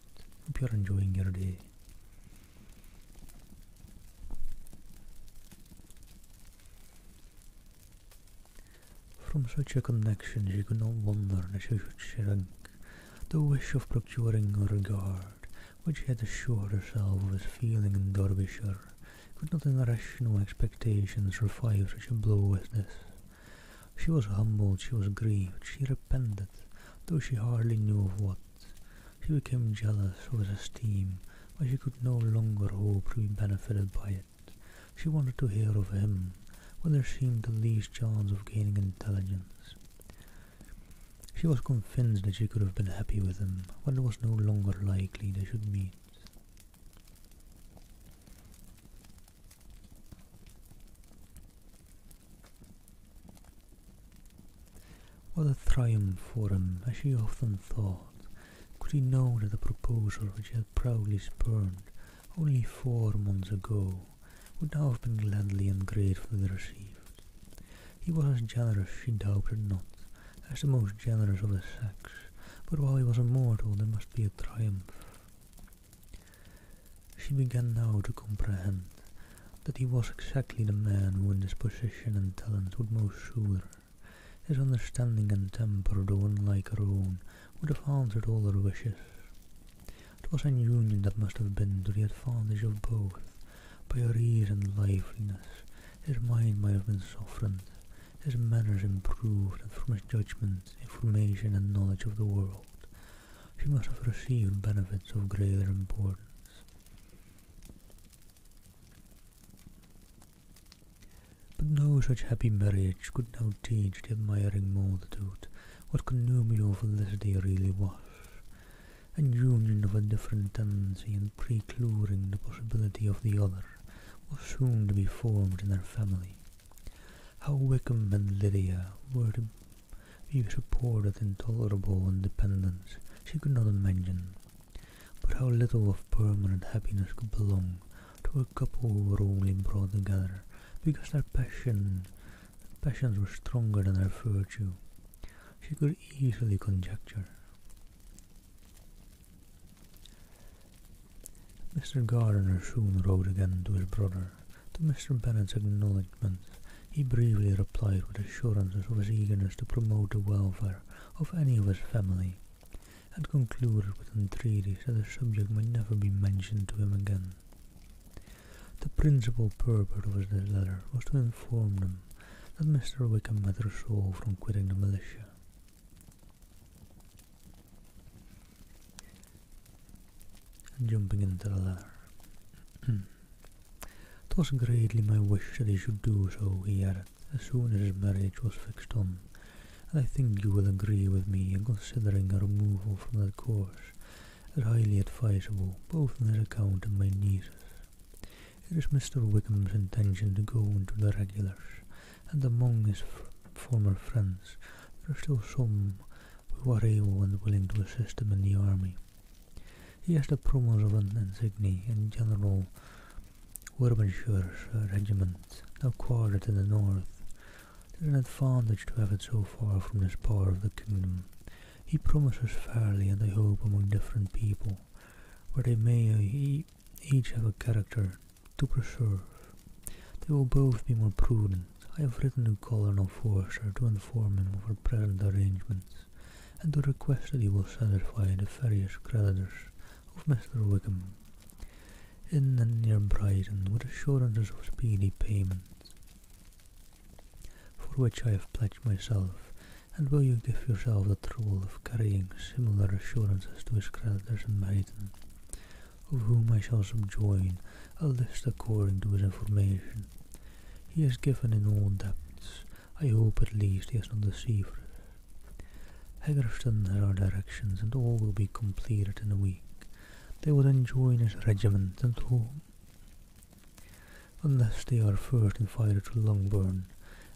Hope you're enjoying your day. From such a connection she could not wonder that she should shrink. The wish of procuring a regard, which she had assured herself of his feeling in Derbyshire, could not in rational expectations survive such a blow as this. She was humbled, she was grieved, she repented, though she hardly knew of what. She became jealous of his esteem, but she could no longer hope to be benefited by it. She wanted to hear of him, when there seemed the least chance of gaining intelligence. She was convinced that she could have been happy with him, when it was no longer likely they should meet. What a triumph for him, as she often thought, could he know that the proposal which he had proudly spurned only 4 months ago would now have been gladly and gratefully received. He was as generous, she doubted not, as the most generous of his sex, But while he was immortal, there must be a triumph. She began now to comprehend that he was exactly the man who in his position and talents would most suit her. His understanding and temper, though unlike her own, would have answered all her wishes. It was an union that must have been to the advantage of both. By her ease and liveliness, his mind might have been softened, his manners improved, and from his judgment, information, and knowledge of the world, she must have received benefits of greater importance. But no such happy marriage could now teach the admiring multitude what connubial felicity really was, an union of a different tendency and precluding the possibility of the other was soon to be formed in their family. How Wickham and Lydia were to be supported in tolerable independence she could not imagine, but how little of permanent happiness could belong to a couple who were only brought together because their passions were stronger than their virtue, she could easily conjecture. Mr. Gardiner soon wrote again to his brother. To Mr. Bennet's acknowledgment, he briefly replied with assurances of his eagerness to promote the welfare of any of his family, and concluded with entreaties that the subject might never be mentioned to him again. The principal purport of his letter was to inform them that Mr. Wickham had resolved on quitting the militia. And jumping into the letter. It was greatly my wish that he should do so, he added, as soon as his marriage was fixed on, and I think you will agree with me in considering a removal from that course as highly advisable, both on his account and my niece's. It is Mr. Wickham's intention to go into the regulars, and among his former friends there are still some who are able and willing to assist him in the army. He has the promise of an insigne in General Wervenshire's regiment, now quartered in the north. It is an advantage to have it so far from this part of the kingdom. He promises fairly, and I hope among different people, where they may each have a character to preserve. They will both be more prudent. I have written to Colonel Forster to inform him of our present arrangements, and to request that he will satisfy the various creditors of Mr. Wickham, in and near Brighton, with assurances of speedy payment, for which I have pledged myself, and will you give yourself the trouble of carrying similar assurances to his creditors in Brighton, of whom I shall subjoin a list according to his information. He is given in all debts. I hope at least he has not deceived us. Haggerston has our directions, and all will be completed in a week. They will then join his regiment, and unless they are first invited to Longbourn,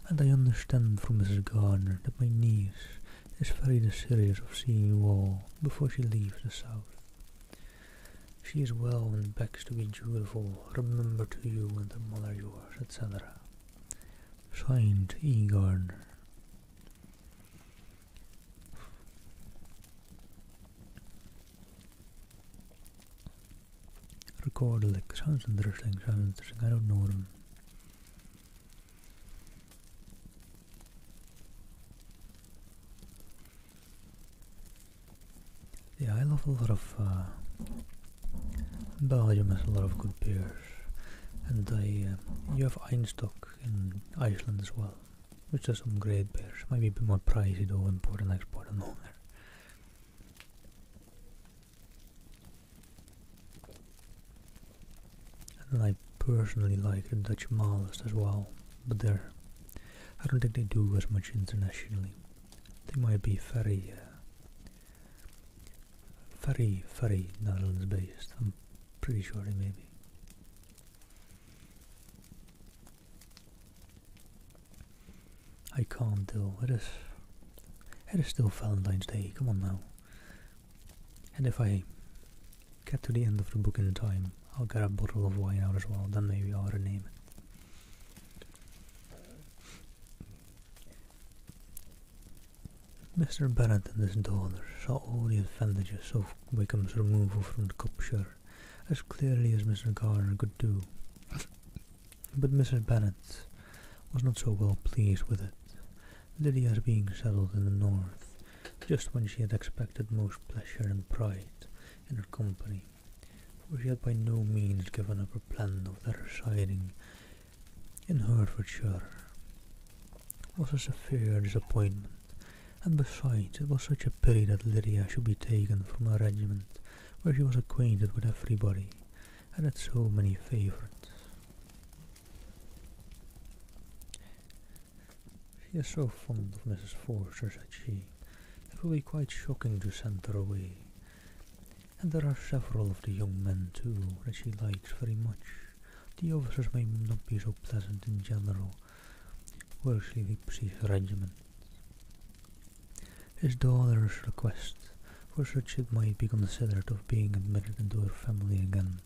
and I understand from Mrs. Gardiner that my niece is very desirous of seeing you all before she leaves the south. She is well and begs to be dutiful. Remember to you and the mother yours, etc. Signed, E. Gardiner. Recorded, sounds interesting, I don't know them. Yeah, I love a lot of Belgium has a lot of good beers, and you have Einstock in Iceland as well, which has some great beers. Might be a bit more pricey though, import and export and all there. And I personally like the Dutch Maalst as well, but I don't think they do as much internationally. They might be very Netherlands based. I'm pretty sure they may be. I can't tell. It is still Valentine's Day. Come on now. And if I get to the end of the book in time, I'll get a bottle of wine out as well. Then maybe I'll rename it. Mr. Bennet and his daughter saw all the advantages of Wickham's removal from Cupshire as clearly as Mr. Gardiner could do, but Mrs. Bennet was not so well pleased with it, Lydia's being settled in the north, just when she had expected most pleasure and pride in her company, for she had by no means given up her plan of their residing in Hertfordshire. It was a severe disappointment, and besides it was such a pity that Lydia should be taken from a regiment where she was acquainted with everybody, and had so many favourites. "She is so fond of Mrs. Forster," said she, "it will be quite shocking to send her away. And there are several of the young men, too, that she likes very much. The officers may not be so pleasant in general, where she keeps his regiment." His daughter's request, for such it might be considered, of being admitted into her family again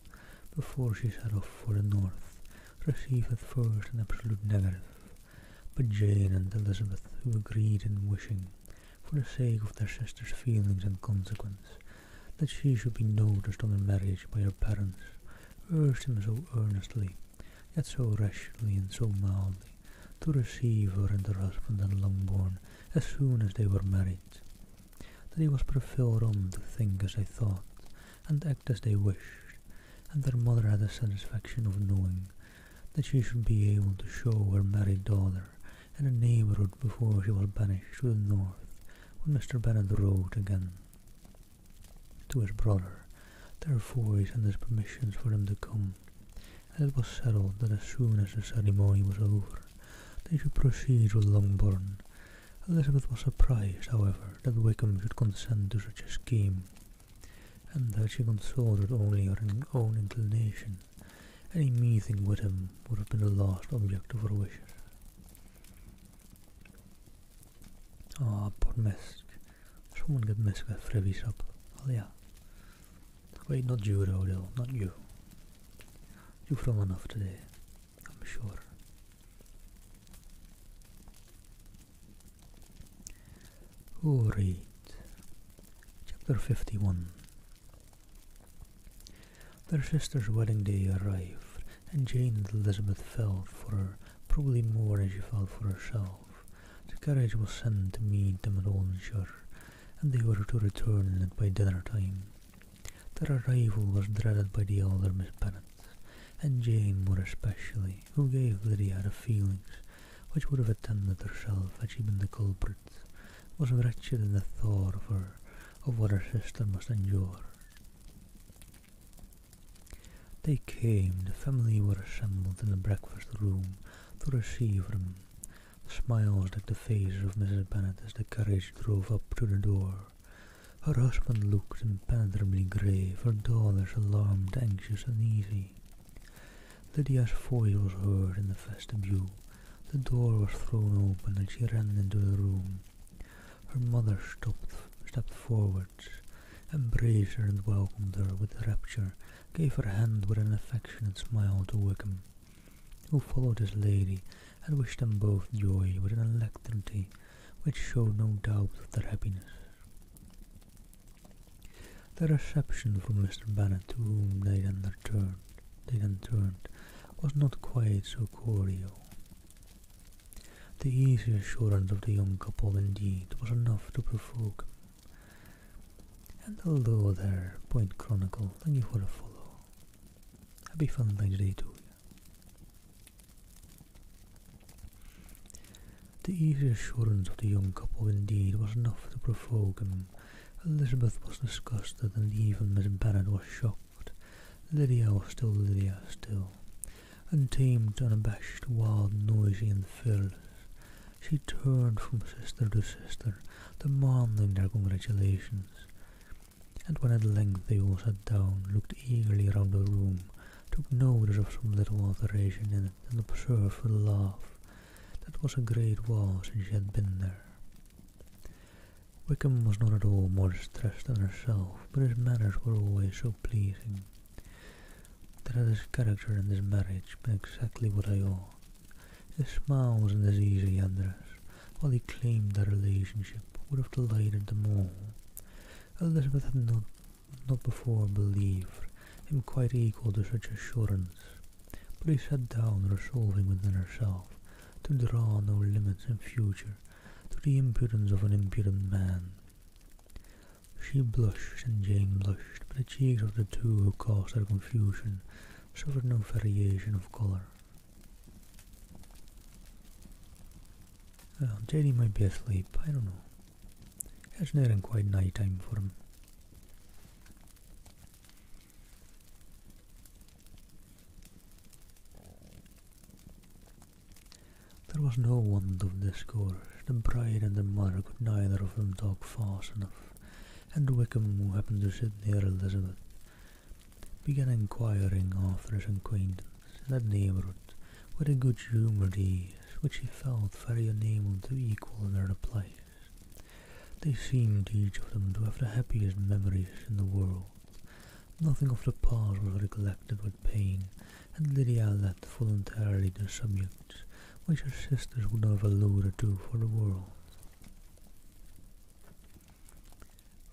before she set off for the north, received at first an absolute negative, but Jane and Elizabeth, who agreed in wishing, for the sake of their sister's feelings and consequence, that she should be noticed on her marriage by her parents, urged him so earnestly, yet so rationally and so mildly, to receive her and her husband and Longbourn as soon as they were married, that he was prevailed on to think as they thought, and act as they wished, and their mother had the satisfaction of knowing that she should be able to show her married daughter in the neighbourhood before she was banished to the north, when Mr. Bennet wrote again to his brother, therefore he sent his permissions for them to come, and it was settled that as soon as the ceremony was over, they should proceed with Longbourn. Elizabeth was surprised, however, that Wickham should consent to such a scheme, and that she consulted only her own inclination. Any meeting with him would have been the last object of her wishes. Ah, poor Misk. Someone get Misk a frivvies up. Oh yeah. Wait, not you though, Dill, not you. You've done enough today, I'm sure. Who read? Chapter 51. Their sister's wedding day arrived, and Jane and Elizabeth felt for her probably more than she felt for herself. The carriage was sent to meet them at Aldenshire, and they were to return in it by dinner time. Their arrival was dreaded by the elder Miss Bennet, and Jane more especially, who gave Lydia the feelings which would have attended herself had she been the culprit, was wretched in the thought of what her sister must endure. They came, the family were assembled in the breakfast room to receive them. Smiles decked the faces of Mrs. Bennet as the carriage drove up to the door. Her husband looked impenetrably grave, her daughters alarmed, anxious, uneasy. Lydia's voice was heard in the vestibule. The door was thrown open and she ran into the room. Her mother stepped forwards, embraced her and welcomed her with rapture, gave her hand with an affectionate smile to Wickham, who followed his lady, and wished them both joy with an alacrity which showed no doubt of their happiness. The reception from Mr. Bennet, to whom they then turned, was not quite so cordial. The easy assurance of the young couple, indeed, was enough to provoke him. And although their point chronicled, thank you for the follow. Happy Valentine's Day to you. The easy assurance of the young couple, indeed, was enough to provoke him. Elizabeth was disgusted, and even Miss Bennet was shocked. Lydia was still Lydia, untamed, unabashed, wild, noisy, and fearless. She turned from sister to sister, demanding their congratulations, and when at length they all sat down, looked eagerly round the room, took notice of some little alteration in it, and observed with a laugh that it was a great while since she had been there. Wickham was not at all more distressed than herself, but his manners were always so pleasing. That had his character and his marriage been exactly what I ought, his smiles and his easy address, while he claimed their relationship, would have delighted them all. Elizabeth had not before believed him quite equal to such assurance, but he sat down resolving within herself to draw no limits in future to the impudence of an impudent man. She blushed and Jane blushed, but the cheeks of the two who caused her confusion suffered no variation of colour. Well, JD might be asleep, I don't know. It's nearing quite night time for him. There was no want of discourse. The bride and the mother could neither of them talk fast enough, and Wickham, who happened to sit near Elizabeth, began inquiring after his acquaintance in that neighbourhood with a good-humoured ease which he felt very unable to equal in their replies. They seemed each of them to have the happiest memories in the world. Nothing of the past was recollected with pain, and Lydia led voluntarily to subjects which her sisters would not have alluded to for the world.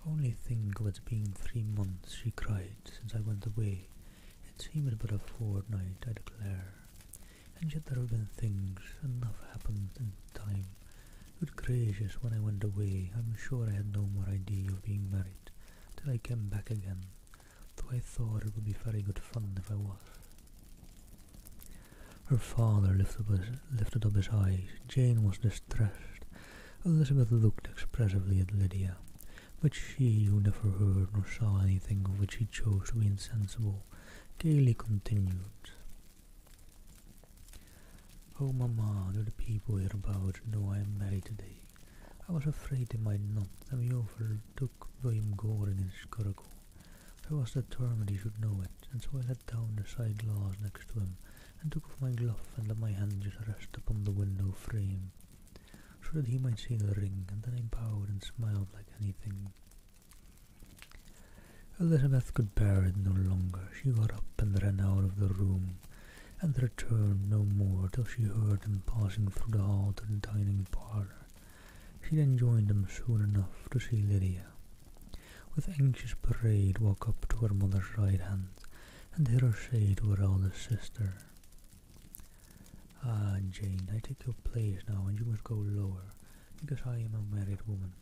"Only think of its being 3 months," she cried, "since I went away. It seems but a fortnight, I declare. And yet there have been things enough happened in time. Good gracious, when I went away, I'm sure I had no more idea of being married till I came back again, though I thought it would be very good fun if I was." Her father lifted up his eyes. Jane was distressed. Elizabeth looked expressively at Lydia, but she, who never heard nor saw anything of which she chose to be insensible, gaily continued. "Oh, mamma, do the people hereabouts know I am married today? I was afraid they might not, and we overtook William Goring in Schuylkill. I was determined he should know it, and so I let down the side glass next to him, and took off my glove and let my hand just rest upon the window frame, so that he might see the ring, and then I bowed and smiled like anything." Elizabeth could bear it no longer. She got up and ran out of the room, and returned no more till she heard them passing through the hall to the dining parlour. She then joined them soon enough to see Lydia, with anxious parade, walk up to her mother's right hand, and hear her say to her eldest sister, "Ah, Jane, I take your place now, and you must go lower, because I am a married woman."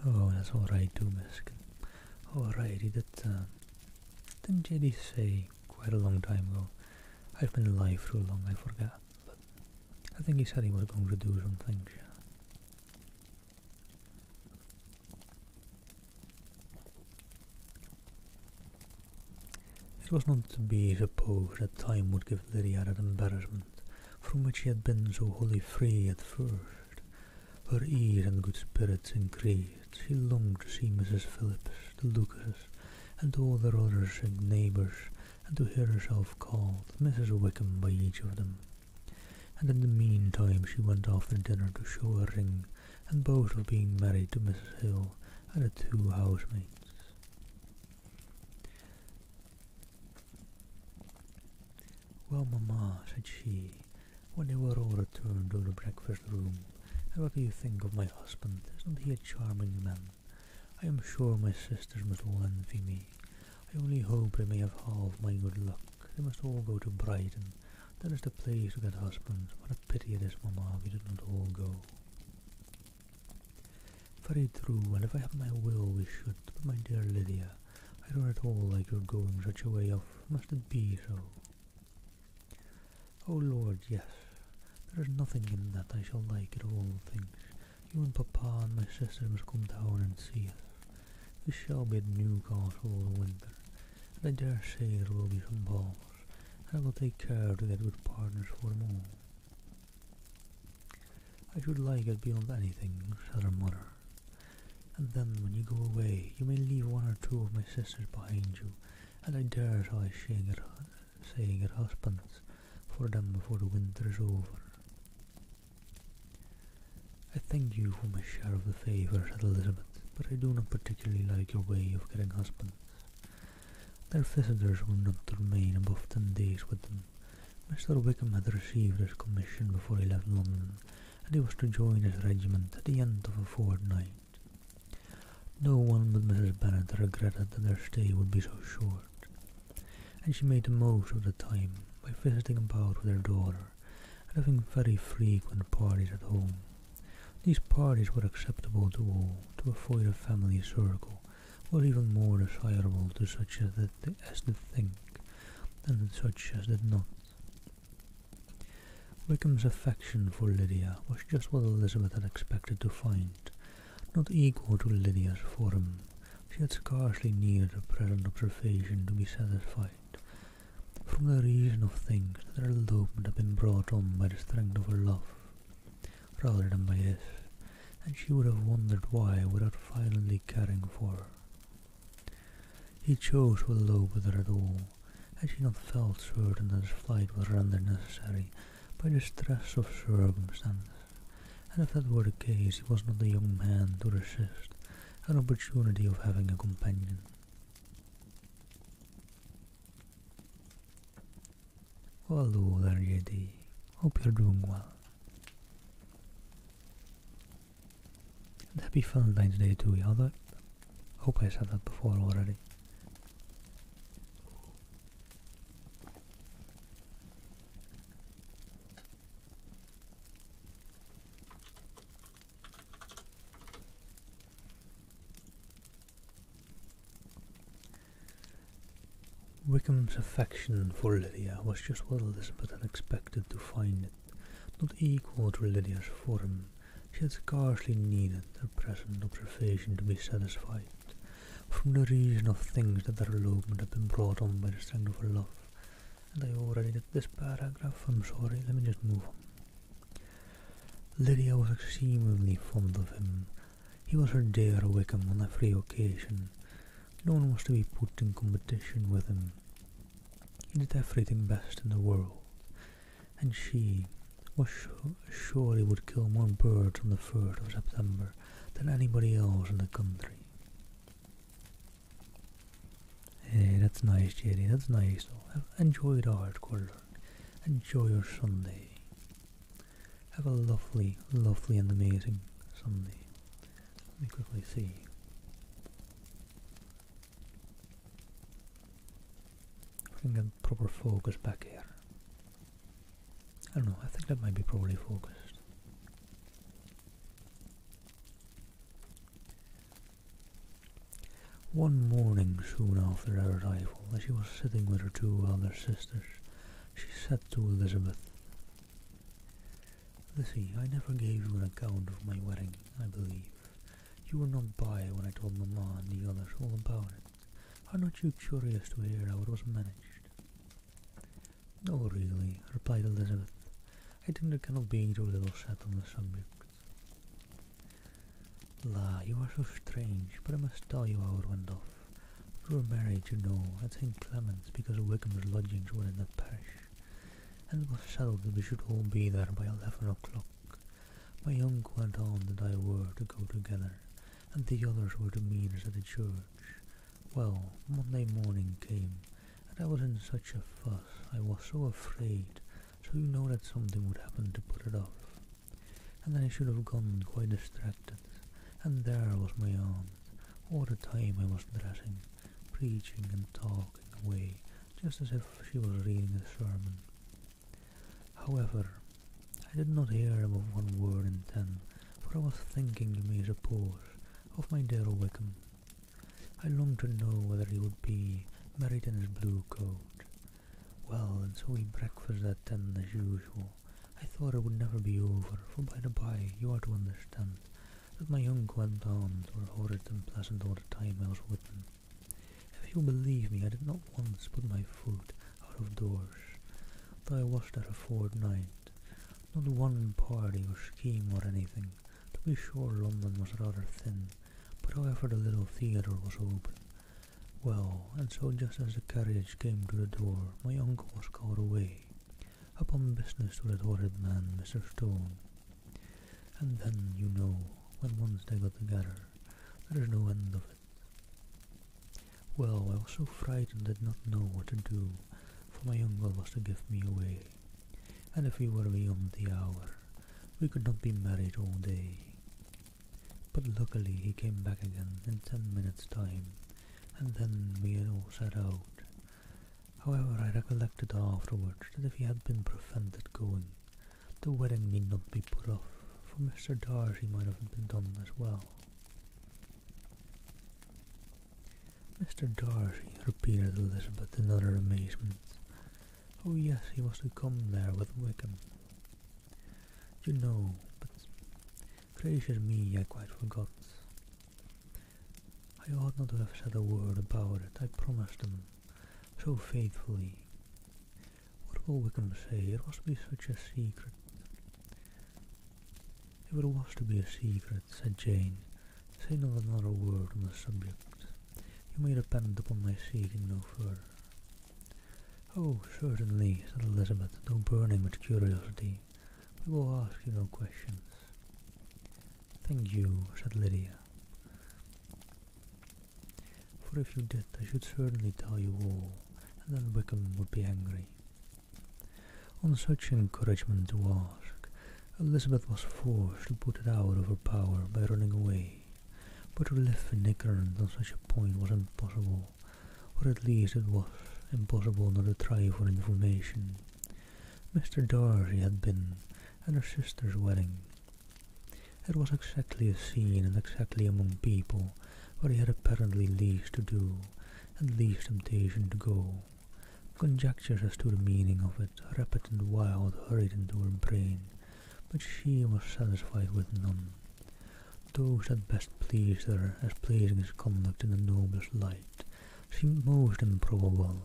"Oh, that's all right too, Miskin. All right, didn't JD say quite a long time ago? I've been alive too long, I forgot. But I think he said he was going to do some things, yeah." It was not to be supposed that time would give Lydia that embarrassment from which she had been so wholly free at first. Her ease and good spirits increased. She longed to see Mrs. Phillips, the Lucases, and all their other sick neighbours, and to hear herself called Mrs. Wickham by each of them. And in the meantime she went after dinner to show her ring, and boast of being married to Mrs. Hill and the 2 housemaids. "Well, mamma," said she, when they were all returned to the breakfast room, "and what do you think of my husband? Isn't he a charming man? I am sure my sisters must all envy me. I only hope they may have half my good luck. They must all go to Brighton. That is the place to get husbands. What a pity it is, mamma, we did not all go." "Very true, and if I had my will we should, but my dear Lydia, I don't at all like your going such a way off. Must it be so?" "Oh Lord, yes. There is nothing in that I shall like at all things. You and papa and my sisters must come down and see us. We shall be at Newcastle all the winter, and I dare say there will be some balls, and I will take care to get good partners for them all." "I should like it beyond anything," said her mother. "And then when you go away you may leave 1 or 2 of my sisters behind you, and I dare say get husbands for them before the winter is over." "I thank you for my share of the favour," said Elizabeth, "but I do not particularly like your way of getting husbands." Their visitors were not to remain above 10 days with them, Mr. Wickham had received his commission before he left London, and he was to join his regiment at the end of a fortnight. No one but Mrs. Bennet regretted that their stay would be so short, and she made the most of the time by visiting about with her daughter and having very frequent parties at home. These parties were acceptable to all. To avoid a family circle was even more desirable to such as did think than to such as did not. Wickham's affection for Lydia was just what Elizabeth had expected to find, not equal to Lydia's for him. She had scarcely needed a present observation to be satisfied. From the reason of things, that her elopement had been brought on by the strength of her love, rather than by his, and she would have wondered why without violently caring for her. He chose to elope with her at all, had she not felt certain that his flight was rendered necessary by the stress of circumstances, and if that were the case, he was not the young man to resist an opportunity of having a companion. Well, hello there, JD. Hope you're doing well. And happy Valentine's Day to you, although hope I said that before already. Wickham's affection for Lydia was just what Elizabeth had expected to find it, not equal to Lydia's for him. She had scarcely needed her present observation to be satisfied, from the reason of things that their elopement had been brought on by the strength of her love. And I already did this paragraph, I'm sorry, let me just move on. Lydia was exceedingly fond of him. He was her dear Wickham on every occasion. No one was to be put in competition with him. He did everything best in the world, and she was sure he would kill more birds on the 1st of September than anybody else in the country. Hey, that's nice, JD, that's nice though. Enjoy the hardcore learn. Enjoy your Sunday. Have a lovely, lovely and amazing Sunday. Let me quickly see. I can get proper focus back here. I don't know, I think that might be properly focused. One morning soon after their arrival, as she was sitting with her 2 elder sisters, she said to Elizabeth, "Lizzie, I never gave you an account of my wedding, I believe. You were not by when I told Mamma and the others all about it. Are not you curious to hear how it was managed?" "No, really," replied Elizabeth. "I think there cannot be too little said on the subject." "La, you are so strange, but I must tell you how it went off. We were married, you know, at St. Clement's because Wickham's lodgings were in that parish, and it was settled that we should all be there by 11 o'clock. My uncle and aunt and I were to go together, and the others were to meet us at the church. Well, Monday morning came, and I was in such a fuss, I was so afraid, so you know that something would happen to put it off. And then I should have gone quite distracted, and there was my aunt, all the time I was dressing, preaching and talking away, just as if she was reading a sermon. However, I did not hear above 1 word in 10, for I was thinking, you may suppose, of my dear Wickham. I longed to know whether he would be married in his blue coat. Well, and so we breakfasted at 10 as usual. I thought it would never be over, for by the by, you are to understand that my uncle and aunt were horrid and pleasant all the time I was with them. If you'll believe me, I did not once put my foot out of doors, though I was there a fortnight. Not one party or scheme or anything. To be sure, London was rather thin, but however the little theatre was open. Well, and so just as the carriage came to the door, my uncle was called away, upon business to that horrid man, Mr. Stone. And then, you know, when once they got together, there is no end of it. Well, I was so frightened I did not know what to do, for my uncle was to give me away. and if we were beyond the hour, we could not be married all day. But luckily he came back again in 10 minutes' time, and then we had all set out. However, I recollected afterwards that if he had been prevented going, the wedding need not be put off, for Mr. Darcy might have been done as well. Mr. Darcy, repeated Elizabeth in utter amazement. Oh yes, he was to come there with Wickham. You know, but gracious me, I quite forgot. I ought not to have said a word about it, I promised him, so faithfully. What will Wickham say? It was to be such a secret. If it was to be a secret, said Jane, say not another word on the subject. You may depend upon my seeking no further. Oh, certainly, said Elizabeth, though burning with curiosity. We will ask you no questions. Thank you, said Lydia. For if you did, I should certainly tell you all, and then Wickham would be angry. On such encouragement to ask, Elizabeth was forced to put it out of her power by running away, but to live in ignorance on such a point was impossible, or at least it was impossible not to try for information. Mr. Darcy had been at her sister's wedding. It was exactly a scene and exactly among people where he had apparently least to do and least temptation to go. Conjectures as to the meaning of it, rapid and wild, hurried into her brain, but she was satisfied with none. Those that best pleased her as placing his conduct in the noblest light seemed most improbable.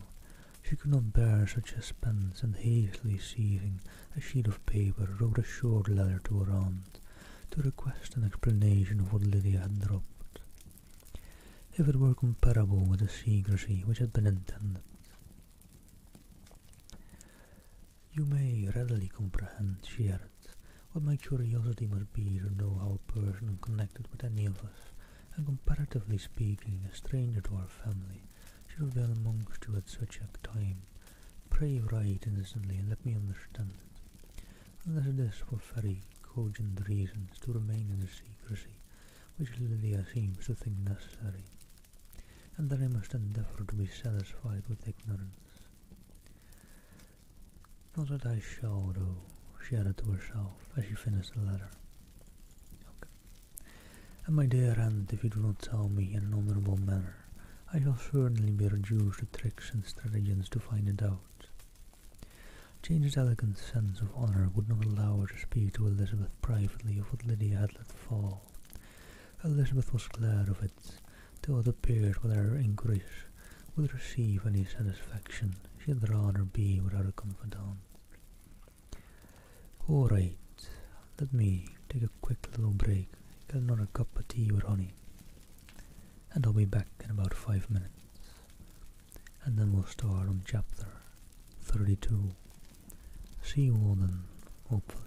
She could not bear such suspense, and hastily seizing a sheet of paper wrote a short letter to her aunt, to request an explanation of what Lydia had dropped, if it were comparable with the secrecy which had been intended. You may readily comprehend, she added, what my curiosity must be to know how a person connected with any of us, and comparatively speaking a stranger to our family, should have been amongst you at such a time. Pray write instantly and let me understand it, unless it is for very cogent reasons to remain in the secrecy which Lydia seems to think necessary, and then I must endeavour to be satisfied with ignorance. Not that I shall, though, she added to herself as she finished the letter. Okay. And my dear aunt, if you do not tell me in an honourable manner, I shall certainly be reduced to tricks and stratagems to find it out. Jane's elegant sense of honour would not allow her to speak to Elizabeth privately of what Lydia had let fall. Elizabeth was glad of it, till it appeared whether her inquiries would receive any satisfaction. She had rather be without a confidant. All right, let me take a quick little break, get another cup of tea with honey, and I'll be back in about 5 minutes. And then we'll start on chapter 32. See you all then, hopefully.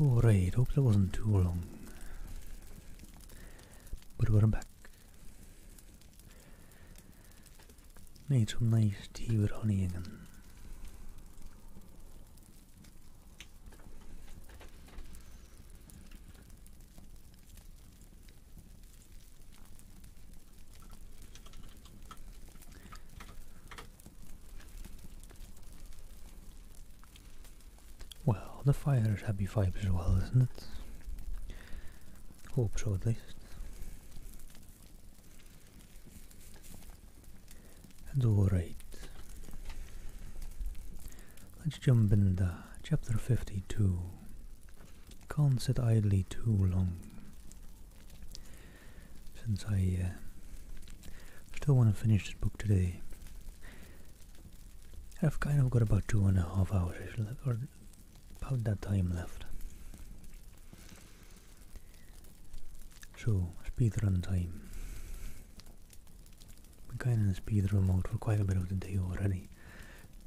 Alright, hope that wasn't too long. But we're back. Made some nice tea with honey again. Well, the fire is happy vibes as well, isn't it? Hope so, at least. And alright. Let's jump into chapter 52. Can't sit idly too long. Since I still want to finish this book today. I've kind of got about 2.5 hours left, or about that time left. So, speedrun time. Been kind of in speedrun mode for quite a bit of the day already.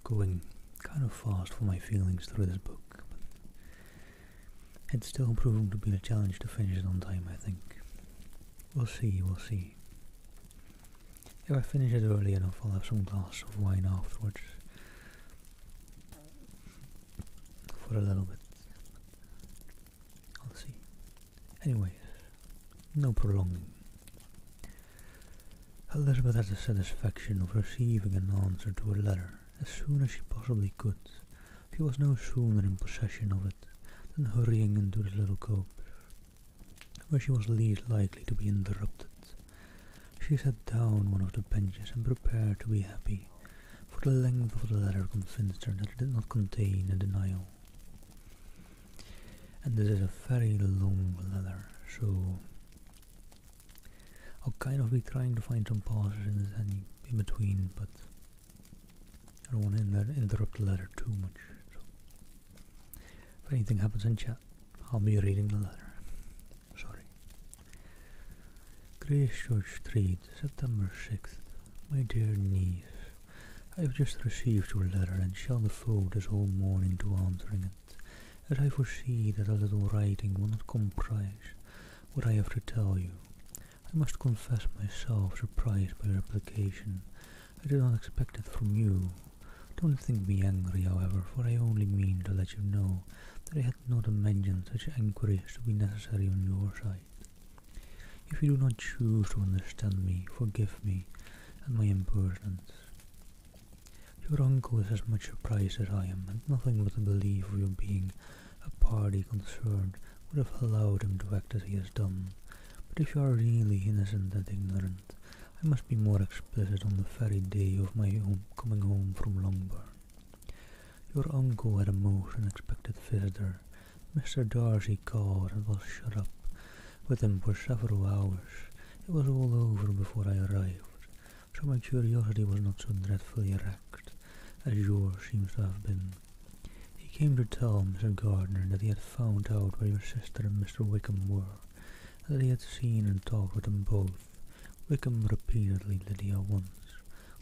Going kind of fast for my feelings through this book. But it's still proving to be a challenge to finish it on time, I think. We'll see, we'll see. If I finish it early enough, I'll have some glass of wine afterwards. For a little bit. I'll see. Anyways, no prolonging. Elizabeth had the satisfaction of receiving an answer to her letter as soon as she possibly could. She was no sooner in possession of it than hurrying into the little copse, where she was least likely to be interrupted. She sat down one of the benches and prepared to be happy, for the length of the letter convinced her that it did not contain a denial. And this is a very long letter, so I'll kind of be trying to find some pauses in between, but I don't want to interrupt the letter too much. So if anything happens in chat, I'll be reading the letter. Sorry. Gracechurch Street, September 6th. My dear niece, I have just received your letter and shall devote this whole morning to answering it, as I foresee that a little writing will not comprise what I have to tell you. I must confess myself surprised by your application. I did not expect it from you. Don't think me angry, however, for I only mean to let you know that I had not imagined such enquiries to be necessary on your side. If you do not choose to understand me, forgive me and my impertinence. Your uncle is as much surprised as I am, and nothing but the belief of your being a party concerned would have allowed him to act as he has done. But if you are really innocent and ignorant, I must be more explicit on the very day of my coming home from Longbourn. Your uncle had a most unexpected visitor. Mr. Darcy called and was shut up with him for several hours. It was all over before I arrived, so my curiosity was not so dreadfully racked as yours seems to have been. He came to tell Mr. Gardner that he had found out where your sister and Mr. Wickham were, and that he had seen and talked with them both. Wickham repeatedly, Lydia once.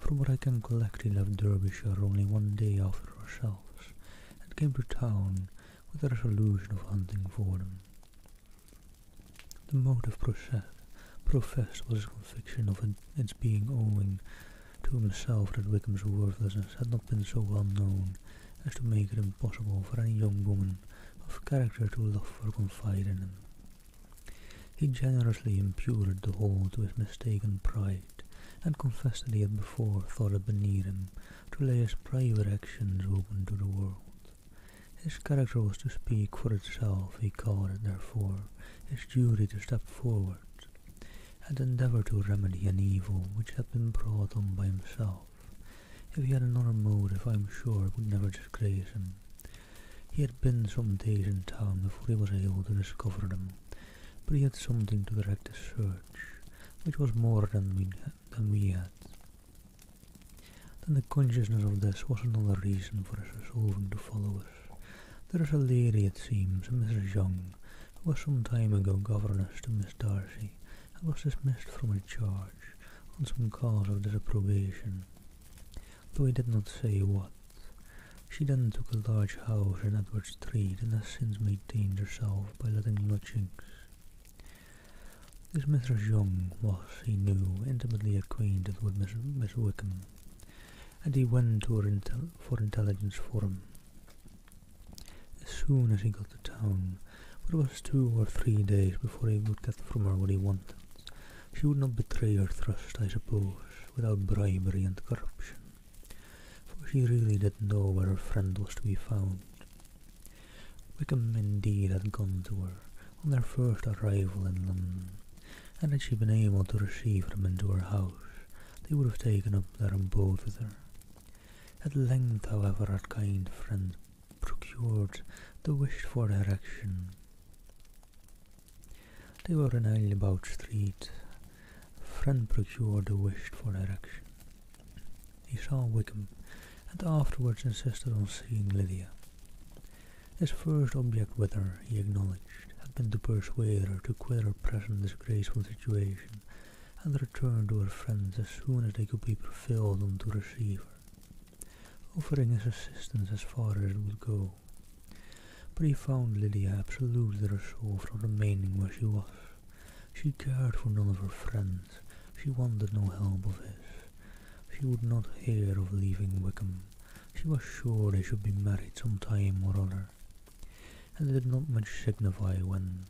From what I can collect, he left Derbyshire only one day after ourselves, and came to town with the resolution of hunting for them. The motive professed was his conviction of its being owing to himself that Wickham's worthlessness had not been so well known as to make it impossible for any young woman of character to love or confide in him. He generously imputed the whole to his mistaken pride, and confessed that he had before thought it beneath him to lay his private actions open to the world. His character was to speak for itself. He called it, therefore, his duty to step forward and endeavour to remedy an evil which had been brought on by himself. If he had another motive, I am sure it would never disgrace him. He had been some days in town before he was able to discover them, but he had something to direct his search, which was more than we had. Then the consciousness of this was another reason for his resolving to follow us. There is a lady, it seems, a Mrs. Young, who was some time ago governess to Miss Darcy, and was dismissed from her charge on some cause of disapprobation, though he did not say what. She She then took a large house in Edward Street and has since maintained herself by letting lodgings. This Mrs. Young was, he knew, intimately acquainted with Miss Wickham, and he went to her for intelligence for him. As soon as he got to town, but it was 2 or 3 days before he would get from her what he wanted. She would not betray her trust, I suppose, without bribery and corruption, for she really didn't know where her friend was to be found. Wickham indeed had gone to her on their first arrival in London, and had she been able to receive them into her house, they would have taken up their abode with her. At length, however, her kind friend procured the wished-for direction. They were in Aylebout Street. Friend procured the wished-for direction. He saw Wickham, and afterwards insisted on seeing Lydia. His first object with her, he acknowledged, had been to persuade her to quit her present disgraceful situation and return to her friends as soon as they could be prevailed on to receive her, offering his assistance as far as it would go. But he found Lydia absolutely resolved on remaining where she was. She cared for none of her friends. She wanted no help of his. She would not hear of leaving Wickham. She was sure they should be married some time or other, and it did not much signify when,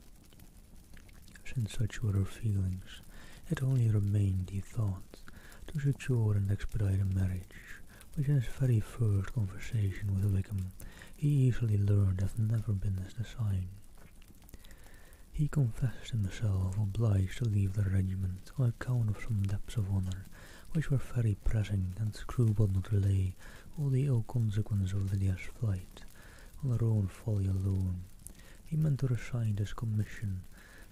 since such were her feelings. It only remained, he thought, to secure and expedite a marriage, which in his very first conversation with Wickham he easily learned had never been his design. He confessed himself obliged to leave the regiment on account of some debts of honour, which were very pressing, and scrupled not to lay all the ill consequence of Lydia's flight on her own folly alone. He meant to resign his commission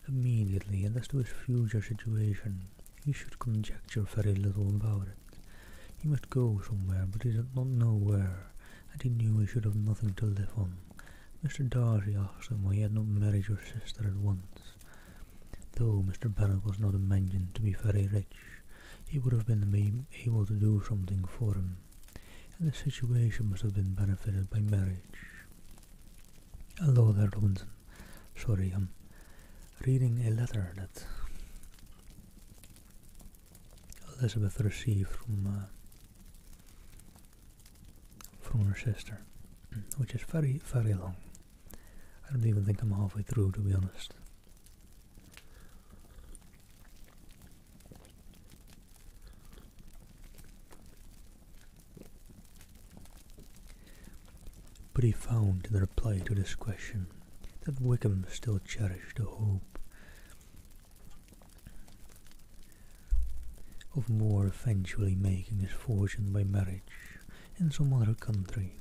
immediately, and as to his future situation, he should conjecture very little about it. He must go somewhere, but he did not know where, and he knew he should have nothing to live on. Mr. Darcy asked him why he had not married your sister at once. Though Mr. Bennet was not imagined to be very rich, he would have been able to do something for him, and the situation must have been benefited by marriage. Hello there, Robinson. Sorry, I'm reading a letter that Elizabeth received from her sister, which is very, very long. I don't even think I'm halfway through, to be honest. But he found in reply to this question that Wickham still cherished the hope of more eventually making his fortune by marriage in some other country.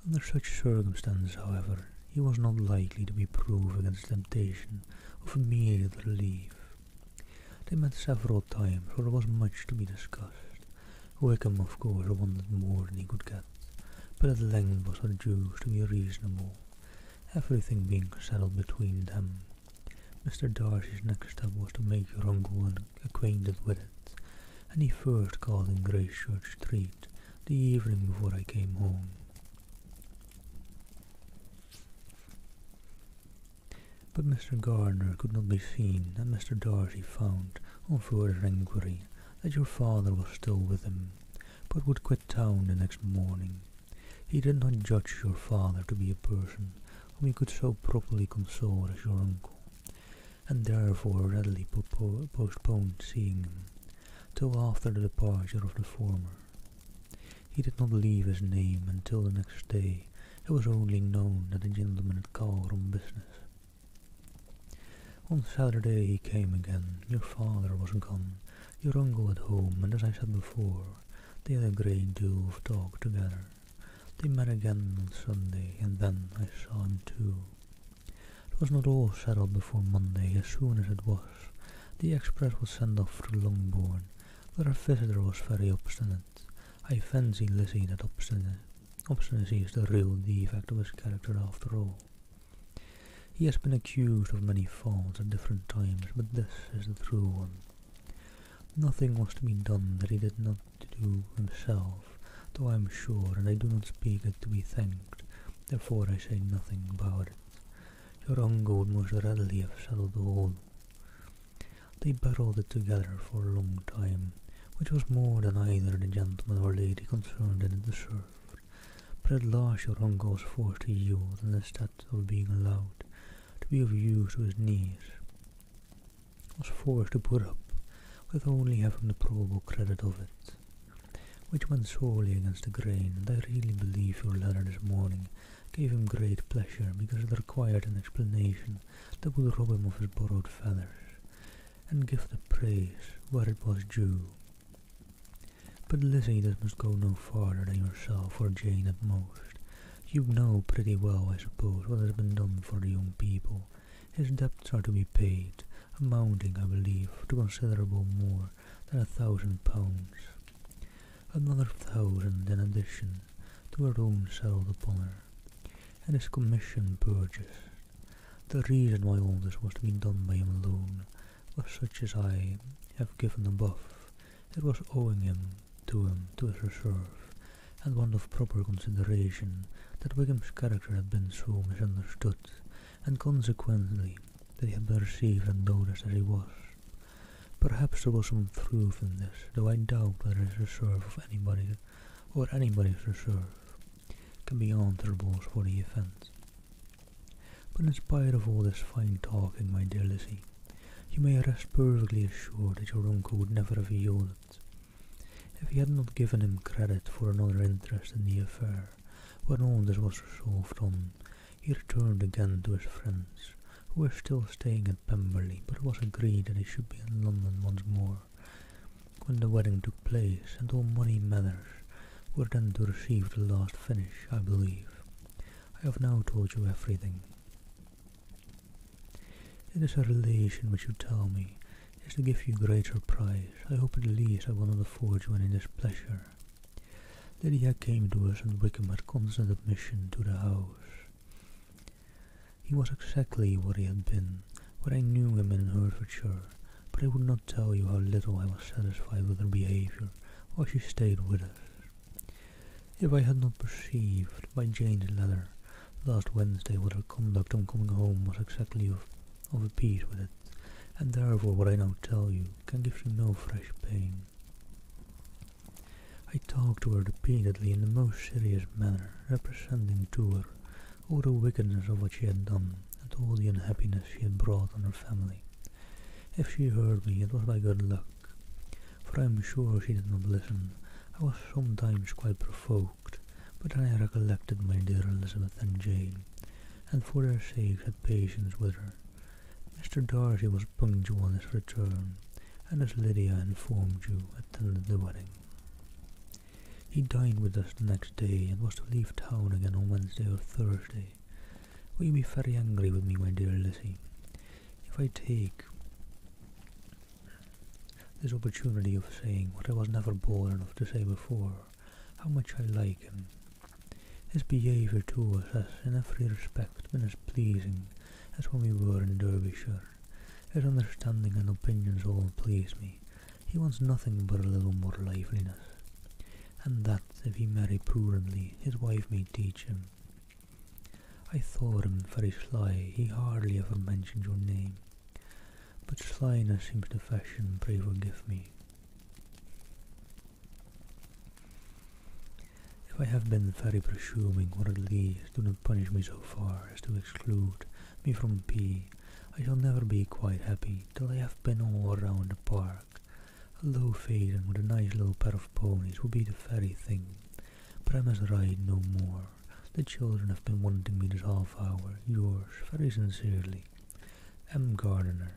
Under such circumstances, however, he was not likely to be proof against temptation of immediate relief. They met several times, for there was much to be discussed. Wickham, of course, wanted more than he could get, but at length was reduced to be reasonable, everything being settled between them. Mr. Darcy's next step was to make your uncle acquainted with it, and he first called in Gracechurch Street the evening before I came home. But Mr. Gardiner could not be seen, and Mr. Darcy found, on further inquiry, that your father was still with him, but would quit town the next morning. He did not judge your father to be a person whom he could so properly console as your uncle, and therefore readily postponed seeing him till after the departure of the former. He did not leave his name until the next day. It was only known that the gentleman had called on business. On Saturday he came again. Your father was gone, your uncle at home, and as I said before, they had a great deal of talk together. They met again on Sunday, and then I saw him too. It was not all settled before Monday. As soon as it was, the express was sent off through Longbourn, but our visitor was very obstinate. I fancy, Lizzie, that obstinacy is the real defect of his character after all. He has been accused of many faults at different times, but this is the true one. Nothing was to be done that he did not do himself. though I am sure, and I do not speak it to be thanked, therefore I say nothing about it. Your uncle would most readily have settled the whole. They battled it together for a long time, which was more than either the gentleman or lady concerned in it deserved. But at last your uncle was forced to yield, and instead of being allowed to be of use to his niece, was forced to put up with only having the probable credit of it, which went sorely against the grain, and I really believe your letter this morning gave him great pleasure, because it required an explanation that would rob him of his borrowed feathers, and give the praise where it was due. But Lizzie, this must go no farther than yourself or Jane at most. You know pretty well, I suppose, what has been done for the young people. His debts are to be paid, amounting, I believe, to considerable more than £1,000. Another 1,000 in addition to her own settled upon her, and his commission purchased. The reason why all this was to be done by him alone was such as I have given above. It was owing to his reserve, and want of proper consideration, that Wickham's character had been so misunderstood, and consequently that he had been received and noticed as he was. Perhaps there was some truth in this, though I doubt whether his reserve of anybody, or anybody's reserve, can be answerable for the offence. But in spite of all this fine talking, my dear Lizzie, you may rest perfectly assured that your uncle would never have yielded. If he had not given him credit for another interest in the affair, when all this was resolved on, he returned again to his friends, who were still staying at Pemberley, but it was agreed that he should be in London once more when the wedding took place, and all money matters were then to receive the last finish, I believe. I have now told you everything. It is a relation which you tell me is to give you great surprise. I hope at least I will not afford you any displeasure. Lydia came to us, and Wickham had constant admission to the house. He was exactly what he had been when I knew him in Hertfordshire, but I would not tell you how little I was satisfied with her behaviour while she stayed with us. If I had not perceived by Jane's letter last Wednesday what her conduct on coming home was exactly of a piece with it, and therefore what I now tell you can give you no fresh pain. I talked to her repeatedly in the most serious manner, representing to her all the wickedness of what she had done, and all the unhappiness she had brought on her family. If she heard me, it was by good luck, for I am sure she did not listen. I was sometimes quite provoked, but then I recollected my dear Elizabeth and Jane, and for their sakes had patience with her. Mr. Darcy was punctual on his return, and as Lydia informed you, attended the wedding. He dined with us the next day, and was to leave town again on Wednesday or Thursday. Will you be very angry with me, my dear Lizzie, if I take this opportunity of saying what I was never bold enough to say before, how much I like him? His behaviour to us has in every respect been as pleasing as when we were in Derbyshire. His understanding and opinions all please me. He wants nothing but a little more liveliness, and that, if he marry prudently, his wife may teach him. I thought him very sly. He hardly ever mentioned your name, but slyness seems the fashion. Pray forgive me if I have been very presuming, or at least do not punish me so far as to exclude me from P. I shall never be quite happy till I have been all round the park. A low phaeton with a nice little pair of ponies would be the very thing, but I must ride no more. The children have been wanting me this half hour. Yours, very sincerely, M. Gardiner.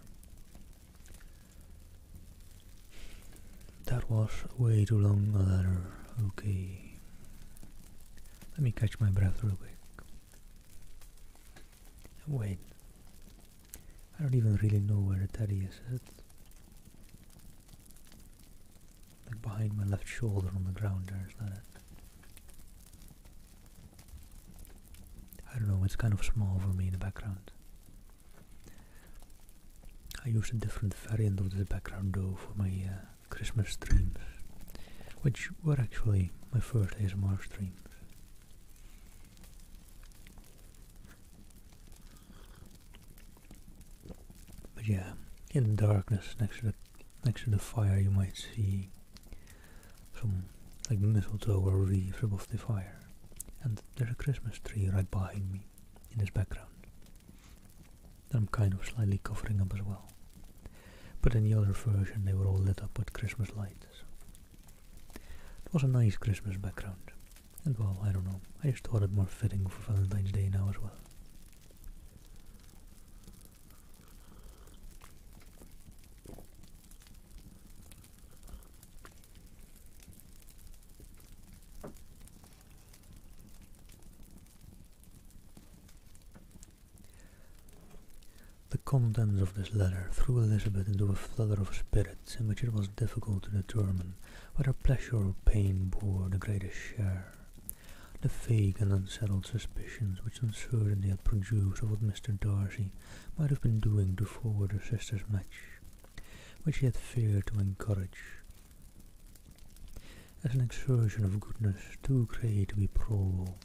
That was way too long a letter. Okay. Let me catch my breath real quick. Wait. I don't even really know where the teddy is. Is it like behind my left shoulder on the ground there? Is that it? I don't know, it's kind of small for me in the background. I used a different variant of this background though for my Christmas streams, which were actually my first ASMR streams. But yeah, in the darkness next to the fire you might see some like mistletoe or wreaths above the fire, and there's a Christmas tree right behind me in this background that I'm kind of slightly covering up as well. But in the other version they were all lit up with Christmas lights. It was a nice Christmas background, and well, I don't know, I just thought it more fitting for Valentine's Day now as well. The contents of this letter threw Elizabeth into a flutter of spirits in which it was difficult to determine whether pleasure or pain bore the greatest share. The vague and unsettled suspicions which uncertainty had produced of what Mr. Darcy might have been doing to forward her sister's match, which she had feared to encourage, as an exertion of goodness too great to be probable,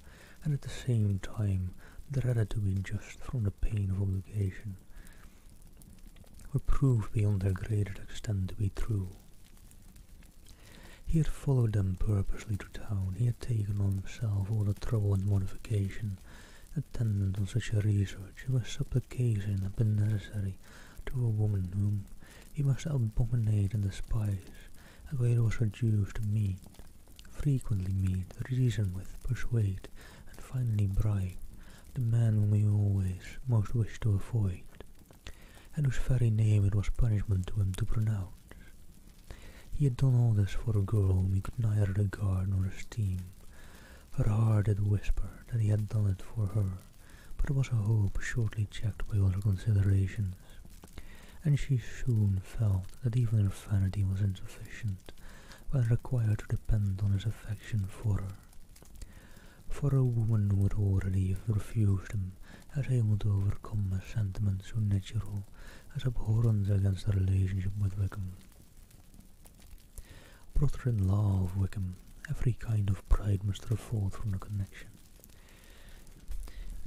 and at the same time dreaded to be just from the pain of obligation, were proved beyond their greatest extent to be true. He had followed them purposely to town, he had taken on himself all the trouble and mortification attendant on such a research, if a supplication had been necessary to a woman whom he must abominate and despise, as well he was reduced to meet, frequently meet, reason with, persuade, and finally bribe, the man whom he always most wished to avoid, and whose very name it was punishment to him to pronounce. He had done all this for a girl whom he could neither regard nor esteem. Her heart did whisper that he had done it for her, but it was a hope shortly checked by other considerations, and she soon felt that even her vanity was insufficient when required to depend on his affection for her. For a woman who had already refused him, as able to overcome a sentiment so natural as abhorrence against the relationship with Wickham. Brother-in-law of Wickham, every kind of pride must revolt from the connection.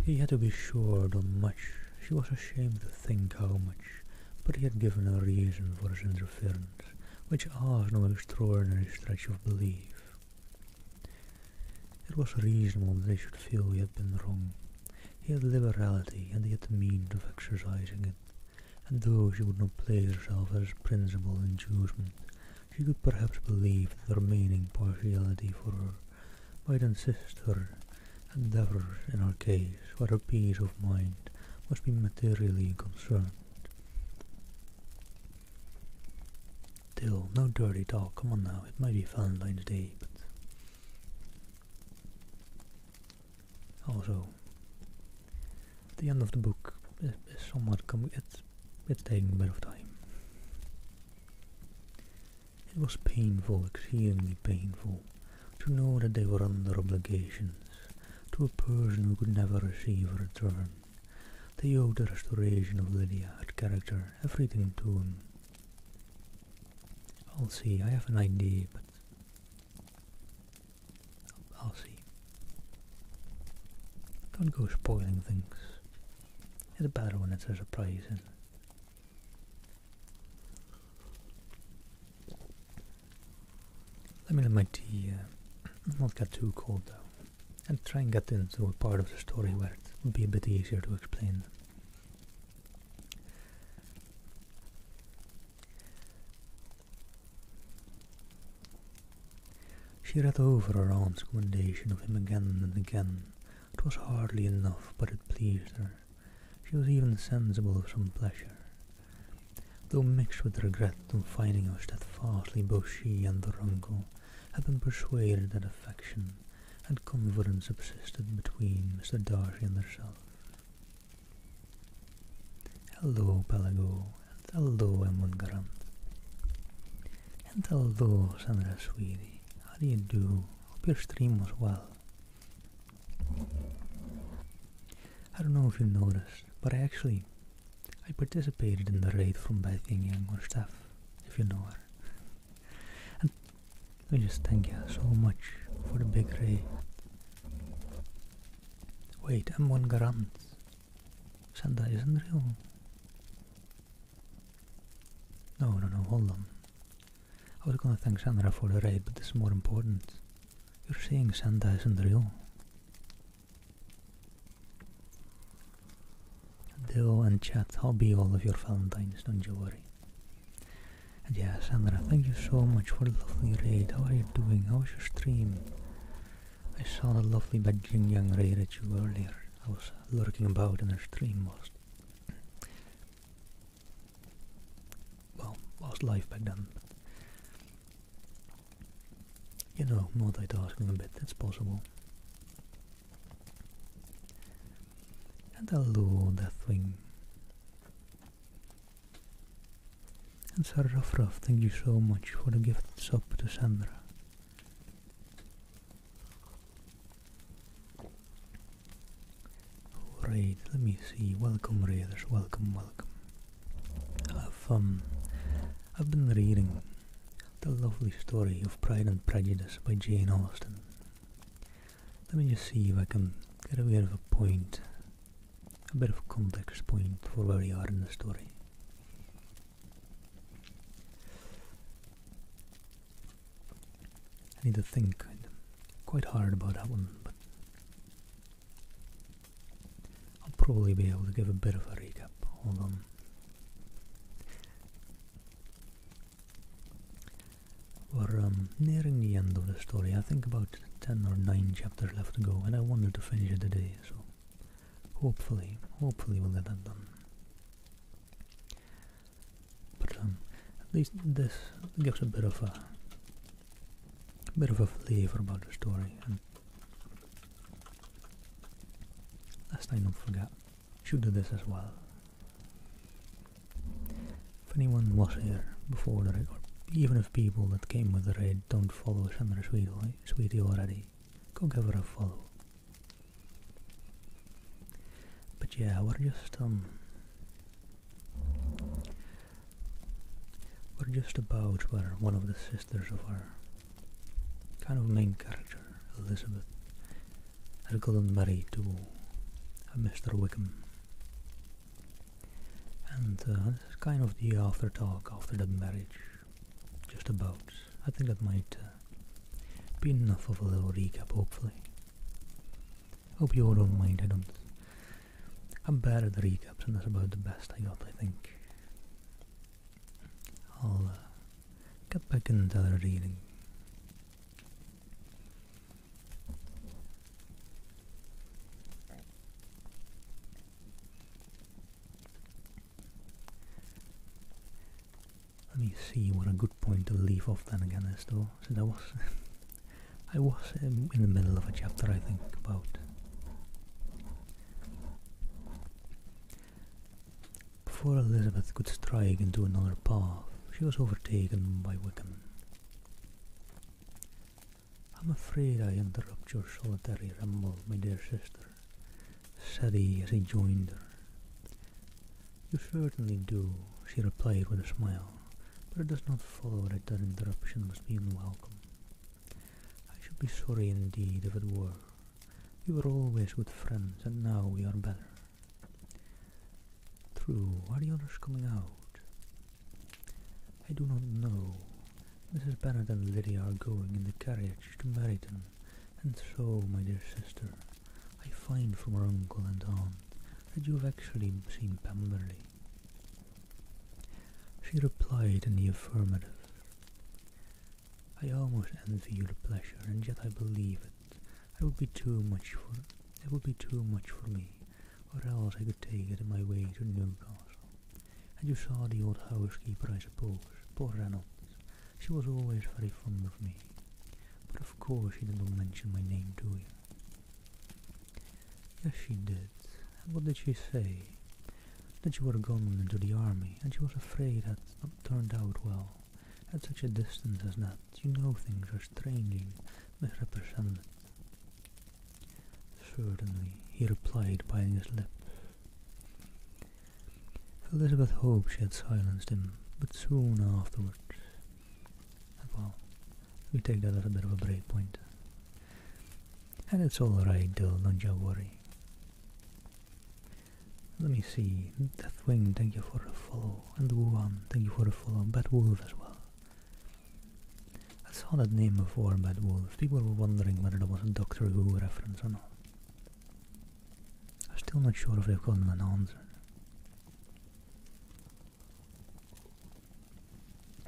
He had to be sure done much, she was ashamed to think how much, but he had given a reason for his interference, which asked no extraordinary stretch of belief. It was reasonable that they should feel he had been wrong. He had liberality, and he had the means of exercising it, and though she would not place herself as his principal inducement, she could perhaps believe that the remaining partiality for her might insist her endeavours in her case, where her peace of mind must be materially concerned. Still, no dirty talk, come on now, it might be Valentine's Day, but also, the end of the book is somewhat it's taking a bit of time. It was painful, exceedingly painful, to know that they were under obligations to a person who could never receive a return. They owed the restoration of Lydia, her character, everything to him. I'll see, I have an idea, but I'll see. Don't go spoiling things. It's better when it's a surprise. Let me let my tea not get too cold though, and try and get into a part of the story where it would be a bit easier to explain. She read over her aunt's commendation of him again and again. It was hardly enough, but it pleased her. She was even sensible of some pleasure, though mixed with regret on finding how steadfastly both she and her uncle had been persuaded that affection and confidence subsisted between Mr. Darcy and herself. Hello, Pelago, and hello, Edmund Garant, and hello, Sandra, sweetie. How do you do? Hope your stream was well. I don't know if you noticed, but I participated in the raid from Beth Yang or Steph, if you know her. And Let me just thank you so much for the big raid. Wait, M1 Garant. Sandra isn't real. No, hold on. I was gonna thank Sandra for the raid, but this is more important. You're saying Santa isn't real. Dill and chat, I'll be all of your Valentines, don't you worry. And yeah, Sandra, thank you so much for the lovely raid. How are you doing? How was your stream? I saw the lovely Bajing Yang raid at you earlier. I was lurking about in her stream I was live back then. You know, multitasking a bit, it's possible. And hello, Deathwing. And Sarafraf, thank you so much for the gift sub to Sandra. Raid, let me see. Welcome, raiders. Welcome. I've been reading the lovely story of Pride and Prejudice by Jane Austen. Let me just see if I can get a bit of a point, a bit of a context point for where we are in the story. I need to think quite hard about that one, but I'll probably be able to give a bit of a recap. Hold on. We're nearing the end of the story. I think about 10 or 9 chapters left to go, and I wanted to finish it today, so hopefully we'll get that done. But at least this gives a bit of a flavor about the story. And lest I don't forget, should do this as well. If anyone was here before the raid, or even if people that came with the raid don't follow Sandra Sweetie already, go give her a follow. But yeah, we're just about where one of the sisters of our kind of main character, Elizabeth, had gotten married to a Mr. Wickham. And this is kind of the after talk after that marriage. Just about. I think that might be enough of a little recap, hopefully. Hope you all don't mind. I'm bad at recaps, and that's about the best I got, I think. I'll get back into the reading. Let me see what a good point to leave off then again is, though, since I was in the middle of a chapter, I think, about before Elizabeth could strike into another path, she was overtaken by Wickham. "I'm afraid I interrupt your solitary ramble, my dear sister," said he as he joined her. "You certainly do," she replied with a smile. "But it does not follow that that interruption must be unwelcome. I should be sorry indeed if it were. We were always good friends, and now we are better." "True. Are the others coming out?" "I do not know. Mrs. Bennet and Lydia are going in the carriage to Meryton, and so, my dear sister, I find from our uncle and aunt that you have actually seen Pemberley." She replied in the affirmative. "I almost envy you the pleasure, and yet I believe it. It would be too much for me, or else I could take it in my way to Newcastle. And you saw the old housekeeper, I suppose, poor Reynolds. She was always very fond of me, but of course she did not mention my name to you." "Yes, she did. And what did she say?" "That you were gone into the army, and she was afraid had not turned out well. At such a distance as that, you know things are strangely misrepresented." "Certainly," he replied, biting his lips. Elizabeth hoped she had silenced him, but soon afterwards, well, We take that as a bit of a break point. And it's alright, Dill, don't you worry. Let me see. Deathwing, thank you for the follow. And Wuhan, thank you for the follow. Bad Wolf as well. I saw that name before, Bad Wolf. People were wondering whether that was a Doctor Who reference or not. I'm still not sure if they've gotten an answer.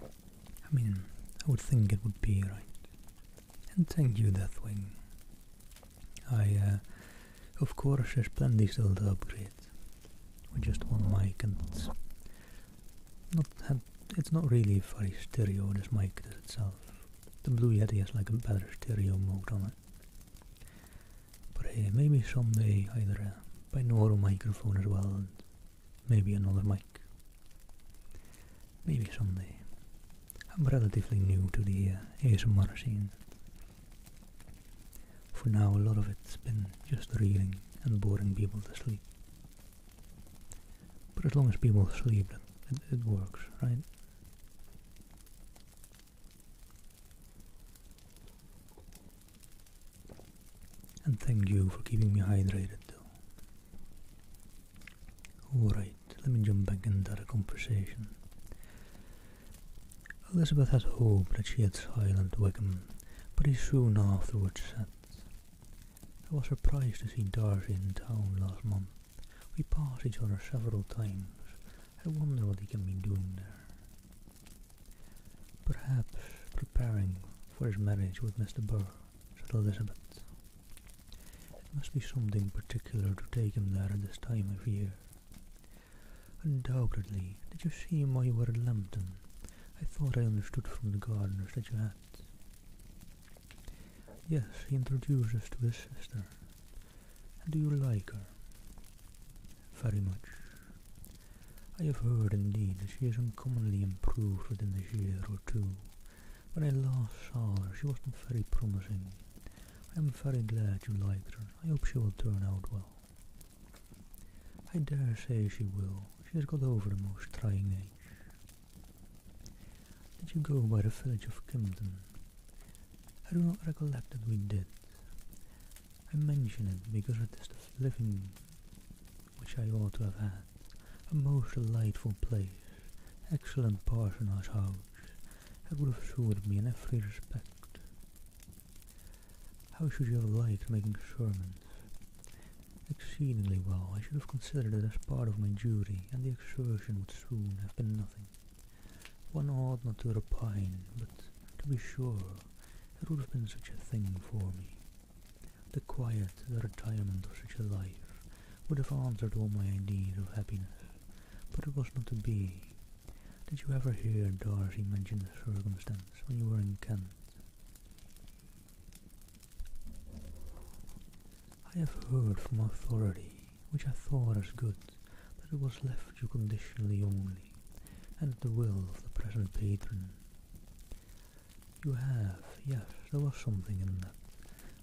I mean, I would think it would be, right? And thank you, Deathwing. Of course, there's plenty still to upgrade. With just one mic, and it's not really very stereo, this mic itself. The Blue Yeti has like a better stereo mode on it. But hey, maybe someday either a binaural microphone as well, and maybe another mic. Maybe someday. I'm relatively new to the ASMR scene. For now, a lot of it's been just reading and boring people to sleep. But as long as people sleep, it works, right? And thank you for keeping me hydrated, though. Alright, let me jump back into the conversation. Elizabeth had hoped that she had silenced Wickham, but he soon afterwards said, I was surprised to see Darcy in town last month. We passed each other several times. I wonder what he can be doing there. Perhaps preparing for his marriage with Mr. Burr, said Elizabeth. It must be something particular to take him there at this time of year. Undoubtedly. Did you see him while you were at Lambton? I thought I understood from the gardeners that you had. Yes, he introduced us to his sister. And do you like her? Very much. I have heard indeed that she has uncommonly improved within this year or two. When I last saw her, she wasn't very promising. I am very glad you liked her. I hope she will turn out well. I dare say she will. She has got over the most trying age. Did you go by the village of Kimpton? I do not recollect that we did. I mention it because it is the living which I ought to have had. A most delightful place, excellent parsonage house. It would have suited me in every respect. How should you have liked making sermons? Exceedingly well. I should have considered it as part of my duty, and the exertion would soon have been nothing. One ought not to repine, but to be sure, it would have been such a thing for me. The quiet, the retirement of such a life would have answered all my ideas of happiness, but it was not to be. Did you ever hear Darcy mention the circumstance when you were in Kent? I have heard from authority, which I thought as good, that it was left you conditionally only, and at the will of the present patron. You have, yes, there was something in that.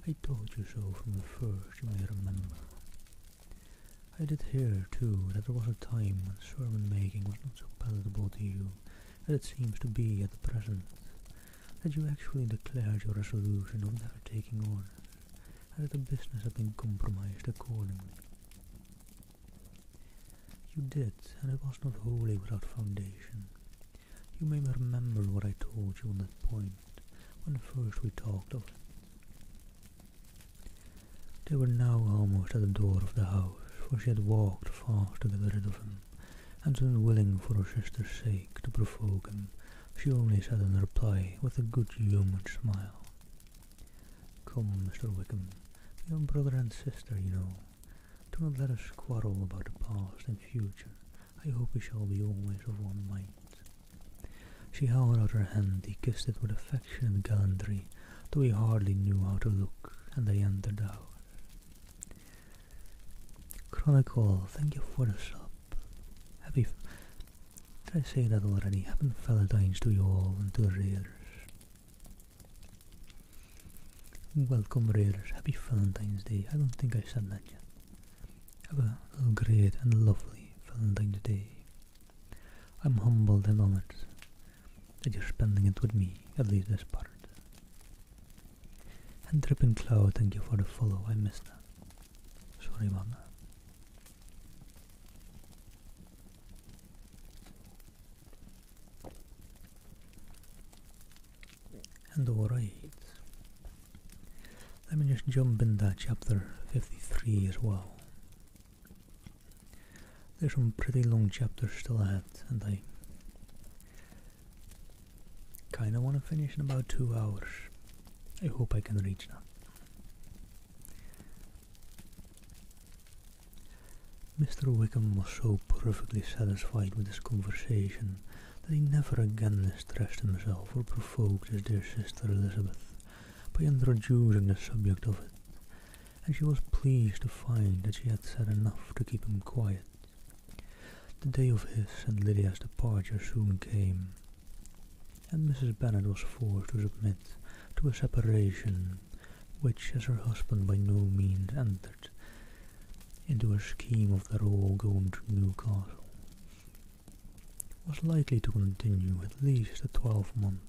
I told you so from the first, you may remember. I did hear, too, that there was a time when sermon-making was not so palatable to you as it seems to be at the present, that you actually declared your resolution of never taking orders, and that the business had been compromised accordingly. You did, and it was not wholly without foundation. You may remember what I told you on that point, when first we talked of it. They were now almost at the door of the house, for she had walked fast to get rid of him, and unwilling for her sister's sake to provoke him, she only said in reply, with a good-humoured smile, Come, Mr. Wickham, we are brother and sister, you know. Do not let us quarrel about the past and future. I hope we shall be always of one mind. She held out her hand, he kissed it with affectionate gallantry, though he hardly knew how to look, and they entered the house. Chronicle, thank you for the sub. Did I say that already? Happy Valentine's to you all and to the raiders. Welcome raiders, happy Valentine's Day. I don't think I said that yet. Have a great and lovely Valentine's Day. I'm humbled and honored that you're spending it with me, at least this part. And Dripping Cloud, thank you for the follow. I missed that. Sorry about that. And alright. Let me just jump in that chapter 53 as well. There's some pretty long chapters still ahead, and I kinda wanna finish in about 2 hours. I hope I can reach that. Mr. Wickham was so perfectly satisfied with this conversation that he never again distressed himself or provoked his dear sister Elizabeth by introducing the subject of it, and she was pleased to find that she had said enough to keep him quiet. The day of his and Lydia's departure soon came, and Mrs. Bennet was forced to submit to a separation which, as her husband by no means entered into a scheme of their all going to Newcastle, was likely to continue at least a 12-month.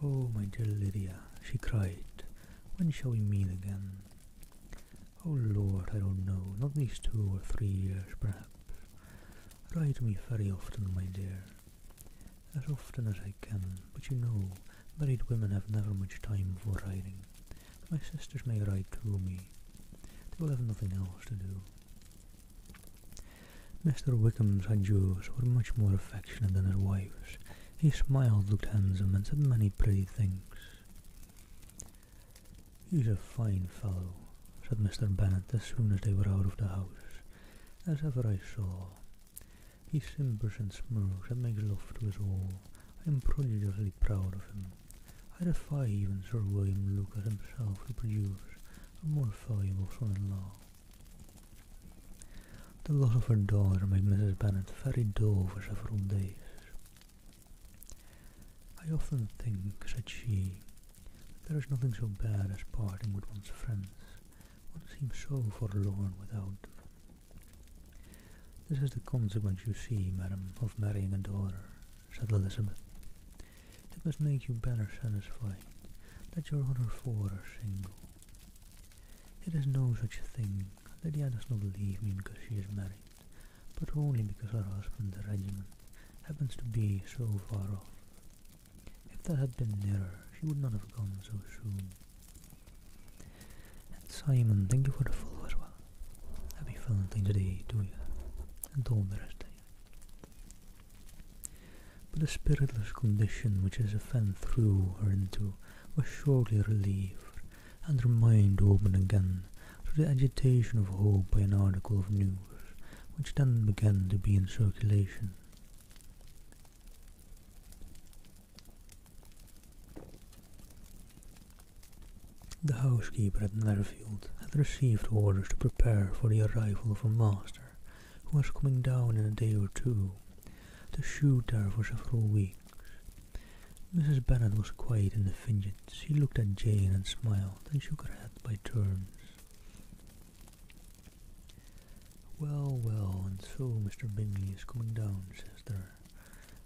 "Oh, my dear Lydia," she cried, "when shall we meet again?" "Oh Lord, I don't know, not these 2 or 3 years, perhaps. Write to me very often, my dear. As often as I can, but you know, married women have never much time for writing. My sisters may write to me. They will have nothing else to do." Mr. Wickham's adieus were much more affectionate than his wife's. He smiled, looked handsome, and said many pretty things. "He's a fine fellow," said Mr. Bennet as soon as they were out of the house, "as ever I saw. He simpers and smirks and makes love to us all. I am prodigiously proud of him. I defy even Sir William Lucas himself to produce a more valuable son-in-law." The loss of her daughter made Mrs. Bennet very dull for several days. "I often think," said she, "that there is nothing so bad as parting with one's friends. One seems so forlorn without them." "This is the consequence, you see, madam, of marrying a daughter," said Elizabeth. "It must make you better satisfied that your other 4 are single. It is no such thing. Lydia does not leave me because she is married, but only because her husband, the regiment, happens to be so far off. If that had been nearer, she would not have gone so soon." And Simon, thank you for the follow as well. Happy Valentine's Day to you, and all the rest of you. But the spiritless condition which this event threw her into was shortly relieved, and her mind opened again to the agitation of hope by an article of news, which then began to be in circulation. The housekeeper at Netherfield had received orders to prepare for the arrival of her master, who was coming down in a day or 2, to shoot there for several weeks. Mrs. Bennet was quite in the fidgets. She looked at Jane and smiled, and shook her head by turns. "Well, well, and so Mr. Bingley is coming down, sister,"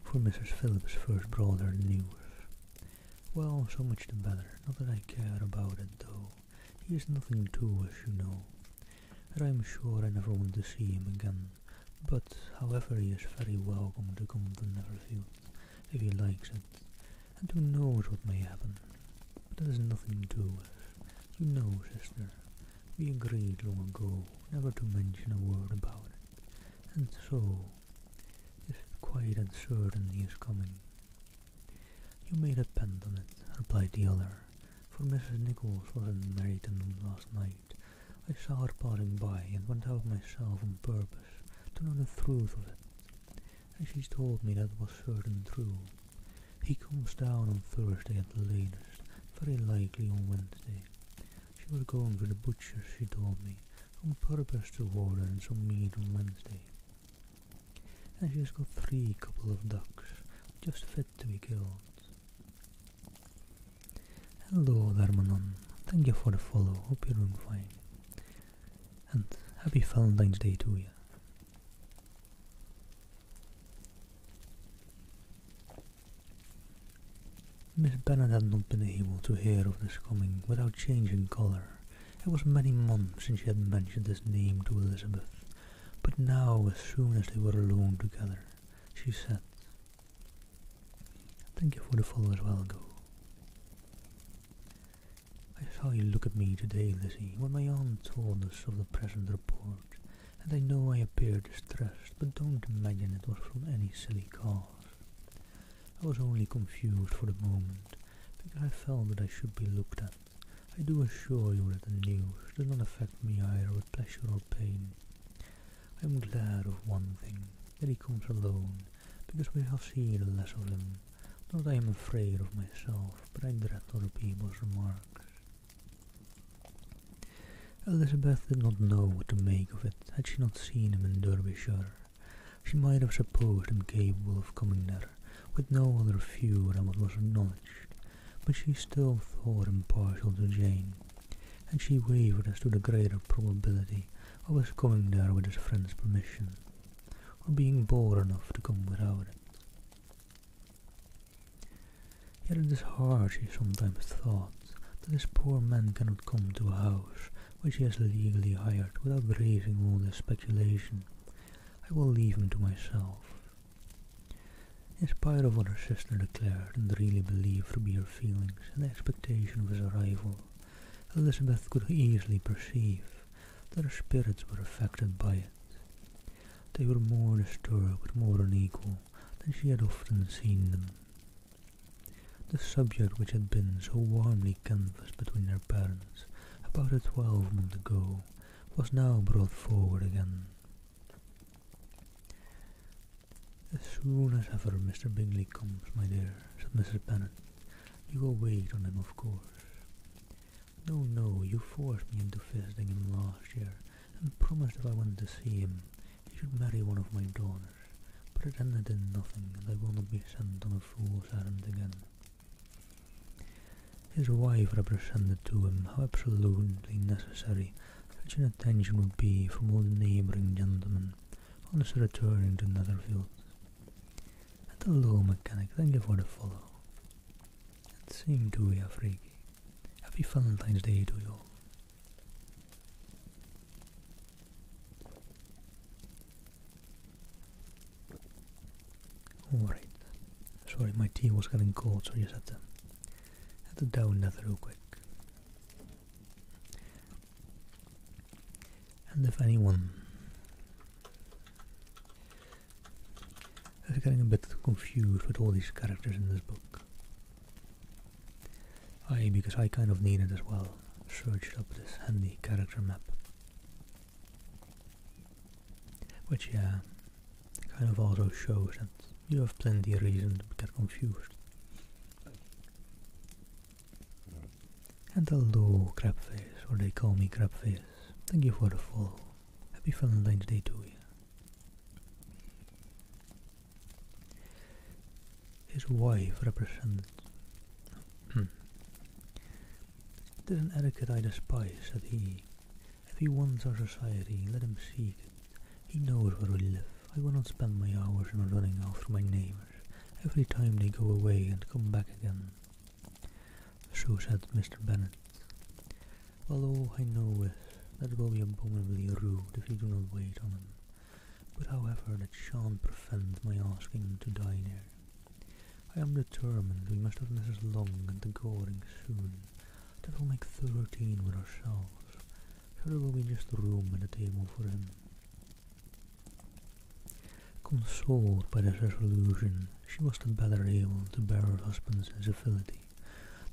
for Mrs. Phillips first brought her the news. "Well, so much the better. Not that I care about it, though. He is nothing to us, you know, and I am sure I never want to see him again. But, however, he is very welcome to come to Netherfield, if he likes it, and who knows what may happen. But that is nothing to us. You know, sister, we agreed long ago never to mention a word about it, and so is it quite as certain he is coming?" "You may depend on it," replied the other, "for Mrs. Nichols was in Meryton last night. I saw her passing by, and went out myself on purpose to know the truth of it, and she's told me that was certain true. He comes down on Thursday at the latest, very likely on Wednesday. She was going to the butcher's, she told me, on purpose to order in some meat on Wednesday, and she has got 3 couple of ducks, just fit to be killed." "Hello there, Manon. Thank you for the follow. Hope you're doing fine. And happy Valentine's Day to you." Miss Bennet had not been able to hear of this coming without changing colour. It was many months since she had mentioned his name to Elizabeth, but now, as soon as they were alone together, she said, "Thank you for the follow as well, Go. I saw you look at me today, Lizzie, when my aunt told us of the present report, and I know I appeared distressed, but don't imagine it was from any silly cause. I was only confused for the moment, because I felt that I should be looked at. I do assure you that the news does not affect me either with pleasure or pain. I am glad of one thing, that he comes alone, because we shall see the less of him. Not that I am afraid of myself, but I dread other people's remarks." Elizabeth did not know what to make of it had she not seen him in Derbyshire. She might have supposed him capable of coming there, with no other view than what was acknowledged, but she still thought him partial to Jane, and she wavered as to the greater probability of his coming there with his friend's permission, or being bold enough to come without it. Yet it is hard, she sometimes thought, that this poor man cannot come to a house which he has legally hired without raising all this speculation. I will leave him to myself. In spite of what her sister declared and really believed to be her feelings in the expectation of his arrival, Elizabeth could easily perceive that her spirits were affected by it. They were more disturbed, more unequal, than she had often seen them. The subject which had been so warmly canvassed between their parents about a 12-month ago was now brought forward again. "As soon as ever Mr. Bingley comes, my dear," said Mrs. Bennet, "you will wait on him, of course. No, you forced me into visiting him last year, and promised if I went to see him, he should marry one of my daughters, but it ended in nothing, and I will not be sent on a fool's errand again." His wife represented to him how absolutely necessary such an attention would be from all the neighbouring gentlemen on his returning to Netherfield. "And hello, mechanic, thank you for the follow. And same to you, Freaky. Happy Valentine's Day to you all." Alright. Sorry, my tea was getting cold, so I just had to down that real quick. And if anyone is getting a bit confused with all these characters in this book, because I kind of need it as well, searched up this handy character map, which kind of also shows that you have plenty of reason to get confused. And hello, Crabface, or they call me Crabface. Thank you for the follow. Happy Valentine's Day to you. His wife represented. "It is an etiquette I despise," said he. "If he wants our society, let him seek it. He knows where we live. I will not spend my hours in running after my neighbours every time they go away and come back again." So said Mr. Bennet. "Well, all I know is that it will be abominably rude if you do not wait on him, but however that shan't prevent my asking him to dine here. I am determined we must have Mrs. Long and the Goring soon. That will make 13 with ourselves, so there will be just room at the table for him." Consoled by this resolution, she was the better able to bear her husband's incivility,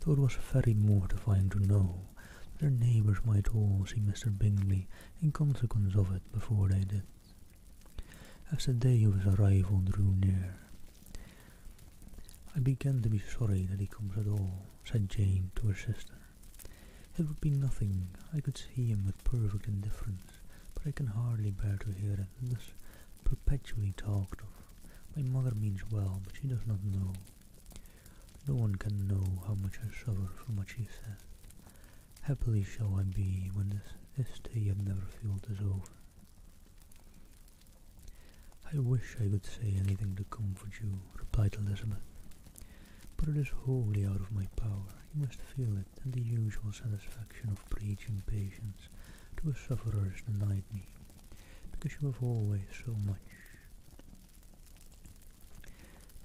though it was very mortifying to know that their neighbours might all see Mr. Bingley in consequence of it before they did. As the day of his arrival drew near, "I begin to be sorry that he comes at all," said Jane to her sister. "It would be nothing, I could see him with perfect indifference, but I can hardly bear to hear it thus perpetually talked of. My mother means well, but she does not know. No one can know how much I suffer from what she says. Happily shall I be when this stay at Netherfield is over." "I wish I could say anything to comfort you," replied Elizabeth, but it is wholly out of my power. You must feel it, and the usual satisfaction of preaching patience to a sufferer is denied me, because you have always so much.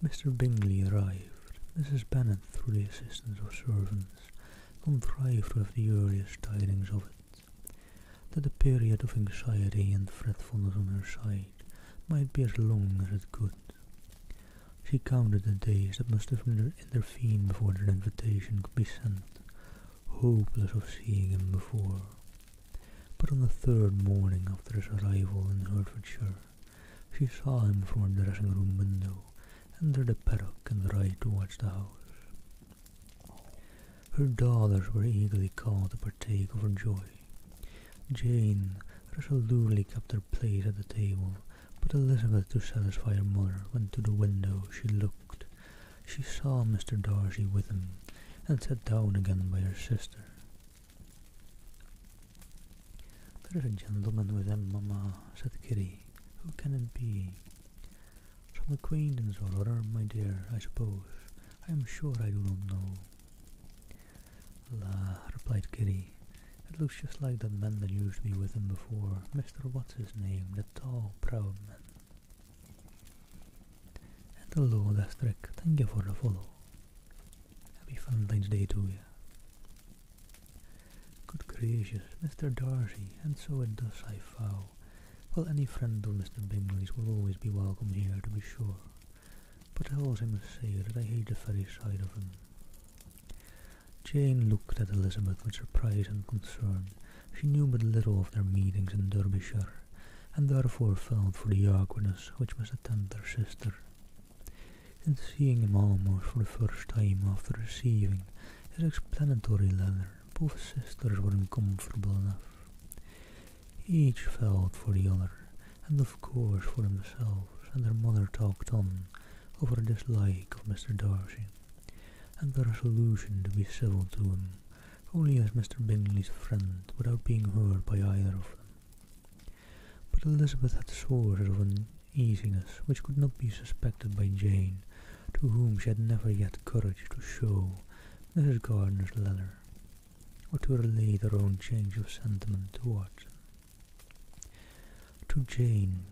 Mr. Bingley arrived. Mrs. Bennet, through the assistance of servants, contrived to have the earliest tidings of it, that the period of anxiety and fretfulness on her side might be as long as it could. She counted the days that must have intervened before their invitation could be sent, hopeless of seeing him before. But on the third morning after his arrival in Hertfordshire, she saw him from her dressing-room window enter the paddock and ride towards the house. Her daughters were eagerly called to partake of her joy. Jane resolutely kept her place at the table, but Elizabeth, to satisfy her mother, went to the window. She looked. She saw Mr. Darcy with him, and sat down again by her sister. "There is a gentleman with him, mamma," said Kitty. "Who can it be?" "Some acquaintance or other, my dear, I suppose. I am sure I do not know." "La," replied Kitty, "it looks just like that man that used to be with him before, Mr. What's-his-name, the tall, proud man." "And hello, Destrick, thank you for the follow. Happy Valentine's Day to you." "Good gracious, Mr. Darcy, and so it does, I vow. Well, any friend of Mr. Bingley's will always be welcome here, to be sure. But else I must say that I hate the very sight of him." Jane looked at Elizabeth with surprise and concern. She knew but little of their meetings in Derbyshire, and therefore felt for the awkwardness which must attend their sister. In seeing him almost for the first time after receiving his explanatory letter, both sisters were uncomfortable enough. Each felt for the other, and of course for themselves, and their mother talked on over a dislike of Mr. Darcy, and the resolution to be civil to him, only as Mr. Bingley's friend, without being heard by either of them. But Elizabeth had sources of uneasiness which could not be suspected by Jane, to whom she had never yet courage to show Mrs. Gardiner's letter, or to relate her own change of sentiment towards him. To Jane,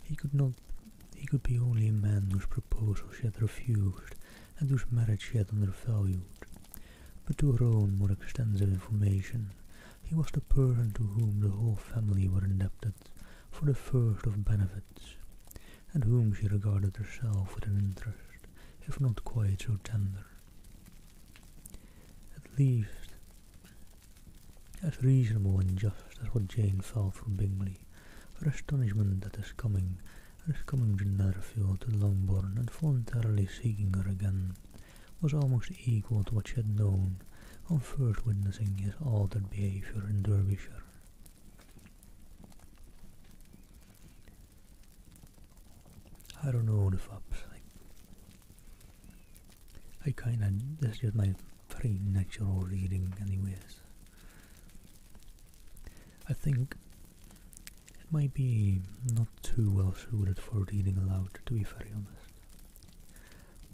he could be only a man whose proposal she had refused, and whose marriage she had undervalued. But to her own more extensive information, he was the person to whom the whole family were indebted for the first of benefits, and whom she regarded herself with an interest, if not quite so tender. At least, as reasonable and just as what Jane felt for Bingley. Her astonishment at his coming to Netherfield, to Longbourn, and voluntarily seeking her again, was almost equal to what she had known on first witnessing his altered behaviour in Derbyshire. I don't know the fops. This is just my very natural reading anyways. I think it might be not too well suited for reading aloud, to be very honest.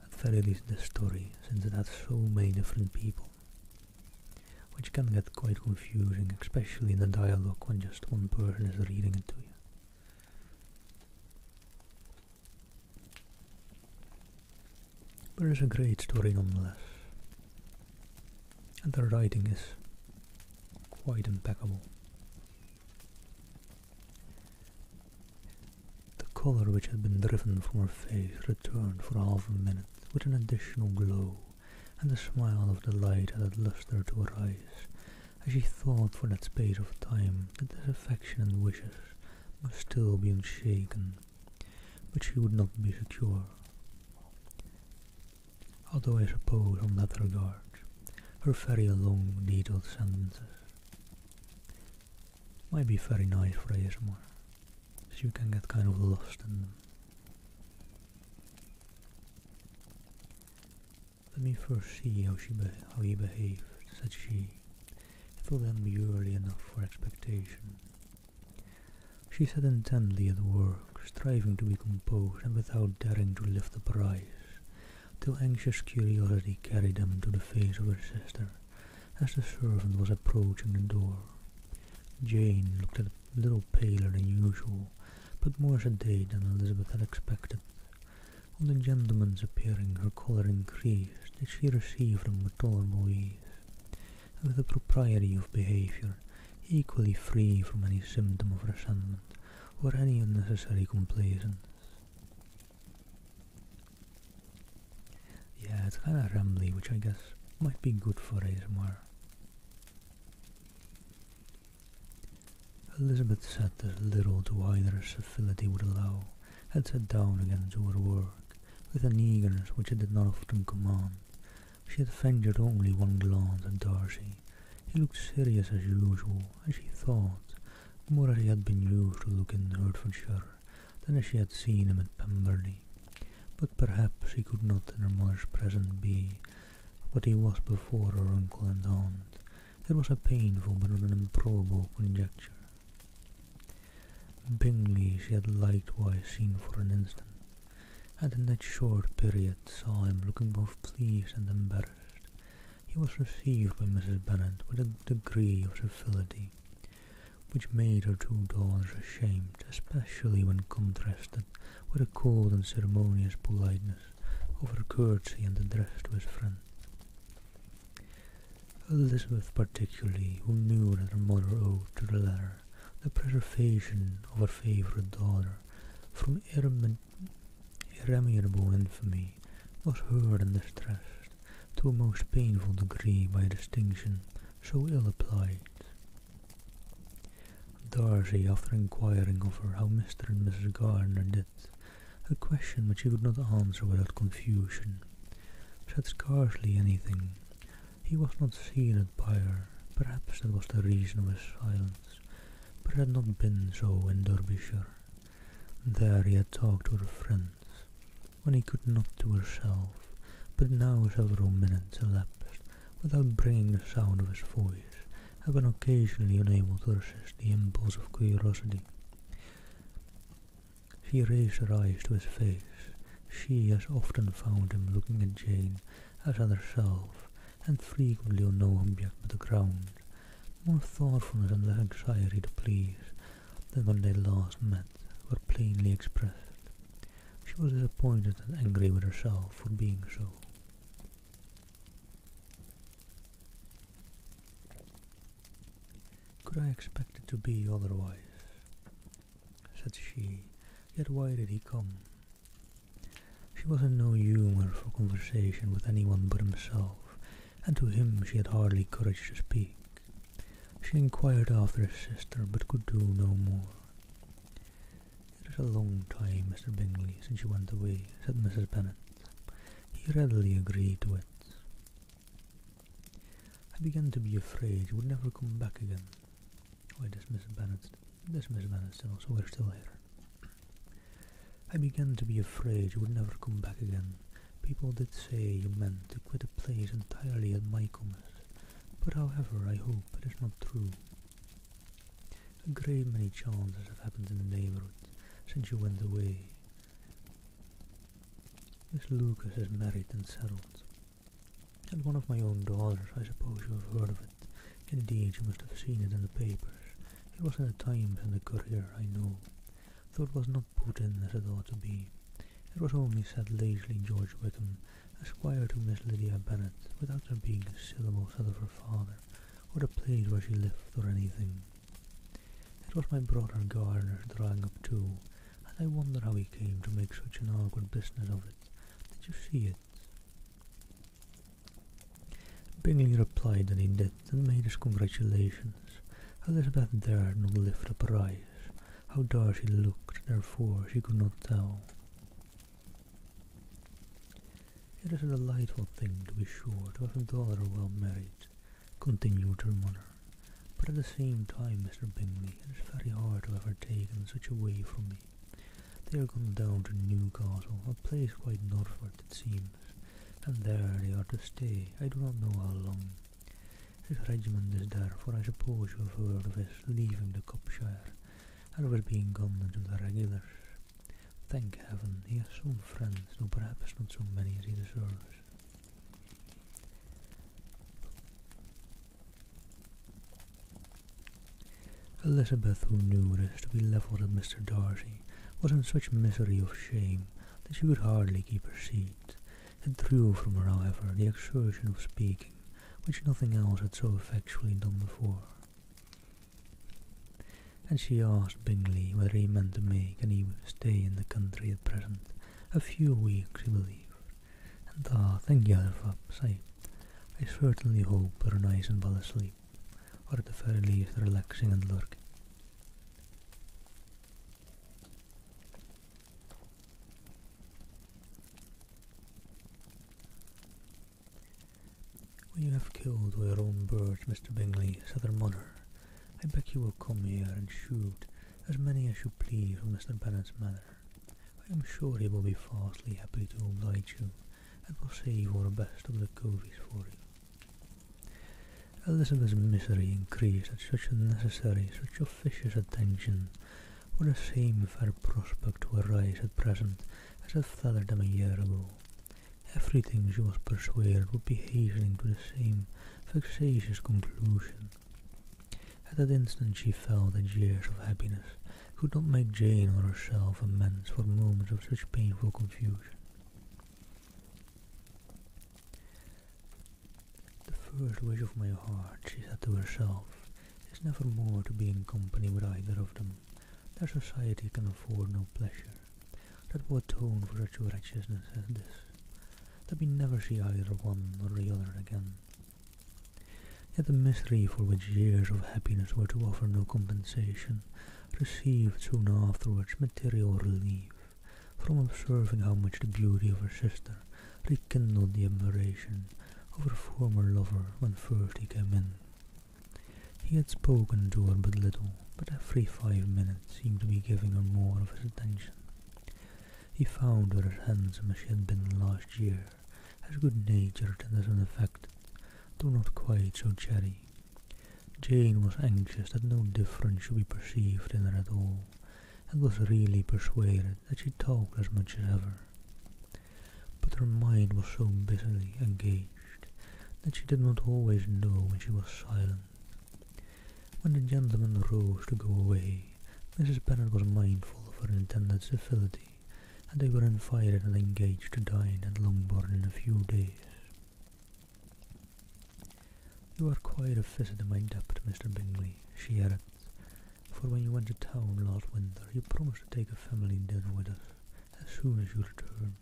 At very least this story, since it has so many different people, which can get quite confusing, especially in the dialogue when just one person is reading it to you. But it's a great story nonetheless, and the writing is quite impeccable. The colour which had been driven from her face returned for half a minute with an additional glow, and a smile of delight added lustre to her eyes, as she thought for that space of time that his affection and wishes must still be unshaken, but she would not be secure. Although I suppose on that regard, her very long, detailed sentences might be very nice for ASMR, as you can get kind of lost in them. "Let me first see how he behaved," said she. "It will then be early enough for expectation." She sat intently at work, striving to be composed and without daring to lift up her eyes, till anxious curiosity carried them to the face of her sister, as the servant was approaching the door. Jane looked a little paler than usual, but more sedate than Elizabeth had expected. On the gentleman's appearing, her colour increased, yet she received them with tolerable ease, and with a propriety of behaviour equally free from any symptom of resentment or any unnecessary complaisance. Yeah, it's kind of rambly, which I guess might be good for ASMR. Elizabeth sat as little to either as civility would allow, and sat down again to her work, with an eagerness which it did not often command. She had ventured only one glance at Darcy. He looked serious as usual, and she thought, more as he had been used to look in Hertfordshire, than as she had seen him at Pemberley. But perhaps he could not in her mother's presence be what he was before her uncle and aunt. It was a painful but not an improbable conjecture. Bingley she had likewise seen for an instant, and in that short period saw him looking both pleased and embarrassed. He was received by Mrs. Bennet with a degree of civility which made her two daughters ashamed, especially when contrasted with a cold and ceremonious politeness of her courtesy and address to his friend. Elizabeth particularly, who knew that her mother owed to the latter the preservation of her favourite daughter from irremediable infamy, was hurt and distressed to a most painful degree by a distinction so ill applied. Darcy, after inquiring of her how Mr. and Mrs. Gardiner did, a question which he could not answer without confusion, said scarcely anything. He was not seated by her, perhaps that was the reason of his silence, but it had not been so in Derbyshire. There he had talked to her friends, when he could not to herself, but now several minutes elapsed without bringing the sound of his voice, and when occasionally unable to resist the impulse of curiosity. She raised her eyes to his face. She as often found him looking at Jane as at herself, and frequently on no object but the ground, more thoughtfulness and less anxiety to please than when they last met were plainly expressed. She was disappointed and angry with herself for being so. "Could I expect it to be otherwise?" said she. "Yet why did he come?" She was in no humour for conversation with anyone but himself, and to him she had hardly courage to speak. She inquired after his sister, but could do no more. "It is a long time, Mr. Bingley, since you went away," said Mrs. Bennet. He readily agreed to it. "I began to be afraid you would never come back again." Why, this Miss Bennet still, so we're still here. "I began to be afraid you would never come back again. People did say you meant to quit the place entirely at Michaelmas, but however I hope it is not true. A great many chances have happened in the neighbourhood since you went away. Miss Lucas is married and settled, and one of my own daughters. I suppose you have heard of it. Indeed, you must have seen it in the papers. It was in the Times and the Courier, I know, though it was not put in as it ought to be. It was only said lazily George Wickham, Esquire to Miss Lydia Bennet, without there being a syllable said of her father, or the place where she lived, or anything. It was my brother Gardiner's drawing up too, and I wonder how he came to make such an awkward business of it. Did you see it?" Bingley replied that he did, and made his congratulations. Elizabeth dared not lift up her eyes. How Darcy looked, therefore, she could not tell. "It is a delightful thing, to be sure, to have a daughter well married," continued her mother. "But at the same time, Mr. Bingley, it is very hard to have her taken such away from me. They are gone down to Newcastle, a place quite northward, it seems, and there they are to stay. I do not know how long. His regiment is there, for I suppose you have heard of his leaving the Copshire, and of his being gone into the regulars. Thank heaven he has some friends, though perhaps not so many as he deserves. Elizabeth, who knew this to be levelled at Mr. Darcy, was in such misery of shame that she could hardly keep her seat. It drew from her, however, the exertion of speaking, which nothing else had so effectually done before. And she asked Bingley whether he meant to make any stay in the country at present. A few weeks, he believed. And thank Yelverpups, I certainly hope they're nice and well asleep, or at the very least relaxing and lurking. When you have killed all your own birds, Mr. Bingley, said her mother, I beg you will come here and shoot as many as you please from Mr. Bennet's manor. I am sure he will be vastly happy to oblige you, and will save all the best of the coveys for you. Elizabeth's misery increased at such unnecessary, such officious attention, for the same fair prospect to arise at present as had flattered them a year ago. Everything, she was persuaded, would be hastening to the same vexatious conclusion. At that instant she felt that years of happiness could not make Jane or herself amends for moments of such painful confusion. The first wish of my heart, she said to herself, is never more to be in company with either of them. Their society can afford no pleasure. That will atone for such wretchedness as this, that we never see either one or the other again. Yet the misery for which years of happiness were to offer no compensation received soon afterwards material relief from observing how much the beauty of her sister rekindled the admiration of her former lover when first he came in. He had spoken to her but little, but every 5 minutes seemed to be giving her more of his attention. He found her as handsome as she had been last year, as good-natured and as unaffected, though not quite so cherry. Jane was anxious that no difference should be perceived in her at all, and was really persuaded that she talked as much as ever. But her mind was so busily engaged that she did not always know when she was silent. When the gentlemen rose to go away, Mrs. Bennet was mindful of her intended civility, and they were invited and engaged to dine at Longbourn in a few days. You are quite a visit in my debt, Mr. Bingley, she added, for when you went to town last winter you promised to take a family dinner with us as soon as you returned.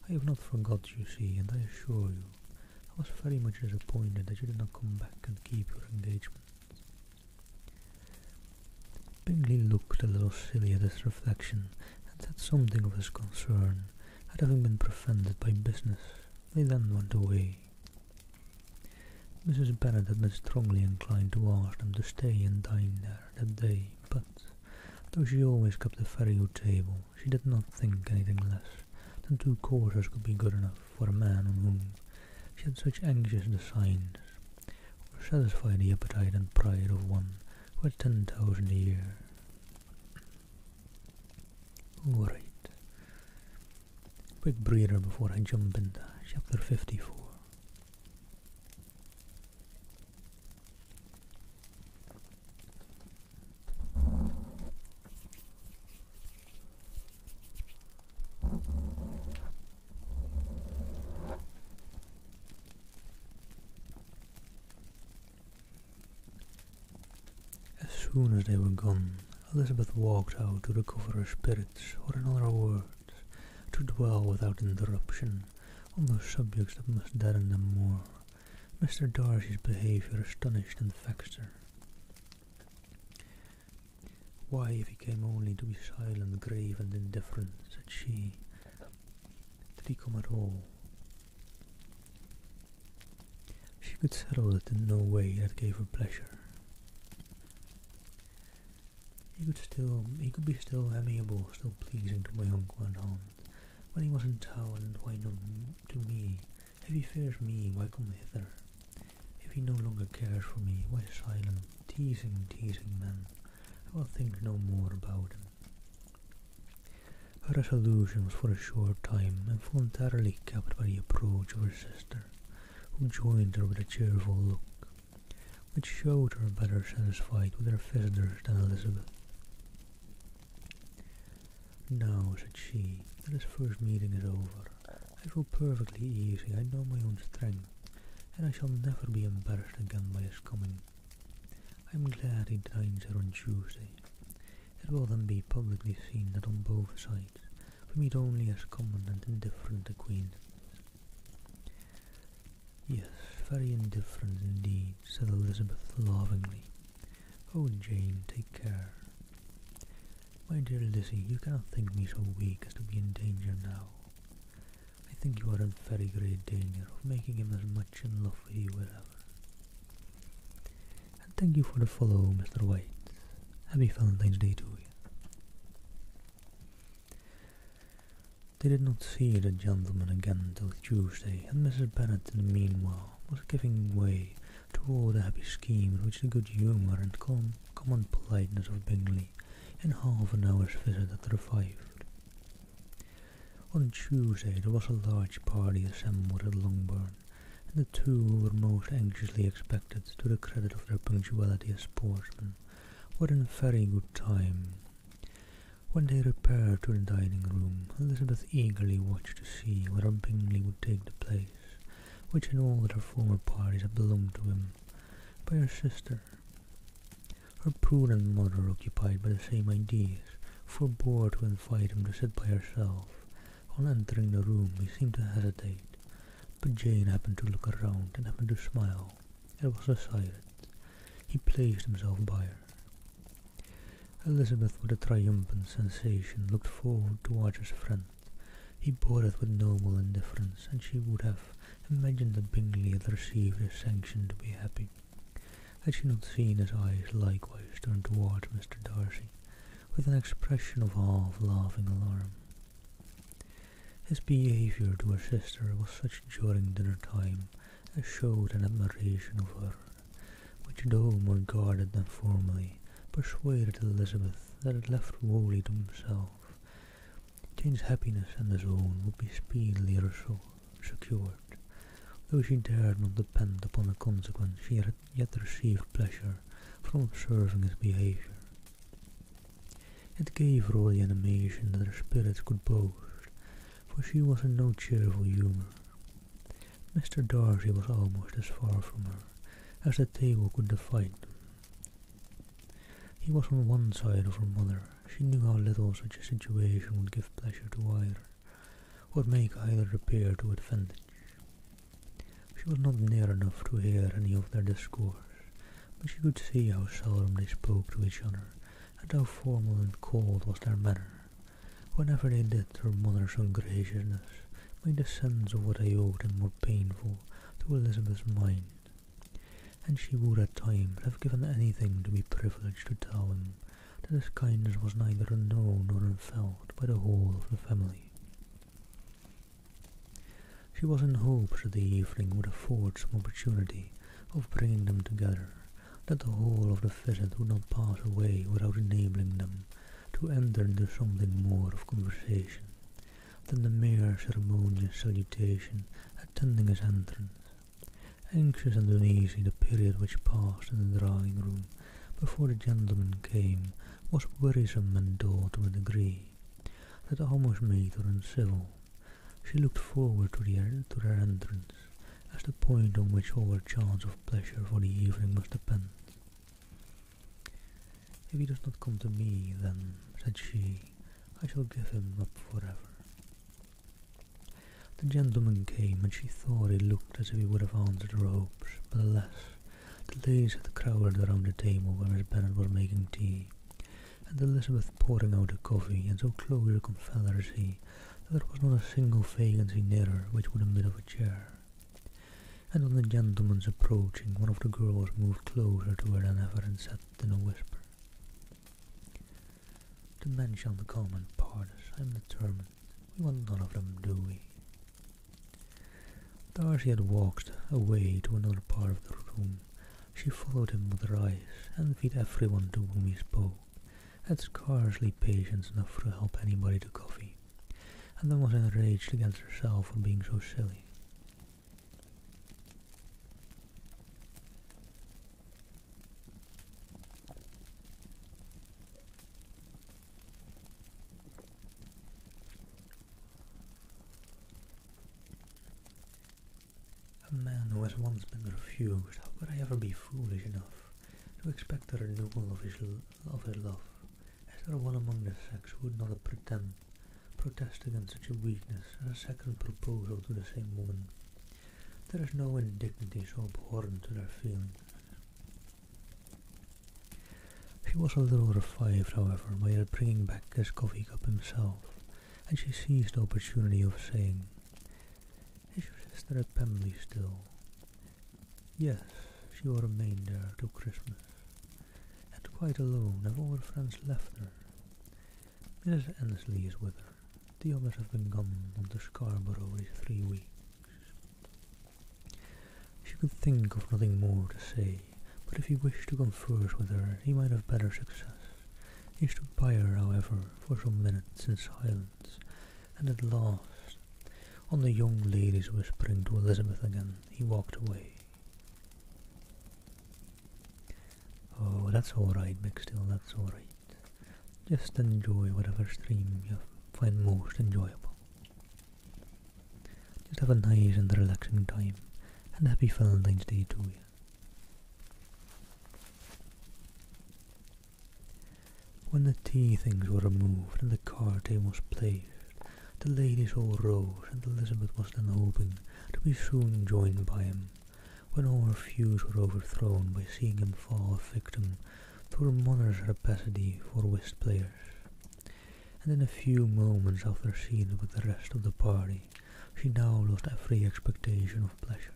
I have not forgot, you see, and I assure you I was very much disappointed that you did not come back and keep your engagement. Bingley looked a little silly at this reflection, and said something of his concern at having been prevented by business. They then went away. Mrs. Bennet had been strongly inclined to ask them to stay and dine there that day, but, though she always kept a very good table, she did not think anything less than 2 courses could be good enough for a man on whom she had such anxious designs, or satisfy the appetite and pride of one who had 10,000 a year. All right. Quick breather before I jump into chapter 54. As soon as they were gone, Elizabeth walked out to recover her spirits, or in other words, to dwell without interruption on those subjects that must deaden them more. Mr. Darcy's behaviour astonished and vexed her. Why, if he came only to be silent, grave, and indifferent, said she, did he come at all? She could settle it in no way that gave her pleasure. He could be still amiable, still pleasing to my uncle and aunt. When he was in town, why not to me? If he fears me, why come hither? If he no longer cares for me, why silent, teasing man? I will think no more about him. Her resolution was for a short time involuntarily kept by the approach of her sister, who joined her with a cheerful look, which showed her better satisfied with her visitors than Elizabeth. "Now," said she, "that this first meeting is over, I feel perfectly easy. I know my own strength, and I shall never be embarrassed again by his coming. I am glad he dines here on Tuesday. It will then be publicly seen that on both sides we meet only as common and indifferent acquaintances." "Yes, very indifferent indeed," said Elizabeth laughingly. "Oh, Jane, take care. My dear Lizzie, you cannot think me so weak as to be in danger now. I think you are in very great danger of making him as much in love with you as ever. And thank you for the follow, Mr. White. Happy Valentine's Day to you." They did not see the gentleman again till Tuesday, and Mrs. Bennet in the meanwhile was giving way to all the happy schemes which the good humour and common politeness of Bingley in half an hour's visit had revived. On Tuesday there was a large party assembled at Longbourn, and the two who were most anxiously expected to the credit of their punctuality as sportsmen were in very good time. When they repaired to the dining-room, Elizabeth eagerly watched to see whether Bingley would take the place, which in all their former parties had belonged to him, by her sister. Her prudent mother, occupied by the same ideas, forbore to invite him to sit by herself. On entering the room he seemed to hesitate, but Jane happened to look around and happened to smile. It was decided. He placed himself by her. Elizabeth, with a triumphant sensation, looked forward towards his friend. He bore it with noble indifference, and she would have imagined that Bingley had received his sanction to be happy, had she not seen his eyes likewise turn towards Mr. Darcy, with an expression of half-laughing alarm. His behaviour to her sister was such during dinner time as showed an admiration of her, which, though more guarded than formerly, persuaded Elizabeth that it left wholly to himself. Jane's happiness and his own would be speedily secured, though she dared not depend upon the consequence. She had yet received pleasure from observing his behaviour. It gave her all the animation that her spirits could boast, for she was in no cheerful humour. Mr. Darcy was almost as far from her as the table could divide them. He was on one side of her mother. She knew how little such a situation would give pleasure to either, or make either appear to advantage. She was not near enough to hear any of their discourse, but she could see how seldom they spoke to each other, and how formal and cold was their manner. Whenever they did, her mother's ungraciousness made the sense of what they owed him more painful to Elizabeth's mind, and she would at times have given anything to be privileged to tell him that his kindness was neither unknown nor unfelt by the whole of the family. She was in hopes that the evening would afford some opportunity of bringing them together, that the whole of the visit would not pass away without enabling them to enter into something more of conversation than the mere ceremonious salutation attending his entrance. Anxious and uneasy, the period which passed in the drawing-room before the gentleman came was wearisome and dull to a degree that almost made her uncivil. She looked forward to their entrance as the point on which all her chance of pleasure for the evening must depend. "If he does not come to me, then," said she, "I shall give him up forever." The gentleman came, and she thought he looked as if he would have answered her hopes, but alas, the ladies had crowded around the table where Miss Bennet was making tea, and Elizabeth pouring out the coffee in so close a confederacy that there was not a single vacancy near her which would admit of a chair. And on the gentleman's approaching, one of the girls moved closer to her than ever and said in a whisper, "The men shan't come and part us, I am determined. We want none of them, do we?" Darcy had walked away to another part of the room. She followed him with her eyes, envied everyone to whom he spoke, had scarcely patience enough to help anybody to coffee, and then was enraged against herself for being so silly. A man who has once been refused, how could I ever be foolish enough to expect a renewal of his love? Is there one among the sex who would not protest against such a weakness as a second proposal to the same woman? There is no indignity so abhorrent to their feelings. She was a little revived, however, by his bringing back his coffee cup himself, and she seized the opportunity of saying, "Is your sister at Pemberley still?" "Yes, she will remain there till Christmas." "And quite alone, have all her friends left her?" "Mrs. Ensley is with her. The others have been gone on to Scarborough these 3 weeks." She could think of nothing more to say, but if he wished to converse with her, he might have better success. He stood by her, however, for some minutes in silence, and at last, on the young lady's whispering to Elizabeth again, he walked away. "Oh, that's all right, Bixtill, that's all right. Just enjoy whatever stream you find most enjoyable. Just have a nice and relaxing time, and happy Valentine's Day to you." When the tea things were removed and the card tables placed, the ladies all rose, and Elizabeth was then hoping to be soon joined by him, when all her views were overthrown by seeing him fall a victim to her mother's rapacity for whist players. And in a few moments after seated with the rest of the party, she now lost every expectation of pleasure.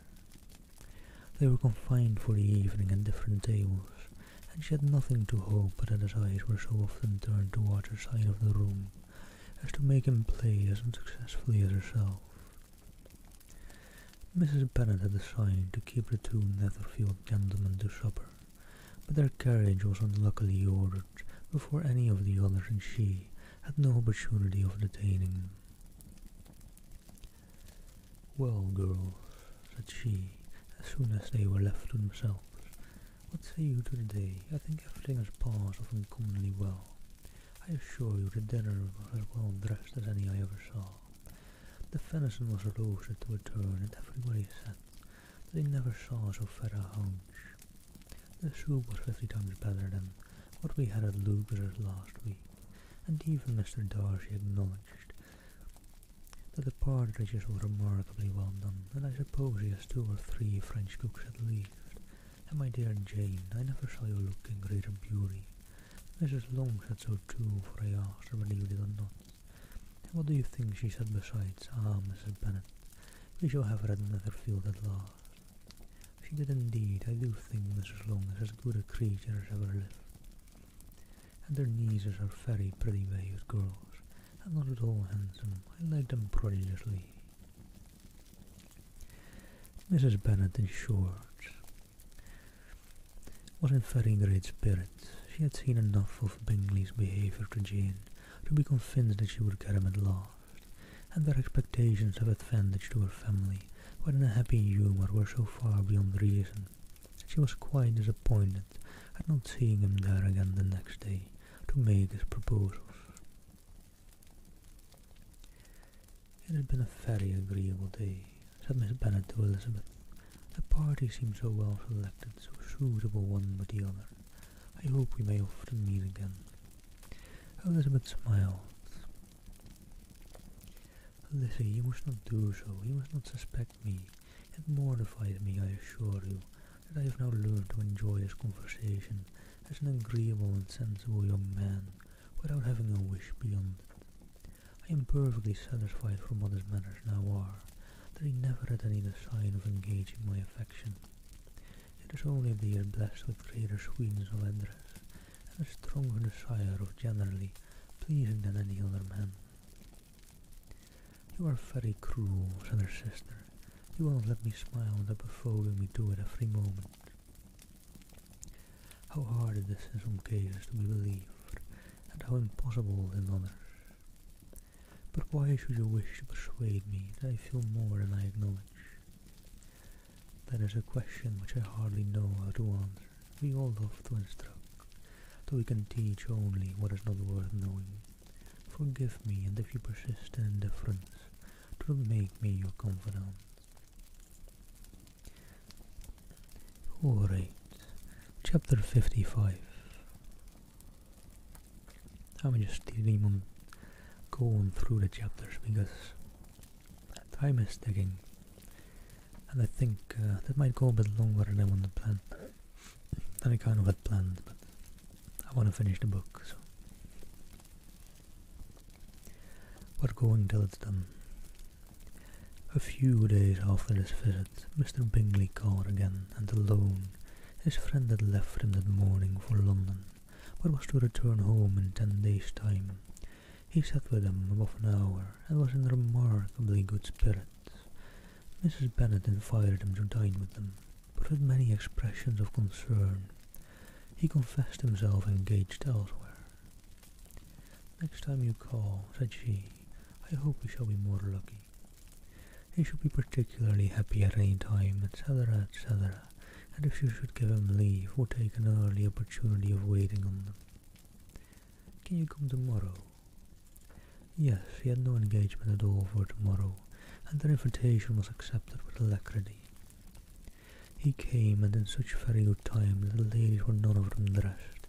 They were confined for the evening at different tables, and she had nothing to hope but that his eyes were so often turned towards her side of the room as to make him play as unsuccessfully as herself. Mrs. Bennet had decided to keep the 2 Netherfield gentlemen to supper, but their carriage was unluckily ordered before any of the others, and she had no opportunity of detaining them. "Well, girls," said she, as soon as they were left to themselves, "what say you to the day? I think everything has passed off uncommonly well. I assure you the dinner was as well dressed as any I ever saw. The venison was roasted to a turn, and everybody said that they never saw so fat a haunch. The soup was 50 times better than what we had at Lucas's last week, and even Mr. Darcy acknowledged that the partridges were remarkably well done, and I suppose he has 2 or 3 French cooks at least. And my dear Jane, I never saw you look in greater beauty. Mrs. Long said so too, for I asked her whether you did or not. And what do you think she said besides? 'Ah, Mrs. Bennet, we shall have her at Netherfield at last.' She did indeed. I do think Mrs. Long is as good a creature as ever lived. And their nieces are very pretty ways girls, and not at all handsome. I like them prodigiously." Mrs. Bennet, in short, was in very great spirits. She had seen enough of Bingley's behaviour to Jane to be convinced that she would get him at last, and their expectations of advantage to her family when in a happy humour were so far beyond reason that she was quite disappointed at not seeing him there again the next day to make his proposals. "It has been a very agreeable day," said Miss Bennet to Elizabeth. "The party seemed so well selected, so suitable one with the other. I hope we may often meet again." Elizabeth smiled. "Lizzie, you must not do so. You must not suspect me. It mortifies me, I assure you, that I have now learned to enjoy this conversation as an agreeable and sensible young man, without having a wish beyond it. I am perfectly satisfied from what his manners now are, that he never had any design of engaging my affection. It is only that he is blessed with greater sweetness of address, and a stronger desire of generally pleasing than any other man." "You are very cruel," said her sister. "You will not let me smile without provoking me to it every moment." "How hard it is in some cases to be believed, and how impossible in others. But why should you wish to persuade me that I feel more than I acknowledge? That is a question which I hardly know how to answer. We all love to instruct, though we can teach only what is not worth knowing. Forgive me, and if you persist in indifference, do not make me your confidant. Alright, chapter 55. I'm just even going through the chapters because time is ticking, and I think that might go a bit longer than I want to plan. Than I kind of had planned, but I want to finish the book, so we're going till it's done. A few days after this visit, Mr. Bingley called again, and alone. His friend had left him that morning for London, but was to return home in 10 days' time. He sat with him above an hour, and was in remarkably good spirits. Mrs. Bennet invited him to dine with them, but with many expressions of concern. He confessed himself engaged elsewhere. "Next time you call," said she, "I hope we shall be more lucky. He should be particularly happy at any time, etc., etc., and if you should give him leave, would take an early opportunity of waiting on them. Can you come tomorrow?" Yes, he had no engagement at all for tomorrow, and their invitation was accepted with alacrity. He came, and in such very good time that the ladies were none of them dressed.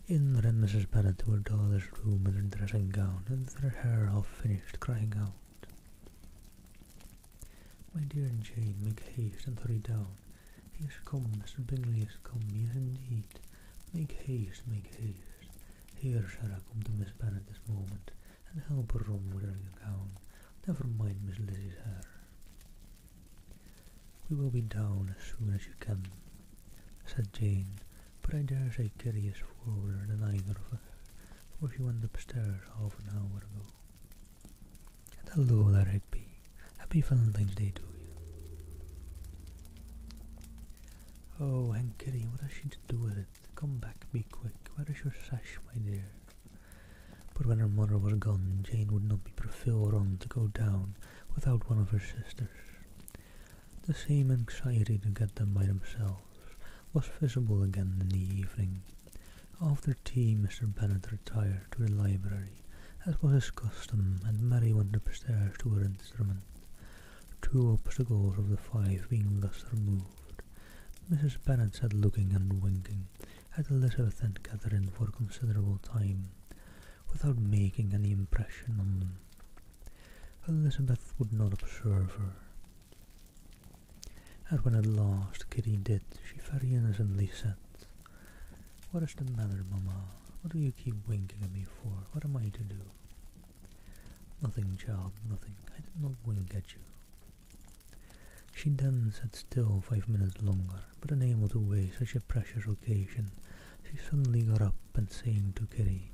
In ran Mrs. Bennet to her daughter's room in her dressing gown, and with her hair half finished, crying out, "My dear Jane, make haste and hurry down. He is come, Mr. Bingley is come, yes indeed. Make haste, make haste. Here, Sarah, come to Miss Bennet this moment, and help her on with her gown. Never mind Miss Lizzie's hair." "We will be down as soon as you can," said Jane, "but I dare say Kitty is forwarder than either of us, for she went upstairs half an hour ago. And hello there, Higby. Happy Valentine's Day to you." "Oh, and Kitty, what has she to do with it? Come back, be quick. Where is your sash, my dear?" But when her mother was gone, Jane would not be prevailed on to go down without one of her sisters. The same anxiety to get them by themselves was visible again in the evening. After tea, Mr. Bennet retired to the library, as was his custom, and Mary went upstairs to her instrument, 2 obstacles of the 5 being thus removed. Mrs. Bennet sat looking and winking at Elizabeth and Catherine for a considerable time, without making any impression on them. Elizabeth would not observe her, and when at last Kitty did, she very innocently said, "What is the matter, mamma? What do you keep winking at me for? What am I to do?" "Nothing, child, nothing. I did not wink at you." She then sat still 5 minutes longer, but unable to waste such a precious occasion, she suddenly got up and saying to Kitty,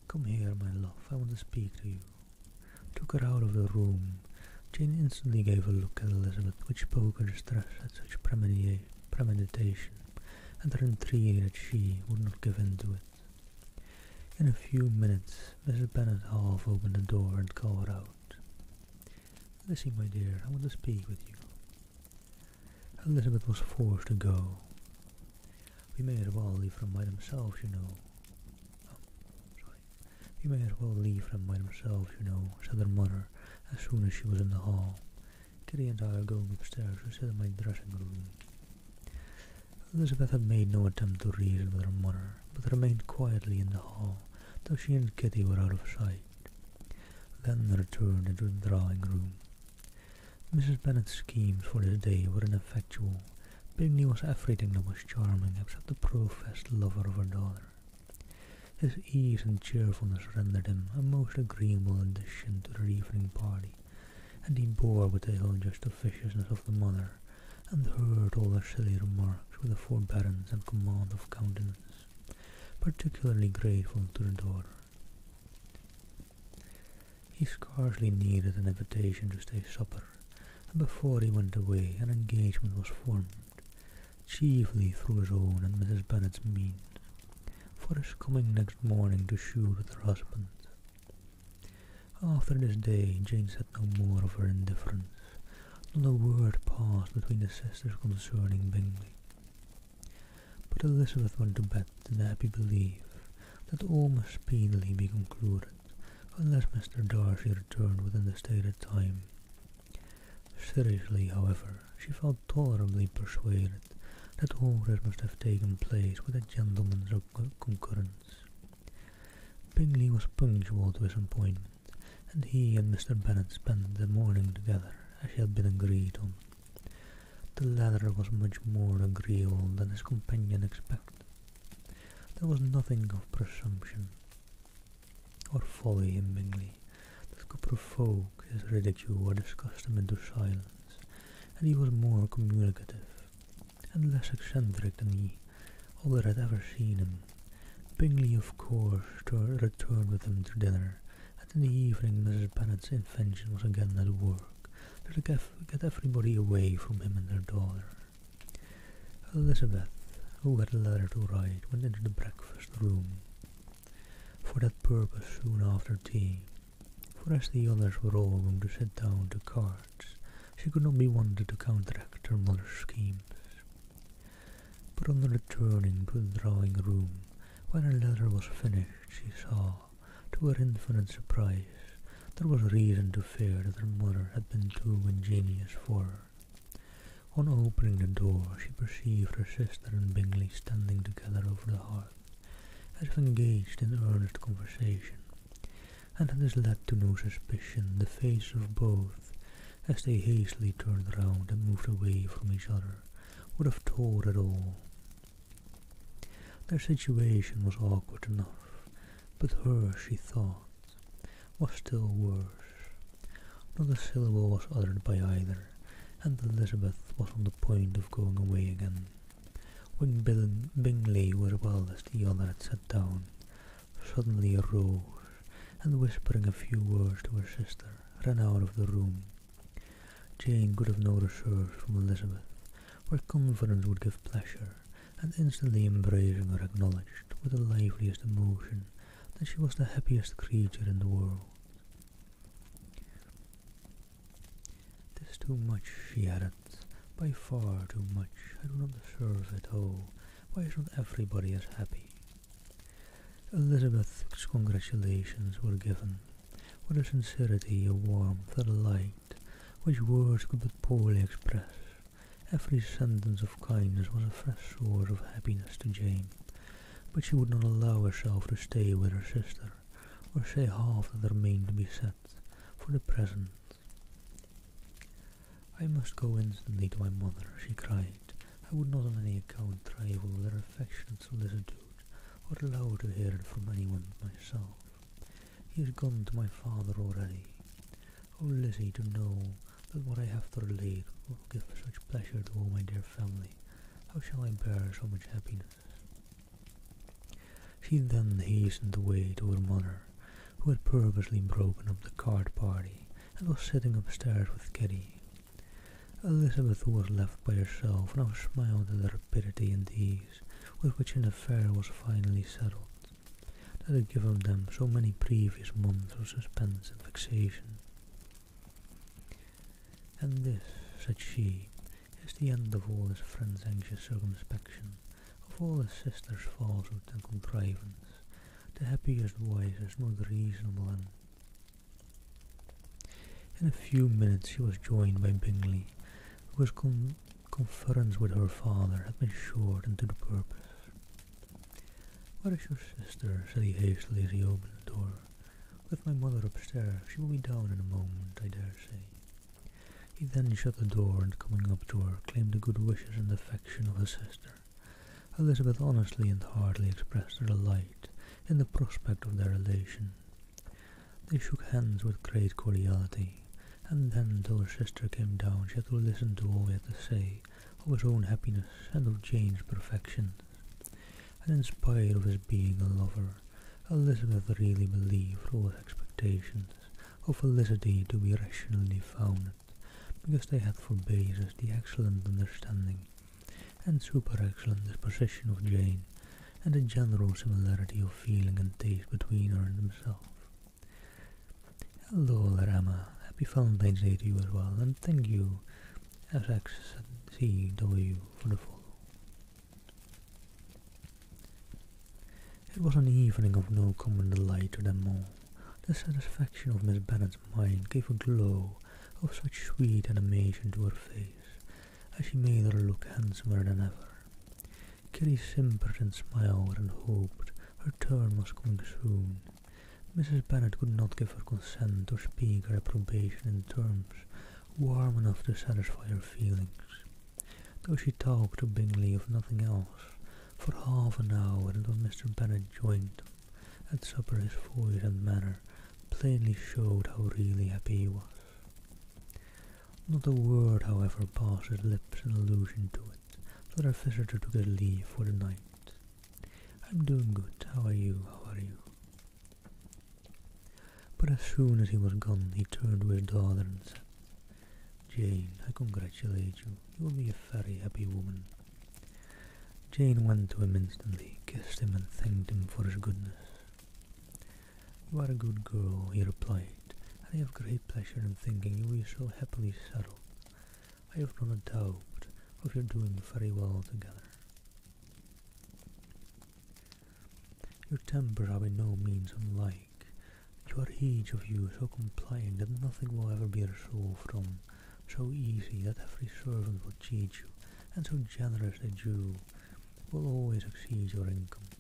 "Come here, my love, I want to speak to you," took her out of the room. Jane instantly gave a look at Elizabeth which spoke her distress at such premeditation, and her entreaty that she would not give in to it. In a few minutes, Mrs. Bennet half opened the door and called out, "Lizzie, my dear, I want to speak with you." Elizabeth was forced to go. "We may as well leave them by themselves, you know." "We may as well leave them by themselves, you know," said her mother, as soon as she was in the hall. "Kitty and I are going upstairs to sit in my dressing room." Elizabeth had made no attempt to reason with her mother, but remained quietly in the hall till she and Kitty were out of sight, then returned into the drawing room. Mrs. Bennet's schemes for this day were ineffectual. Bingley was everything that was charming except the professed lover of her daughter. His ease and cheerfulness rendered him a most agreeable addition to their evening party, and he bore with the ill-judged officiousness of the mother, and heard all her silly remarks with a forbearance and command of countenance, particularly grateful to the daughter. He scarcely needed an invitation to stay supper, and before he went away an engagement was formed, chiefly through his own and Mrs. Bennet's means, for his coming next morning to shoot with her husband. After this day, Jane said no more of her indifference. Not a word passed between the sisters concerning Bingley. But Elizabeth went to bed in the happy belief that all must speedily be concluded, unless Mr. Darcy returned within the stated time. Seriously, however, she felt tolerably persuaded that all this must have taken place with a gentleman's concurrence. Bingley was punctual to his appointment, and he and Mr. Bennet spent the morning together, as had been agreed on. The latter was much more agreeable than his companion expected. There was nothing of presumption or folly in Bingley that could provoke his ridicule or disgust him into silence, and he was more communicative and less eccentric than Albert had ever seen him. Bingley, of course, returned with him to dinner, and in the evening Mrs. Bennet's invention was again at work to get everybody away from him and their daughter. Elizabeth, who had a letter to write, went into the breakfast room for that purpose soon after tea, for as the others were all going to sit down to cards, she could not be wanted to counteract her mother's schemes. But on returning to the drawing-room, when her letter was finished, she saw, to her infinite surprise, there was reason to fear that her mother had been too ingenious for her. On opening the door, she perceived her sister and Bingley standing together over the hearth, as if engaged in earnest conversation, and had this led to no suspicion, the face of both, as they hastily turned round and moved away from each other, would have told it all. Their situation was awkward enough, but hers, she thought, was still worse. Not a syllable was uttered by either, and Elizabeth was on the point of going away again, when Bingley, who as well as the other had sat down, suddenly arose, and whispering a few words to her sister, ran out of the room. Jane could have no reserves from Elizabeth, where confidence would give pleasure, and instantly embracing her acknowledged, with the liveliest emotion, that she was the happiest creature in the world. "'Tis too much," she added, "by far too much. I do not deserve it. Oh, why is not everybody as happy?" Elizabeth's congratulations were given with a sincerity, a warmth, a delight, which words could but poorly express. Every sentence of kindness was a fresh source of happiness to Jane, but she would not allow herself to stay with her sister, or say half that remained to be said, for the present. "I must go instantly to my mother," she cried. "I would not on any account trifle with her affectionate solicitude, or allow her to hear it from anyone but myself. He is gone to my father already. Oh, Lizzie, to know that what I have to relate will give such pleasure to all my dear family, how shall I bear so much happiness?" She then hastened away to her mother, who had purposely broken up the card party, and was sitting upstairs with Kitty. Elizabeth, who was left by herself, now smiled at the rapidity and ease with which an affair was finally settled, that had given them so many previous months of suspense and vexation. "And this," said she, "is the end of all his friend's anxious circumspection, of all his sister's falsehood and contrivance, the happiest, wisest, most reasonable end." In a few minutes she was joined by Bingley, whose conference with her father had been short and to the purpose. "Where is your sister?" said he hastily as he opened the door. "With my mother upstairs. She will be down in a moment, I dare say." He then shut the door, and coming up to her, claimed the good wishes and affection of his sister. Elizabeth honestly and heartily expressed her delight in the prospect of their relation. They shook hands with great cordiality, and then, till her sister came down, she had to listen to all he had to say of his own happiness and of Jane's perfections. And in spite of his being a lover, Elizabeth really believed all his expectations of felicity to be rationally founded, because they had for basis the excellent understanding and super-excellent disposition of Jane, and the general similarity of feeling and taste between her and himself. Hello there, Emma. Happy Valentine's Day to you as well, and thank you, SXCW, for the follow. It was an evening of no common delight to them all. The satisfaction of Miss Bennet's mind gave a glow of such sweet animation to her face, as she made her look handsomer than ever. Kitty simpered and smiled and hoped her turn was coming soon. Mrs. Bennet could not give her consent or speak her approbation in terms warm enough to satisfy her feelings, though she talked to Bingley of nothing else for half an hour, and when Mr. Bennet joined them at supper his voice and manner plainly showed how really happy he was. Not a word, however, passed his lips in allusion to it, so their visitor took his leave for the night. "I'm doing good. How are you? How are you?" But as soon as he was gone, he turned to his daughter and said, "Jane, I congratulate you. You will be a very happy woman." Jane went to him instantly, kissed him, and thanked him for his goodness. "You are a good girl," he replied, "and I have great pleasure in thinking you will be so happily settled. I have not a doubt of your doing very well together. Your tempers are by no means unlike. You are each of you so compliant that nothing will ever be resolved from, so easy that every servant will cheat you, and so generous that you will always exceed your income.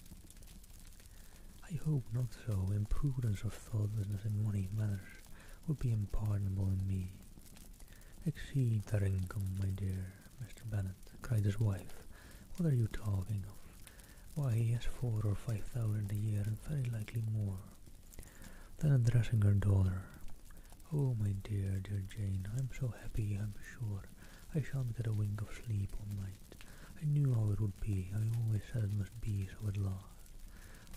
I hope not so. Imprudence or thoughtlessness in money matters would be unpardonable in me." "Exceed their income, my dear Mr. Bennet," cried his wife. "What are you talking of? Why, he has 4,000 or 5,000 a year, and very likely more." Then addressing her daughter, "Oh, my dear, dear Jane, I am so happy, I am sure I shan't get a wink of sleep all night. I knew how it would be. I always said it must be so at last.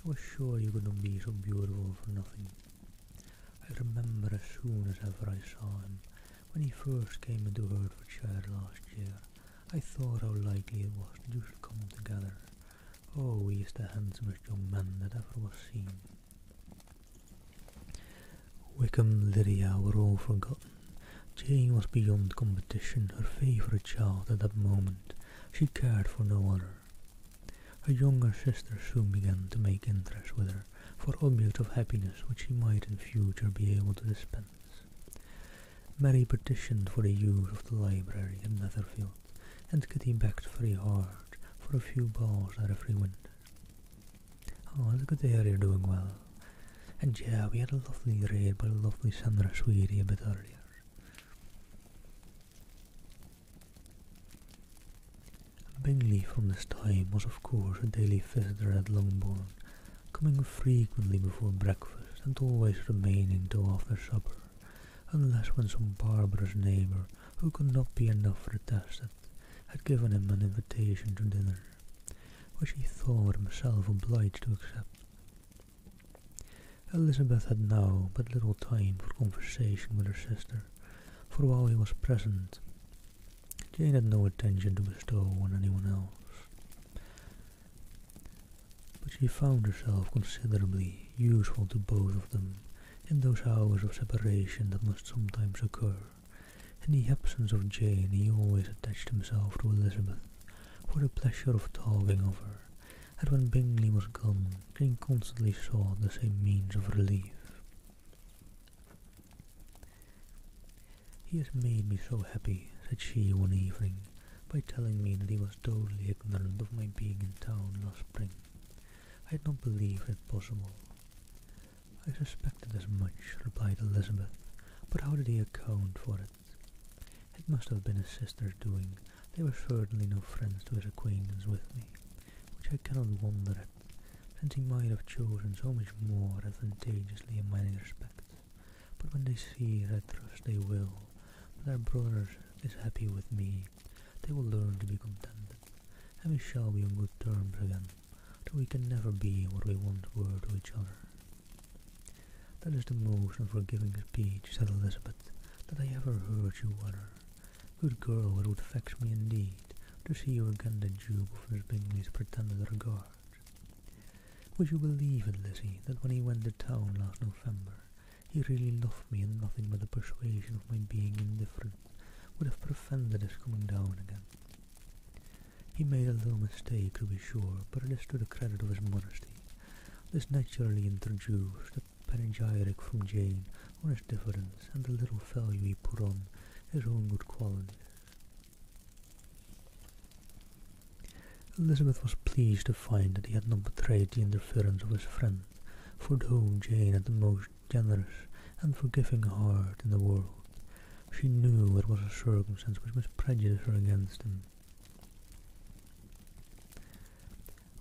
I was sure you could not be so beautiful for nothing. I remember as soon as ever I saw him, when he first came into Hertfordshire last year, I thought how likely it was that you should come together. Oh, he is the handsomest young man that ever was seen." Wickham, Lydia were all forgotten. Jane was beyond competition, her favourite child at that moment. She cared for no other. Her younger sister soon began to make interest with her for objects of happiness which she might in future be able to dispense. Mary petitioned for the use of the library at Netherfield, and Kitty begged very hard for a few balls there every winter. "Oh, it's good to hear you're doing well. And yeah, we had a lovely raid by the lovely Sandra Sweetie a bit earlier." Bingley from this time was of course a daily visitor at Longbourn, coming frequently before breakfast and always remaining till after supper, unless when some barbarous neighbour, who could not be enough protested, had given him an invitation to dinner, which he thought himself obliged to accept. Elizabeth had now but little time for conversation with her sister, for while he was present, Jane had no attention to bestow on anyone else. But she found herself considerably useful to both of them in those hours of separation that must sometimes occur. In the absence of Jane, he always attached himself to Elizabeth for the pleasure of talking of her, and when Bingley was gone, Jane constantly sought the same means of relief. "He has made me so happy," said she one evening, "by telling me that he was totally ignorant of my being in town last spring. I had not believed it possible." "I suspected as much," replied Elizabeth, "but how did he account for it?" "It must have been his sister's doing. They were certainly no friends to his acquaintance with me, which I cannot wonder at, since he might have chosen so much more advantageously in many respects. But when they see, as I trust they will, that our brother is happy with me, they will learn to be contented, and we shall be on good terms again, though we can never be what we once were to each other." "That is the most unforgiving speech," said Elizabeth, "that I ever heard you utter. Good girl, it would vex me indeed to see you again the dupe of Miss Bingley's pretended regard. Would you believe it, Lizzie, that when he went to town last November, He really loved me, and nothing but the persuasion of my being indifferent would have prevented his coming down again. He made a little mistake, to be sure, but it is to the credit of his modesty. This naturally introduced a panegyric from Jane on his diffidence and the little value he put on his own good qualities. Elizabeth was pleased to find that he had not betrayed the interference of his friend, for though Jane had the most generous and forgiving heart in the world, she knew it was a circumstance which must prejudice her against him.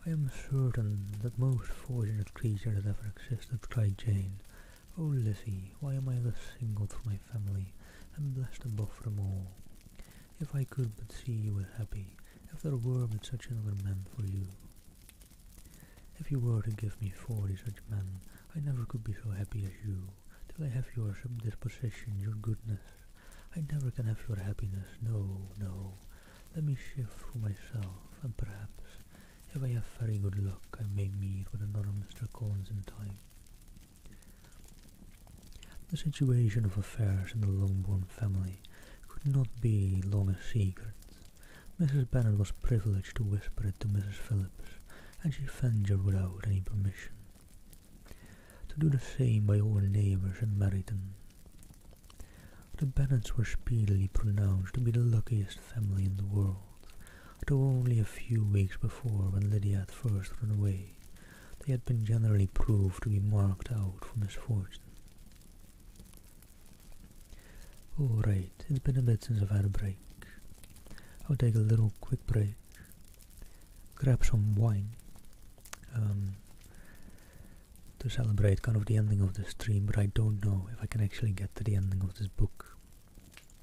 "I am certain that most fortunate creature that ever existed," cried Jane. "Oh, Lizzie, why am I thus singled from my family, and blessed above them all? If I could but see you as happy, if there were but such another man for you. If you were to give me 40 such men, I never could be so happy as you, till I have your disposition, your goodness. I never can have your happiness, no, no. Let me shift for myself, and perhaps, if I have very good luck, I may meet with another Mr. Collins in time." The situation of affairs in the Longbourn family could not be long a secret. Mrs. Bennet was privileged to whisper it to Mrs. Phillips, and she ventured without any permission to do the same by all her neighbours in Meryton. The Bennets were speedily pronounced to be the luckiest family in the world, though only a few weeks before, when Lydia had first run away, they had been generally proved to be marked out for misfortune. "All right, it's been a bit since I've had a break. I'll take a little quick break, grab some wine, to celebrate kind of the ending of the stream, but I don't know if I can actually get to the ending of this book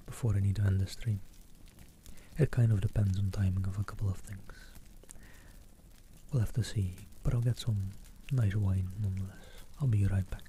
before I need to end the stream. It kind of depends on timing of a couple of things. We'll have to see, but I'll get some nice wine nonetheless. I'll be right back.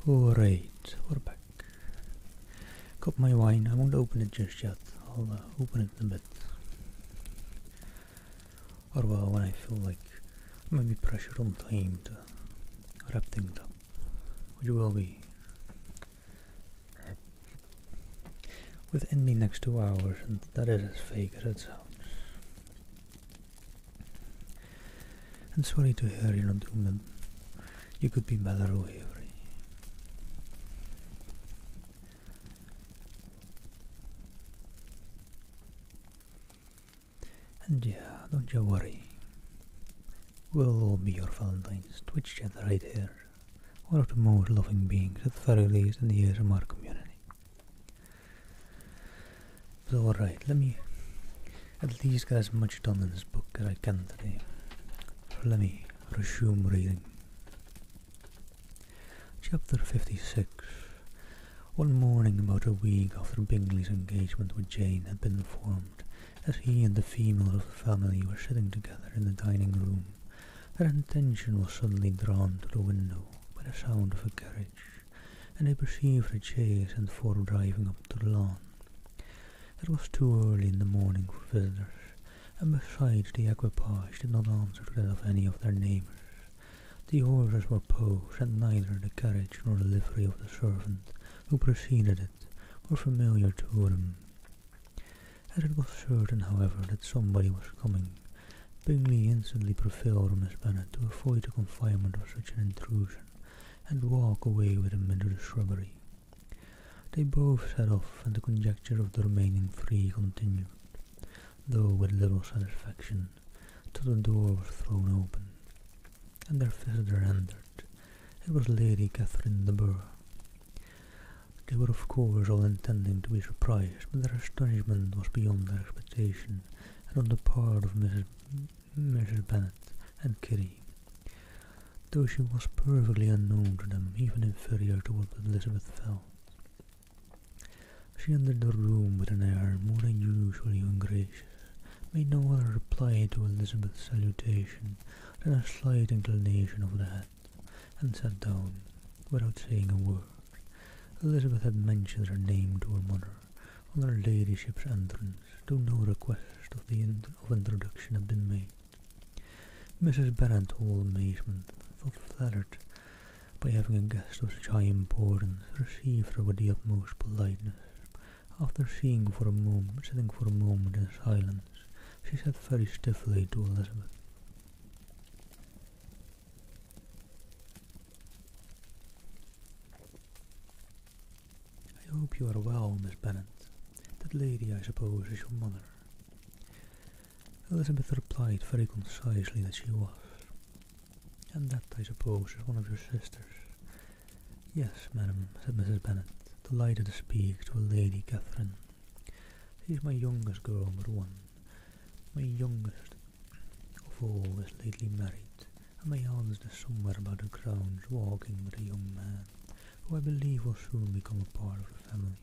Alright, we're back. Got my wine. I won't open it just yet. I'll open it in a bit. Or well, when I feel like I might be pressured on time to wrap things up. Which will be within the next 2 hours, and that is as fake as it sounds. And sorry to hear you're not doing them. You could be better away. And yeah, don't you worry. We'll all be your Valentines, Twitch chat right here. One of the most loving beings, at the very least, in the ASMR community. So alright, let me at least get as much done in this book as I can today. So let me resume reading. Chapter 56. One morning, about a week after Bingley's engagement with Jane had been formed, as he and the female of the family were sitting together in the dining room, their attention was suddenly drawn to the window by the sound of a carriage, and they perceived a chaise and four driving up to the lawn. It was too early in the morning for visitors, and besides, the equipage did not answer to that of any of their neighbours. The horses were posed, and neither the carriage nor the livery of the servant who preceded it were familiar to them. As it was certain, however, that somebody was coming, Bingley instantly prevailed on Miss Bennet to avoid the confinement of such an intrusion, and walk away with him into the shrubbery. They both set off, and the conjecture of the remaining three continued, though with little satisfaction, till the door was thrown open, and their visitor entered. It was Lady Catherine de Bourgh. They were of course all intending to be surprised, but their astonishment was beyond their expectation, and on the part of Mrs. Bennet and Kitty, though she was perfectly unknown to them, even inferior to what Elizabeth felt. She entered the room with an air more than usually ungracious, made no other reply to Elizabeth's salutation than a slight inclination of the head, and sat down without saying a word. Elizabeth had mentioned her name to her mother on her ladyship's entrance, though no request of introduction had been made. Mrs. Bennet, all amazement, thought flattered by having a guest of such high importance, received her with the utmost politeness. After sitting for a moment in silence, she said very stiffly to Elizabeth, "I hope you are well, Miss Bennet. That lady, I suppose, is your mother." Elizabeth replied very concisely that she was. "And that, I suppose, is one of your sisters." "Yes, madam," said Mrs. Bennet, delighted to speak to a Lady Catherine. "She is my youngest girl but one. My youngest of all is lately married, and my eldest is somewhere about the grounds walking with a young man, who I believe will soon become a part of the family."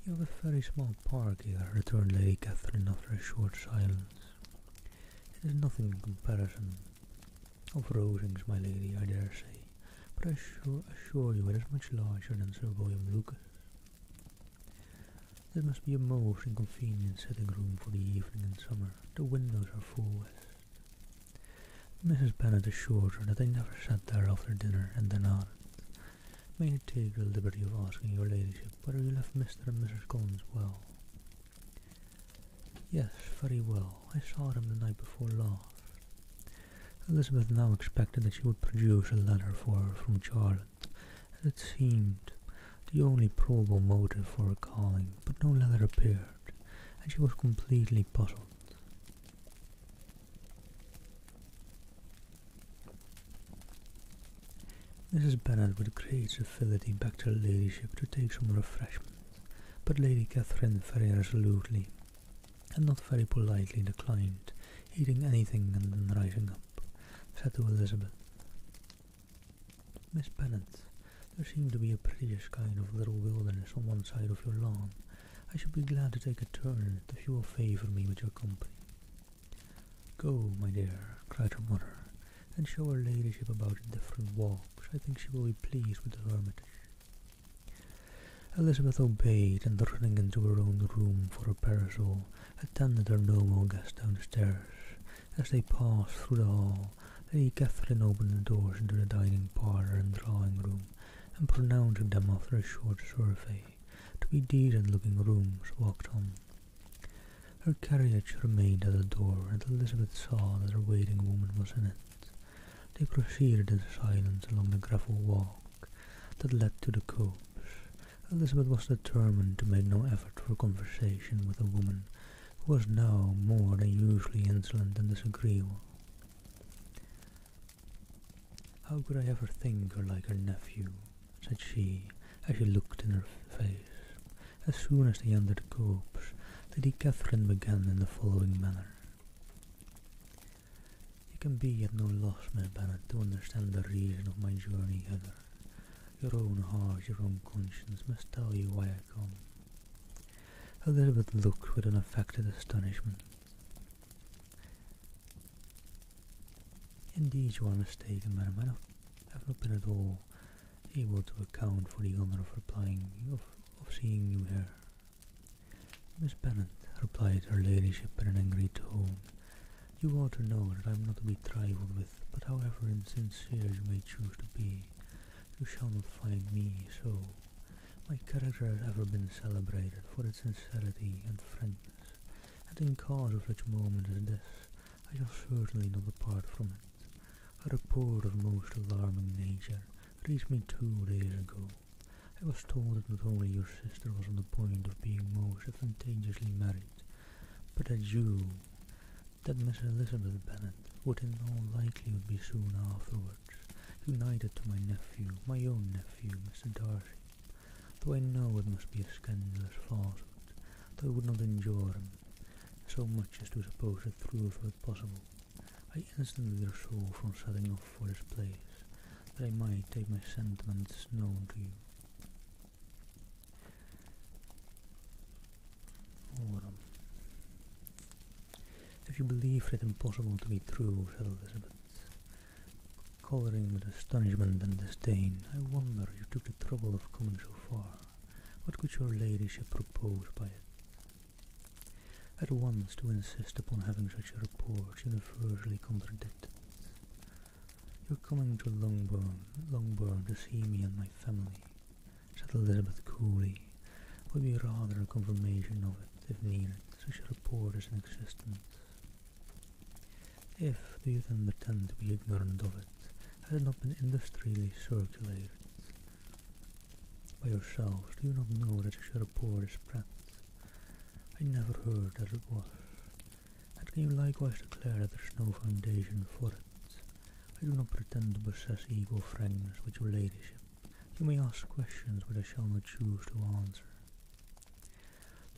"You have a very small park here," returned Lady Catherine after a short silence. "It is nothing in comparison of Rosings, my lady, I dare say, but I assure you it is much larger than Sir William Lucas. This must be a most inconvenient sitting room for the evening in summer. The windows are full west." Mrs. Bennet assured her that they never sat there after dinner, and then added, "May I take the liberty of asking your ladyship whether you left Mr. and Mrs. Collins well?" "Yes, very well. I saw them the night before last." Elizabeth now expected that she would produce a letter for her from Charlotte, as it seemed the only probable motive for her calling, but no letter appeared, and she was completely puzzled. Mrs. Bennet with great civility begged her ladyship to take some refreshment, but Lady Catherine very resolutely, and not very politely, declined eating anything, and then rising up, said to Elizabeth, "Miss Bennet, there seemed to be a prettyish kind of little wilderness on one side of your lawn. I should be glad to take a turn in it if you will favour me with your company." "Go, my dear," cried her mother, and show her ladyship about different walks. I think she will be pleased with the hermitage. Elizabeth obeyed, and running into her own room for her parasol, attended her noble guest downstairs. As they passed through the hall, Lady Catherine opened the doors into the dining parlour and drawing room, and pronouncing them after a short survey to be decent-looking rooms, walked on. Her carriage remained at the door, and Elizabeth saw that her waiting woman was in it. They proceeded in silence along the gravel walk that led to the copse. Elizabeth was determined to make no effort for conversation with a woman who was now more than usually insolent and disagreeable. "How could I ever think her like her nephew?" said she, as she looked in her face. As soon as they entered the copse, Lady Catherine began in the following manner. "You can be at no loss, Miss Bennet, to understand the reason of my journey hither. Your own heart, your own conscience must tell you why I come." Elizabeth looked with an affected astonishment. "Indeed, you are mistaken, madam. I have not been at all able to account for the honour of seeing you here." "Miss Bennet," replied her ladyship in an angry tone, "you ought to know that I am not to be trifled with, but however insincere you may choose to be, you shall not find me so. My character has ever been celebrated for its sincerity and frankness, and in cause of such a moment as this, I shall certainly not depart from it. A report of most alarming nature reached me 2 days ago. I was told that not only your sister was on the point of being most advantageously married, but that Miss Elizabeth Bennet, would in all likelihood be soon afterwards united to my nephew, my own nephew, Mr. Darcy. Though I know it must be a scandalous falsehood, though I would not injure him so much as to suppose the truth were possible, I instantly resolved from setting off for this place, that I might take my sentiments known to you." Autumn. "If you believe it impossible to be true," said Elizabeth, colouring with astonishment and disdain, "I wonder you took the trouble of coming so far. What could your ladyship propose by it?" At once, to insist upon having such a report universally contradicted. "Your coming to Longbourn to see me and my family," said Elizabeth coolly, "would be rather a confirmation of it, if needed. Such a report is in existence. If, do you then pretend to be ignorant of it? Has it not been industriously circulated by yourselves? Do you not know that such a report is spread? I never heard that it was. And can you likewise declare that there is no foundation for it? I do not pretend to possess equal frankness with your ladyship. You may ask questions which I shall not choose to answer.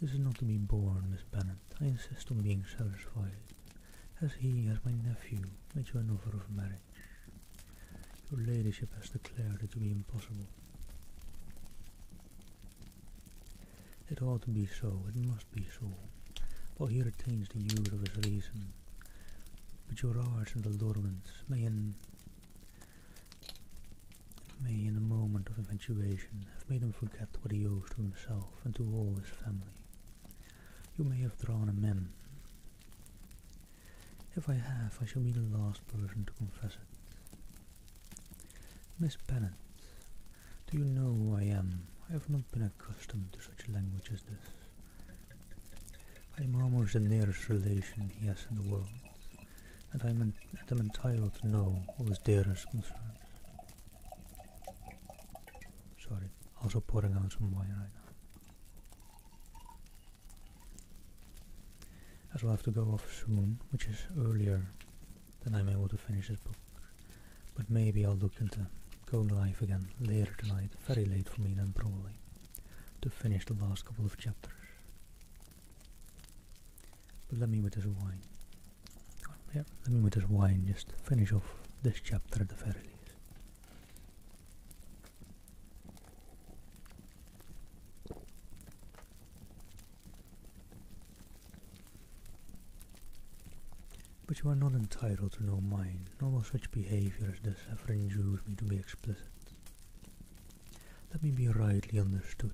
This is not to be borne, Miss Bennet. I insist on being satisfied. Has he, as my nephew, made you an offer of marriage? Your ladyship has declared it to be impossible." "It ought to be so, it must be so, for he retains the use of his reason. But your arts and allurements may in a moment of infatuation have made him forget what he owes to himself and to all his family. You may have drawn him in. If I have, I shall be the last person to confess it. Miss Bennet, do you know who I am? I have not been accustomed to such language as this. I am almost the nearest relation he has in the world, and I am entitled to know all his dearest concerns." Sorry, also pouring out some wine right now. As I'll have to go off soon, which is earlier than I'm able to finish this book, but maybe I'll look into going live again later tonight, very late for me then probably, to finish the last couple of chapters. But let me with this wine. Yeah, let me with this wine just finish off this chapter at the very least. But you are not entitled to know mine, nor will such behaviour as this ever induce me to be explicit. Let me be rightly understood.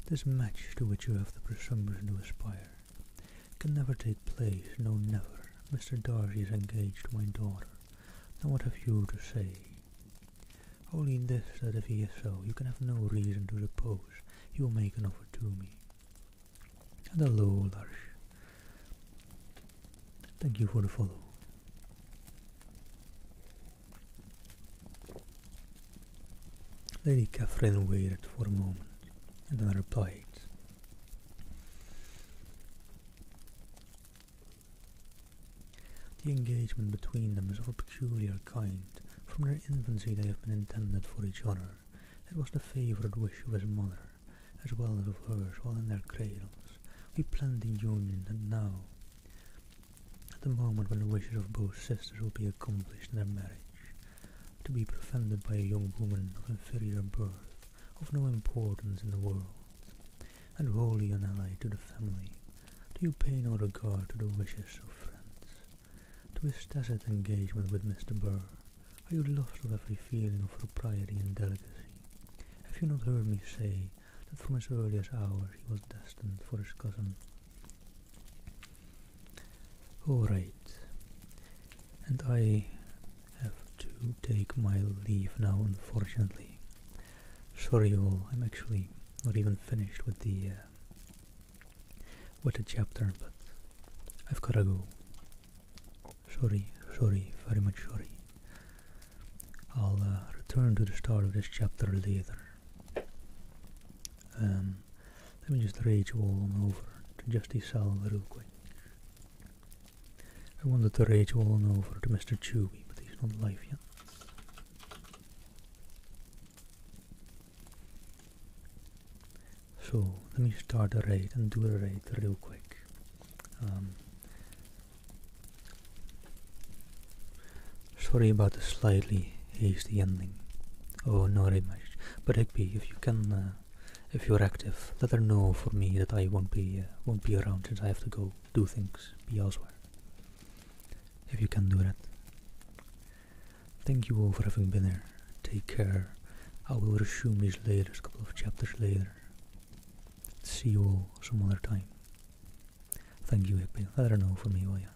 This match to which you have the presumption to aspire can never take place, no never. Mr. Darcy is engaged to my daughter. Now what have you to say? Only this, that if he is so, you can have no reason to suppose he will make an offer to me. And hello, Larsh. Thank you for the follow. Lady Catherine waited for a moment, and then replied, "The engagement between them is of a peculiar kind. From their infancy they have been intended for each other. It was the favourite wish of his mother, as well as of hers, while in their cradles. We planned the union, and now, at the moment when the wishes of both sisters will be accomplished in their marriage, to be prevented by a young woman of inferior birth, of no importance in the world, and wholly unallied to the family, do you pay no regard to the wishes of friends? To his tacit engagement with Mr. Burr, are you lost of every feeling of propriety and delicacy? Have you not heard me say that from his earliest hours he was destined for his cousin?" "All right, and I have to take my leave now, unfortunately. Sorry all, I'm actually not even finished with the chapter, but I've gotta go. Sorry, very much sorry. I'll return to the start of this chapter later. Let me just rage all on over to Justy Salva real quick. I wanted to rage all on over to Mr. Chewy, but he's not live yet. So let me start the raid and do the raid real quick. Sorry about the slightly hasty ending. Oh, not very much. But Higby, if you can, if you're active, let her know for me that I won't be around since I have to go do things, be elsewhere. If you can do that. Thank you all for having been here. Take care. I will resume these later, a couple of chapters later. See you all some other time. Thank you, Higby. Let her know for me, will ya?